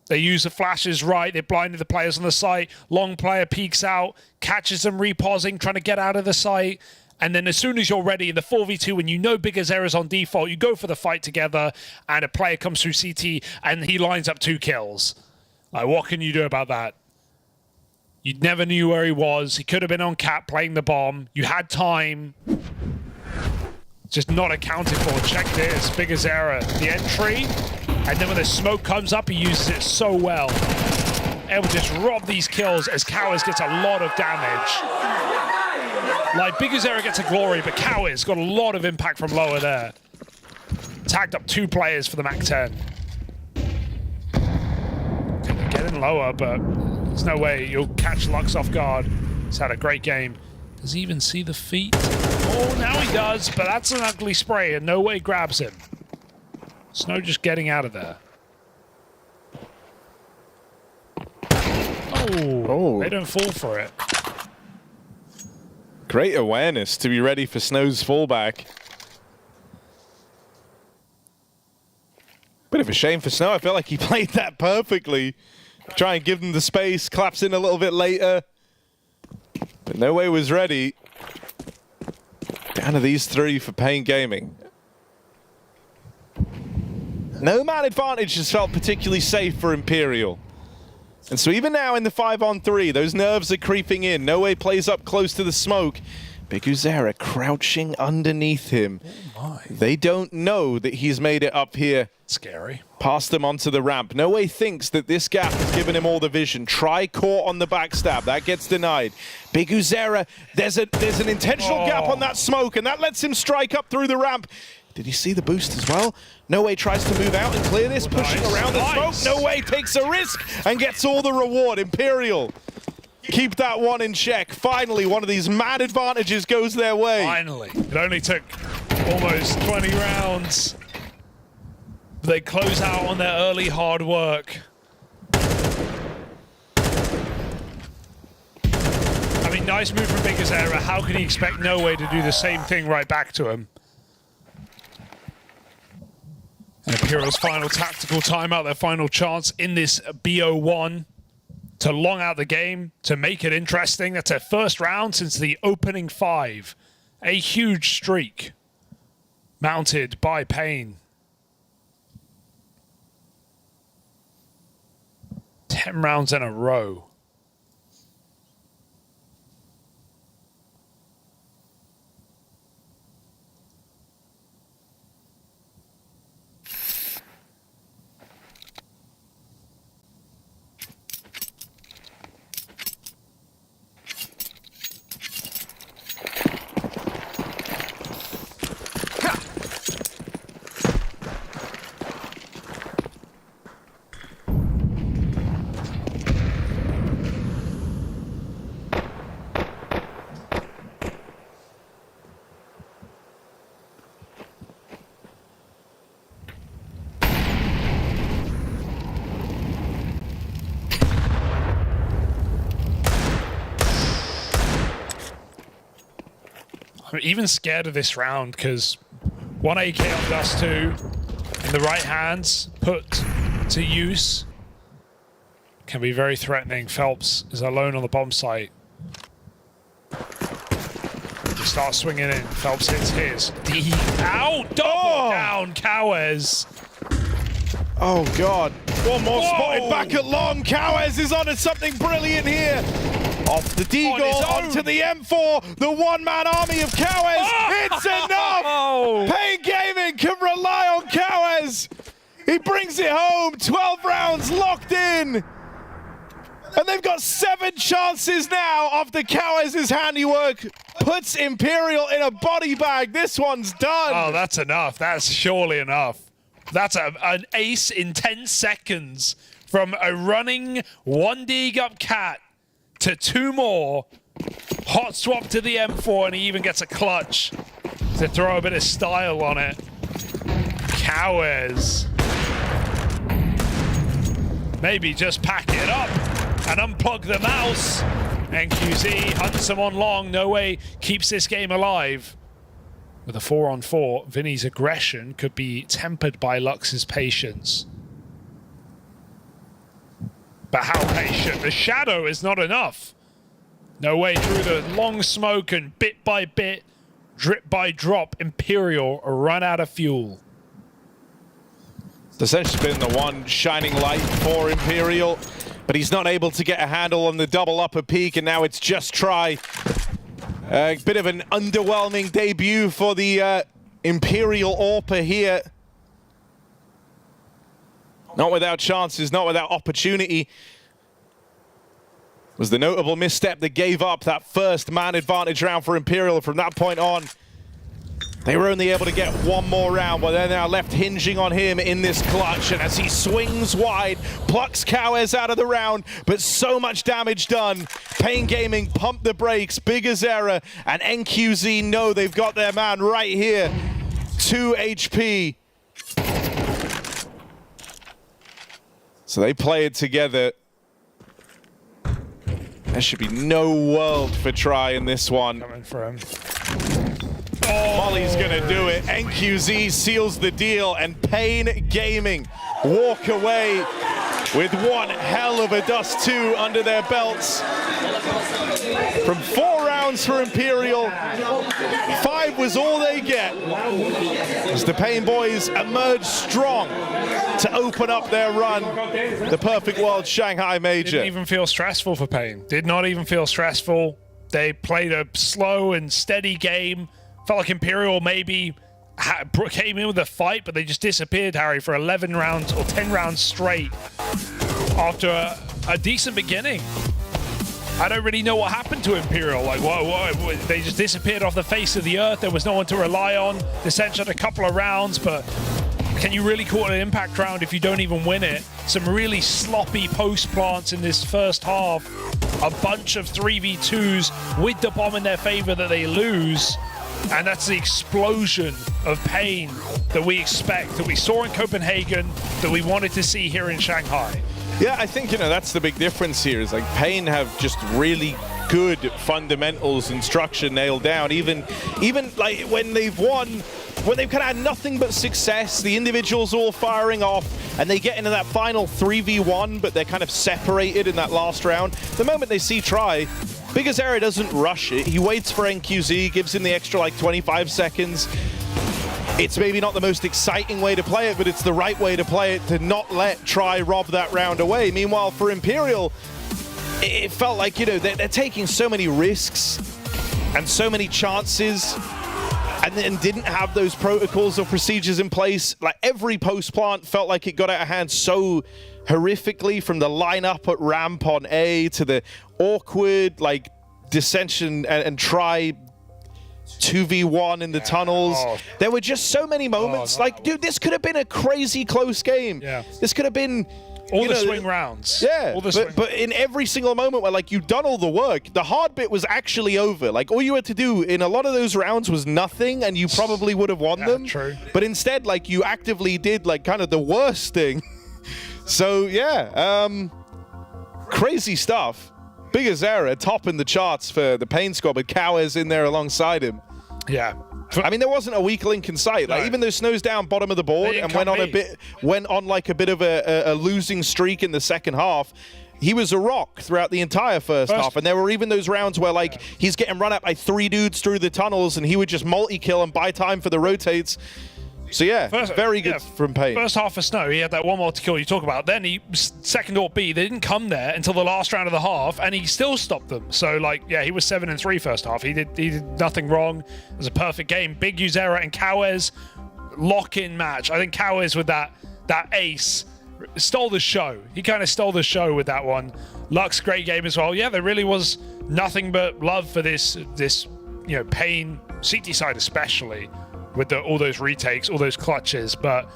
they used the flashes right, they blinded the players on the site. Long player peeks out, catches them repausing, trying to get out of the site. And then as soon as you're ready in the 4v2, when you know BigUzera's on default, you go for the fight together, and a player comes through CT, and he lines up 2 kills. Like, what can you do about that? You never knew where he was. He could have been on cap playing the bomb. You had time. Just not accounted for. Check this. BigUzera. The entry. And then when the smoke comes up, he uses it so well. Able to just rob these kills as Kawez gets a lot of damage. Like, BigUzera gets a glory, but Kawez got a lot of impact from lower there. Tagged up 2 players for the MAC-10. Getting lower, but there's no way you'll catch Lux off guard. He's had a great game. Does he even see the feet? Oh, now he does, but that's an ugly spray, and no way grabs him. Snow just getting out of there. Oh, they don't fall for it. Great awareness to be ready for Snow's fallback. Bit of a shame for Snow. I felt like he played that perfectly. Try and give them the space, claps in a little bit later. But no way was ready. Down to these 3 for Pain Gaming. No man advantage has felt particularly safe for Imperial. And so even now in the 5-on-3, those nerves are creeping in. No way plays up close to the smoke. BigUzera crouching underneath him. Oh my. They don't know that he's made it up here. Scary. Past them onto the ramp. No way thinks that this gap has given him all the vision. Try caught on the backstab. That gets denied. BigUzera, there's an intentional gap on that smoke, and that lets him strike up through the ramp. Did he see the boost as well? No way tries to move out and clear this, pushing around the smoke. No way takes a risk and gets all the reward. Imperial keep that one in check. Finally, one of these mad advantages goes their way. Finally. It only took almost 20 rounds. They close out on their early hard work. I mean, nice move from BigUzera. How can he expect No Way to do the same thing right back to him? And Imperial's final tactical timeout, their final chance in this BO1 to long out the game, to make it interesting. That's their first round since the opening 5. A huge streak mounted by Pain. 10 rounds in a row. I'm even scared of this round because 1 AK on Dust 2 in the right hands, put to use, can be very threatening. Phelps is alone on the bomb site. He starts swinging in. Phelps hits his. Ow! Double down, Cowes. Oh, God. One more spotted back at long. Cowes is onto something brilliant here. Off the Deagle, onto the M4. The one-man army of Cowes. It's enough. Pain Gaming can rely on Cowes. He brings it home. 12 rounds locked in. And they've got 7 chances now after Cowes' handiwork puts Imperial in a body bag. This one's done. Oh, that's enough. That's surely enough. That's an ace in 10 seconds from a running 1D up cat to 2 more. Hot swap to the M4, and he even gets a clutch to throw a bit of style on it. Cowes. Maybe just pack it up and unplug the mouse. NQZ hunts him on long. No way keeps this game alive. With a 4-on-4, Vinny's aggression could be tempered by Lux's patience. But how patient? The shadow is not enough. No way through the long smoke, and bit by bit, drip by drop, Imperial run out of fuel. It's essentially been the one shining light for Imperial, but he's not able to get a handle on the double upper peak, and now it's just try. A bit of an underwhelming debut for the Imperial AWPer here. Not without chances, not without opportunity. Was the notable misstep that gave up that first man advantage round for Imperial. From that point on, they were only able to get 1 more round, but they're now left hinging on him in this clutch. And as he swings wide, plucks Cowes out of the round, but so much damage done. Pain Gaming pumped the brakes. Big Azera and NQZ know they've got their man right here. 2 HP. So they play it together. There should be no world for try in this one. Coming for him. Molly's gonna do it. NQZ seals the deal, and Pain Gaming walk away with one hell of a Dust 2 under their belts. From 4 rounds for Imperial, 5 was all they get. As the Pain boys emerge strong to open up their run, the Perfect World Shanghai Major. Didn't even feel stressful for Pain. Did not even feel stressful. They played a slow and steady game. Felt like Imperial maybe came in with a fight, but they just disappeared, Harry, for 11 rounds or 10 rounds straight after a decent beginning. I don't really know what happened to Imperial. Like, they just disappeared off the face of the earth. There was no one to rely on. They censored a couple of rounds, but can you really call it an impact round if you don't even win it? Some really sloppy post plants in this first half. A bunch of 3v2s with the bomb in their favor that they lose. And that's the explosion of Pain that we expect, that we saw in Copenhagen, that we wanted to see here in Shanghai. Yeah, I think, that's the big difference here, is like Pain have just really good fundamentals and structure nailed down. Even like when they've won, when they've kind of had nothing but success, the individuals all firing off, and they get into that final 3v1, but they're kind of separated in that last round. The moment they see try, Big Azera doesn't rush it. He waits for NQZ, gives him the extra like 25 seconds. It's maybe not the most exciting way to play it, but it's the right way to play it, to not let try rob that round away. Meanwhile, for Imperial, it felt like, they're taking so many risks and so many chances, and didn't have those protocols or procedures in place. Like, every post plant felt like it got out of hand so horrifically, from the lineup at ramp on A to the awkward like dissension and try 2v1 in the tunnels. There were just so many moments. Dude, this could have been a crazy close game. Yeah. This could have been all the swing rounds. Yeah, but in every single moment where you've done all the work, the hard bit was actually over. Like, all you had to do in a lot of those rounds was nothing, and you probably would have won them. True. But instead, you actively did kind of the worst thing. So yeah, crazy stuff. Big Azera top in the charts for the Pain squad, with Cowes in there alongside him. Yeah. I mean, there wasn't a weak link in sight. Like, even though Snow's down bottom of the board and went on like a bit of a losing streak in the second half, he was a rock throughout the entire first half. And there were even those rounds where, like, he's getting run at by 3 dudes through the tunnels and he would just multi-kill and buy time for the rotates. So yeah, very good from Pain. First half for Snow, he had that one multi-kill you talk about. Then he second AWP, they didn't come there until the last round of the half, and he still stopped them. So like, yeah, he was 7-3 first half. He did nothing wrong. It was a perfect game. Big Uzera and Kawez lock-in match. I think Kawez with that ace stole the show. He kind of stole the show with that one. Lux, great game as well. Yeah, there really was nothing but love for this Pain CT side especially, with all those retakes, all those clutches. But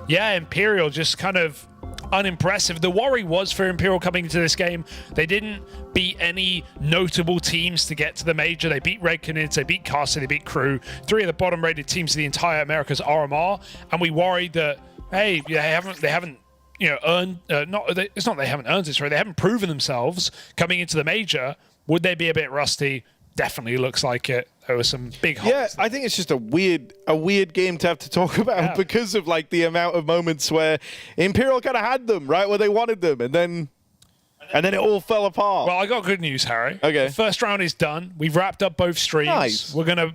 yeah, Imperial just kind of unimpressive. The worry was for Imperial coming into this game, they didn't beat any notable teams to get to the major. They beat Red Canids, they beat Castle, they beat Crew, 3 of the bottom rated teams in the entire America's RMR, and we worried that, hey, they haven't earned, it's not they haven't earned it, sorry, they haven't proven themselves coming into the major. Would they be a bit rusty? Definitely looks like it. There were some big holes. Yeah, I think it's just a weird game to have to talk about because of like the amount of moments where Imperial kind of had them right where they wanted them, and then it all fell apart. Well, I got good news, Harry. Okay. The first round is done. We've wrapped up both streams. Nice. We're gonna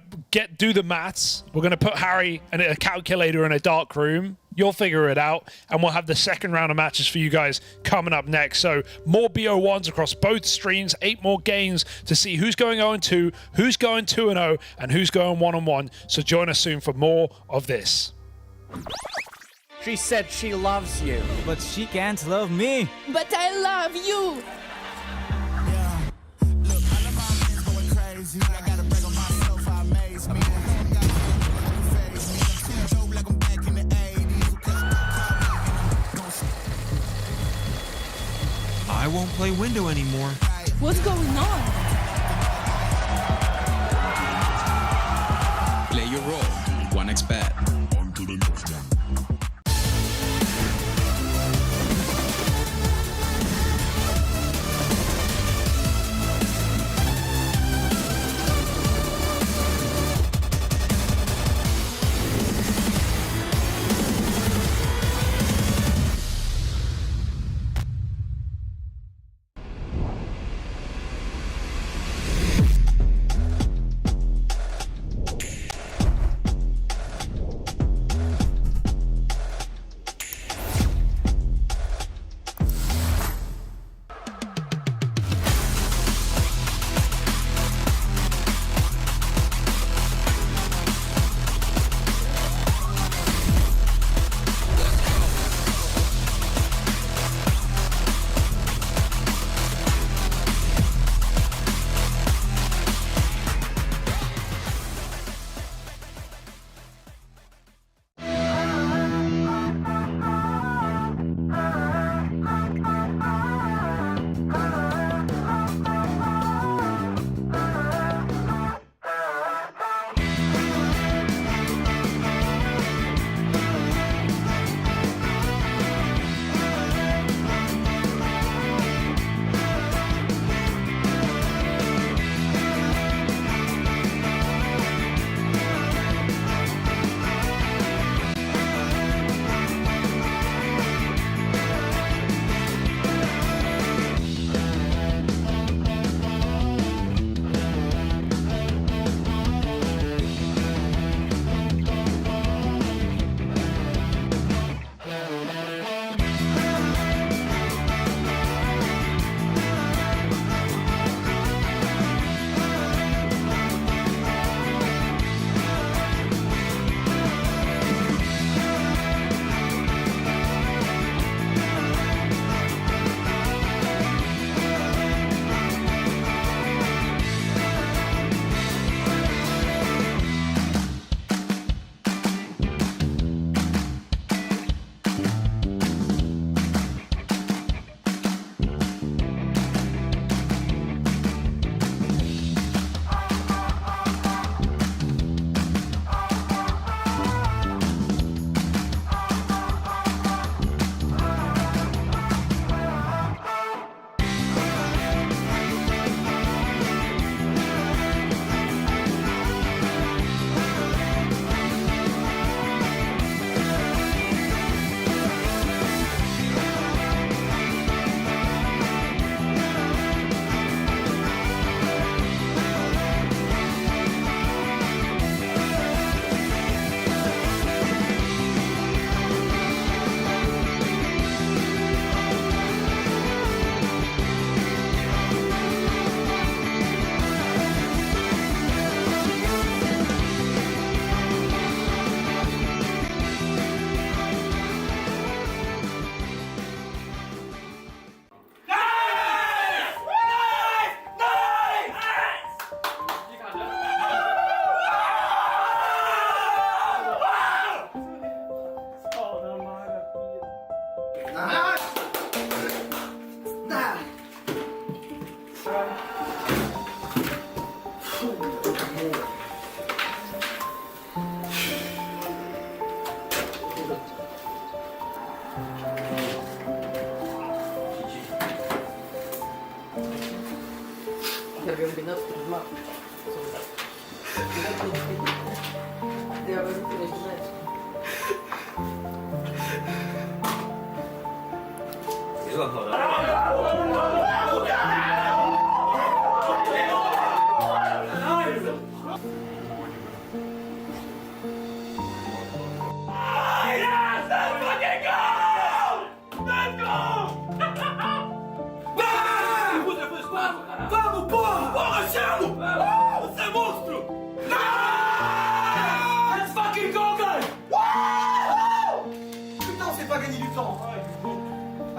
do the maths. We're gonna put Harry and a calculator in a dark room. You'll figure it out, and we'll have the second round of matches for you guys coming up next. So more BO1s across both streams, 8 more games to see who's going 0-2, who's going 2-0, and who's going 1-on-1. So join us soon for more of this. She said she loves you, but she can't love me. But I love you. I won't play window anymore. What's going on? Play your role. 1xBet. On to the next one.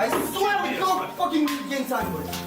I swear we can't fucking gain time, boys.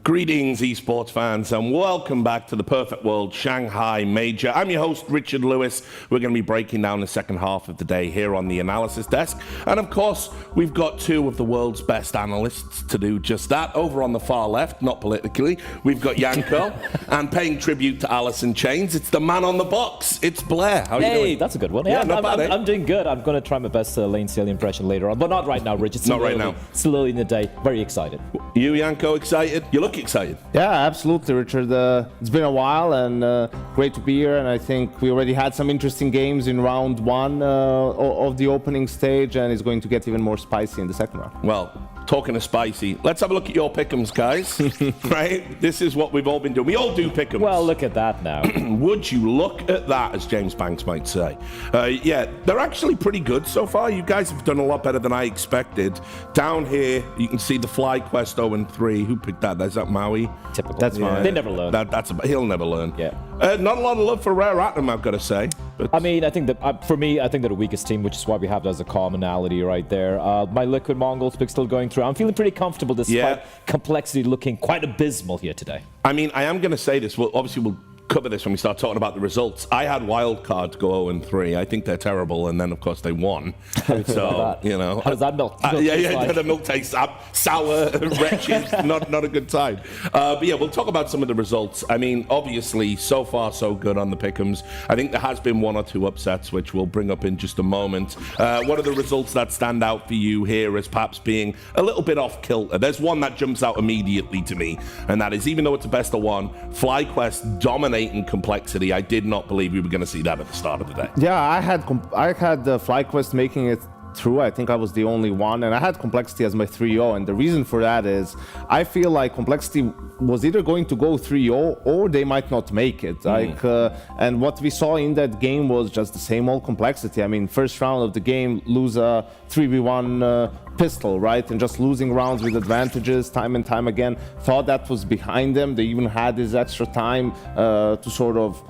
Greetings, esports fans, and welcome back to the Perfect World Shanghai Major. I'm your host, Richard Lewis. We're going to be breaking down the second half of the day here on the analysis desk. And of course, we've got two of the world's best analysts to do just that. Over on the far left, not politically, we've got Yanko, and paying tribute to Alice in Chains, it's the man on the box. It's Blair. How are you doing? Hey, that's a good one. Yeah, not bad, I'm doing good. I'm going to try my best Lane Staley impression later on, but not right now, Rich. It's not right now. Still early in the day. Very excited. You, Yanko, excited? You look excited. Yeah, absolutely, Richard. It's been a while, and great to be here. And I think we already had some interesting games in round one of the opening stage, and it's going to get even more spicy in the second round. Well, talking of spicy, let's have a look at your pick'ems, guys. Right? This is what we've all been doing. We all do pick'ems. Well, look at that now. Would you look at that, as James Banks might say. Yeah, they're actually pretty good so far. You guys have done a lot better than I expected. Down here, you can see the FlyQuest 0-3. Who picked that? Is that Maui? Typical. That's fine. They never learn. He'll never learn. Yeah. Not a lot of love for Rare Atom, I've got to say. But I mean, I think that for me, I think they're the weakest team, which is why we have that as a commonality right there. My Liquid MongolZ pick still going through. I'm feeling pretty comfortable despite complexity looking quite abysmal here today. I mean, I am going to say this. Obviously, we'll cover this when we start talking about the results. I had Wildcard go 0-3. I think they're terrible, and then of course they won. So you know, how does that milk? The milk tastes sour, wretched, not a good time. But yeah, we'll talk about some of the results. I mean, obviously, so far so good on the pick'ems. I think there has been one or two upsets, which we'll bring up in just a moment. What are the results that stand out for you here as perhaps being a little bit off kilter? There's one that jumps out immediately to me, and that is, even though it's a best of one, FlyQuest dominating complexity. I did not believe we were going to see that at the start of the day. Yeah, I had FlyQuest making it through. I think I was the only one, and I had complexity as my 3-0, and the reason for that is I feel like complexity was either going to go 3-0 or they might not make it. And what we saw in that game was just the same old complexity. I mean, first round of the game, lose a 3v1 pistol, right? And just losing rounds with advantages time and time again. Thought that was behind them. They even had this extra time to sort of,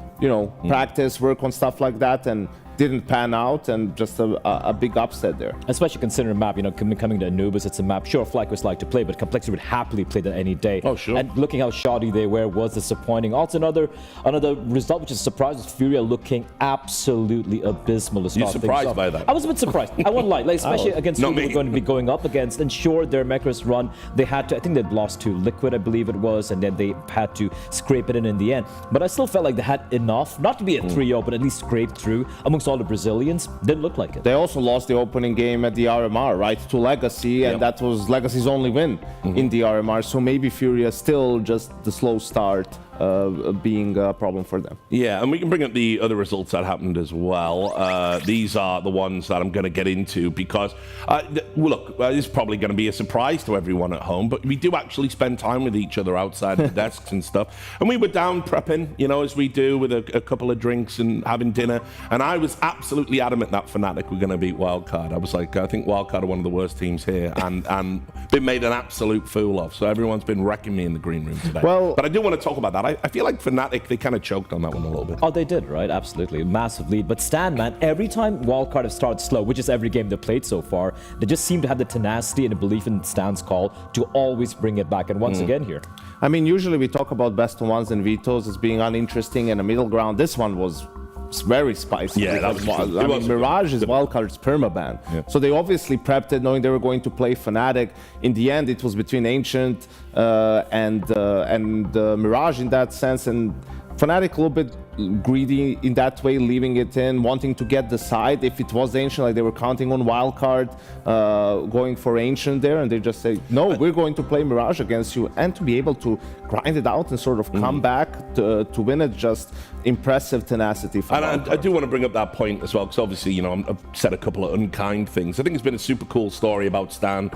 practice, work on stuff like that, and didn't pan out, and just a big upset there. Especially considering a map, coming to Anubis, it's a map, sure, FlyQuest like to play, but Complexity would happily play that any day. Oh, sure. And looking how shoddy they were was disappointing. Also, another result which is surprising is FURIA looking absolutely abysmal to start. You're surprised by that? I was a bit surprised. I won't lie, especially against who we're going to be going up against. And sure, their Mechrist run, they had to, I think they'd lost to Liquid, I believe it was, and then they had to scrape it in the end. But I still felt like they had enough, not to be a 3-0, but at least scrape through amongst all the Brazilians. Didn't look like it. They also lost the opening game at the RMR, right, to Legacy, and that was Legacy's only win in the RMR. So maybe FURIA still just the slow start being a problem for them. Yeah, and we can bring up the other results that happened as well. These are the ones that I'm going to get into because, look, this is probably going to be a surprise to everyone at home, but we do actually spend time with each other outside the desks and stuff. And we were down prepping, as we do, with a couple of drinks and having dinner. And I was absolutely adamant that Fnatic were going to beat Wildcard. I was like, I think Wildcard are one of the worst teams here and been made an absolute fool of. So everyone's been wrecking me in the green room today. Well, but I do want to talk about that. I feel like Fnatic, they kind of choked on that one a little bit. Oh, they did, right? Absolutely. Massive lead. But Stan, man, every time Wildcard have started slow, which is every game they played so far, they just seem to have the tenacity and the belief in Stan's call to always bring it back. And once again here. I mean, usually we talk about best of ones and vetoes as being uninteresting and a middle ground. This one was very spicy. Yeah, that was I mean, Mirage is Wildcard's permaban. Yeah. So they obviously prepped it knowing they were going to play Fnatic. In the end, it was between Ancient and Mirage in that sense. And Fnatic a little bit greedy in that way, leaving it in, wanting to get the side. If it was Ancient, like they were counting on Wildcard, going for Ancient there, and they just say, no, we're going to play Mirage against you, and to be able to grind it out and sort of come back to win it, just impressive tenacity. And I do want to bring up that point as well, because obviously, I've said a couple of unkind things. I think it's been a super cool story about Stan,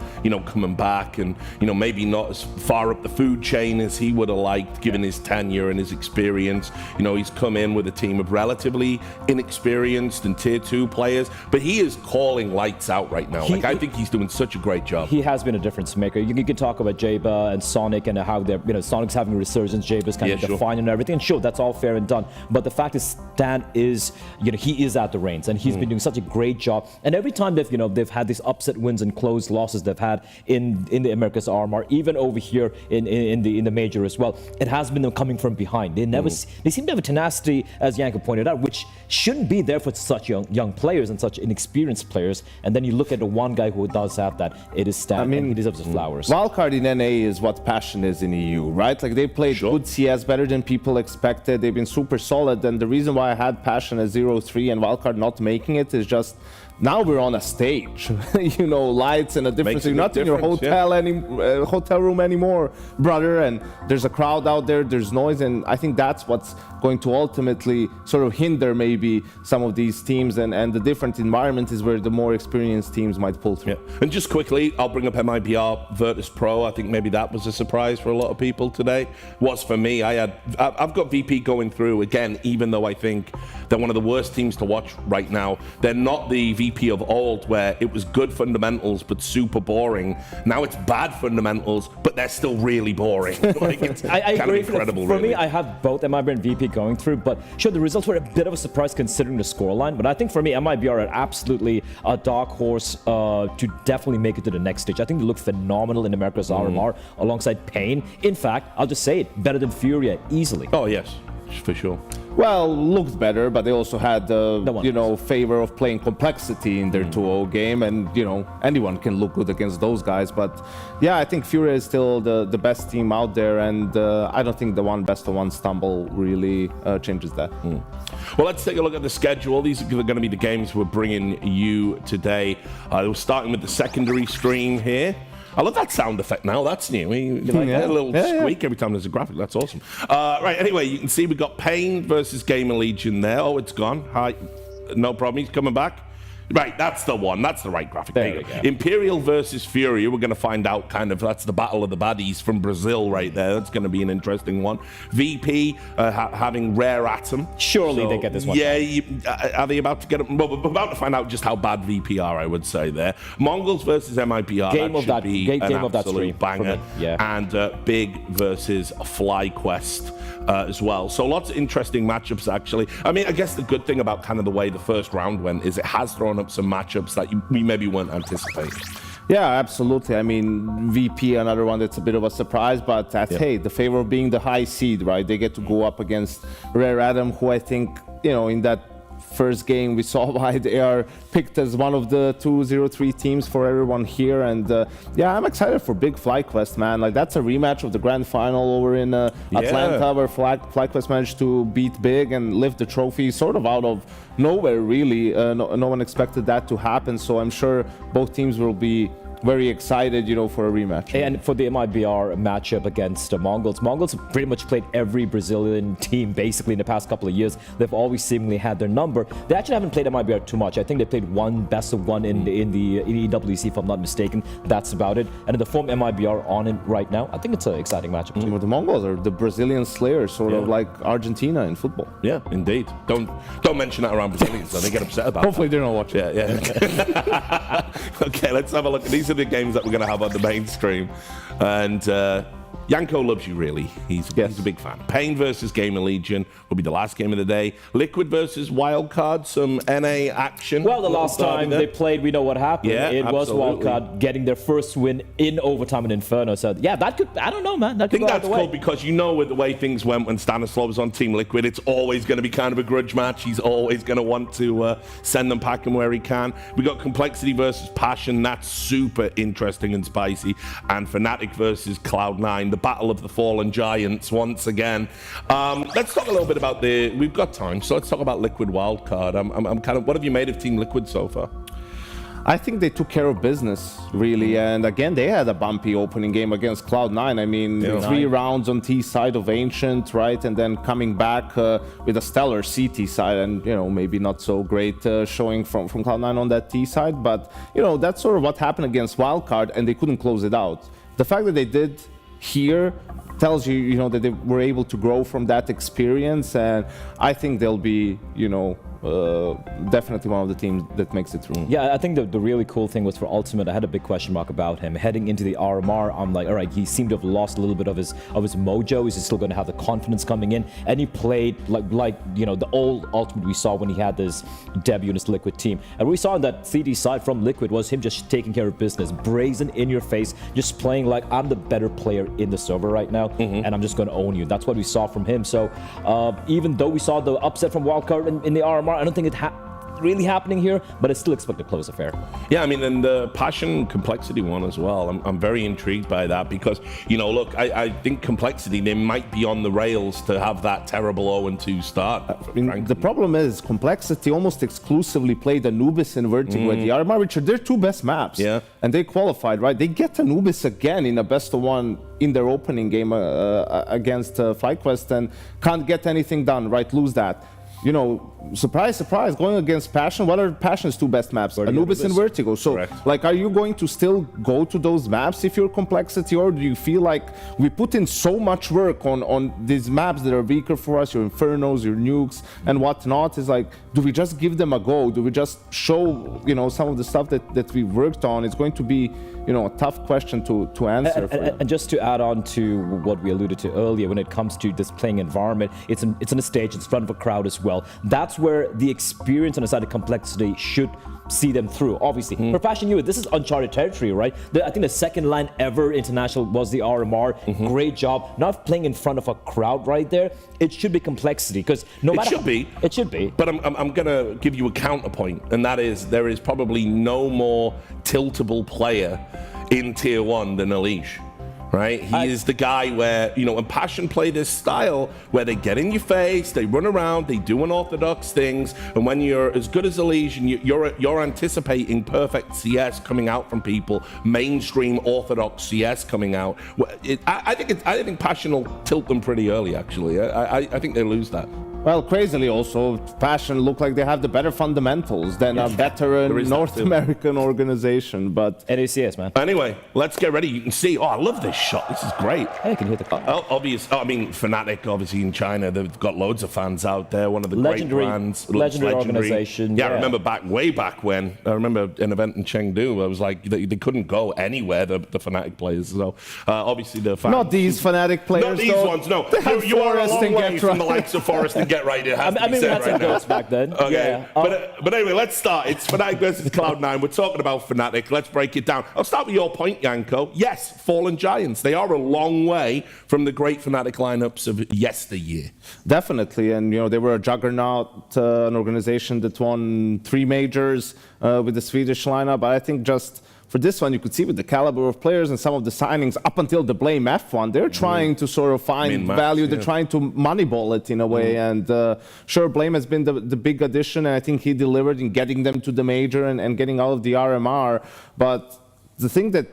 coming back and, maybe not as far up the food chain as he would have liked, given his tenure and his experience. He's come come in with a team of relatively inexperienced and tier 2 players, but he is calling lights out right now. I think he's doing such a great job. He has been a difference maker. You can talk about Jaba and Sonic and how they're, Sonic's having a resurgence, Jaba's kind of defining and everything. And sure, that's all fair and done. But the fact is, Stan is, he is at the reins, and he's been doing such a great job. And every time they've had these upset wins and close losses they've had in the America's RMR, even over here in the major as well, it has been them coming from behind. They never they seem to have a tenacity, as Yanko pointed out, which shouldn't be there for such young players and such inexperienced players. And then you look at the one guy who does have that, it is Stan. I mean, and he deserves his flowers. Wildcard in NA is what Passion is in EU, right? Like, they played good CS, better than people expected. They've been super solid, and the reason why I had Passion at 0-3 and Wildcard not making it is just now we're on a stage, lights and a difference. You're not in your hotel room anymore, brother, and there's a crowd out there, there's noise, and I think that's what's going to ultimately sort of hinder maybe some of these teams, and the different environment is where the more experienced teams might pull through. Yeah. And just quickly, I'll bring up MIBR, Virtus.pro. I think maybe that was a surprise for a lot of people today. Was for me, I've got VP going through again, even though I think they're one of the worst teams to watch right now. They're not the VP of old, where it was good fundamentals but super boring. Now it's bad fundamentals, but they're still really boring. It's I kind agree. of incredible, for really. me, I have both MIBR and VP going through, but sure, the results were a bit of a surprise considering the scoreline. But I think for me, MIBR are absolutely a dark horse to definitely make it to the next stage. I think they look phenomenal in America's RMR alongside Pain. In fact, I'll just say it, better than FURIA easily. Oh yes, for sure. Well, looked better, but they also had the favor of playing complexity in their 2-0 game, and anyone can look good against those guys. But yeah, I think FURIA is still the best team out there, and I don't think the one best of one stumble really changes that. Well, let's take a look at the schedule. These are going to be the games we're bringing you today. We're starting with the secondary stream here. I love that sound effect now. That's new. You like that little squeak every time there's a graphic. That's awesome. Right, anyway, you can see we've got Pain versus GamerLegion there. Oh, it's gone. Hi. No problem. He's coming back. Right, that's the one. That's the right graphic. There you go. Imperial versus FURIA. We're going to find out that's the battle of the baddies from Brazil right there. That's going to be an interesting one. VP having Rare Atom. Surely they get this one. Yeah, are they about to get it? Well, we're about to find out just how bad VP are, I would say there. MongolZ versus MIBR. Game of that stream. Banger. And Big versus FlyQuest as well. So lots of interesting matchups, actually. I mean, I guess the good thing about kind of the way the first round went is it has thrown up some matchups that we maybe weren't anticipating. Yeah, absolutely. I mean, VP, another one that's a bit of a surprise, but hey, the favor of being the high seed, right? They get to go up against Rare Atom, who I think, in that first game we saw why they are picked as one of the 2-0-3 teams for everyone here. And yeah, I'm excited for Big FlyQuest, man. Like, that's a rematch of the grand final over in Atlanta, where FlyQuest managed to beat Big and lift the trophy sort of out of nowhere, really. No one expected that to happen, so I'm sure both teams will be very excited, for a rematch. And for the MIBR matchup against MongolZ. MongolZ pretty much played every Brazilian team basically in the past couple of years. They've always seemingly had their number. They actually haven't played MIBR too much. I think they played one best of one in the EWC, if I'm not mistaken. That's about it. And in the form MIBR on it right now, I think it's an exciting matchup too. The MongolZ are the Brazilian slayers, sort of like Argentina in football. Yeah, indeed. Don't mention that around Brazilians, so they get upset about Hopefully they're not watching. Yeah. Okay, let's have a look. These are the games that we're going to have on the mainstream, and Yanko loves you, really. He's a big fan. Pain versus GamerLegion will be the last game of the day. Liquid versus Wildcard, some NA action. Well, the last time they played, we know what happened. Yeah, it was Wildcard getting their first win in overtime in Inferno. So yeah, that could, I don't know, man. That could I think that's cool because with the way things went when Stanislav was on Team Liquid, it's always going to be kind of a grudge match. He's always going to want to send them packing where he can. We got Complexity versus Passion. That's super interesting and spicy. And Fnatic versus Cloud9. The battle of the fallen giants once again. Let's talk a little bit about we've got time, so let's talk about Liquid Wildcard. I'm kind of, what have you made of Team Liquid so far? I think they took care of business, really, and again, they had a bumpy opening game against Cloud9. I mean, 3 rounds on T side of Ancient, right, and then coming back with a stellar CT side, and maybe not so great showing from Cloud9 on that T side, but that's sort of what happened against Wildcard, and they couldn't close it out. The fact that they did here tells you, you know, that they were able to grow from that experience, and I think they'll be, you know, definitely one of the teams that makes it through. Yeah, I think the really cool thing was for Ultimate, I had a big question mark about him. Heading into the RMR, I'm like, all right, he seemed to have lost a little bit of his mojo. Is he still going to have the confidence coming in? And he played like you know, the old Ultimate we saw when he had this debut in his Liquid team. And we saw on that CD side from Liquid was him just taking care of business, brazen in your face, just playing like, I'm the better player in the server right now, and I'm just going to own you. That's what we saw from him. So even though we saw the upset from Wildcard in the RMR, I don't think it really happening here, but I still expect a close affair. Yeah, I mean, and the passion complexity one as well. I'm very intrigued by that because, you know, look, I think complexity, they might be on the rails to have that terrible 0-2 start. I mean, the problem is complexity almost exclusively played Anubis and Vertigo at the RMR, which are their two best maps. Yeah. And they qualified, right? They get Anubis again in a best-of-1 in their opening game against FlyQuest and can't get anything done, right? Lose that. You know, surprise, surprise, going against Passion. What are Passion's two best maps? Anubis and Vertigo. So, like, are you going to still go to those maps if you're Complexity, or do you feel like we put in so much work on these maps that are weaker for us, your Infernos, your Nukes, and whatnot? Is like, do we just give them a go? Do we just show, you know, some of the stuff that we worked on? It's going to be, you know, a tough question to answer. And just to add on to what we alluded to earlier, when it comes to this playing environment, it's on a stage, it's in front of a crowd as well. That's where the experience on the side of Complexity should see them through. Obviously, for Passion U, this is uncharted territory, right? I think the second line ever international was the RMR. Great job. Not playing in front of a crowd right there. It should be Complexity, because no matter it should be. But I'm gonna give you a counterpoint, and that is there is probably no more tiltable player in Tier 1 than Elish. Right? He is the guy where, you know, and Passion play this style where they get in your face, they run around, they do unorthodox things, and when you're as good as Elish and you're anticipating perfect CS coming out from people, mainstream orthodox CS coming out, I think Passion will tilt them pretty early, actually. I think they lose that. Well, crazily also, Passion look like they have the better fundamentals than a veteran North American organization, but... NACS, man. Anyway, let's get ready. You can see, oh, I love this shot. This is great. I can hear the car. I mean, Fnatic, obviously, in China, they've got loads of fans out there. One of the great brands. Legendary organization. Yeah, I remember way back when. I remember an event in Chengdu. I was like, they couldn't go anywhere, the Fnatic players. So, obviously, the fans... Not these Fnatic players, Not these ones, no. You are a long way from the likes of Forest and Get Right. It has to be said right now. Back then. Okay. Yeah. But anyway, let's start. It's Fnatic versus Cloud9. We're talking about Fnatic. Let's break it down. I'll start with your point, Yanko. Yes, fallen giants. They are a long way from the great Fnatic lineups of yesteryear. Definitely. And, you know, they were a juggernaut, an organization that won 3 majors with the Swedish lineup. But I think just... for this one, you could see with the caliber of players and some of the signings up until the Blame F1, they're trying to sort of find value. They're trying to moneyball it in a way. And sure, Blame has been the big addition, and I think he delivered in getting them to the major and getting out of the RMR. But the thing that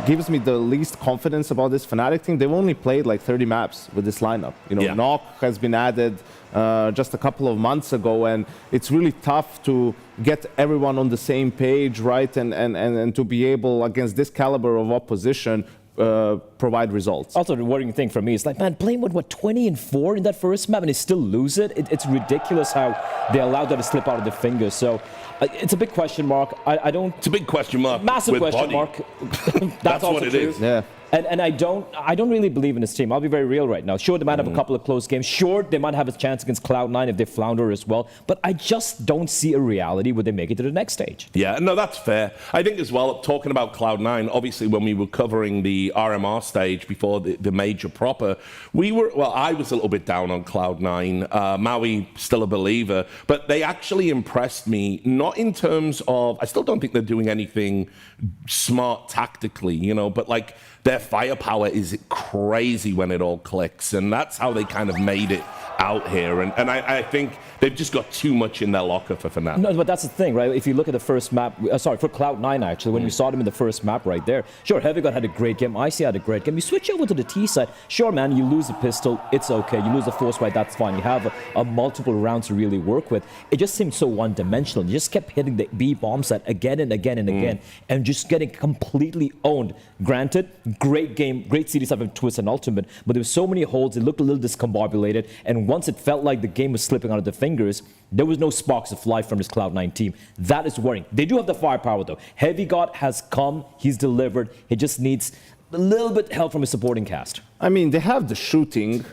gives me the least confidence about this Fnatic team, they've only played like 30 maps with this lineup. You know, Knock has been added just a couple of months ago, and it's really tough to get everyone on the same page, right? And to be able, against this caliber of opposition, provide results. Also, the worrying thing for me is like, man, playing with what, 20-4 in that first map and they still lose it? It's ridiculous how they allowed that to slip out of their fingers. So it's a big question mark. I don't... It's a big question mark. Massive question mark. That's what it is. Yeah. And I don't really believe in this team. I'll be very real right now. Sure, they might have a couple of close games. Sure, they might have a chance against Cloud9 if they flounder as well. But I just don't see a reality where they make it to the next stage. Yeah, no, that's fair. I think as well, talking about Cloud9, obviously when we were covering the RMR stage before the major proper, I was a little bit down on Cloud9. Maui, still a believer. But they actually impressed me, not in terms of, I still don't think they're doing anything smart tactically, you know, but like, their firepower is crazy when it all clicks, and that's how they kind of made it out here. And I think they've just got too much in their locker for Fnatic. No, but that's the thing, right? If you look at the first map, for Cloud9 actually, when we saw them in the first map right there, sure, HeavyGod had a great game, IC had a great game. You switch over to the T side, sure, man, you lose the pistol, it's okay. You lose the force right, that's fine. You have a multiple rounds to really work with. It just seemed so one-dimensional. You just kept hitting the B bomb set again and again and again, and just getting completely owned. Granted, great game, great series of Twist and Ultimate, but there were so many holds, it looked a little discombobulated, and once it felt like the game was slipping out of their fingers, there was no sparks of life from this Cloud9 team. That is worrying. They do have the firepower though. Heavy God has come, he's delivered, he just needs a little bit help from his supporting cast. I mean, they have the shooting,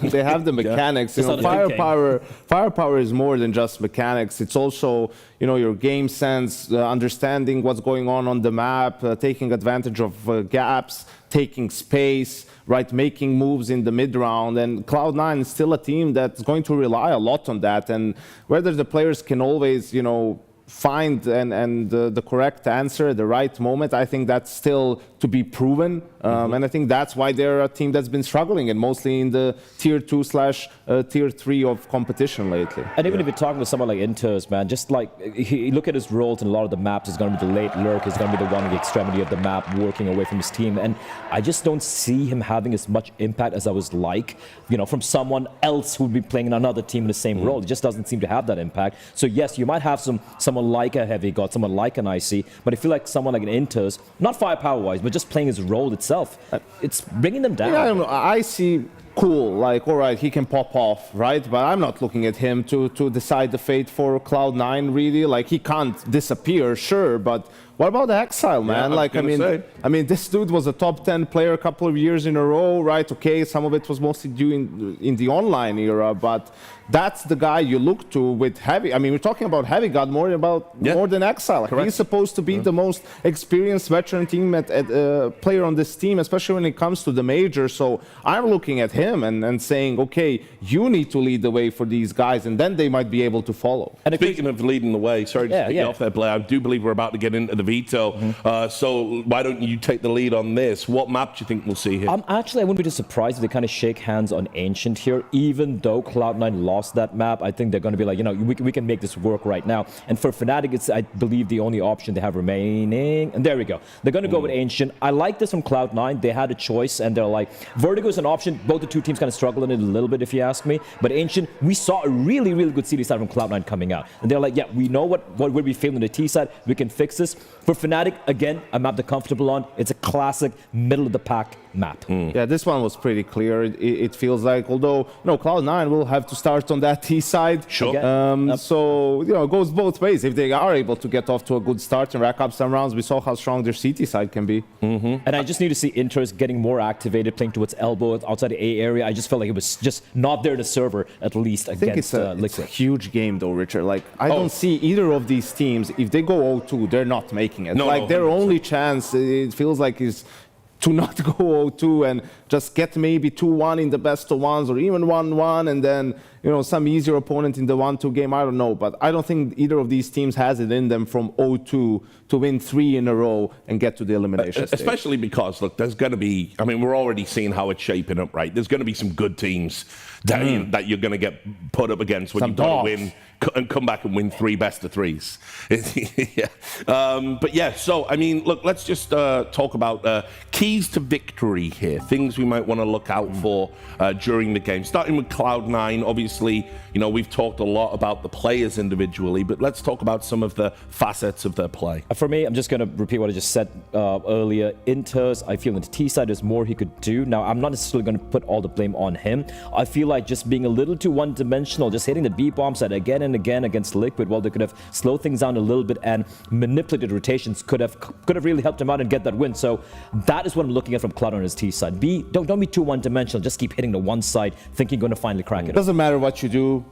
they have the mechanics. You know, firepower is more than just mechanics. It's also, you know, your game sense, understanding what's going on the map, taking advantage of gaps, taking space, right, making moves in the mid round. And Cloud9 is still a team that's going to rely a lot on that. And whether the players can always, you know, find the correct answer at the right moment, I think that's still to be proven. And I think that's why they're a team that's been struggling, and mostly in the tier 2/tier 3 of competition lately. And even if you're talking with someone like Inters, man, just like look at his roles in a lot of the maps. He's going to be the late lurk. He's going to be the one in the extremity of the map, working away from his team. And I just don't see him having as much impact as I was like, you know, from someone else who would be playing in another team in the same role. He just doesn't seem to have that impact. So yes, you might have someone like a Heavy God, someone like an IC, but I feel like someone like an Inters, not firepower-wise, but just playing his role itself, it's bringing them down. Yeah, I see. Cool, like, all right, he can pop off, right? But I'm not looking at him to decide the fate for Cloud9, really. Like, he can't disappear, sure, but what about the Exile, man? Yeah, like, I mean, this dude was a top 10 player a couple of years in a row, right? Okay, some of it was mostly due in the online era, but that's the guy you look to with Heavy. I mean, we're talking about Heavy God more than Exile. Like, he's supposed to be the most experienced veteran team player on this team, especially when it comes to the major. So I'm looking at him and saying, okay, you need to lead the way for these guys, and then they might be able to follow. And speaking of leading the way, sorry to take you off there, Blair, I do believe we're about to get into the veto. So why don't you take the lead on this? What map do you think we'll see here? Actually, I wouldn't be too surprised if they kind of shake hands on Ancient here, even though Cloud9 lost that map. I think they're going to be like, you know, we can make this work right now. And for Fnatic, it's, I believe, the only option they have remaining. And there we go. They're going to go with Ancient. I like this from Cloud9. They had a choice, and they're like, Vertigo is an option. Both the two teams kind of struggle in it a little bit, if you ask me. But Ancient, we saw a really, really good CD side from Cloud9 coming out. And they're like, yeah, we know what we'll be feeling on the T side. We can fix this. For Fnatic, again, a map they're comfortable on. It's a classic middle-of-the-pack map. Yeah, this one was pretty clear. It feels like, although, you know, Cloud9 will have to start on that T side. Sure. So, you know, it goes both ways. If they are able to get off to a good start and rack up some rounds, we saw how strong their CT side can be. And I just need to see Inters getting more activated, playing towards elbow outside the A area. I just felt like it was just not there to server, at least against Liquid. It's a huge game, though, Richard. Like, I don't see either of these teams, if they go 0-2, they're not making it. No, their only chance, it feels like, is to not go 0-2 and just get maybe 2-1 in the best of ones, or even 1-1, and then, you know, some easier opponent in the 1-2 game. I don't know, but I don't think either of these teams has it in them from 0-2 to win 3 in a row and get to the elimination stage. Especially because, look, there's going to be, I mean, we're already seeing how it's shaping up, right? There's going to be some good teams that you're going to get put up against when you've got to win and come back and win 3 best of 3s. But yeah, so, I mean, look, let's just talk about keys to victory here, things we might want to look out for during the game. Starting with Cloud9, obviously, you know, we've talked a lot about the players individually, but let's talk about some of the facets of their play. For me, I'm just going to repeat what I just said earlier. Inters, I feel on the T side, there's more he could do. Now, I'm not necessarily going to put all the blame on him. I feel like just being a little too one-dimensional, just hitting the B-bombs at again and again against Liquid, while they could have slowed things down a little bit and manipulated rotations, could have really helped him out and get that win. So that is what I'm looking at from Cloud on his T side. Don't be too one-dimensional. Just keep hitting the one side, thinking you're going to finally crack it. Doesn't matter what you do.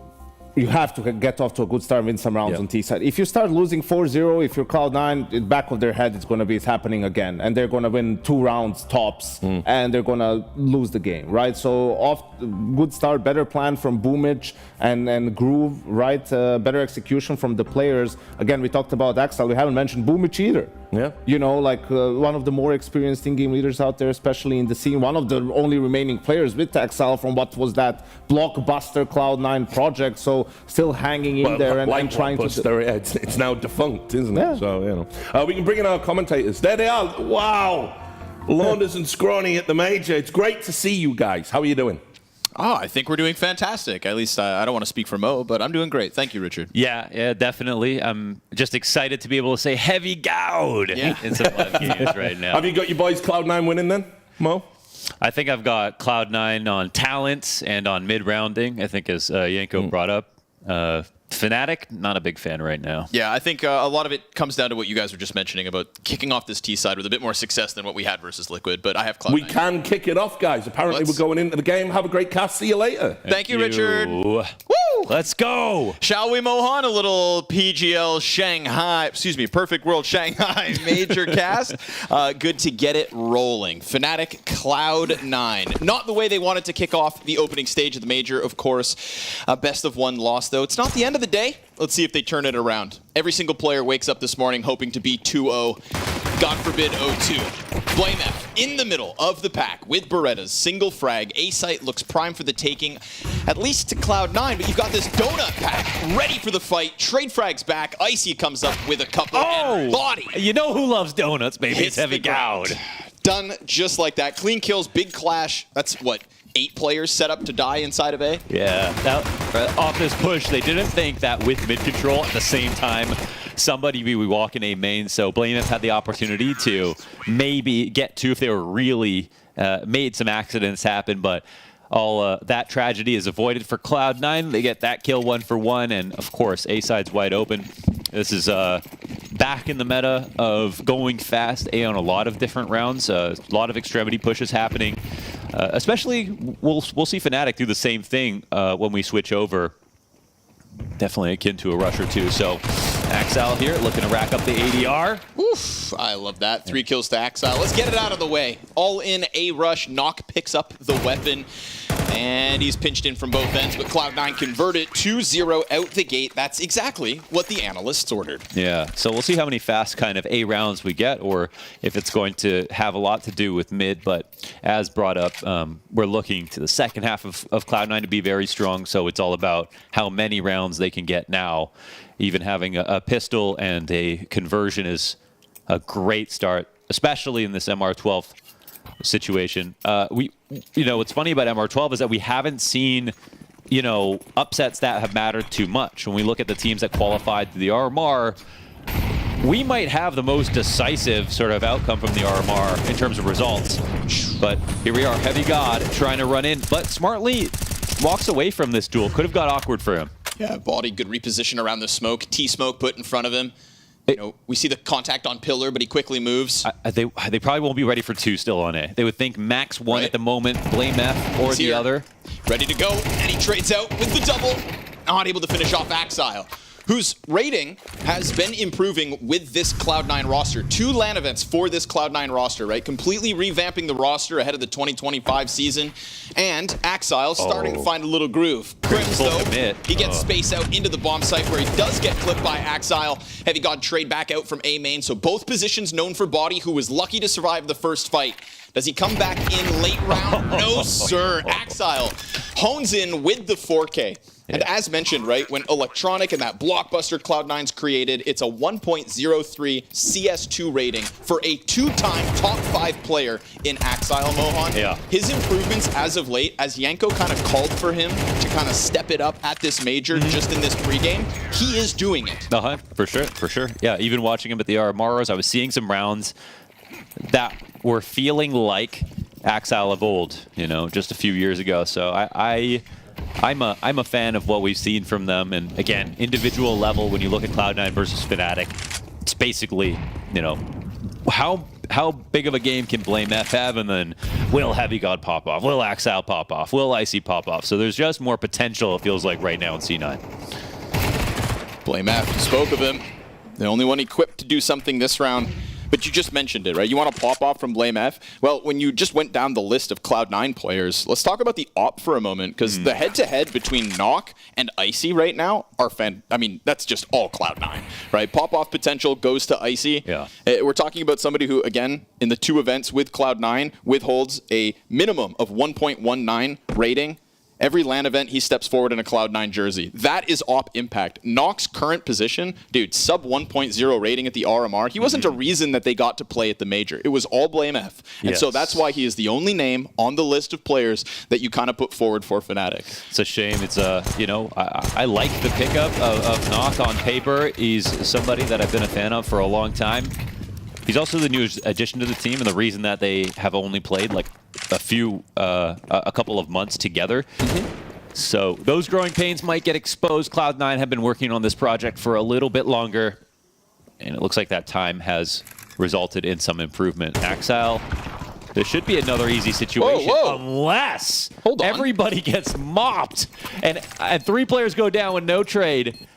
You have to get off to a good start and win some rounds on T side. If you start losing 4-0, if you're Cloud9, in the back of their head, it's going to be it's happening again. And they're going to win 2 rounds tops, and they're going to lose the game, right? So good start, better plan from Boomage and Groove, right? Better execution from the players. Again, we talked about Axel. We haven't mentioned Boomage either. Yeah. You know, like one of the more experienced in-game leaders out there, especially in the scene. One of the only remaining players with Axel from what was that blockbuster Cloud9 project. So still hanging in there and trying to... It's now defunct, isn't it? So, you know. We can bring in our commentators. There they are. Wow. Launders and Scrawny at the major. It's great to see you guys. How are you doing? Oh, I think we're doing fantastic. At least I don't want to speak for Mo, but I'm doing great. Thank you, Richard. Yeah, definitely. I'm just excited to be able to say Heavy God in some live games right now. Have you got your boys Cloud9 winning then? Mo? I think I've got Cloud9 on talents and on mid-rounding, I think as Yanko brought up. Fnatic, not a big fan right now. Yeah, I think a lot of it comes down to what you guys were just mentioning about kicking off this T side with a bit more success than what we had versus Liquid, but I have Cloud9. We can kick it off, guys. Apparently we're going into the game. Have a great cast. See you later. Thank you, Richard. Woo! Let's go. Shall we, Mohan? A little PGL Shanghai, excuse me, Perfect World Shanghai major cast. Good to get it rolling. Fnatic Cloud9. Not the way they wanted to kick off the opening stage of the major, of course. Best of one loss, though. It's not the end of the day. Let's see if they turn it around. Every single player wakes up this morning hoping to be 2-0. God forbid 0-2. BlameF in the middle of the pack with Beretta's single frag. A-Site looks prime for the taking, at least to Cloud9, but you've got this donut pack ready for the fight. Trade frags back. Icy comes up with a couple and body. You know who loves donuts, baby? Hits It's Heavy the ground. God. Done just like that. Clean kills, big clash. That's what, 8 players set up to die inside of A? Yeah. Now, off this push, they didn't think that with mid control at the same time, somebody would be walking A main, so BlameF had the opportunity to maybe get to if they were really made some accidents happen, but all that tragedy is avoided for Cloud9. They get that kill 1 for 1, and of course, A-Side's wide open. This is back in the meta of going fast A on a lot of different rounds. A lot of extremity pushes happening. Especially, we'll see Fnatic do the same thing when we switch over. Definitely akin to a rush or two. So Axile here looking to rack up the ADR. Oof, I love that. 3 kills to Axile. Let's get it out of the way. All in A rush. Nock picks up the weapon. And he's pinched in from both ends, but Cloud9 converted 2-0 out the gate. That's exactly what the analysts ordered. Yeah, so we'll see how many fast kind of A rounds we get, or if it's going to have a lot to do with mid. But as brought up, we're looking to the second half of Cloud9 to be very strong, so it's all about how many rounds they can get now. Even having a pistol and a conversion is a great start, especially in this MR12 situation. You know, what's funny about MR12 is that we haven't seen, you know, upsets that have mattered too much. When we look at the teams that qualified to the RMR, we might have the most decisive sort of outcome from the RMR in terms of results. But here we are, Heavy God trying to run in, but smartly walks away from this duel. Could have got awkward for him. Yeah, body, good reposition around the smoke. T-smoke put in front of him. You know, we see the contact on Pillar, but he quickly moves. They probably won't be ready for 2 still on A. They would think max 1 at the moment, BlameF or the other. Ready to go, and he trades out with the double. Not able to finish off Axile, whose rating has been improving with this Cloud9 roster. 2 LAN events for this Cloud9 roster, right? Completely revamping the roster ahead of the 2025 season. And Axile starting to find a little groove. Crims, though, he gets space out into the bomb site where he does get clipped by Axile. Heavy God trade back out from A main, so both positions known for Body, who was lucky to survive the first fight. Does he come back in late round? No, sir. Axile hones in with the 4K. And as mentioned, right, when Electronic and that blockbuster Cloud9's created, it's a 1.03 CS2 rating for a 2-time top 5 player in Axile, Mohan. Yeah. His improvements as of late, as Yanko kind of called for him to kind of step it up at this major just in this pregame, he is doing it. For sure, for sure. Yeah, even watching him at the RMRs, I was seeing some rounds that were feeling like Axile of old, you know, just a few years ago. So I'm a fan of what we've seen from them, and again, individual level, when you look at Cloud9 versus Fnatic, it's basically, you know, how big of a game can BlameF have, and then will Heavy God pop off? Will Axile pop off? Will Icy pop off? So there's just more potential, it feels like, right now in C9. BlameF, you spoke of him. The only one equipped to do something this round. But you just mentioned it, right? You want to pop off from BlameF? Well, when you just went down the list of Cloud9 players, let's talk about the op for a moment, because the head-to-head between Nock and Icy right now are I mean, that's just all Cloud9, right? Pop-off potential goes to Icy. Yeah. We're talking about somebody who, again, in the 2 events with Cloud9, withholds a minimum of 1.19 rating. Every LAN event, he steps forward in a Cloud9 jersey. That is op impact. Nock's current position, dude, sub 1.0 rating at the RMR. He wasn't a reason that they got to play at the major. It was all BlameF. And so that's why he is the only name on the list of players that you kind of put forward for Fnatic. It's a shame. It's you know, I like the pickup of Nock on paper. He's somebody that I've been a fan of for a long time. He's also the new addition to the team, and the reason that they have only played like a couple of months together. So those growing pains might get exposed. Cloud9 have been working on this project for a little bit longer, and it looks like that time has resulted in some improvement. Axile, this should be another easy situation unless everybody gets mopped and 3 players go down with no trade.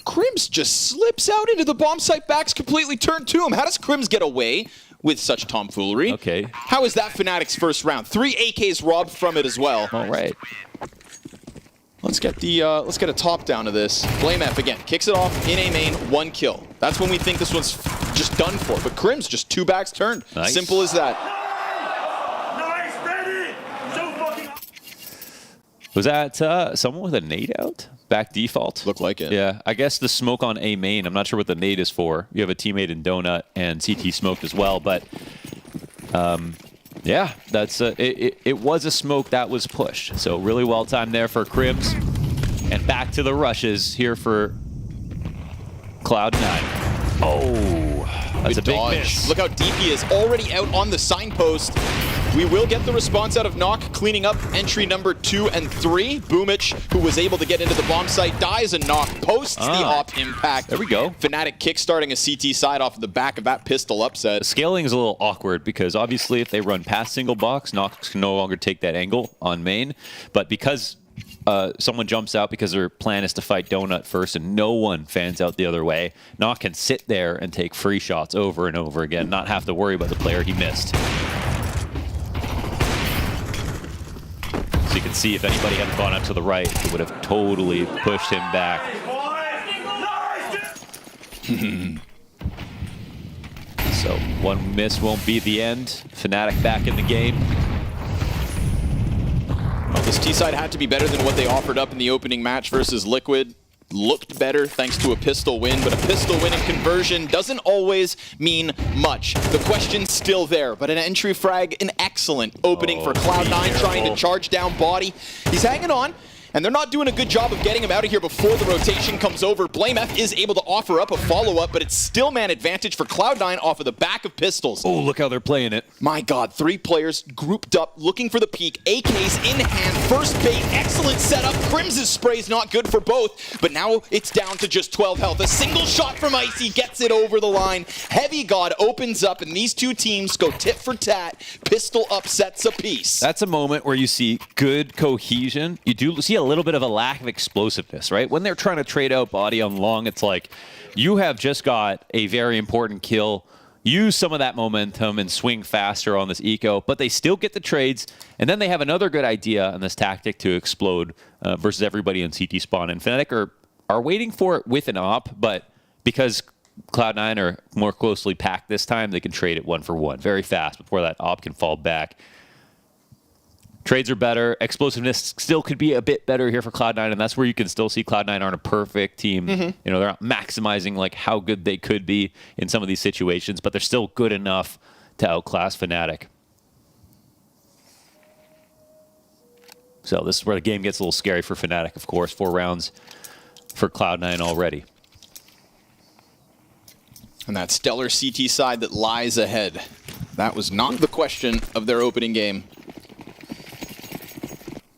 Crims just slips out into the bomb site, backs completely turned to him. How does Crims get away with such tomfoolery? Okay. How is that Fnatic's first round? 3 AKs robbed from it as well. All right. Let's get a top down of this. BlameF again kicks it off in A main, 1 kill. That's when we think this one's just done for. But Crims just 2 backs turned. Nice. Simple as that. Was that someone with a nade out? Back default? Looked like it. Yeah, I guess the smoke on A main, I'm not sure what the nade is for. You have a teammate in Donut and CT smoked as well, but yeah, that's it was a smoke that was pushed. So really well timed there for Crims. And back to the rushes here for Cloud9. Oh, that's a big miss. Look how deep he is, already out on the signpost. We will get the response out of Knock, cleaning up entry number 2 and 3. Boomich, who was able to get into the bomb site, dies, and Knock posts the op impact. There we go. Fnatic kickstarting a CT side off of the back of that pistol upset. The scaling is a little awkward because obviously if they run past single box, Knox can no longer take that angle on main. But because someone jumps out because their plan is to fight Donut first and no one fans out the other way, Knock can sit there and take free shots over and over again, not have to worry about the player he missed. So you can see if anybody hadn't gone up to the right, it would have totally pushed him back. So 1 miss won't be the end. Fnatic back in the game. Well, this T-side had to be better than what they offered up in the opening match versus Liquid. Looked better thanks to a pistol win, but a pistol win in conversion doesn't always mean much. The question's still there, but an entry frag, an excellent opening for Cloud9, trying to charge down body. He's hanging on, and they're not doing a good job of getting him out of here before the rotation comes over. BlameF is able to offer up a follow-up, but it's still man advantage for Cloud9 off of the back of pistols. Oh, look how they're playing it. My God, 3 players grouped up, looking for the peak. AKs in hand, first bait, excellent setup. Crim's spray's not good for both, but now it's down to just 12 health. A single shot from Icy gets it over the line. Heavy God opens up, and these 2 teams go tit for tat. Pistol upsets apiece. That's a moment where you see good cohesion. You do see a little bit of a lack of explosiveness, right? When they're trying to trade out body on long, it's like you have just got a very important kill. Use some of that momentum and swing faster on this eco, but they still get the trades, and then they have another good idea on this tactic to explode versus everybody in CT spawn. And Fnatic are waiting for it with an op, but because Cloud9 are more closely packed this time, they can trade it 1 for 1 very fast before that op can fall back. Trades are better. Explosiveness still could be a bit better here for Cloud9, and that's where you can still see Cloud9 aren't a perfect team. You know, they're not maximizing like how good they could be in some of these situations, but they're still good enough to outclass Fnatic. So this is where the game gets a little scary for Fnatic, of course. 4 rounds for Cloud9 already. And that stellar CT side that lies ahead. That was not the question of their opening game.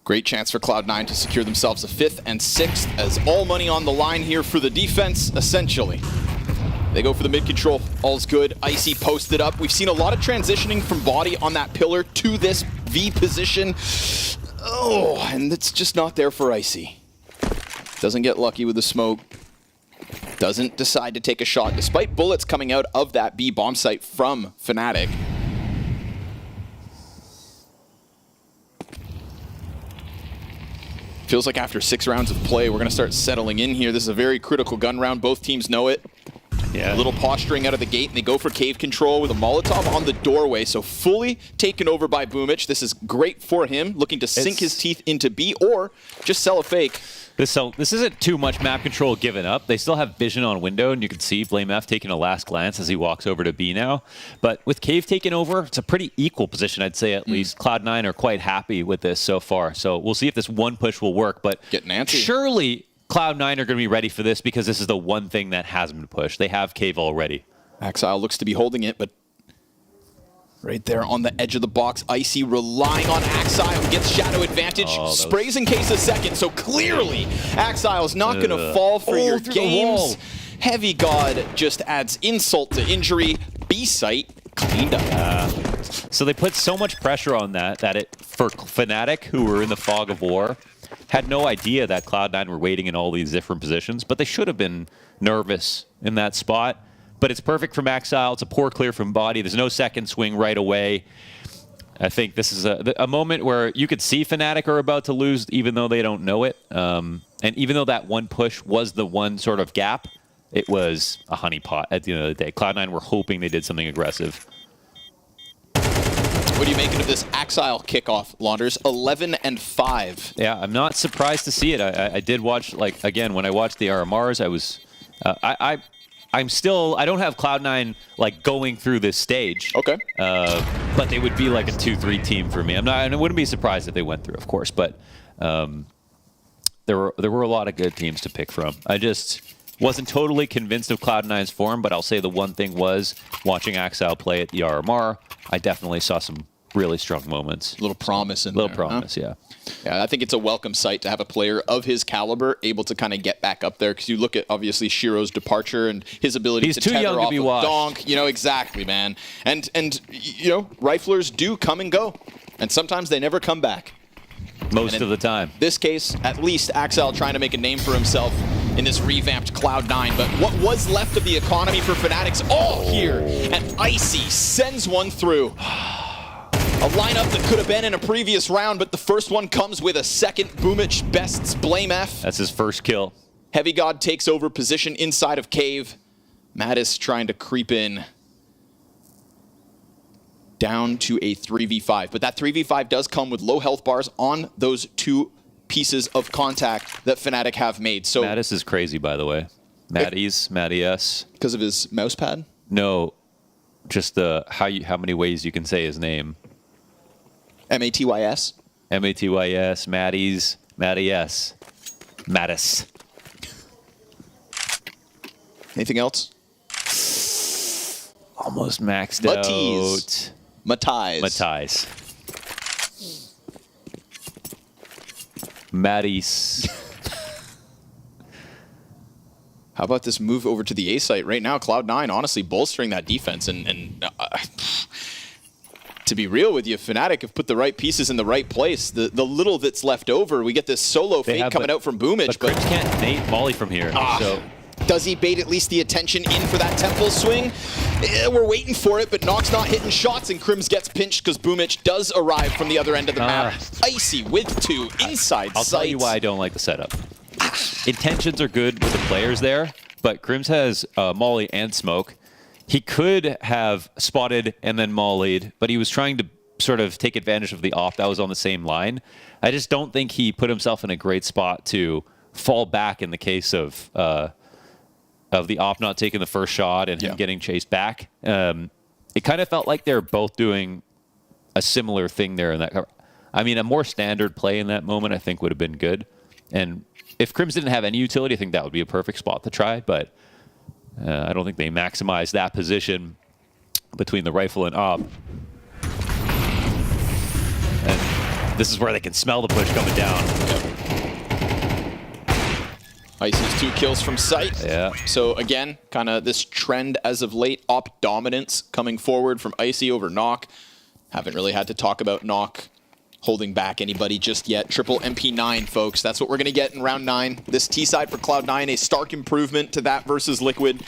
Great chance for Cloud9 to secure themselves a 5th and 6th, as all money on the line here for the defense, essentially. They go for the mid control, all's good. Icy posted up. We've seen a lot of transitioning from body on that pillar to this V position. Oh, and it's just not there for Icy. Doesn't get lucky with the smoke. Doesn't decide to take a shot, despite bullets coming out of that B bomb site from Fnatic. Feels like after 6 rounds of play, we're going to start settling in here. This is a very critical gun round. Both teams know it. Yeah. A little posturing out of the gate, and they go for cave control with a Molotov on the doorway. So fully taken over by Boomich. This is great for him, looking to sink his teeth into B or just sell a fake. This isn't too much map control given up. They still have vision on window, and you can see BlameF taking a last glance as he walks over to B now. But with Cave taken over, it's a pretty equal position, I'd say at least. Cloud9 are quite happy with this so far. So we'll see if this one push will work. But surely Cloud9 are going to be ready for this because this is the one thing that hasn't been pushed. They have Cave already. Axile looks to be holding it, but right there on the edge of the box, Icy relying on Axile, gets shadow advantage, sprays in case a second, so clearly Axile's not going to fall for your games. Heavy God just adds insult to injury. B-site cleaned up. So they put so much pressure on that it, for Fnatic, who were in the fog of war, had no idea that Cloud9 were waiting in all these different positions, but they should have been nervous in that spot. But it's perfect from Axile. It's a poor clear from Body. There's no second swing right away. I think this is a moment where you could see Fnatic are about to lose, even though they don't know it. And even though that one push was the one sort of gap, it was a honeypot at the end of the day. Cloud9 were hoping they did something aggressive. What are you making of this Axile kickoff, Launders? 11-5. Yeah, I'm not surprised to see it. I did watch, like, again, when I watched the RMRs, I was... I'm still, I don't have Cloud9 like going through this stage. Okay. But they would be like a 2-3 team for me. I wouldn't be surprised if they went through, of course, but there were a lot of good teams to pick from. I just wasn't totally convinced of Cloud9's form, but I'll say the one thing was watching Axile play at the RMR, I definitely saw some really strong moments. A little promise in there. Promise, huh? Yeah, I think it's a welcome sight to have a player of his caliber able to kind of get back up there, because you look at obviously Shiro's departure and his ability to tether off of Donk. You know, exactly, man. And you know, riflers do come and go, and sometimes they never come back. Most of the time. This case, at least Axile trying to make a name for himself in this revamped Cloud9. But what was left of the economy for Fnatic's all here, and Icy sends one through. A lineup that could have been in a previous round, but the first one comes with a second. Boomich bests Blame F. That's his first kill. Heavy God takes over position inside of Cave. Mattis trying to creep in down to a 3v5. But that 3v5 does come with low health bars on those two pieces of contact that Fnatic have made. So Mattis is crazy, by the way. Mattis. Because of his mouse pad? No, just how many ways you can say his name. M-A-T-Y-S? M-A-T-Y-S, Mattis. Anything else? Almost maxed out. Mattis. Mattis. How about this move over to the A site right now? Cloud9 honestly bolstering that defense, and to be real with you, Fnatic have put the right pieces in the right place. The little that's left over, we get this solo fade coming out from Boomich. But Crips can't bait Molly from here. So. Does he bait at least the attention in for that temple swing? We're waiting for it, but Nox not hitting shots, and Crims gets pinched because Boomich does arrive from the other end of the map. Icy with 2 inside I'll tell you why I don't like the setup. Intentions are good with the players there, but Crims has Molly and Smoke. He could have spotted and then mollied, but he was trying to sort of take advantage of the off that was on the same line. I just don't think he put himself in a great spot to fall back in the case of the off not taking the first shot and him getting chased back. It kind of felt like they're both doing a similar thing there in that. I mean, a more standard play in that moment I think would have been good. And if Crims didn't have any utility, I think that would be a perfect spot to try, but I don't think they maximized that position between the rifle and op. And this is where they can smell the push coming down. Icy's 2 kills from sight. Yeah. So again, kind of this trend as of late, op dominance coming forward from Icy over Nock. Haven't really had to talk about Nock holding back anybody just yet. Triple MP9, folks. That's what we're going to get in round 9. This T-side for Cloud9, a stark improvement to that versus Liquid.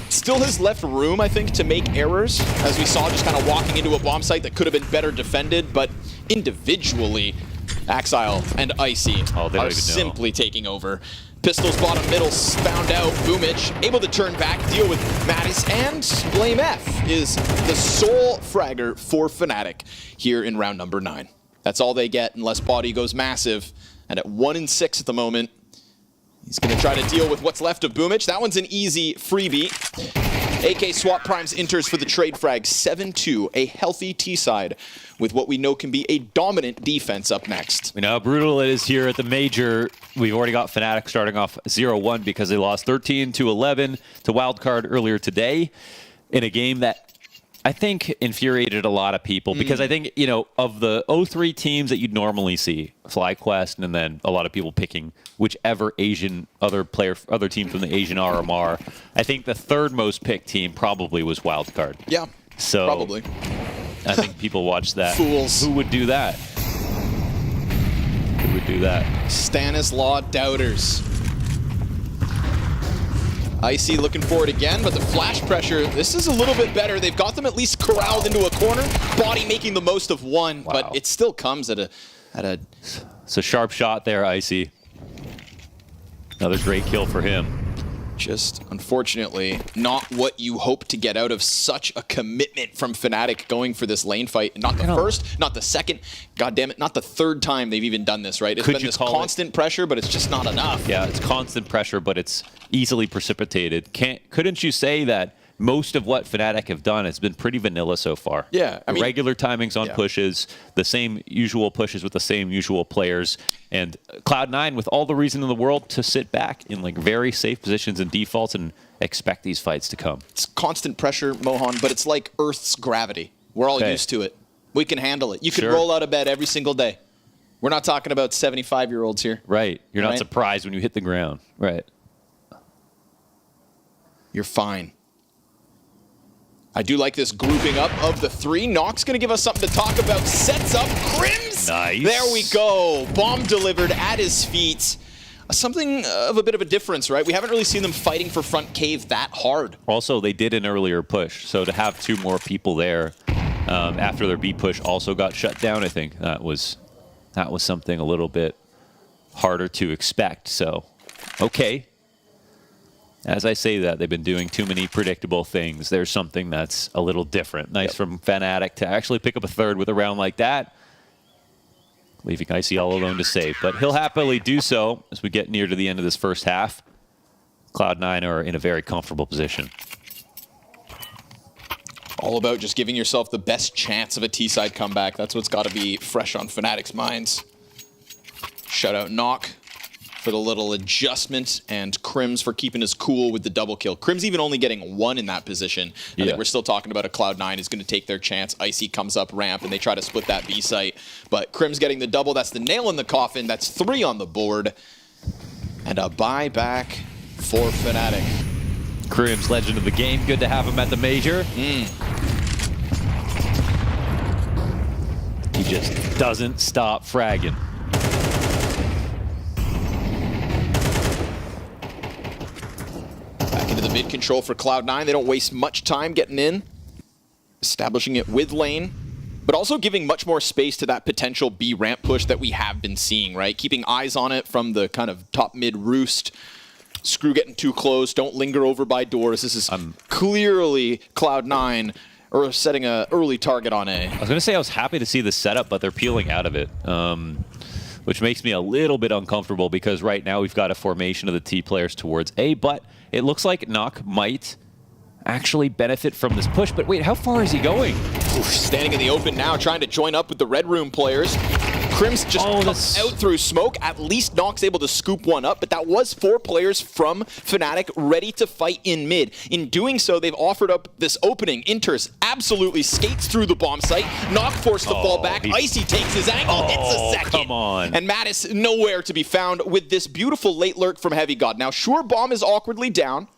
Still has left room, I think, to make errors, as we saw just kind of walking into a bomb site that could have been better defended, but individually, Axile and Icy are simply taking over. Pistols bottom middle found out. Boomich able to turn back, deal with Mattis, and Blame F is the sole fragger for Fnatic here in round number 9. That's all they get unless Body goes massive. And at 1-6 at the moment, he's going to try to deal with what's left of Boomich. That one's an easy freebie. AK Swap Primes enters for the trade frag. 7-2, a healthy T-side with what we know can be a dominant defense up next. We know how brutal it is here at the Major. We've already got Fnatic starting off 0-1 because they lost 13-11 to Wildcard earlier today. in a game that I think infuriated a lot of people because I think, you know, of the 03 teams that you'd normally see, FlyQuest, and then a lot of people picking whichever other team from the Asian RMR, I think the third most picked team probably was Wildcard. Yeah, so probably. I think people watched that. Fools. Who would do that? Who would do that? Stanislaw doubters. Icy looking for it again, but the flash pressure, this is a little bit better. They've got them at least corralled into a corner. Body making the most of one, but it still comes at a... It's a sharp shot there, Icy. Another great kill for him. Just, unfortunately, not what you hope to get out of such a commitment from Fnatic going for this lane fight. Not the first, not the second, god damn it, not the third time they've even done this, right? It's been this constant pressure, but it's just not enough. Yeah, it's constant pressure, but it's easily precipitated. Couldn't you say that most of what Fnatic have done has been pretty vanilla so far? Yeah, I mean, regular timings on pushes, the same usual pushes with the same usual players, and Cloud9 with all the reason in the world to sit back in like very safe positions and defaults and expect these fights to come. It's constant pressure, Mohan, but it's like Earth's gravity. We're all used to it. We can handle it. You can roll out of bed every single day. We're not talking about 75-year-olds here. Right. You're not surprised when you hit the ground. Right. You're fine. I do like this grouping up of the three. Nox going to give us something to talk about. Sets up Crims. Nice. There we go. Bomb delivered at his feet. Something of a bit of a difference, right? We haven't really seen them fighting for front cave that hard. Also, they did an earlier push, so to have two more people there after their B push also got shut down, I think that was something a little bit harder to expect. So, okay. As I say that, they've been doing too many predictable things. There's something that's a little different. Nice from Fnatic to actually pick up a third with a round like that, leaving Icy all alone to save. But he'll happily do so as we get near to the end of this first half. Cloud9 are in a very comfortable position. All about just giving yourself the best chance of a T-side comeback. That's what's got to be fresh on Fnatic's minds. Shout out Knock for the little adjustment, and Crims for keeping us cool with the double kill. Crims even only getting one in that position. I think we're still talking about a Cloud9 is going to take their chance. Icy comes up ramp, and they try to split that B site. But Crims getting the double. That's the nail in the coffin. That's 3 on the board. And a buyback for Fnatic. Crims, legend of the game. Good to have him at the major. He just doesn't stop fragging. Back into the mid control for Cloud9. They don't waste much time getting in, establishing it with lane, but also giving much more space to that potential B ramp push that we have been seeing, right? Keeping eyes on it from the kind of top mid roost. Screw getting too close. Don't linger over by doors. This is clearly Cloud9 or setting an early target on A. I was going to say I was happy to see the setup, but they're peeling out of it. Which makes me a little bit uncomfortable because right now we've got a formation of the T players towards A, but it looks like Nock might actually benefit from this push. But wait, how far is he going? Oof, standing in the open now, trying to join up with the red room players. Crims just comes out through smoke. At least Nock's able to scoop one up, but that was 4 players from Fnatic ready to fight in mid. In doing so, they've offered up this opening. Inters absolutely skates through the bomb site. Nock forced to fall back. Icy takes his angle, hits a second. Come on. And Mattis nowhere to be found with this beautiful late lurk from Heavy God. Now, sure, bomb is awkwardly down,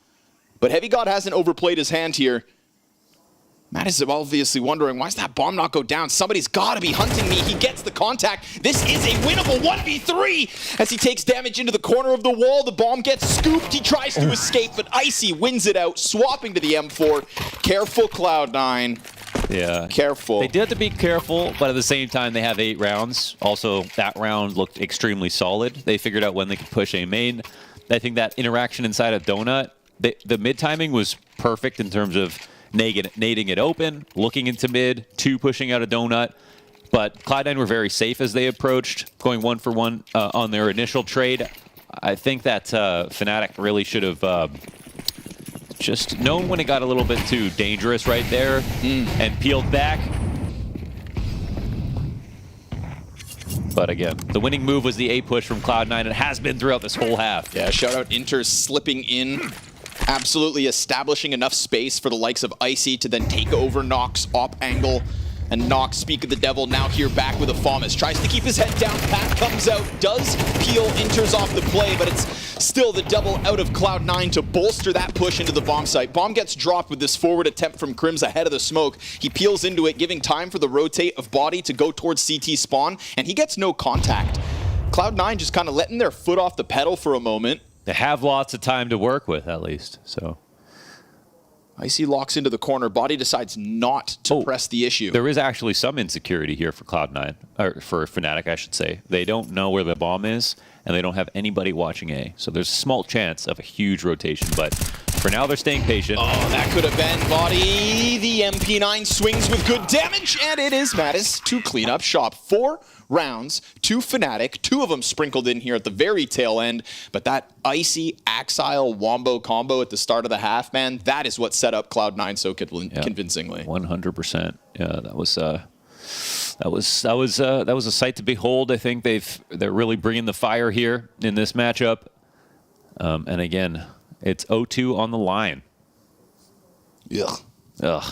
but Heavy God hasn't overplayed his hand here. Mattis is obviously wondering, why does that bomb not go down? Somebody's got to be hunting me. He gets the contact. This is a winnable 1v3 as he takes damage into the corner of the wall. The bomb gets scooped. He tries to escape, but Icy wins it out, swapping to the M4. Careful, Cloud9. Yeah. Careful. They did have to be careful, but at the same time, they have 8 rounds. Also, that round looked extremely solid. They figured out when they could push A main. I think that interaction inside of Donut, the mid timing was perfect in terms of nading it open, looking into mid, 2 pushing out a donut. But Cloud9 were very safe as they approached, going 1 for 1 on their initial trade. I think that Fnatic really should have just known when it got a little bit too dangerous right there and peeled back. But again, the winning move was the A push from Cloud9. It has been throughout this whole half. Yeah, shout out Inter slipping in absolutely establishing enough space for the likes of Icy to then take over Nox op angle. And Nox, speak of the devil, now here back with a Famas. Tries to keep his head down, Pat comes out, does peel, enters off the play, but it's still the double out of Cloud9 to bolster that push into the bomb site. Bomb gets dropped with this forward attempt from Crims ahead of the smoke. He peels into it, giving time for the rotate of body to go towards CT spawn, and he gets no contact. Cloud9 just kind of letting their foot off the pedal for a moment. They have lots of time to work with, at least, so... Icy locks into the corner. Body decides not to press the issue. There is actually some insecurity here for Cloud9, or for Fnatic, I should say. They don't know where the bomb is, and they don't have anybody watching A. So there's a small chance of a huge rotation, but for now they're staying patient. Oh, that could have been Body. The MP9 swings with good damage, and it is Mattis to clean up shop. 4 rounds to Fnatic, 2 of them sprinkled in here at the very tail end, but that Icy Axile Wombo combo at the start of the half, man, that is what set up Cloud9 so convincingly. 100%. Yeah, that was a sight to behold. I think they're really bringing the fire here in this matchup. And again, it's 0-2 on the line. Ugh.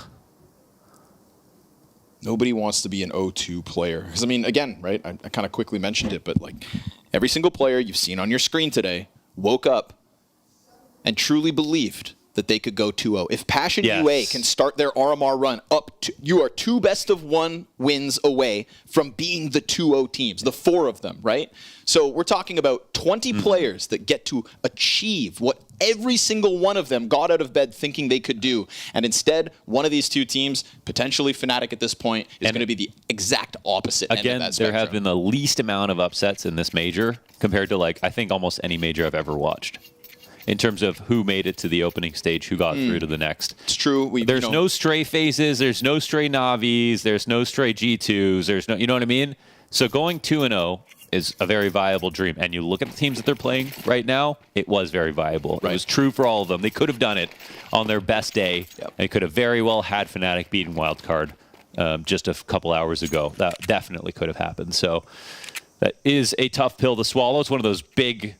Nobody wants to be an 0-2 player. Because, I mean, again, right, I kind of quickly mentioned it, but like every single player you've seen on your screen today woke up and truly believed that they could go 2-0. If Passion UA can start their RMR run up to, you are 2 best-of-1 wins away from being the 2-0 teams, the 4 of them, right? So we're talking about 20 players that get to achieve what every single one of them got out of bed thinking they could do. And instead, one of these 2 teams, potentially Fnatic at this point, is going to be the exact opposite end of that spectrum. There have been the least amount of upsets in this major compared to, like, I think almost any major I've ever watched. In terms of who made it to the opening stage, who got through to the next. It's true. There's no stray phases, there's no stray Navis, there's no stray G2s, there's no, you know what I mean? So going 2-0 is a very viable dream. And you look at the teams that they're playing right now, it was very viable. Right. It was true for all of them. They could have done it on their best day. They could have very well had Fnatic beaten Wildcard just a couple hours ago. That definitely could have happened. So that is a tough pill to swallow. It's one of those big,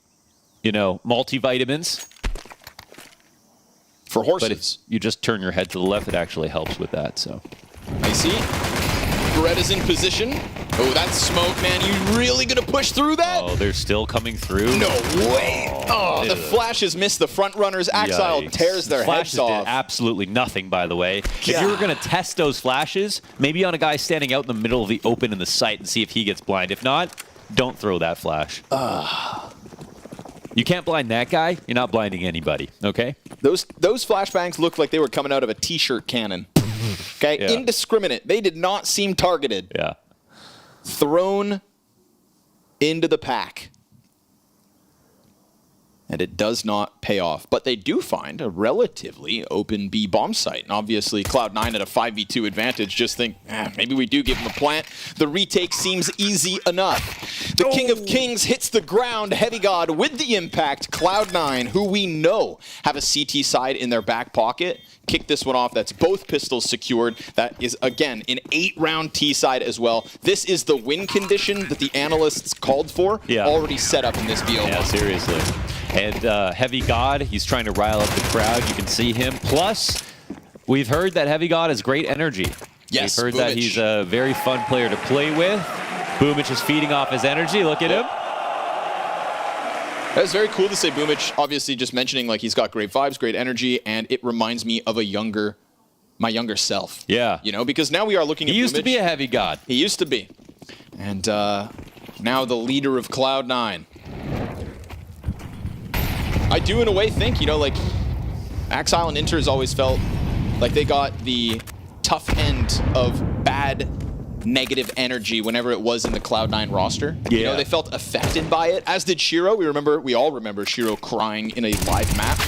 you know, multivitamins. For horses. But if you just turn your head to the left, it actually helps with that, so. I see. Beretta's in position. Oh, that smoke, man. You really gonna push through that? Oh, they're still coming through. No way. Oh, the flashes miss the front runners. Axile tears their heads off. Did absolutely nothing, by the way. If you were gonna test those flashes, maybe on a guy standing out in the middle of the open in the site and see if he gets blind. If not, don't throw that flash. You can't blind that guy, you're not blinding anybody, okay? Those flashbangs looked like they were coming out of a t-shirt cannon. Okay, indiscriminate. They did not seem targeted. Yeah. Thrown into the pack. And it does not pay off. But they do find a relatively open B bomb site. And obviously, Cloud9 at a 5v2 advantage just think, maybe we do give them a plant. The retake seems easy enough. The King of Kings hits the ground. Heavy God with the impact. Cloud9, who we know have a CT side in their back pocket, kick this one off. That's both pistols secured. That is, again, an 8-round T side as well. This is the win condition that the analysts called for, already set up in this BO. Yeah, seriously. And Heavy God, he's trying to rile up the crowd. You can see him. Plus, we've heard that Heavy God has great energy. Yes, we've heard that he's a very fun player to play with. Boomich is feeding off his energy. Look at him. That was very cool to say Boomich, obviously just mentioning like he's got great vibes, great energy, and it reminds me of my younger self. Yeah. You know, because now we are looking at Boomich. He used to be a Heavy God. He used to be. And now the leader of Cloud9. I do in a way think, you know, like Axile and Inter has always felt like they got the tough end of bad negative energy whenever it was in the Cloud9 roster. Yeah. You know, they felt affected by it, as did Shiro. We all remember Shiro crying in a live map.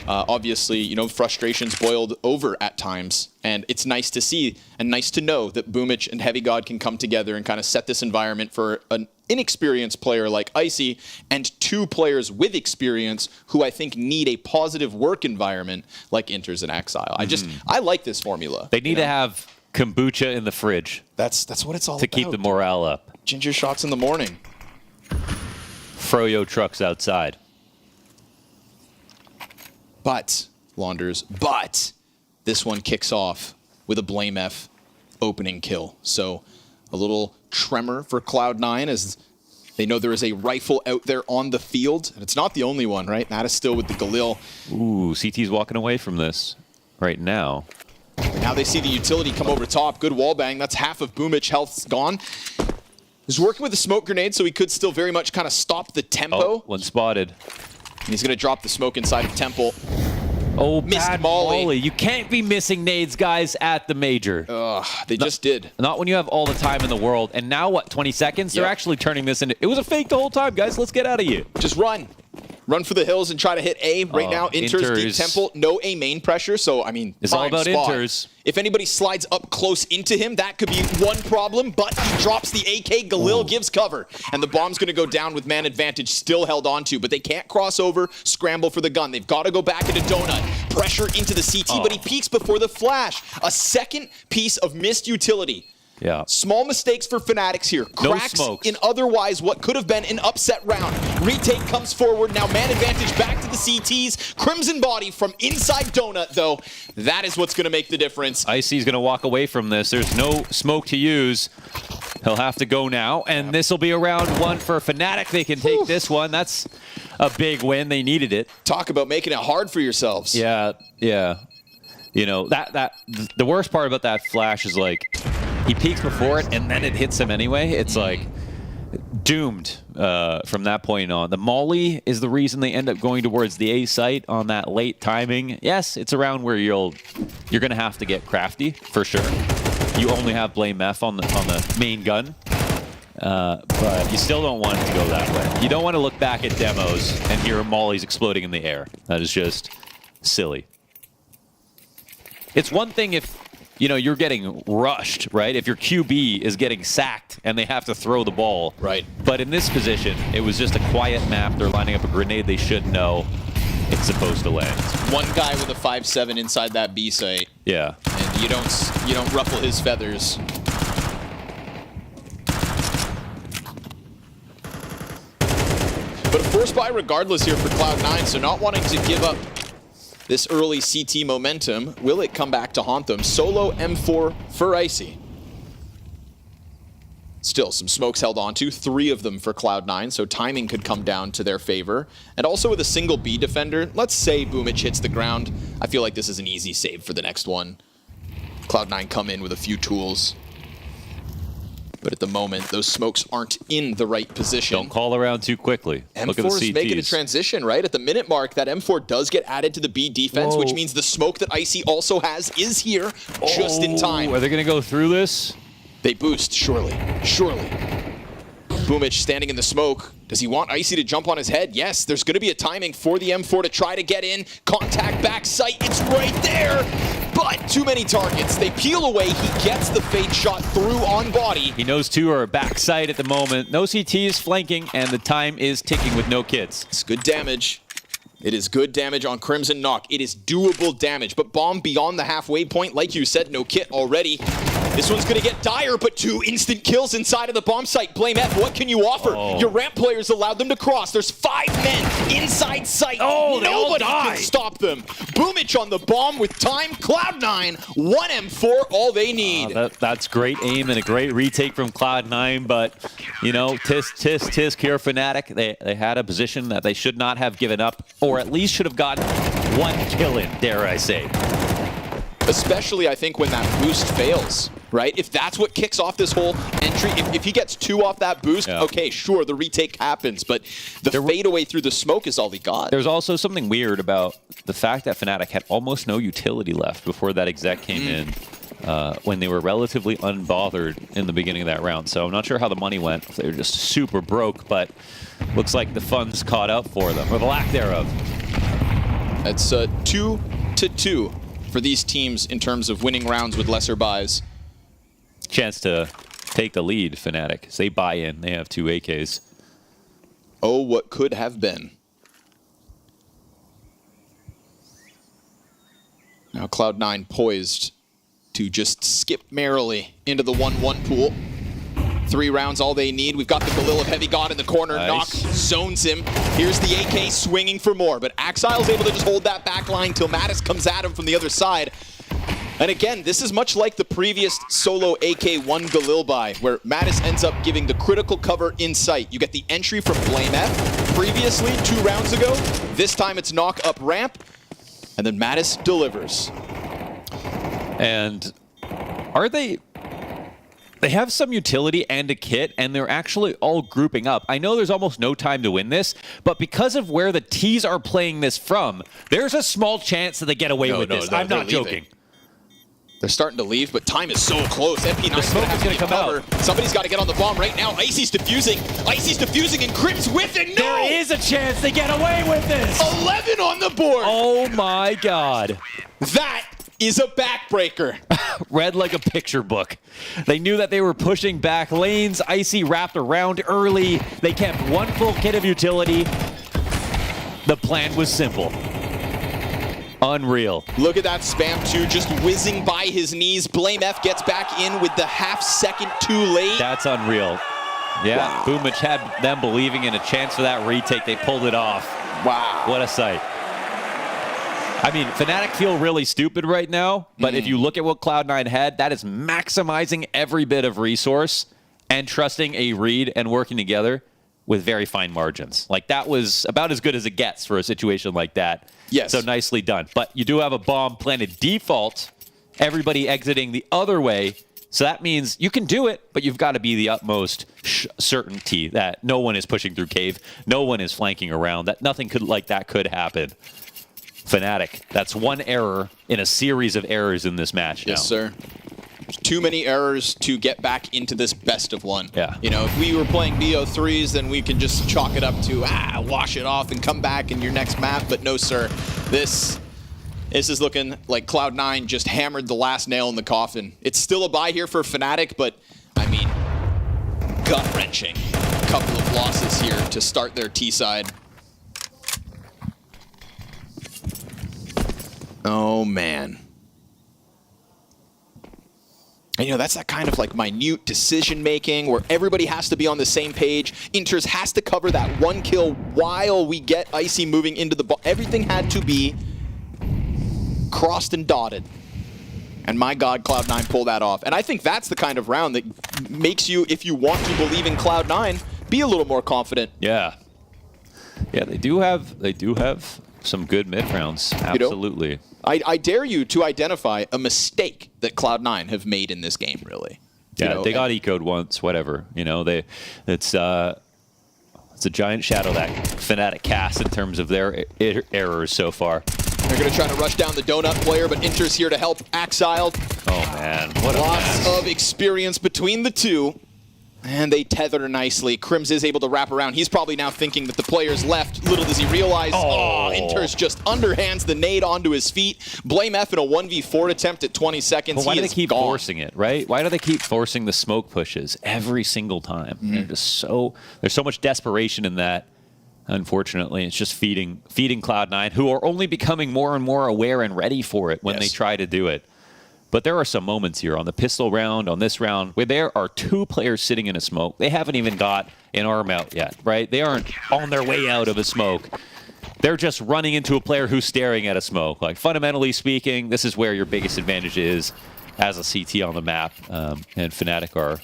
Obviously, you know, frustrations boiled over at times, and it's nice to see and nice to know that Boomich and Heavy God can come together and kind of set this environment for an inexperienced player like Icy and 2 players with experience who I think need a positive work environment like Inters and Axile. I like this formula. They need to have kombucha in the fridge. That's what it's all to about. keep the morale up. Ginger shots in the morning. Froyo trucks outside. But, Launders, but this one kicks off with a Blame F opening kill. So a little tremor for Cloud9 as they know there is a rifle out there on the field. And it's not the only one, right? Matt is still with the Galil. Ooh, CT's walking away from this right now. Now they see the utility come over top. Good wall bang. That's half of Boomich health's gone. He's working with a smoke grenade, so he could still very much kind of stop the tempo. Oh, one spotted. And he's going to drop the smoke inside of Temple. Oh, missed bad Molly. You can't be missing nades, guys, at the major. They just did. Not when you have all the time in the world. And now, what, 20 seconds? They're actually turning this into... It was a fake the whole time, guys. Let's get out of here. Just run. Run for the hills and try to hit A. Right now, Inter's deep Temple. No A main pressure, so, I mean, it's all about spot. Inters. If anybody slides up close into him, that could be one problem, but he drops the AK. Galil gives cover, and the bomb's going to go down with man advantage still held onto, but they can't cross over, scramble for the gun. They've got to go back into Donut. Pressure into the CT, but he peeks before the flash. A second piece of missed utility. Yeah. Small mistakes for Fnatics here. Cracks in otherwise what could have been an upset round. Retake comes forward. Now man advantage back to the CTs. Crimson body from inside Donut, though. That is what's going to make the difference. Icy's going to walk away from this. There's no smoke to use. He'll have to go now, and this will be a round one for Fnatic. They can take this one. That's a big win. They needed it. Talk about making it hard for yourselves. Yeah, yeah. You know, the worst part about that flash is like, he peeks before it, and then it hits him anyway. It's like doomed from that point on. The Molly is the reason they end up going towards the A site on that late timing. Yes, it's around where you're going to have to get crafty for sure. You only have Blame F on the main gun, but you still don't want it to go that way. You don't want to look back at demos and hear Molly's exploding in the air. That is just silly. It's one thing if you're getting rushed, right? If your QB is getting sacked and they have to throw the ball. Right. But in this position, it was just a quiet map. They're lining up a grenade they should know it's supposed to land. One guy with a 5-7 inside that B site. Yeah. And you don't ruffle his feathers. But a force buy regardless here for Cloud9, so not wanting to give up this early CT momentum. Will it come back to haunt them? Solo M4 for Icy. Still, some smokes held onto, 3 of them for Cloud9, so timing could come down to their favor. And also with a single B defender, let's say Boomich hits the ground. I feel like this is an easy save for the next one. Cloud9 come in with a few tools. But at the moment, those smokes aren't in the right position. Don't call around too quickly. Look at the M4 is CTs. making a transition, right? At the minute mark, that M4 does get added to the B defense, which means the smoke that Icy also has is here just in time. Are they going to go through this? They boost, surely. Surely. Boomich standing in the smoke. Does he want Icy to jump on his head? Yes, there's going to be a timing for the M4 to try to get in. Contact back sight, it's right there. But too many targets. They peel away. He gets the fade shot through on body. He knows 2 are backside at the moment. No CT is flanking, and the time is ticking with no kits. It's good damage. It is good damage on Crimson Knock. It is doable damage, but bomb beyond the halfway point. Like you said, no kit already. This one's going to get dire, but 2 instant kills inside of the bomb site. Blame F, what can you offer? Your ramp players allowed them to cross. There's 5 men inside sight. Nobody can stop them. Boomich on the bomb with time. Cloud9, 1 M4, all they need. That's great aim and a great retake from Cloud9, but, tisk here, Fnatic. They had a position that they should not have given up, or at least should have gotten 1 kill in, dare I say. Especially, I think, when that boost fails, right? If that's what kicks off this whole entry, if he gets 2 off that boost, okay, sure, the retake happens, but the fadeaway through the smoke is all he got. There's also something weird about the fact that Fnatic had almost no utility left before that exec came in, when they were relatively unbothered in the beginning of that round. So I'm not sure how the money went. They were just super broke, but looks like the funds caught up for them, or the lack thereof. That's 2-2. For these teams in terms of winning rounds with lesser buys. Chance to take the lead, Fnatic. As they buy in, they have 2 AKs. Oh, what could have been. Now Cloud9 poised to just skip merrily into the 1-1 pool. 3 rounds, all they need. We've got the Galil of Heavy God in the corner. Knock zones him. Here's the AK swinging for more, but Axile's able to just hold that back line till Mattis comes at him from the other side. And again, this is much like the previous solo AK1 Galil buy, where Mattis ends up giving the critical cover in sight. You get the entry from Blame F. Previously, 2 rounds ago, this time it's Knock up ramp, and then Mattis delivers. And are they have some utility and a kit, and they're actually all grouping up. I know there's almost no time to win this, but because of where the T's are playing this from, there's a small chance that they get away with this. I'm not joking. They're starting to leave, but time is so close. MP9's smoke is going to come out. Somebody's got to get on the bomb right now. Icy's defusing. Icy's defusing, and Crim's with it. No! There is a chance they get away with this. 11 on the board. Oh my God. That is a backbreaker. Read like a picture book. They knew that they were pushing back lanes. Icy wrapped around early. They kept 1 full kit of utility. The plan was simple. Unreal. Look at that spam too, just whizzing by his knees. Blame F gets back in with the half-second too late. That's unreal. Yeah, wow. Boomich had them believing in a chance for that retake. They pulled it off. Wow. What a sight. I mean, Fnatic feel really stupid right now, but if you look at what Cloud9 had, that is maximizing every bit of resource and trusting a read and working together with very fine margins. Like, that was about as good as it gets for a situation like that. Yes. So nicely done. But you do have a bomb planted default, everybody exiting the other way. So that means you can do it, but you've got to be the utmost certainty that no one is pushing through cave, no one is flanking around, that nothing like that could happen. Fnatic, that's 1 error in a series of errors in this match now. Yes, sir. Too many errors to get back into this best of 1. Yeah. You know, if we were playing BO3s, then we can just chalk it up to, wash it off and come back in your next map. But no, sir. This is looking like Cloud9 just hammered the last nail in the coffin. It's still a buy here for Fnatic, but, I mean, gut-wrenching. A couple of losses here to start their T-side. Oh, man. And, you know, that's that kind of like minute decision making where everybody has to be on the same page. Inters has to cover that 1 kill while we get Icy moving into the ball. Everything had to be crossed and dotted. And my God, Cloud9 pulled that off. And I think that's the kind of round that makes you, if you want to believe in Cloud9, be a little more confident. Yeah. Yeah, they do have some good mid rounds. Absolutely. You know, I dare you to identify a mistake that Cloud9 have made in this game, really. Yeah, you know, they got eco'd once, whatever. You know, it's a giant shadow that Fnatic casts in terms of their errors so far. They're going to try to rush down the donut player, but Inter's here to help Axile. Oh, man. What a Lots of experience between the two. And they tether nicely. Crims is able to wrap around. He's probably now thinking that the player's left. Little does he realize, Inter's just underhands the nade onto his feet. Blame F in a 1v4 attempt at 20 seconds. But why do they keep forcing it, right? Why do they keep forcing the smoke pushes every single time? They're just there's so much desperation in that. Unfortunately, it's just feeding Cloud9, who are only becoming more and more aware and ready for it when they try to do it. But there are some moments here on the pistol round, on this round, where there are 2 players sitting in a smoke. They haven't even got an arm out yet, right? They aren't on their way out of a smoke. They're just running into a player who's staring at a smoke. Like, fundamentally speaking, this is where your biggest advantage is as a CT on the map. And Fnatic are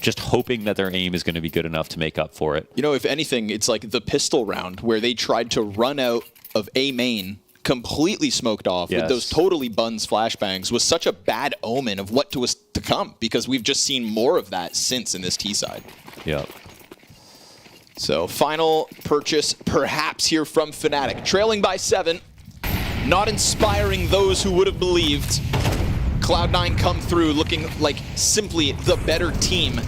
just hoping that their aim is going to be good enough to make up for it. You know, if anything, it's like the pistol round where they tried to run out of A main completely smoked off with those totally buns flashbangs was such a bad omen of what was to come, because we've just seen more of that since in this T side. Yep. So final purchase perhaps here from Fnatic, trailing by 7, not inspiring those who would have believed. Cloud9 come through looking like simply the better team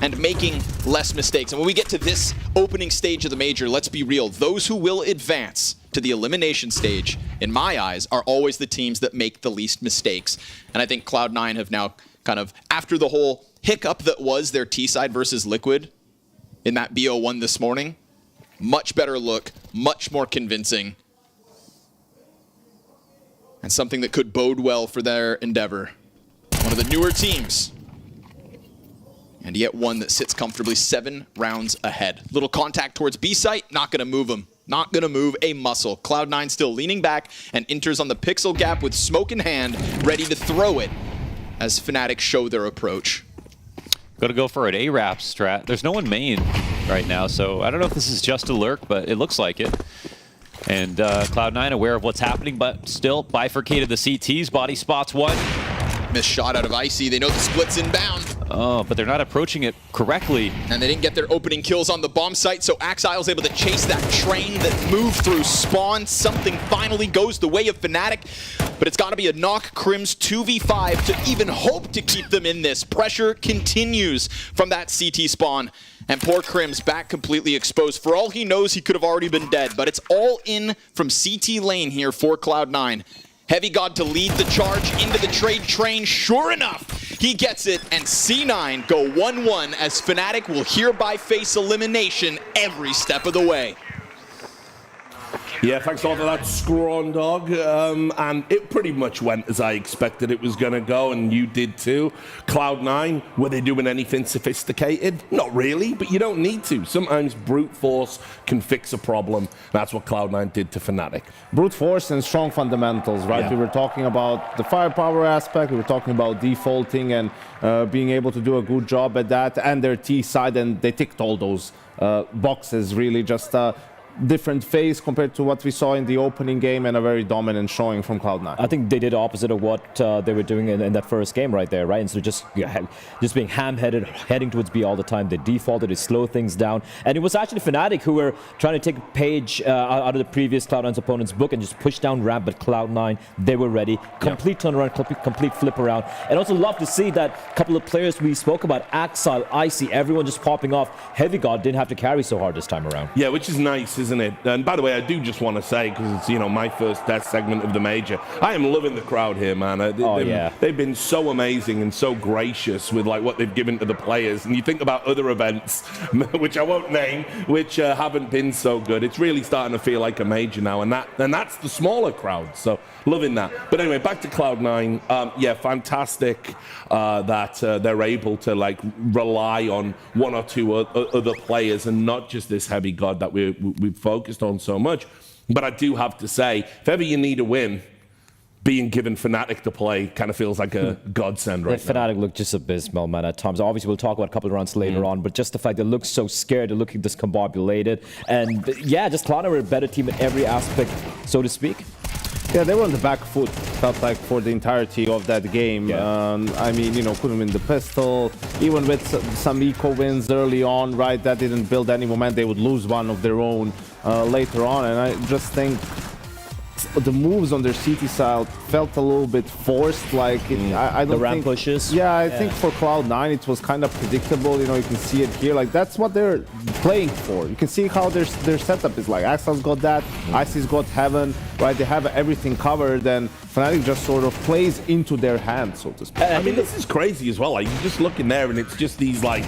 and making less mistakes. And when we get to this opening stage of the major, let's be real, those who will advance to the elimination stage, in my eyes, are always the teams that make the least mistakes. And I think Cloud9 have now kind of, after the whole hiccup that was their T-side versus Liquid in that BO1 this morning, much better look, much more convincing, and something that could bode well for their endeavor. One of the newer teams And yet one that sits comfortably 7 rounds ahead. Little contact towards B site, not gonna move him. Not gonna move a muscle. Cloud9 still leaning back and enters on the pixel gap with smoke in hand, ready to throw it as Fnatic show their approach. Got to go for an A-Rap strat. There's no one main right now, so I don't know if this is just a lurk, but it looks like it. And Cloud9 aware of what's happening, but still bifurcated the CTs. Body spots one. Missed shot out of Icy. They know the split's inbound. Oh, but they're not approaching it correctly. And they didn't get their opening kills on the bomb site, so Axile's able to chase that train that moved through spawn. Something finally goes the way of Fnatic, but it's got to be a knock Crims 2v5 to even hope to keep them in this. Pressure continues from that CT spawn. And poor Crims back completely exposed. For all he knows, he could have already been dead, but it's all in from CT lane here for Cloud9. Heavy God to lead the charge into the trade train. Sure enough, he gets it, and C9 go 1-1 as Fnatic will hereby face elimination every step of the way. Yeah, thanks a lot for that, Scrawn Dog. And it pretty much went as I expected it was going to go, and you did too. Cloud9, were they doing anything sophisticated? Not really, but you don't need to. Sometimes brute force can fix a problem. That's what Cloud9 did to Fnatic. Brute force and strong fundamentals, right? Yeah. We were talking about the firepower aspect, we were talking about defaulting and being able to do a good job at that, and their T side, and they ticked all those boxes, really. Just different phase compared to what we saw in the opening game, and a very dominant showing from Cloud9. I think they did the opposite of what they were doing in that first game right there, right? And so just being ham-headed, heading towards B all the time. They defaulted, they slowed things down. And it was actually Fnatic who were trying to take a page out of the previous Cloud9's opponent's book and just push down ramp, but Cloud9, they were ready. Complete turnaround, complete flip around. And also love to see that couple of players we spoke about, Axile, Icy, everyone just popping off. Heavy God didn't have to carry so hard this time around. Yeah, which is nice, isn't it? And by the way, I do just want to say, because it's, you know, my first death segment of the major, I am loving the crowd here, man. They've been so amazing and so gracious with like what they've given to the players. And you think about other events, which I won't name, which haven't been so good. It's really starting to feel like a major now, and that's the smaller crowd. So loving that. But anyway, back to Cloud9. Yeah, fantastic that they're able to like rely on one or two other players and not just this Heavy God that we've focused on so much. But I do have to say, if ever you need a win, being given Fnatic to play kind of feels like a godsend right now. Fnatic look just abysmal, man, at times. Obviously, we'll talk about a couple of rounds later on, but just the fact they look so scared, they look discombobulated. And yeah, just Cloud9 were a better team in every aspect, so to speak. Yeah, they were on the back foot, felt like, for the entirety of that game. Yeah. I mean, you know, couldn't win the pistol. Even with some eco wins early on, right, that didn't build any momentum. They would lose one of their own later on. And I just think the moves on their CT side felt a little bit forced. Like, I don't the ramp think, pushes. Yeah, I think for Cloud9 it was kind of predictable. You know, you can see it here. Like, that's what they're playing for. You can see how their setup is like. Axile's got that, Icy's got Heaven, right? They have everything covered, and Fnatic just sort of plays into their hands, so to speak. I mean, this is crazy as well. Like, you just look in there and it's just these like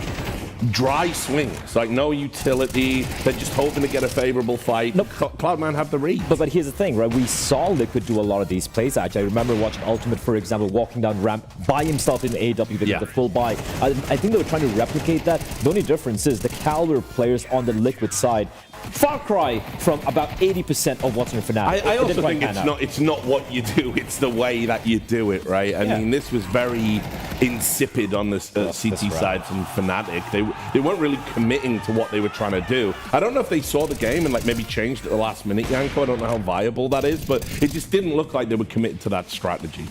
dry swings, like no utility. They're just hoping to get a favorable fight. No, Cloud9 have the read. But here's the thing, right? We saw Liquid do a lot of these plays, actually. I remember watching Ultimate, for example, walking down ramp by himself in AW with the full buy. I think they were trying to replicate that. The only difference is the caliber players on the Liquid side, far cry from about 80% of what's in Fnatic. I also think it's not what you do, it's the way that you do it, right? I mean, this was very insipid on the CT side from Fnatic. They weren't really committing to what they were trying to do. I don't know if they saw the game and like maybe changed at the last minute, Yanko. I don't know how viable that is, but it just didn't look like they were committed to that strategy.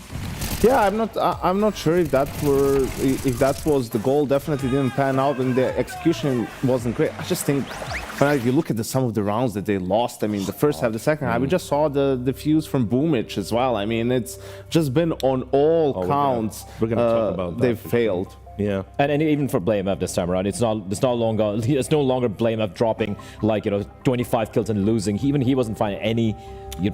Yeah, I'm not sure if that was the goal. Definitely didn't pan out, and the execution wasn't great. I just think, if you look at some of the rounds that they lost, I mean, the first half, the second half, we just saw the fuse from Boomich as well. I mean, it's just been on all counts. We're gonna talk about that. They've failed. Yeah, and even for BlameF this time around, it's no longer BlameF dropping like 25 kills and losing. Even he wasn't finding any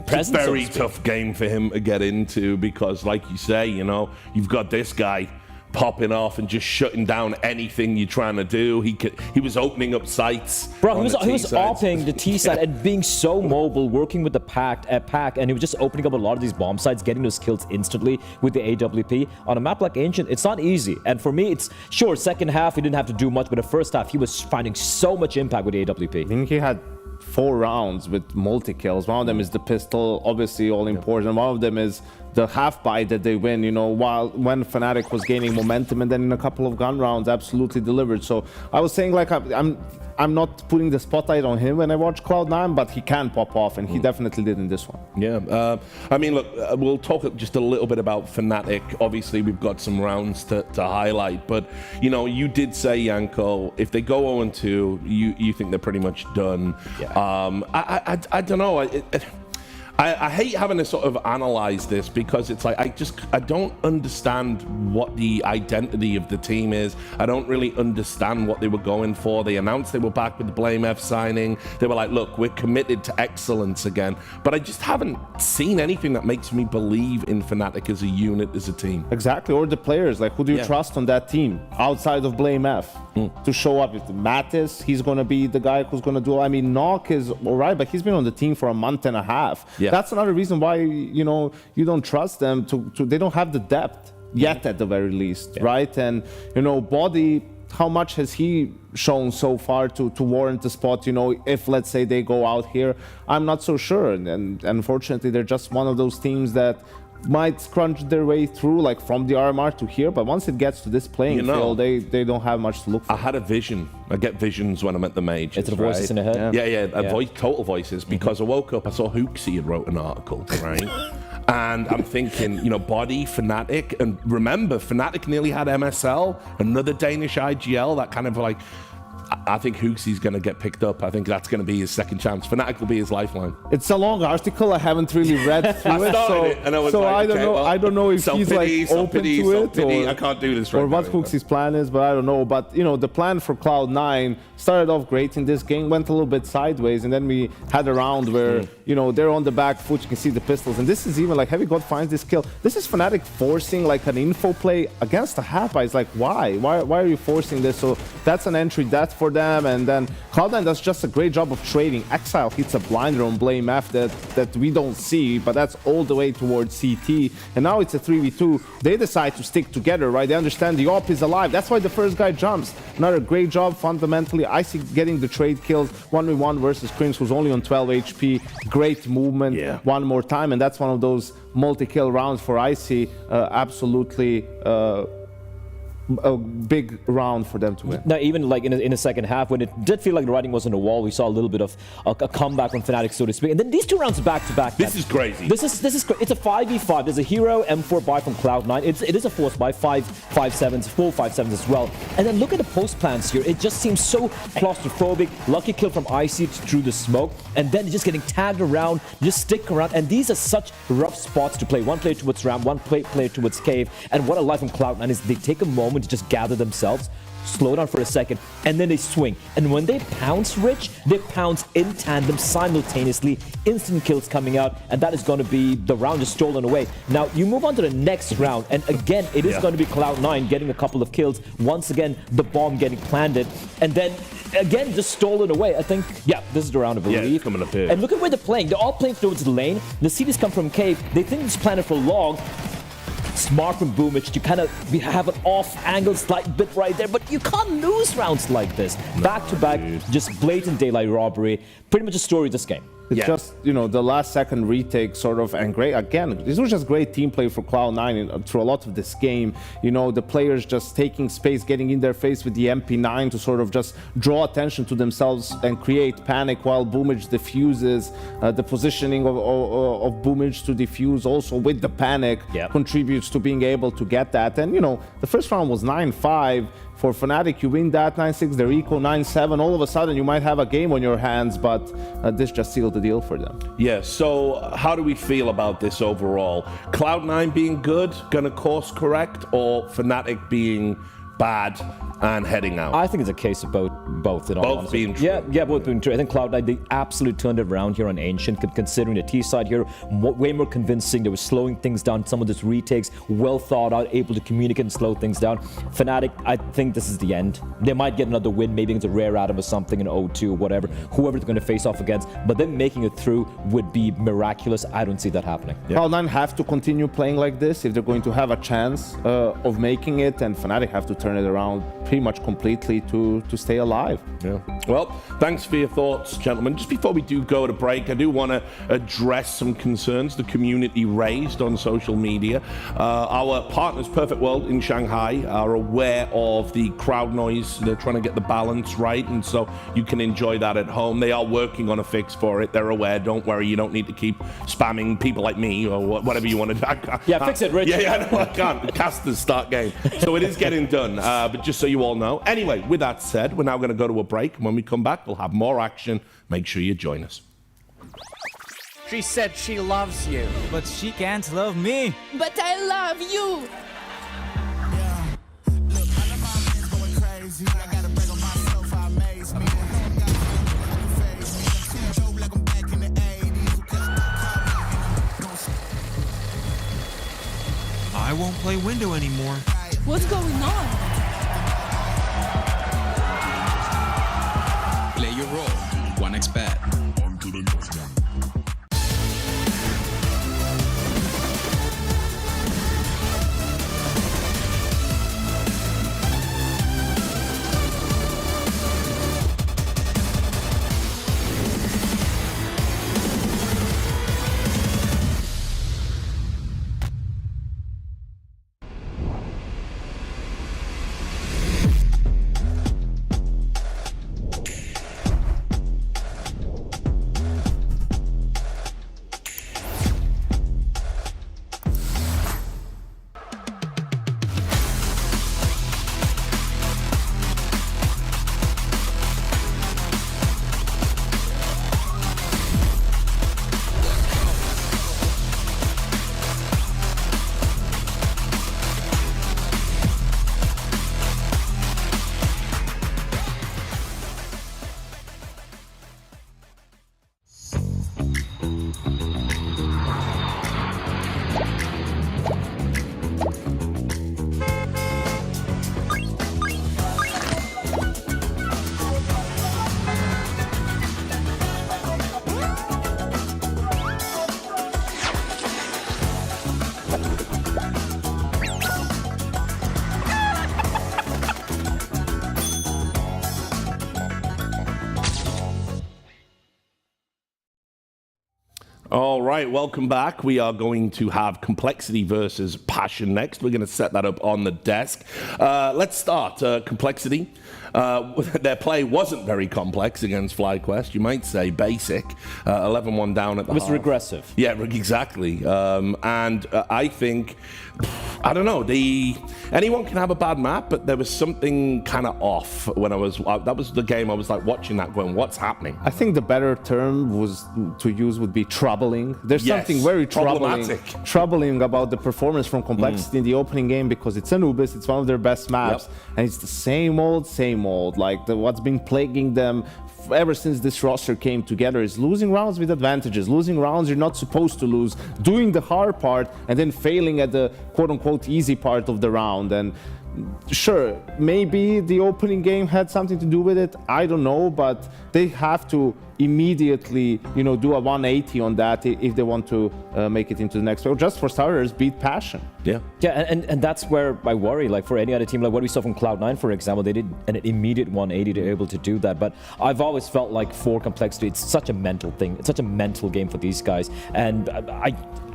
presence. It's a very tough game for him to get into because, like you say, you've got this guy popping off and just shutting down anything you're trying to do. He was opening up sites. Bro, he was opening the T side and being so mobile, working with the pack, and he was just opening up a lot of these bomb sites, getting those kills instantly with the AWP. On a map like Ancient, it's not easy. And for me, it's sure, second half, he didn't have to do much, but the first half, he was finding so much impact with the AWP. I think he had 4 rounds with multi-kills. One of them is the pistol, obviously all important. One of them is the half-bite that they win, you know, when Fnatic was gaining momentum, and then in a couple of gun rounds absolutely delivered. So I was saying, like, I'm not putting the spotlight on him when I watch Cloud9, but he can pop off, and he definitely did in this one. Yeah, I mean, look, we'll talk just a little bit about Fnatic. Obviously, we've got some rounds to highlight, but, you know, you did say, Yanko, if they go 0-2, you think they're pretty much done. Yeah. I don't know. I hate having to sort of analyze this because it's like I don't understand what the identity of the team is. I don't really understand what they were going for. They announced they were back with the Blame F signing. They were like, look, we're committed to excellence again. But I just haven't seen anything that makes me believe in Fnatic as a unit, as a team. Exactly, or the players. Like, who do you trust on that team outside of Blame F to show up? If Mattis, he's going to be the guy who's going to do. I mean, Nock is all right, but he's been on the team for a month and a half. Yeah. That's another reason why, you know, you don't trust them to they don't have the depth yet, at the very least, right? And, you know, Body, how much has he shown so far to warrant the spot? You know, if let's say they go out here, I'm not so sure. And unfortunately, they're just one of those teams that might scrunch their way through, like from the RMR to here, but once it gets to this playing field, they don't have much to look for. I had a vision. I get visions when I'm at the majors. It's the voices in the head. Yeah. Total voices, because I woke up, I saw Hooksy had wrote an article, right? And I'm thinking, you know, Body, Fnatic, and remember, Fnatic nearly had MSL, another Danish IGL, that kind of like, I think Hooksy's going to get picked up. I think that's going to be his second chance. Fnatic will be his lifeline. It's a long article. I haven't really read through it, so I don't know. I don't know if he's like open to it, or I can't do this right now. Or what Hooksy's plan is, but I don't know. But you know, the plan for Cloud9 started off great in this game, went a little bit sideways, and then we had a round where you know they're on the back foot. You can see the pistols, and this is even like Heavy God finds this kill. This is Fnatic forcing like an info play against the Hapa. It's like, why are you forcing this? So that's an entry death for them, and then Cloud9 does just a great job of trading. Exile hits a blinder on Blame F that we don't see, but that's all the way towards CT, and now it's a 3v2. They decide to stick together, right? They understand the op is alive. That's why the first guy jumps. Another great job fundamentally. Icy getting the trade kills, 1v1 versus Krims, who's only on 12 HP. Great movement one more time, and that's one of those multi-kill rounds for Icy. Absolutely a big round for them to win. Now, even like in the second half, when it did feel like the writing was on the wall, we saw a little bit of a comeback from Fnatic, so to speak. And then these 2 rounds back to back. This is crazy. This is it's a 5v5. There's a hero M4 buy from Cloud9. It is a force buy, 5.57s, 4.57s as well. And then look at the post plans here. It just seems so claustrophobic. Lucky kill from Icy through the smoke, and then just getting tagged around. Just stick around, and these are such rough spots to play. One player towards ramp, one player towards cave. And what I like from Cloud9 is they take a moment to just gather themselves, slow down for a second, and then they swing. And when they pounce, Rich, they pounce in tandem simultaneously, instant kills coming out, and that is going to be the round just stolen away. Now, you move on to the next round, and again, it is going to be Cloud9 getting a couple of kills. Once again, the bomb getting planted, and then again, just stolen away. I think, this is the round, I believe. Yeah, coming up here. And look at where they're playing. They're all playing towards the lane. The CDs come from cave. They think it's planted for long. Smart from Boomich to kind of have an off-angle slight bit right there, but you can't lose rounds like this. Back-to-back, just blatant daylight robbery. Pretty much a story of this game. It's just, you know, the last second retake sort of, and great, again, this was just great team play for Cloud9 through a lot of this game. You know, the players just taking space, getting in their face with the MP9 to sort of just draw attention to themselves and create panic while Boomich diffuses. The positioning of Boomich to diffuse also with the panic contributes to being able to get that. And, you know, the first round was 9-5. For Fnatic, you win that 9-6, they're equal 9-7. All of a sudden, you might have a game on your hands, but this just sealed the deal for them. Yeah, so how do we feel about this overall? Cloud9 being good, going to course correct, or Fnatic being bad, and heading out? I think it's a case of both in all Both honesty. being true. Yeah, both being true. I think Cloud9, they absolutely turned it around here on Ancient, considering the T side here, way more convincing. They were slowing things down. Some of these retakes, well thought out, able to communicate and slow things down. Fnatic, I think this is the end. They might get another win, maybe against a Rare Atom or something in 0-2 or whatever, whoever they're going to face off against, but them making it through would be miraculous. I don't see that happening. Cloud9 have to continue playing like this if they're going to have a chance of making it, and Fnatic have to turn it around pretty much completely to stay alive. Yeah. Well, thanks for your thoughts, gentlemen. Just before we do go to break, I do want to address some concerns the community raised on social media. Our partners, Perfect World in Shanghai, are aware of the crowd noise. They're trying to get the balance right, and so you can enjoy that at home. They are working on a fix for it. They're aware. Don't worry. You don't need to keep spamming people like me or whatever you want to do. Yeah, fix it, Rich. Yeah, no, I can't. Casters start game. So it is getting done, but just so you all know. Anyway, with that said, we're now going to go to a break. And when we come back, we'll have more action. Make sure you join us. She said she loves you, but she can't love me. But I love you. I won't play window anymore. What's going on? Play your role. 1xBet. On to the next one. All right, welcome back. We are going to have Complexity versus Passion next. We're going to set that up on the desk. Let's start. Complexity. Their play wasn't very complex against FlyQuest. You might say basic. 11-1 down at the half. It was regressive. Yeah, exactly. And I think, I don't know, anyone can have a bad map, but there was something kind of off when that was the game I was like watching that going, what's happening? I think the better term to use would be troubling. There's something very troubling about the performance from Complexity in the opening game, because it's Anubis, it's one of their best maps, and it's the same old, like what's been plaguing them ever since this roster came together is losing rounds with advantages, losing rounds you're not supposed to lose, doing the hard part and then failing at the quote-unquote easy part of the round. And sure, maybe the opening game had something to do with it, I don't know, but they have to immediately, do a 180 on that if they want to make it into the next round. Just for starters, beat Passion. Yeah, and that's where I worry, like for any other team, like what we saw from Cloud9, for example, they did an immediate 180 to be able to do that. But I've always felt like for Complexity, it's such a mental thing. It's such a mental game for these guys. And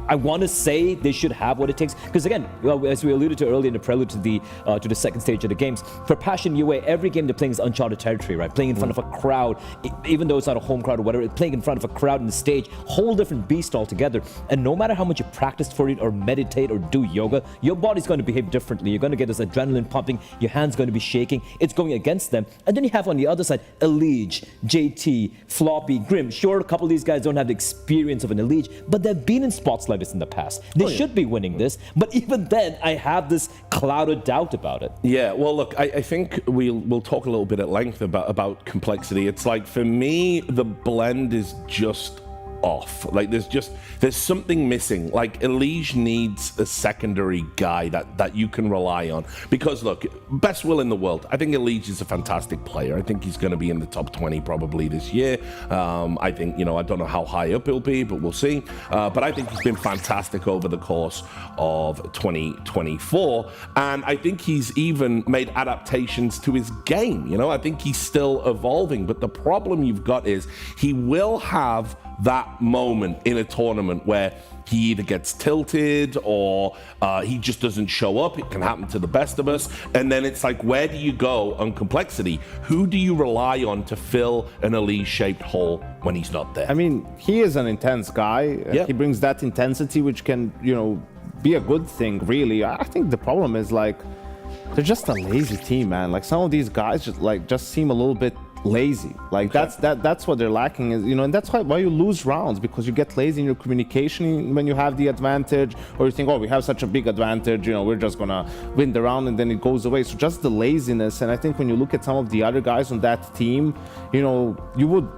I want to say they should have what it takes, because again, as we alluded to earlier in the prelude to the second stage of the games, for Passion UA, every game they're playing is uncharted territory, right? Playing in front of a crowd, even though it's not a home crowd or whatever, playing in front of a crowd in the stage, whole different beast altogether. And no matter how much you practice for it or meditate or do yoga, your body's going to behave differently. You're going to get this adrenaline pumping, your hand's going to be shaking, it's going against them. And then you have on the other side, Elige, JT, Floppy, Grim. Sure, a couple of these guys don't have the experience of an Elige, but they've been in spots like like this in the past. They should be winning this, but even then, I have this clouded doubt about it. Yeah, well, look, I think we'll talk a little bit at length about complexity. It's like, for me, the blend is just off. Like, there's something missing. Like, Elige needs a secondary guy that you can rely on, because look, best will in the world, I think Elige is a fantastic player. I think he's going to be in the top 20 probably this year. I think, I don't know how high up he'll be, but we'll see. But I think he's been fantastic over the course of 2024, and I think he's even made adaptations to his game. I think he's still evolving, but the problem you've got is he will have that moment in a tournament where he either gets tilted or he just doesn't show up. It can happen to the best of us. And then it's like, where do you go on complexity? Who do you rely on to fill an Elise-shaped hole when he's not there? I mean, he is an intense guy. He brings that intensity, which can, be a good thing, really. I think the problem is, like, they're just a lazy team, man. Like, some of these guys just seem a little bit lazy. Like, that's what they're lacking, is, and that's why you lose rounds, because you get lazy in your communication when you have the advantage, or you think, oh, we have such a big advantage, we're just gonna win the round, and then it goes away. So just the laziness. And I think when you look at some of the other guys on that team, you would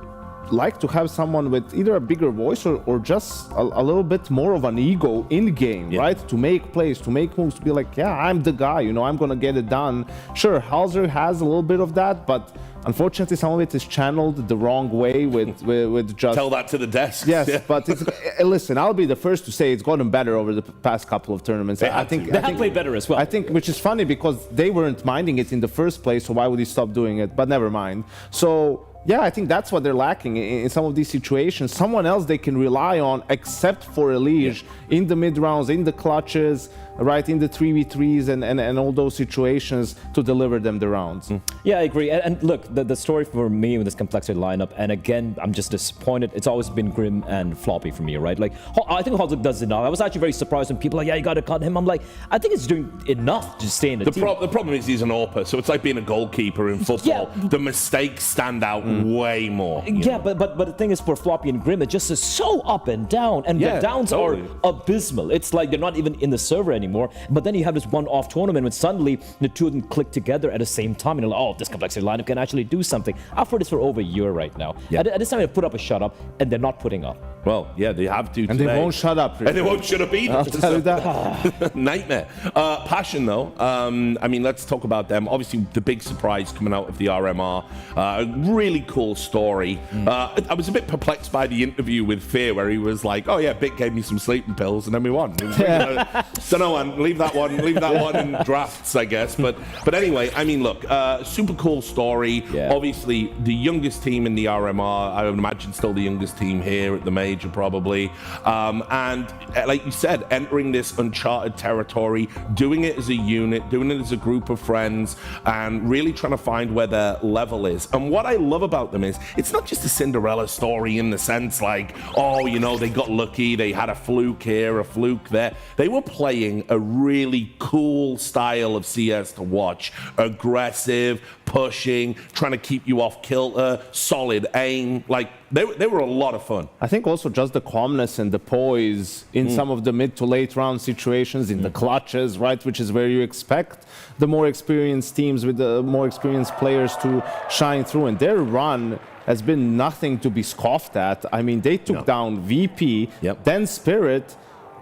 like to have someone with either a bigger voice or just a little bit more of an ego in game, right? To make plays, to make moves, to be like, yeah, I'm the guy, I'm gonna get it done. Sure, Hauser has a little bit of that, but unfortunately, some of it is channeled the wrong way with just... Tell that to the desk. Yes, but listen, I'll be the first to say it's gotten better over the past couple of tournaments. I think they have played better as well. I think, which is funny, because they weren't minding it in the first place, so why would he stop doing it? But never mind. So, yeah, I think that's what they're lacking in some of these situations. Someone else they can rely on, except for Elige, in the mid-rounds, in the clutches, right, in the 3v3s and all those situations, to deliver them the rounds. Yeah, I agree. And look, the story for me with this complexity lineup, and again, I'm just disappointed. It's always been Grim and Floppy for me, right? Like, I think Hauser does enough. I was actually very surprised when people are like, yeah, you got to cut him. I'm like, I think it's doing enough to stay in the team. The problem is he's an AWPer, so it's like being a goalkeeper in football. Yeah. The mistakes stand out way more. Yeah, but the thing is, for Floppy and Grim, it just is so up and down, and the downs are abysmal. It's like they're not even in the server anymore. But then you have this one-off tournament when suddenly the two of them click together at the same time, and you're like, oh, this complexity lineup can actually do something. I've heard this for over a year right now. At this time, they put up a shut up, and they're not putting up. Well, yeah, they have to. And they won't shut up. And they won't shut up either. I'll tell you that. Nightmare. Passion, though. I mean, let's talk about them. Obviously, the big surprise coming out of the RMR. Really cool story. I was a bit perplexed by the interview with Fear, where he was like, oh, yeah, Bit gave me some sleeping pills, and then we won. Don't know, man. Leave that one in drafts, I guess. But anyway, I mean, look, super cool story. Obviously, the youngest team in the RMR. I would imagine still the youngest team here at the major, probably. And like you said, entering this uncharted territory, doing it as a unit, doing it as a group of friends, and really trying to find where their level is. And what I love about them is, it's not just a Cinderella story in the sense like, oh, they got lucky, they had a fluke here, a fluke there. They were playing a really cool style of CS to watch. Aggressive, pushing, trying to keep you off kilter, solid aim. Like, they were a lot of fun. I think also just the calmness and the poise in some of the mid to late round situations, in the clutches, right, which is where you expect the more experienced teams with the more experienced players to shine through. And their run has been nothing to be scoffed at. I mean, they took down VP, then Spirit,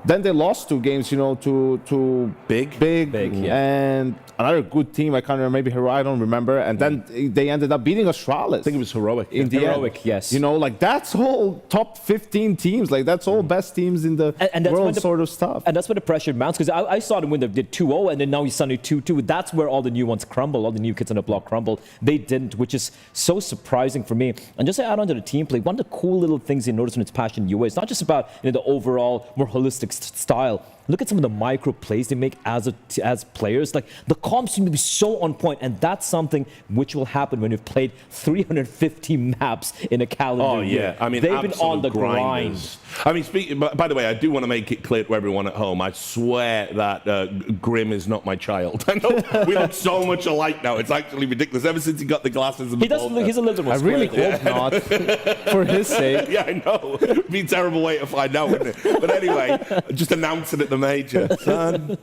then they lost 2 games, to Big, and another good team. I can't remember, maybe Heroic, I don't remember. And then they ended up beating Astralis. I think it was Heroic. In the Heroic, end. yes. Like, that's all top 15 teams. Like, that's all best teams in the world sort of stuff. And that's where the pressure mounts. Because I saw them when they did 2-0, and then now he's suddenly 2-2. That's where all the new ones crumble, all the new kids on the block crumble. They didn't, which is so surprising for me. And just to add on to the team play, one of the cool little things you notice when it's Passion UA, it's not just about the overall more holistic style. look at some of the micro plays they make as players. Like, the comps seem to be so on point, and that's something which will happen when you've played 350 maps in a calendar year. I mean, they've been on the grind. I mean, by the way, I do want to make it clear to everyone at home, I swear that Grim is not my child. I know we look so much alike now. It's actually ridiculous. Ever since he got the glasses and he does look, he's a little more I really hope not, for his sake. Yeah, I know. It'd be a terrible way to find out, wouldn't it? But anyway, just announce it at the major. Son.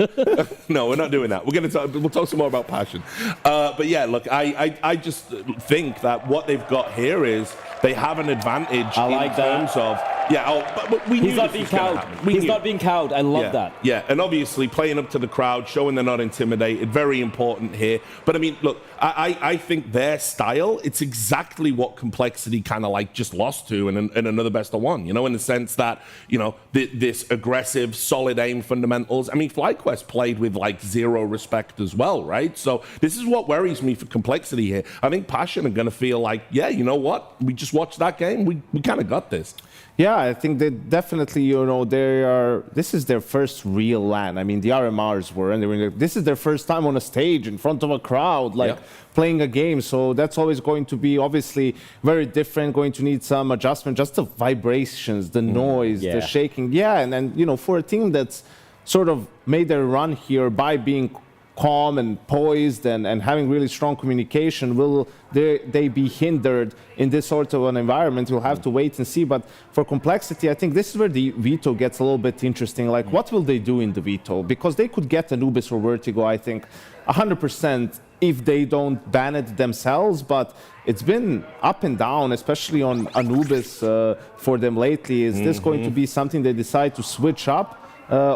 No, we're not doing that. We'll talk some more about passion. But yeah, look, I just think that what they've got here is they have an advantage in terms of... Yeah, but we knew he's not being cowed. He's not being cowed. I love that. Yeah, and obviously playing up to the crowd, showing they're not intimidated, very important here. But I mean, look, I think their style, it's exactly what Complexity kind of like just lost to in another best of one, you know, in the sense that, you know, this aggressive, solid aim fundamentals. I mean, FlyQuest played with like zero respect as well, right? So this is what worries me for Complexity here. I think Passion are going to feel like, yeah, you know what? We just watched that game. We kind of got this. Yeah, I think they definitely, you know, this is their first real LAN. I mean, the RMRs were, and they were, this is their first time on a stage in front of a crowd, like playing a game. So that's always going to be obviously very different, going to need some adjustment, just the vibrations, the noise, the shaking. Yeah, and then, you know, for a team that's sort of made their run here by being calm and poised and having really strong communication, will they be hindered in this sort of an environment? We'll have to wait and see. But for Complexity, I think this is where the veto gets a little bit interesting. Like, what will they do in the veto? Because they could get Anubis or Vertigo, I think, 100% if they don't ban it themselves. But it's been up and down, especially on Anubis for them lately. Is this going to be something they decide to switch up?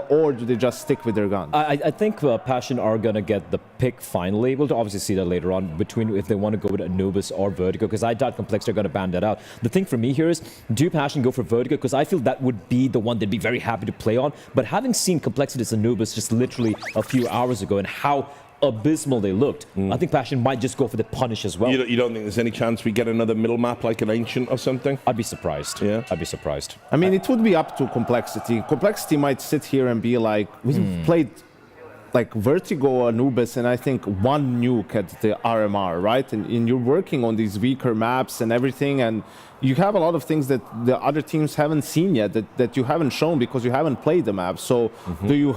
Or do they just stick with their gun? I think Passion are going to get the pick finally. We'll obviously see that later on between if they want to go with Anubis or Vertigo, because I doubt Complexity are going to ban that out. The thing for me here is, do Passion go for Vertigo? Because I feel that would be the one they'd be very happy to play on. But having seen Complexity's Anubis just literally a few hours ago and how abysmal they looked, I think Passion might just go for the punish as well. You don't think there's any chance we get another middle map like an Ancient or something? I'd be surprised. Yeah, I'd be surprised. I mean, it would be up to Complexity. Complexity might sit here and be like, we've played like Vertigo, Anubis, and I think one nuke at the RMR, right? And you're working on these weaker maps and everything, and you have a lot of things that the other teams haven't seen yet, that you haven't shown because you haven't played the map. So do you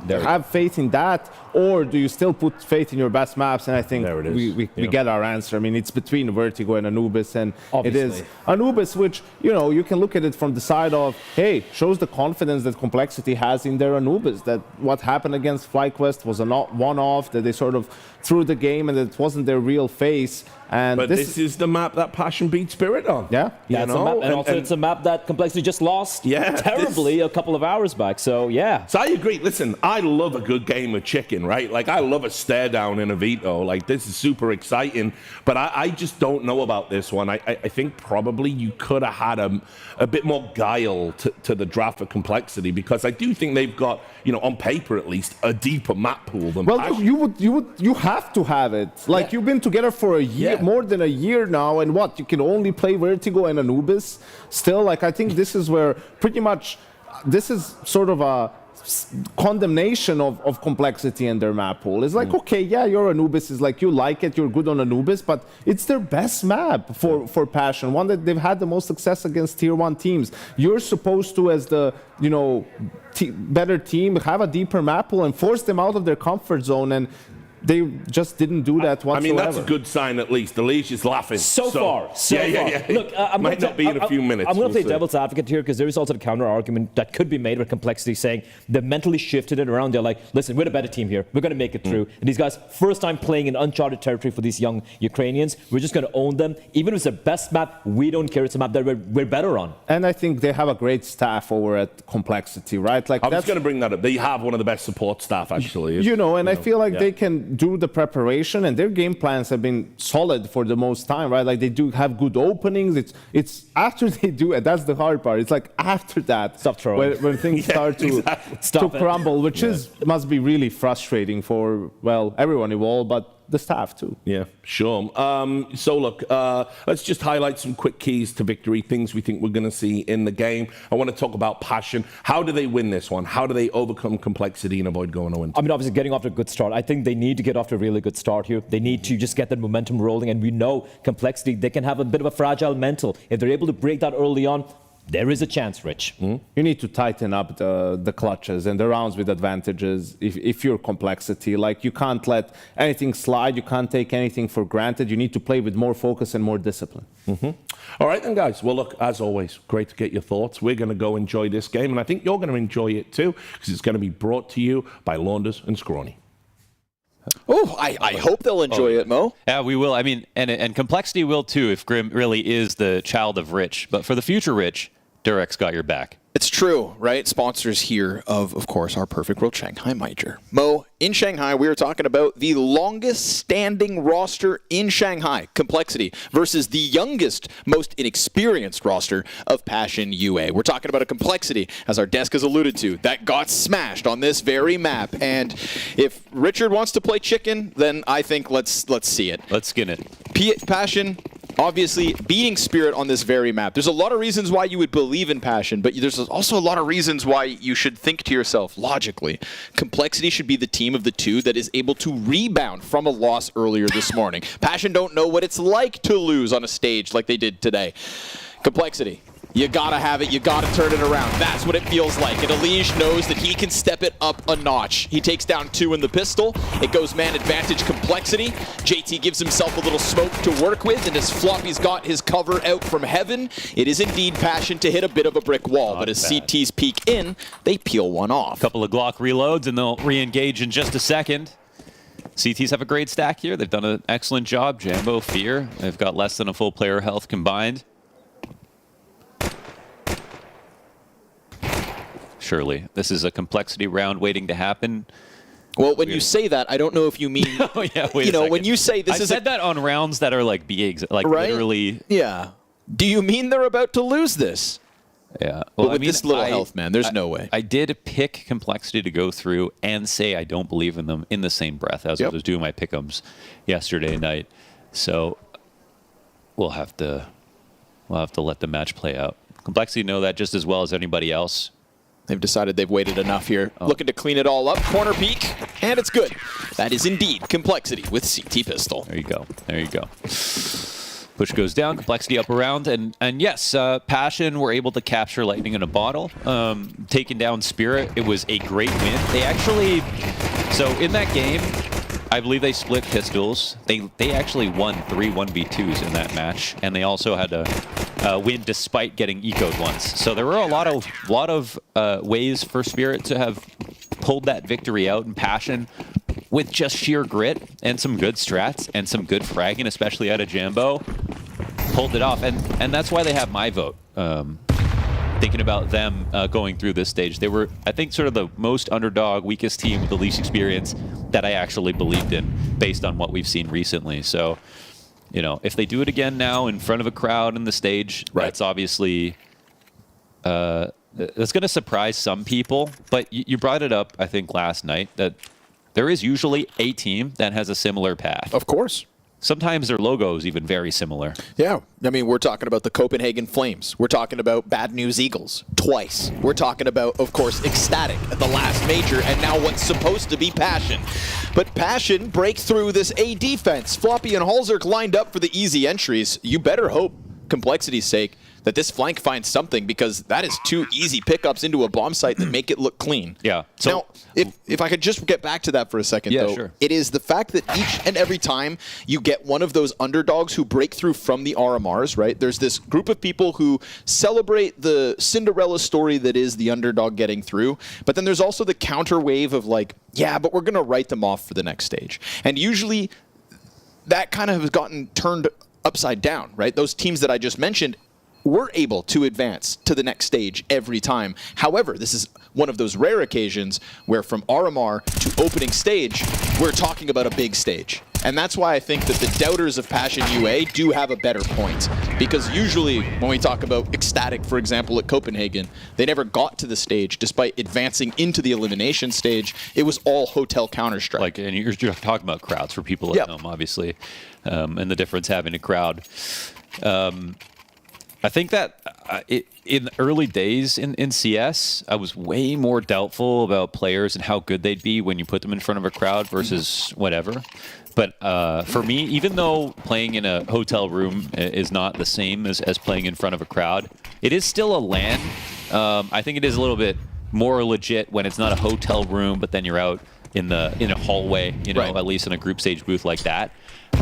have faith in that, or do you still put faith in your best maps? And I think we get our answer. I mean, it's between Vertigo and Anubis, and it is Anubis, which, you know, you can look at it from the side of, hey, shows the confidence that Complexity has in their Anubis, that what happened against FlyQuest was a one-off, that they sort of threw the game and it wasn't their real face. And but this is the map that Passion beat Spirit on. Yeah, you know? And also it's a map that Complexity just lost terribly a couple of hours back. So yeah. So I agree. Listen, I love a good game of chicken, right? Like, I love a stare down in a veto. Like, this is super exciting. But I just don't know about this one. I think probably you could have had a bit more guile to the draft for Complexity, because I do think they've got, you know, on paper at least, a deeper map pool than Passion. You have to have it. Like, you've been together for a year, more than a year now, and what, you can only play Vertigo and Anubis still? Like, I think this is where pretty much this is sort of a condemnation of Complexity and their map pool. It's like, okay, yeah, your Anubis is like, you like it, you're good on Anubis, but it's their best map for Passion, one that they've had the most success against tier 1 teams. You're supposed to, as the, you know, better team, have a deeper map pool and force them out of their comfort zone, and they just didn't do that whatsoever. I mean, that's a good sign at least. Elish is laughing. So far. Yeah. Look, might not be in a few minutes. I'm going to play devil's advocate here, because there is also the counter argument that could be made with Complexity saying they mentally shifted it around. They're like, listen, we're the better team here. We're going to make it through. And these guys, first time playing in uncharted territory for these young Ukrainians. We're just going to own them. Even if it's their best map, we don't care. It's a map that we're better on. And I think they have a great staff over at Complexity, right? Like, I was going to bring that up. They have one of the best support staff, actually. You know, and I feel like they can do the preparation, and their game plans have been solid for the most time, right? Like, they do have good openings. It's after they do it, that's the hard part. It's like after that, stop throwing, when things start to crumble, which must be really frustrating for, well, everyone involved, but the staff too. Yeah, sure. So look, let's just highlight some quick keys to victory, things we think we're going to see in the game. I want to talk about Passion. How do they win this one? How do they overcome complexity and avoid going 0-2? I mean, obviously getting off to a good start. I think they need to get off to a really good start here. They need to just get that momentum rolling, and we know complexity, they can have a bit of a fragile mental. If they're able to break that early on, there is a chance, Rich. You need to tighten up the clutches and the rounds with advantages if you're complexity. Like, you can't let anything slide. You can't take anything for granted. You need to play with more focus and more discipline. All right then, guys. Well, look, as always, great to get your thoughts. We're going to go enjoy this game, and I think you're going to enjoy it too, because it's going to be brought to you by Launders and Scrawny. Oh, I hope they'll enjoy it, Mo. Yeah, we will. I mean, and Complexity will too, if Grim really is the child of Rich. But for the future Rich, Durex got your back. It's true, right? Sponsors here of course, our Perfect World Shanghai Major. Mo, in Shanghai, we are talking about the longest standing roster in Shanghai, Complexity, versus the youngest, most inexperienced roster of Passion UA. We're talking about a Complexity, as our desk has alluded to, that got smashed on this very map. And if Richard wants to play chicken, then I think let's see it. Let's skin it. Passion, obviously beating Spirit on this very map. There's a lot of reasons why you would believe in Passion, but there's also a lot of reasons why you should think to yourself, logically, Complexity should be the team of the two that is able to rebound from a loss earlier this morning. Passion don't know what it's like to lose on a stage like they did today. Complexity, you gotta have it, you gotta turn it around. That's what it feels like. And Elige knows that he can step it up a notch. He takes down 2 in the pistol. It goes man advantage Complexity. JT gives himself a little smoke to work with, and as Floppy's got his cover out from heaven, it is indeed Passion to hit a bit of a brick wall. But as CTs peek in, they peel one off. Couple of Glock reloads, and they'll re-engage in just a second. CTs have a great stack here. They've done an excellent job. Jambo, Fear, they've got less than a full player health combined. Surely. This is a Complexity round waiting to happen. Well, when you say that, I don't know if you mean, oh, yeah, wait you know, second. when you say this I is said that on rounds that are like BAs, like right? literally. Yeah. Do you mean they're about to lose this? Yeah. Well, but with this little health, man, there's no way. I did pick Complexity to go through and say I don't believe in them in the same breath as I was doing my pick'ems yesterday night. So we'll have to let the match play out. Complexity know that just as well as anybody else. They've decided they've waited enough here. Looking to clean it all up. Corner peek, and it's good. That is indeed Complexity with CT pistol. There you go. There you go. Push goes down, Complexity up around, and yes, Passion were able to capture lightning in a bottle. Taking down Spirit, it was a great win. They actually, so in that game, I believe they split pistols. They actually won 3 1v2s in that match, and they also had to win despite getting ecoed once. So there were a lot of ways for Spirit to have pulled that victory out, and Passion, with just sheer grit and some good strats and some good fragging, especially out of Jambo, pulled it off. And that's why they have my vote. Thinking about them going through this stage, they were, I think, sort of the most underdog, weakest team with the least experience that I actually believed in based on what we've seen recently. So, you know, if they do it again now in front of a crowd in the stage, that's obviously, that's going to surprise some people. But you brought it up, I think, last night, that there is usually a team that has a similar path. Of course. Sometimes their logo is even very similar. Yeah. I mean, we're talking about the Copenhagen Flames. We're talking about Bad News Eagles twice. We're talking about, of course, Ecstatic at the last major, and now what's supposed to be Passion. But Passion break through this A defense. Floppy and Halzerk lined up for the easy entries. You better hope, Complexity's sake, that this flank finds something, because that is 2 easy pickups into a bomb site that make it look clean. Yeah. So, now, if I could just get back to that for a second, though, sure. It is the fact that each and every time you get one of those underdogs who break through from the RMRs, right? There's this group of people who celebrate the Cinderella story that is the underdog getting through, but then there's also the counter wave of like, yeah, but we're going to write them off for the next stage. And usually that kind of has gotten turned upside down, right? Those teams that I just mentioned, were able to advance to the next stage every time. However, this is one of those rare occasions where from RMR to opening stage, we're talking about a big stage. And that's why I think that the doubters of Passion UA do have a better point. Because usually when we talk about Ecstatic, for example, at Copenhagen, they never got to the stage despite advancing into the elimination stage. It was all Hotel Counter-Strike. Like, and you're talking about crowds for people at home, obviously, and the difference having a crowd. I think that in the early days in CS, I was way more doubtful about players and how good they'd be when you put them in front of a crowd versus whatever. But for me, even though playing in a hotel room is not the same as playing in front of a crowd, it is still a LAN. I think it is a little bit more legit when it's not a hotel room, but then you're out in a hallway, you know, at least in a group stage booth like that.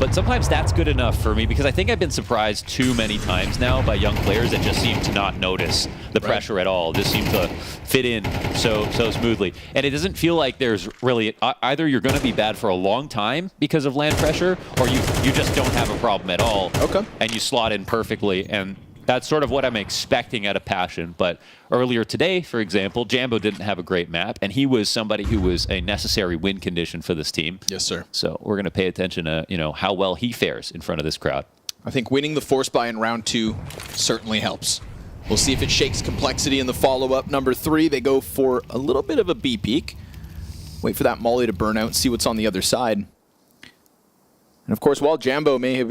But sometimes that's good enough for me because I think I've been surprised too many times now by young players that just seem to not notice the pressure at all, just seem to fit in so smoothly. And it doesn't feel like there's really, either you're going to be bad for a long time because of LAN pressure, or you just don't have a problem at all. Okay. And you slot in perfectly. And that's sort of what I'm expecting out of Passion. But earlier today, for example, Jambo didn't have a great map, and he was somebody who was a necessary win condition for this team. Yes, sir. So we're going to pay attention to, you know, how well he fares in front of this crowd. I think winning the Force Buy in round 2 certainly helps. We'll see if it shakes Complexity in the follow-up. Number 3, they go for a little bit of a B peek. Wait for that Molly to burn out, see what's on the other side. And of course, while Jambo may have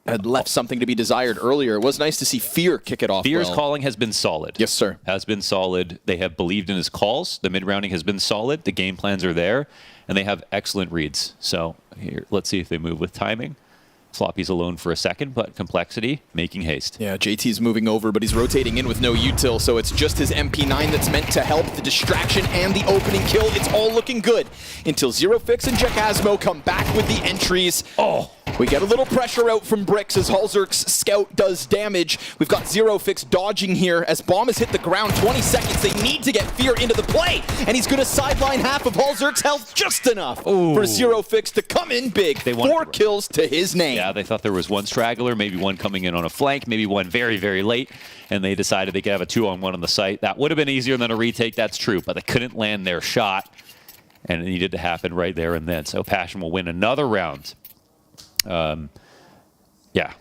had left something to be desired earlier, it was nice to see Fear kick it off. Fear's calling has been solid. Yes, sir. Has been solid. They have believed in his calls. The mid-rounding has been solid. The game plans are there, and they have excellent reads. So here, let's see if they move with timing. Sloppy's alone for a second, but Complexity making haste. Yeah, JT's moving over, but he's rotating in with no util, so it's just his MP9 that's meant to help the distraction and the opening kill. It's all looking good until ZeroFix and Jackasmo come back with the entries. Oh! We get a little pressure out from Bricks as Halzerk's scout does damage. We've got ZeroFix dodging here as Bomb has hit the ground. 20 seconds. They need to get Fear into the play, and he's going to sideline half of Halzerk's health just enough for ZeroFix to come in big. 4 kills to his name. Yeah, they thought there was one straggler, maybe one coming in on a flank, maybe one very, very late, and they decided they could have a 2-on-1 on the site. That would have been easier than a retake, that's true, but they couldn't land their shot, and it needed to happen right there and then. So Passion will win another round. Yeah,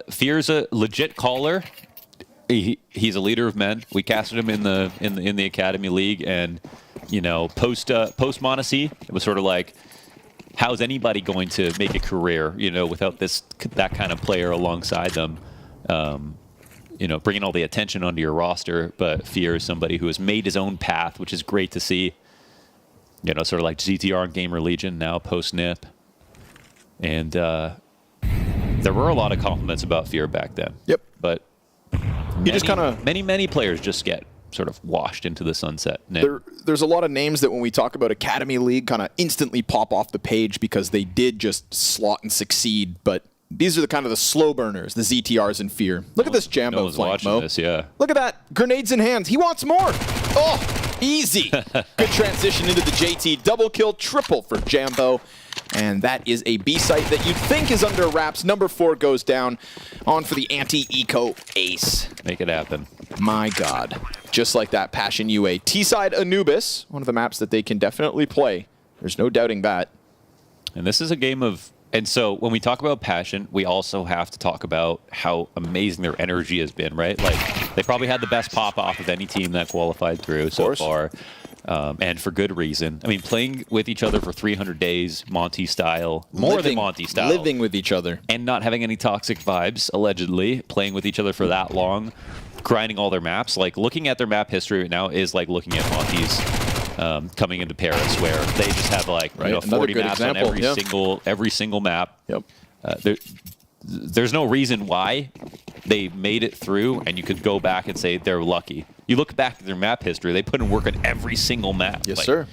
Fear's a legit caller. He's a leader of men. We casted him in the Academy League, and you know, post Monacy, it was sort of like, how's anybody going to make a career, you know, without that kind of player alongside them? You know, bringing all the attention onto your roster. But Fear is somebody who has made his own path, which is great to see. You know, sort of like GTR and GamerLegion now post NIP. And there were a lot of compliments about Fear back then. Yep. But many players just get sort of washed into the sunset. There's a lot of names that when we talk about Academy League kind of instantly pop off the page because they did just slot and succeed. But these are the kind of the slow burners, the ZTRs and Fear. Look at this Jambo flank, Mo. This, yeah. Look at that. Grenades in hand. He wants more. Oh, easy. Good transition into the JT. Double kill, triple for Jambo. And that is a B site that you'd think is under wraps. Number 4 goes down. On for the anti-eco ace. Make it happen. My God. Just like that, Passion UA. T-side Anubis, one of the maps that they can definitely play. There's no doubting that. And this is a game of... And so when we talk about Passion, we also have to talk about how amazing their energy has been, right? Like, they probably had the best pop-off of any team that qualified through so far. And for good reason. I mean, playing with each other for 300 days, Monty style, more than Monty style. Living with each other. And not having any toxic vibes, allegedly. Playing with each other for that long, grinding all their maps. Like, looking at their map history right now is like looking at Monty's coming into Paris, where they just have like 40 maps on every single map. Yep. There's no reason why they made it through, and you could go back and say they're lucky. You look back at their map history, they put in work on every single map. Yes, sir.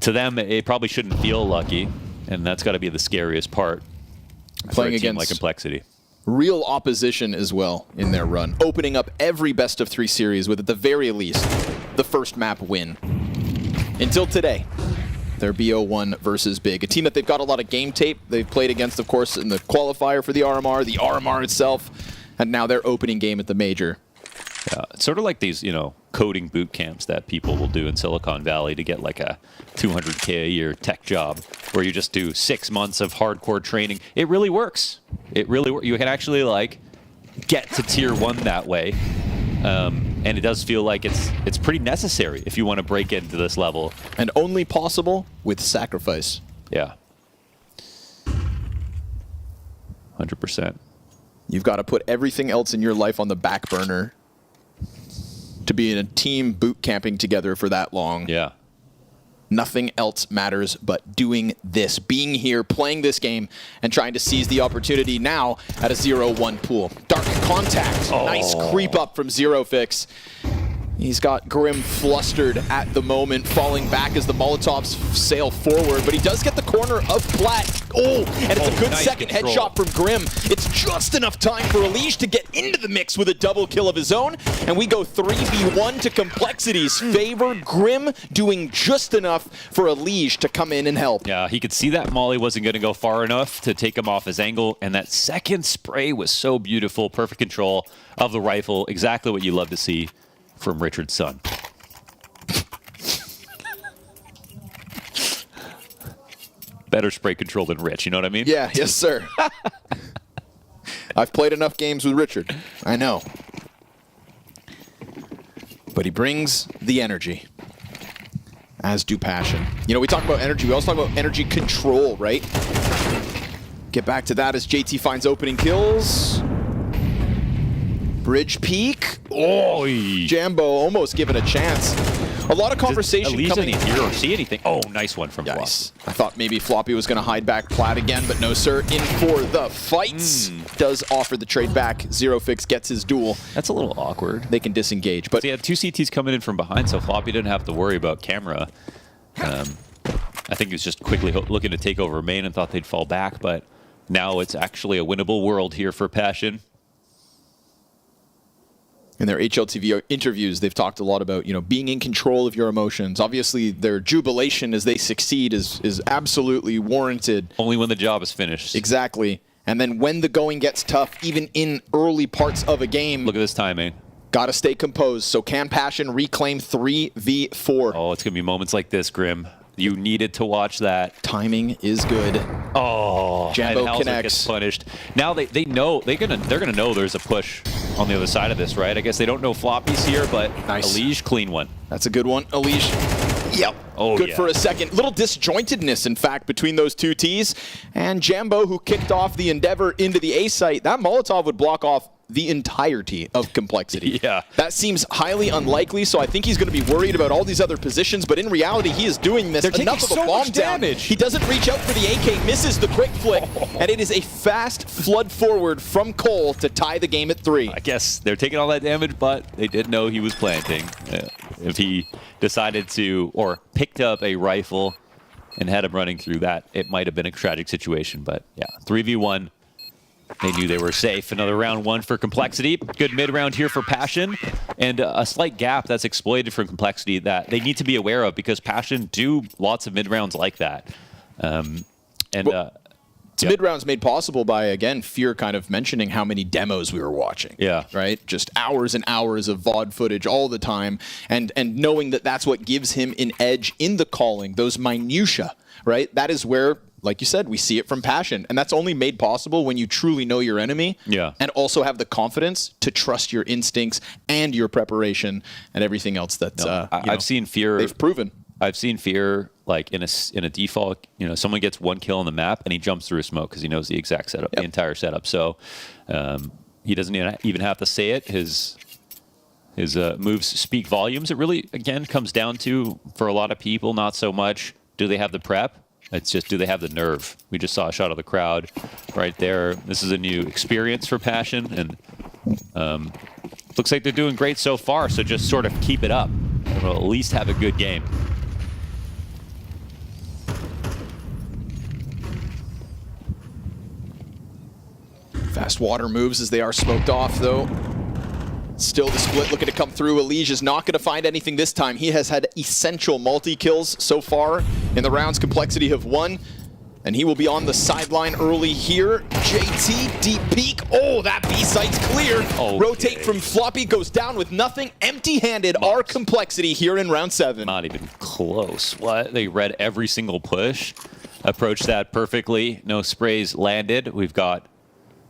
To them, it probably shouldn't feel lucky, and that's got to be the scariest part. Playing against like Complexity. Real opposition as well in their run. Opening up every best of 3 series with, at the very least, the first map win. Until today. Their BO1 versus Big. A team that they've got a lot of game tape. They've played against, of course, in the qualifier for the RMR. The RMR itself and now their opening game at the major. Yeah, it's sort of like these, you know, coding boot camps that people will do in Silicon Valley to get like a $200K a year tech job, where you just do 6 months of hardcore training. It really works. It really works. You can actually like get to tier 1 that way, and it does feel like it's pretty necessary if you want to break into this level. And only possible with sacrifice. Yeah. 100%. You've got to put everything else in your life on the back burner to be in a team boot camping together for that long. Yeah. Nothing else matters but doing this, being here, playing this game, and trying to seize the opportunity now at a 0-1 pool. Dark contact. Nice creep up from Zerofix. He's got Grim flustered at the moment, falling back as the Molotovs sail forward, but he does get the corner of Plat. Oh, and it's a good nice second control. headshot from Grim. It's just enough time for Elish to get into the mix with a double kill of his own, and we go 3v1 to Complexity's favor. Grim doing just enough for Elish to come in and help. Yeah, he could see that Molly wasn't going to go far enough to take him off his angle, and that second spray was so beautiful. Perfect control of the rifle. Exactly what you love to see from Richard's son. Better spray control than Rich, you know what I mean? Yeah, yes, sir. I've played enough games with Richard. I know. But he brings the energy, as do Passion. You know, we talk about energy. We also talk about energy control, right? Get back to that as JT finds opening kills. Bridge peak. Oh, Jambo almost given a chance. A lot of conversation coming. Doesn't hear or see anything. Oh, nice one from Floppy. I thought maybe Floppy was going to hide back Plat again, but no, sir. In for the fights. Does offer the trade back. Zerofix gets his duel. That's a little awkward. They can disengage, but so he had 2 CTs coming in from behind, so Floppy didn't have to worry about camera. I think he was just quickly looking to take over main and thought they'd fall back, but now it's actually a winnable world here for Passion. In their HLTV interviews, they've talked a lot about, you know, being in control of your emotions. Obviously, their jubilation as they succeed is absolutely warranted. Only when the job is finished. Exactly. And then when the going gets tough, even in early parts of a game. Look at this timing. Gotta stay composed. So can Passion reclaim 3v4? Oh, it's gonna be moments like this, Grim. You needed to watch that. Timing is good. Oh, Jambo and connects. Gets punished. Now they know they're gonna know there's a push on the other side of this, right? I guess they don't know Floppy's here, but nice. Elish, clean one. That's a good one. Elish. Yep. Oh, good yeah. for a second. Little disjointedness, in fact, between those two Ts. And Jambo, who kicked off the Endeavor into the A site, that Molotov would block off the entirety of Complexity. Yeah. That seems highly unlikely, so I think he's going to be worried about all these other positions, but in reality, he is doing this. They're enough taking of a so bomb much down. damage. He doesn't reach out for the AK, misses the quick flick, and it is a fast flood forward from Cole to tie the game at 3. I guess they're taking all that damage, but they did know he was planting. If he decided to, or picked up a rifle and had him running through that, it might have been a tragic situation, but yeah, 3v1. They knew they were safe. Another round 1 for Complexity. Good mid-round here for Passion. And a slight gap that's exploited from Complexity that they need to be aware of because Passion do lots of mid-rounds like that. Mid-rounds made possible by, again, Fear kind of mentioning how many demos we were watching. Yeah. Right? Just hours and hours of VOD footage all the time. And knowing that that's what gives him an edge in the calling, those minutia, right? That is where, like you said, we see it from Passion. And that's only made possible when you truly know your enemy. Yeah. And also have the confidence to trust your instincts and your preparation and everything else that I've seen Fear. They've proven. I've seen Fear like in a default, you know, someone gets 1 kill on the map and he jumps through a smoke because he knows the exact setup, the entire setup. So he doesn't even have to say it. His moves speak volumes. It really, again, comes down to, for a lot of people, not so much do they have the prep. It's just, do they have the nerve? We just saw a shot of the crowd right there. This is a new experience for Passion, and looks like they're doing great so far, so just sort of keep it up. And we'll at least have a good game. Fast water moves as they are smoked off, though. Still the split looking to come through. Elish is not going to find anything this time. He has had essential multi-kills so far in the rounds Complexity have won. And he will be on the sideline early here. JT, deep peek. Oh, that B site's clear. Okay. Rotate from Floppy, goes down with nothing. Empty-handed, our Complexity here in round 7. Not even close. What? They read every single push. Approached that perfectly. No sprays landed. We've got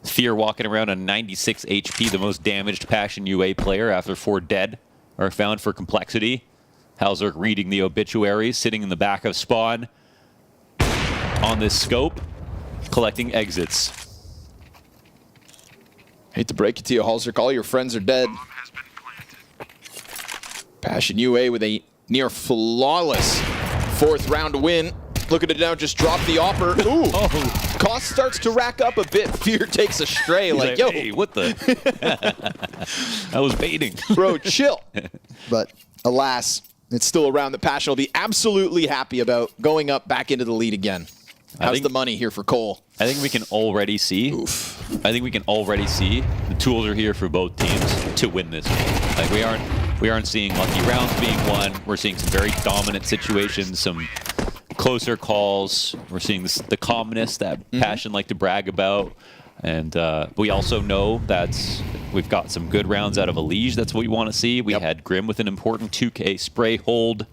Fear walking around on 96 HP, the most damaged Passion UA player after 4 dead are found for Complexity. Halzerk reading the obituaries, sitting in the back of Spawn on this scope, collecting exits. Hate to break it to you, Halzerk, all your friends are dead. Passion UA with a near flawless 4th round win. Look at it now, just drop the Opper. Ooh, cost starts to rack up a bit. Fear takes a stray, like, yo. Hey, what the? I was baiting. Bro, chill. But alas, it's still a round that Passion will be absolutely happy about, going up back into the lead again. How's the money here for Cole? I think we can already see. I think we can already see the tools are here for both teams to win this game. Like we aren't seeing lucky rounds being won. We're seeing some very dominant situations, some closer calls. We're seeing the calmness that Passion like to brag about. And we also know that we've got some good rounds out of a Liege. That's what we want to see. We had Grim with an important 2K spray hold.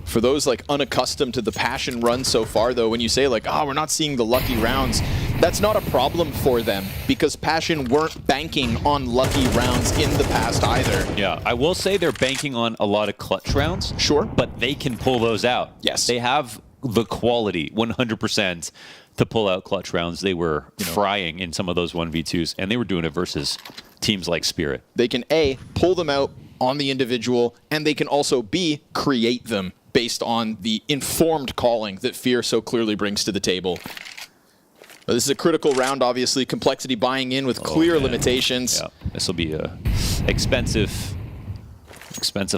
For those like unaccustomed to the Passion run so far, though, when you say like, oh, we're not seeing the lucky rounds, that's not a problem for them because Passion weren't banking on lucky rounds in the past either. Yeah, I will say they're banking on a lot of clutch rounds. Sure. But they can pull those out. Yes. They have the quality, 100%, to pull out clutch rounds. They were frying in some of those 1v2s, and they were doing it versus teams like Spirit. They can A, pull them out on the individual, and they can also B, create them based on the informed calling that Fear so clearly brings to the table. But this is a critical round, obviously. Complexity buying in with clear limitations. Yeah, this will be a expensive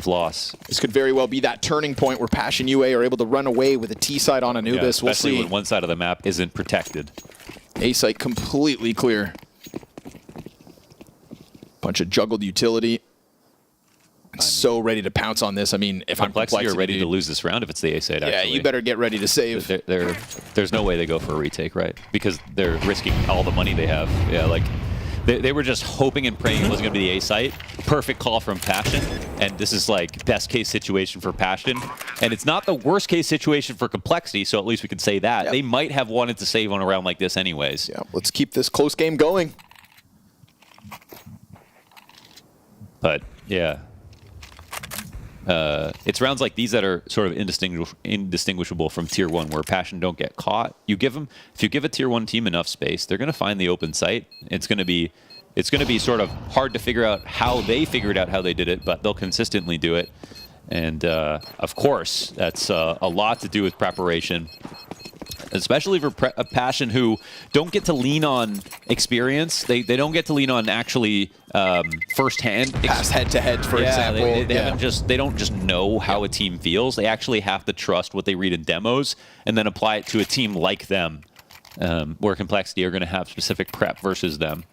loss. This could very well be that turning point where Passion UA are able to run away with a T side on Anubis. Yeah, we'll especially see. when one side of the map isn't protected. A site completely clear. Bunch of juggled utility. So ready to pounce on this. I mean, if Complexity are ready to lose this round if it's the A side, yeah, you better get ready to save. There's no way they go for a retake, right? Because they're risking all the money they have. Yeah, like they were just hoping and praying it was going to be the A site. Perfect call from Passion, and this is like best case situation for Passion. And it's not the worst case situation for Complexity, so at least we can say that. Yep. They might have wanted to save on a round like this anyways. Yeah, let's keep this close game going. But yeah. It's rounds like these that are sort of indistinguishable from Tier 1, where Passion don't get caught. If you give a Tier 1 team enough space, they're going to find the open site. It's going to be sort of hard to figure out how they figured out how they did it, but they'll consistently do it. And of course, that's a lot to do with preparation. Especially for a Passion who don't get to lean on experience. They don't get to lean on actually firsthand. Past head-to-head, for example. They don't just know how a team feels. They actually have to trust what they read in demos and then apply it to a team like them, where Complexity are going to have specific prep versus them.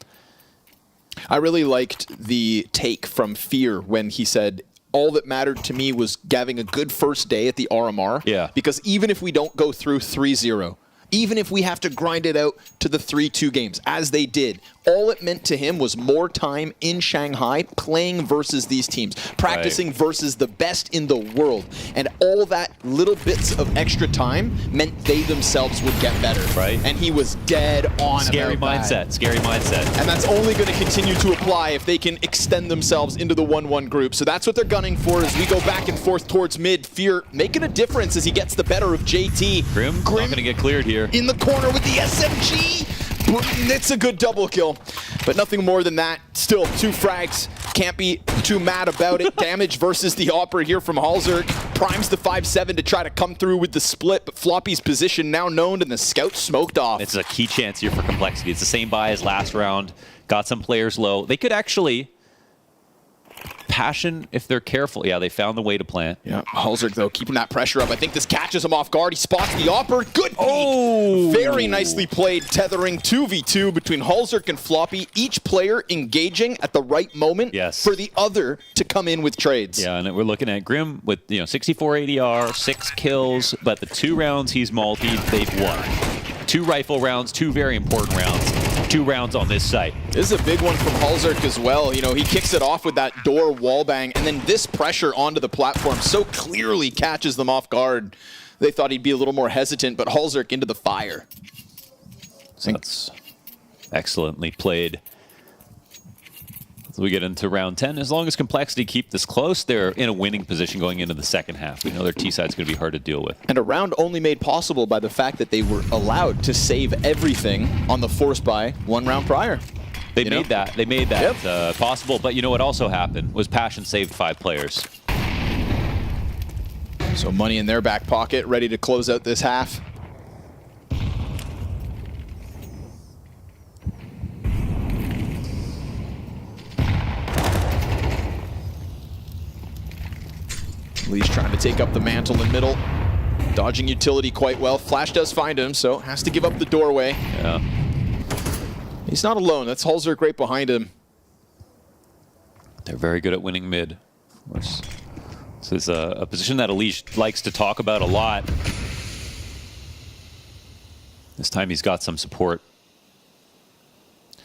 I really liked the take from Fear when he said, all that mattered to me was having a good first day at the RMR. Yeah. Because even if we don't go through 3-0, even if we have to grind it out to the 3-2 games, as they did, all it meant to him was more time in Shanghai playing versus these teams, practicing versus the best in the world. And all that little bits of extra time meant they themselves would get better. Right. And he was dead on Scary about mindset, that. scary mindset. And that's only going to continue to apply if they can extend themselves into the 1-1 group. So that's what they're gunning for as we go back and forth towards mid. Fear making a difference as he gets the better of JT. Grim not going to get cleared here. In the corner with the SMG. It's a good double kill, but nothing more than that. Still, 2 frags. Can't be too mad about it. Damage versus the Opera here from Halzerk. Primes the 5-7 to try to come through with the split, but Floppy's position now known and the scout smoked off. It's a key chance here for Complexity. It's the same buy as last round. Got some players low. They could actually Passion, if they're careful, yeah, they found the way to plant. Yeah, MongolZ though keeping that pressure up. I think this catches him off guard. He spots the Opper. Good peek. Very nicely played, tethering 2v2 between MongolZ and Floppy. Each player engaging at the right moment for the other to come in with trades. Yeah, and we're looking at Grim with 64 ADR, 6 kills, but the 2 rounds he's multied, they've won. 2 rifle rounds, 2 very important rounds. 2 rounds on this site. This is a big one from MongolZ as well. You know, he kicks it off with that door wallbang, and then this pressure onto the platform so clearly catches them off guard. They thought he'd be a little more hesitant, but MongolZ into the fire. So that's excellently played. As we get into round 10, as long as Complexity keep this close, they're in a winning position going into the second half. We know their T-side's going to be hard to deal with. And a round only made possible by the fact that they were allowed to save everything on the force buy 1 round prior. They made that possible, but you know what also happened was Passion saved 5 players. So money in their back pocket, ready to close out this half. Lee's trying to take up the mantle in middle. Dodging utility quite well. Flash does find him, so has to give up the doorway. Yeah. He's not alone. That's MongolZ right behind him. They're very good at winning mid. Of course. This is a position that Elish likes to talk about a lot. This time he's got some support.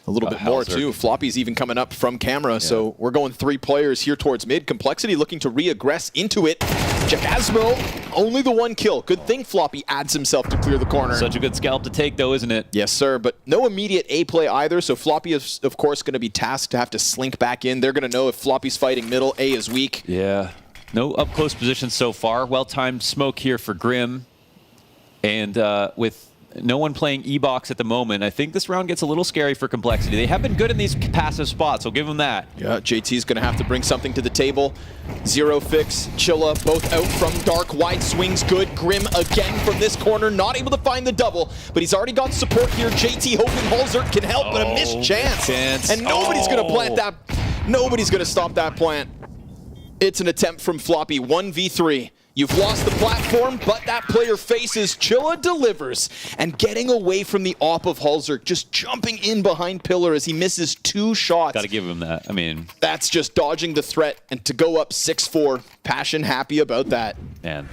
A little bit more too. Floppy's even coming up from camera, so we're going 3 players here towards mid. Complexity looking to re-aggress into it. Jackasmo, only the 1 kill. Good thing Floppy adds himself to clear the corner. Such a good scalp to take though, isn't it? Yes, sir, but no immediate A play either, so Floppy is, of course, going to be tasked to have to slink back in. They're going to know if Floppy's fighting middle, A is weak. Yeah. No up-close position so far. Well-timed smoke here for Grim. And with no one playing E-Box at the moment, I think this round gets a little scary for Complexity. They have been good in these passive spots, so give them that. Yeah, JT's going to have to bring something to the table. Zero Fix, Chilla, both out from dark. Wide swings good. Grim again from this corner, not able to find the double, but he's already got support here. JT hoping MongolZ can help, but a missed chance. And nobody's going to plant that. Nobody's going to stop that plant. It's an attempt from Floppy, 1v3. You've lost the platform, but that player faces. Chilla delivers, and getting away from the op of MongolZ, just jumping in behind Pillar as he misses 2 shots. Got to give him that. I mean, that's just dodging the threat, and to go up 6-4, Passion happy about that. Man,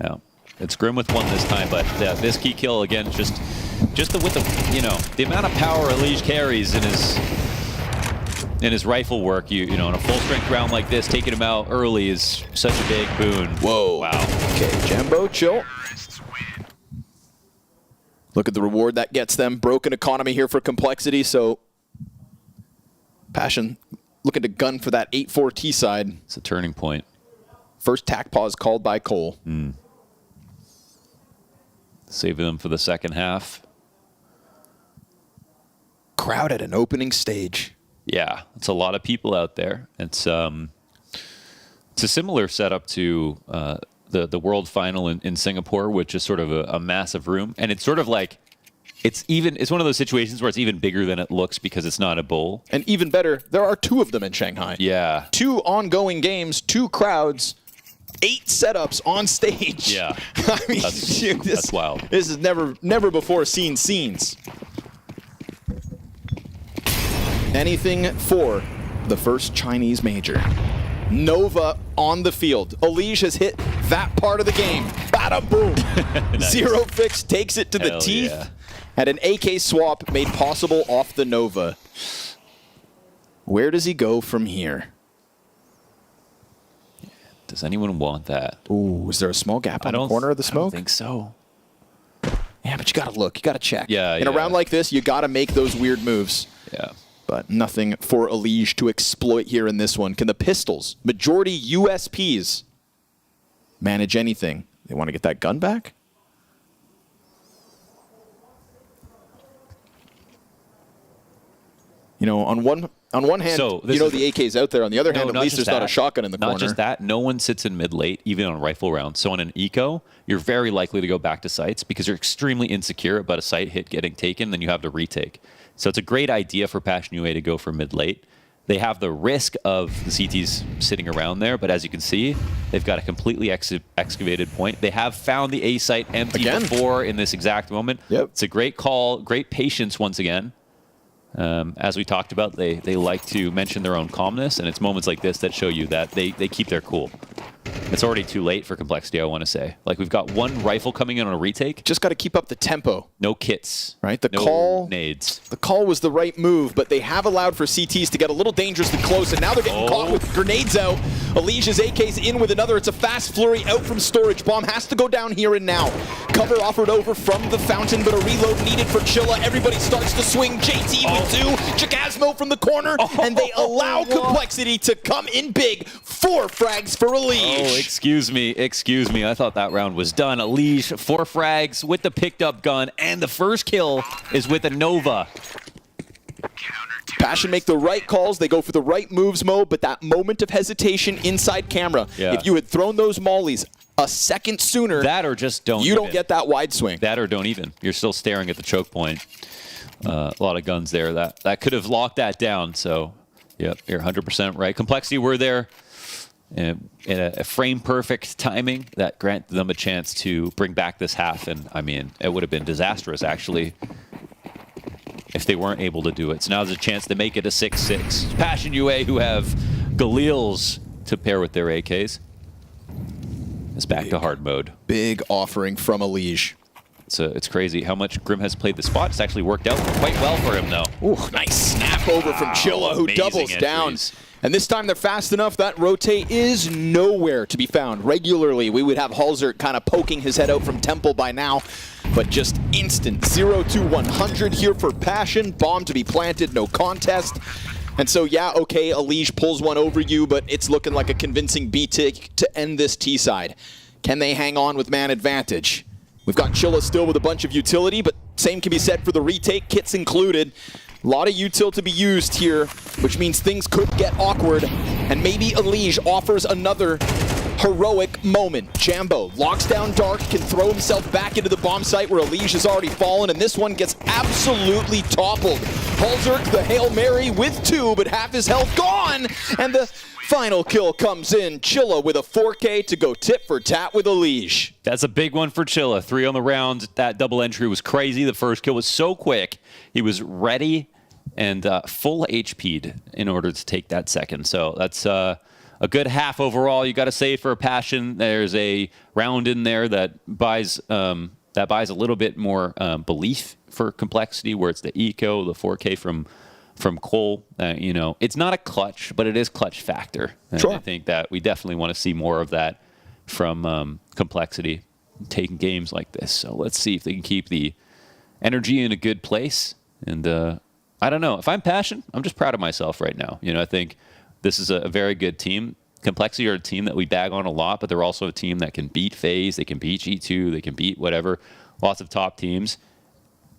yeah, it's Grim with 1 this time, but this key kill again, just with the the amount of power Elish carries in his rifle work, you know, in a full strength round like this, taking him out early is such a big boon. Whoa. Wow. Okay, Jambo, chill. Look at the reward that gets them. Broken economy here for Complexity, so Passion looking to gun for that 8-4 T side. It's a turning point. First tack pause called by Cole. Saving them for the second half. Crowd at an opening stage. Yeah, it's a lot of people out there. It's a similar setup to the World Final in Singapore, which is sort of a massive room, and it's sort of like it's one of those situations where it's even bigger than it looks because it's not a bowl. And even better, there are 2 of them in Shanghai. Yeah, 2 ongoing games, 2 crowds, 8 setups on stage. Yeah, I mean, that's wild. This is never before seen scenes. Anything for the first Chinese major. Nova on the field. Elish has hit that part of the game. Bada boom. Nice. Zero Fix takes it to the teeth. Yeah. Had an AK swap made possible off the Nova. Where does he go from here? Does anyone want that? Ooh, is there a small gap on the corner of the smoke? I don't think so. Yeah, but you gotta look. You gotta check. Yeah, In a round like this, you gotta make those weird moves. Yeah. But nothing for Elish to exploit here in this one. Can the Pistols, majority USPs, manage anything? They want to get that gun back? You know, on one hand, the AK's out there. On the other hand, at least there's not a shotgun in the corner. Not just that, no one sits in mid-late, even on a rifle round. So on an eco, you're very likely to go back to sites because you're extremely insecure about a site hit getting taken, then you have to retake. So it's a great idea for Passion UA to go for mid-late. they have the risk of the CTs sitting around there, but as you can see, they've got a completely excavated point. They have found the A site empty before in this exact moment. It's a great call, great patience once again. As we talked about, they like to mention their own calmness, and it's moments like this that show you that they keep their cool. It's already too late for Complexity, I want to say. Like, we've got one rifle coming in on a retake. Just got to keep up the tempo. No kits. Right? The no call nades. The call was the right move, but they have allowed for CTs to get a little dangerously close, and now they're getting caught with grenades out. Alicia's AK's in with another. It's a fast flurry out from storage. Bomb has to go down here and now. Cover offered over from the fountain, but a reload needed for Chilla. Everybody starts to swing. JT with two. Chakasmo from the corner, and they allow Complexity to come in big. 4 frags for Elige. Oh, excuse me. I thought that round was done. Elige, 4 frags with the picked up gun, and the first kill is with a Nova. Passion make the right calls. They go for the right moves, Mo, but that moment of hesitation inside camera, if you had thrown those mollies a second sooner, that or just don't don't get that wide swing. That or don't even. You're still staring at the choke point. A lot of guns there. That could have locked that down. So, yep, you're 100% right. Complexity were there in a frame-perfect timing that granted them a chance to bring back this half. And, I mean, it would have been disastrous, actually, if they weren't able to do it. So now there's a chance to make it a 6-6. Passion UA, who have Galils to pair with their AKs. It's back to hard mode. Big offering from Elige. It's crazy how much Grim has played the spot. It's actually worked out quite well for him, though. Ooh, nice snap over from Chilla, who doubles down. And this time they're fast enough. That rotate is nowhere to be found. Regularly, we would have Halzert kind of poking his head out from Temple by now. But just instant 0 to 100 here for Passion. Bomb to be planted, no contest. And so, yeah, okay, Elige pulls one over you, but it's looking like a convincing B-tick to end this T-side. Can they hang on with man advantage? We've got Chilla still with a bunch of utility, but same can be said for the retake, kits included. A lot of util to be used here, which means things could get awkward. And maybe Elige offers another heroic moment. Jambo locks down Dark, can throw himself back into the bomb site where Elige has already fallen, and this one gets absolutely toppled. Halzerk, the Hail Mary with 2, but half his health gone, and the final kill comes in. Chilla with a 4K to go tit for tat with Elige. That's a big one for Chilla. 3 on the round. That double entry was crazy. The first kill was so quick. He was ready and full HP'd in order to take that second. So that's a good half overall. You got to say for Passion, there's a round in there that buys a little bit more belief for Complexity, where it's the eco, the 4K from Cole. You know, it's not a clutch, but it is clutch factor. And I think that we definitely want to see more of that from Complexity taking games like this. So let's see if they can keep the energy in a good place. And I don't know. If I'm Passion, I'm just proud of myself right now. You know, I think this is a very good team. Complexity are a team that we bag on a lot, but they're also a team that can beat FaZe, they can beat G2, they can beat whatever, lots of top teams.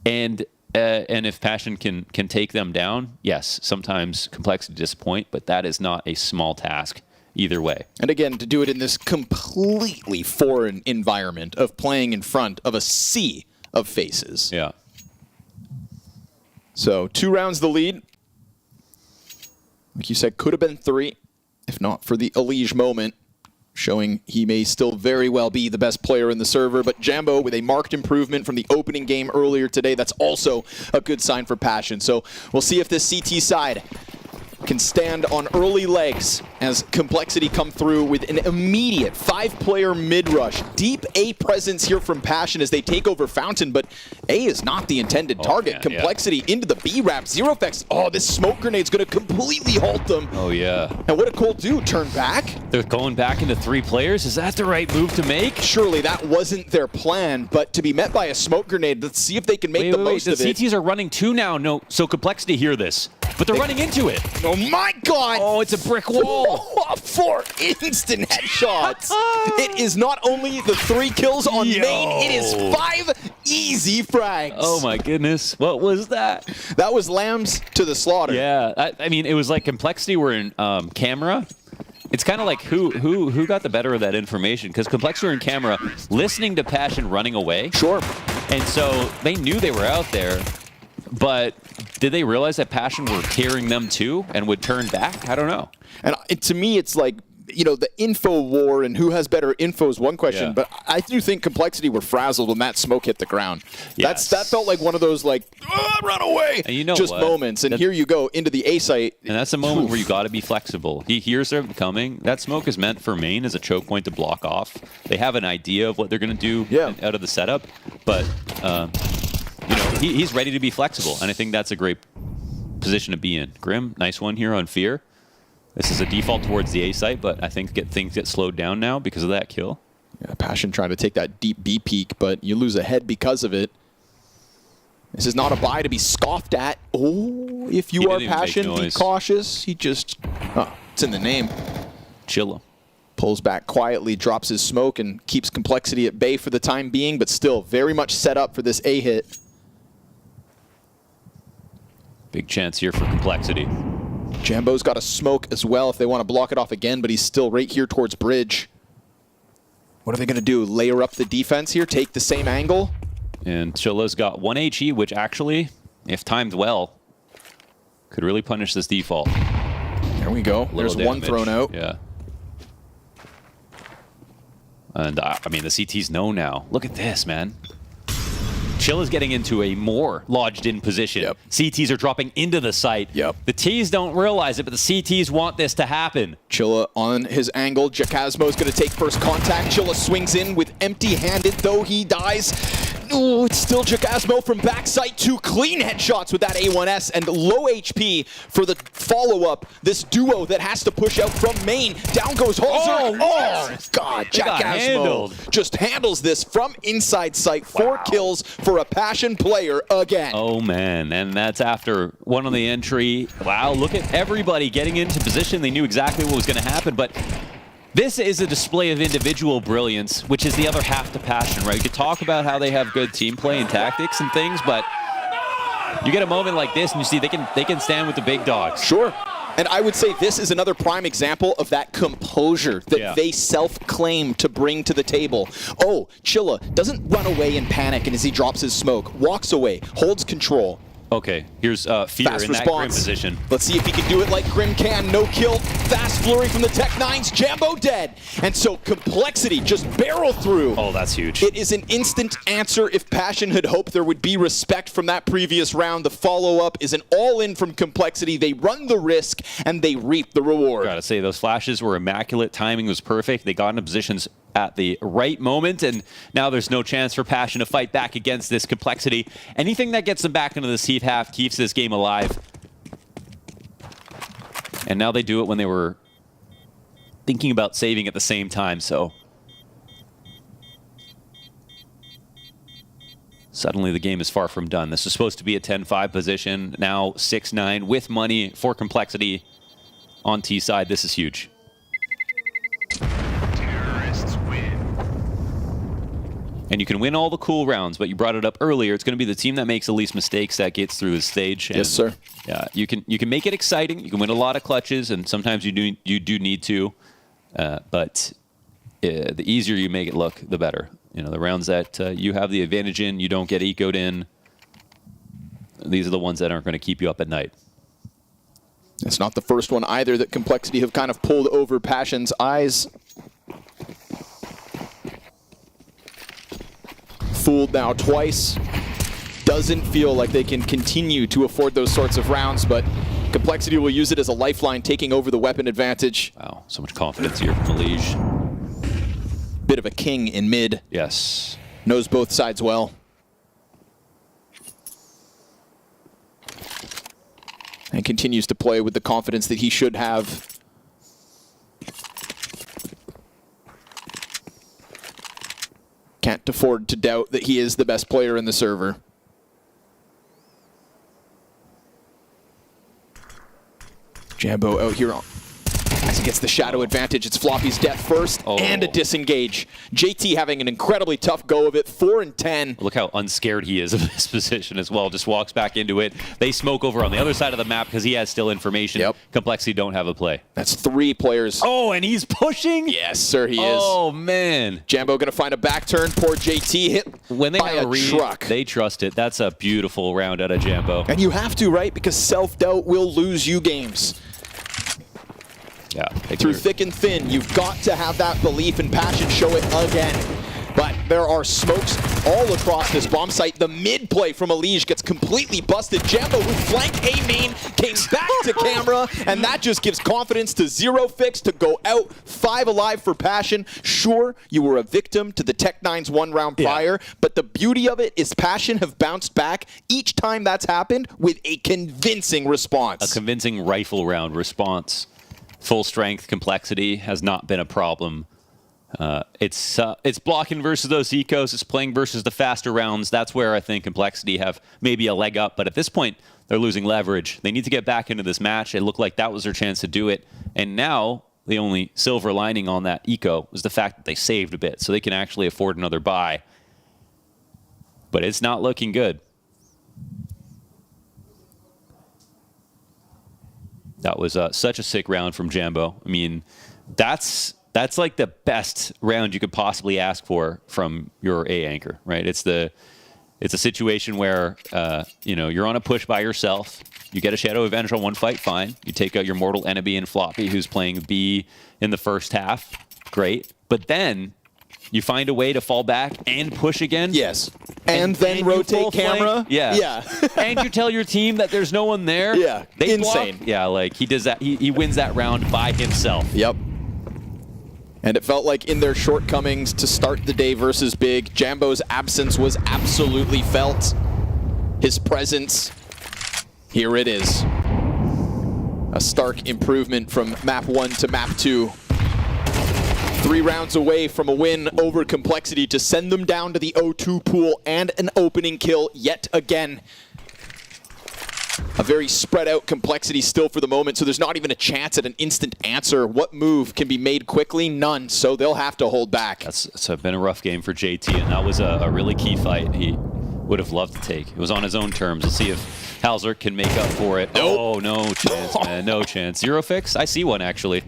And if Passion can take them down, yes, sometimes Complexity disappoint, but that is not a small task either way. And again, to do it in this completely foreign environment of playing in front of a sea of faces. Yeah. So 2 rounds the lead. Like you said, could have been 3, if not for the Elige moment, showing he may still very well be the best player in the server. But Jambo with a marked improvement from the opening game earlier today. That's also a good sign for Passion. So we'll see if this CT side can stand on early legs as Complexity come through with an immediate 5-player mid-rush. Deep A presence here from Passion as they take over Fountain, but A is not the intended target. Man, Complexity into the B-Wrap. Zero-Fex, this smoke grenade's going to completely halt them. Oh, yeah. And what did Cole do? Turn back? They're going back into 3 players? Is that the right move to make? Surely that wasn't their plan, but to be met by a smoke grenade, let's see if they can make the most of it. The CTs are running 2 now. No, so Complexity hear this, but they're running into it. Oh my God! Oh, it's a brick wall. 4 instant headshots. It is not only the 3 kills on main, it is 5 easy frags. Oh my goodness. What was that? That was Lambs to the slaughter. Yeah, I mean, it was like Complexity were in camera. It's kind of like who got the better of that information? Because Complexity were in camera, listening to Passion running away. Sure. And so they knew they were out there, but did they realize that Passion were carrying them too and would turn back? I don't know. And to me, it's like, you know, the info war and who has better info is one question, but I do think Complexity were frazzled when that smoke hit the ground. Yes. That felt like one of those, like, run away, and you know just what? moments. And here you go into the A site. And that's a moment where you got to be flexible. He hears them coming. That smoke is meant for main as a choke point to block off. They have an idea of what they're going to do out of the setup, but you know, he's ready to be flexible, and I think that's a great position to be in. Grim, nice one here on Fear. This is a default towards the A site, but I think things get slowed down now because of that kill. Yeah, Passion trying to take that deep B peak, but you lose a head because of it. This is not a buy to be scoffed at. Oh, if you are Passion, be cautious. He just, it's in the name. Chilla. Pulls back quietly, drops his smoke, and keeps Complexity at bay for the time being, but still very much set up for this A hit. Big chance here for Complexity. Jambo's got a smoke as well if they want to block it off again, but he's still right here towards bridge. What are they going to do? Layer up the defense here, take the same angle? And Chilla's got 1 HE, which actually, if timed well, could really punish this default. There we go. There's one thrown out. Yeah. And I mean, the CTs know now. Look at this, man. Chilla's getting into a more lodged-in position. CTs are dropping into the site. The Ts don't realize it, but the CTs want this to happen. Chilla on his angle. Jacasmo's going to take first contact. Chilla swings in with empty-handed, though he dies. Oh, it's still Jacasmo from backside. 2 clean headshots with that A1S and low HP for the follow-up. This duo that has to push out from main. Down goes Holzer. Oh God, Jacasmo just handles this from inside sight. 4 kills for a Passion player again. Oh man, and that's after one on the entry. Wow, look at everybody getting into position. They knew exactly what was going to happen, but this is a display of individual brilliance, which is the other half to Passion, right? You could talk about how they have good team play and tactics and things, but you get a moment like this and you see they can stand with the big dogs. Sure. And I would say this is another prime example of that composure that they self-claim to bring to the table. Oh, Chilla doesn't run away in panic and as he drops his smoke, walks away, holds control. Okay, here's Fear in that Grim position. Let's see if he can do it like Grim can. No kill. Fast flurry from the Tech-9s. Jambo dead. And so Complexity just barrel through. Oh, that's huge. It is an instant answer. If Passion had hoped there would be respect from that previous round, the follow-up is an all-in from Complexity. They run the risk and they reap the reward. Gotta say, those flashes were immaculate. Timing was perfect. They got into positions at the right moment, and now there's no chance for Passion to fight back against this Complexity. Anything that gets them back into this heat half keeps this game alive. And now they do it when they were thinking about saving at the same time, so suddenly the game is far from done. This is supposed to be a 10-5 position, now 6-9 with money for Complexity on T side. This is huge. And you can win all the cool rounds, but you brought it up earlier. It's going to be the team that makes the least mistakes that gets through the stage. And, yes, sir. Yeah, you can make it exciting. You can win a lot of clutches, and sometimes you do need to. But the easier you make it look, the better. You know, the rounds that you have the advantage in, you don't get ecoed in. These are the ones that aren't going to keep you up at night. It's not the first one either that Complexity have kind of pulled over Passion's eyes. Fooled now twice. Doesn't feel like they can continue to afford those sorts of rounds, but Complexity will use it as a lifeline, taking over the weapon advantage. Wow, so much confidence here from MongolZ. Bit of a king in mid. Yes. Knows both sides well. And continues to play with the confidence that he should have. Can't afford to doubt that he is the best player in the server. Jambo out here as he gets the shadow advantage. It's Floppy's death first and a disengage. JT having an incredibly tough go of it, 4 and 10. Look how unscared he is of this position as well. Just walks back into it. They smoke over on the other side of the map because he has still information. Yep. Complexity don't have a play. That's 3 players. Oh, and he's pushing? Yes, sir, he is. Oh, man. Jambo gonna find a back turn. Poor JT hit when they by have a read, truck. They trust it. That's a beautiful round out of Jambo. And you have to, right? Because self-doubt will lose you games. Yeah. Through thick and thin, you've got to have that belief and passion, show it again. But there are smokes all across this bomb site. The mid play from Elige gets completely busted. Jambo, who flanked A main, came back to camera, and that just gives confidence to Zero Fix to go out 5 alive for Passion. Sure, you were a victim to the Tech9's 1 round prior, but the beauty of it is Passion have bounced back each time that's happened with a convincing response. A convincing rifle round response. Full strength complexity has not been a problem. It's blocking versus those ecos. It's playing versus the faster rounds. That's where I think complexity have maybe a leg up. But at this point, they're losing leverage. They need to get back into this match. It looked like that was their chance to do it. And now the only silver lining on that eco was the fact that they saved a bit, so they can actually afford another buy. But it's not looking good. That was such a sick round from Jambo. I mean, that's like the best round you could possibly ask for from your A anchor, right? It's a situation where you're on a push by yourself. You get a shadow advantage on one fight, fine. You take out your mortal enemy and Floppy, who's playing B in the first half, great. But then you find a way to fall back and push again. Yes. And then rotate camera. Yeah. And you tell your team that there's no one there. Yeah. They insane. block. Yeah, like he does that. He wins that round by himself. Yep. And it felt like in their shortcomings to start the day versus Big, Jambo's absence was absolutely felt. His presence, here it is. A stark improvement from map 1 to map 2. 3 rounds away from a win over Complexity to send them down to the O2 pool and an opening kill yet again. A very spread out Complexity still for the moment, so there's not even a chance at an instant answer. What move can be made quickly? None, so they'll have to hold back. It's been a rough game for JT, and that was a really key fight he would have loved to take. It was on his own terms. We'll see if Halzer can make up for it. Nope. Oh, no chance, man, no chance. Zero Fix? I see one, actually.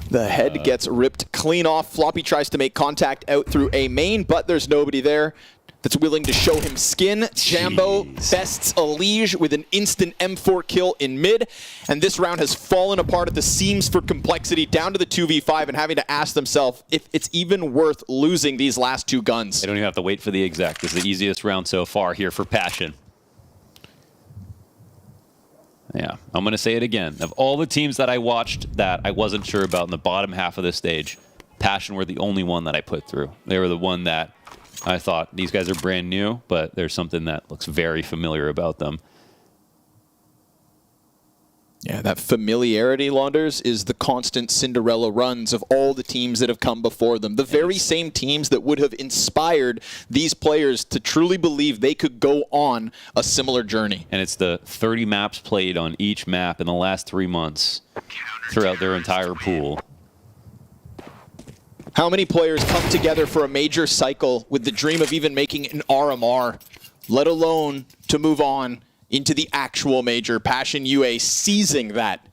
The head gets ripped clean off. Floppy tries to make contact out through A main, but there's nobody there that's willing to show him skin. Jambo bests Elige with an instant M4 kill in mid, and this round has fallen apart at the seams for Complexity, down to the 2v5 and having to ask themselves if it's even worth losing these last 2 guns. They don't even have to wait for the exact. This is the easiest round so far here for Passion. Yeah, I'm going to say it again. Of all the teams that I watched that I wasn't sure about in the bottom half of this stage, Passion were the only one that I put through. They were the one that I thought, these guys are brand new, but there's something that looks very familiar about them. Yeah, that familiarity, Launders, is the constant Cinderella runs of all the teams that have come before them. The very same teams that would have inspired these players to truly believe they could go on a similar journey. And it's the 30 maps played on each map in the last 3 months throughout their entire pool. How many players come together for a major cycle with the dream of even making an RMR, let alone to move on into the actual major? Passion UA seizing that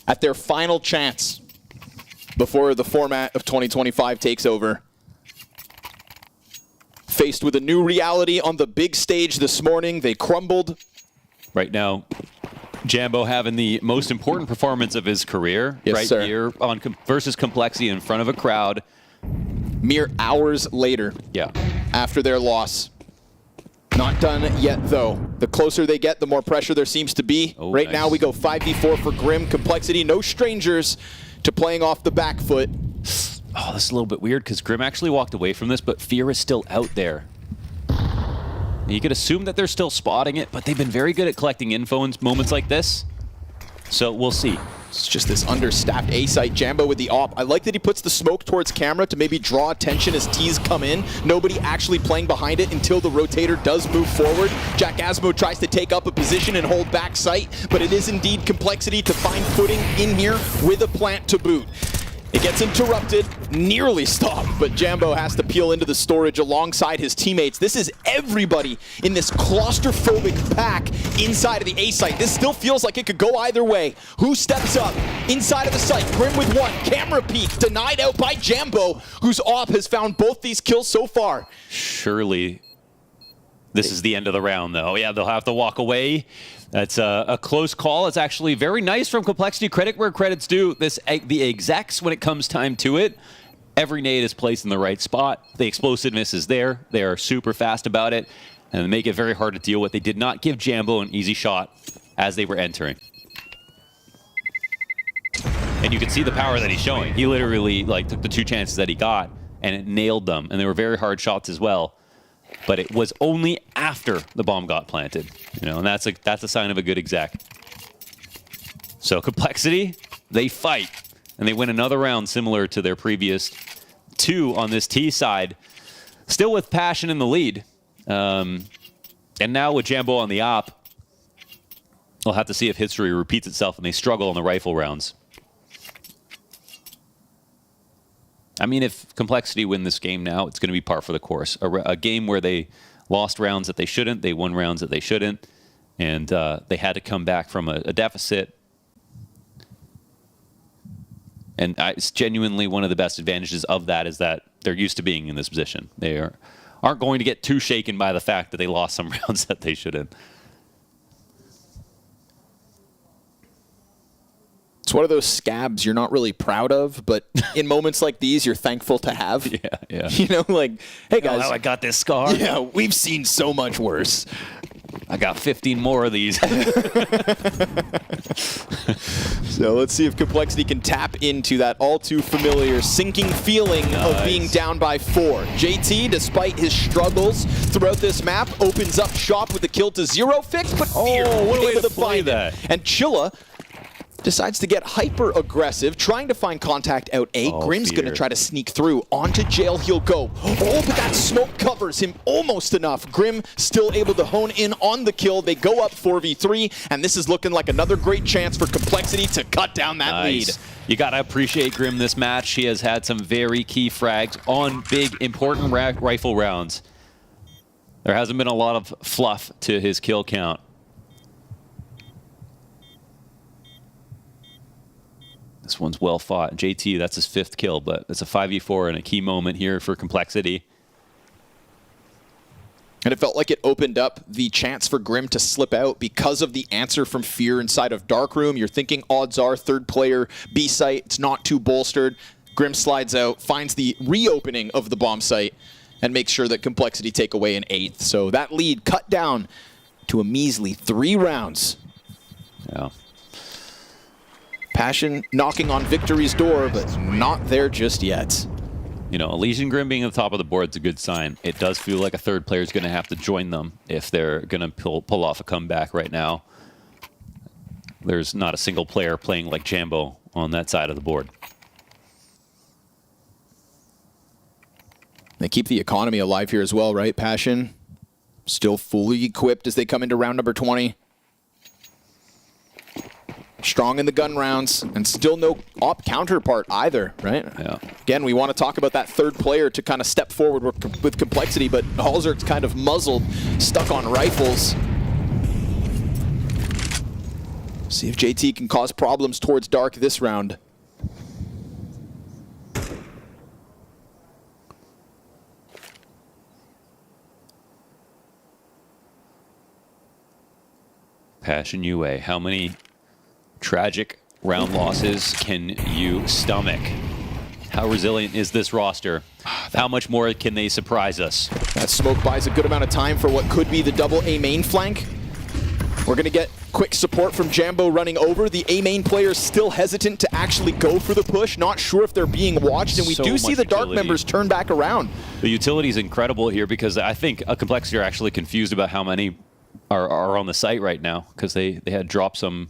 at their final chance before the format of 2025 takes over. Faced with a new reality on the big stage this morning, they crumbled. Right now, Jambo having the most important performance of his career here on versus Complexity in front of a crowd. Mere hours later, after their loss. Not done yet, though. The closer they get, the more pressure there seems to be. Right now, we go 5v4 for Grim. Complexity, no strangers to playing off the back foot. Oh, this is a little bit weird because Grim actually walked away from this, but Fear is still out there. You could assume that they're still spotting it, but they've been very good at collecting info in moments like this. So we'll see. It's just this understaffed A site. Jambo with the op. I like that he puts the smoke towards camera to maybe draw attention as T's come in. Nobody actually playing behind it until the rotator does move forward. Jack Asmo tries to take up a position and hold back sight, but it is indeed Complexity to find footing in here with a plant to boot. It gets interrupted, nearly stopped, but Jambo has to peel into the storage alongside his teammates. This is everybody in this claustrophobic pack inside of the A site. This still feels like it could go either way. Who steps up inside of the site? Grim with one, camera peek, denied out by Jambo, whose op has found both these kills so far. Surely this is the end of the round, though. Yeah, they'll have to walk away. That's a close call. It's actually very nice from Complexity. Credit where credit's due. The execs, when it comes time to it, every nade is placed in the right spot. The explosiveness is there. They are super fast about it, and they make it very hard to deal with. They did not give Jambo an easy shot as they were entering. And you can see the power that he's showing. He literally took the 2 chances that he got, and it nailed them. And they were very hard shots as well. But it was only after the bomb got planted, and that's a sign of a good exec. So Complexity, they fight, and they win another round similar to their previous 2 on this T side, still with Passion in the lead. And now with Jambo on the op, we'll have to see if history repeats itself and they struggle in the rifle rounds. I mean, if Complexity win this game now, it's going to be par for the course. A game where they lost rounds that they shouldn't, they won rounds that they shouldn't, and they had to come back from a deficit. And it's genuinely one of the best advantages of that is that they're used to being in this position. They aren't going to get too shaken by the fact that they lost some rounds that they shouldn't. It's one of those scabs you're not really proud of, but in moments like these, you're thankful to have. Yeah. Hey guys. I got this scar. Yeah, we've seen so much worse. I got 15 more of these. So let's see if Complexity can tap into that all too familiar sinking feeling of being down by 4. JT, despite his struggles throughout this map, opens up shop with a kill to 0 fix, but Fear what a way able to to play find that. it. And Chilla decides to get hyper aggressive, trying to find contact out A. Grim's going to try to sneak through. Onto jail he'll go. Oh, but that smoke covers him almost enough. Grim still able to hone in on the kill. They go up 4v3, and this is looking like another great chance for Complexity to cut down that lead. You got to appreciate Grim this match. He has had some very key frags on big, important rifle rounds. There hasn't been a lot of fluff to his kill count. This one's well fought. JT, that's his 5th kill, but it's a 5v4 and a key moment here for Complexity. And it felt like it opened up the chance for Grim to slip out because of the answer from Fear inside of Darkroom. You're thinking odds are 3rd player, B site, it's not too bolstered. Grim slides out, finds the reopening of the bomb site, and makes sure that Complexity take away an 8th. So that lead cut down to a measly 3 rounds. Yeah. Passion knocking on victory's door, but not there just yet. Elysian Grim being at the top of the board is a good sign. It does feel like a 3rd player is going to have to join them if they're going to pull off a comeback right now. There's not a single player playing like Jambo on that side of the board. They keep the economy alive here as well, right? Passion still fully equipped as they come into round number 20. Strong in the gun rounds, and still no op counterpart either, right? Yeah. Again, we want to talk about that 3rd player to kind of step forward with Complexity, but Halzer's kind of muzzled, stuck on rifles. See if JT can cause problems towards Dark this round. Passion UA, how many tragic round losses can you stomach? How resilient is this roster? How much more can they surprise us? That smoke buys a good amount of time for what could be the double A main flank. We're going to get quick support from Jambo running over. The A main players still hesitant to actually go for the push, not sure if they're being watched, and we do see the Dark members turn back around. The utility is incredible here because I think Complexity are actually confused about how many are on the site right now because they had dropped some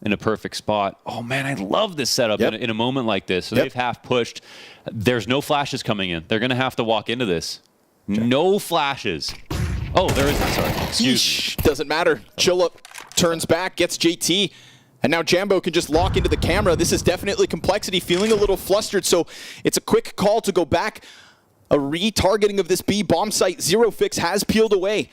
in a perfect spot. Oh man, I love this setup in a moment like this. So they've half pushed. There's no flashes coming in. They're going to have to walk into this. No flashes. Oh, there is. Sorry. Excuse me. Doesn't matter. Chilla turns back, gets JT. And now Jambo can just lock into the camera. This is definitely Complexity feeling a little flustered. So it's a quick call to go back. A retargeting of this B bomb site. Zero Fix has peeled away.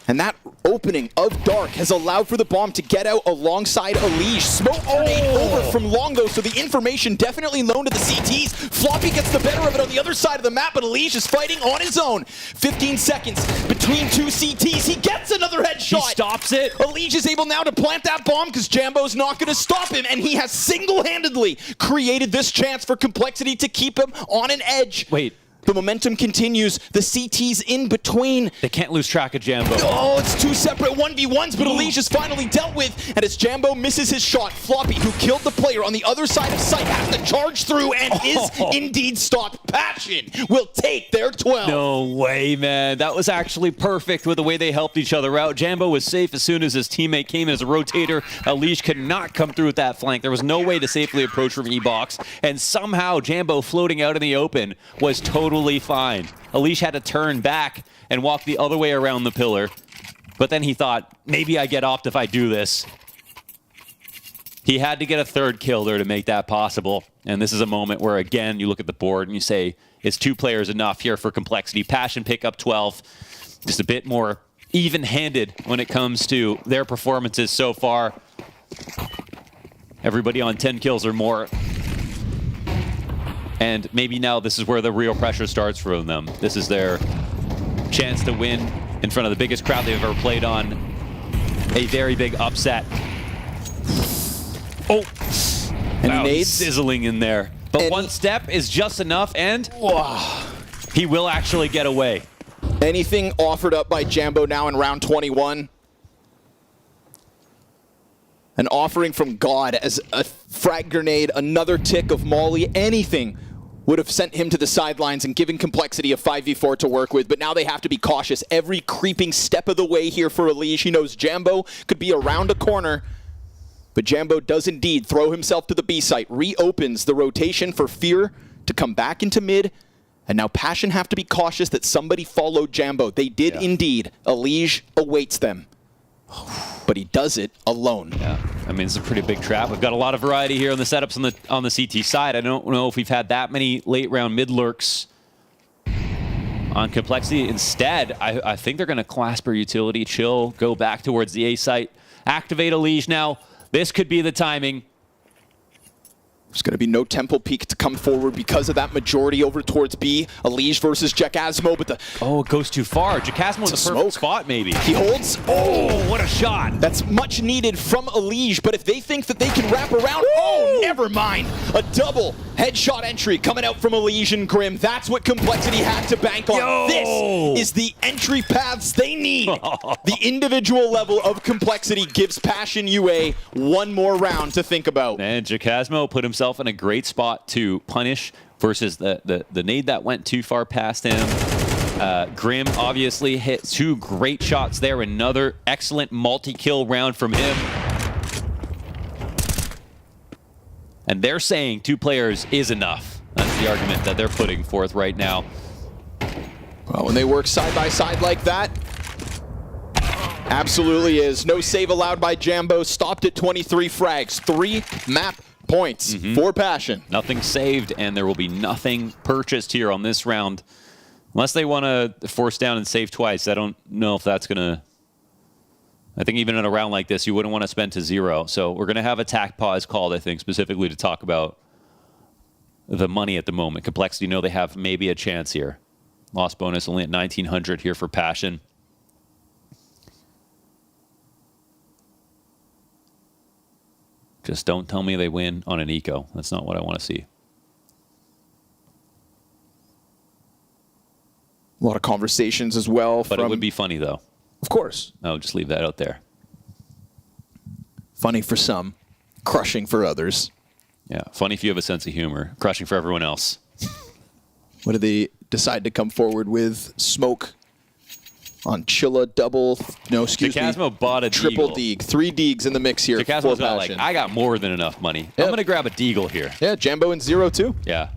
And that opening of Dark has allowed for the bomb to get out alongside Elige. Smoke grenade over from Long, though, so the information definitely known to the CTs. Floppy gets the better of it on the other side of the map, but Elige is fighting on his own. 15 seconds between two CTs. He gets another headshot. He stops it. Elige is able now to plant that bomb because Jambo's not going to stop him, and he has single-handedly created this chance for Complexity to keep him on an edge. Wait. The momentum continues. The CT's in between. They can't lose track of Jambo. Oh, it's two separate 1v1s, but Elige is finally dealt with. And as Jambo misses his shot, Floppy, who killed the player on the other side of site, has to charge through and is indeed stopped. Passion will take their 12. No way, man. That was actually perfect with the way they helped each other out. Jambo was safe as soon as his teammate came in as a rotator. Elige could not come through with that flank. There was no way to safely approach from E-Box. And somehow Jambo floating out in the open was totally fine. Elige had to turn back and walk the other way around the pillar. But then he thought, maybe I get off if I do this. He had to get a third kill there to make that possible. And this is a moment where, again, you look at the board and you say, is 2 players enough here for Complexity? Passion pick up 12. Just a bit more even-handed when it comes to their performances so far. Everybody on 10 kills or more. And maybe now this is where the real pressure starts for them. This is their chance to win in front of the biggest crowd they've ever played on. A very big upset. Oh, and wow, he's sizzling in there. But one step is just enough, and he will actually get away. Anything offered up by Jambo now in round 21? An offering from God as a frag grenade, another tick of Molly, anything would have sent him to the sidelines and given Complexity a 5v4 to work with, but now they have to be cautious every creeping step of the way here for Elige. He knows Jambo could be around a corner, but Jambo does indeed throw himself to the B site, reopens the rotation for Fear to come back into mid, and now Passion have to be cautious that somebody followed Jambo. They did indeed. Elige awaits them. But he does it alone. Yeah, I mean, it's a pretty big trap. We've got a lot of variety here on the setups on the CT side. I don't know if we've had that many late round mid lurks on Complexity. Instead, I think they're going to clasp her utility, chill, go back towards the A site, activate Elige now. This could be the timing. There's going to be no Temple Peak to come forward because of that majority over towards B. Elige versus Jackasmo, but the... Oh, it goes too far. Jackasmo in the perfect spot, maybe. He holds. Oh, what a shot. That's much needed from Elige, but if they think that they can wrap around... Oh, never mind. A double headshot entry coming out from Elige and Grim. That's what Complexity had to bank on. This is the entry paths they need. The individual level of Complexity gives Passion UA one more round to think about. And Jackasmo put himself in a great spot to punish versus the nade that went too far past him. Grim obviously hit 2 great shots there. Another excellent multi-kill round from him. And they're saying 2 players is enough. That's the argument that they're putting forth right now. Well, when they work side by side like that, absolutely is. No save allowed by Jambo. Stopped at 23 frags. 3 map points for Passion. Nothing saved, and there will be nothing purchased here on this round. Unless they want to force down and save twice. I don't know if that's going to... I think even in a round like this, you wouldn't want to spend to 0. So we're going to have attack pause called, I think, specifically to talk about the money at the moment. Complexity know they have maybe a chance here. Loss bonus only at 1,900 here for Passion. Just don't tell me they win on an eco. That's not what I want to see. A lot of conversations as well. But it would be funny, though. Of course. No, just leave that out there. Funny for some, crushing for others. Yeah, funny if you have a sense of humor. Crushing for everyone else. What do they decide to come forward with? Smoke On Chilla, double, no, excuse me. Jacasmo bought a triple Deagle. Deeg. 3 Deegs in the mix here. Jacasmo's got like, I got more than enough money. I'm going to grab a Deagle here. Yeah, Jambo and 0-2. Yeah.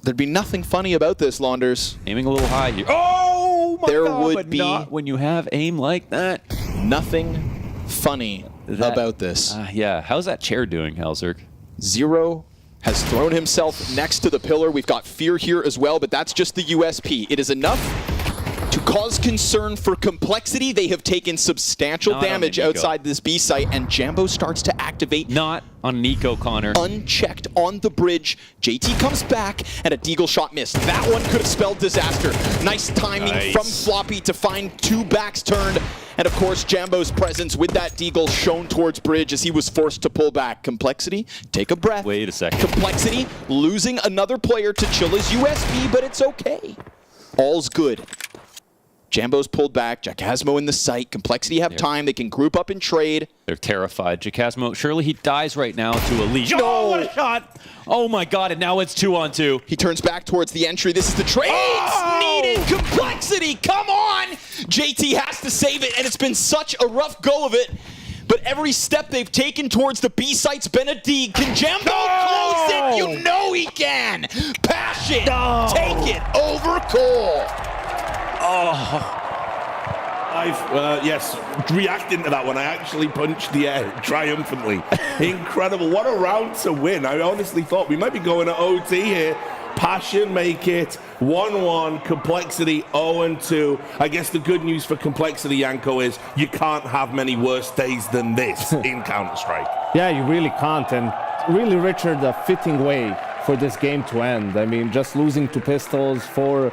There'd be nothing funny about this, Launders. Aiming a little high here. Oh my there God, would but be not when you have aim like that. Nothing funny about this. Yeah, how's that chair doing, Halzerk? 0 has thrown himself next to the pillar. We've got Fear here as well, but that's just the USP. It is enough to cause concern for Complexity. They have taken substantial damage outside this B site, and Jambo starts to activate. Not on Nico, Connor. Unchecked on the bridge. JT comes back, and a Deagle shot missed. That one could have spelled disaster. Nice timing from Floppy to find 2 backs turned. And of course, Jambo's presence with that Deagle shown towards bridge as he was forced to pull back. Complexity, take a breath. Wait a second. Complexity losing another player to Chilla's USP, but it's okay. All's good. Jambo's pulled back. Jacasmo in the site. Complexity have time. They can group up and trade. They're terrified. Jacasmo, surely he dies right now to a leash. No. Oh, what a shot! Oh my God, and now it's 2-on-2. He turns back towards the entry. This is the trade. It's needed. Complexity, come on! JT has to save it, and it's been such a rough go of it. But every step they've taken towards the B site's been a D. Can Jambo close it? You know he can. Passion. Take it over Cole. Yes, reacting to that one, I actually punched the air triumphantly. Incredible. What a round to win. I honestly thought we might be going to OT here. Passion make it 1-1, Complexity 0-2. I guess the good news for Complexity, Yanko, is you can't have many worse days than this in Counter-Strike. Yeah, you really can't. And really, Richard, a fitting way for this game to end. I mean, just losing to pistols for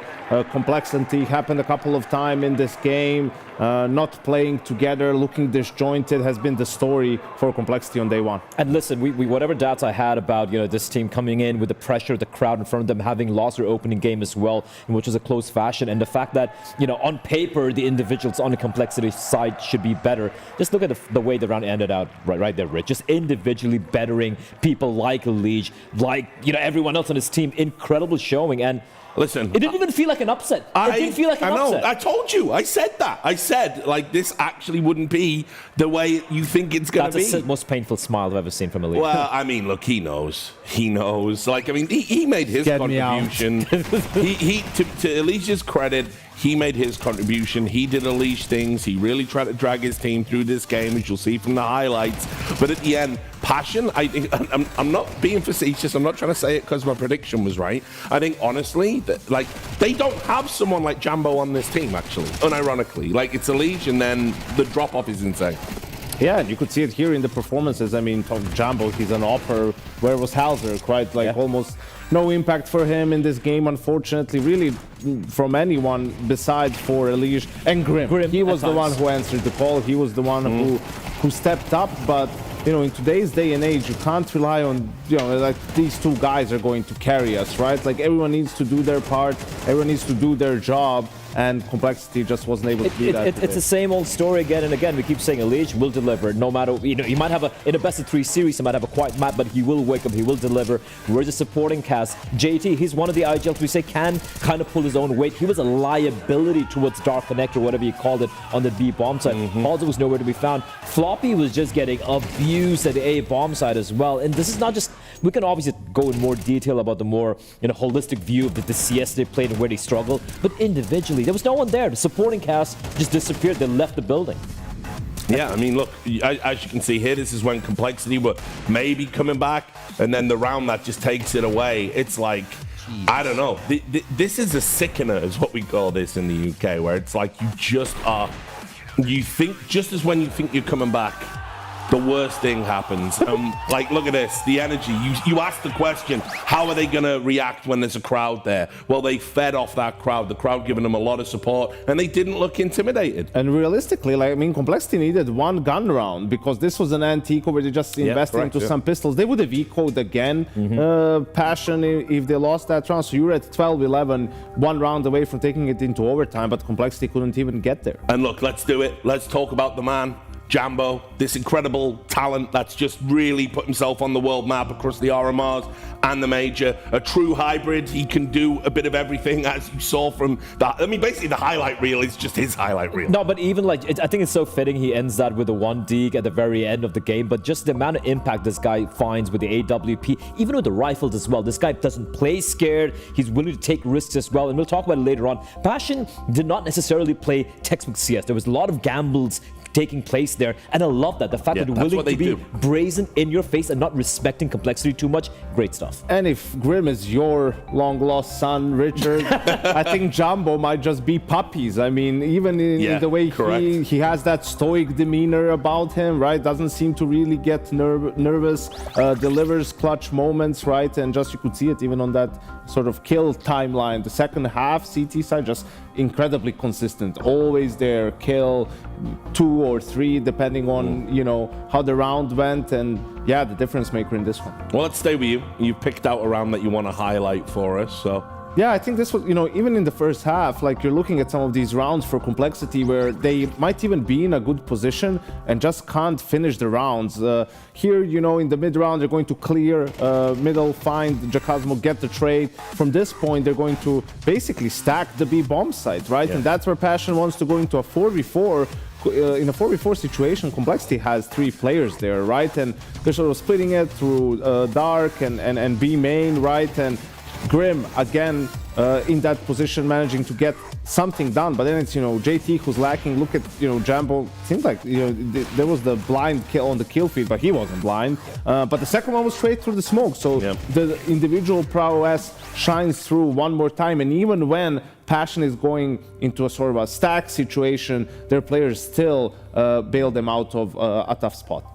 Complexity happened a couple of times in this game. Not playing together, looking disjointed has been the story for Complexity on day one. And listen, we whatever doubts I had about this team coming in with the pressure of the crowd in front of them, having lost their opening game as well, in which was a close fashion, and the fact that on paper the individuals on the Complexity side should be better. Just look at the way the round ended out right there, Rich. Just individually bettering people like Liege, like everyone else on his team. Incredible showing. And listen, it didn't even feel like an upset. It didn't feel like an upset. I told you. I said that. I said, like, this actually wouldn't be the way you think it's going to be. That's the most painful smile I've ever seen from Elite. Well, I mean, look, he knows. He knows. Like, I mean, he made his contribution. To Elise's credit, he made his contribution. He did Elise things. He really tried to drag his team through this game, as you'll see from the highlights. But at the end, Passion, I think, I'm not being facetious. I'm not trying to say it because my prediction was right. I think, honestly, that, like, they don't have someone like Jambo on this team, actually, unironically. Like, it's Elise, and then the drop-off is insane. Yeah, you could see it here in the performances. I mean, Jambo, he's an upper. Where was Halzerk, right? Like, almost no impact for him in this game, unfortunately, really from anyone besides for Elish and Grim. He was the one who answered the call. He was the one who stepped up, but in today's day and age, you can't rely on, like these two guys are going to carry us, right? Like everyone needs to do their part, everyone needs to do their job, and Complexity just wasn't able to do that. It's the same old story again and again. We keep saying Elish will deliver, no matter, he might have in a best of 3 series, he might have a quiet map, but he will wake up, he will deliver. Where's the supporting cast? JT, he's one of the IGLs we say can kind of pull his own weight. He was a liability towards Dark Connector, whatever you called it, on the B bomb side. Also was nowhere to be found. Floppy was just getting abused at the A bomb side as well. And this is not just, we can obviously go in more detail about the more holistic view of the CS they played and where they struggled, but individually, there was no one there. The supporting cast just disappeared. They left the building. Yeah, I mean, look, as you can see here, this is when Complexity were maybe coming back, and then the round that just takes it away. It's like, I don't know. This is a sickener, is what we call this in the UK, where it's like you think, just as when you think you're coming back, the worst thing happens. Like, look at this, the energy. You ask the question, how are they going to react when there's a crowd there? Well, they fed off that crowd, the crowd giving them a lot of support, and they didn't look intimidated. And realistically, like, I mean, Complexity needed one gun round, because this was an anti-eco where they just invested into some pistols. They would have ecoed again. Passion, if they lost that round. So you were at 12-11, one round away from taking it into overtime, but Complexity couldn't even get there. And look, let's do it. Let's talk about the man. Jambo, this incredible talent that's just really put himself on the world map across the RMRs and the major. A true hybrid. He can do a bit of everything, as you saw from that. I mean, basically the highlight reel is just his highlight reel. No, but even like, I think it's so fitting he ends that with a 1 at the very end of the game, but just the amount of impact this guy finds with the AWP, even with the rifles as well. This guy doesn't play scared. He's willing to take risks as well, and we'll talk about it later on. Passion did not necessarily play textbook CS. There was a lot of gambles taking place there, and I love that. The fact that they're willing to be brazen in your face and not respecting complexity too much. Great stuff. And if Grim is your long-lost son, Richard, I think Jambo might just be puppies. I mean, even in the way he has that stoic demeanor about him, right? Doesn't seem to really get nervous, delivers clutch moments, right? And just you could see it even on that sort of kill timeline. The second half, CT side, just incredibly consistent, always there, kill 2 or 3 depending on you know how the round went, and yeah, the difference maker in this one. Well, let's stay with you. You've picked out a round that you want to highlight for us, so yeah, I think this was, you know, even in the first half, like you're looking at some of these rounds for complexity where they might even be in a good position and just can't finish the rounds. Here, you know, in the mid round, they're going to clear middle, find Jacasmo, get the trade. From this point, they're going to basically stack the B bomb site, right? And that's where Passion wants to go into a 4v4. In a 4v4 situation, Complexity has 3 players there, right? And they're sort of splitting it through Dark and B main, right? And Grim, again, in that position, managing to get something done. But then it's, you know, JT who's lacking. Look at, you know, Jambo. Seems like, you know, there was the blind kill on the kill feed, but he wasn't blind. But the second one was straight through the smoke. So the individual prowess shines through one more time. And even when Passion is going into a sort of a stack situation, their players still bail them out of a tough spot.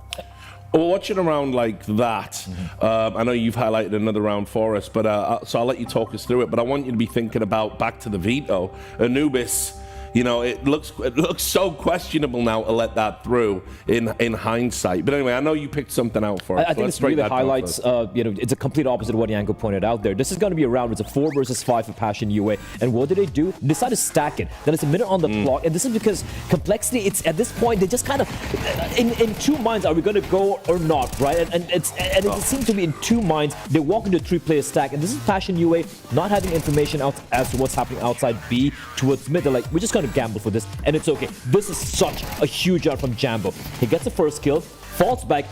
Well, watching a round like that, I know you've highlighted another round for us, but so I'll let you talk us through it. But I want you to be thinking about back to the veto. Anubis, you know, it looks so questionable now to let that through in hindsight. But anyway, I know you picked something out for us. I think this really highlights, you know, it's a complete opposite of what Yanko pointed out there. This is going to be a round. It's a 4 versus 5 for Passion UA. And what did they do? They decided to stack it. Then it's a minute on the clock. And this is because Complexity, it's at this point, they just kind of, in 2 minds, are we going to go or not, right? And it seems to be in 2 minds. They walk into a 3-player stack. And this is Passion UA not having information out as to what's happening outside B towards mid. They're like, we're just going to gamble for this, and it's okay. This is such a huge out from Jambo. He gets the first kill, falls back,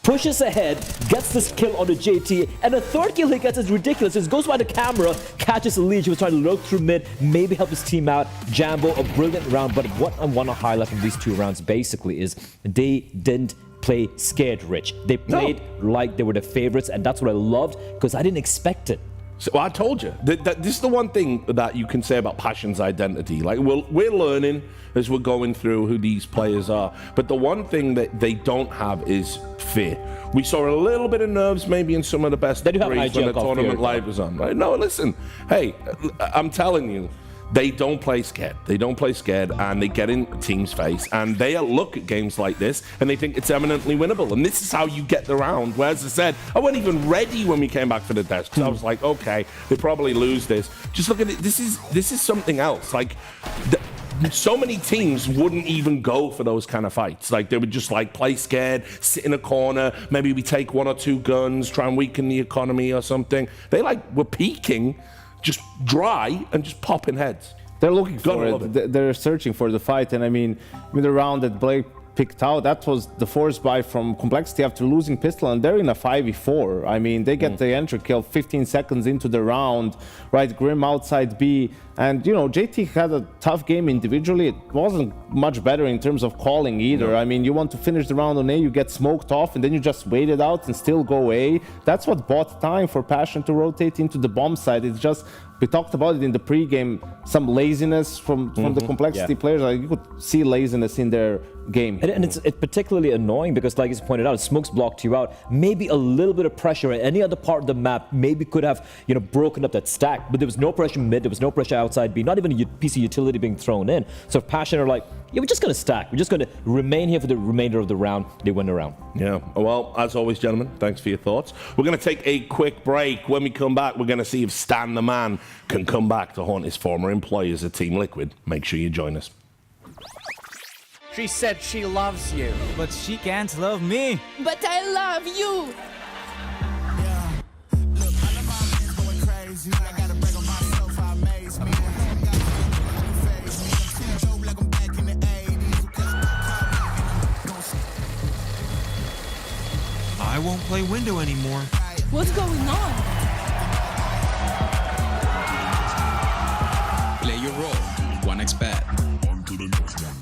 pushes ahead, gets this kill on the JT, and the third kill he gets is ridiculous. He goes by the camera, catches a lead. He was trying to lurk through mid, maybe help his team out. Jambo, a brilliant round, but what I want to highlight from these 2 rounds basically is they didn't play scared, Rich. They played like they were the favorites, and that's what I loved, because I didn't expect it. So I told you that this is the one thing that you can say about Passion's identity. Like we're learning as we're going through who these players are, but the one thing that they don't have is fear. We saw a little bit of nerves maybe in some of the best threes when the tournament live was on. Right? No, listen, hey, I'm telling you. They don't play scared. They don't play scared, and they get in team's face, and they look at games like this, and they think it's eminently winnable. And this is how you get the round. Whereas I said, I wasn't even ready when we came back for the desk, because I was like, okay, they probably lose this. Just look at it. This is something else. Like, so many teams wouldn't even go for those kind of fights. Like, they would just like play scared, sit in a corner, maybe we take 1 or 2 guns, try and weaken the economy or something. They like were peeking, just dry and just popping heads. They're looking for it. They're searching for the fight. And I mean, with the round that Blake picked out, that was the force buy from Complexity after losing pistol, and they're in a 5v4. I mean, they get the entry kill 15 seconds into the round, right? Grim outside B. And, you know, JT had a tough game individually. It wasn't much better in terms of calling either. I mean, you want to finish the round on A, you get smoked off, and then you just wait it out and still go A. That's what bought time for Passion to rotate into the bomb side. It's just, we talked about it in the pregame, some laziness from the Complexity players. Like, you could see laziness in their game. And it's particularly annoying because, like you pointed out, Smokes blocked you out. Maybe a little bit of pressure at any other part of the map maybe could have, you know, broken up that stack. But there was no pressure mid, there was no pressure outside B, not even a piece of utility being thrown in. So Passion are like, yeah, we're just going to stack. We're just going to remain here for the remainder of the round. They win the round. Yeah. Well, as always, gentlemen, thanks for your thoughts. We're going to take a quick break. When we come back, we're going to see if Stan the Man can come back to haunt his former employers at Team Liquid. Make sure you join us. She said she loves you. But she can't love me. But I love you. I won't play window anymore. What's going on? Play your role. 1xBet. On to the next one.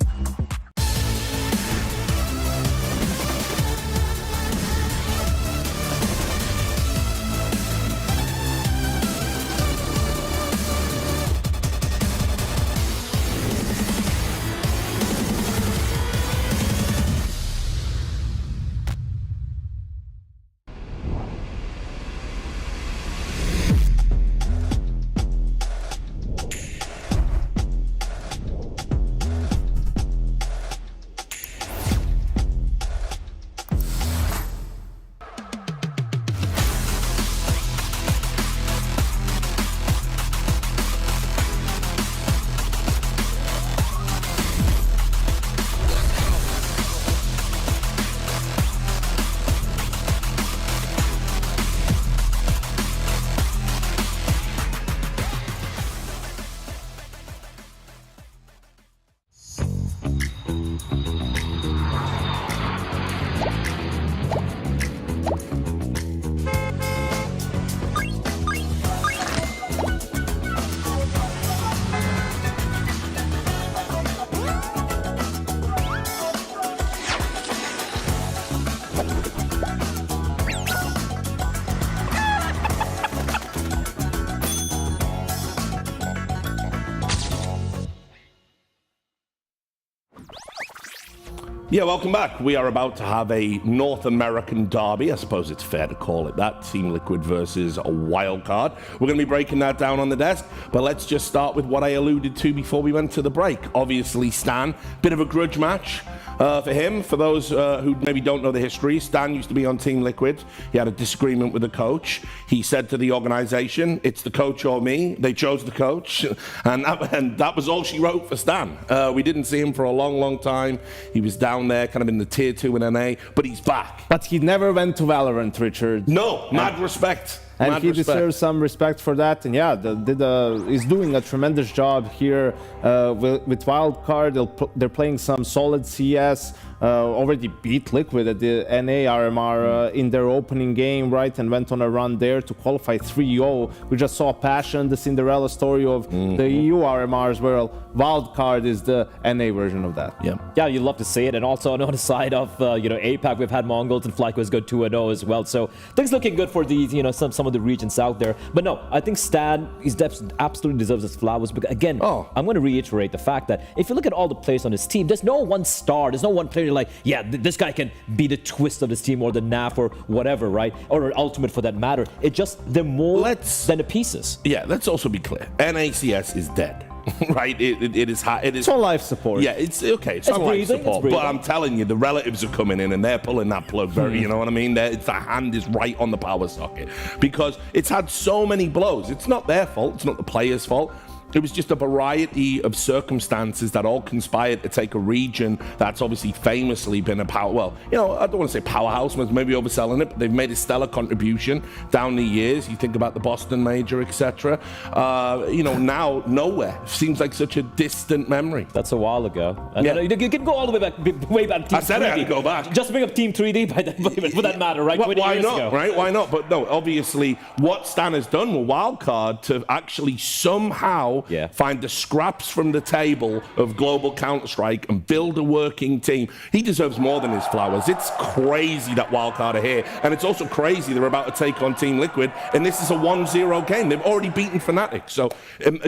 Yeah, welcome back. We are about to have a North American derby. I suppose it's fair to call it that. Team Liquid versus a Wildcard. We're going to be breaking that down on the desk, but let's just start with what I alluded to before we went to the break. Obviously, Stan, bit of a grudge match for him. For those who maybe don't know the history, Stan used to be on Team Liquid. He had a disagreement with the coach. He said to the organization, it's the coach or me. They chose the coach, and that was all she wrote for Stan. We didn't see him for a long, long time. He was down there, kind of in the tier 2 in NA, but he's back. But he never went to Valorant, Richard. No, mad respect. And he deserves some respect for that. And yeah, he's doing a tremendous job here with Wildcard. They're playing some solid CS. Already beat Liquid at the NA RMR in their opening game, right? And went on a run there to qualify 3-0. We just saw Passion, the Cinderella story of the EU RMRs, where Wildcard is the NA version of that. Yeah, you love to see it. And also on the side of APAC, we've had MongolZ and FlyQuest go 2-0 as well. So things looking good for these, some of the regions out there. But no, I think Stan absolutely deserves his flowers. Because again, I'm going to reiterate the fact that if you look at all the players on his team, there's no one star, there's no one player like, yeah, this guy can be the twist of this team or the NAF or whatever, right? Or ultimate for that matter. It's just they're more than the pieces. Yeah, let's also be clear. NACS is dead. Right, it is. It's on life support. Yeah, it's okay. It's on life support. But I'm telling you, the relatives are coming in and they're pulling that plug. Very, you know what I mean? The hand is right on the power socket because it's had so many blows. It's not their fault. It's not the players' fault. It was just a variety of circumstances that all conspired to take a region that's obviously famously been a power. Well, I don't want to say powerhouse, maybe overselling it, but they've made a stellar contribution down the years. You think about the Boston Major, etc. Now nowhere seems like such a distant memory. That's a while ago. Yeah. You can go all the way back. Team I said 3D. I had to go back. Just bring up Team 3D for that matter, right? Why not? Ago. Right? Why not? But no, obviously, what Stan has done with Wildcard to actually somehow find the scraps from the table of global Counter-Strike and build a working team. He deserves more than his flowers. It's crazy that Wildcard are here. And it's also crazy they're about to take on Team Liquid. And this is a 1-0 game. They've already beaten Fnatic. So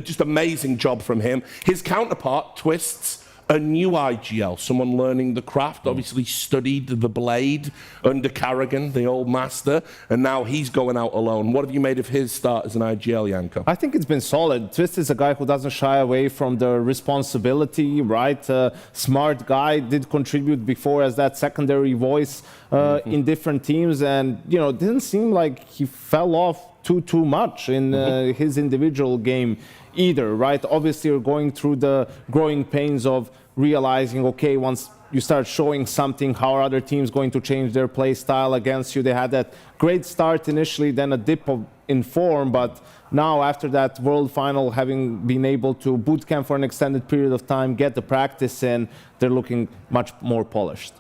just amazing job from him. His counterpart, Twists, a new IGL, someone learning the craft, obviously studied the blade under Carrigan, the old master, and now he's going out alone. What have you made of his start as an IGL, Yanko? I think it's been solid. Twist is a guy who doesn't shy away from the responsibility, right? Smart guy, did contribute before as that secondary voice in different teams, and, it didn't seem like he fell off too much in his individual game either, right? Obviously, you're going through the growing pains of realizing, okay, once you start showing something, how are other teams going to change their play style against you. They had that great start initially, then a dip in form, but now after that World Final, having been able to boot camp for an extended period of time, get the practice in, they're looking much more polished.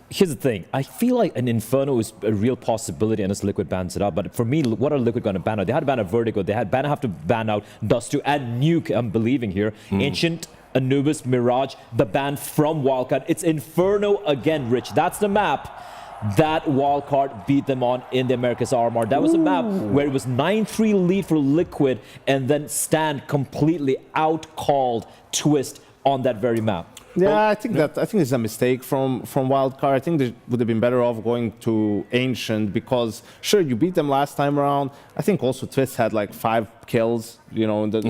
Here's the thing. I feel like an Inferno is a real possibility unless Liquid bans it out. But for me, what are Liquid going to ban out? They had to ban out Vertigo. They had have to ban out Dust 2 and Nuke, I'm believing here. Ancient, Anubis, Mirage, the ban from Wildcard. It's Inferno again, Rich. That's the map that Wildcard beat them on in the Americas RMR. That was a map where it was 9-3 lead for Liquid, and then Stan completely out-called Twist on that very map. Yeah, I think it's a mistake from Wildcard. I think they would have been better off going to Ancient because, sure, you beat them last time around. I think also Twist had like 5 kills, you know, in that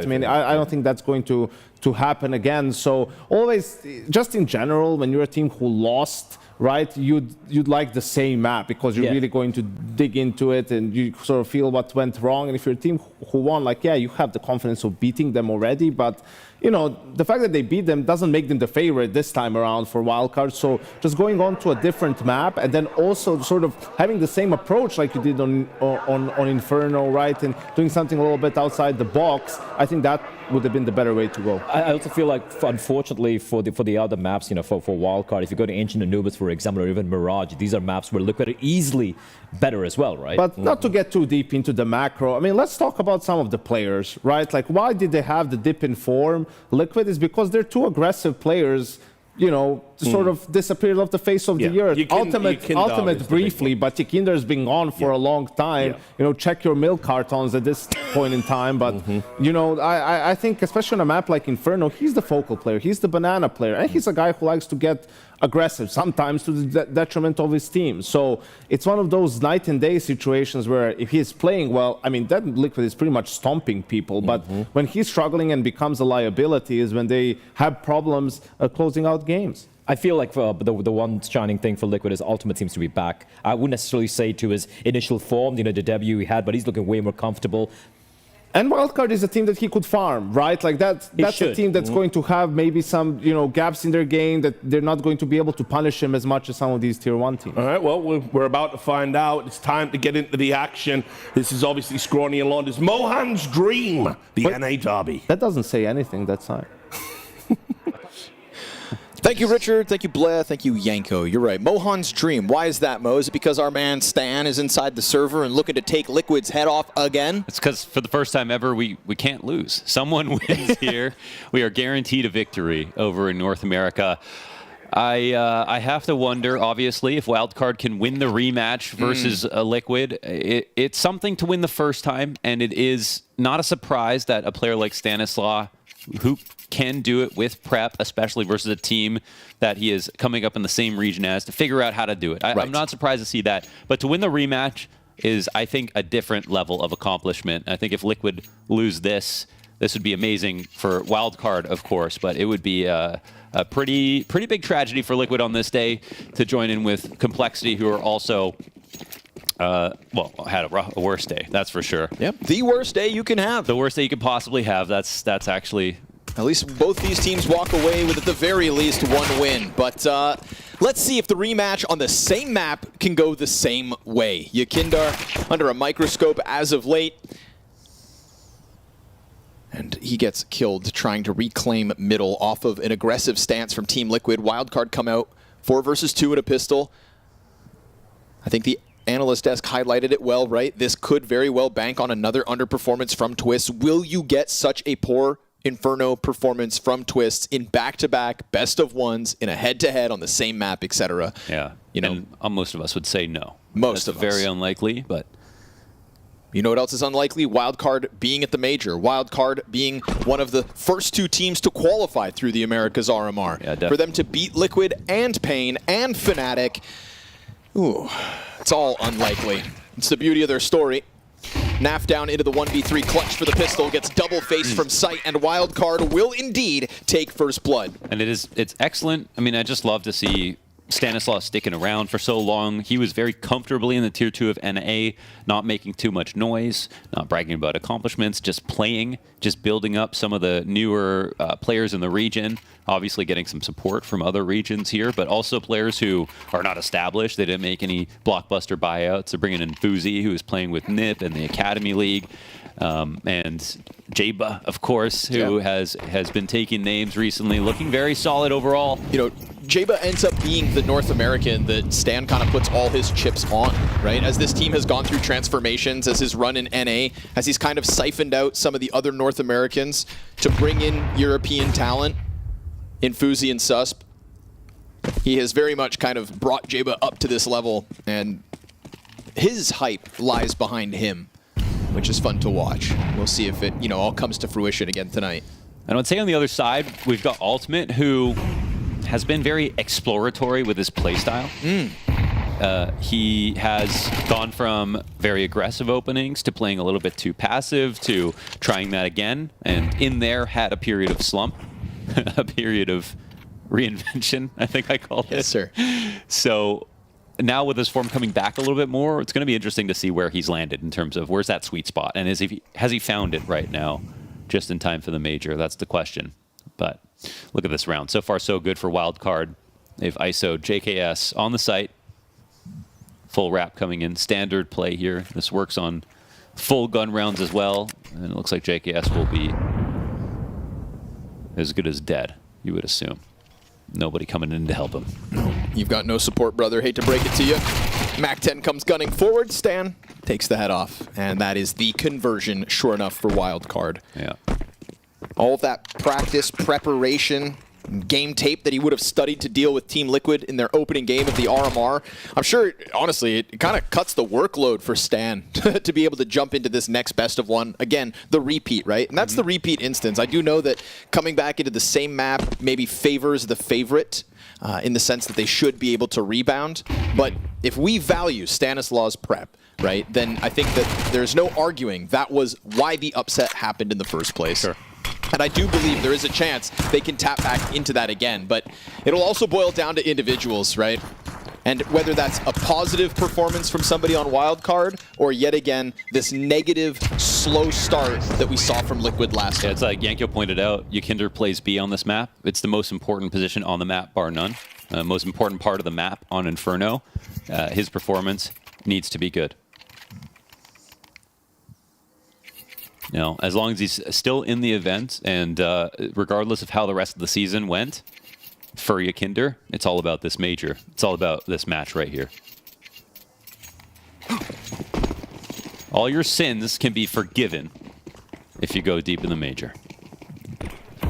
minute. I don't think that's going to happen again. So always, just in general, when you're a team who lost, right, you'd like the same map because you're really going to dig into it and you sort of feel what went wrong. And if you're a team who won, like, yeah, you have the confidence of beating them already, but you know, the fact that they beat them doesn't make them the favorite this time around for Wildcard. So just going on to a different map and then also sort of having the same approach like you did on Inferno, right, and doing something a little bit outside the box, I think that would have been the better way to go. I also feel like, unfortunately, for the other maps, you know, for Wildcard, if you go to Ancient Anubis, for example, or even Mirage, these are maps where Liquid are easily better as well, right? But not to get too deep into the macro, I mean, let's talk about some of the players, right? Like, why did they have the dip in form? Liquid is because they're too aggressive players, you know, sort of disappeared off the face of the earth. Ultimate briefly, but Tikinder's been gone for a long time. You know, check your milk cartons at this point in time. But, you know, I think especially on a map like Inferno, he's the focal player. He's the banana player. And he's a guy who likes to get aggressive, sometimes to the detriment of his team. So it's one of those night and day situations where if he's playing well, I mean, that Liquid is pretty much stomping people. But when he's struggling and becomes a liability is when they have problems closing out games. I feel like the one shining thing for Liquid is Ultimate seems to be back. I wouldn't necessarily say to his initial form, you know, the debut he had, but he's looking way more comfortable. And Wildcard is a team that he could farm, right? Like that's a team that's going to have maybe some, you know, gaps in their game that they're not going to be able to punish him as much as some of these tier 1 teams. All right, well, we're about to find out. It's time to get into the action. This is obviously Scrawny and Launders. Mohan's Dream, the NA Derby. That doesn't say anything, that sign. Thank you, Richard. Thank you, Blair. Thank you, Yanko. You're right. Mohan's Dream. Why is that, Mo? Is it because our man Stan is inside the server and looking to take Liquid's head off again? It's because for the first time ever, we can't lose. Someone wins here. We are guaranteed a victory over in North America. I have to wonder, obviously, if Wildcard can win the rematch versus Liquid. It's something to win the first time, and it is not a surprise that a player like Stanislaw, who can do it with prep, especially versus a team that he is coming up in the same region as, to figure out how to do it. I'm not surprised to see that. But to win the rematch is, I think, a different level of accomplishment. I think if Liquid lose this would be amazing for Wildcard, of course, but it would be a pretty big tragedy for Liquid on this day to join in with Complexity, who are also well, had a worse day, that's for sure. Yep, the worst day you can have. The worst day you could possibly have. That's actually... At least both these teams walk away with, at the very least, 1 win. But let's see if the rematch on the same map can go the same way. Yakindar under a microscope as of late. And he gets killed trying to reclaim middle off of an aggressive stance from Team Liquid. Wildcard come out 4 versus 2 at a pistol. I think the analyst desk highlighted it well, right? This could very well bank on another underperformance from Twist. Will you get such a poor Inferno performance from Twists in back-to-back best-of-1s in a head-to-head on the same map, etc.? Yeah, you know, and most of us would say no. Most of us. Very unlikely, but... You know what else is unlikely? Wildcard being at the major. Wildcard being one of the first 2 teams to qualify through the Americas RMR. Yeah, for them to beat Liquid and Pain and Fnatic, ooh, it's all unlikely. It's the beauty of their story. Naf down into the 1v3, clutch for the pistol, gets double face from sight, and Wildcard will indeed take first blood. And it's excellent. I mean, I just love to see Stanislaus sticking around for so long. He was very comfortably in the tier 2 of NA, not making too much noise, not bragging about accomplishments, just playing, just building up some of the newer players in the region, obviously getting some support from other regions here, but also players who are not established. They didn't make any blockbuster buyouts. They're bringing in Fuzi, who is playing with NIP in the Academy League, and Jaba, of course, who has been taking names recently, looking very solid overall. You know, Jaba ends up being the North American that Stan kind of puts all his chips on, right? As this team has gone through transformations, as his run in NA, as he's kind of siphoned out some of the other North Americans to bring in European talent in Fuzi and Susp, he has very much kind of brought Jaba up to this level, and his hype lies behind him, which is fun to watch. We'll see if it, you know, all comes to fruition again tonight. And I would say on the other side, we've got Ultimate, who has been very exploratory with his playstyle. He has gone from very aggressive openings to playing a little bit too passive to trying that again, and in there had a period of slump, a period of reinvention, I think I call it. Yes, sir. So now with his form coming back a little bit more, it's going to be interesting to see where he's landed in terms of where's that sweet spot, and has he found it right now, just in time for the major? That's the question. But look at this round. So far, so good for Wildcard. They've ISO'd JKS on the site. Full wrap coming in. Standard play here. This works on full gun rounds as well. And it looks like JKS will be as good as dead, you would assume. Nobody coming in to help him. You've got no support, brother. Hate to break it to you. Mac-10 comes gunning forward. Stan takes the head off. And that is the conversion, sure enough, for Wildcard. Yeah. All of that practice, preparation, game tape that he would have studied to deal with Team Liquid in their opening game of the RMR. I'm sure, honestly, it kind of cuts the workload for Stan to be able to jump into this next best of one. Again, the repeat, right? And that's the repeat instance. I do know that coming back into the same map maybe favors the favorite in the sense that they should be able to rebound. But if we value Stanislaus' prep, right, then I think that there's no arguing that was why the upset happened in the first place. Sure. And I do believe there is a chance they can tap back into that again. But it'll also boil down to individuals, right? And whether that's a positive performance from somebody on Wildcard, or yet again, this negative, slow start that we saw from Liquid last time. It's like Yankyo pointed out, Yakinder plays B on this map. It's the most important position on the map, bar none. Most important part of the map on Inferno. His performance needs to be good. Now, as long as he's still in the event, and regardless of how the rest of the season went, for Yakinder, it's all about this major. It's all about this match right here. All your sins can be forgiven if you go deep in the major.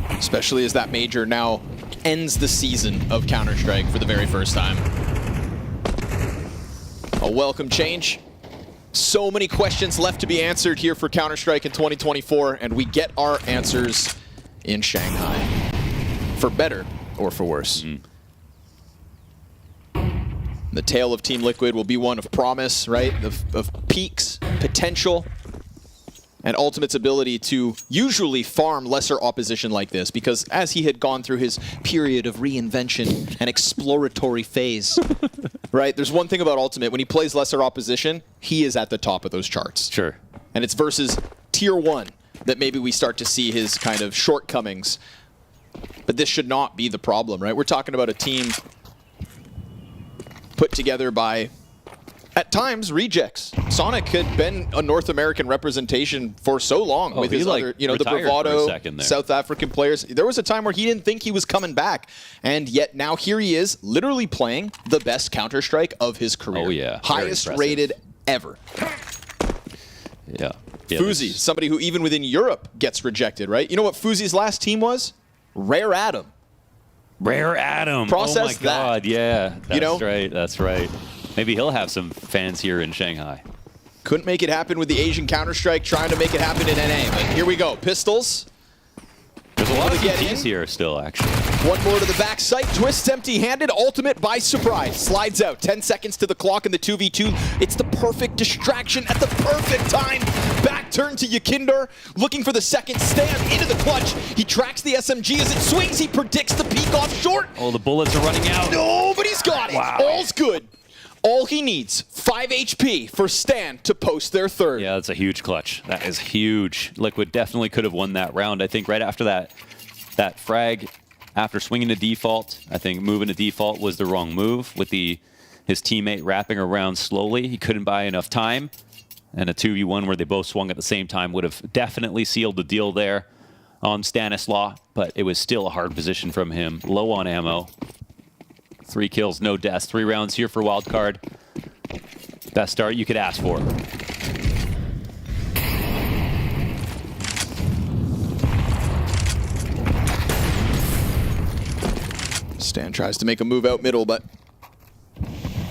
Especially as that major now ends the season of Counter-Strike for the very first time. A welcome change. So many questions left to be answered here for Counter-Strike in 2024, and we get our answers in Shanghai. For better or for worse. The tale of Team Liquid will be one of promise, right? Of peaks, potential, and Ultimate's ability to usually farm lesser opposition like this, because as he had gone through his period of reinvention and exploratory phase, right? There's one thing about Ultimate, when he plays lesser opposition, he is at the top of those charts. Sure. And it's versus Tier 1 that maybe we start to see his kind of shortcomings. But this should not be the problem, right? We're talking about a team put together by, at times, rejects. Sonic had been a North American representation for so long with his other, you know, the bravado South African players. There was a time where he didn't think he was coming back, and yet now here he is, literally playing the best Counter-Strike of his career. Oh yeah, highest rated ever. Yeah. Fuzi, somebody who even within Europe gets rejected, right? You know what Fuzi's last team was? Rare Atom. Rare Atom. Process oh my God, that. Yeah. That's You know? right. That's right. Maybe he'll have some fans here in Shanghai. Couldn't make it happen with the Asian Counter-Strike, trying to make it happen in NA. But here we go. Pistols. There's a lot of TTs here still, actually. One more to the backside. Twists empty-handed. Ultimate by surprise. Slides out. 10 seconds to the clock in the 2v2. It's the perfect distraction at the perfect time. Back turn to Yakinder, looking for the second stand into the clutch. He tracks the SMG as it swings. He predicts the peek off short. Oh, the bullets are running out. No, but he's got it. Wow. All's good. All he needs, 5 HP for Stan to post their third. Yeah, that's a huge clutch. That is huge. Liquid definitely could have won that round. I think right after that frag, after swinging to default, I think moving to default was the wrong move with his teammate wrapping around slowly. He couldn't buy enough time. And a 2v1 where they both swung at the same time would have definitely sealed the deal there on Stanislaw, but it was still a hard position from him. Low on ammo. 3 kills, no deaths. 3 rounds here for Wildcard. Best start you could ask for. Stan tries to make a move out middle, but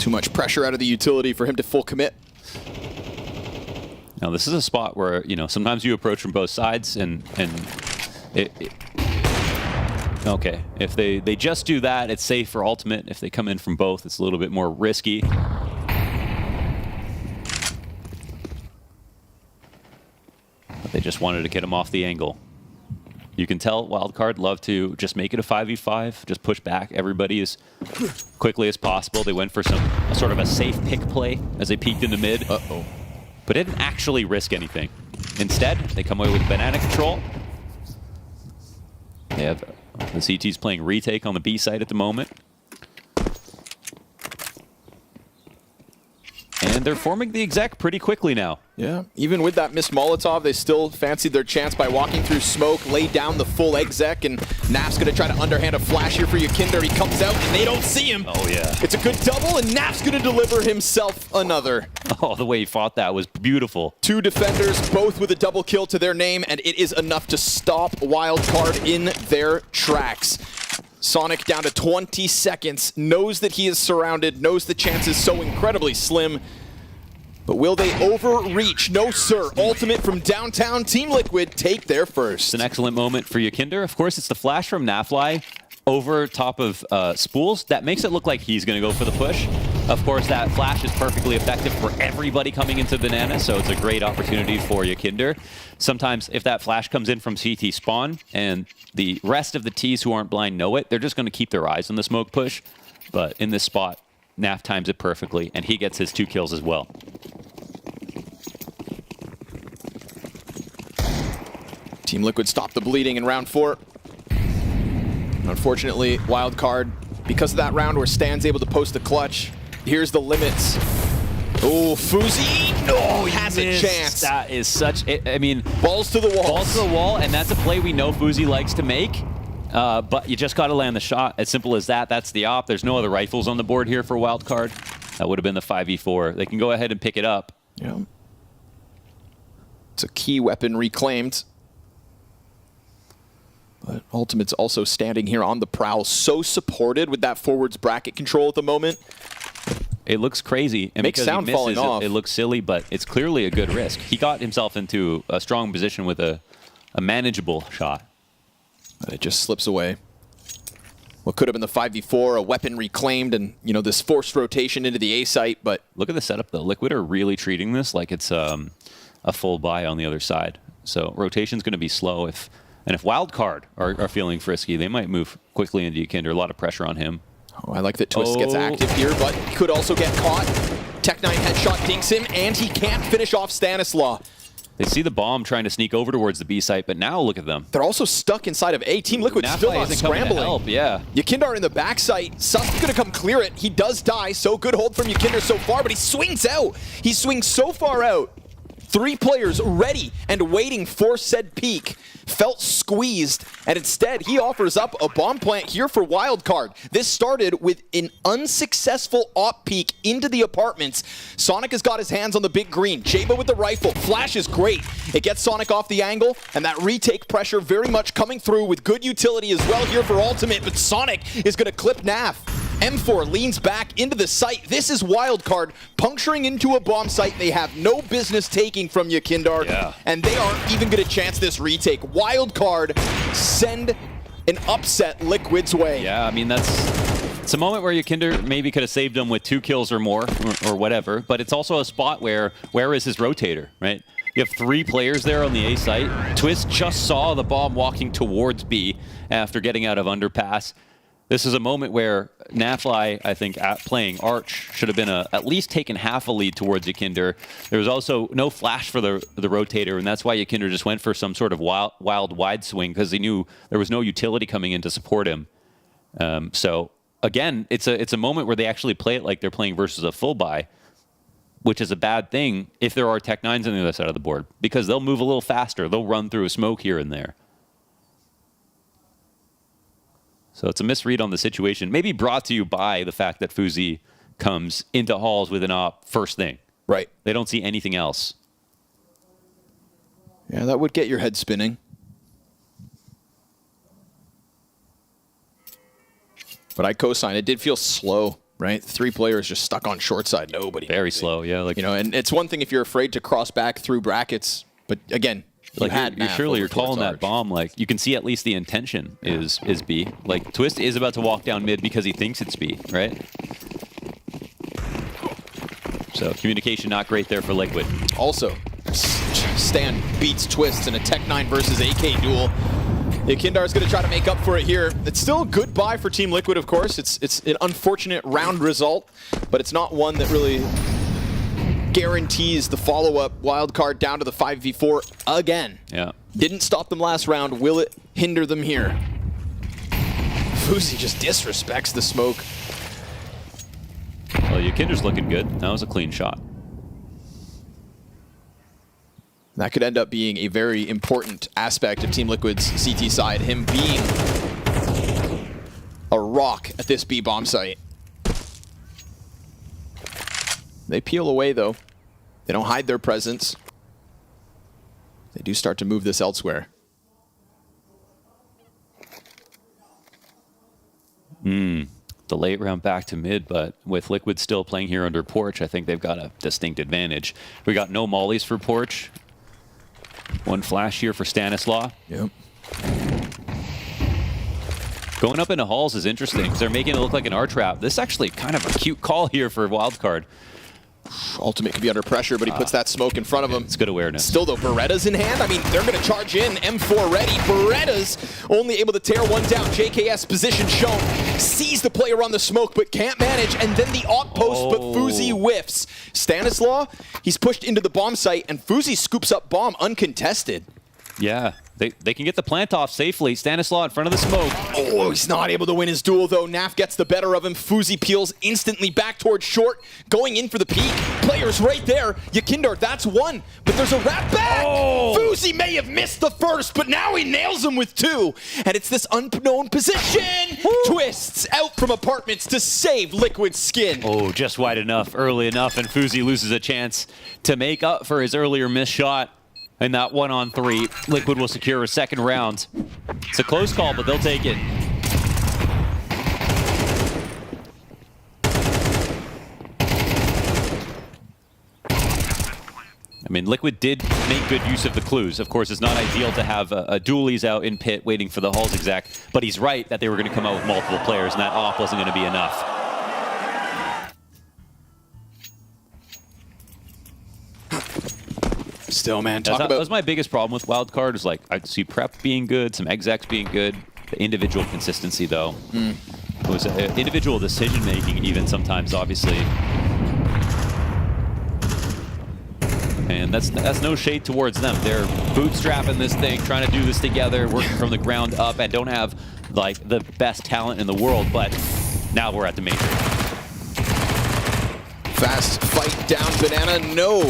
too much pressure out of the utility for him to full commit. Now this is a spot where, you know, sometimes you approach from both sides and okay, if they just do that, it's safe for ultimate. If they come in from both, it's a little bit more risky. But they just wanted to get him off the angle. You can tell Wildcard love to just make it a 5v5, just push back everybody as quickly as possible. They went for sort of a safe pick play as they peeked into mid. Uh-oh. But didn't actually risk anything. Instead, they come away with banana control. They have the CT's playing retake on the B side at the moment. And they're forming the exec pretty quickly now. Yeah, even with that missed Molotov, they still fancied their chance by walking through smoke, lay down the full exec, and Naf's gonna try to underhand a flash here for Yakinder. He comes out and they don't see him. Oh yeah. It's a good double, and Naf's gonna deliver himself another. Oh, the way he fought that was beautiful. 2 defenders, both with a double kill to their name, and it is enough to stop Wildcard in their tracks. Sonic down to 20 seconds, knows that he is surrounded, knows the chance is so incredibly slim. But will they overreach? No, sir. Ultimate from downtown. Team Liquid take their first. It's an excellent moment for Yakinder. Of course, it's the flash from Nafly over top of Spools. That makes it look like he's going to go for the push. Of course, that flash is perfectly effective for everybody coming into Banana, so it's a great opportunity for Yakinder. Sometimes if that flash comes in from CT spawn and the rest of the Ts who aren't blind know it, they're just going to keep their eyes on the smoke push. But in this spot, Naf times it perfectly, and he gets his 2 kills as well. Team Liquid stopped the bleeding in round 4. Unfortunately, Wildcard, because of that round where Stan's able to post the clutch, here's the limits. Oh, Fuzi! No, he has a chance. That is such, I mean... Balls to the wall. Balls to the wall, and that's a play we know Fuzi likes to make. But you just got to land the shot. As simple as that. That's the op. There's no other rifles on the board here for Wildcard. That would have been the 5v4. They can go ahead and pick it up. Yeah. It's a key weapon reclaimed. But Ultimate's also standing here on the prowl, so supported with that forwards bracket control at the moment. It looks crazy. And makes sound falling off. It looks silly, but it's clearly a good risk. He got himself into a strong position with a manageable shot. It just slips away. What could have been the 5v4, a weapon reclaimed, and you know this forced rotation into the A site. But look at the setup though. Liquid are really treating this like it's a full buy on the other side. So rotation's going to be slow. If Wildcard are feeling frisky, they might move quickly into Yakinder. A lot of pressure on him. Oh, I like that Twist gets active here, but he could also get caught. Tech9 headshot dinks him, and he can't finish off Stanislaw. They see the bomb trying to sneak over towards the B site, but now look at them. They're also stuck inside of A. Team Liquid still not scrambling. Help, yeah. Yakinder in the back site. Susk's gonna come clear it. He does die, so good hold from Yakinder so far, but he swings out. He swings so far out. 3 players ready and waiting for said peak. Felt squeezed, and instead he offers up a bomb plant here for Wildcard. This started with an unsuccessful op peek into the apartments. Sonic has got his hands on the big green. Jaba with the rifle. Flash is great. It gets Sonic off the angle, and that retake pressure very much coming through with good utility as well here for Ultimate, but Sonic is going to clip Naf. M4 leans back into the site. This is Wildcard puncturing into a bomb site they have no business taking from Yakinder, and they aren't even going to chance this retake. Wildcard send an upset Liquid's way. Yeah, I mean, it's a moment where Yakinder maybe could have saved him with 2 kills or more, or whatever, but it's also a spot where is his rotator, right? You have 3 players there on the A site. Twist just saw the bomb walking towards B after getting out of underpass. This is a moment where Nafly, I think, playing Arch should have been at least taken half a lead towards Yikinder. There was also no flash for the rotator, and that's why Yikinder just went for some sort of wild wide swing, because he knew there was no utility coming in to support him. So again, it's a moment where they actually play it like they're playing versus a full buy, which is a bad thing if there are Tech-9s on the other side of the board, because they'll move a little faster. They'll run through a smoke here and there. So it's a misread on the situation, maybe brought to you by the fact that Fuzi comes into halls with an op first thing. Right. They don't see anything else. Yeah, that would get your head spinning. But I co-sign. It did feel slow, right? 3 players just stuck on short side. Nobody. Very slow, yeah. You know, and it's one thing if you're afraid to cross back through brackets, but again, you're calling that bomb. Like, you can see at least the intention is B. Like, Twist is about to walk down mid because he thinks it's B, right? So communication not great there for Liquid. Also, Stan beats Twist in a Tech-9 versus AK duel. Kindar's going to try to make up for it here. It's still a good buy for Team Liquid, of course. It's an unfortunate round result, but it's not one that really guarantees the follow-up wildcard down to the 5v4 again. Yeah. Didn't stop them last round. Will it hinder them here? Fuzi just disrespects the smoke. Well, Yikinder's looking good. That was a clean shot. That could end up being a very important aspect of Team Liquid's CT side, him being a rock at this B bomb site. They peel away, though. They don't hide their presence. They do start to move this elsewhere. The late round back to mid, but with Liquid still playing here under Porch, I think they've got a distinct advantage. We got no mollies for Porch. 1 flash here for Stanislaw. Yep. Going up into halls is interesting because they're making it look like an R-trap. This is actually kind of a cute call here for Wildcard. Ultimate could be under pressure, but he puts that smoke in front of him. It's good awareness. Still, though, Beretta's in hand. I mean, they're going to charge in. M4 ready. Beretta's only able to tear one down. JKS position shown. Sees the player on the smoke, but can't manage. And then the op post, but Fuzi whiffs. Stanislaw, he's pushed into the bomb site, and Fuzi scoops up bomb uncontested. Yeah, they can get the plant off safely. Stanislaw in front of the smoke. Oh, he's not able to win his duel, though. Naf gets the better of him. Fuzi peels instantly back towards short, going in for the peak. Players right there. Yikinder, that's 1, but there's a wrap back. Oh. Fuzi may have missed the first, but now he nails him with 2. And it's this unknown position. Woo. Twists out from apartments to save Liquid's skin. Oh, just wide enough, early enough, and Fuzi loses a chance to make up for his earlier missed shot. In that 1-on-3, Liquid will secure a 2nd round. It's a close call, but they'll take it. I mean, Liquid did make good use of the clues. Of course, it's not ideal to have a dualies out in pit waiting for the halls exec, but he's right that they were going to come out with multiple players, and that op wasn't going to be enough. Still, man, that was my biggest problem with Wildcard, is like, I see prep being good, some execs being good, the individual consistency, though. It was individual decision-making even sometimes, obviously. And that's no shade towards them. They're bootstrapping this thing, trying to do this together, working from the ground up, and don't have, like, the best talent in the world, but now we're at the major. Fast fight down Banana, no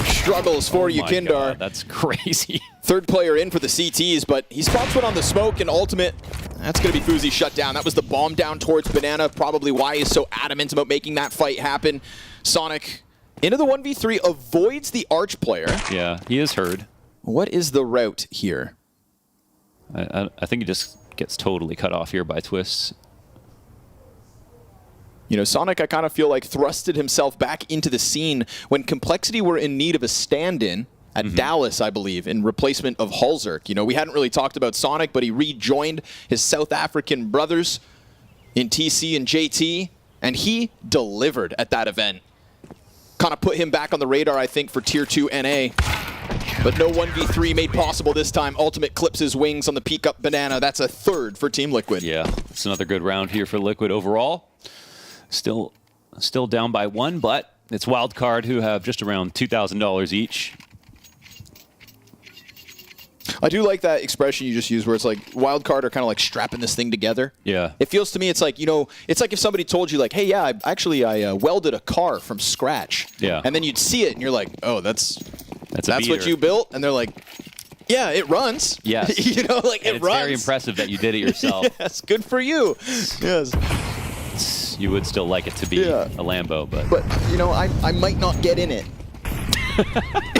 struggles for Yikinder. God, that's crazy. 3rd player in for the CTs, but he spots one on the smoke, and ultimate, that's going to be Fuzi shut down. That was the bomb down towards Banana, probably why he's so adamant about making that fight happen. Sonic, into the 1v3, avoids the Arch player. Yeah, he is heard. What is the route here? I think he just gets totally cut off here by Twists. You know, Sonic, I kind of feel like, thrusted himself back into the scene when Complexity were in need of a stand-in at Dallas, I believe, in replacement of Halzerk. You know, we hadn't really talked about Sonic, but he rejoined his South African brothers in TC and JT, and he delivered at that event. Kind of put him back on the radar, I think, for Tier 2 NA. But no 1v3 made possible this time. Ultimate clips his wings on the peek up banana. That's a third for Team Liquid. Yeah, it's another good round here for Liquid overall. Still down by 1, but it's Wildcard who have just around $2,000 each. I do like that expression you just used where it's like Wildcard are kind of like strapping this thing together. Yeah. It feels to me, it's like, you know, it's like if somebody told you like, hey, yeah, I welded a car from scratch. Yeah. And then you'd see it and you're like, oh, that's a what you built? And they're like, yeah, it runs. Yes. You know, like and it runs. It's very impressive that you did it yourself. Yes, good for you. Yes. You would still like it to be a Lambo, but you know, I might not get in it.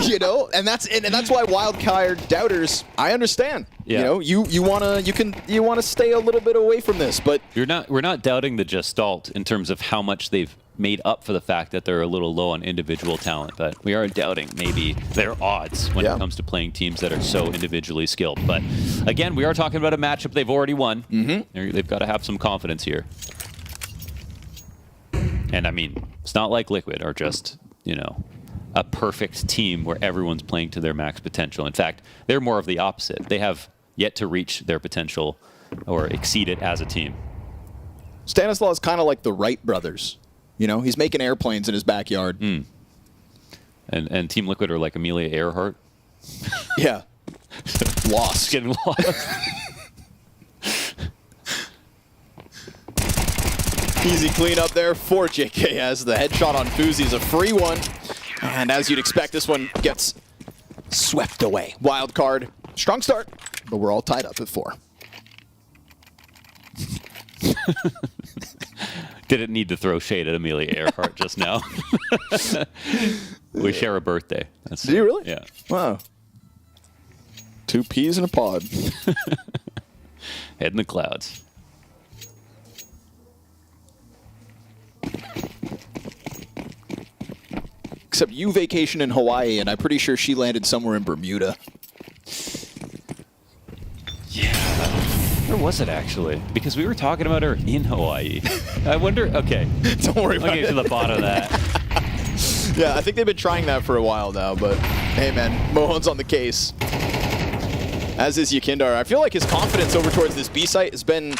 You know, and that's why Wildcard doubters, I understand. Yeah. You know, you wanna stay a little bit away from this, but we're not doubting the Gestalt in terms of how much they've made up for the fact that they're a little low on individual talent, but we are doubting maybe their odds when it comes to playing teams that are so individually skilled. But again, we are talking about a matchup they've already won. They've got to have some confidence here. And I mean, it's not like Liquid are just, you know, a perfect team where everyone's playing to their max potential. In fact, they're more of the opposite. They have yet to reach their potential or exceed it as a team. Stanislaw is kind of like the Wright brothers. You know, he's making airplanes in his backyard. And Team Liquid are like Amelia Earhart. Yeah. Lost. Getting lost. Easy clean up there for JK as the headshot on Fuzi is a free one. And as you'd expect, this one gets swept away. Wildcard, strong start, but we're all tied up at 4. Didn't need to throw shade at Amelia Earhart just now. We share a birthday. Do you really? Yeah. Wow. 2 peas in a pod. Head in the clouds. Except you vacation in Hawaii, and I'm pretty sure she landed somewhere in Bermuda. Where was it actually? Because we were talking about her in Hawaii. I wonder. Okay. Don't worry about it. I'll get to the bottom of that. Yeah, I think they've been trying that for a while now, but hey man, Mohan's on the case. As is Yakindar. I feel like his confidence over towards this B site has been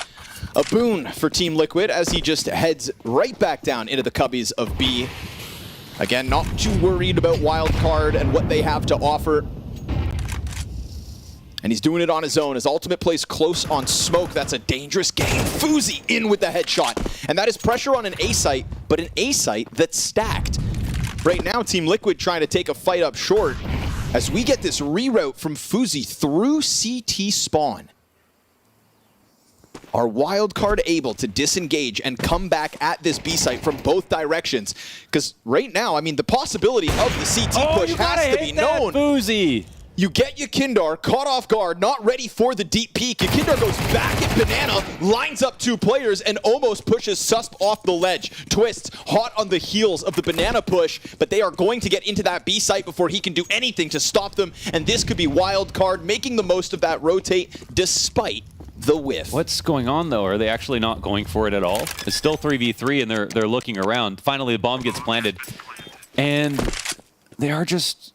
a boon for Team Liquid as he just heads right back down into the cubbies of B. Again, not too worried about Wildcard and what they have to offer. And he's doing it on his own. His ultimate plays close on smoke. That's a dangerous game. Fuzi in with the headshot. And that is pressure on an A site, but an A site that's stacked. Right now, Team Liquid trying to take a fight up short as we get this reroute from Fuzi through CT spawn. Are Wildcard able to disengage and come back at this B site from both directions? Because right now, I mean, the possibility of the CT push has to be known. Fuzi. You get Yakindar caught off guard, not ready for the deep peek. Yakindar goes back at Banana, lines up 2 players, and almost pushes Susp off the ledge. Twists hot on the heels of the Banana push, but they are going to get into that B site before he can do anything to stop them. And this could be Wildcard making the most of that rotate despite the whiff. What's going on though? Are they actually not going for it at all? It's still 3v3 and they're looking around. Finally the bomb gets planted and they are just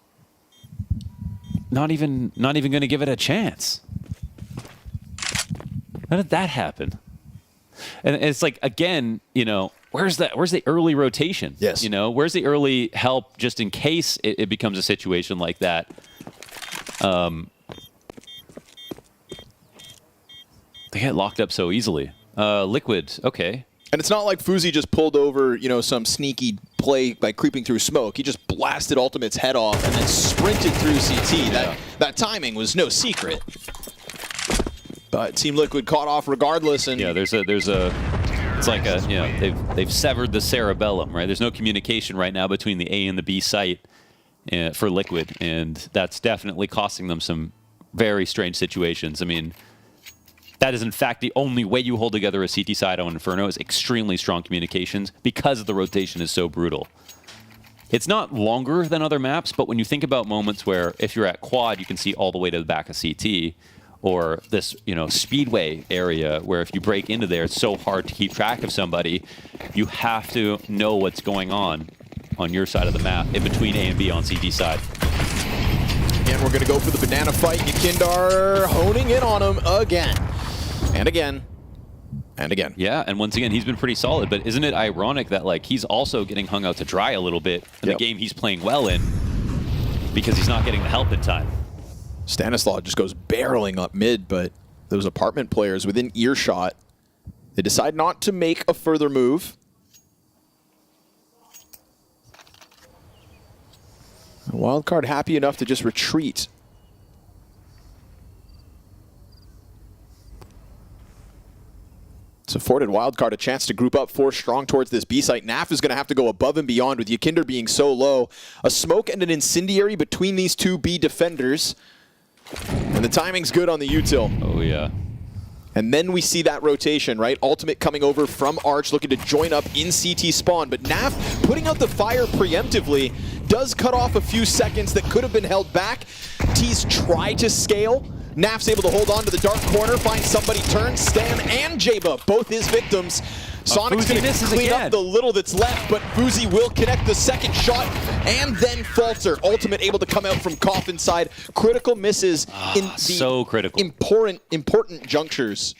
not even going to give it a chance. How did that happen? And it's like, again, you know, where's the early rotation? Yes. You know, where's the early help just in case it becomes a situation like that? They get locked up so easily. Liquid, okay. And it's not like Fuzi just pulled over, you know, some sneaky play by creeping through smoke. He just blasted Ultimate's head off and then sprinted through CT. That timing was no secret. But Team Liquid caught off regardless. And yeah, there's a it's like a, you know, they've severed the cerebellum, right? There's no communication right now between the A and the B site for Liquid, and that's definitely costing them some very strange situations. I mean, that is, in fact, the only way you hold together a CT side on Inferno is extremely strong communications because the rotation is so brutal. It's not longer than other maps, but when you think about moments where if you're at quad, you can see all the way to the back of CT, or this, you know, speedway area where if you break into there, it's so hard to keep track of somebody. You have to know what's going on your side of the map in between A and B on CT side. again, we're going to go for the banana fight. Yakindar honing in on him again. And again. And again. Yeah, and once again, he's been pretty solid. But isn't it ironic that like he's also getting hung out to dry a little bit in the game he's playing well in because he's not getting the help in time. Stanislaw just goes barreling up mid, but those apartment players within earshot, they decide not to make a further move. Wildcard happy enough to just retreat. It's afforded Wildcard a chance to group up 4 strong towards this B site. Naf is going to have to go above and beyond with Yakinder being so low. A smoke and an incendiary between these 2 B defenders. And the timing's good on the util. Oh, yeah. And then we see that rotation, right? Ultimate coming over from Arch, looking to join up in CT spawn. But Naf putting out the fire preemptively does cut off a few seconds that could have been held back. T's try to scale. Naf's able to hold on to the dark corner, find somebody turn. Stan and Jaba, both his victims. Sonic's going to clean up the little that's left, but Fuzi will connect the second shot and then falter. Ultimate able to come out from coffin side. Critical misses in the so critical. important junctions.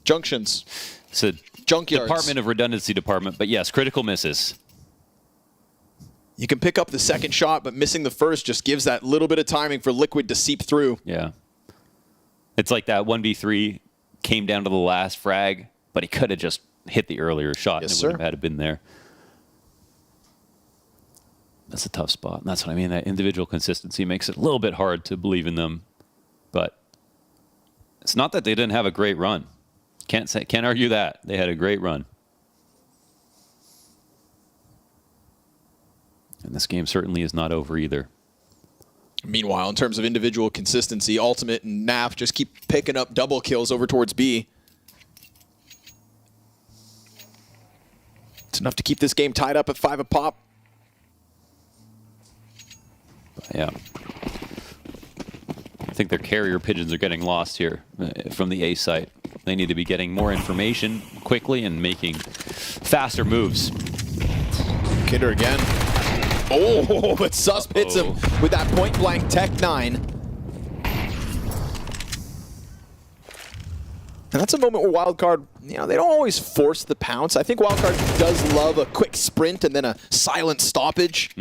It's a junkyards. Department of Redundancy department, but yes, critical misses. You can pick up the second shot, but missing the first just gives that little bit of timing for Liquid to seep through. Yeah. It's like that 1v3 came down to the last frag, but he could have just hit the earlier shot and it wouldn't have had been there. That's a tough spot. And that's what I mean. That individual consistency makes it a little bit hard to believe in them. But it's not that they didn't have a great run. Can't argue that. They had a great run. And this game certainly is not over either. Meanwhile, in terms of individual consistency, Ultimate and Naf just keep picking up double kills over towards B. It's enough to keep this game tied up at 5 a pop. Yeah. I think their carrier pigeons are getting lost here from the A site. They need to be getting more information quickly and making faster moves. Kidder again. Oh, but Susp hits him with that point-blank Tech 9. And that's a moment where Wildcard, you know, they don't always force the pounce. I think Wildcard does love a quick sprint and then a silent stoppage.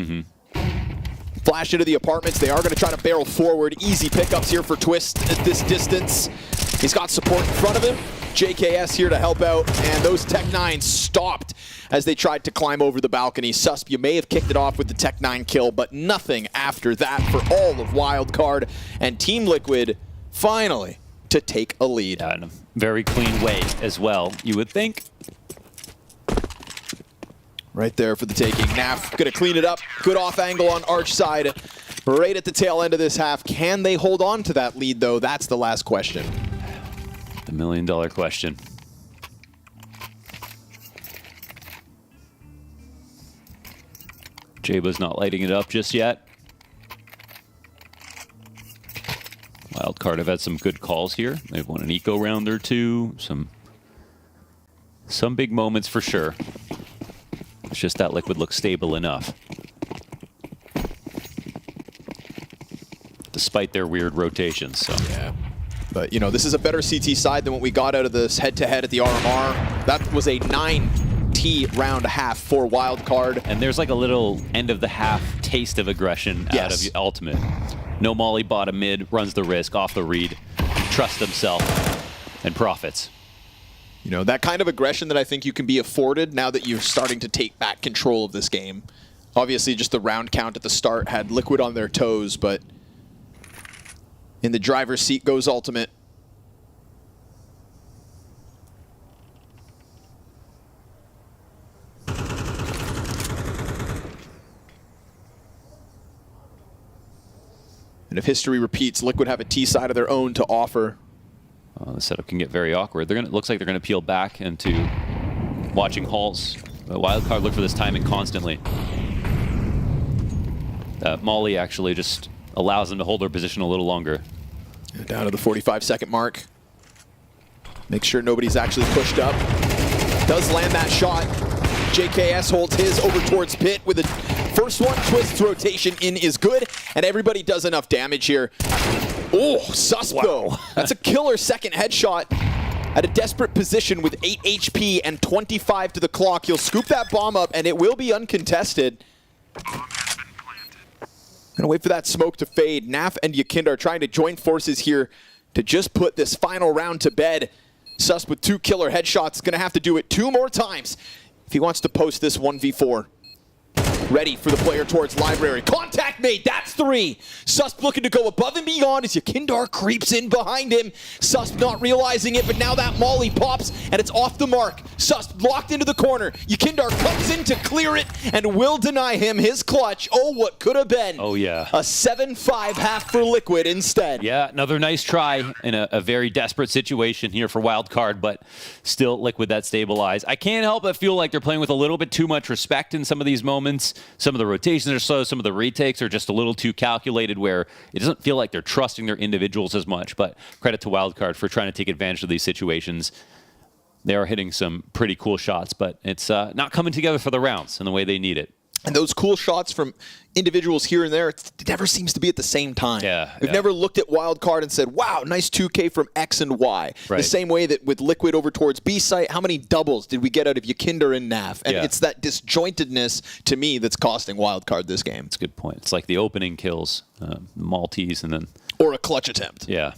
Flash into the apartments. They are going to try to barrel forward. Easy pickups here for Twist at this distance. He's got support in front of him. JKS here to help out, and those Tech 9s stopped as they tried to climb over the balcony. Susp, you may have kicked it off with the Tech 9 kill, but nothing after that for all of Wildcard, and Team Liquid finally to take a lead. Yeah, in a very clean way as well, you would think. Right there for the taking. Naf gonna clean it up. Good off angle on Arch side. Right at the tail end of this half. Can they hold on to that lead though? That's the last question. The million-dollar question. Jaba's not lighting it up just yet. Wildcard have had some good calls here. They've won an eco round or two. Some big moments for sure. It's just that Liquid looks stable enough. Despite their weird rotations. So. Yeah. But, you know, this is a better CT side than what we got out of this head-to-head at the RMR. That was a 9T round half for Wildcard. And there's like a little end-of-the-half taste of aggression out of Ultimate. No molly bottom mid, runs the risk, off the read, trusts himself, and profits. You know, that kind of aggression that I think you can be afforded now that you're starting to take back control of this game. Obviously, just the round count at the start had Liquid on their toes, but in the driver's seat goes Ultimate. And if history repeats, Liquid have a T side of their own to offer. The setup can get very awkward. It looks like they're going to peel back into watching halls. Wildcard look for this timing constantly. Molly actually just allows them to hold their position a little longer. Down to the 45-second mark. Make sure nobody's actually pushed up. Does land that shot. JKS holds his over towards Pit with a force one. Twist's rotation in is good, and everybody does enough damage here. Oh, Suspo. Wow. That's a killer second headshot. At a desperate position with 8 HP and 25 to the clock. He'll scoop that bomb up, and it will be uncontested. Gonna wait for that smoke to fade. Naf and Yakinda are trying to join forces here to just put this final round to bed. Sus with 2 killer headshots, gonna have to do it 2 more times if he wants to post this 1v4. Ready for the player towards library. Contact made, that's 3. Sus looking to go above and beyond as Yakindar creeps in behind him. Sus not realizing it, but now that molly pops and it's off the mark. Sus locked into the corner. Yakindar comes in to clear it and will deny him his clutch. Oh, what could have been. Oh, yeah. A 7-5 half for Liquid instead. Yeah, another nice try in a very desperate situation here for Wildcard, but still Liquid that stabilize. I can't help but feel like they're playing with a little bit too much respect in some of these moments. Some of the rotations are slow, some of the retakes are just a little too calculated where it doesn't feel like they're trusting their individuals as much, but credit to Wildcard for trying to take advantage of these situations. They are hitting some pretty cool shots, but it's not coming together for the rounds in the way they need it. And those cool shots from individuals here and there, it never seems to be at the same time. Yeah, We've never looked at Wildcard and said, wow, nice 2K from X and Y. Right. The same way that with Liquid over towards B site, how many doubles did we get out of Yakinda and Naf? And it's that disjointedness, to me, that's costing Wildcard this game. That's a good point. It's like the opening kills, Maltese, and then... Or a clutch attempt. Yeah.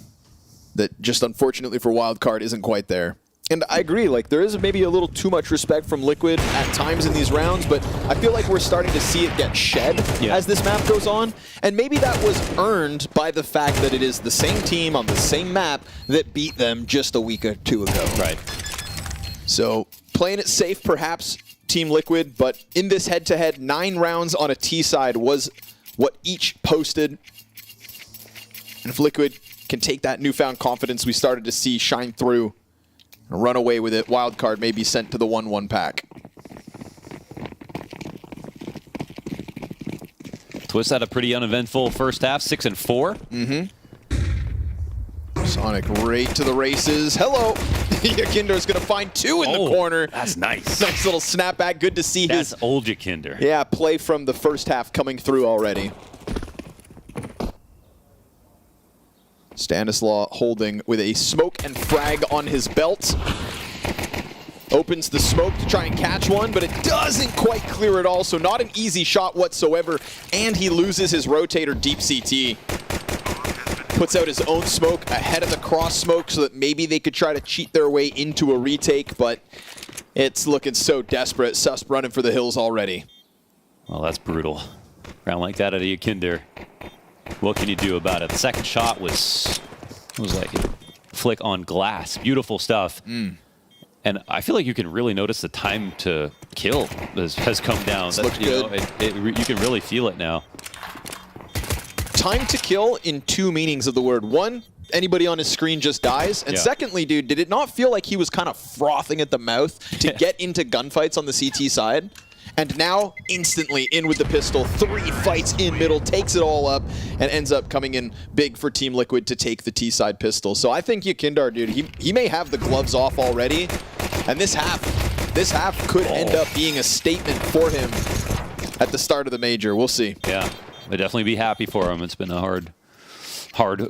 That just, unfortunately for Wildcard, isn't quite there. And I agree, like, there is maybe a little too much respect from Liquid at times in these rounds, but I feel like we're starting to see it get shed as this map goes on. And maybe that was earned by the fact that it is the same team on the same map that beat them just a week or 2 ago. Right. So, playing it safe, perhaps, Team Liquid, but in this head-to-head, 9 rounds on a T side was what each posted. And if Liquid can take that newfound confidence we started to see shine through, run away with it, Wildcard may be sent to the 1-1 pack. Twist had a pretty uneventful first half, 6-4. Sonic right to the races. Hello! Yakinder's gonna find 2 in the corner. That's nice. Nice little snapback. Good to see That's his old Yakinder. Yeah, play from the first half coming through already. Stanislaw holding with a smoke and frag on his belt. Opens the smoke to try and catch one, but it doesn't quite clear it all, so not an easy shot whatsoever, and he loses his rotator deep CT. Puts out his own smoke ahead of the cross smoke so that maybe they could try to cheat their way into a retake, but it's looking so desperate. Sus running for the hills already. Well, that's brutal. Round like that at Yakinder. What can you do about it? The second shot was like a flick on glass. Beautiful stuff. And I feel like you can really notice the time to kill has come down. You can really feel it now. Time to kill in 2 meanings of the word. One, anybody on his screen just dies. And secondly, dude, did it not feel like he was kind of frothing at the mouth to get into gunfights on the CT side? And now, instantly in with the pistol, 3 fights in middle, takes it all up, and ends up coming in big for Team Liquid to take the T-side pistol. So I think Yakindar, dude, he may have the gloves off already, and this half could end up being a statement for him at the start of the major. We'll see. Yeah, I'd definitely be happy for him. It's been a hard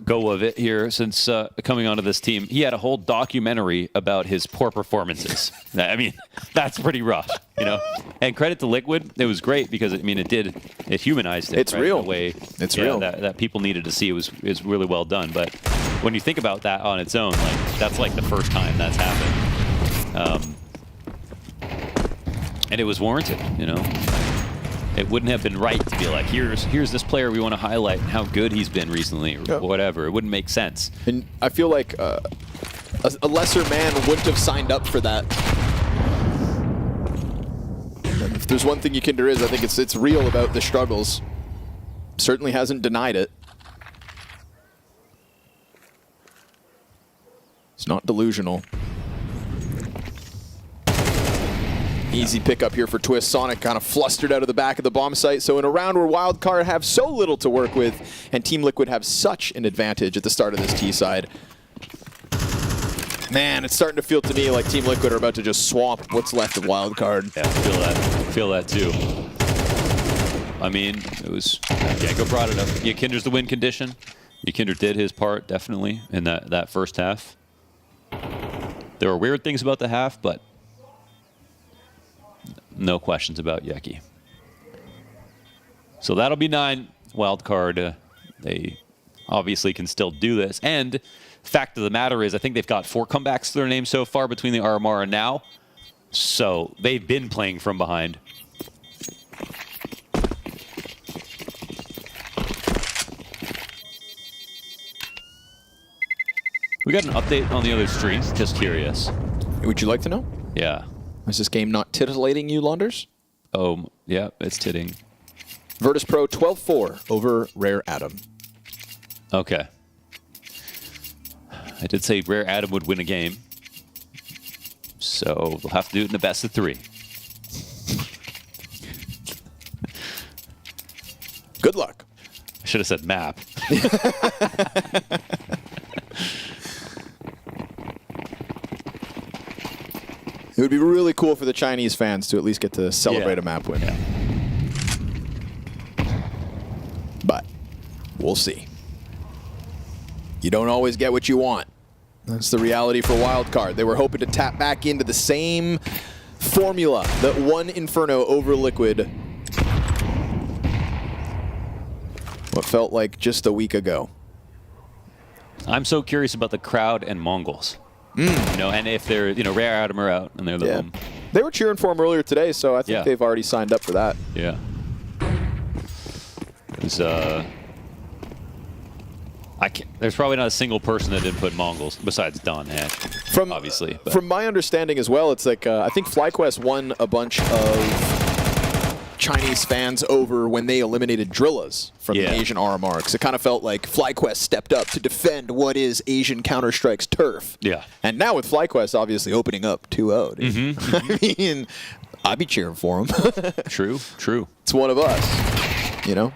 go of it here since coming onto this team. He had a whole documentary about his poor performances. I mean, that's pretty rough, you know? And credit to Liquid, it was great because, I mean, it humanized it. It's real. In a way, it's real. That people needed to see. It was really well done. But when you think about that on its own, like, that's like the first time that's happened. And it was warranted, you know? It wouldn't have been right to be like, here's this player we want to highlight and how good he's been recently or whatever. It wouldn't make sense. And I feel like a lesser man wouldn't have signed up for that. And if there's one thing Yakinder is, I think it's real about the struggles. Certainly hasn't denied it. It's not delusional. Easy pickup here for Twist. Sonic kind of flustered out of the back of the bomb site. So in a round where Wildcard have so little to work with and Team Liquid have such an advantage at the start of this T side. Man, it's starting to feel to me like Team Liquid are about to just swamp what's left of Wildcard. Yeah, feel that too. I mean, it was Jacob brought it up. Yakinder's the win condition. Yakinder did his part definitely in that first half. There were weird things about the half, but no questions about Yeki. So that'll be 9. Wildcard, they obviously can still do this. And fact of the matter is, I think they've got 4 comebacks to their name so far between the RMR and now. So they've been playing from behind. We got an update on the other stream, just curious. Would you like to know? Yeah. Is this game not titillating you, Launders? Oh, yeah, it's titting. Virtus.pro 12-4 over Rare Adam. Okay. I did say Rare Adam would win a game. So they'll have to do it in the best of 3. Good luck. I should have said map. It would be really cool for the Chinese fans to at least get to celebrate a map win. Yeah. But we'll see. You don't always get what you want. That's the reality for Wildcard. They were hoping to tap back into the same formula that won Inferno over Liquid what felt like just a week ago. I'm so curious about the crowd and MongolZ. You know, and if they're, Rare Adam are out and they're the home. They were cheering for him earlier today, so I think they've already signed up for that. Yeah. There's probably not a single person that didn't put MongolZ besides Don Hatch, obviously. But. From my understanding as well, it's like I think FlyQuest won a bunch of Chinese fans over when they eliminated Drillas from the Asian RMR, because it kind of felt like FlyQuest stepped up to defend what is Asian Counter-Strike's turf. Yeah. And now with FlyQuest obviously opening up 2-0. I mean, I'd be cheering for him. True. It's one of us, you know?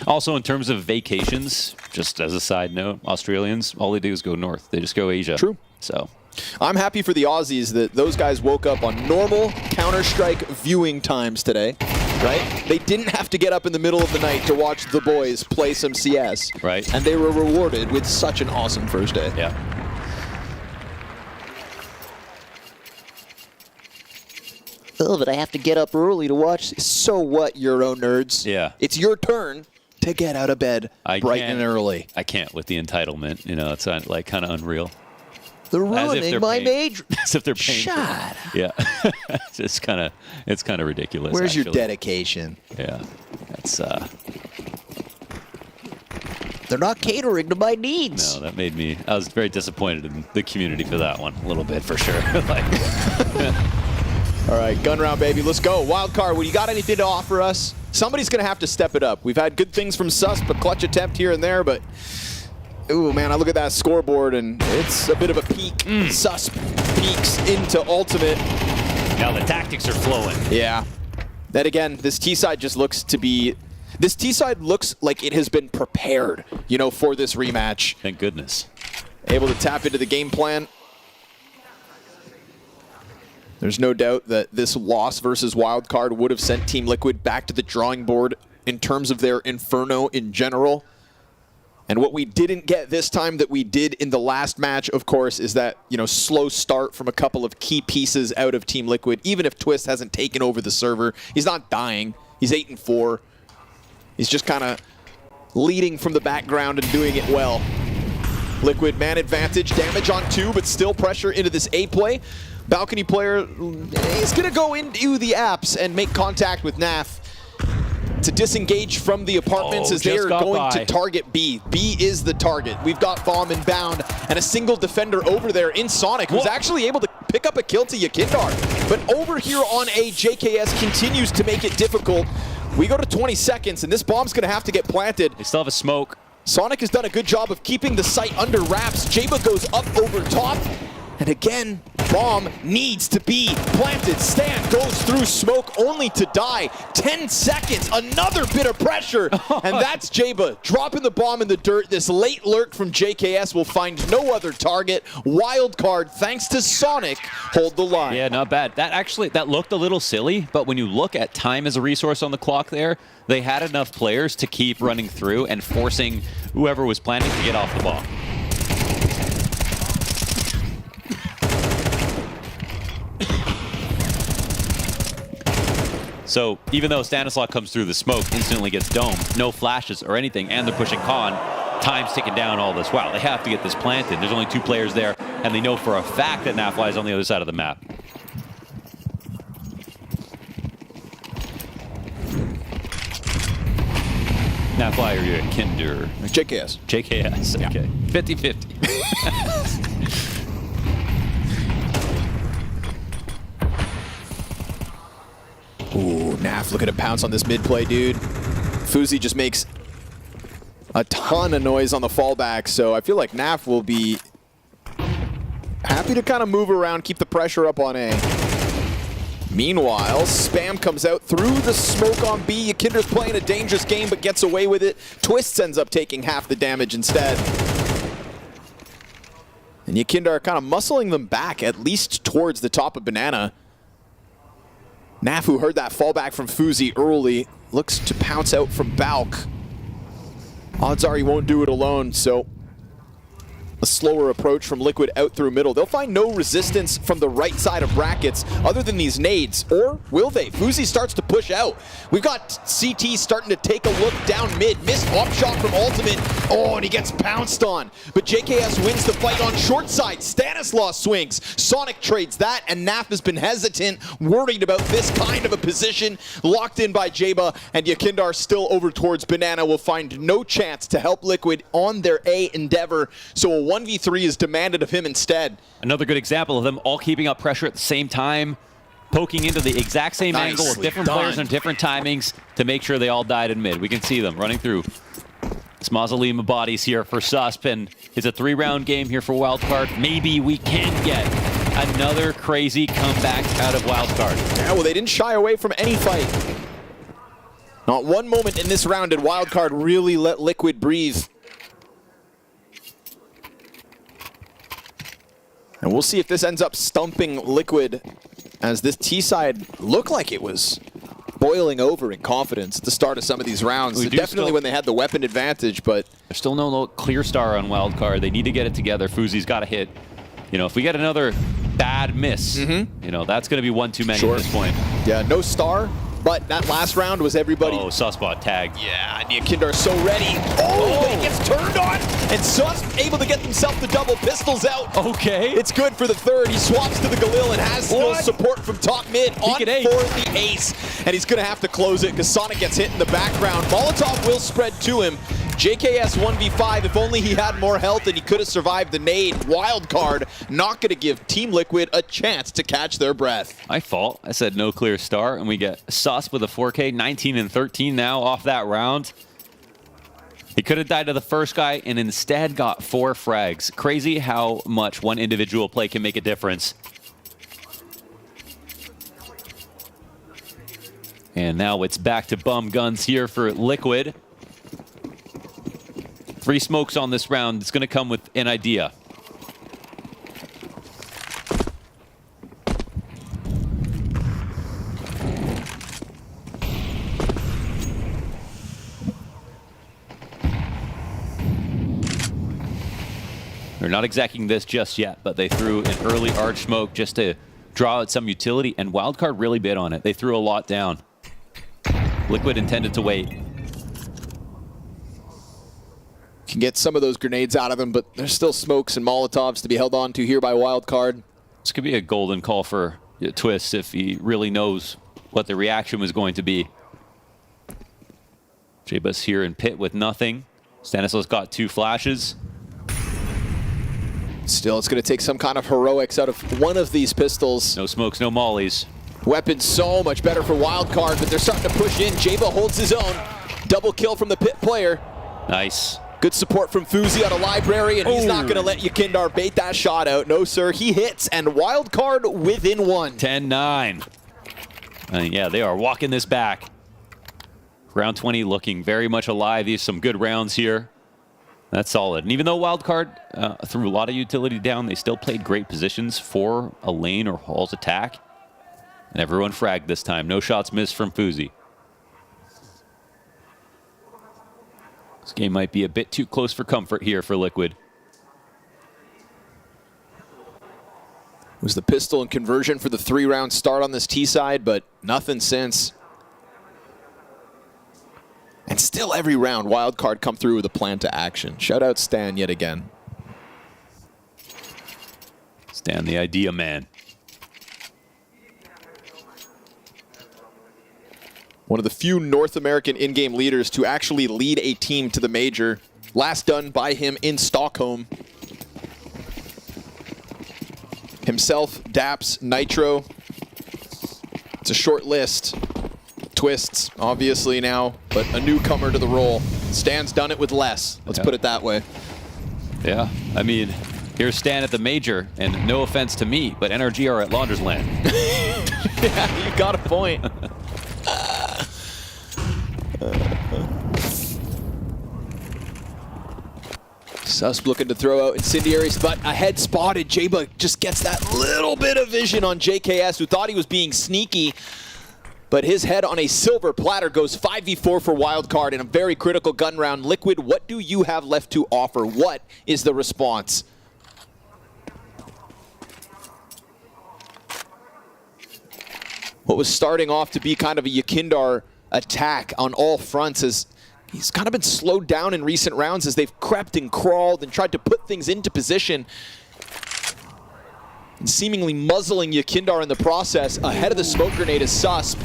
Also, in terms of vacations, just as a side note, Australians, all they do is go north. They just go Asia. True. So I'm happy for the Aussies that those guys woke up on normal Counter-Strike viewing times today, right? They didn't have to get up in the middle of the night to watch the boys play some CS. Right. And they were rewarded with such an awesome first day. Yeah. Oh, but I have to get up early to watch. So what, Euro nerds? Yeah. It's your turn to get out of bed bright and early. I can't with the entitlement. It's like kind of unreal. They're ruining my major. As if they're paying. Shut up. Yeah. it's kind of ridiculous. Where's actually. your dedication? Yeah. That's They're not catering to my needs. No, that made me. I was very disappointed in the community for that one, a little bit for sure. All right, gun round, baby. Let's go. Wildcard, you got anything to offer us? Somebody's going to have to step it up. We've had good things from Sus, but clutch attempt here and there, but ooh, man, I look at that scoreboard, and it's a bit of a peak. Sus peaks into ultimate. Now the tactics are flowing. Yeah. Then again, this T-side just looks to be... This T-side looks like it has been prepared, for this rematch. Thank goodness. Able to tap into the game plan. There's no doubt that this loss versus Wildcard would have sent Team Liquid back to the drawing board in terms of their Inferno in general. And what we didn't get this time that we did in the last match, of course, is that, slow start from a couple of key pieces out of Team Liquid. Even if Twist hasn't taken over the server, he's not dying. He's 8-4. He's just kind of leading from the background and doing it well. Liquid man advantage, damage on 2, but still pressure into this A play. Balcony player is going to go into the apps and make contact with Naf to disengage from the apartments as they are going to target B. B is the target. We've got Bomb inbound and a single defender over there in Sonic, who's actually able to pick up a kill to Yakindar. But over here on A, JKS continues to make it difficult. We go to 20 seconds, and this bomb's going to have to get planted. They still have a smoke. Sonic has done a good job of keeping the site under wraps. Jaba goes up over top. And again, Bomb needs to be planted. Stan goes through smoke only to die. 10 seconds, another bit of pressure. And that's Jeba dropping the bomb in the dirt. This late lurk from JKS will find no other target. Wildcard, thanks to Sonic, hold the line. Yeah, not bad. That looked a little silly, but when you look at time as a resource on the clock there, they had enough players to keep running through and forcing whoever was planning to get off the ball. So even though Stanislaw comes through the smoke, instantly gets domed, no flashes or anything, and they're pushing Khan, time's ticking down all this. Wow, they have to get this planted. There's only 2 players there, and they know for a fact that Nafly is on the other side of the map. Nafly or you Kinder? JKS. JKS, okay. 50-50. Ooh, Naf looking to pounce on this mid play, dude. Fuzi just makes a ton of noise on the fallback, so I feel like Naf will be happy to kind of move around, keep the pressure up on A. Meanwhile, Spam comes out through the smoke on B. Kinder's playing a dangerous game, but gets away with it. Twists ends up taking half the damage instead. And Yakinder are kind of muscling them back, at least towards the top of Banana. Naf, who heard that fallback from Fuzi early, looks to pounce out from Balk. Odds are he won't do it alone, so a slower approach from Liquid out through middle. They'll find no resistance from the right side of brackets other than these nades, or will they? Fuzi starts to push out. We've got CT starting to take a look down mid. Missed op shot from Ultimate. Oh, and he gets pounced on. But JKS wins the fight on short side. Stanislaw swings. Sonic trades that, and Naf has been hesitant, worried about this kind of a position. Locked in by Jeba, and Yakindar still over towards Banana will find no chance to help Liquid on their A endeavor. So a 1v3 is demanded of him instead. Another good example of them all keeping up pressure at the same time, poking into the exact same angle with different players and different timings to make sure they all died in mid. We can see them running through. It's mausoleum of bodies here for Susp, and it's a 3-round game here for Wildcard. Maybe we can get another crazy comeback out of Wildcard. Yeah, well, they didn't shy away from any fight. Not one moment in this round did Wildcard really let Liquid breathe. And we'll see if this ends up stumping Liquid, as this T side looked like it was boiling over in confidence at the start of some of these rounds. So definitely when they had the weapon advantage, but there's still no clear star on Wildcard. They need to get it together. Fuzi's got to hit. You know, if we get another bad miss, you know, that's going to be one too many at this point. Yeah, no star. But that last round was everybody. Oh, Susbot tagged. Yeah, Yakindar so ready. Oh, but he gets turned on. And Sus able to get himself the double pistols out. Okay. It's good for the third. He swaps to the Galil and has still support from top mid on for the ace. And he's going to have to close it because Sonic gets hit in the background. Molotov will spread to him. JKS 1v5, if only he had more health and he could have survived the nade. Wildcard not going to give Team Liquid a chance to catch their breath. My fault. I said no clear star, and we get Sus with a 4K, 19 and 13 now off that round. He could have died to the first guy and instead got 4 frags. Crazy how much one individual play can make a difference. And now it's back to bum guns here for Liquid. 3 smokes on this round. It's going to come with an idea. They're not exacting this just yet, but they threw an early arch smoke just to draw out some utility, and Wildcard really bid on it. They threw a lot down. Liquid intended to wait. Can get some of those grenades out of them, but there's still smokes and Molotovs to be held on to here by Wildcard. This could be a golden call for Twist if he really knows what the reaction was going to be. Jabus here in pit with nothing. Stanislaus got 2 flashes. Still, it's going to take some kind of heroics out of one of these pistols. No smokes, no mollies. Weapons so much better for Wildcard, but they're starting to push in. Jaba holds his own. Double kill from the pit player. Nice. Good support from Fuzi out of Library, and he's not going to let Yakindar bait that shot out. No, sir. He hits, and Wildcard within one. 10-9. Yeah, they are walking this back. Round 20 looking very much alive. These some good rounds here. That's solid. And even though Wildcard threw a lot of utility down, they still played great positions for a lane or Hall's attack. And everyone fragged this time. No shots missed from Fuzi. This game might be a bit too close for comfort here for Liquid. Was the pistol and conversion for the 3-round start on this T side, but nothing since. And still every round, Wildcard come through with a plan to action. Shout out Stan yet again. Stan, the idea man. One of the few North American in-game leaders to actually lead a team to the major. Last done by him in Stockholm. Himself, Daps, Nitro. It's a short list. Twists, obviously now, but a newcomer to the role. Stan's done it with less. Let's put it that way. Yeah, I mean, here's Stan at the major, and no offense to me, but NRG are at Launder's Land. Yeah, you got a point. Susp looking to throw out incendiaries, but a head spotted. Jayba just gets that little bit of vision on JKS, who thought he was being sneaky, but his head on a silver platter goes 5v4 for Wildcard in a very critical gun round. Liquid, what do you have left to offer? What is the response? What was starting off to be kind of a Yakindar attack on all fronts is he's kind of been slowed down in recent rounds as they've crept and crawled and tried to put things into position. And seemingly muzzling Yakindar in the process. Ahead of the smoke grenade is Susp.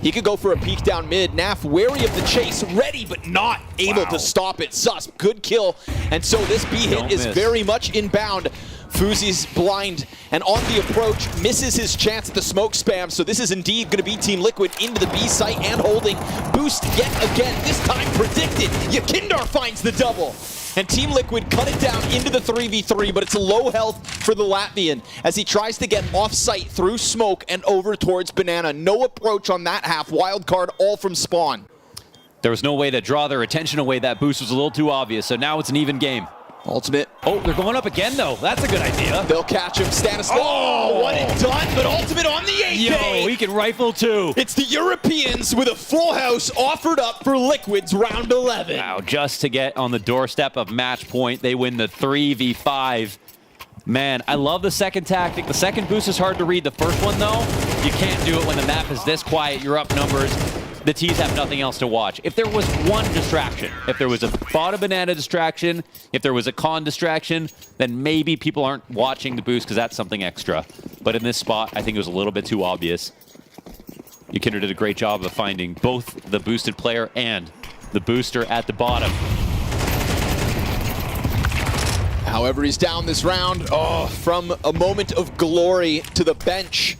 He could go for a peek down mid. Naf wary of the chase, ready but not able to stop it. Susp, good kill. And so this B hit is very much inbound. Fuzi's blind and on the approach, misses his chance at the smoke spam. So this is indeed going to be Team Liquid into the B site and holding. Boost yet again, this time predicted. Yakindar finds the double. And Team Liquid cut it down into the 3v3, but it's a low health for the Latvian as he tries to get off-site through smoke and over towards Banana. No approach on that half. Wildcard all from spawn. There was no way to draw their attention away. That boost was a little too obvious, so now it's an even game. Ultimate. Oh, they're going up again, though. That's a good idea. They'll catch him. Stanislav. Oh, one and done, but ultimate on the 8K. Yo, he can rifle too. It's the Europeans with a full house offered up for Liquid's round 11. Wow, just to get on the doorstep of match point, they win the 3v5. Man, I love the second tactic. The second boost is hard to read. The first one, though, you can't do it when the map is this quiet. You're up numbers. The T's have nothing else to watch. If there was one distraction, if there was a bottom banana distraction, if there was a con distraction, then maybe people aren't watching the boost because that's something extra. But in this spot, I think it was a little bit too obvious. Yakindar did a great job of finding both the boosted player and the booster at the bottom. However, he's down this round. Oh, from a moment of glory to the bench.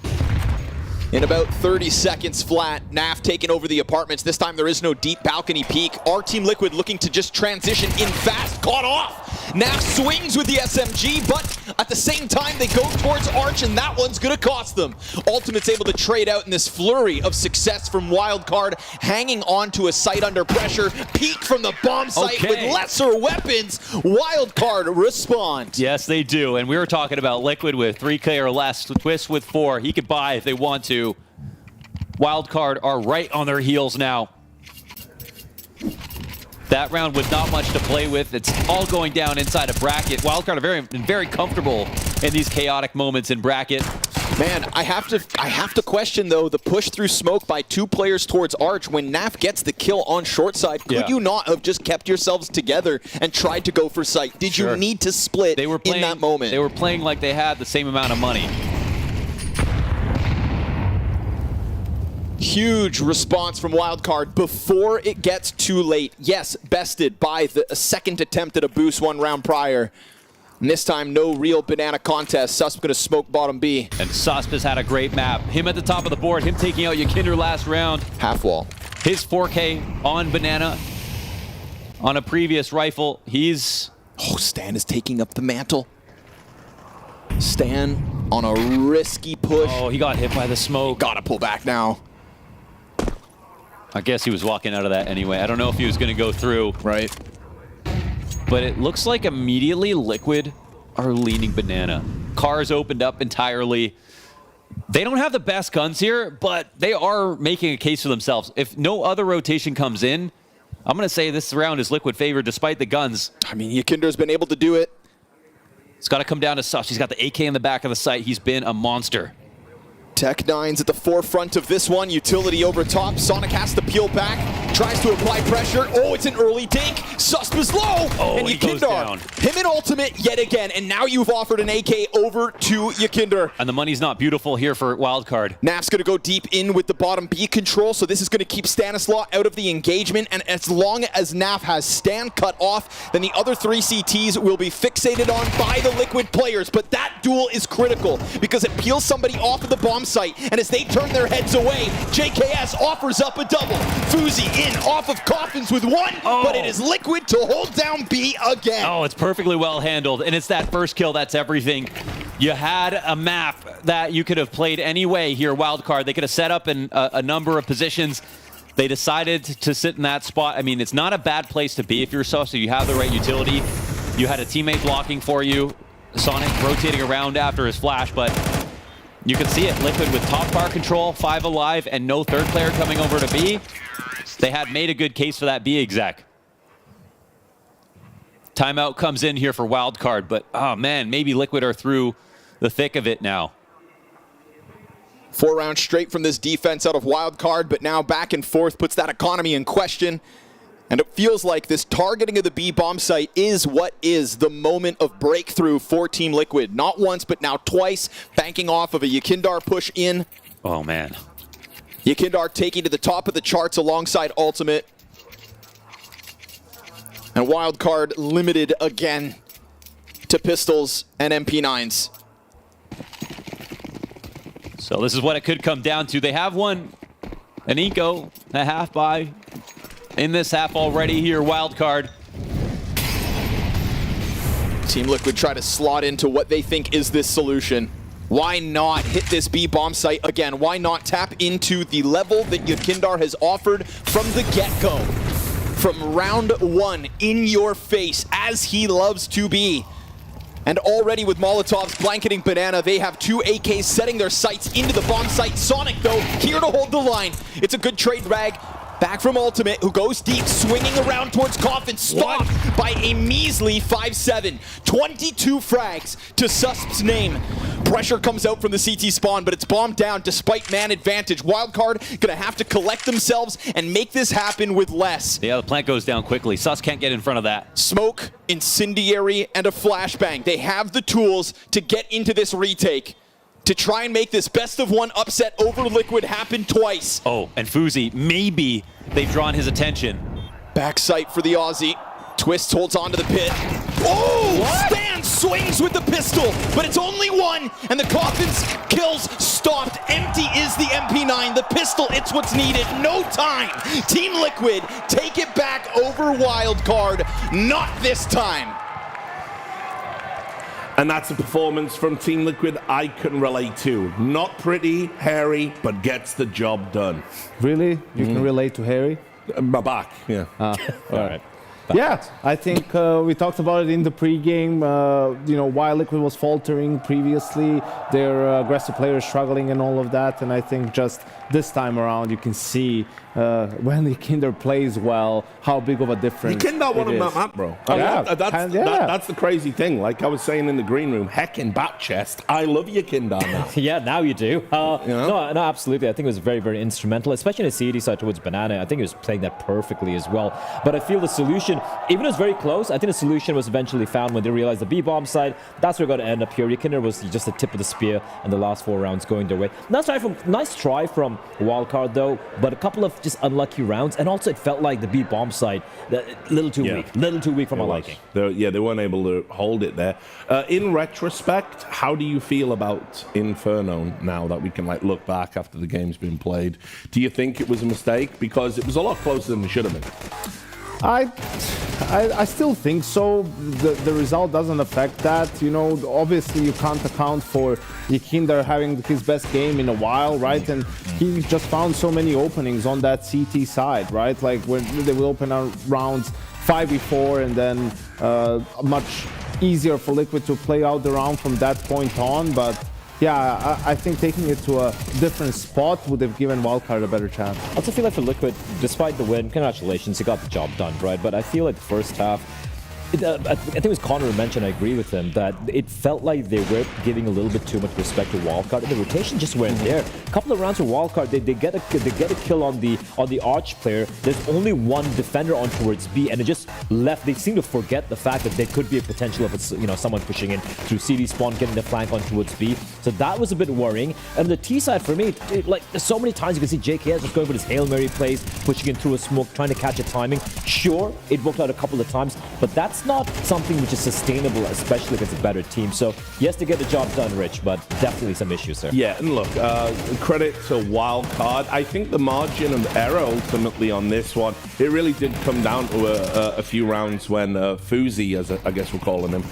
In about 30 seconds flat, Naf taking over the apartments. This time there is no deep balcony peek. Our Team Liquid looking to just transition in fast. Caught off. Naf swings with the SMG, but at the same time they go towards Arch, and that one's going to cost them. Ultimate's able to trade out in this flurry of success from Wildcard, hanging on to a site under pressure. Peek from the bomb site with lesser weapons. Wildcard respond. Yes, they do. And we were talking about Liquid with 3K or less. Twist with 4. He could buy if they want to. Wildcard are right on their heels now. That round with not much to play with. It's all going down inside a bracket. Wildcard are very comfortable in these chaotic moments in bracket. Man, I have to question though the push through smoke by 2 players towards Arch when Naf gets the kill on short side. Could you not have just kept yourselves together and tried to go for sight? Did you need to split in that moment? They were playing like they had the same amount of money. Huge response from Wildcard before it gets too late. Yes, bested by the second attempt at a boost 1 round prior. And this time, no real banana contest. Susp going to smoke bottom B. And Susp has had a great map. Him at the top of the board, him taking out Yakindar last round. Half wall. His 4K on banana. on a previous rifle. He's... Oh, Stan is taking up the mantle. Stan on a risky push. Oh, he got hit by the smoke. Gotta pull back now. I guess he was walking out of that anyway. I don't know if he was going to go through. Right. But it looks like immediately Liquid are leaning banana. Cars opened up entirely. They don't have the best guns here, but they are making a case for themselves. If no other rotation comes in, I'm going to say this round is Liquid favored despite the guns. I mean, Yakinder's been able to do it. It's got to come down to Sus. He's got the AK in the back of the site. He's been a monster. Tech9's at the forefront of this one. Utility over top. Sonic has to peel back. Tries to apply pressure. Oh, it's an early dink. Susp is low. Oh, and he goes down. Him in ultimate yet again. And now you've offered an AK over to Yakinder. And the money's not beautiful here for Wildcard. Naf's going to go deep in with the bottom B control. So this is going to keep Stanislaw out of the engagement. And as long as Naf has Stan cut off, then the other 3 CTs will be fixated on by the Liquid players. But that duel is critical because it peels somebody off of the bomb site, and as they turn their heads away, JKS offers up a double. Fuzi in off of Coffins with one, but it is Liquid to hold down B again. Oh, it's perfectly well handled, and it's that first kill that's everything. You had a map that you could have played any way here, Wildcard. They could have set up in a number of positions. They decided to sit in that spot. I mean, it's not a bad place to be if you're Sus, so you have the right utility. You had a teammate blocking for you. Sonic rotating around after his flash, but you can see it. Liquid with top bar control, 5 alive, and no third player coming over to B. They had made a good case for that B exec. Timeout comes in here for Wildcard, but oh man, maybe Liquid are through the thick of it now. 4 rounds straight from this defense out of Wildcard, but now back and forth puts that economy in question. And it feels like this targeting of the B bomb site is what is the moment of breakthrough for Team Liquid. Not once, but now twice, banking off of a Yakindar push in. Oh, man. Yakindar taking to the top of the charts alongside Ultimate. And Wildcard limited again to pistols and MP9s. So this is what it could come down to. They have won an eco, a half buy. In this half already here, Wildcard. Team Liquid try to slot into what they think is this solution. Why not hit this B bomb site again? Why not tap into the level that Yakindar has offered from the get-go? From round 1, in your face, as he loves to be. And already with Molotovs blanketing Banana, they have 2 AKs setting their sights into the bomb site. Sonic, though, here to hold the line. It's a good trade rag. Back from Ultimate, who goes deep, swinging around towards Coffin, stopped by a measly 5-7. 22 frags to Susp's name. Pressure comes out from the CT spawn, but it's bombed down despite man advantage. Wildcard gonna have to collect themselves and make this happen with less. Yeah, the plant goes down quickly. Sus can't get in front of that. Smoke, incendiary, and a flashbang. They have the tools to get into this retake, to try and make this best-of-1 upset over Liquid happen twice. Oh, and Fuzi, maybe they've drawn his attention. Backside for the Aussie. Twist holds onto the pit. Oh! Stan swings with the pistol, but it's only one, and the Coffins kills stopped. Empty is the MP9. The pistol, it's what's needed. No time. Team Liquid take it back over Wildcard. Not this time. And that's a performance from Team Liquid I can relate to. Not pretty, hairy, but gets the job done. Really? You can relate to Harry? My back, yeah. All right. Yeah, I think we talked about it in the pregame. You know, while Liquid was faltering previously, their aggressive players struggling and all of that. And I think just this time around, you can see when the Yakinder plays well, how big of a difference Yakinder won him that map, bro. That's the crazy thing. Like I was saying in the green room, heckin' back chest. I love Yakinder now. Yeah, now you do. No, absolutely. I think it was very, very instrumental, especially in the CD side towards Banana. I think he was playing that perfectly as well. But I feel the solution, even though it's very close, I think the solution was eventually found when they realized the B-bomb side, that's where we're going to end up here. Yakinder was just the tip of the spear and the last 4 rounds going their way. Nice try from Wildcard though, but a couple of just unlucky rounds, and also it felt like the B-bomb side, a little too weak for my liking. They weren't able to hold it there. In retrospect, how do you feel about Inferno now that we can like look back after the game's been played? Do you think it was a mistake? Because it was a lot closer than it should have been. I still think so. The result doesn't affect that. You know, obviously you can't account for Yikinder having his best game in a while, right? And he just found so many openings on that CT side, right? Like when they will open rounds 5v4 and then much easier for Liquid to play out the round from that point on. But yeah, I think taking it to a different spot would have given Wildcard a better chance. I also feel like for Liquid, despite the win, congratulations, you got the job done, right? But I feel like the first half, I think it was Connor who mentioned, I agree with him, that it felt like they were giving a little bit too much respect to Wildcard, and the rotation just weren't there. A couple of rounds with Wildcard, they get a kill on the Arch player. There's only one defender on towards B, and it just left. They seem to forget the fact that there could be a potential of someone pushing in through CD spawn, getting the flank on towards B. So that was a bit worrying. And the T side for me, like there's so many times you can see JKS just going for his Hail Mary plays, pushing in through a smoke, trying to catch a timing. Sure, it worked out a couple of times, but that's not something which is sustainable, especially against a better team. So yes, to get the job done, Rich, but definitely some issues there. Yeah, and look, credit to Wildcard. I think the margin of error ultimately on this one, it really did come down to a few rounds when Fuzi, as I guess we're calling him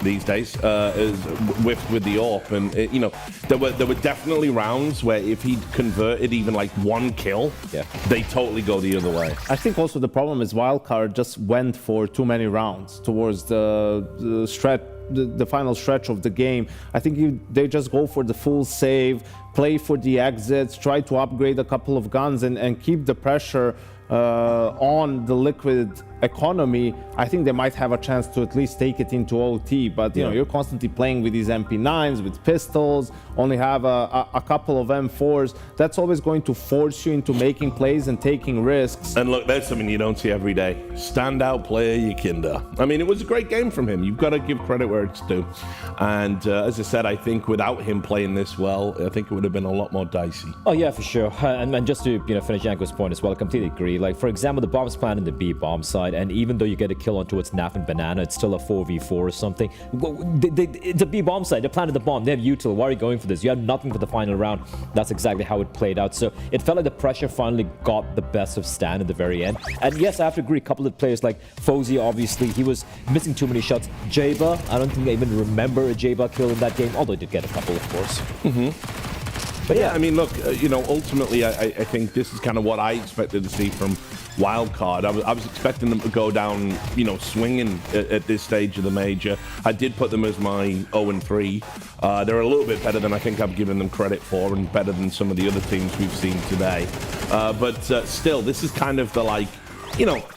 these days, is whiffed with the AWP, and there were definitely rounds where if he'd converted even like one kill, they totally go the other way. I think also the problem is Wildcard just went for too many rounds towards the stretch, the final stretch of the game. I think they just go for the full save, play for the exits, try to upgrade a couple of guns and keep the pressure on the Liquid economy. I think they might have a chance to at least take it into OT, but you know, you're constantly playing with these MP9s, with pistols, only have a couple of M4s. That's always going to force you into making plays and taking risks. And look, there's something you don't see every day. Standout player Yikinder. I mean, it was a great game from him. You've got to give credit where it's due. And as I said, I think without him playing this well, I think it would have been a lot more dicey. Oh yeah, for sure. And just to finish Yanko's point as well, I completely agree. Like for example, the bomb's planted in the B bomb side, and even though you get a kill on towards Naf and Banana, it's still a 4v4 or something. It's a B bomb side. They planted the bomb. They have util. Why are you going for this? You have nothing for the final round. That's exactly how it played out. So it felt like the pressure finally got the best of Stan at the very end. And yes, I have to agree. A couple of players like Fozy, obviously, he was missing too many shots. Jaba, I don't think I even remember a Jaba kill in that game, although he did get a couple, of course. But yeah, I mean, look, ultimately, I think this is kind of what I expected to see from Wildcard. I was expecting them to go down, swinging at this stage of the major. I did put them as my 0-3. They're a little bit better than I think I've given them credit for, and better than some of the other teams we've seen today. But still, this is kind of the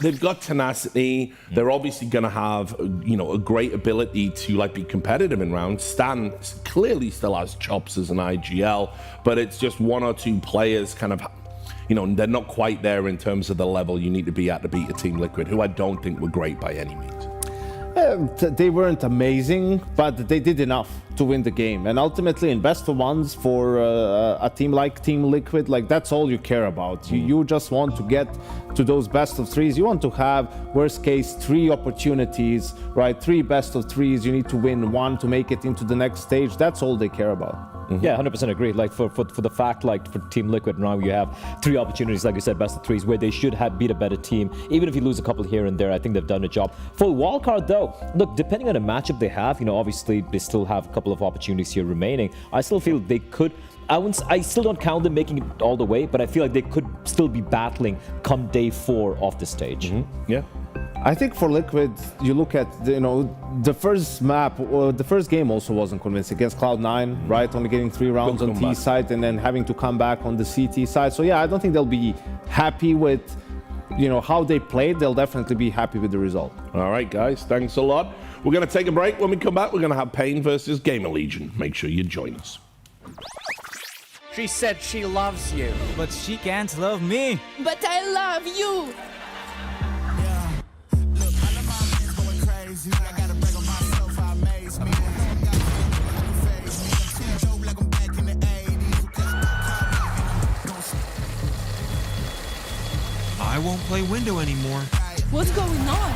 they've got tenacity. They're obviously going to have, a great ability to be competitive in rounds. Stan clearly still has chops as an IGL, but it's just one or two players kind of, they're not quite there in terms of the level you need to be at to beat a Team Liquid, who I don't think were great by any means. They weren't amazing, but they did enough to win the game. And ultimately, in best of ones for a team like Team Liquid, that's all you care about. You just want to get to those best of threes. You want to have, worst case, 3 opportunities, right? 3 best of threes. You need to win 1 to make it into the next stage. That's all they care about. Yeah, 100% agree. For the fact, for Team Liquid now, you have 3 opportunities, like you said, best of threes, where they should have beat a better team. Even if you lose a couple here and there, I think they've done a job. For Wildcard, though, look, depending on the matchup they have, obviously they still have a couple of opportunities here remaining. I still feel they could. I still don't count them making it all the way, but I feel like they could still be battling come day 4 off the stage. Yeah. I think for Liquid, you look at the first map, or the first game also wasn't convincing against Cloud9, right? Only getting 3 rounds on T side and then having to come back on the CT side. So yeah, I don't think they'll be happy with how they played. They'll definitely be happy with the result. All right, guys, thanks a lot. We're going to take a break. When we come back, we're going to have Pain versus GamerLegion. Make sure you join us. She said she loves you, but she can't love me. But I love you. I won't play window anymore. What's going on?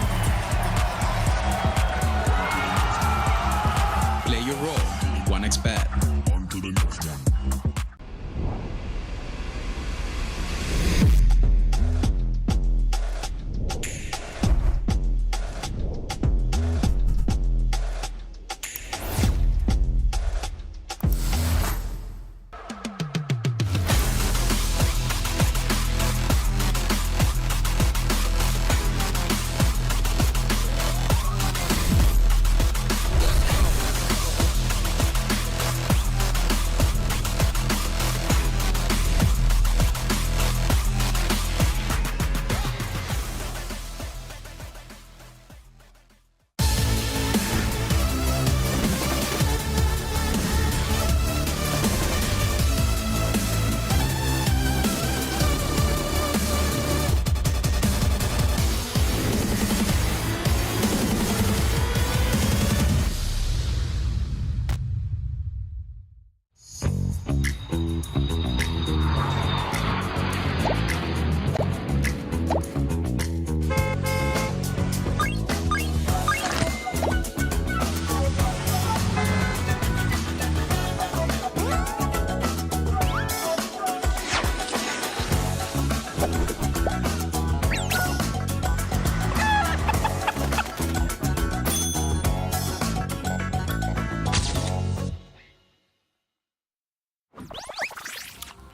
Play your role. 1xBet. On to the next one.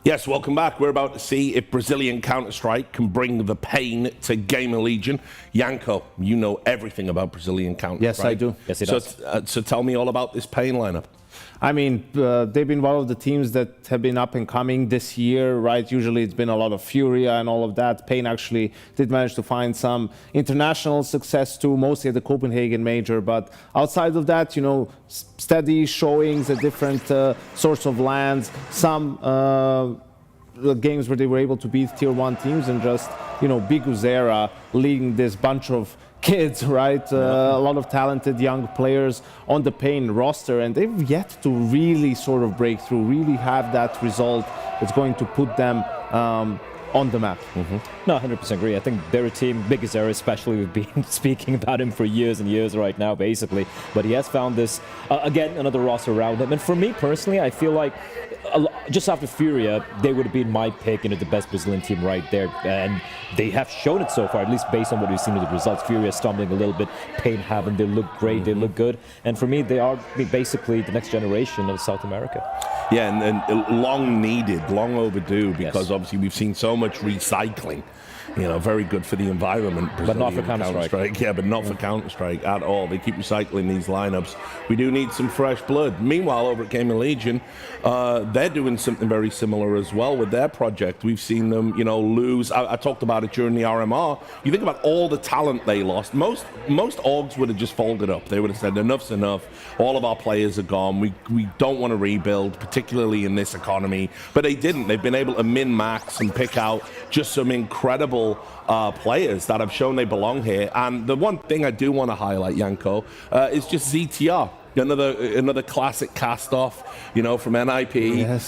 Yes, welcome back. We're about to see if Brazilian Counter-Strike can bring the pain to GamerLegion. Yanko, you know everything about Brazilian Counter-Strike. Yes, I do. Yes, it does. So tell me all about this pain lineup. I mean, they've been one of the teams that have been up and coming this year, right? Usually it's been a lot of FURIA and all of that. Pain actually did manage to find some international success too, mostly at the Copenhagen Major. But outside of that, you know, steady showings at different sorts of lands, some games where they were able to beat tier 1 teams, and just, you know, Big Uzera leading this bunch of kids, right? A lot of talented young players on the Pain roster, and they've yet to really sort of break through, really have that result that's going to put them on the map. No, 100% agree. I think they're a team, Big Uzera especially, we've been speaking about him for years and years right now, basically. But he has found this, again, another roster around him. And for me personally, I feel like just after FURIA, they would have been my pick, you know, the best Brazilian team right there. And they have shown it so far, at least based on what we've seen with the results. FURIA stumbling a little bit, Pain haven't. They look great, they look good. And for me, they are basically the next generation of South America. Yeah, and long needed, long overdue, because obviously we've seen so much recycling. You know, very good for the environment. But not for Counter-Strike. Yeah, but not for Counter-Strike at all. They keep recycling these lineups. We do need some fresh blood. Meanwhile, over at GamerLegion, they're doing something very similar as well with their project. We've seen them, you know, lose. I talked about it during the RMR. You think about all the talent they lost. Most orgs would have just folded up. They would have said, enough's enough. All of our players are gone. We don't want to rebuild, particularly in this economy. But they didn't. They've been able to min-max and pick out just some incredible players that have shown they belong here. And the one thing I do want to highlight, Yanko, is just ZTR. Another classic cast-off, you know, from NIP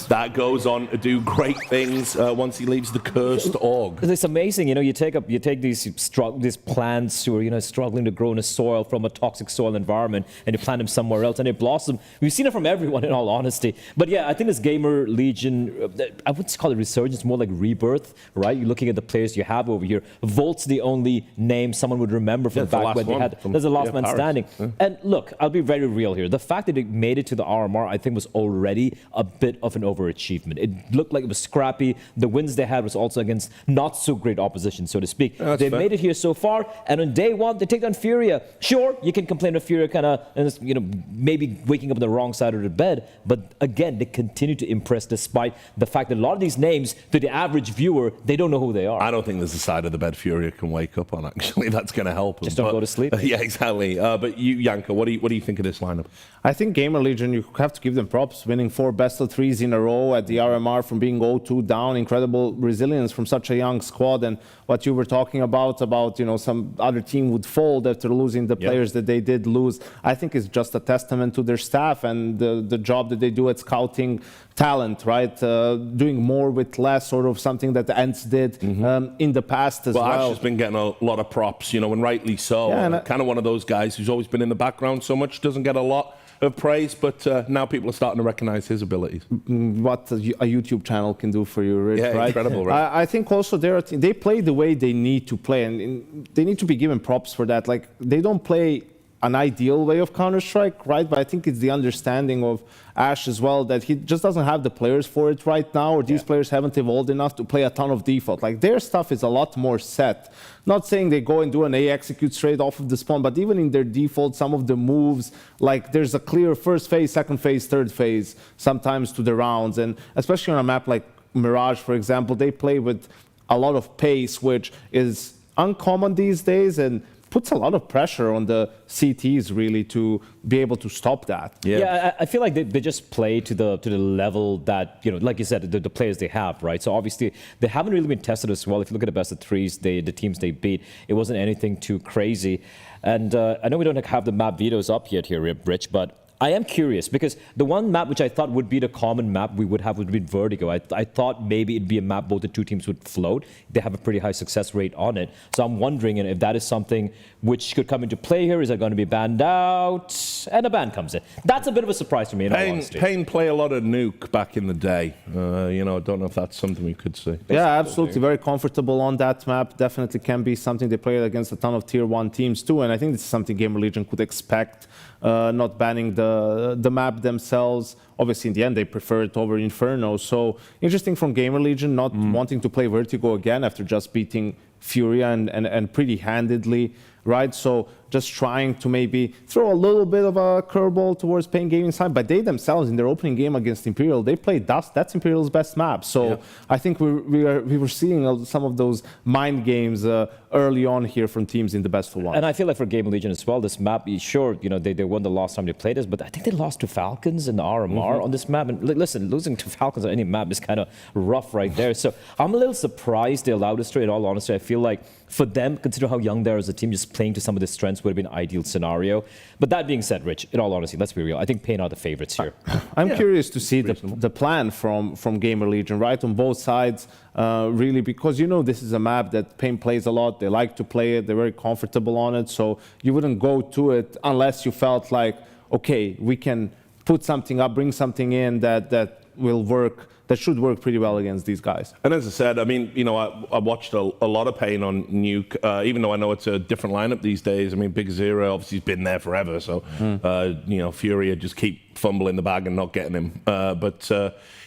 that goes on to do great things once he leaves the cursed org. It's amazing, you know. You take these plants who are, you know, struggling to grow in a soil from a toxic soil environment, and you plant them somewhere else, and they blossom. We've seen it from everyone, in all honesty. But yeah, I think this GamerLegion, I wouldn't call it resurgence, more like rebirth, right? You're looking at the players you have over here. Volt's the only name someone would remember from back when they had. There's a last man standing. And look, I'll be very real here. The fact that it made it to the RMR, I think, was already a bit of an overachievement. It looked like it was scrappy. The wins they had was also against not so great opposition, so to speak. They made it here so far, and on day one, they take down FURIA. Sure, you can complain of FURIA kind of, you know, maybe waking up on the wrong side of the bed, but again, they continue to impress despite the fact that a lot of these names, to the average viewer, they don't know who they are. I don't think there's a side of the bed FURIA can wake up on, actually. That's going to help them. Just don't go to sleep. Yeah, exactly. But you, Yanko, what do you think of this lineup? I think GamerLegion, you have to give them props, winning 4 best-of-3s in a row at the RMR from being 0-2 down. Incredible resilience from such a young squad. And what you were talking about, you know, some other team would fold after losing the players that they did lose, I think is just a testament to their staff and the job that they do at scouting talent, right? Doing more with less, sort of something that the Ents did in the past as well. Ash has been getting a lot of props, you know, and rightly so. Yeah, kind of one of those guys who's always been in the background so much, doesn't get a lot of praise, but now people are starting to recognize his abilities. What a YouTube channel can do for you, Rich, right? Incredible, right? I think also they play the way they need to play, and they need to be given props for that. Like, they don't play an ideal way of Counter-Strike, right? But I think it's the understanding of Ash as well that he just doesn't have the players for it right now, or these players haven't evolved enough to play a ton of default. Like, their stuff is a lot more set. Not saying they go and do an A execute straight off of the spawn, but even in their default, some of the moves, like there's a clear first phase, second phase, third phase, sometimes to the rounds. And especially on a map like Mirage, for example, they play with a lot of pace, which is uncommon these days, and puts a lot of pressure on the CTs really to be able to stop that. Yeah, I feel like they just play to the level that, you know, like you said, the players they have, right? So obviously they haven't really been tested as well. If you look at the best of 3s, the teams they beat, it wasn't anything too crazy. And I know we don't have the map videos up yet here, Rich, but I am curious because the one map which I thought would be the common map we would have would be Vertigo. I thought maybe it'd be a map both the two teams would float. They have a pretty high success rate on it. So I'm wondering if that is something which could come into play here. Is it going to be banned out? And a ban comes in. That's a bit of a surprise to me, in all honesty. Pain play a lot of Nuke back in the day. You know, I don't know if that's something we could see. Yeah, absolutely. Very comfortable on that map. Definitely can be something they play against a ton of Tier 1 teams too. And I think this is something GamerLegion could expect. Not banning the map themselves. Obviously, in the end, they prefer it over Inferno. So interesting from GamerLegion not wanting to play Vertigo again after just beating FURIA and pretty handedly, right? So just trying to maybe throw a little bit of a curveball towards Pain Gaming side. But they themselves, in their opening game against Imperial, they played Dust. That's Imperial's best map. So I think we were seeing some of those mind games early on here from teams in the best for one. And I feel like for GamerLegion as well, this map, sure, you know, they won the last time they played this, but I think they lost to Falcons in the RMR on this map. And listen, losing to Falcons on any map is kind of rough right there. So I'm a little surprised they allowed us to, in all honesty. I feel like for them, consider how young they are as a team, just playing to some of the strengths would have been an ideal scenario. But that being said, Rich, in all honesty, let's be real. I think Pain are the favorites here. I'm curious to see the plan from GamerLegion, right, on both sides, really, because you know this is a map that Pain plays a lot. They like to play it. They're very comfortable on it. So you wouldn't go to it unless you felt like, okay, we can put something up, bring something in that will work. That should work pretty well against these guys. And as I said, I mean, you know, I watched a lot of Pain on Nuke, even though I know it's a different lineup these days. I mean, Big Zero obviously has been there forever, so, you know, FURIA just keep fumbling the bag and not getting him. But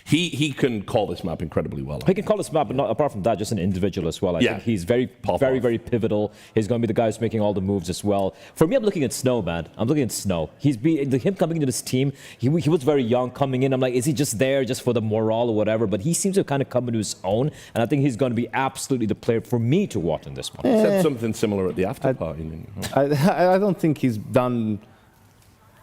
he can call this map incredibly well. He can call this map, but not, apart from that, just an individual as well. I think he's very pivotal. He's going to be the guy who's making all the moves as well. For me, I'm looking at Snow, man. I'm looking at Snow. Him coming into this team, he was very young coming in. I'm like, is he just there just for the morale or whatever? But he seems to kind of come into his own, and I think he's going to be absolutely the player for me to watch in this one. He said something similar at the after party. I don't think he's done.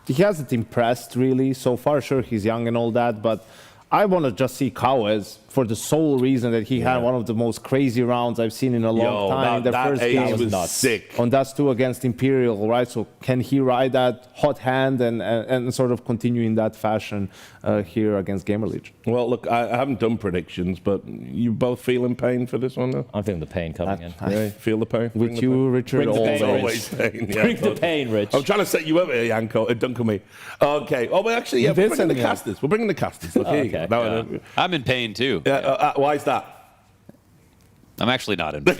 He hasn't impressed really so far. Sure, he's young and all that, but I want to just see Kawes for the sole reason that he had one of the most crazy rounds I've seen in a long time. That first game was nuts. Sick. On Dust 2 against Imperial, right? So can he ride that hot hand and sort of continue in that fashion here against GamerLegion? Well, look, I haven't done predictions, but you both feeling pain for this one, though? I'm feeling the pain coming in. Yeah, feel the pain? With you, Richard, always pain. Yeah, Bring the pain, Rich. I'm trying to set you up here, Yanko. Don't me. Okay. Oh, but actually, yeah, we're bringing the casters. We're bringing the casters. Look, here you go. Yeah. I'm in pain, too. Why is that? I'm actually not in pain.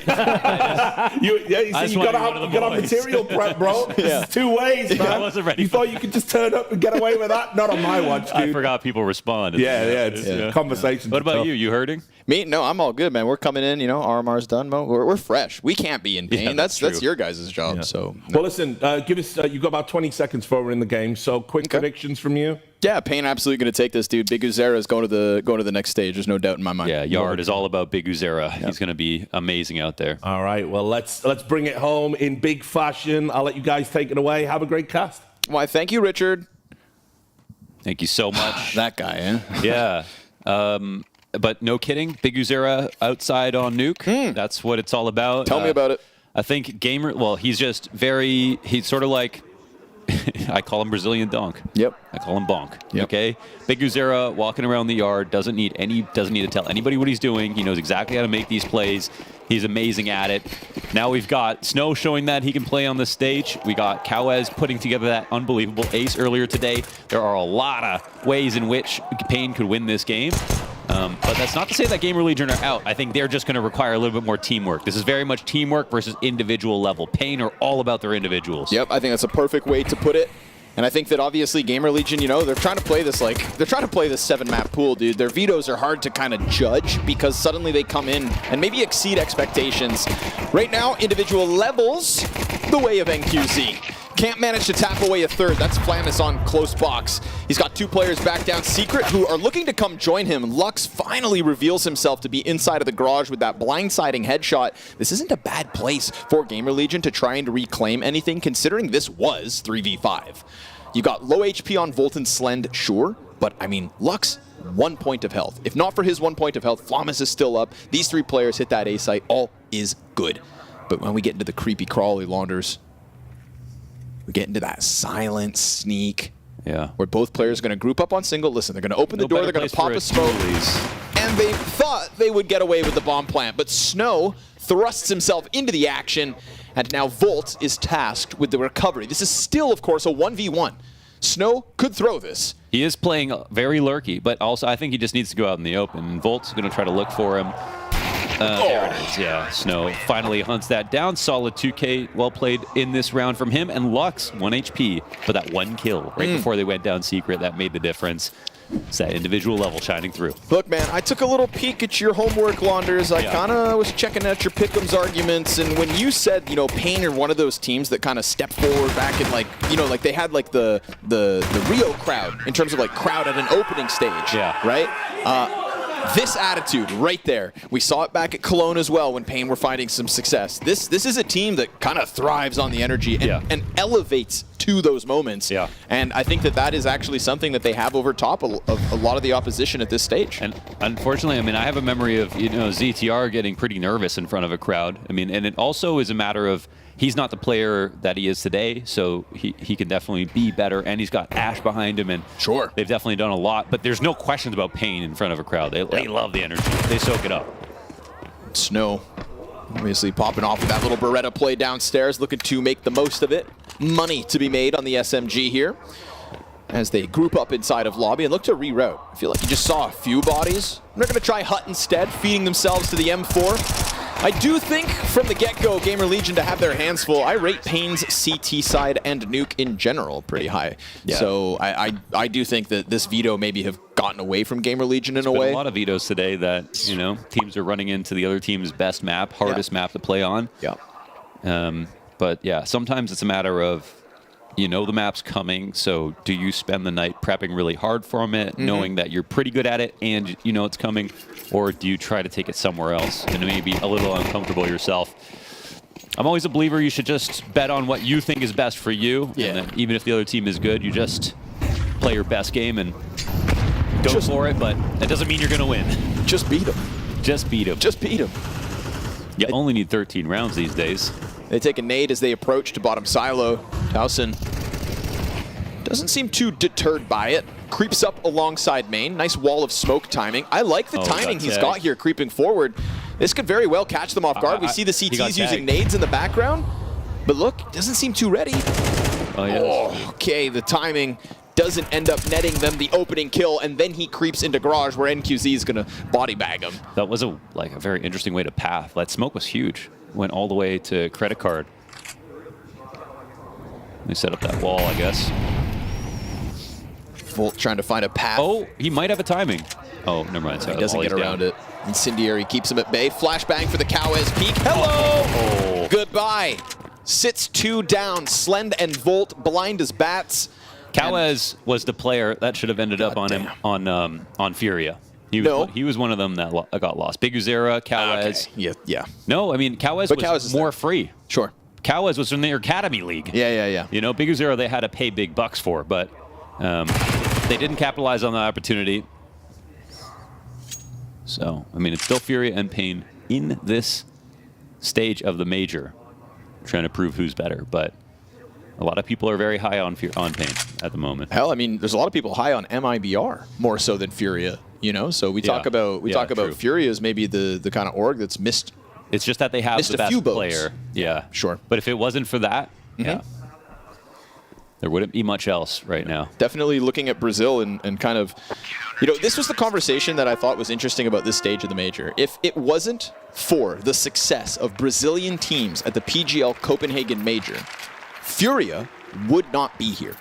you gotta have material prep, bro. This is 2 ways, man. I wasn't ready. You thought you could just turn up and get away with that? Not on my watch, dude. I forgot people respond. It's conversations. What about you? You hurting? Me? No, I'm all good, man. We're coming in, you know, RMR's done, Mo. We're fresh. We can't be in pain. Yeah, that's your guys' job. So. Well, listen, give us, you've got about 20 seconds before we're in the game, so quick predictions from you. Yeah, Pain absolutely going to take this, dude. Big Uzera is going to the next stage. There's no doubt in my mind. Yeah, Yard is all about Big Uzera. He's going to be amazing out there. All right, well, let's bring it home in big fashion. I'll let you guys take it away. Have a great cast. Why, thank you, Richard. Thank you so much. That guy, eh? Yeah. But no kidding, Big Uzera outside on Nuke. That's what it's all about. Tell me about it. I think he's just he's sort of like, I call him Brazilian Donk. Yep. I call him Bonk. Yep. Okay. Big Uzera walking around the yard, doesn't need to tell anybody what he's doing. He knows exactly how to make these plays. He's amazing at it. Now we've got Snow showing that he can play on the stage. We got Kawes putting together that unbelievable ace earlier today. There are a lot of ways in which Pain could win this game. But that's not to say that GamerLegion are out. I think they're just going to require a little bit more teamwork. This is very much teamwork versus individual level. Pain are all about their individuals. Yep, I think that's a perfect way to put it. And I think that obviously GamerLegion, you know, they're trying to play this 7-map pool, dude. Their vetoes are hard to kind of judge because suddenly they come in and maybe exceed expectations. Right now, individual levels the way of NQZ. Can't manage to tap away a third. That's Flamus on close box. He's got 2 players back down. Secret, who are looking to come join him. Lux finally reveals himself to be inside of the garage with that blindsiding headshot. This isn't a bad place for GamerLegion to try and reclaim anything, considering this was 3v5. You got low HP on Volt and Slend, sure, but I mean, Lux, 1 point of health. If not for his 1 point of health, Flamus is still up. These 3 players hit that A site. All is good. But when we get into the creepy crawly launders, we get into that silent sneak. Yeah. Where both players are going to group up on single. Listen, they're going to open the door, they're going to pop a smoke. And they thought they would get away with the bomb plant, but Snow thrusts himself into the action, and now Volt is tasked with the recovery. This is still, of course, a 1v1. Snow could throw this. He is playing very lurky, but also I think he just needs to go out in the open. And Volt's going to try to look for him. There it is. Yeah, Snow finally hunts that down. Solid 2K, well played in this round from him. And Lux, 1 HP, but that 1 kill right before they went down secret, that made the difference. It's that individual level shining through. Look, man, I took a little peek at your homework, Launders. I kind of was checking out your Pick'em's arguments, and when you said, you know, Pain are one of those teams that kind of stepped forward back in, like, you know, like they had like the Rio crowd in terms of like crowd at an opening stage, right? This attitude right there, we saw it back at Cologne as well when Pain were finding some success. This is a team that kind of thrives on the energy and elevates to those moments. And I think that that is actually something that they have over top of a lot of the opposition at this stage. And unfortunately, I mean, I have a memory of, you know, ZTR getting pretty nervous in front of a crowd. I mean, and it also is a matter of he's not the player that he is today, so he can definitely be better, and he's got Ash behind him, and they've definitely done a lot, but there's no questions about Pain in front of a crowd. They love the energy. They soak it up. Snow obviously popping off with that little Beretta play downstairs, looking to make the most of it. Money to be made on the SMG here as they group up inside of lobby and look to reroute. I feel like you just saw a few bodies. They're going to try Hut instead, feeding themselves to the M4. I do think from the get-go, GamerLegion to have their hands full. I rate Pain's CT side and nuke in general pretty high. So I do think that this veto maybe have gotten away from GamerLegion in a way. A lot of vetoes today that, you know, teams are running into the other team's best map, hardest map to play on. But yeah, sometimes it's a matter of, you know, the map's coming, so do you spend the night prepping really hard from it, knowing that you're pretty good at it and you know it's coming, or do you try to take it somewhere else and maybe a little uncomfortable yourself? I'm always a believer you should just bet on what you think is best for you, and then even if the other team is good, you just play your best game and go for it, but that doesn't mean you're going to win. Just beat them. Just beat them. Just beat them. You only need 13 rounds these days. They take a nade as they approach to bottom silo. Towson doesn't seem too deterred by it. Creeps up alongside main. Nice wall of smoke timing. I like the timing he's got here creeping forward. This could very well catch them off guard. We see the CTs using nades in the background. But look, doesn't seem too ready. Okay, the timing doesn't end up netting them the opening kill, and then he creeps into garage where NQZ is going to body bag him. That was a very interesting way to path. That smoke was huge. Went all the way to credit card. They set up that wall, I guess. Volt trying to find a path. Oh, he might have a timing. Oh, never mind. He doesn't get around it. Incendiary keeps him at bay. Flashbang for the Cowes peek. Hello! Goodbye. Sits 2 down. Slend and Volt blind as bats. Cowes was the player that should have ended up on him on FURIA. He was one of them that got lost. Big Uzera, Cowes. Yeah. No, I mean, Cowes was more free. Sure. Cowes was from their Academy League. Yeah. You know, Big Uzera they had to pay big bucks for, but they didn't capitalize on the opportunity. So, I mean, it's still FURIA and Pain in this stage of the major, trying to prove who's better, but a lot of people are very high on Pain at the moment. Hell, I mean, there's a lot of people high on MIBR more so than FURIA. You know, so we talk about FURIA as maybe the kind of org that's missed. It's just that they have the best player. Yeah, sure. But if it wasn't for that, there wouldn't be much else right now. Definitely looking at Brazil and kind of, you know, this was the conversation that I thought was interesting about this stage of the major. If it wasn't for the success of Brazilian teams at the PGL Copenhagen Major, FURIA would not be here.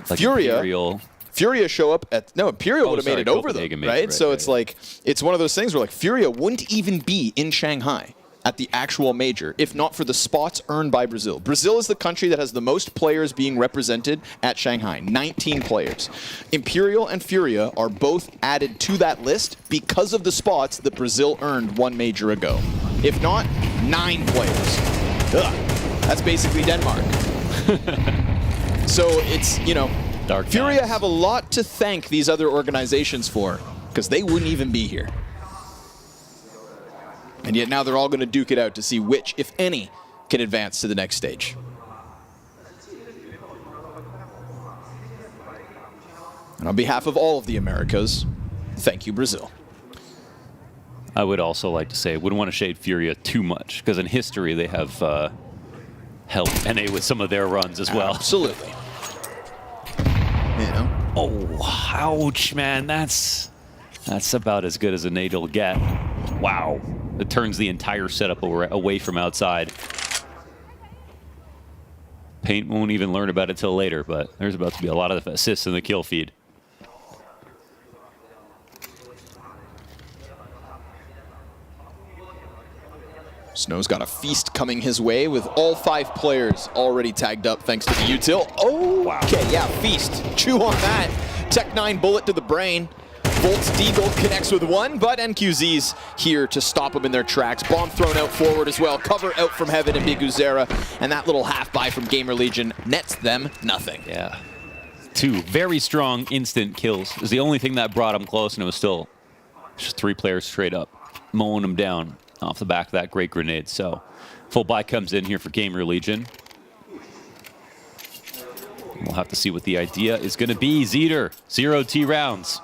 Like FURIA show up at Imperial would have made it over them, right? So it's like it's one of those things where like FURIA wouldn't even be in Shanghai at the actual major if not for the spots earned by Brazil. Brazil is the country that has the most players being represented at Shanghai, 19 players. Imperial and FURIA are both added to that list because of the spots that Brazil earned 1 major ago. If not, 9 players. That's basically Denmark. So it's, you know, FURIA have a lot to thank these other organizations for, because they wouldn't even be here. And yet now they're all going to duke it out to see which, if any, can advance to the next stage. And on behalf of all of the Americas, thank you, Brazil. I would also like to say, wouldn't want to shade FURIA too much, because in history they have helped NA with some of their runs as well. Absolutely. Oh, ouch, man. That's about as good as a nade will get. Wow. It turns the entire setup away from outside. Paint won't even learn about it till later, but there's about to be a lot of assists in the kill feed. Snow's got a feast coming his way with all 5 players already tagged up thanks to the util. Oh, wow. Okay, yeah, feast. Chew on that. Tech9 bullet to the brain. Volt's D-Gold connects with 1, but NQZ's here to stop them in their tracks. Bomb thrown out forward as well. Cover out from Heaven and BWE, and that little half-buy from GamerLegion nets them nothing. Yeah. 2 very strong instant kills. It was the only thing that brought them close, and it was still just 3 players straight up, mowing them down off the back of that great grenade. So full buy comes in here for GamerLegion. We'll have to see what the idea is going to be. Zeter, 0T rounds.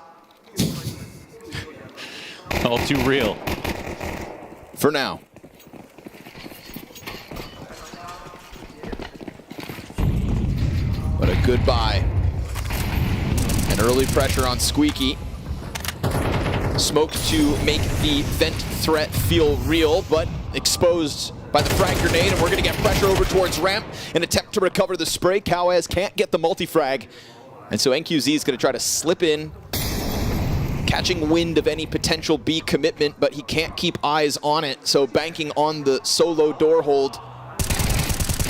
All too real. For now. But a good buy. An early pressure on Squeaky. Smoke to make the vent threat feel real, but exposed by the frag grenade, and we're going to get pressure over towards ramp in attempt to recover the spray. Cowaz can't get the multi-frag, and so NQZ is going to try to slip in, catching wind of any potential B commitment, but he can't keep eyes on it, so banking on the solo door hold.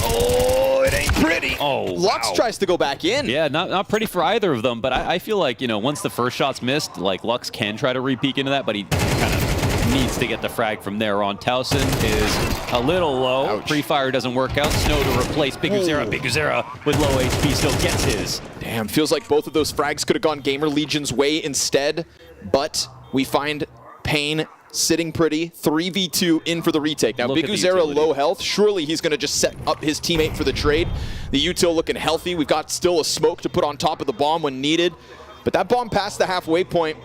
Oh, it ain't pretty. Oh, Lux tries to go back in. Yeah, not pretty for either of them, but I feel like, you know, once the first shot's missed, like Lux can try to re-peek into that, but he kind of needs to get the frag from there on. Towson is a little low. Ouch. Pre-fire doesn't work out. Snow to replace BWE. BWE with low HP still gets his. Damn, feels like both of those frags could have gone GamerLegion's way instead, but we find Pain sitting pretty. 3v2 in for the retake. Now, BWE low health. Surely he's going to just set up his teammate for the trade. The util looking healthy. We've got still a smoke to put on top of the bomb when needed. But that bomb past the halfway point,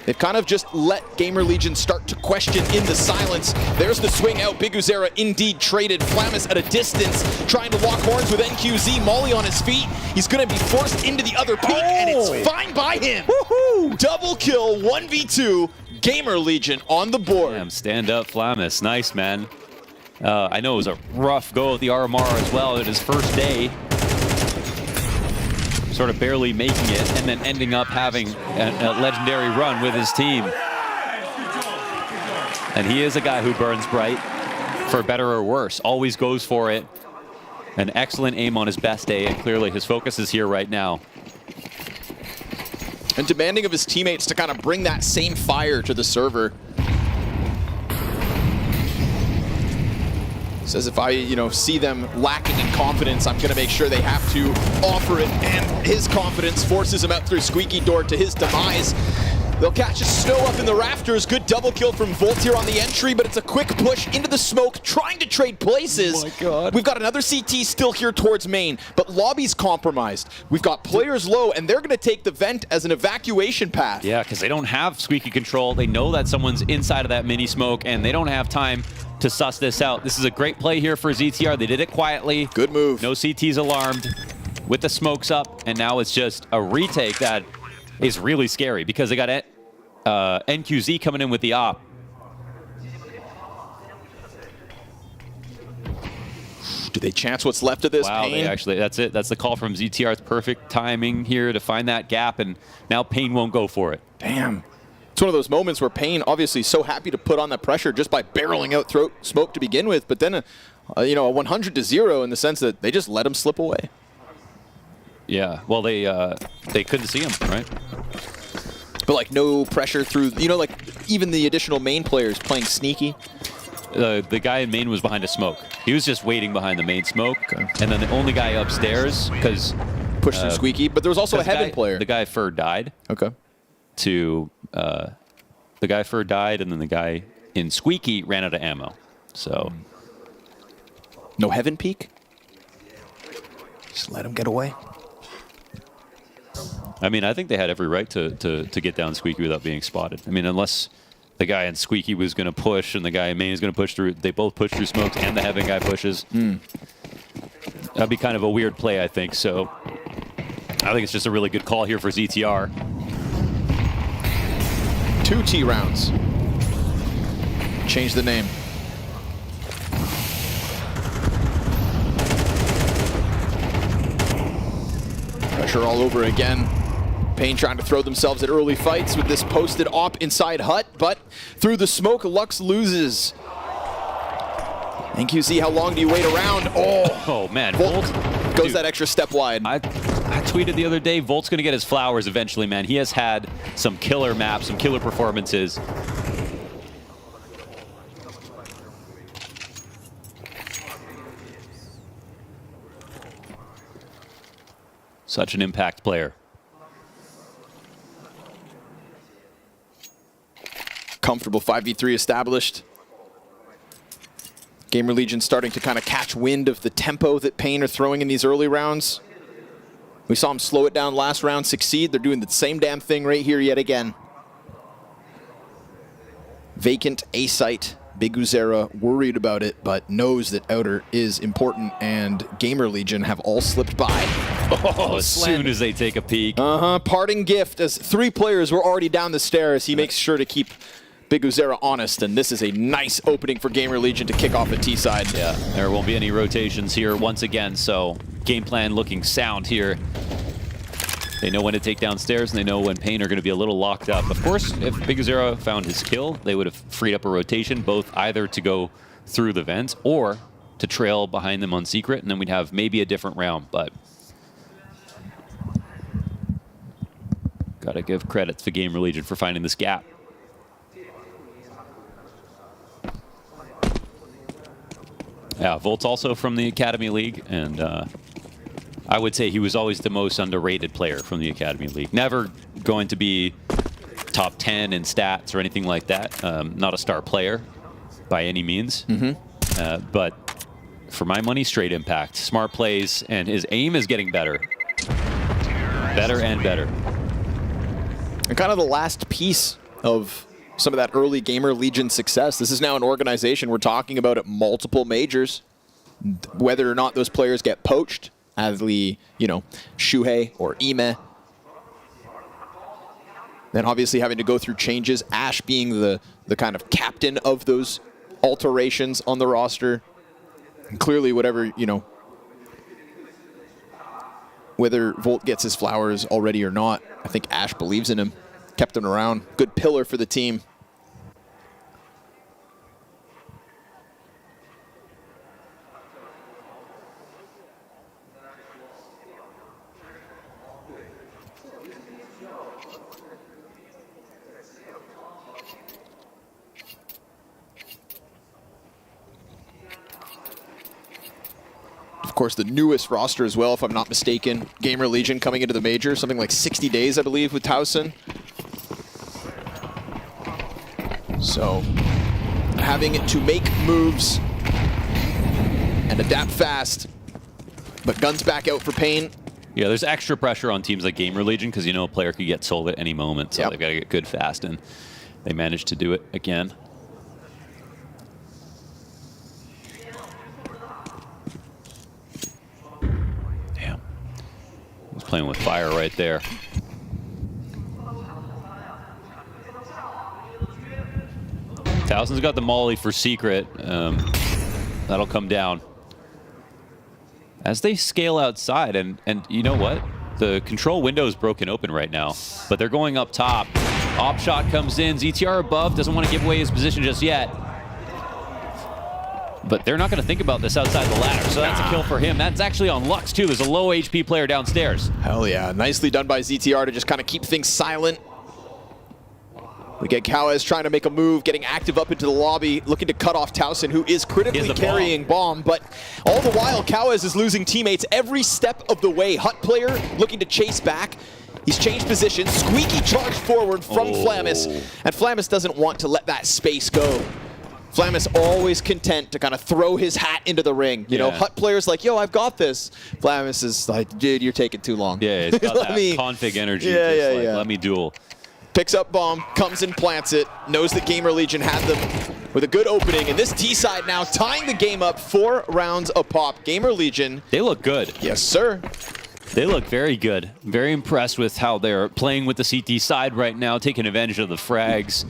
they've kind of just let GamerLegion start to question in the silence. There's the swing out. BWE indeed traded. Flamus at a distance, trying to lock horns with NQZ. Molly on his feet. He's going to be forced into the other peak, and it's fine by him. Woohoo! Double kill, 1v2. GamerLegion on the board. Damn, stand up, Flamus. Nice, man. I know it was a rough go at the RMR as well at his first day. Sort of barely making it, and then ending up having a legendary run with his team. And he is a guy who burns bright, for better or worse. Always goes for it. An excellent aim on his best day, and clearly his focus is here right now. And demanding of his teammates to kind of bring that same fire to the server. Says if I, see them lacking in confidence, I'm gonna make sure they have to offer it, and his confidence forces him out through Squeaky Door to his demise. They'll catch a Snow up in the rafters. Good double kill from Volt here on the entry, but it's a quick push into the smoke, trying to trade places. Oh my God. We've got another CT still here towards main, but lobby's compromised. We've got players low, and they're gonna take the vent as an evacuation path. Yeah, because they don't have Squeaky control. They know that someone's inside of that mini smoke, and they don't have time to suss this out. This is a great play here for ZTR. They did it quietly. Good move. No CTs alarmed with the smokes up, and now it's just a retake that is really scary because they got NQZ coming in with the op. Do they chance what's left of this? Wow, Pain? they actually, that's it. That's the call from ZTR. It's perfect timing here to find that gap, and now Pain won't go for it. Damn. It's one of those moments where Pain obviously so happy to put on that pressure just by barreling out throat smoke to begin with, but then a 100-0 in the sense that they just let him slip away. Yeah, well, they couldn't see him, right? But like no pressure through, like even the additional main players playing sneaky. The guy in main was behind a smoke. He was just waiting behind the main smoke, and then the only guy upstairs, because pushed through Squeaky, but there was also a Heaven player. The guy Fur died. Okay. The guy Fur died, and then the guy in Squeaky ran out of ammo. So no Heaven peek. Just let him get away. I mean, I think they had every right to get down Squeaky without being spotted. I mean, unless the guy in Squeaky was going to push and the guy in main is going to push through. They both push through smokes and the Heaven guy pushes. That'd be kind of a weird play, I think. So I think it's just a really good call here for ZTR. 2 T rounds. Change the name. Pressure all over again. Pain trying to throw themselves at early fights with this posted op inside hut, but through the smoke, Lux loses. And QC, how long do you wait around? Oh man, Volt goes that extra step wide. I tweeted the other day, Volt's going to get his flowers eventually, man. He has had some killer maps, some killer performances. Such an impact player. Comfortable 5v3 established. GamerLegion starting to kind of catch wind of the tempo that Pain are throwing in these early rounds. We saw him slow it down last round, succeed. They're doing the same damn thing right here yet again. Vacant, A-site, Big Uzera worried about it, but knows that Outer is important, and GamerLegion have all slipped by. As soon as they take a peek. Parting gift, as 3 players were already down the stairs. He makes sure to keep Big Uzera honest, and this is a nice opening for GamerLegion to kick off at T-side. Yeah, there won't be any rotations here once again, so game plan looking sound here. They know when to take downstairs, and they know when Pain are going to be a little locked up. Of course, if Big Uzera found his kill, they would have freed up a rotation, both either to go through the vent or to trail behind them on secret, and then we'd have maybe a different round, but gotta give credit to GamerLegion for finding this gap. Yeah, Volt's also from the Academy League, and I would say he was always the most underrated player from the Academy League. Never going to be top 10 in stats or anything like that. Not a star player by any means. But for my money, straight impact. Smart plays, and his aim is getting better. Better and better. And kind of the last piece of some of that early GamerLegion success. This is now an organization we're talking about at multiple majors. Whether or not those players get poached, Adley, you know, Shuhei or Ime. Then obviously having to go through changes, Ash being the kind of captain of those alterations on the roster. And clearly whatever, you know, whether Volt gets his flowers already or not, I think Ash believes in him. Kept him around. Good pillar for the team. Of course, the newest roster as well, if I'm not mistaken. GamerLegion coming into the major, something like 60 days, I believe, with Towson. So, having to make moves and adapt fast, but guns back out for Pain. Yeah, there's extra pressure on teams like GamerLegion because you know a player could get sold at any moment, so they've got to get good fast, and they managed to do it again. Damn. He's playing with fire right there. Towson's got the molly for secret. That'll come down. As they scale outside, and you know what? The control window is broken open right now, but they're going up top. Op shot comes in. ZTR above, doesn't want to give away his position just yet. But they're not going to think about this outside the ladder, so that's a kill for him. That's actually on Lux, too. There's a low HP player downstairs. Hell yeah. Nicely done by ZTR to just kind of keep things silent. We get Kawez trying to make a move, getting active up into the lobby, looking to cut off Towson, who is critically carrying bomb. But all the while, Kawez is losing teammates every step of the way. Hut player looking to chase back. He's changed position. Squeaky charged forward from Flamis, and Flamis doesn't want to let that space go. Flamis always content to kind of throw his hat into the ring. You know, Hut players like, yo, I've got this. Flamis is like, dude, you're taking too long. Yeah, it's got that config energy. Let me duel. Picks up bomb, comes and plants it, knows that GamerLegion had them with a good opening, and this T-side now tying the game up 4 rounds a pop. GamerLegion. They look good. Yes, sir. They look very good. Very impressed with how they're playing with the CT side right now, taking advantage of the frags.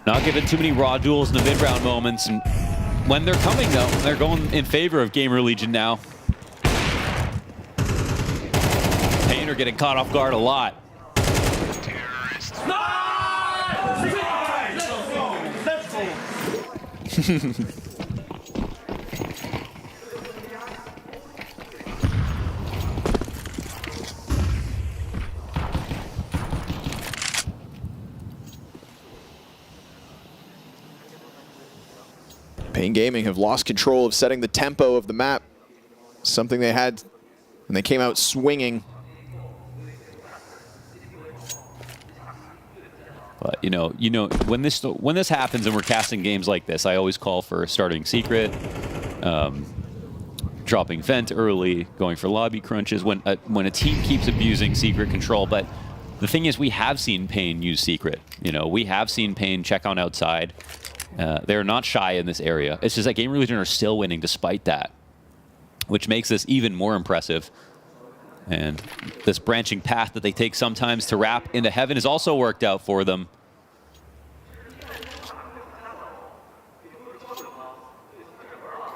Not giving too many raw duels in the mid-round moments. And when they're coming, though, they're going in favor of GamerLegion now. Painter getting caught off guard a lot. Pain Gaming have lost control of setting the tempo of the map. Something they had when they came out swinging. But you know, when this happens and we're casting games like this, I always call for starting secret, dropping vent early, going for lobby crunches when a team keeps abusing secret control. But the thing is, we have seen Pain use secret. You know, we have seen Pain check on outside. They're not shy in this area. It's just that GamerLegion are still winning despite that, which makes this even more impressive. And this branching path that they take sometimes to wrap into heaven has also worked out for them.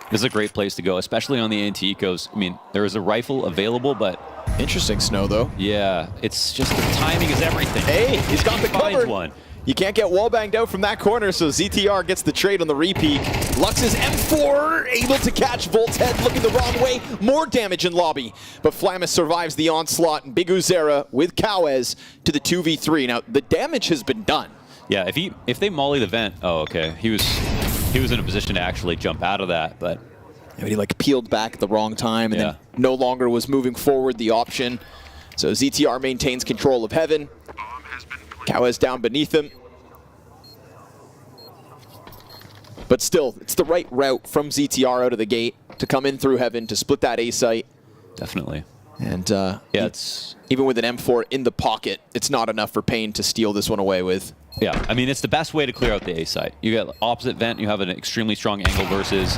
This is a great place to go, especially on the anti-ecos. I mean, there is a rifle available, but... Interesting snow, though. Yeah, it's just the timing is everything. Hey, he's got the cover. One. You can't get wall banged out from that corner, so ZTR gets the trade on the repeat. Lux's M4 able to catch Volt's head, looking the wrong way. More damage in lobby, but Flamis survives the onslaught, and Big Uzera with Kawez to the 2v3. Now, the damage has been done. Yeah, if they molly the vent, oh, okay. He was in a position to actually jump out of that, but... Yeah, he like peeled back at the wrong time and then no longer was moving forward the option. So ZTR maintains control of heaven. Kawez down beneath him. But still, it's the right route from ZTR out of the gate to come in through heaven to split that A site. Definitely. And it's even with an M4 in the pocket, it's not enough for Pain to steal this one away with. Yeah, I mean, it's the best way to clear out the A site. You get opposite vent, you have an extremely strong angle versus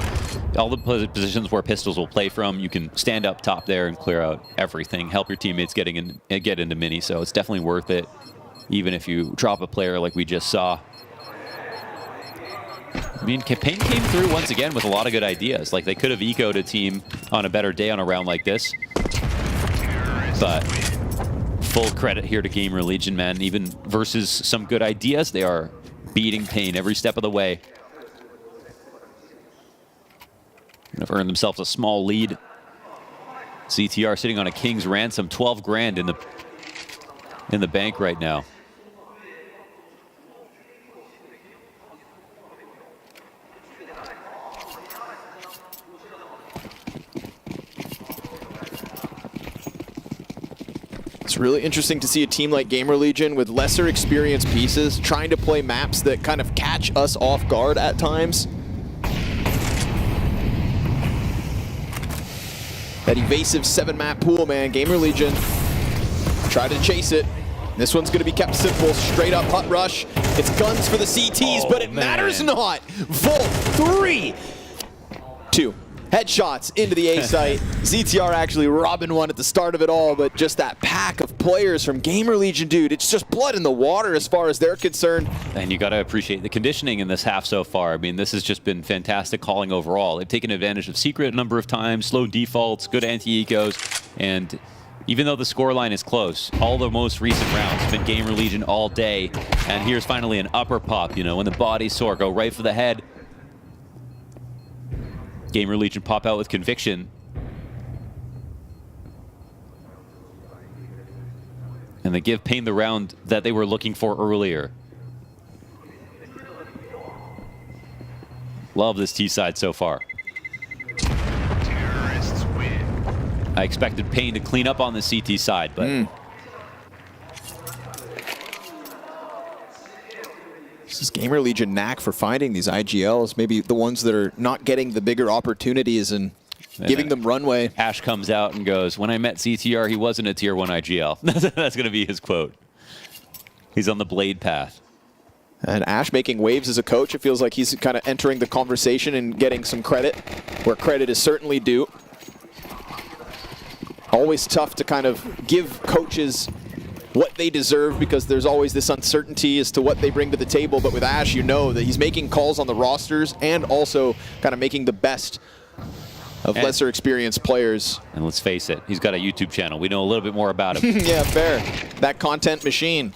all the positions where pistols will play from. You can stand up top there and clear out everything, help your teammates get into mini, so it's definitely worth it, even if you drop a player like we just saw. I mean, Pain came through once again with a lot of good ideas. Like, they could have ecoed a team on a better day on a round like this. But full credit here to GamerLegion, man. Even versus some good ideas, they are beating Pain every step of the way. They've earned themselves a small lead. ZTR sitting on a king's ransom, 12 grand in the bank right now. It's really interesting to see a team like GamerLegion with lesser experienced pieces trying to play maps that kind of catch us off guard at times. That evasive 7-map pool, man. GamerLegion try to chase it. This one's going to be kept simple. Straight up Hut Rush. It's guns for the CTs, but it matters not. Volt 3, 2. Headshots into the A site. ZTR actually robbing one at the start of it all, but just that pack of players from GamerLegion, dude, it's just blood in the water as far as they're concerned. And you got to appreciate the conditioning in this half so far. I mean, this has just been fantastic calling overall. They've taken advantage of secret a number of times, slow defaults, good anti-ecos, and even though the scoreline is close, all the most recent rounds have been GamerLegion all day, and here's finally an upper pop, you know, when the body's sore, go right for the head. GamerLegion pop out with conviction. And they give Pain the round that they were looking for earlier. Love this T side so far. I expected Pain to clean up on the CT side, but This is GamerLegion knack for finding these IGLs, maybe the ones that are not getting the bigger opportunities and giving them runway. Ash comes out and goes, when I met CTR, he wasn't a tier 1 IGL. That's going to be his quote. He's on the blade path. And Ash making waves as a coach. It feels like he's kind of entering the conversation and getting some credit where credit is certainly due. Always tough to kind of give coaches what they deserve because there's always this uncertainty as to what they bring to the table. But with Ash, you know that he's making calls on the rosters and also kind of making the best of lesser experienced players. And let's face it, he's got a YouTube channel. We know a little bit more about him. Yeah, fair. That content machine.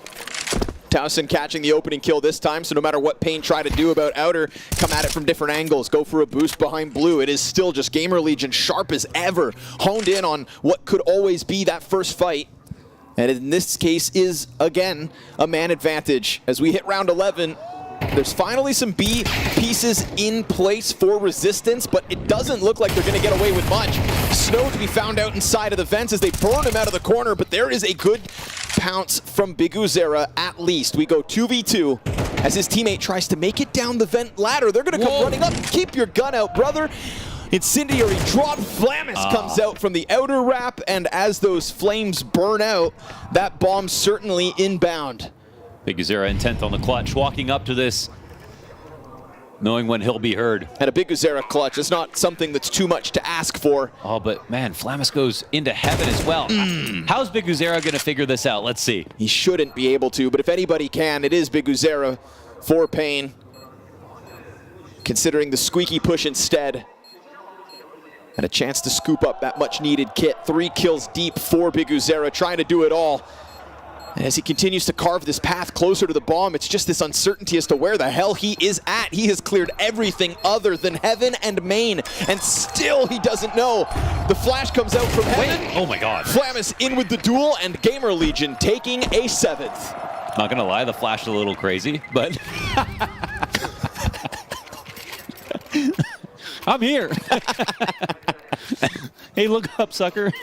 Towson catching the opening kill this time, so no matter what Pain try to do about Outer, come at it from different angles, go for a boost behind Blue. It is still just GamerLegion sharp as ever, honed in on what could always be that first fight. And in this case is, again, a man advantage. As we hit round 11, there's finally some B pieces in place for Resistance, but it doesn't look like they're going to get away with much. Snow to be found out inside of the vents as they burn him out of the corner, but there is a good pounce from BigUzera at least. We go 2v2 as his teammate tries to make it down the vent ladder. They're going to come running up. Keep your gun out, brother. Incendiary drop. Flamis comes out from the outer wrap, and as those flames burn out, that bomb certainly inbound. BigUzera intent on the clutch, walking up to this, knowing when he'll be heard. And a BigUzera clutch is not something that's too much to ask for. Oh, but man, Flamis goes into heaven as well. How's BigUzera going to figure this out? Let's see. He shouldn't be able to, but if anybody can, it is BigUzera for Pain. Considering the squeaky push instead. And a chance to scoop up that much needed kit. 3 kills deep for BigUzera, trying to do it all. And as he continues to carve this path closer to the bomb, it's just this uncertainty as to where the hell he is at. He has cleared everything other than heaven and main, and still he doesn't know. The flash comes out from heaven. Wait. Oh my god. Flamis in with the duel, and GamerLegion taking a 7th. Not gonna lie, the flash is a little crazy, but I'm here. Hey, look up, sucker.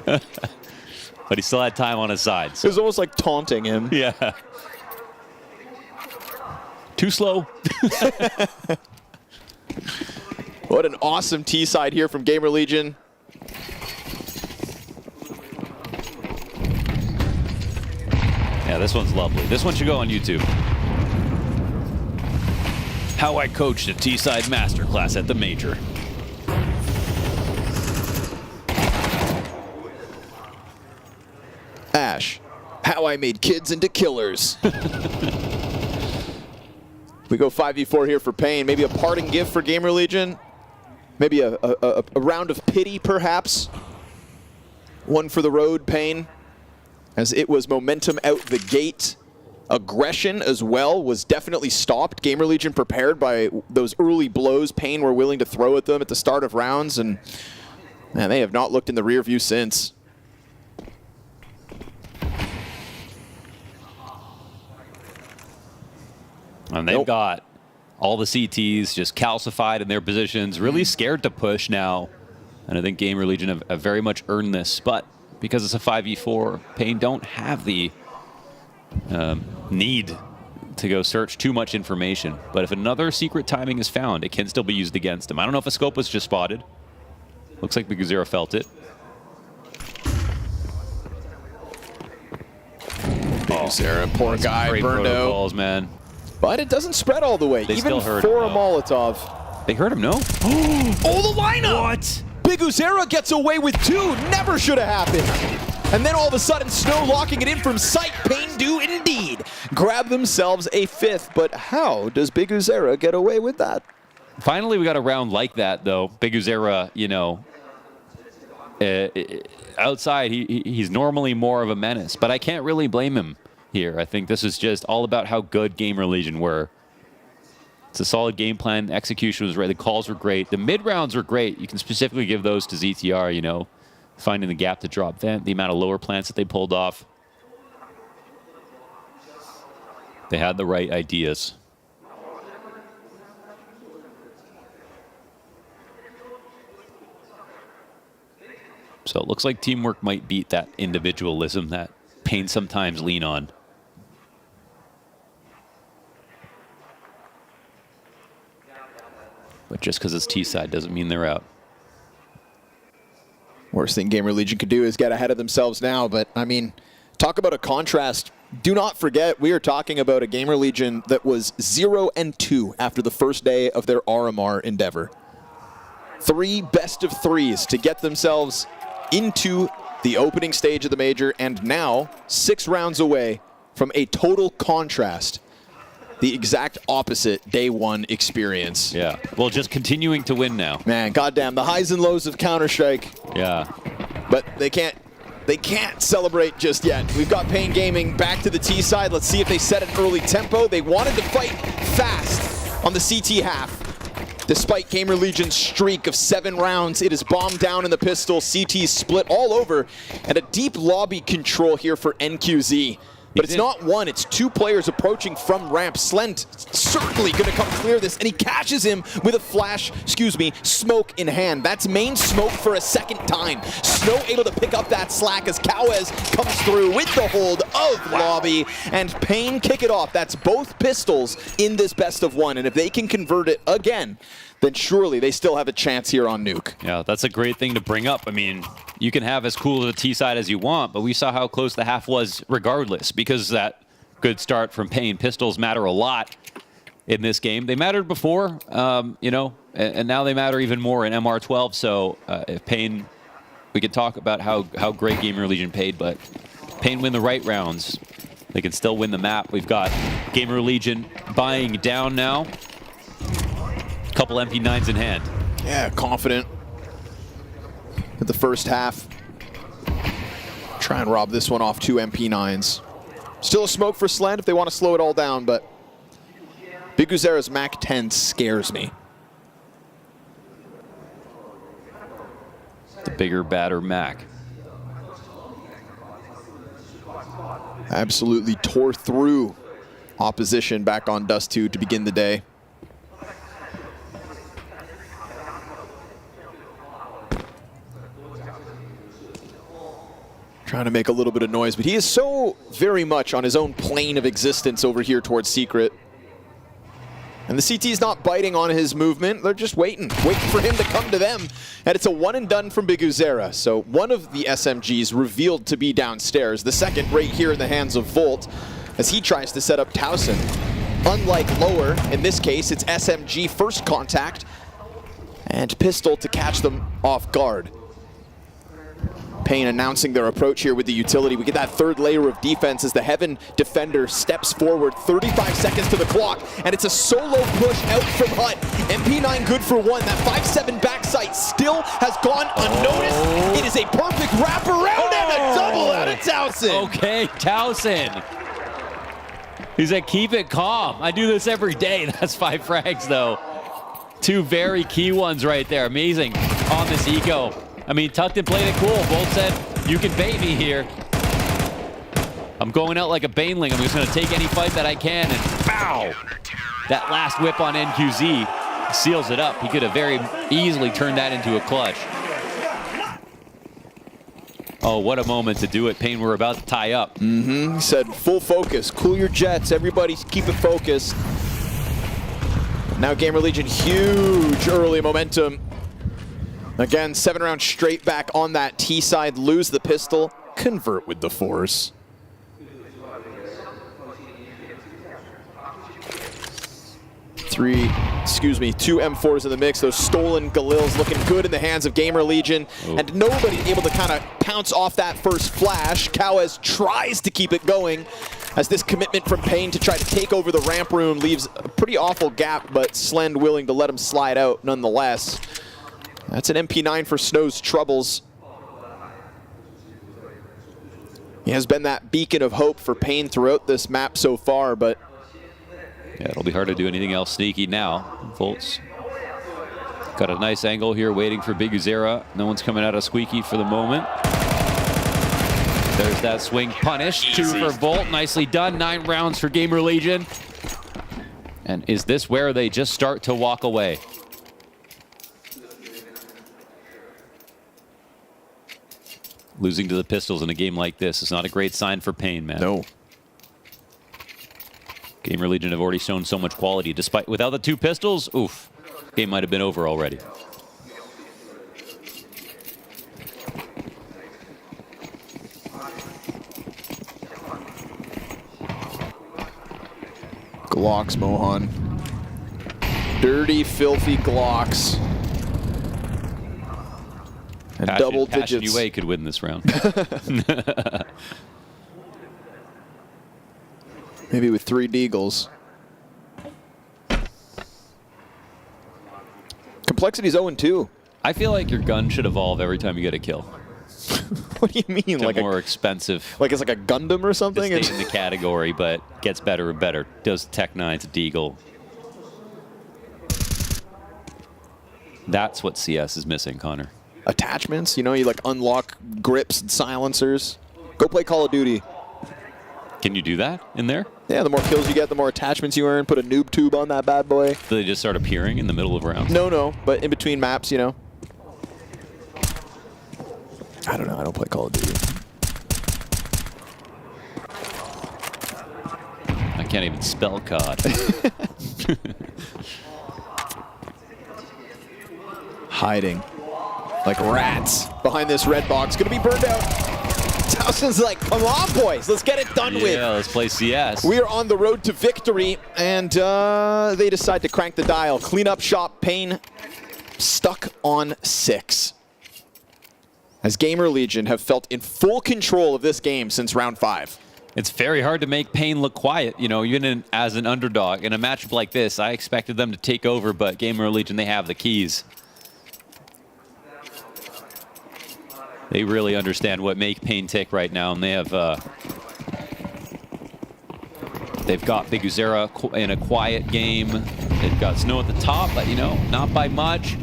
But he still had time on his side. So. It was almost like taunting him. Yeah. Too slow. What an awesome T-side here from GamerLegion. Yeah, this one's lovely. This one should go on YouTube. How I coached a T-side masterclass at the major. Ash, how I made kids into killers. We go 5v4 here for Pain. Maybe a parting gift for GamerLegion. Maybe a round of pity, perhaps. One for the road, Pain. As it was momentum out the gate. Aggression as well was definitely stopped. GamerLegion prepared by those early blows Pain were willing to throw at them at the start of rounds. And man, they have not looked in the rear view since. And they've got all the CTs just calcified in their positions, really scared to push now. And I think GamerLegion have very much earned this. But because it's a 5v4, Pain don't have the need to go search too much information. But if another secret timing is found, it can still be used against him. I don't know if a scope was just spotted. Looks like BigUzera felt it. BigUzera, poor guy, burned out. Man. But it doesn't spread all the way, They even still heard for him, a Molotov. They heard him, no? Oh, the lineup! What? BigUzera gets away with 2. Never should have happened. And then all of a sudden, Snow locking it in from sight. Pain do indeed grab themselves a 5th. But how does BigUzera get away with that? Finally, we got a round like that, though. BigUzera, you know, outside, he's normally more of a menace. But I can't really blame him here. I think this is just all about how good GamerLegion were. It's a solid game plan. Execution was right. The calls were great. The mid-rounds were great. You can specifically give those to ZTR, you know, finding the gap to drop vent, the amount of lower plants that they pulled off. They had the right ideas. So it looks like teamwork might beat that individualism that Pain sometimes lean on. But just because it's T-side doesn't mean they're out. Worst thing GamerLegion could do is get ahead of themselves now, but I mean, talk about a contrast. Do not forget, we are talking about a GamerLegion that was 0-2 after the first day of their RMR endeavor. 3 best of 3s to get themselves into the opening stage of the major, and now 6 rounds away from a total contrast. The exact opposite day 1 experience. Yeah, well, just continuing to win now. Man, goddamn, the highs and lows of Counter-Strike. Yeah. But they can't celebrate just yet. We've got Pain Gaming back to the T side. Let's see if they set an early tempo. They wanted to fight fast on the CT half. Despite GamerLegion's streak of 7 rounds, it is bombed down in the pistol. CT split all over, and a deep lobby control here for NQZ. But it's not one, it's 2 players approaching from ramp. Slend certainly gonna come clear this, and he catches him with a flash, smoke in hand. That's main smoke for a second time. Snow able to pick up that slack as Kawez comes through with the hold of lobby, and Pain kick it off. That's both pistols in this best of 1, and if they can convert it again, then surely they still have a chance here on Nuke. Yeah, that's a great thing to bring up. I mean, you can have as cool a T-side as you want, but we saw how close the half was regardless, because that good start from Pain. Pistols matter a lot in this game. They mattered before, you know, and now they matter even more in MR12. So if Pain, we could talk about how great GamerLegion played, but Pain win the right rounds, they can still win the map. We've got GamerLegion buying down now. Couple MP9s in hand. Yeah, confident at the first half. Try and rob this one off 2 MP9s. Still a smoke for Slend if they want to slow it all down, but Biguzera's Mac 10 scares me. The bigger, badder Mac. Absolutely tore through opposition back on Dust 2 to begin the day. Trying to make a little bit of noise, but he is so very much on his own plane of existence over here towards Secret. And the CT's not biting on his movement. They're just waiting for him to come to them. And it's a one and done from Biguzera. So one of the SMGs revealed to be downstairs. The second right here in the hands of Volt as he tries to set up Towson. Unlike lower, in this case, it's SMG first contact and pistol to catch them off guard. Pain announcing their approach here with the utility. We get that third layer of defense as the Heaven defender steps forward. 35 seconds to the clock, and it's a solo push out from Hut. MP9 good for 1. That 5-7 backside still has gone unnoticed. It is a perfect wraparound and a double out of Towson. Okay, Towson. He said, keep it calm. I do this every day. That's 5 frags, though. 2 very key ones right there. Amazing on this eco. I mean, Tuckton played it cool. Bolt said, you can bait me here. I'm going out like a baneling. I'm just going to take any fight that I can, and bow! That last whip on NQZ seals it up. He could have very easily turned that into a clutch. Oh, what a moment to do it. Pain, we're about to tie up. He said, full focus. Cool your jets. Everybody keep it focused. Now GamerLegion, huge early momentum. Again, 7 rounds straight back on that T side, lose the pistol, convert with the force. Two M4s in the mix. Those stolen Galils looking good in the hands of GamerLegion. And nobody able to kind of pounce off that first flash. Kawez tries to keep it going as this commitment from Pain to try to take over the ramp room leaves a pretty awful gap, but Slend willing to let him slide out nonetheless. That's an MP9 for Snow's troubles. He has been that beacon of hope for Pain throughout this map so far, but yeah, it'll be hard to do anything else sneaky now. Volt's got a nice angle here waiting for Biguzera. No one's coming out of Squeaky for the moment. There's that swing punish. 2 for Volt. Nicely done. 9 rounds for GamerLegion. And is this where they just start to walk away? Losing to the pistols in a game like this is not a great sign for Pain, man. No. GamerLegion have already shown so much quality. Without the 2 pistols, oof. game might have been over already. Glocks, Mohan. Dirty, filthy Glocks. And double digits. Passion UA could win this round. Maybe with 3 Deagles. Complexity's 0-2. I feel like your gun should evolve every time you get a kill. What do you mean? To Like more expensive. Like it's like a Gundam or something? To stay in the category, but gets better and better. Does Tech 9 to Deagle. That's what CS is missing, Connor. Attachments, you know, you like unlock grips and silencers. Go play Call of Duty. Can you do that in there? Yeah, the more kills you get, the more attachments you earn. Put a noob tube on that bad boy. Do they just start appearing in the middle of rounds? No, but in between maps, you know. I don't know, I don't play Call of Duty. I can't even spell COD. Hiding like rats behind this red box. Gonna be burned out. Towson's like, come on, boys, let's get it done with. Yeah, let's play CS. We are on the road to victory, and they decide to crank the dial. Clean up shop, Pain stuck on 6. As GamerLegion have felt in full control of this game since round 5. It's very hard to make Pain look quiet, you know, even as an underdog. In a matchup like this, I expected them to take over, but GamerLegion, they have the keys. They really understand what make Pain tick right now, and they have they've got Biguzera in a quiet game. They've got Snow at the top, but you know, not by much.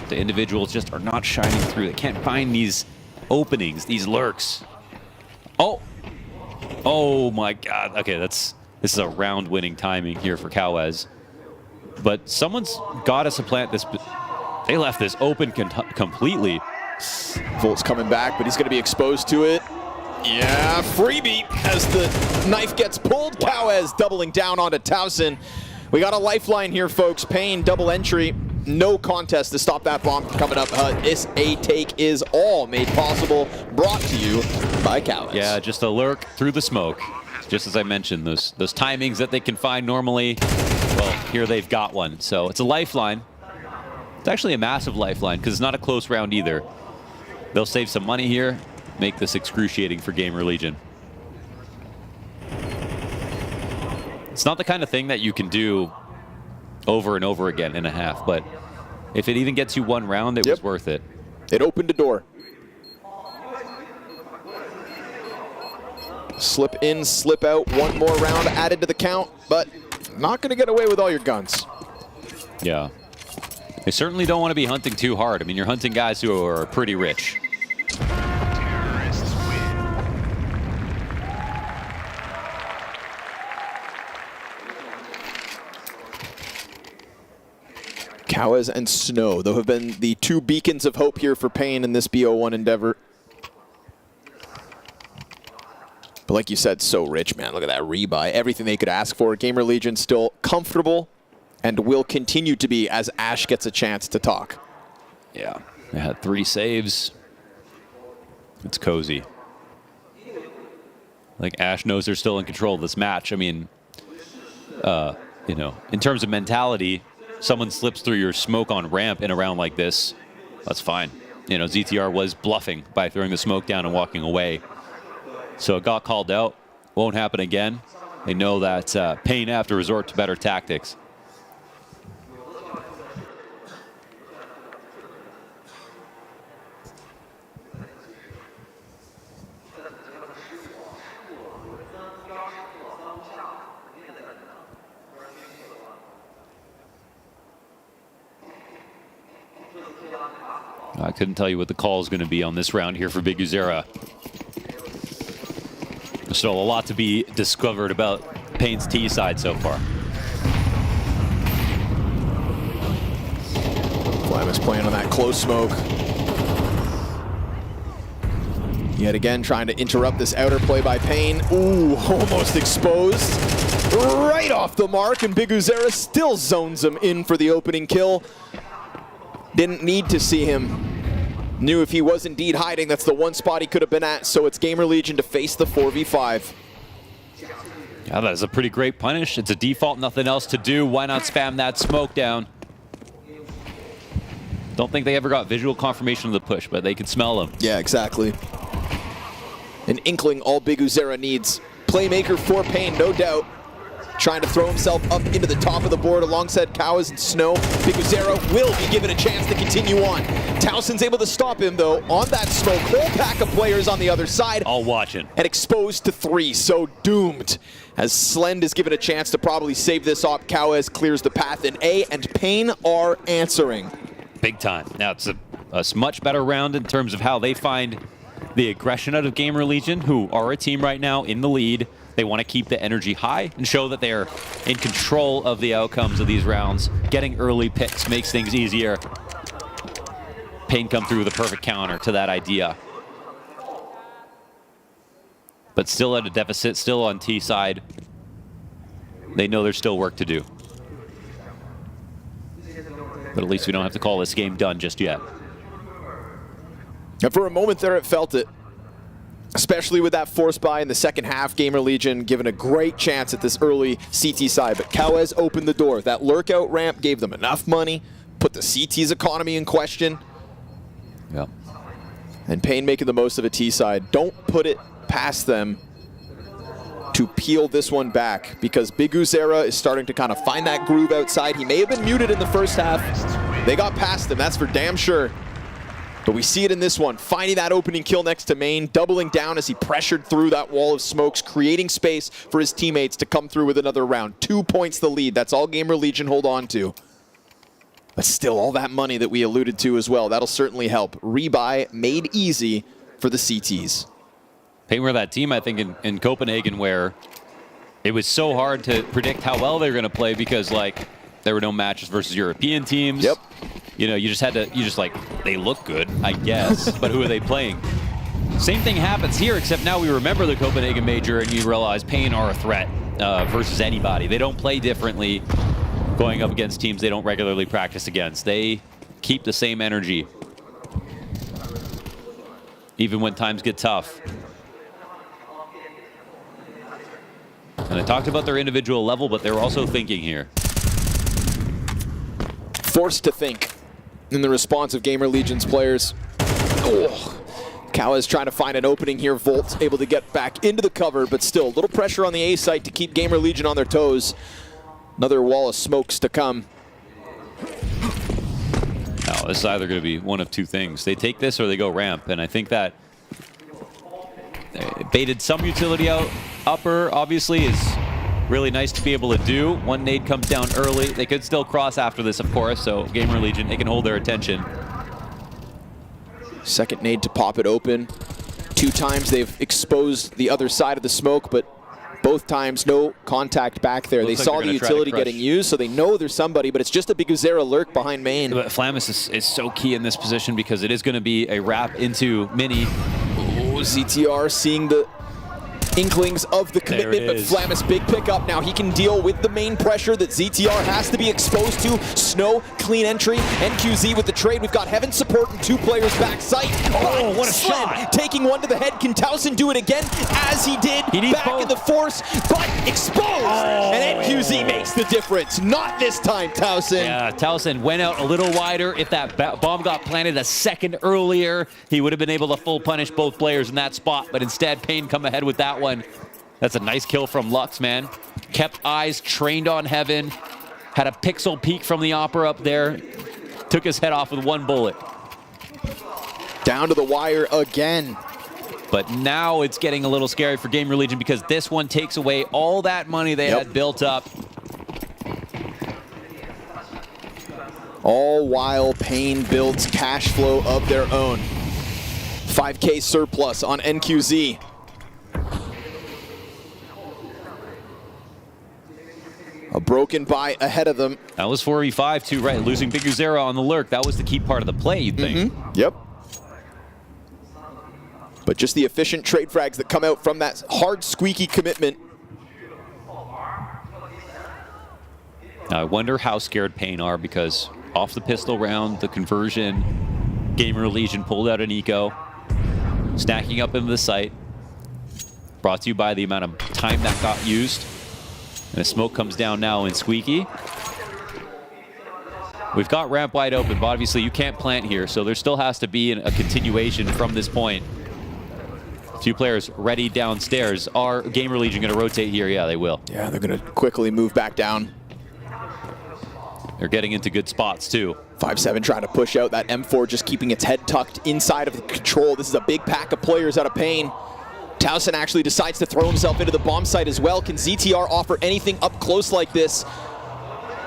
The individuals just are not shining through. They can't find these openings, these lurks. Oh my God. Okay, this is a round-winning timing here for Cowez. But someone's got to supplant this. They left this open completely. Volt's coming back, but he's going to be exposed to it. Yeah, freebie as the knife gets pulled. Wow. Cowez doubling down onto Towson. We got a lifeline here, folks. Pain, double entry. No contest to stop that bomb coming up. This A take is all made possible. Brought to you by Cowez. Yeah, just a lurk through the smoke. Just as I mentioned, those timings that they can find normally, well, here they've got one. So it's a lifeline. It's actually a massive lifeline because it's not a close round either. They'll save some money here, make this excruciating for GamerLegion. It's not the kind of thing that you can do over and over again in a half, but if it even gets you one round, it was worth it. It opened a door. Slip in, slip out, one more round added to the count, but not going to get away with all your guns. Yeah. They certainly don't want to be hunting too hard. I mean, you're hunting guys who are pretty rich. Cowez and Snow, though, have been the 2 beacons of hope here for Pain in this BO1 endeavor. But like you said, so rich, man. Look at that rebuy. Everything they could ask for. GamerLegion still comfortable and will continue to be as Ash gets a chance to talk. Yeah, they had 3 saves. It's cozy. Like, Ash knows they're still in control of this match. I mean, you know, in terms of mentality, someone slips through your smoke on ramp in a round like this, that's fine. You know, ZTR was bluffing by throwing the smoke down and walking away. So it got called out. Won't happen again. They know that Pain have to resort to better tactics. I couldn't tell you what the call is going to be on this round here for Biguzera. There's still a lot to be discovered about Pain's T side so far. Flam is playing on that close smoke. Yet again, trying to interrupt this outer play by Pain. Ooh, almost exposed. Right off the mark, and Big Uzera still zones him in for the opening kill. Didn't need to see him. Knew if he was indeed hiding, that's the one spot he could have been at, so it's GamerLegion to face the 4v5. Yeah, that is a pretty great punish. It's a default, nothing else to do. Why not spam that smoke down? Don't think they ever got visual confirmation of the push, but they could smell them. Yeah, exactly. An inkling all Big Uzera needs. Playmaker for Pain, no doubt. Trying to throw himself up into the top of the board alongside Cows and Snow. Big Uzera will be given a chance to continue on. Towson's able to stop him, though, on that smoke. Whole pack of players on the other side. All watching. And exposed to 3, so doomed. As Slend is given a chance to probably save this op. Cowes clears the path in A, and Pain are answering. Big time. Now, it's a much better round in terms of how they find the aggression out of GamerLegion, who are a team right now in the lead. They want to keep the energy high and show that they're in control of the outcomes of these rounds. Getting early picks makes things easier. Pain come through with a perfect counter to that idea. But still at a deficit, still on T side. They know there's still work to do. But at least we don't have to call this game done just yet. And for a moment there, it felt it. Especially with that force buy in the second half, GamerLegion given a great chance at this early CT side. But Cowes opened the door. That lurkout ramp gave them enough money, put the CT's economy in question. Yeah. And Pain making the most of a T side. Don't put it past them to peel this one back, because Big Uzera is starting to kind of find that groove outside. He may have been muted in the first half. They got past him, that's for damn sure. But we see it in this one, finding that opening kill next to Main, doubling down as he pressured through that wall of smokes, creating space for his teammates to come through with another round. 2 points the lead, that's all GamerLegion hold on to. But still, all that money that we alluded to as well, that'll certainly help. Rebuy made easy for the CTs. Pain were that team, I think, in Copenhagen where it was so hard to predict how well they were going to play because, like, there were no matches versus European teams. Yep. You know, you just like, they look good, I guess, but who are they playing? Same thing happens here, except now we remember the Copenhagen Major and you realize Pain are a threat versus anybody. They don't play differently going up against teams they don't regularly practice against. They keep the same energy, even when times get tough. And I talked about their individual level, but they're also thinking here. Forced to think in the response of GamerLegion's players. Oh, Cowes trying to find an opening here. Volt's able to get back into the cover, but still a little pressure on the A site to keep GamerLegion on their toes. Another wall of smokes to come. Now, this is either going to be one of two things. They take this or they go ramp, and I think that baited some utility out. Upper, obviously, is really nice to be able to do. One nade comes down early. They could still cross after this, of course, so GamerLegion, they can hold their attention. Second nade to pop it open. 2 times they've exposed the other side of the smoke, but both times no contact back there. They saw the utility getting used, so they know there's somebody, but it's just a Big Uzera lurk behind Main. But Flamus is so key in this position because it is going to be a wrap into Mini. Oh, ZTR seeing the inklings of the commitment, but Flamus, big pickup. Now he can deal with the main pressure that ZTR has to be exposed to. Snow, clean entry. NQZ with the trade. We've got Heaven support and 2 players back sight. Oh, what a Slend shot! Taking one to the head. Can Towson do it again? As he did, back in the force, but exposed! And NQZ makes the difference. Not this time, Towson. Yeah, Towson went out a little wider. If that bomb got planted a second earlier, he would have been able to full punish both players in that spot, but instead Pain come ahead with that one. That's a nice kill from Lux, man. Kept eyes trained on Heaven. Had a pixel peek from the Opera up there. Took his head off with 1 bullet. Down to the wire again. But now it's getting a little scary for GamerLegion because this one takes away all that money they had built up. All while Pain builds cash flow of their own. 5K surplus on NQZ. A broken buy ahead of them. That was 4v5 too, right? Losing Big Uzera on the lurk. That was the key part of the play, you'd think. Yep. But just the efficient trade frags that come out from that hard, squeaky commitment. Now, I wonder how scared Pain are, because off the pistol round, the conversion, GamerLegion pulled out an eco, stacking up into the site. Brought to you by the amount of time that got used. And the smoke comes down now in Squeaky. We've got ramp wide open, but obviously you can't plant here, so there still has to be a continuation from this point. Two players ready downstairs. Are GamerLegion going to rotate here? Yeah, they will. Yeah, they're going to quickly move back down. They're getting into good spots, too. 5-7 trying to push out that M4, just keeping its head tucked inside of the control. This is a big pack of players out of Pain. Towson actually decides to throw himself into the bomb site as well. Can ZTR offer anything up close like this?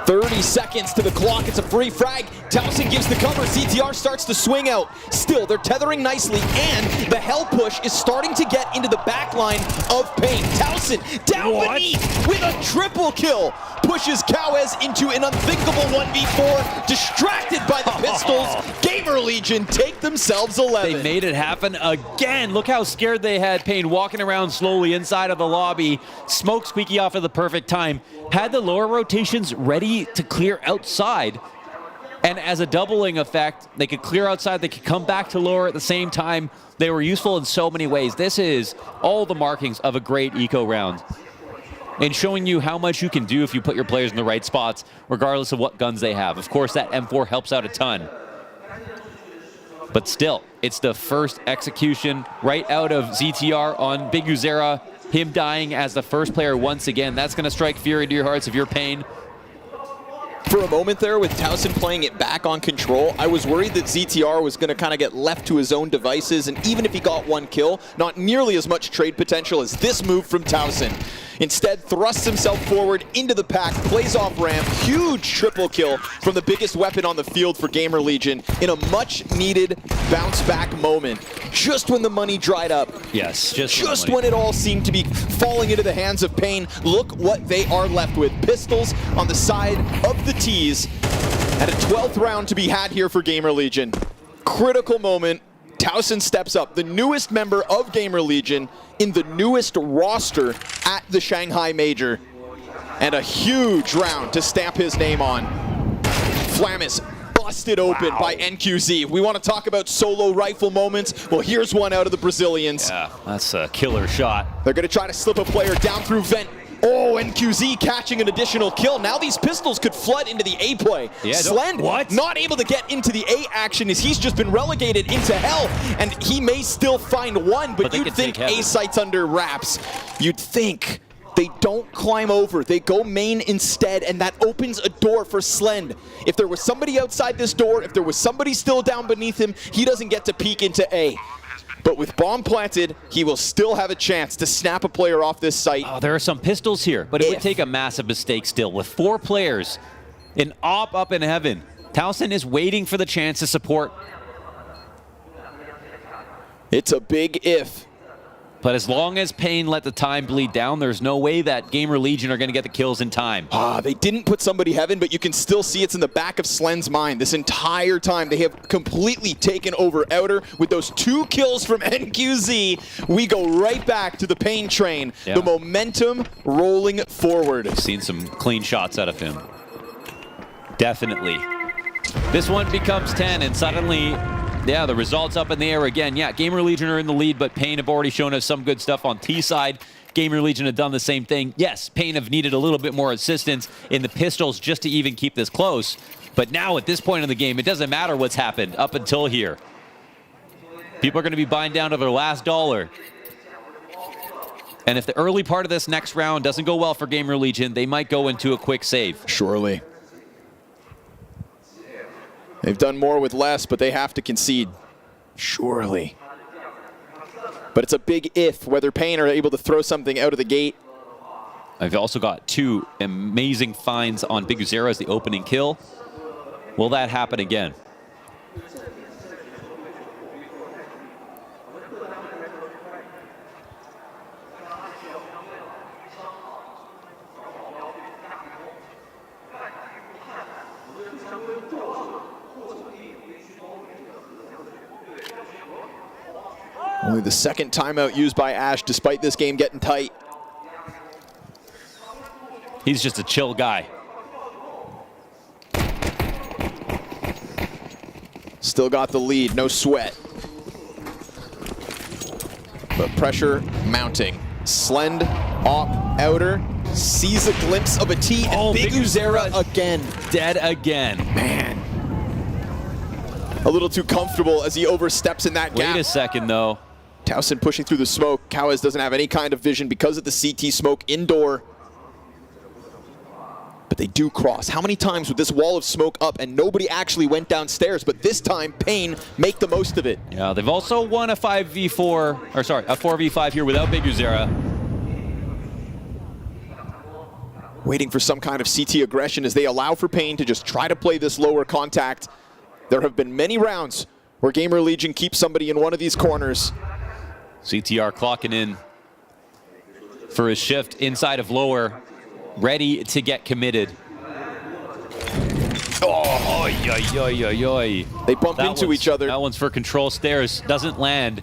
30 seconds to the clock. It's a free frag. Towson gives the cover. ZTR starts to swing out. Still, they're tethering nicely, and the hell push is starting to get into the back line of Pain. Towson down beneath with a triple kill. Pushes Cowes into an unthinkable 1v4. Distracted by the pistols. GamerLegion take themselves 11. They made it happen again. Look how scared they had. Pain walking around slowly inside of the lobby. Smoke Squeaky off at the perfect time. Had the lower rotations ready to clear outside. And as a doubling effect, they could clear outside, they could come back to lower at the same time. They were useful in so many ways. This is all the markings of a great eco round. And showing you how much you can do if you put your players in the right spots, regardless of what guns they have. Of course, that M4 helps out a ton. But still, it's the first execution right out of ZTR on Big Uzera. Him dying as the first player once again. That's going to strike fear into your hearts if you're Pain. For a moment there, with Towson playing it back on control, I was worried that ZTR was going to kind of get left to his own devices, and even if he got one kill, not nearly as much trade potential as this move from Towson. Instead, thrusts himself forward into the pack, plays off ramp, huge triple kill from the biggest weapon on the field for GamerLegion in a much-needed bounce-back moment. Just when the money dried up. Yes, just when it all seemed to be falling into the hands of Pain, look what they are left with. Pistols on the side of the T's, and a 12th round to be had here for GamerLegion. Critical moment. Towson steps up, the newest member of GamerLegion in the newest roster at the Shanghai Major. And a huge round to stamp his name on. Flam is busted open by NQZ. We want to talk about solo rifle moments. Well, here's one out of the Brazilians. Yeah, that's a killer shot. They're going to try to slip a player down through vent. Oh, NQZ catching an additional kill. Now these pistols could flood into the A play. Yeah, Slend not able to get into the A action as he's just been relegated into hell. And he may still find one, but you'd think A site's under wraps. You'd think. They don't climb over. They go main instead, and that opens a door for Slend. If there was somebody outside this door, if there was somebody still down beneath him, he doesn't get to peek into A. But with bomb planted, he will still have a chance to snap a player off this site. Oh, there are some pistols here, but it would take a massive mistake still. With 4 players, an op up in heaven, Towson is waiting for the chance to support. It's a big if. But as long as Pain let the time bleed down, there's no way that GamerLegion are going to get the kills in time. They didn't put somebody heaven, but you can still see it's in the back of Slend's mind. This entire time, they have completely taken over Outer. With those 2 kills from NQZ, we go right back to the Pain train. Yeah. The momentum rolling forward. I've seen some clean shots out of him. Definitely. This one becomes 10, and suddenly... yeah, the results up in the air again. Yeah, GamerLegion are in the lead, but Pain have already shown us some good stuff on T side. GamerLegion have done the same thing. Yes, Pain have needed a little bit more assistance in the pistols just to even keep this close. But now at this point in the game, it doesn't matter what's happened up until here. People are going to be buying down to their last dollar. And if the early part of this next round doesn't go well for GamerLegion, they might go into a quick save. Surely. They've done more with less, but they have to concede. Surely. But it's a big if, whether Pain are able to throw something out of the gate. I've also got 2 amazing finds on Big Uzera as the opening kill. Will that happen again? Only the second timeout used by Ash, despite this game getting tight. He's just a chill guy. Still got the lead, no sweat. But pressure mounting. Slend, op, outer, sees a glimpse of a T, and Big Uzera again. Dead again. Man. A little too comfortable as he oversteps in that gap. Wait a second, though. Towson pushing through the smoke. Cowes doesn't have any kind of vision because of the CT smoke indoor. But they do cross. How many times with this wall of smoke up and nobody actually went downstairs, but this time Pain make the most of it. Yeah, they've also won a 5v4, or sorry, a 4v5 here without Big Uzera. Waiting for some kind of CT aggression as they allow for Pain to just try to play this lower contact. There have been many rounds where GamerLegion keeps somebody in one of these corners. CTR clocking in for his shift inside of lower, ready to get committed. Oh, yoy. They bump into each other. That one's for control stairs, doesn't land.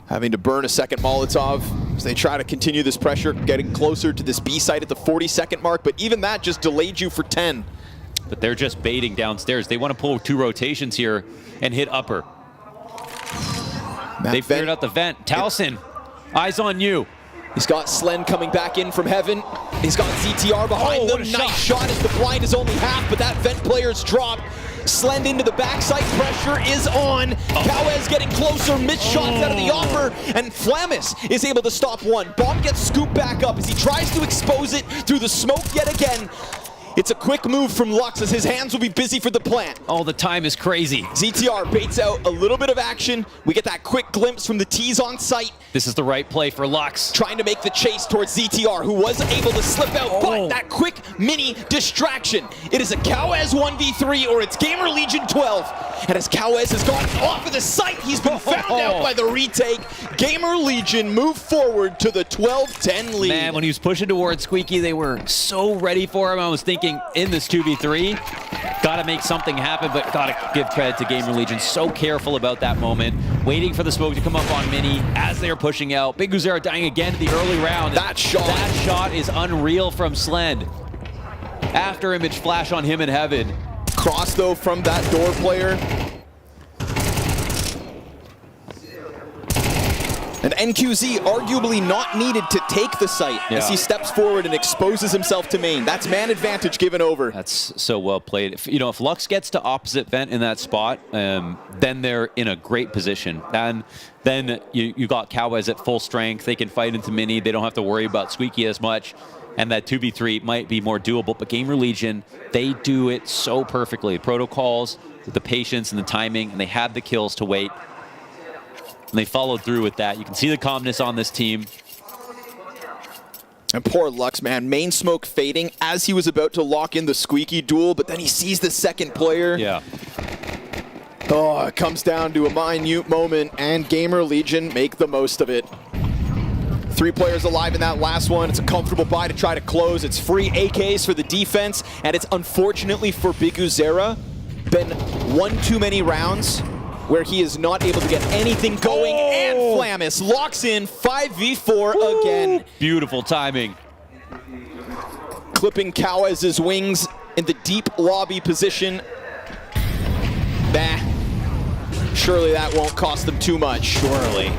Having to burn a second Molotov as they try to continue this pressure, getting closer to this B site at the 40-second mark, but even that just delayed you for 10. But they're just baiting downstairs. They want to pull 2 rotations here and hit upper. They figured out the vent. Towson, eyes on you. He's got Slen coming back in from heaven. He's got ZTR behind them. Nice shot as the blind is only half, but that vent player's dropped. Slend into the backside, pressure is on. Cowes getting closer, missed shots out of the offer, and Flamis is able to stop one. Bomb gets scooped back up as he tries to expose it through the smoke yet again. It's a quick move from Lux as his hands will be busy for the plant. Oh, the time is crazy. ZTR baits out a little bit of action. We get that quick glimpse from the T's on site. This is the right play for Lux. Trying to make the chase towards ZTR, who was able to slip out, but that quick mini distraction. It is a Cowes 1v3 or it's GamerLegion 12. And as Cowes has gone off of the site, he's been found out by the retake. GamerLegion move forward to the 12-10 lead. Man, when he was pushing towards Squeaky, they were so ready for him. I was thinking, in this 2v3, gotta make something happen, but gotta give credit to GamerLegion. So careful about that moment, waiting for the smoke to come up on Mini as they are pushing out. Big Uzera dying again in the early round. That shot is unreal from Slend. After image flash on him in heaven. Cross though from that door player. And NQZ arguably not needed to take the site as he steps forward and exposes himself to main. That's man advantage given over. That's so well played. If Lux gets to opposite vent in that spot, then they're in a great position. And then you got Cowes at full strength. They can fight into mini. They don't have to worry about Squeaky as much. And that 2v3 might be more doable. But GamerLegion, they do it so perfectly. Protocols, the patience and the timing, and they had the kills to wait. And they followed through with that. You can see the calmness on this team. And poor Lux, man. Main smoke fading as he was about to lock in the Squeaky duel, but then he sees the second player. Yeah. Oh, it comes down to a minute moment, and GamerLegion make the most of it. 3 players alive in that last one. It's a comfortable buy to try to close. It's free AKs for the defense, and it's unfortunately for Big Uzera been one too many rounds where he is not able to get anything going, and Flamis locks in 5v4 again. Beautiful timing. Clipping Cowes' wings in the deep lobby position. Bah. Surely that won't cost them too much. Surely.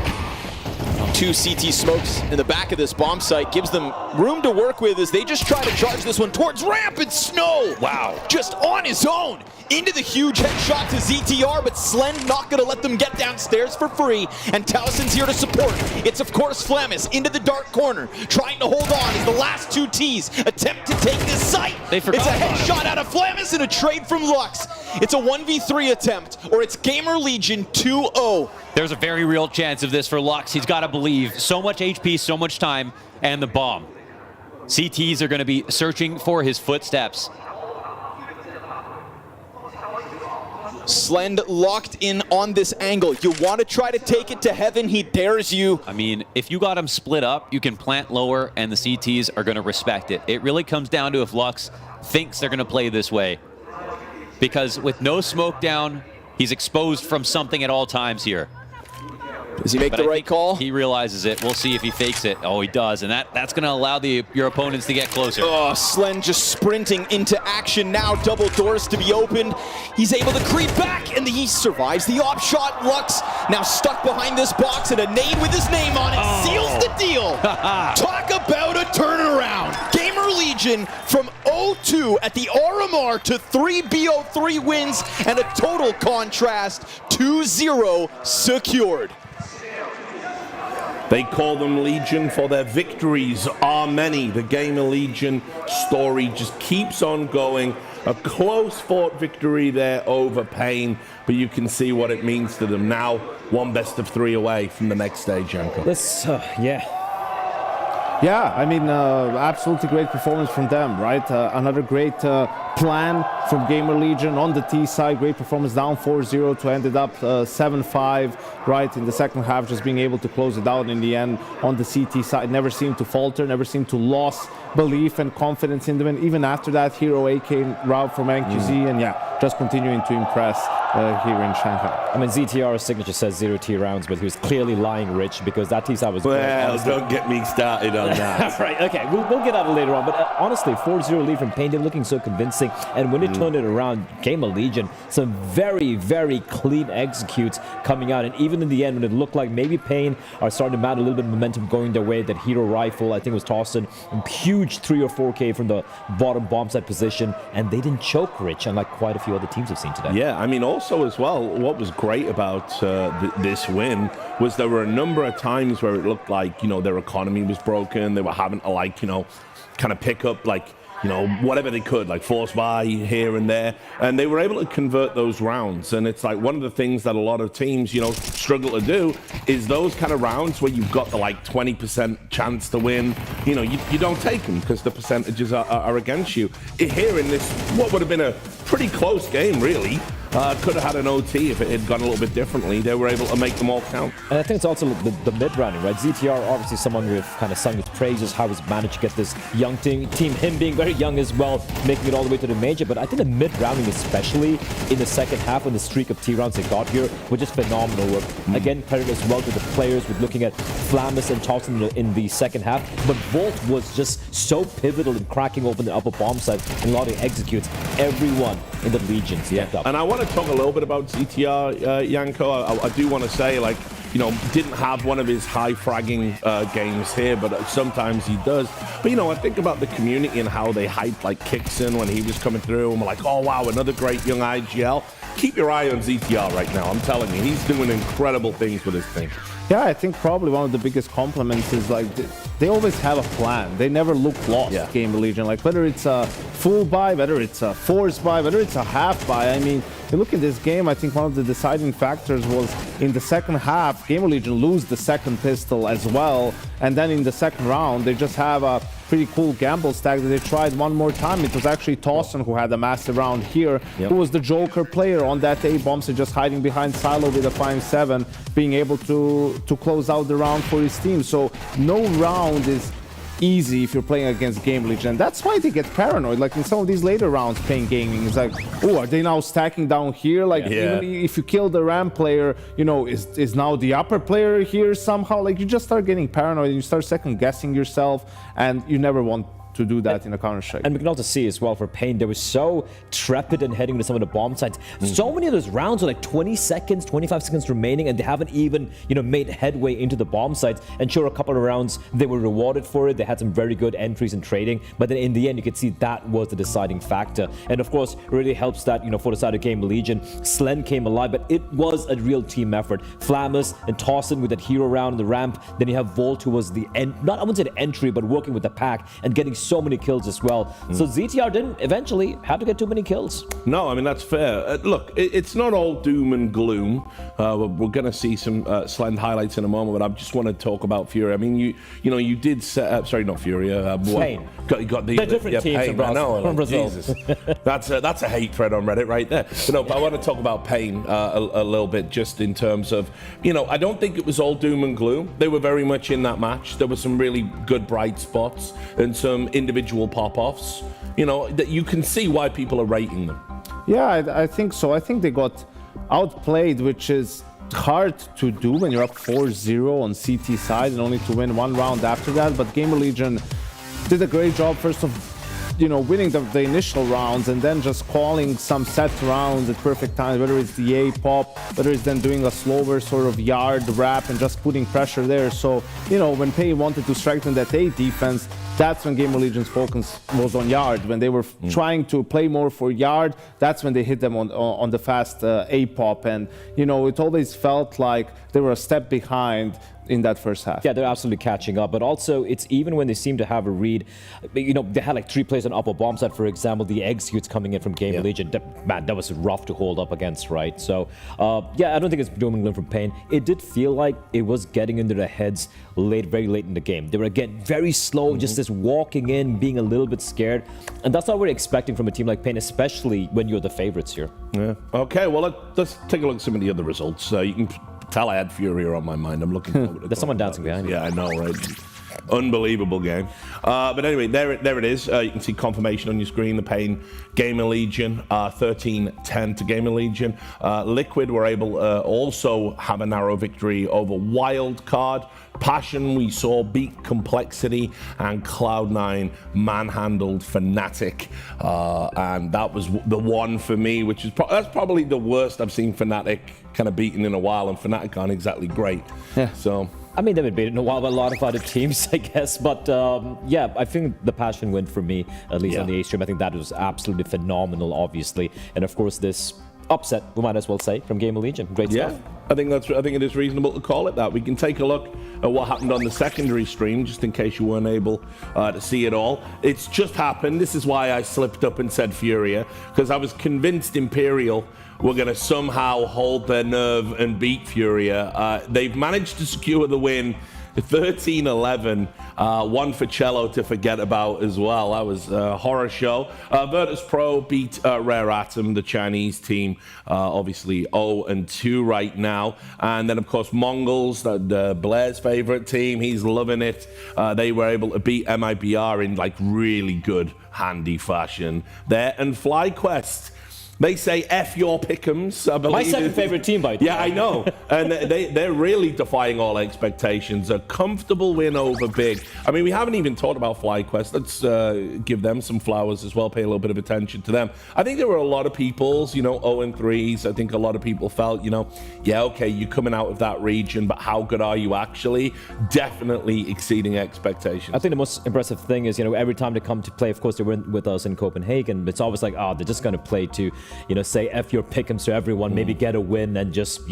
2 CT smokes in the back of this bomb site gives them room to work with as they just try to charge this one towards ramp and Snow. Wow. Just on his own into the huge headshot to ZTR, but Slen not going to let them get downstairs for free, and Towson's here to support. It's of course Flamis into the dark corner, trying to hold on as the last 2 Ts attempt to take this site. It's a headshot out of Flamis and a trade from Lux. It's a 1v3 attempt, or it's GamerLegion 2-0. There's a very real chance of this for Lux. He's got to believe. So much HP, so much time, and the bomb. CTs are going to be searching for his footsteps. Slend locked in on this angle. You want to try to take it to heaven, he dares you. I mean, if you got him split up, you can plant lower, and the CTs are going to respect it. It really comes down to if Lux thinks they're going to play this way. Because with no smoke down, He's exposed from something at all times here. Does he make the right call? He realizes it. We'll see if he fakes it. Oh, he does, and that's going to allow your opponents to get closer. Oh, Slen just sprinting into action now. Double doors to be opened. He's able to creep back, and he survives the op shot. Lux now stuck behind this box, and a nade with his name on it seals the deal. Talk about a turnaround. GamerLegion from 0-2 at the RMR to 3 BO3 wins, and a total contrast 2-0 secured. They call them Legion, for their victories are many. The GamerLegion story just keeps on going. A close-fought victory there over Pain, but you can see what it means to them now. One best of 3 away from the next stage, Janko. Yeah, I mean, absolutely great performance from them, right? Another great plan from GamerLegion on the T side. Great performance, down 4-0 to ended up 7-5, right, in the second half, just being able to close it out in the end. On the CT side, never seemed to falter, never seemed to lose belief and confidence in them. And even after that, Hero AK route from NQZ, and yeah, just continuing to impress here in Shanghai. I mean, ZTR's signature says 0T rounds, but he was clearly lying, Rich, because that T side was well, don't get me started on that. Right, okay, we'll get at it later on, but honestly, 4-0 lead from Pain, they're looking so convincing, and when they turned it around, GamerLegion, some very, very clean executes coming out, and even in the end, when it looked like maybe Pain are starting to mount a little bit of momentum going their way, that Hero rifle, I think, was tossed in huge 3 or 4K from the bottom bomb site position, and they didn't choke, Rich, unlike quite a few other teams I've seen today. Yeah, I mean, also as well, what was great about this win was there were a number of times where it looked like, you know, their economy was broken. They were having to, like, you know, kind of pick up, like, you know, whatever they could, like force buy here and there, and they were able to convert those rounds. And it's like one of the things that a lot of teams, you know, struggle to do is those kind of rounds where you've got the like 20% chance to win, you know, you don't take them because the percentages are against you. Here in this, what would have been a pretty close game, really, could have had an OT if it had gone a little bit differently. They were able to make them all count. And I think it's also the mid-rounding, right? ZTR, obviously someone we've kind of sung his praises, how he's managed to get this young team, him being very young as well, making it all the way to the major. But I think the mid-rounding, especially in the second half, when the streak of T-rounds they got here, was just phenomenal work. Again, credit as well to the players with looking at Flamus and Toxin in the second half. But Volt was just so pivotal in cracking open the upper bomb side and a lot of executes. Everyone in the Legion stepped up. And I want to talk a little bit about ZTR, Yanko. I do want to say, like, you know, didn't have one of his high fragging games here, but sometimes he does. But, you know, I think about the community and how they hyped, like, Kixon when he was coming through, and we're like, oh, wow, another great young IGL. Keep your eye on ZTR right now. I'm telling you, he's doing incredible things with his team. Yeah, I think probably one of the biggest compliments is like they always have a plan. They never look lost, GamerLegion. Like whether it's a full buy, whether it's a force buy, whether it's a half buy. I mean, you look at this game, I think one of the deciding factors was in the second half, GamerLegion lose the second pistol as well. And then in the second round, they just have a pretty cool gamble stack that they tried one more time. It was actually Tawson who had a massive round here, who was the Joker player on that A-bomb, so just hiding behind Silo with a 5-7, being able to close out the round for his team. So no round is easy if you're playing against GamerLegion, and that's why they get paranoid. Like in some of these later rounds playing gaming, it's like, oh, are they now stacking down here? Like even if you kill the ramp player, you know, is now the upper player here somehow? Like you just start getting paranoid and you start second guessing yourself, and you never want to do that in a Counter-Strike. And we can also see as well for Pain, they were so trepid in heading to some of the bomb sites. So many of those rounds are like 20 seconds, 25 seconds remaining, and they haven't even, you know, made headway into the bomb sites. And sure, a couple of rounds, they were rewarded for it. They had some very good entries in trading, but then in the end, you could see that was the deciding factor. And of course, it really helps that, you know, for the side of GamerLegion, Slen came alive, but it was a real team effort. Flamus and Tawson with that hero round in the ramp. Then you have Volt, who was the I wouldn't say the entry, but working with the pack and getting so many kills as well. So ZTR didn't eventually have to get too many kills. No, I mean, that's fair. Look, it's not all doom and gloom. We're going to see some Slen highlights in a moment, but I just want to talk about FURIA. I mean, you know, you did set up, sorry, not FURIA. Pain. Got the different teams Pain, from Brazil. Jesus. That's a hate thread on Reddit right there. But no, but I want to talk about Pain a little bit, just in terms of, you know, I don't think it was all doom and gloom. They were very much in that match. There were some really good bright spots and some individual pop-offs, you know, that you can see why people are rating them. Yeah, I think so. I think they got outplayed, which is hard to do when you're up 4-0 on CT side and only to win one round after that. But GamerLegion did a great job first of winning the initial rounds and then just calling some set rounds at perfect times, whether it's the A pop, whether it's then doing a slower sort of yard wrap and just putting pressure there. So, when Pei wanted to strengthen that A defense, that's when GamerLegion's focus was on yard. When they were trying to play more for yard, that's when they hit them on the fast A pop. And, it always felt like they were a step behind in that first half. Yeah, they're absolutely catching up, but also it's even when they seem to have a read, they had like 3 plays on upper bomb side, for example, the executes coming in from GamerLegion. That was rough to hold up against, right? So, yeah, I don't think it's doom and gloom from Pain. It did feel like it was getting into their heads very late in the game. They were again very slow, just this walking in, being a little bit scared, and that's not what we're expecting from a team like Pain, especially when you're the favorites here. Yeah. Okay, well, let's take a look at some of the other results. You can tell I had FURIA on my mind. I'm looking forward to There's someone dancing behind you. Yeah, I know, right? Unbelievable game. But anyway, there it is. You can see confirmation on your screen. The Pain GamerLegion 13-10 to GamerLegion. Liquid were able also have a narrow victory over Wildcard. Passion we saw beat Complexity, and Cloud9 manhandled Fnatic, and that was the one for me, which is that's probably the worst I've seen Fnatic kind of beaten in a while, and Fnatic aren't exactly great. Yeah. So. I mean, they've been beaten in a while by a lot of other teams, I guess. But yeah, I think the Passion win for me, at least on the A stream. I think that was absolutely phenomenal, obviously. And of course, this upset, we might as well say, from GamerLegion. Great stuff. I think it is reasonable to call it that. We can take a look at what happened on the secondary stream, just in case you weren't able to see it all. It's just happened. This is why I slipped up and said FURIA, because I was convinced Imperial were going to somehow hold their nerve and beat FURIA. They've managed to secure the win 13-11, one for Cello to forget about as well. That was a horror show. Virtus.pro beat Rare Atom, the Chinese team, obviously 0-2 right now. And then, of course, MongolZ, Blair's favorite team, he's loving it. They were able to beat MIBR in like really good, handy fashion there. And FlyQuest, they say F your pick'ems, I believe. My second favorite team, by the way. Yeah, I know. And they're really defying all expectations. A comfortable win over Big. I mean, we haven't even talked about FlyQuest. Let's give them some flowers as well, pay a little bit of attention to them. I think there were a lot of people's, 0-3s. I think a lot of people felt, yeah, okay, you're coming out of that region, but how good are you actually? Definitely exceeding expectations. I think the most impressive thing is, every time they come to play, of course, they were with us in Copenhagen, it's always like, oh, they're just going to play to say F your pick'ems to everyone, maybe get a win and just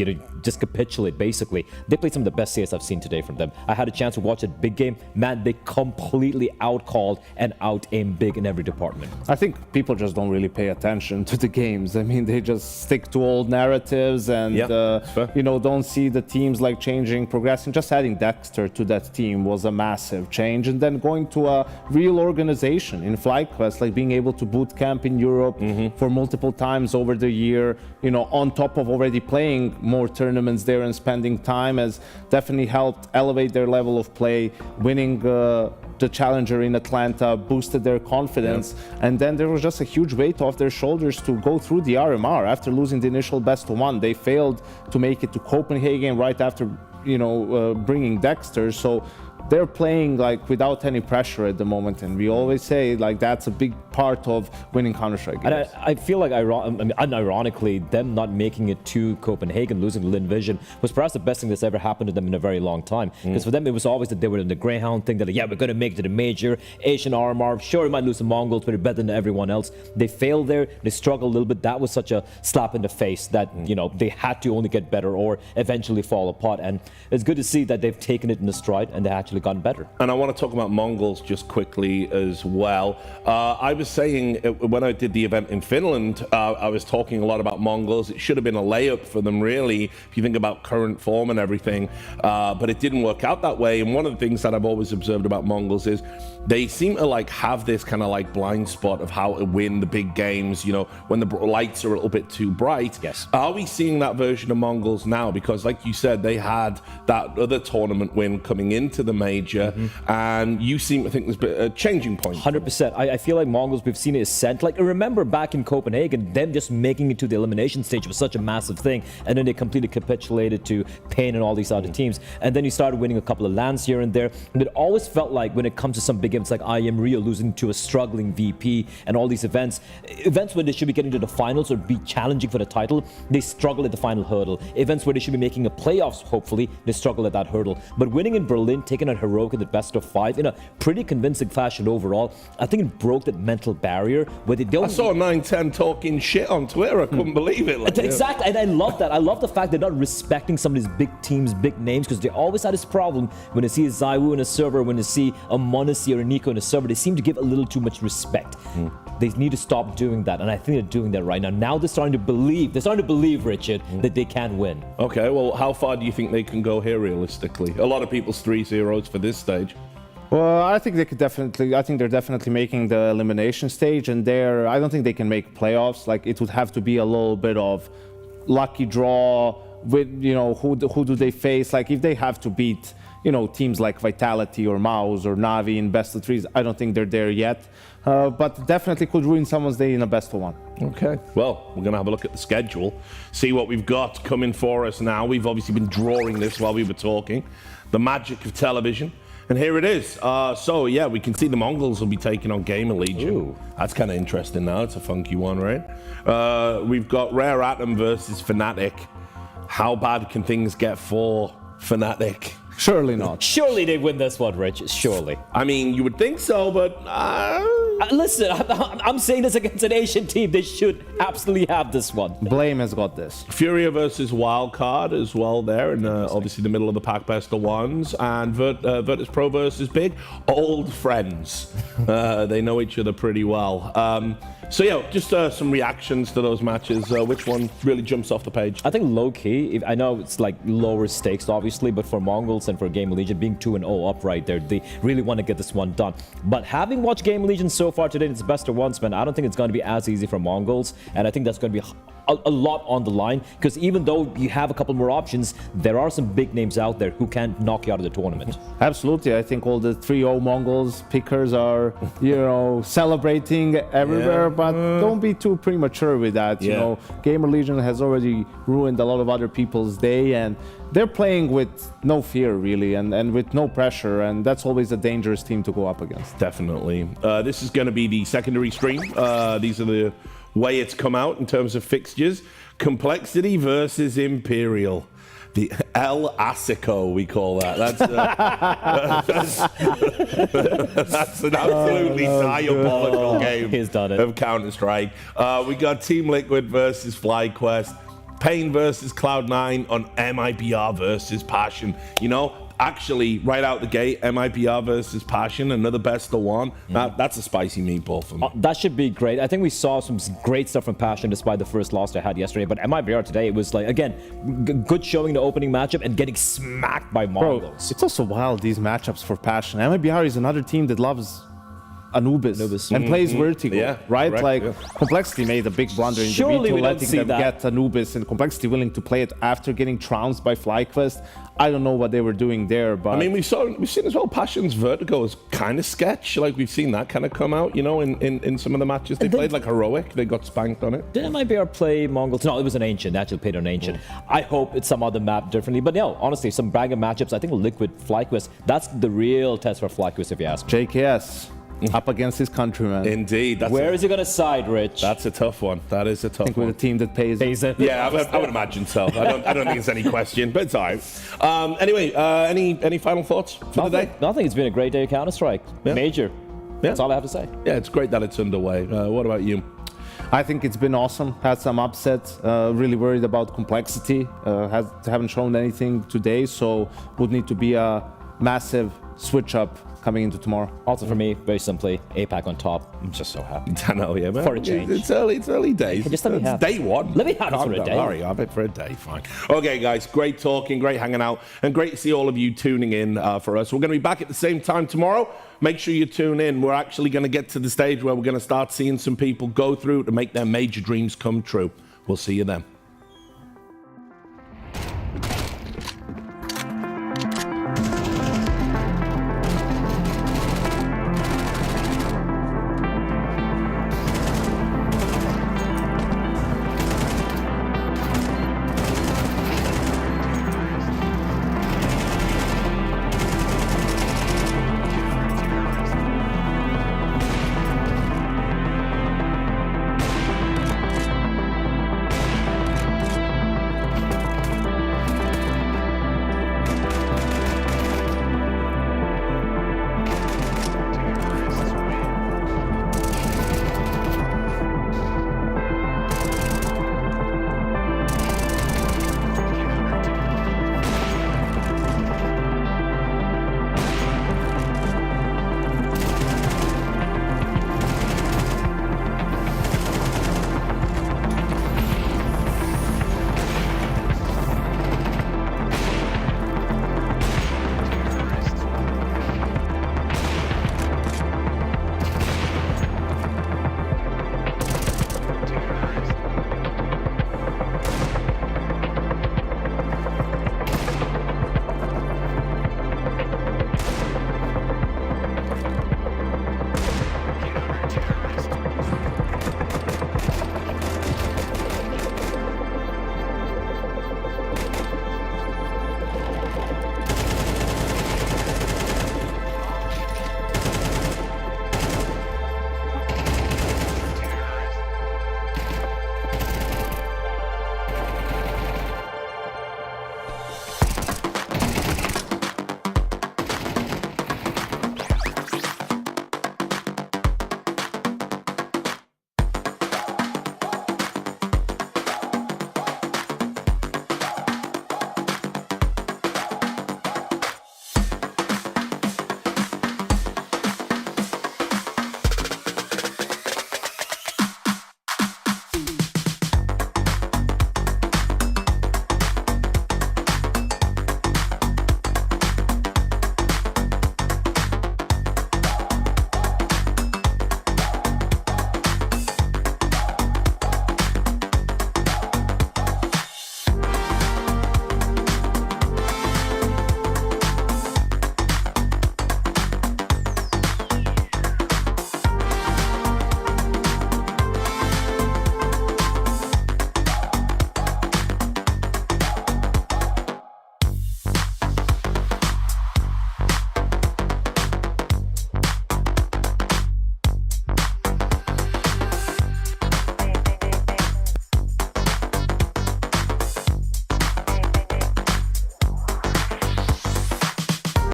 capitulate, basically. They played some of the best CS I've seen today from them. I had a chance to watch a big game. Man, they completely outcalled and out-aimed Big in every department. I think people just don't really pay attention to the games. I mean, they just stick to old narratives and, don't see the teams like changing, progressing. Just adding Dexter to that team was a massive change. And then going to a real organization in FlyQuest, like being able to boot camp in Europe for multiple times over the year, on top of already playing more tournaments there and spending time, has definitely helped elevate their level of play. Winning the Challenger in Atlanta boosted their confidence, and then there was just a huge weight off their shoulders to go through the RMR. After losing the initial best of one, they failed to make it to Copenhagen right after bringing Dexter. So they're playing like without any pressure at the moment, and we always say like that's a big part of winning Counter-Strike games. And I feel like unironically, them not making it to Copenhagen, losing to Vision, was perhaps the best thing that's ever happened to them in a very long time. Because for them, it was always that they were in the Greyhound thing, that yeah, we're going to make it to the major, Asian RMR, sure, we might lose to Mongols, but we're better than everyone else. They failed there, they struggled a little bit. That was such a slap in the face that, they had to only get better or eventually fall apart. And it's good to see that they've taken it in the stride and they actually gotten better. And I want to talk about MongolZ just quickly as well. I was saying when I did the event in Finland, I was talking a lot about MongolZ. It should have been a layup for them, really, if you think about current form and everything. But it didn't work out that way. And one of the things that I've always observed about MongolZ is they seem to have this kind of blind spot of how to win the big games, when the lights are a little bit too bright. Yes. Are we seeing that version of MongolZ now? Because like you said, they had that other tournament win coming into the major, and you seem to think there's a changing point. 100%. I feel like MongolZ Mongols, we've seen it ascent. Like, remember back in Copenhagen, them just making it to the elimination stage was such a massive thing. And then they completely capitulated to Pain and all these other teams. And then you started winning a couple of lands here and there. And it always felt like when it comes to some big events like IM Rio losing to a struggling VP and all these events when they should be getting to the finals or be challenging for the title, they struggle at the final hurdle. Events where they should be making a playoffs, hopefully, they struggle at that hurdle. But winning in Berlin, taking out Heroic in the best of 5 in a pretty convincing fashion overall, I think it broke that mental barrier where they don't... I saw 9-10 talking shit on Twitter. I couldn't believe it. Like, exactly, and I love that. I love the fact they're not respecting some of these big teams, big names, because they always had this problem when they see a ZywOo in a server, when they see a m0NESY or a Nico in a server, they seem to give a little too much respect. They need to stop doing that, and I think they're doing that right now. Now they're starting to believe, Richard, that they can win. Okay, well, how far do you think they can go here realistically? A lot of people's 3-0s for this stage. Well, I think they could definitely. I think they're definitely making the elimination stage, and I don't think they can make playoffs. Like, it would have to be a little bit of lucky draw with, you know, who do they face? Like, if they have to beat, you know, teams like Vitality or MOUZ or Na'Vi in best of 3s, I don't think they're there yet. But definitely could ruin someone's day in a best of 1. Okay, well, we're going to have a look at the schedule, see what we've got coming for us now. We've obviously been drawing this while we were talking. The magic of television. And here it is. So, yeah, we can see the MongolZ will be taking on GamerLegion. Ooh. That's kind of interesting now. It's a funky one, right? We've got Rare Atom versus Fnatic. How bad can things get for Fnatic? Surely not. Surely they win this one, Rich. Surely. I mean, you would think so, but... Listen, I'm saying this against an Asian team. They should absolutely have this one. Blame has got this. FURIA versus Wildcard as well there, in obviously the middle of the pack best of 1s. And Virtus.pro versus Big. Old friends. They know each other pretty well. So, yeah, just some reactions to those matches. Which one really jumps off the page? I think low-key, I know it's like lower stakes, obviously, but for MongolZ and for GamerLegion, being 2-0 up right there, they really want to get this one done. But having watched GamerLegion so far today in its best of 1s, man, I don't think it's going to be as easy for MongolZ, and I think that's going to be a lot on the line, because even though you have a couple more options, there are some big names out there who can knock you out of the tournament. Absolutely. I think all the 3-0 MongolZ pickers are, you know, celebrating everywhere, but don't be too premature with that. You know, GamerLegion has already ruined a lot of other people's day, and they're playing with no fear, really, and with no pressure, and that's always a dangerous team to go up against. Definitely. This is going to be the secondary stream. These are the way it's come out in terms of fixtures. Complexity versus Imperial. The El Asico, we call that. That's an absolutely diabolical game He's done it. of Counter-Strike. We got Team Liquid versus FlyQuest. Pain versus Cloud9 on MIBR versus Passion. You know, actually, right out the gate, MIBR versus Passion, another best of 1. That's a spicy meatball for me. That should be great. I think we saw some great stuff from Passion despite the first loss they had yesterday. But MIBR today, it was like, again, good showing the opening matchup and getting smacked by MongolZ. It's also wild, these matchups for Passion. MIBR is another team that loves Anubis and plays Vertigo, right? Correct, like, Complexity made a big blunder in the veto, letting them get Anubis, and Complexity willing to play it after getting trounced by FlyQuest. I don't know what they were doing there, but... I mean, we've seen as well, Passion's Vertigo is kind of sketch. Like, we've seen that kind of come out, you know, in some of the matches. They played like Heroic. They got spanked on it. Didn't MIBR play MongolZ? No, it was an Ancient. They actually played on Ancient. I hope it's some other map differently. But no, honestly, some banger matchups. I think Liquid, FlyQuest, that's the real test for FlyQuest, if you ask me. JKS. Up against his countrymen. Indeed. Where is he going to side, Rich? That's a tough one. That is a tough one. I think we're the team that pays it. Yeah, I would imagine so. I don't think it's any question, but it's all right. Anyway, any final thoughts for the day? Nothing. It's been a great day of Counter-Strike. Major. That's all I have to say. Yeah, it's great that it's underway. What about you? I think it's been awesome. Had some upsets. Really worried about Complexity. Haven't shown anything today, so would need to be a massive switch up coming into tomorrow. Also for me, very simply, APAC on top. I'm just so happy. I know, yeah, man. For a change. It's early days. Just let me have day one. Let me have it for a day. Sorry, I'll have it for a day, fine. Okay, guys, great talking, great hanging out, and great to see all of you tuning in for us. We're going to be back at the same time tomorrow. Make sure you tune in. We're actually going to get to the stage where we're going to start seeing some people go through to make their major dreams come true. We'll see you then.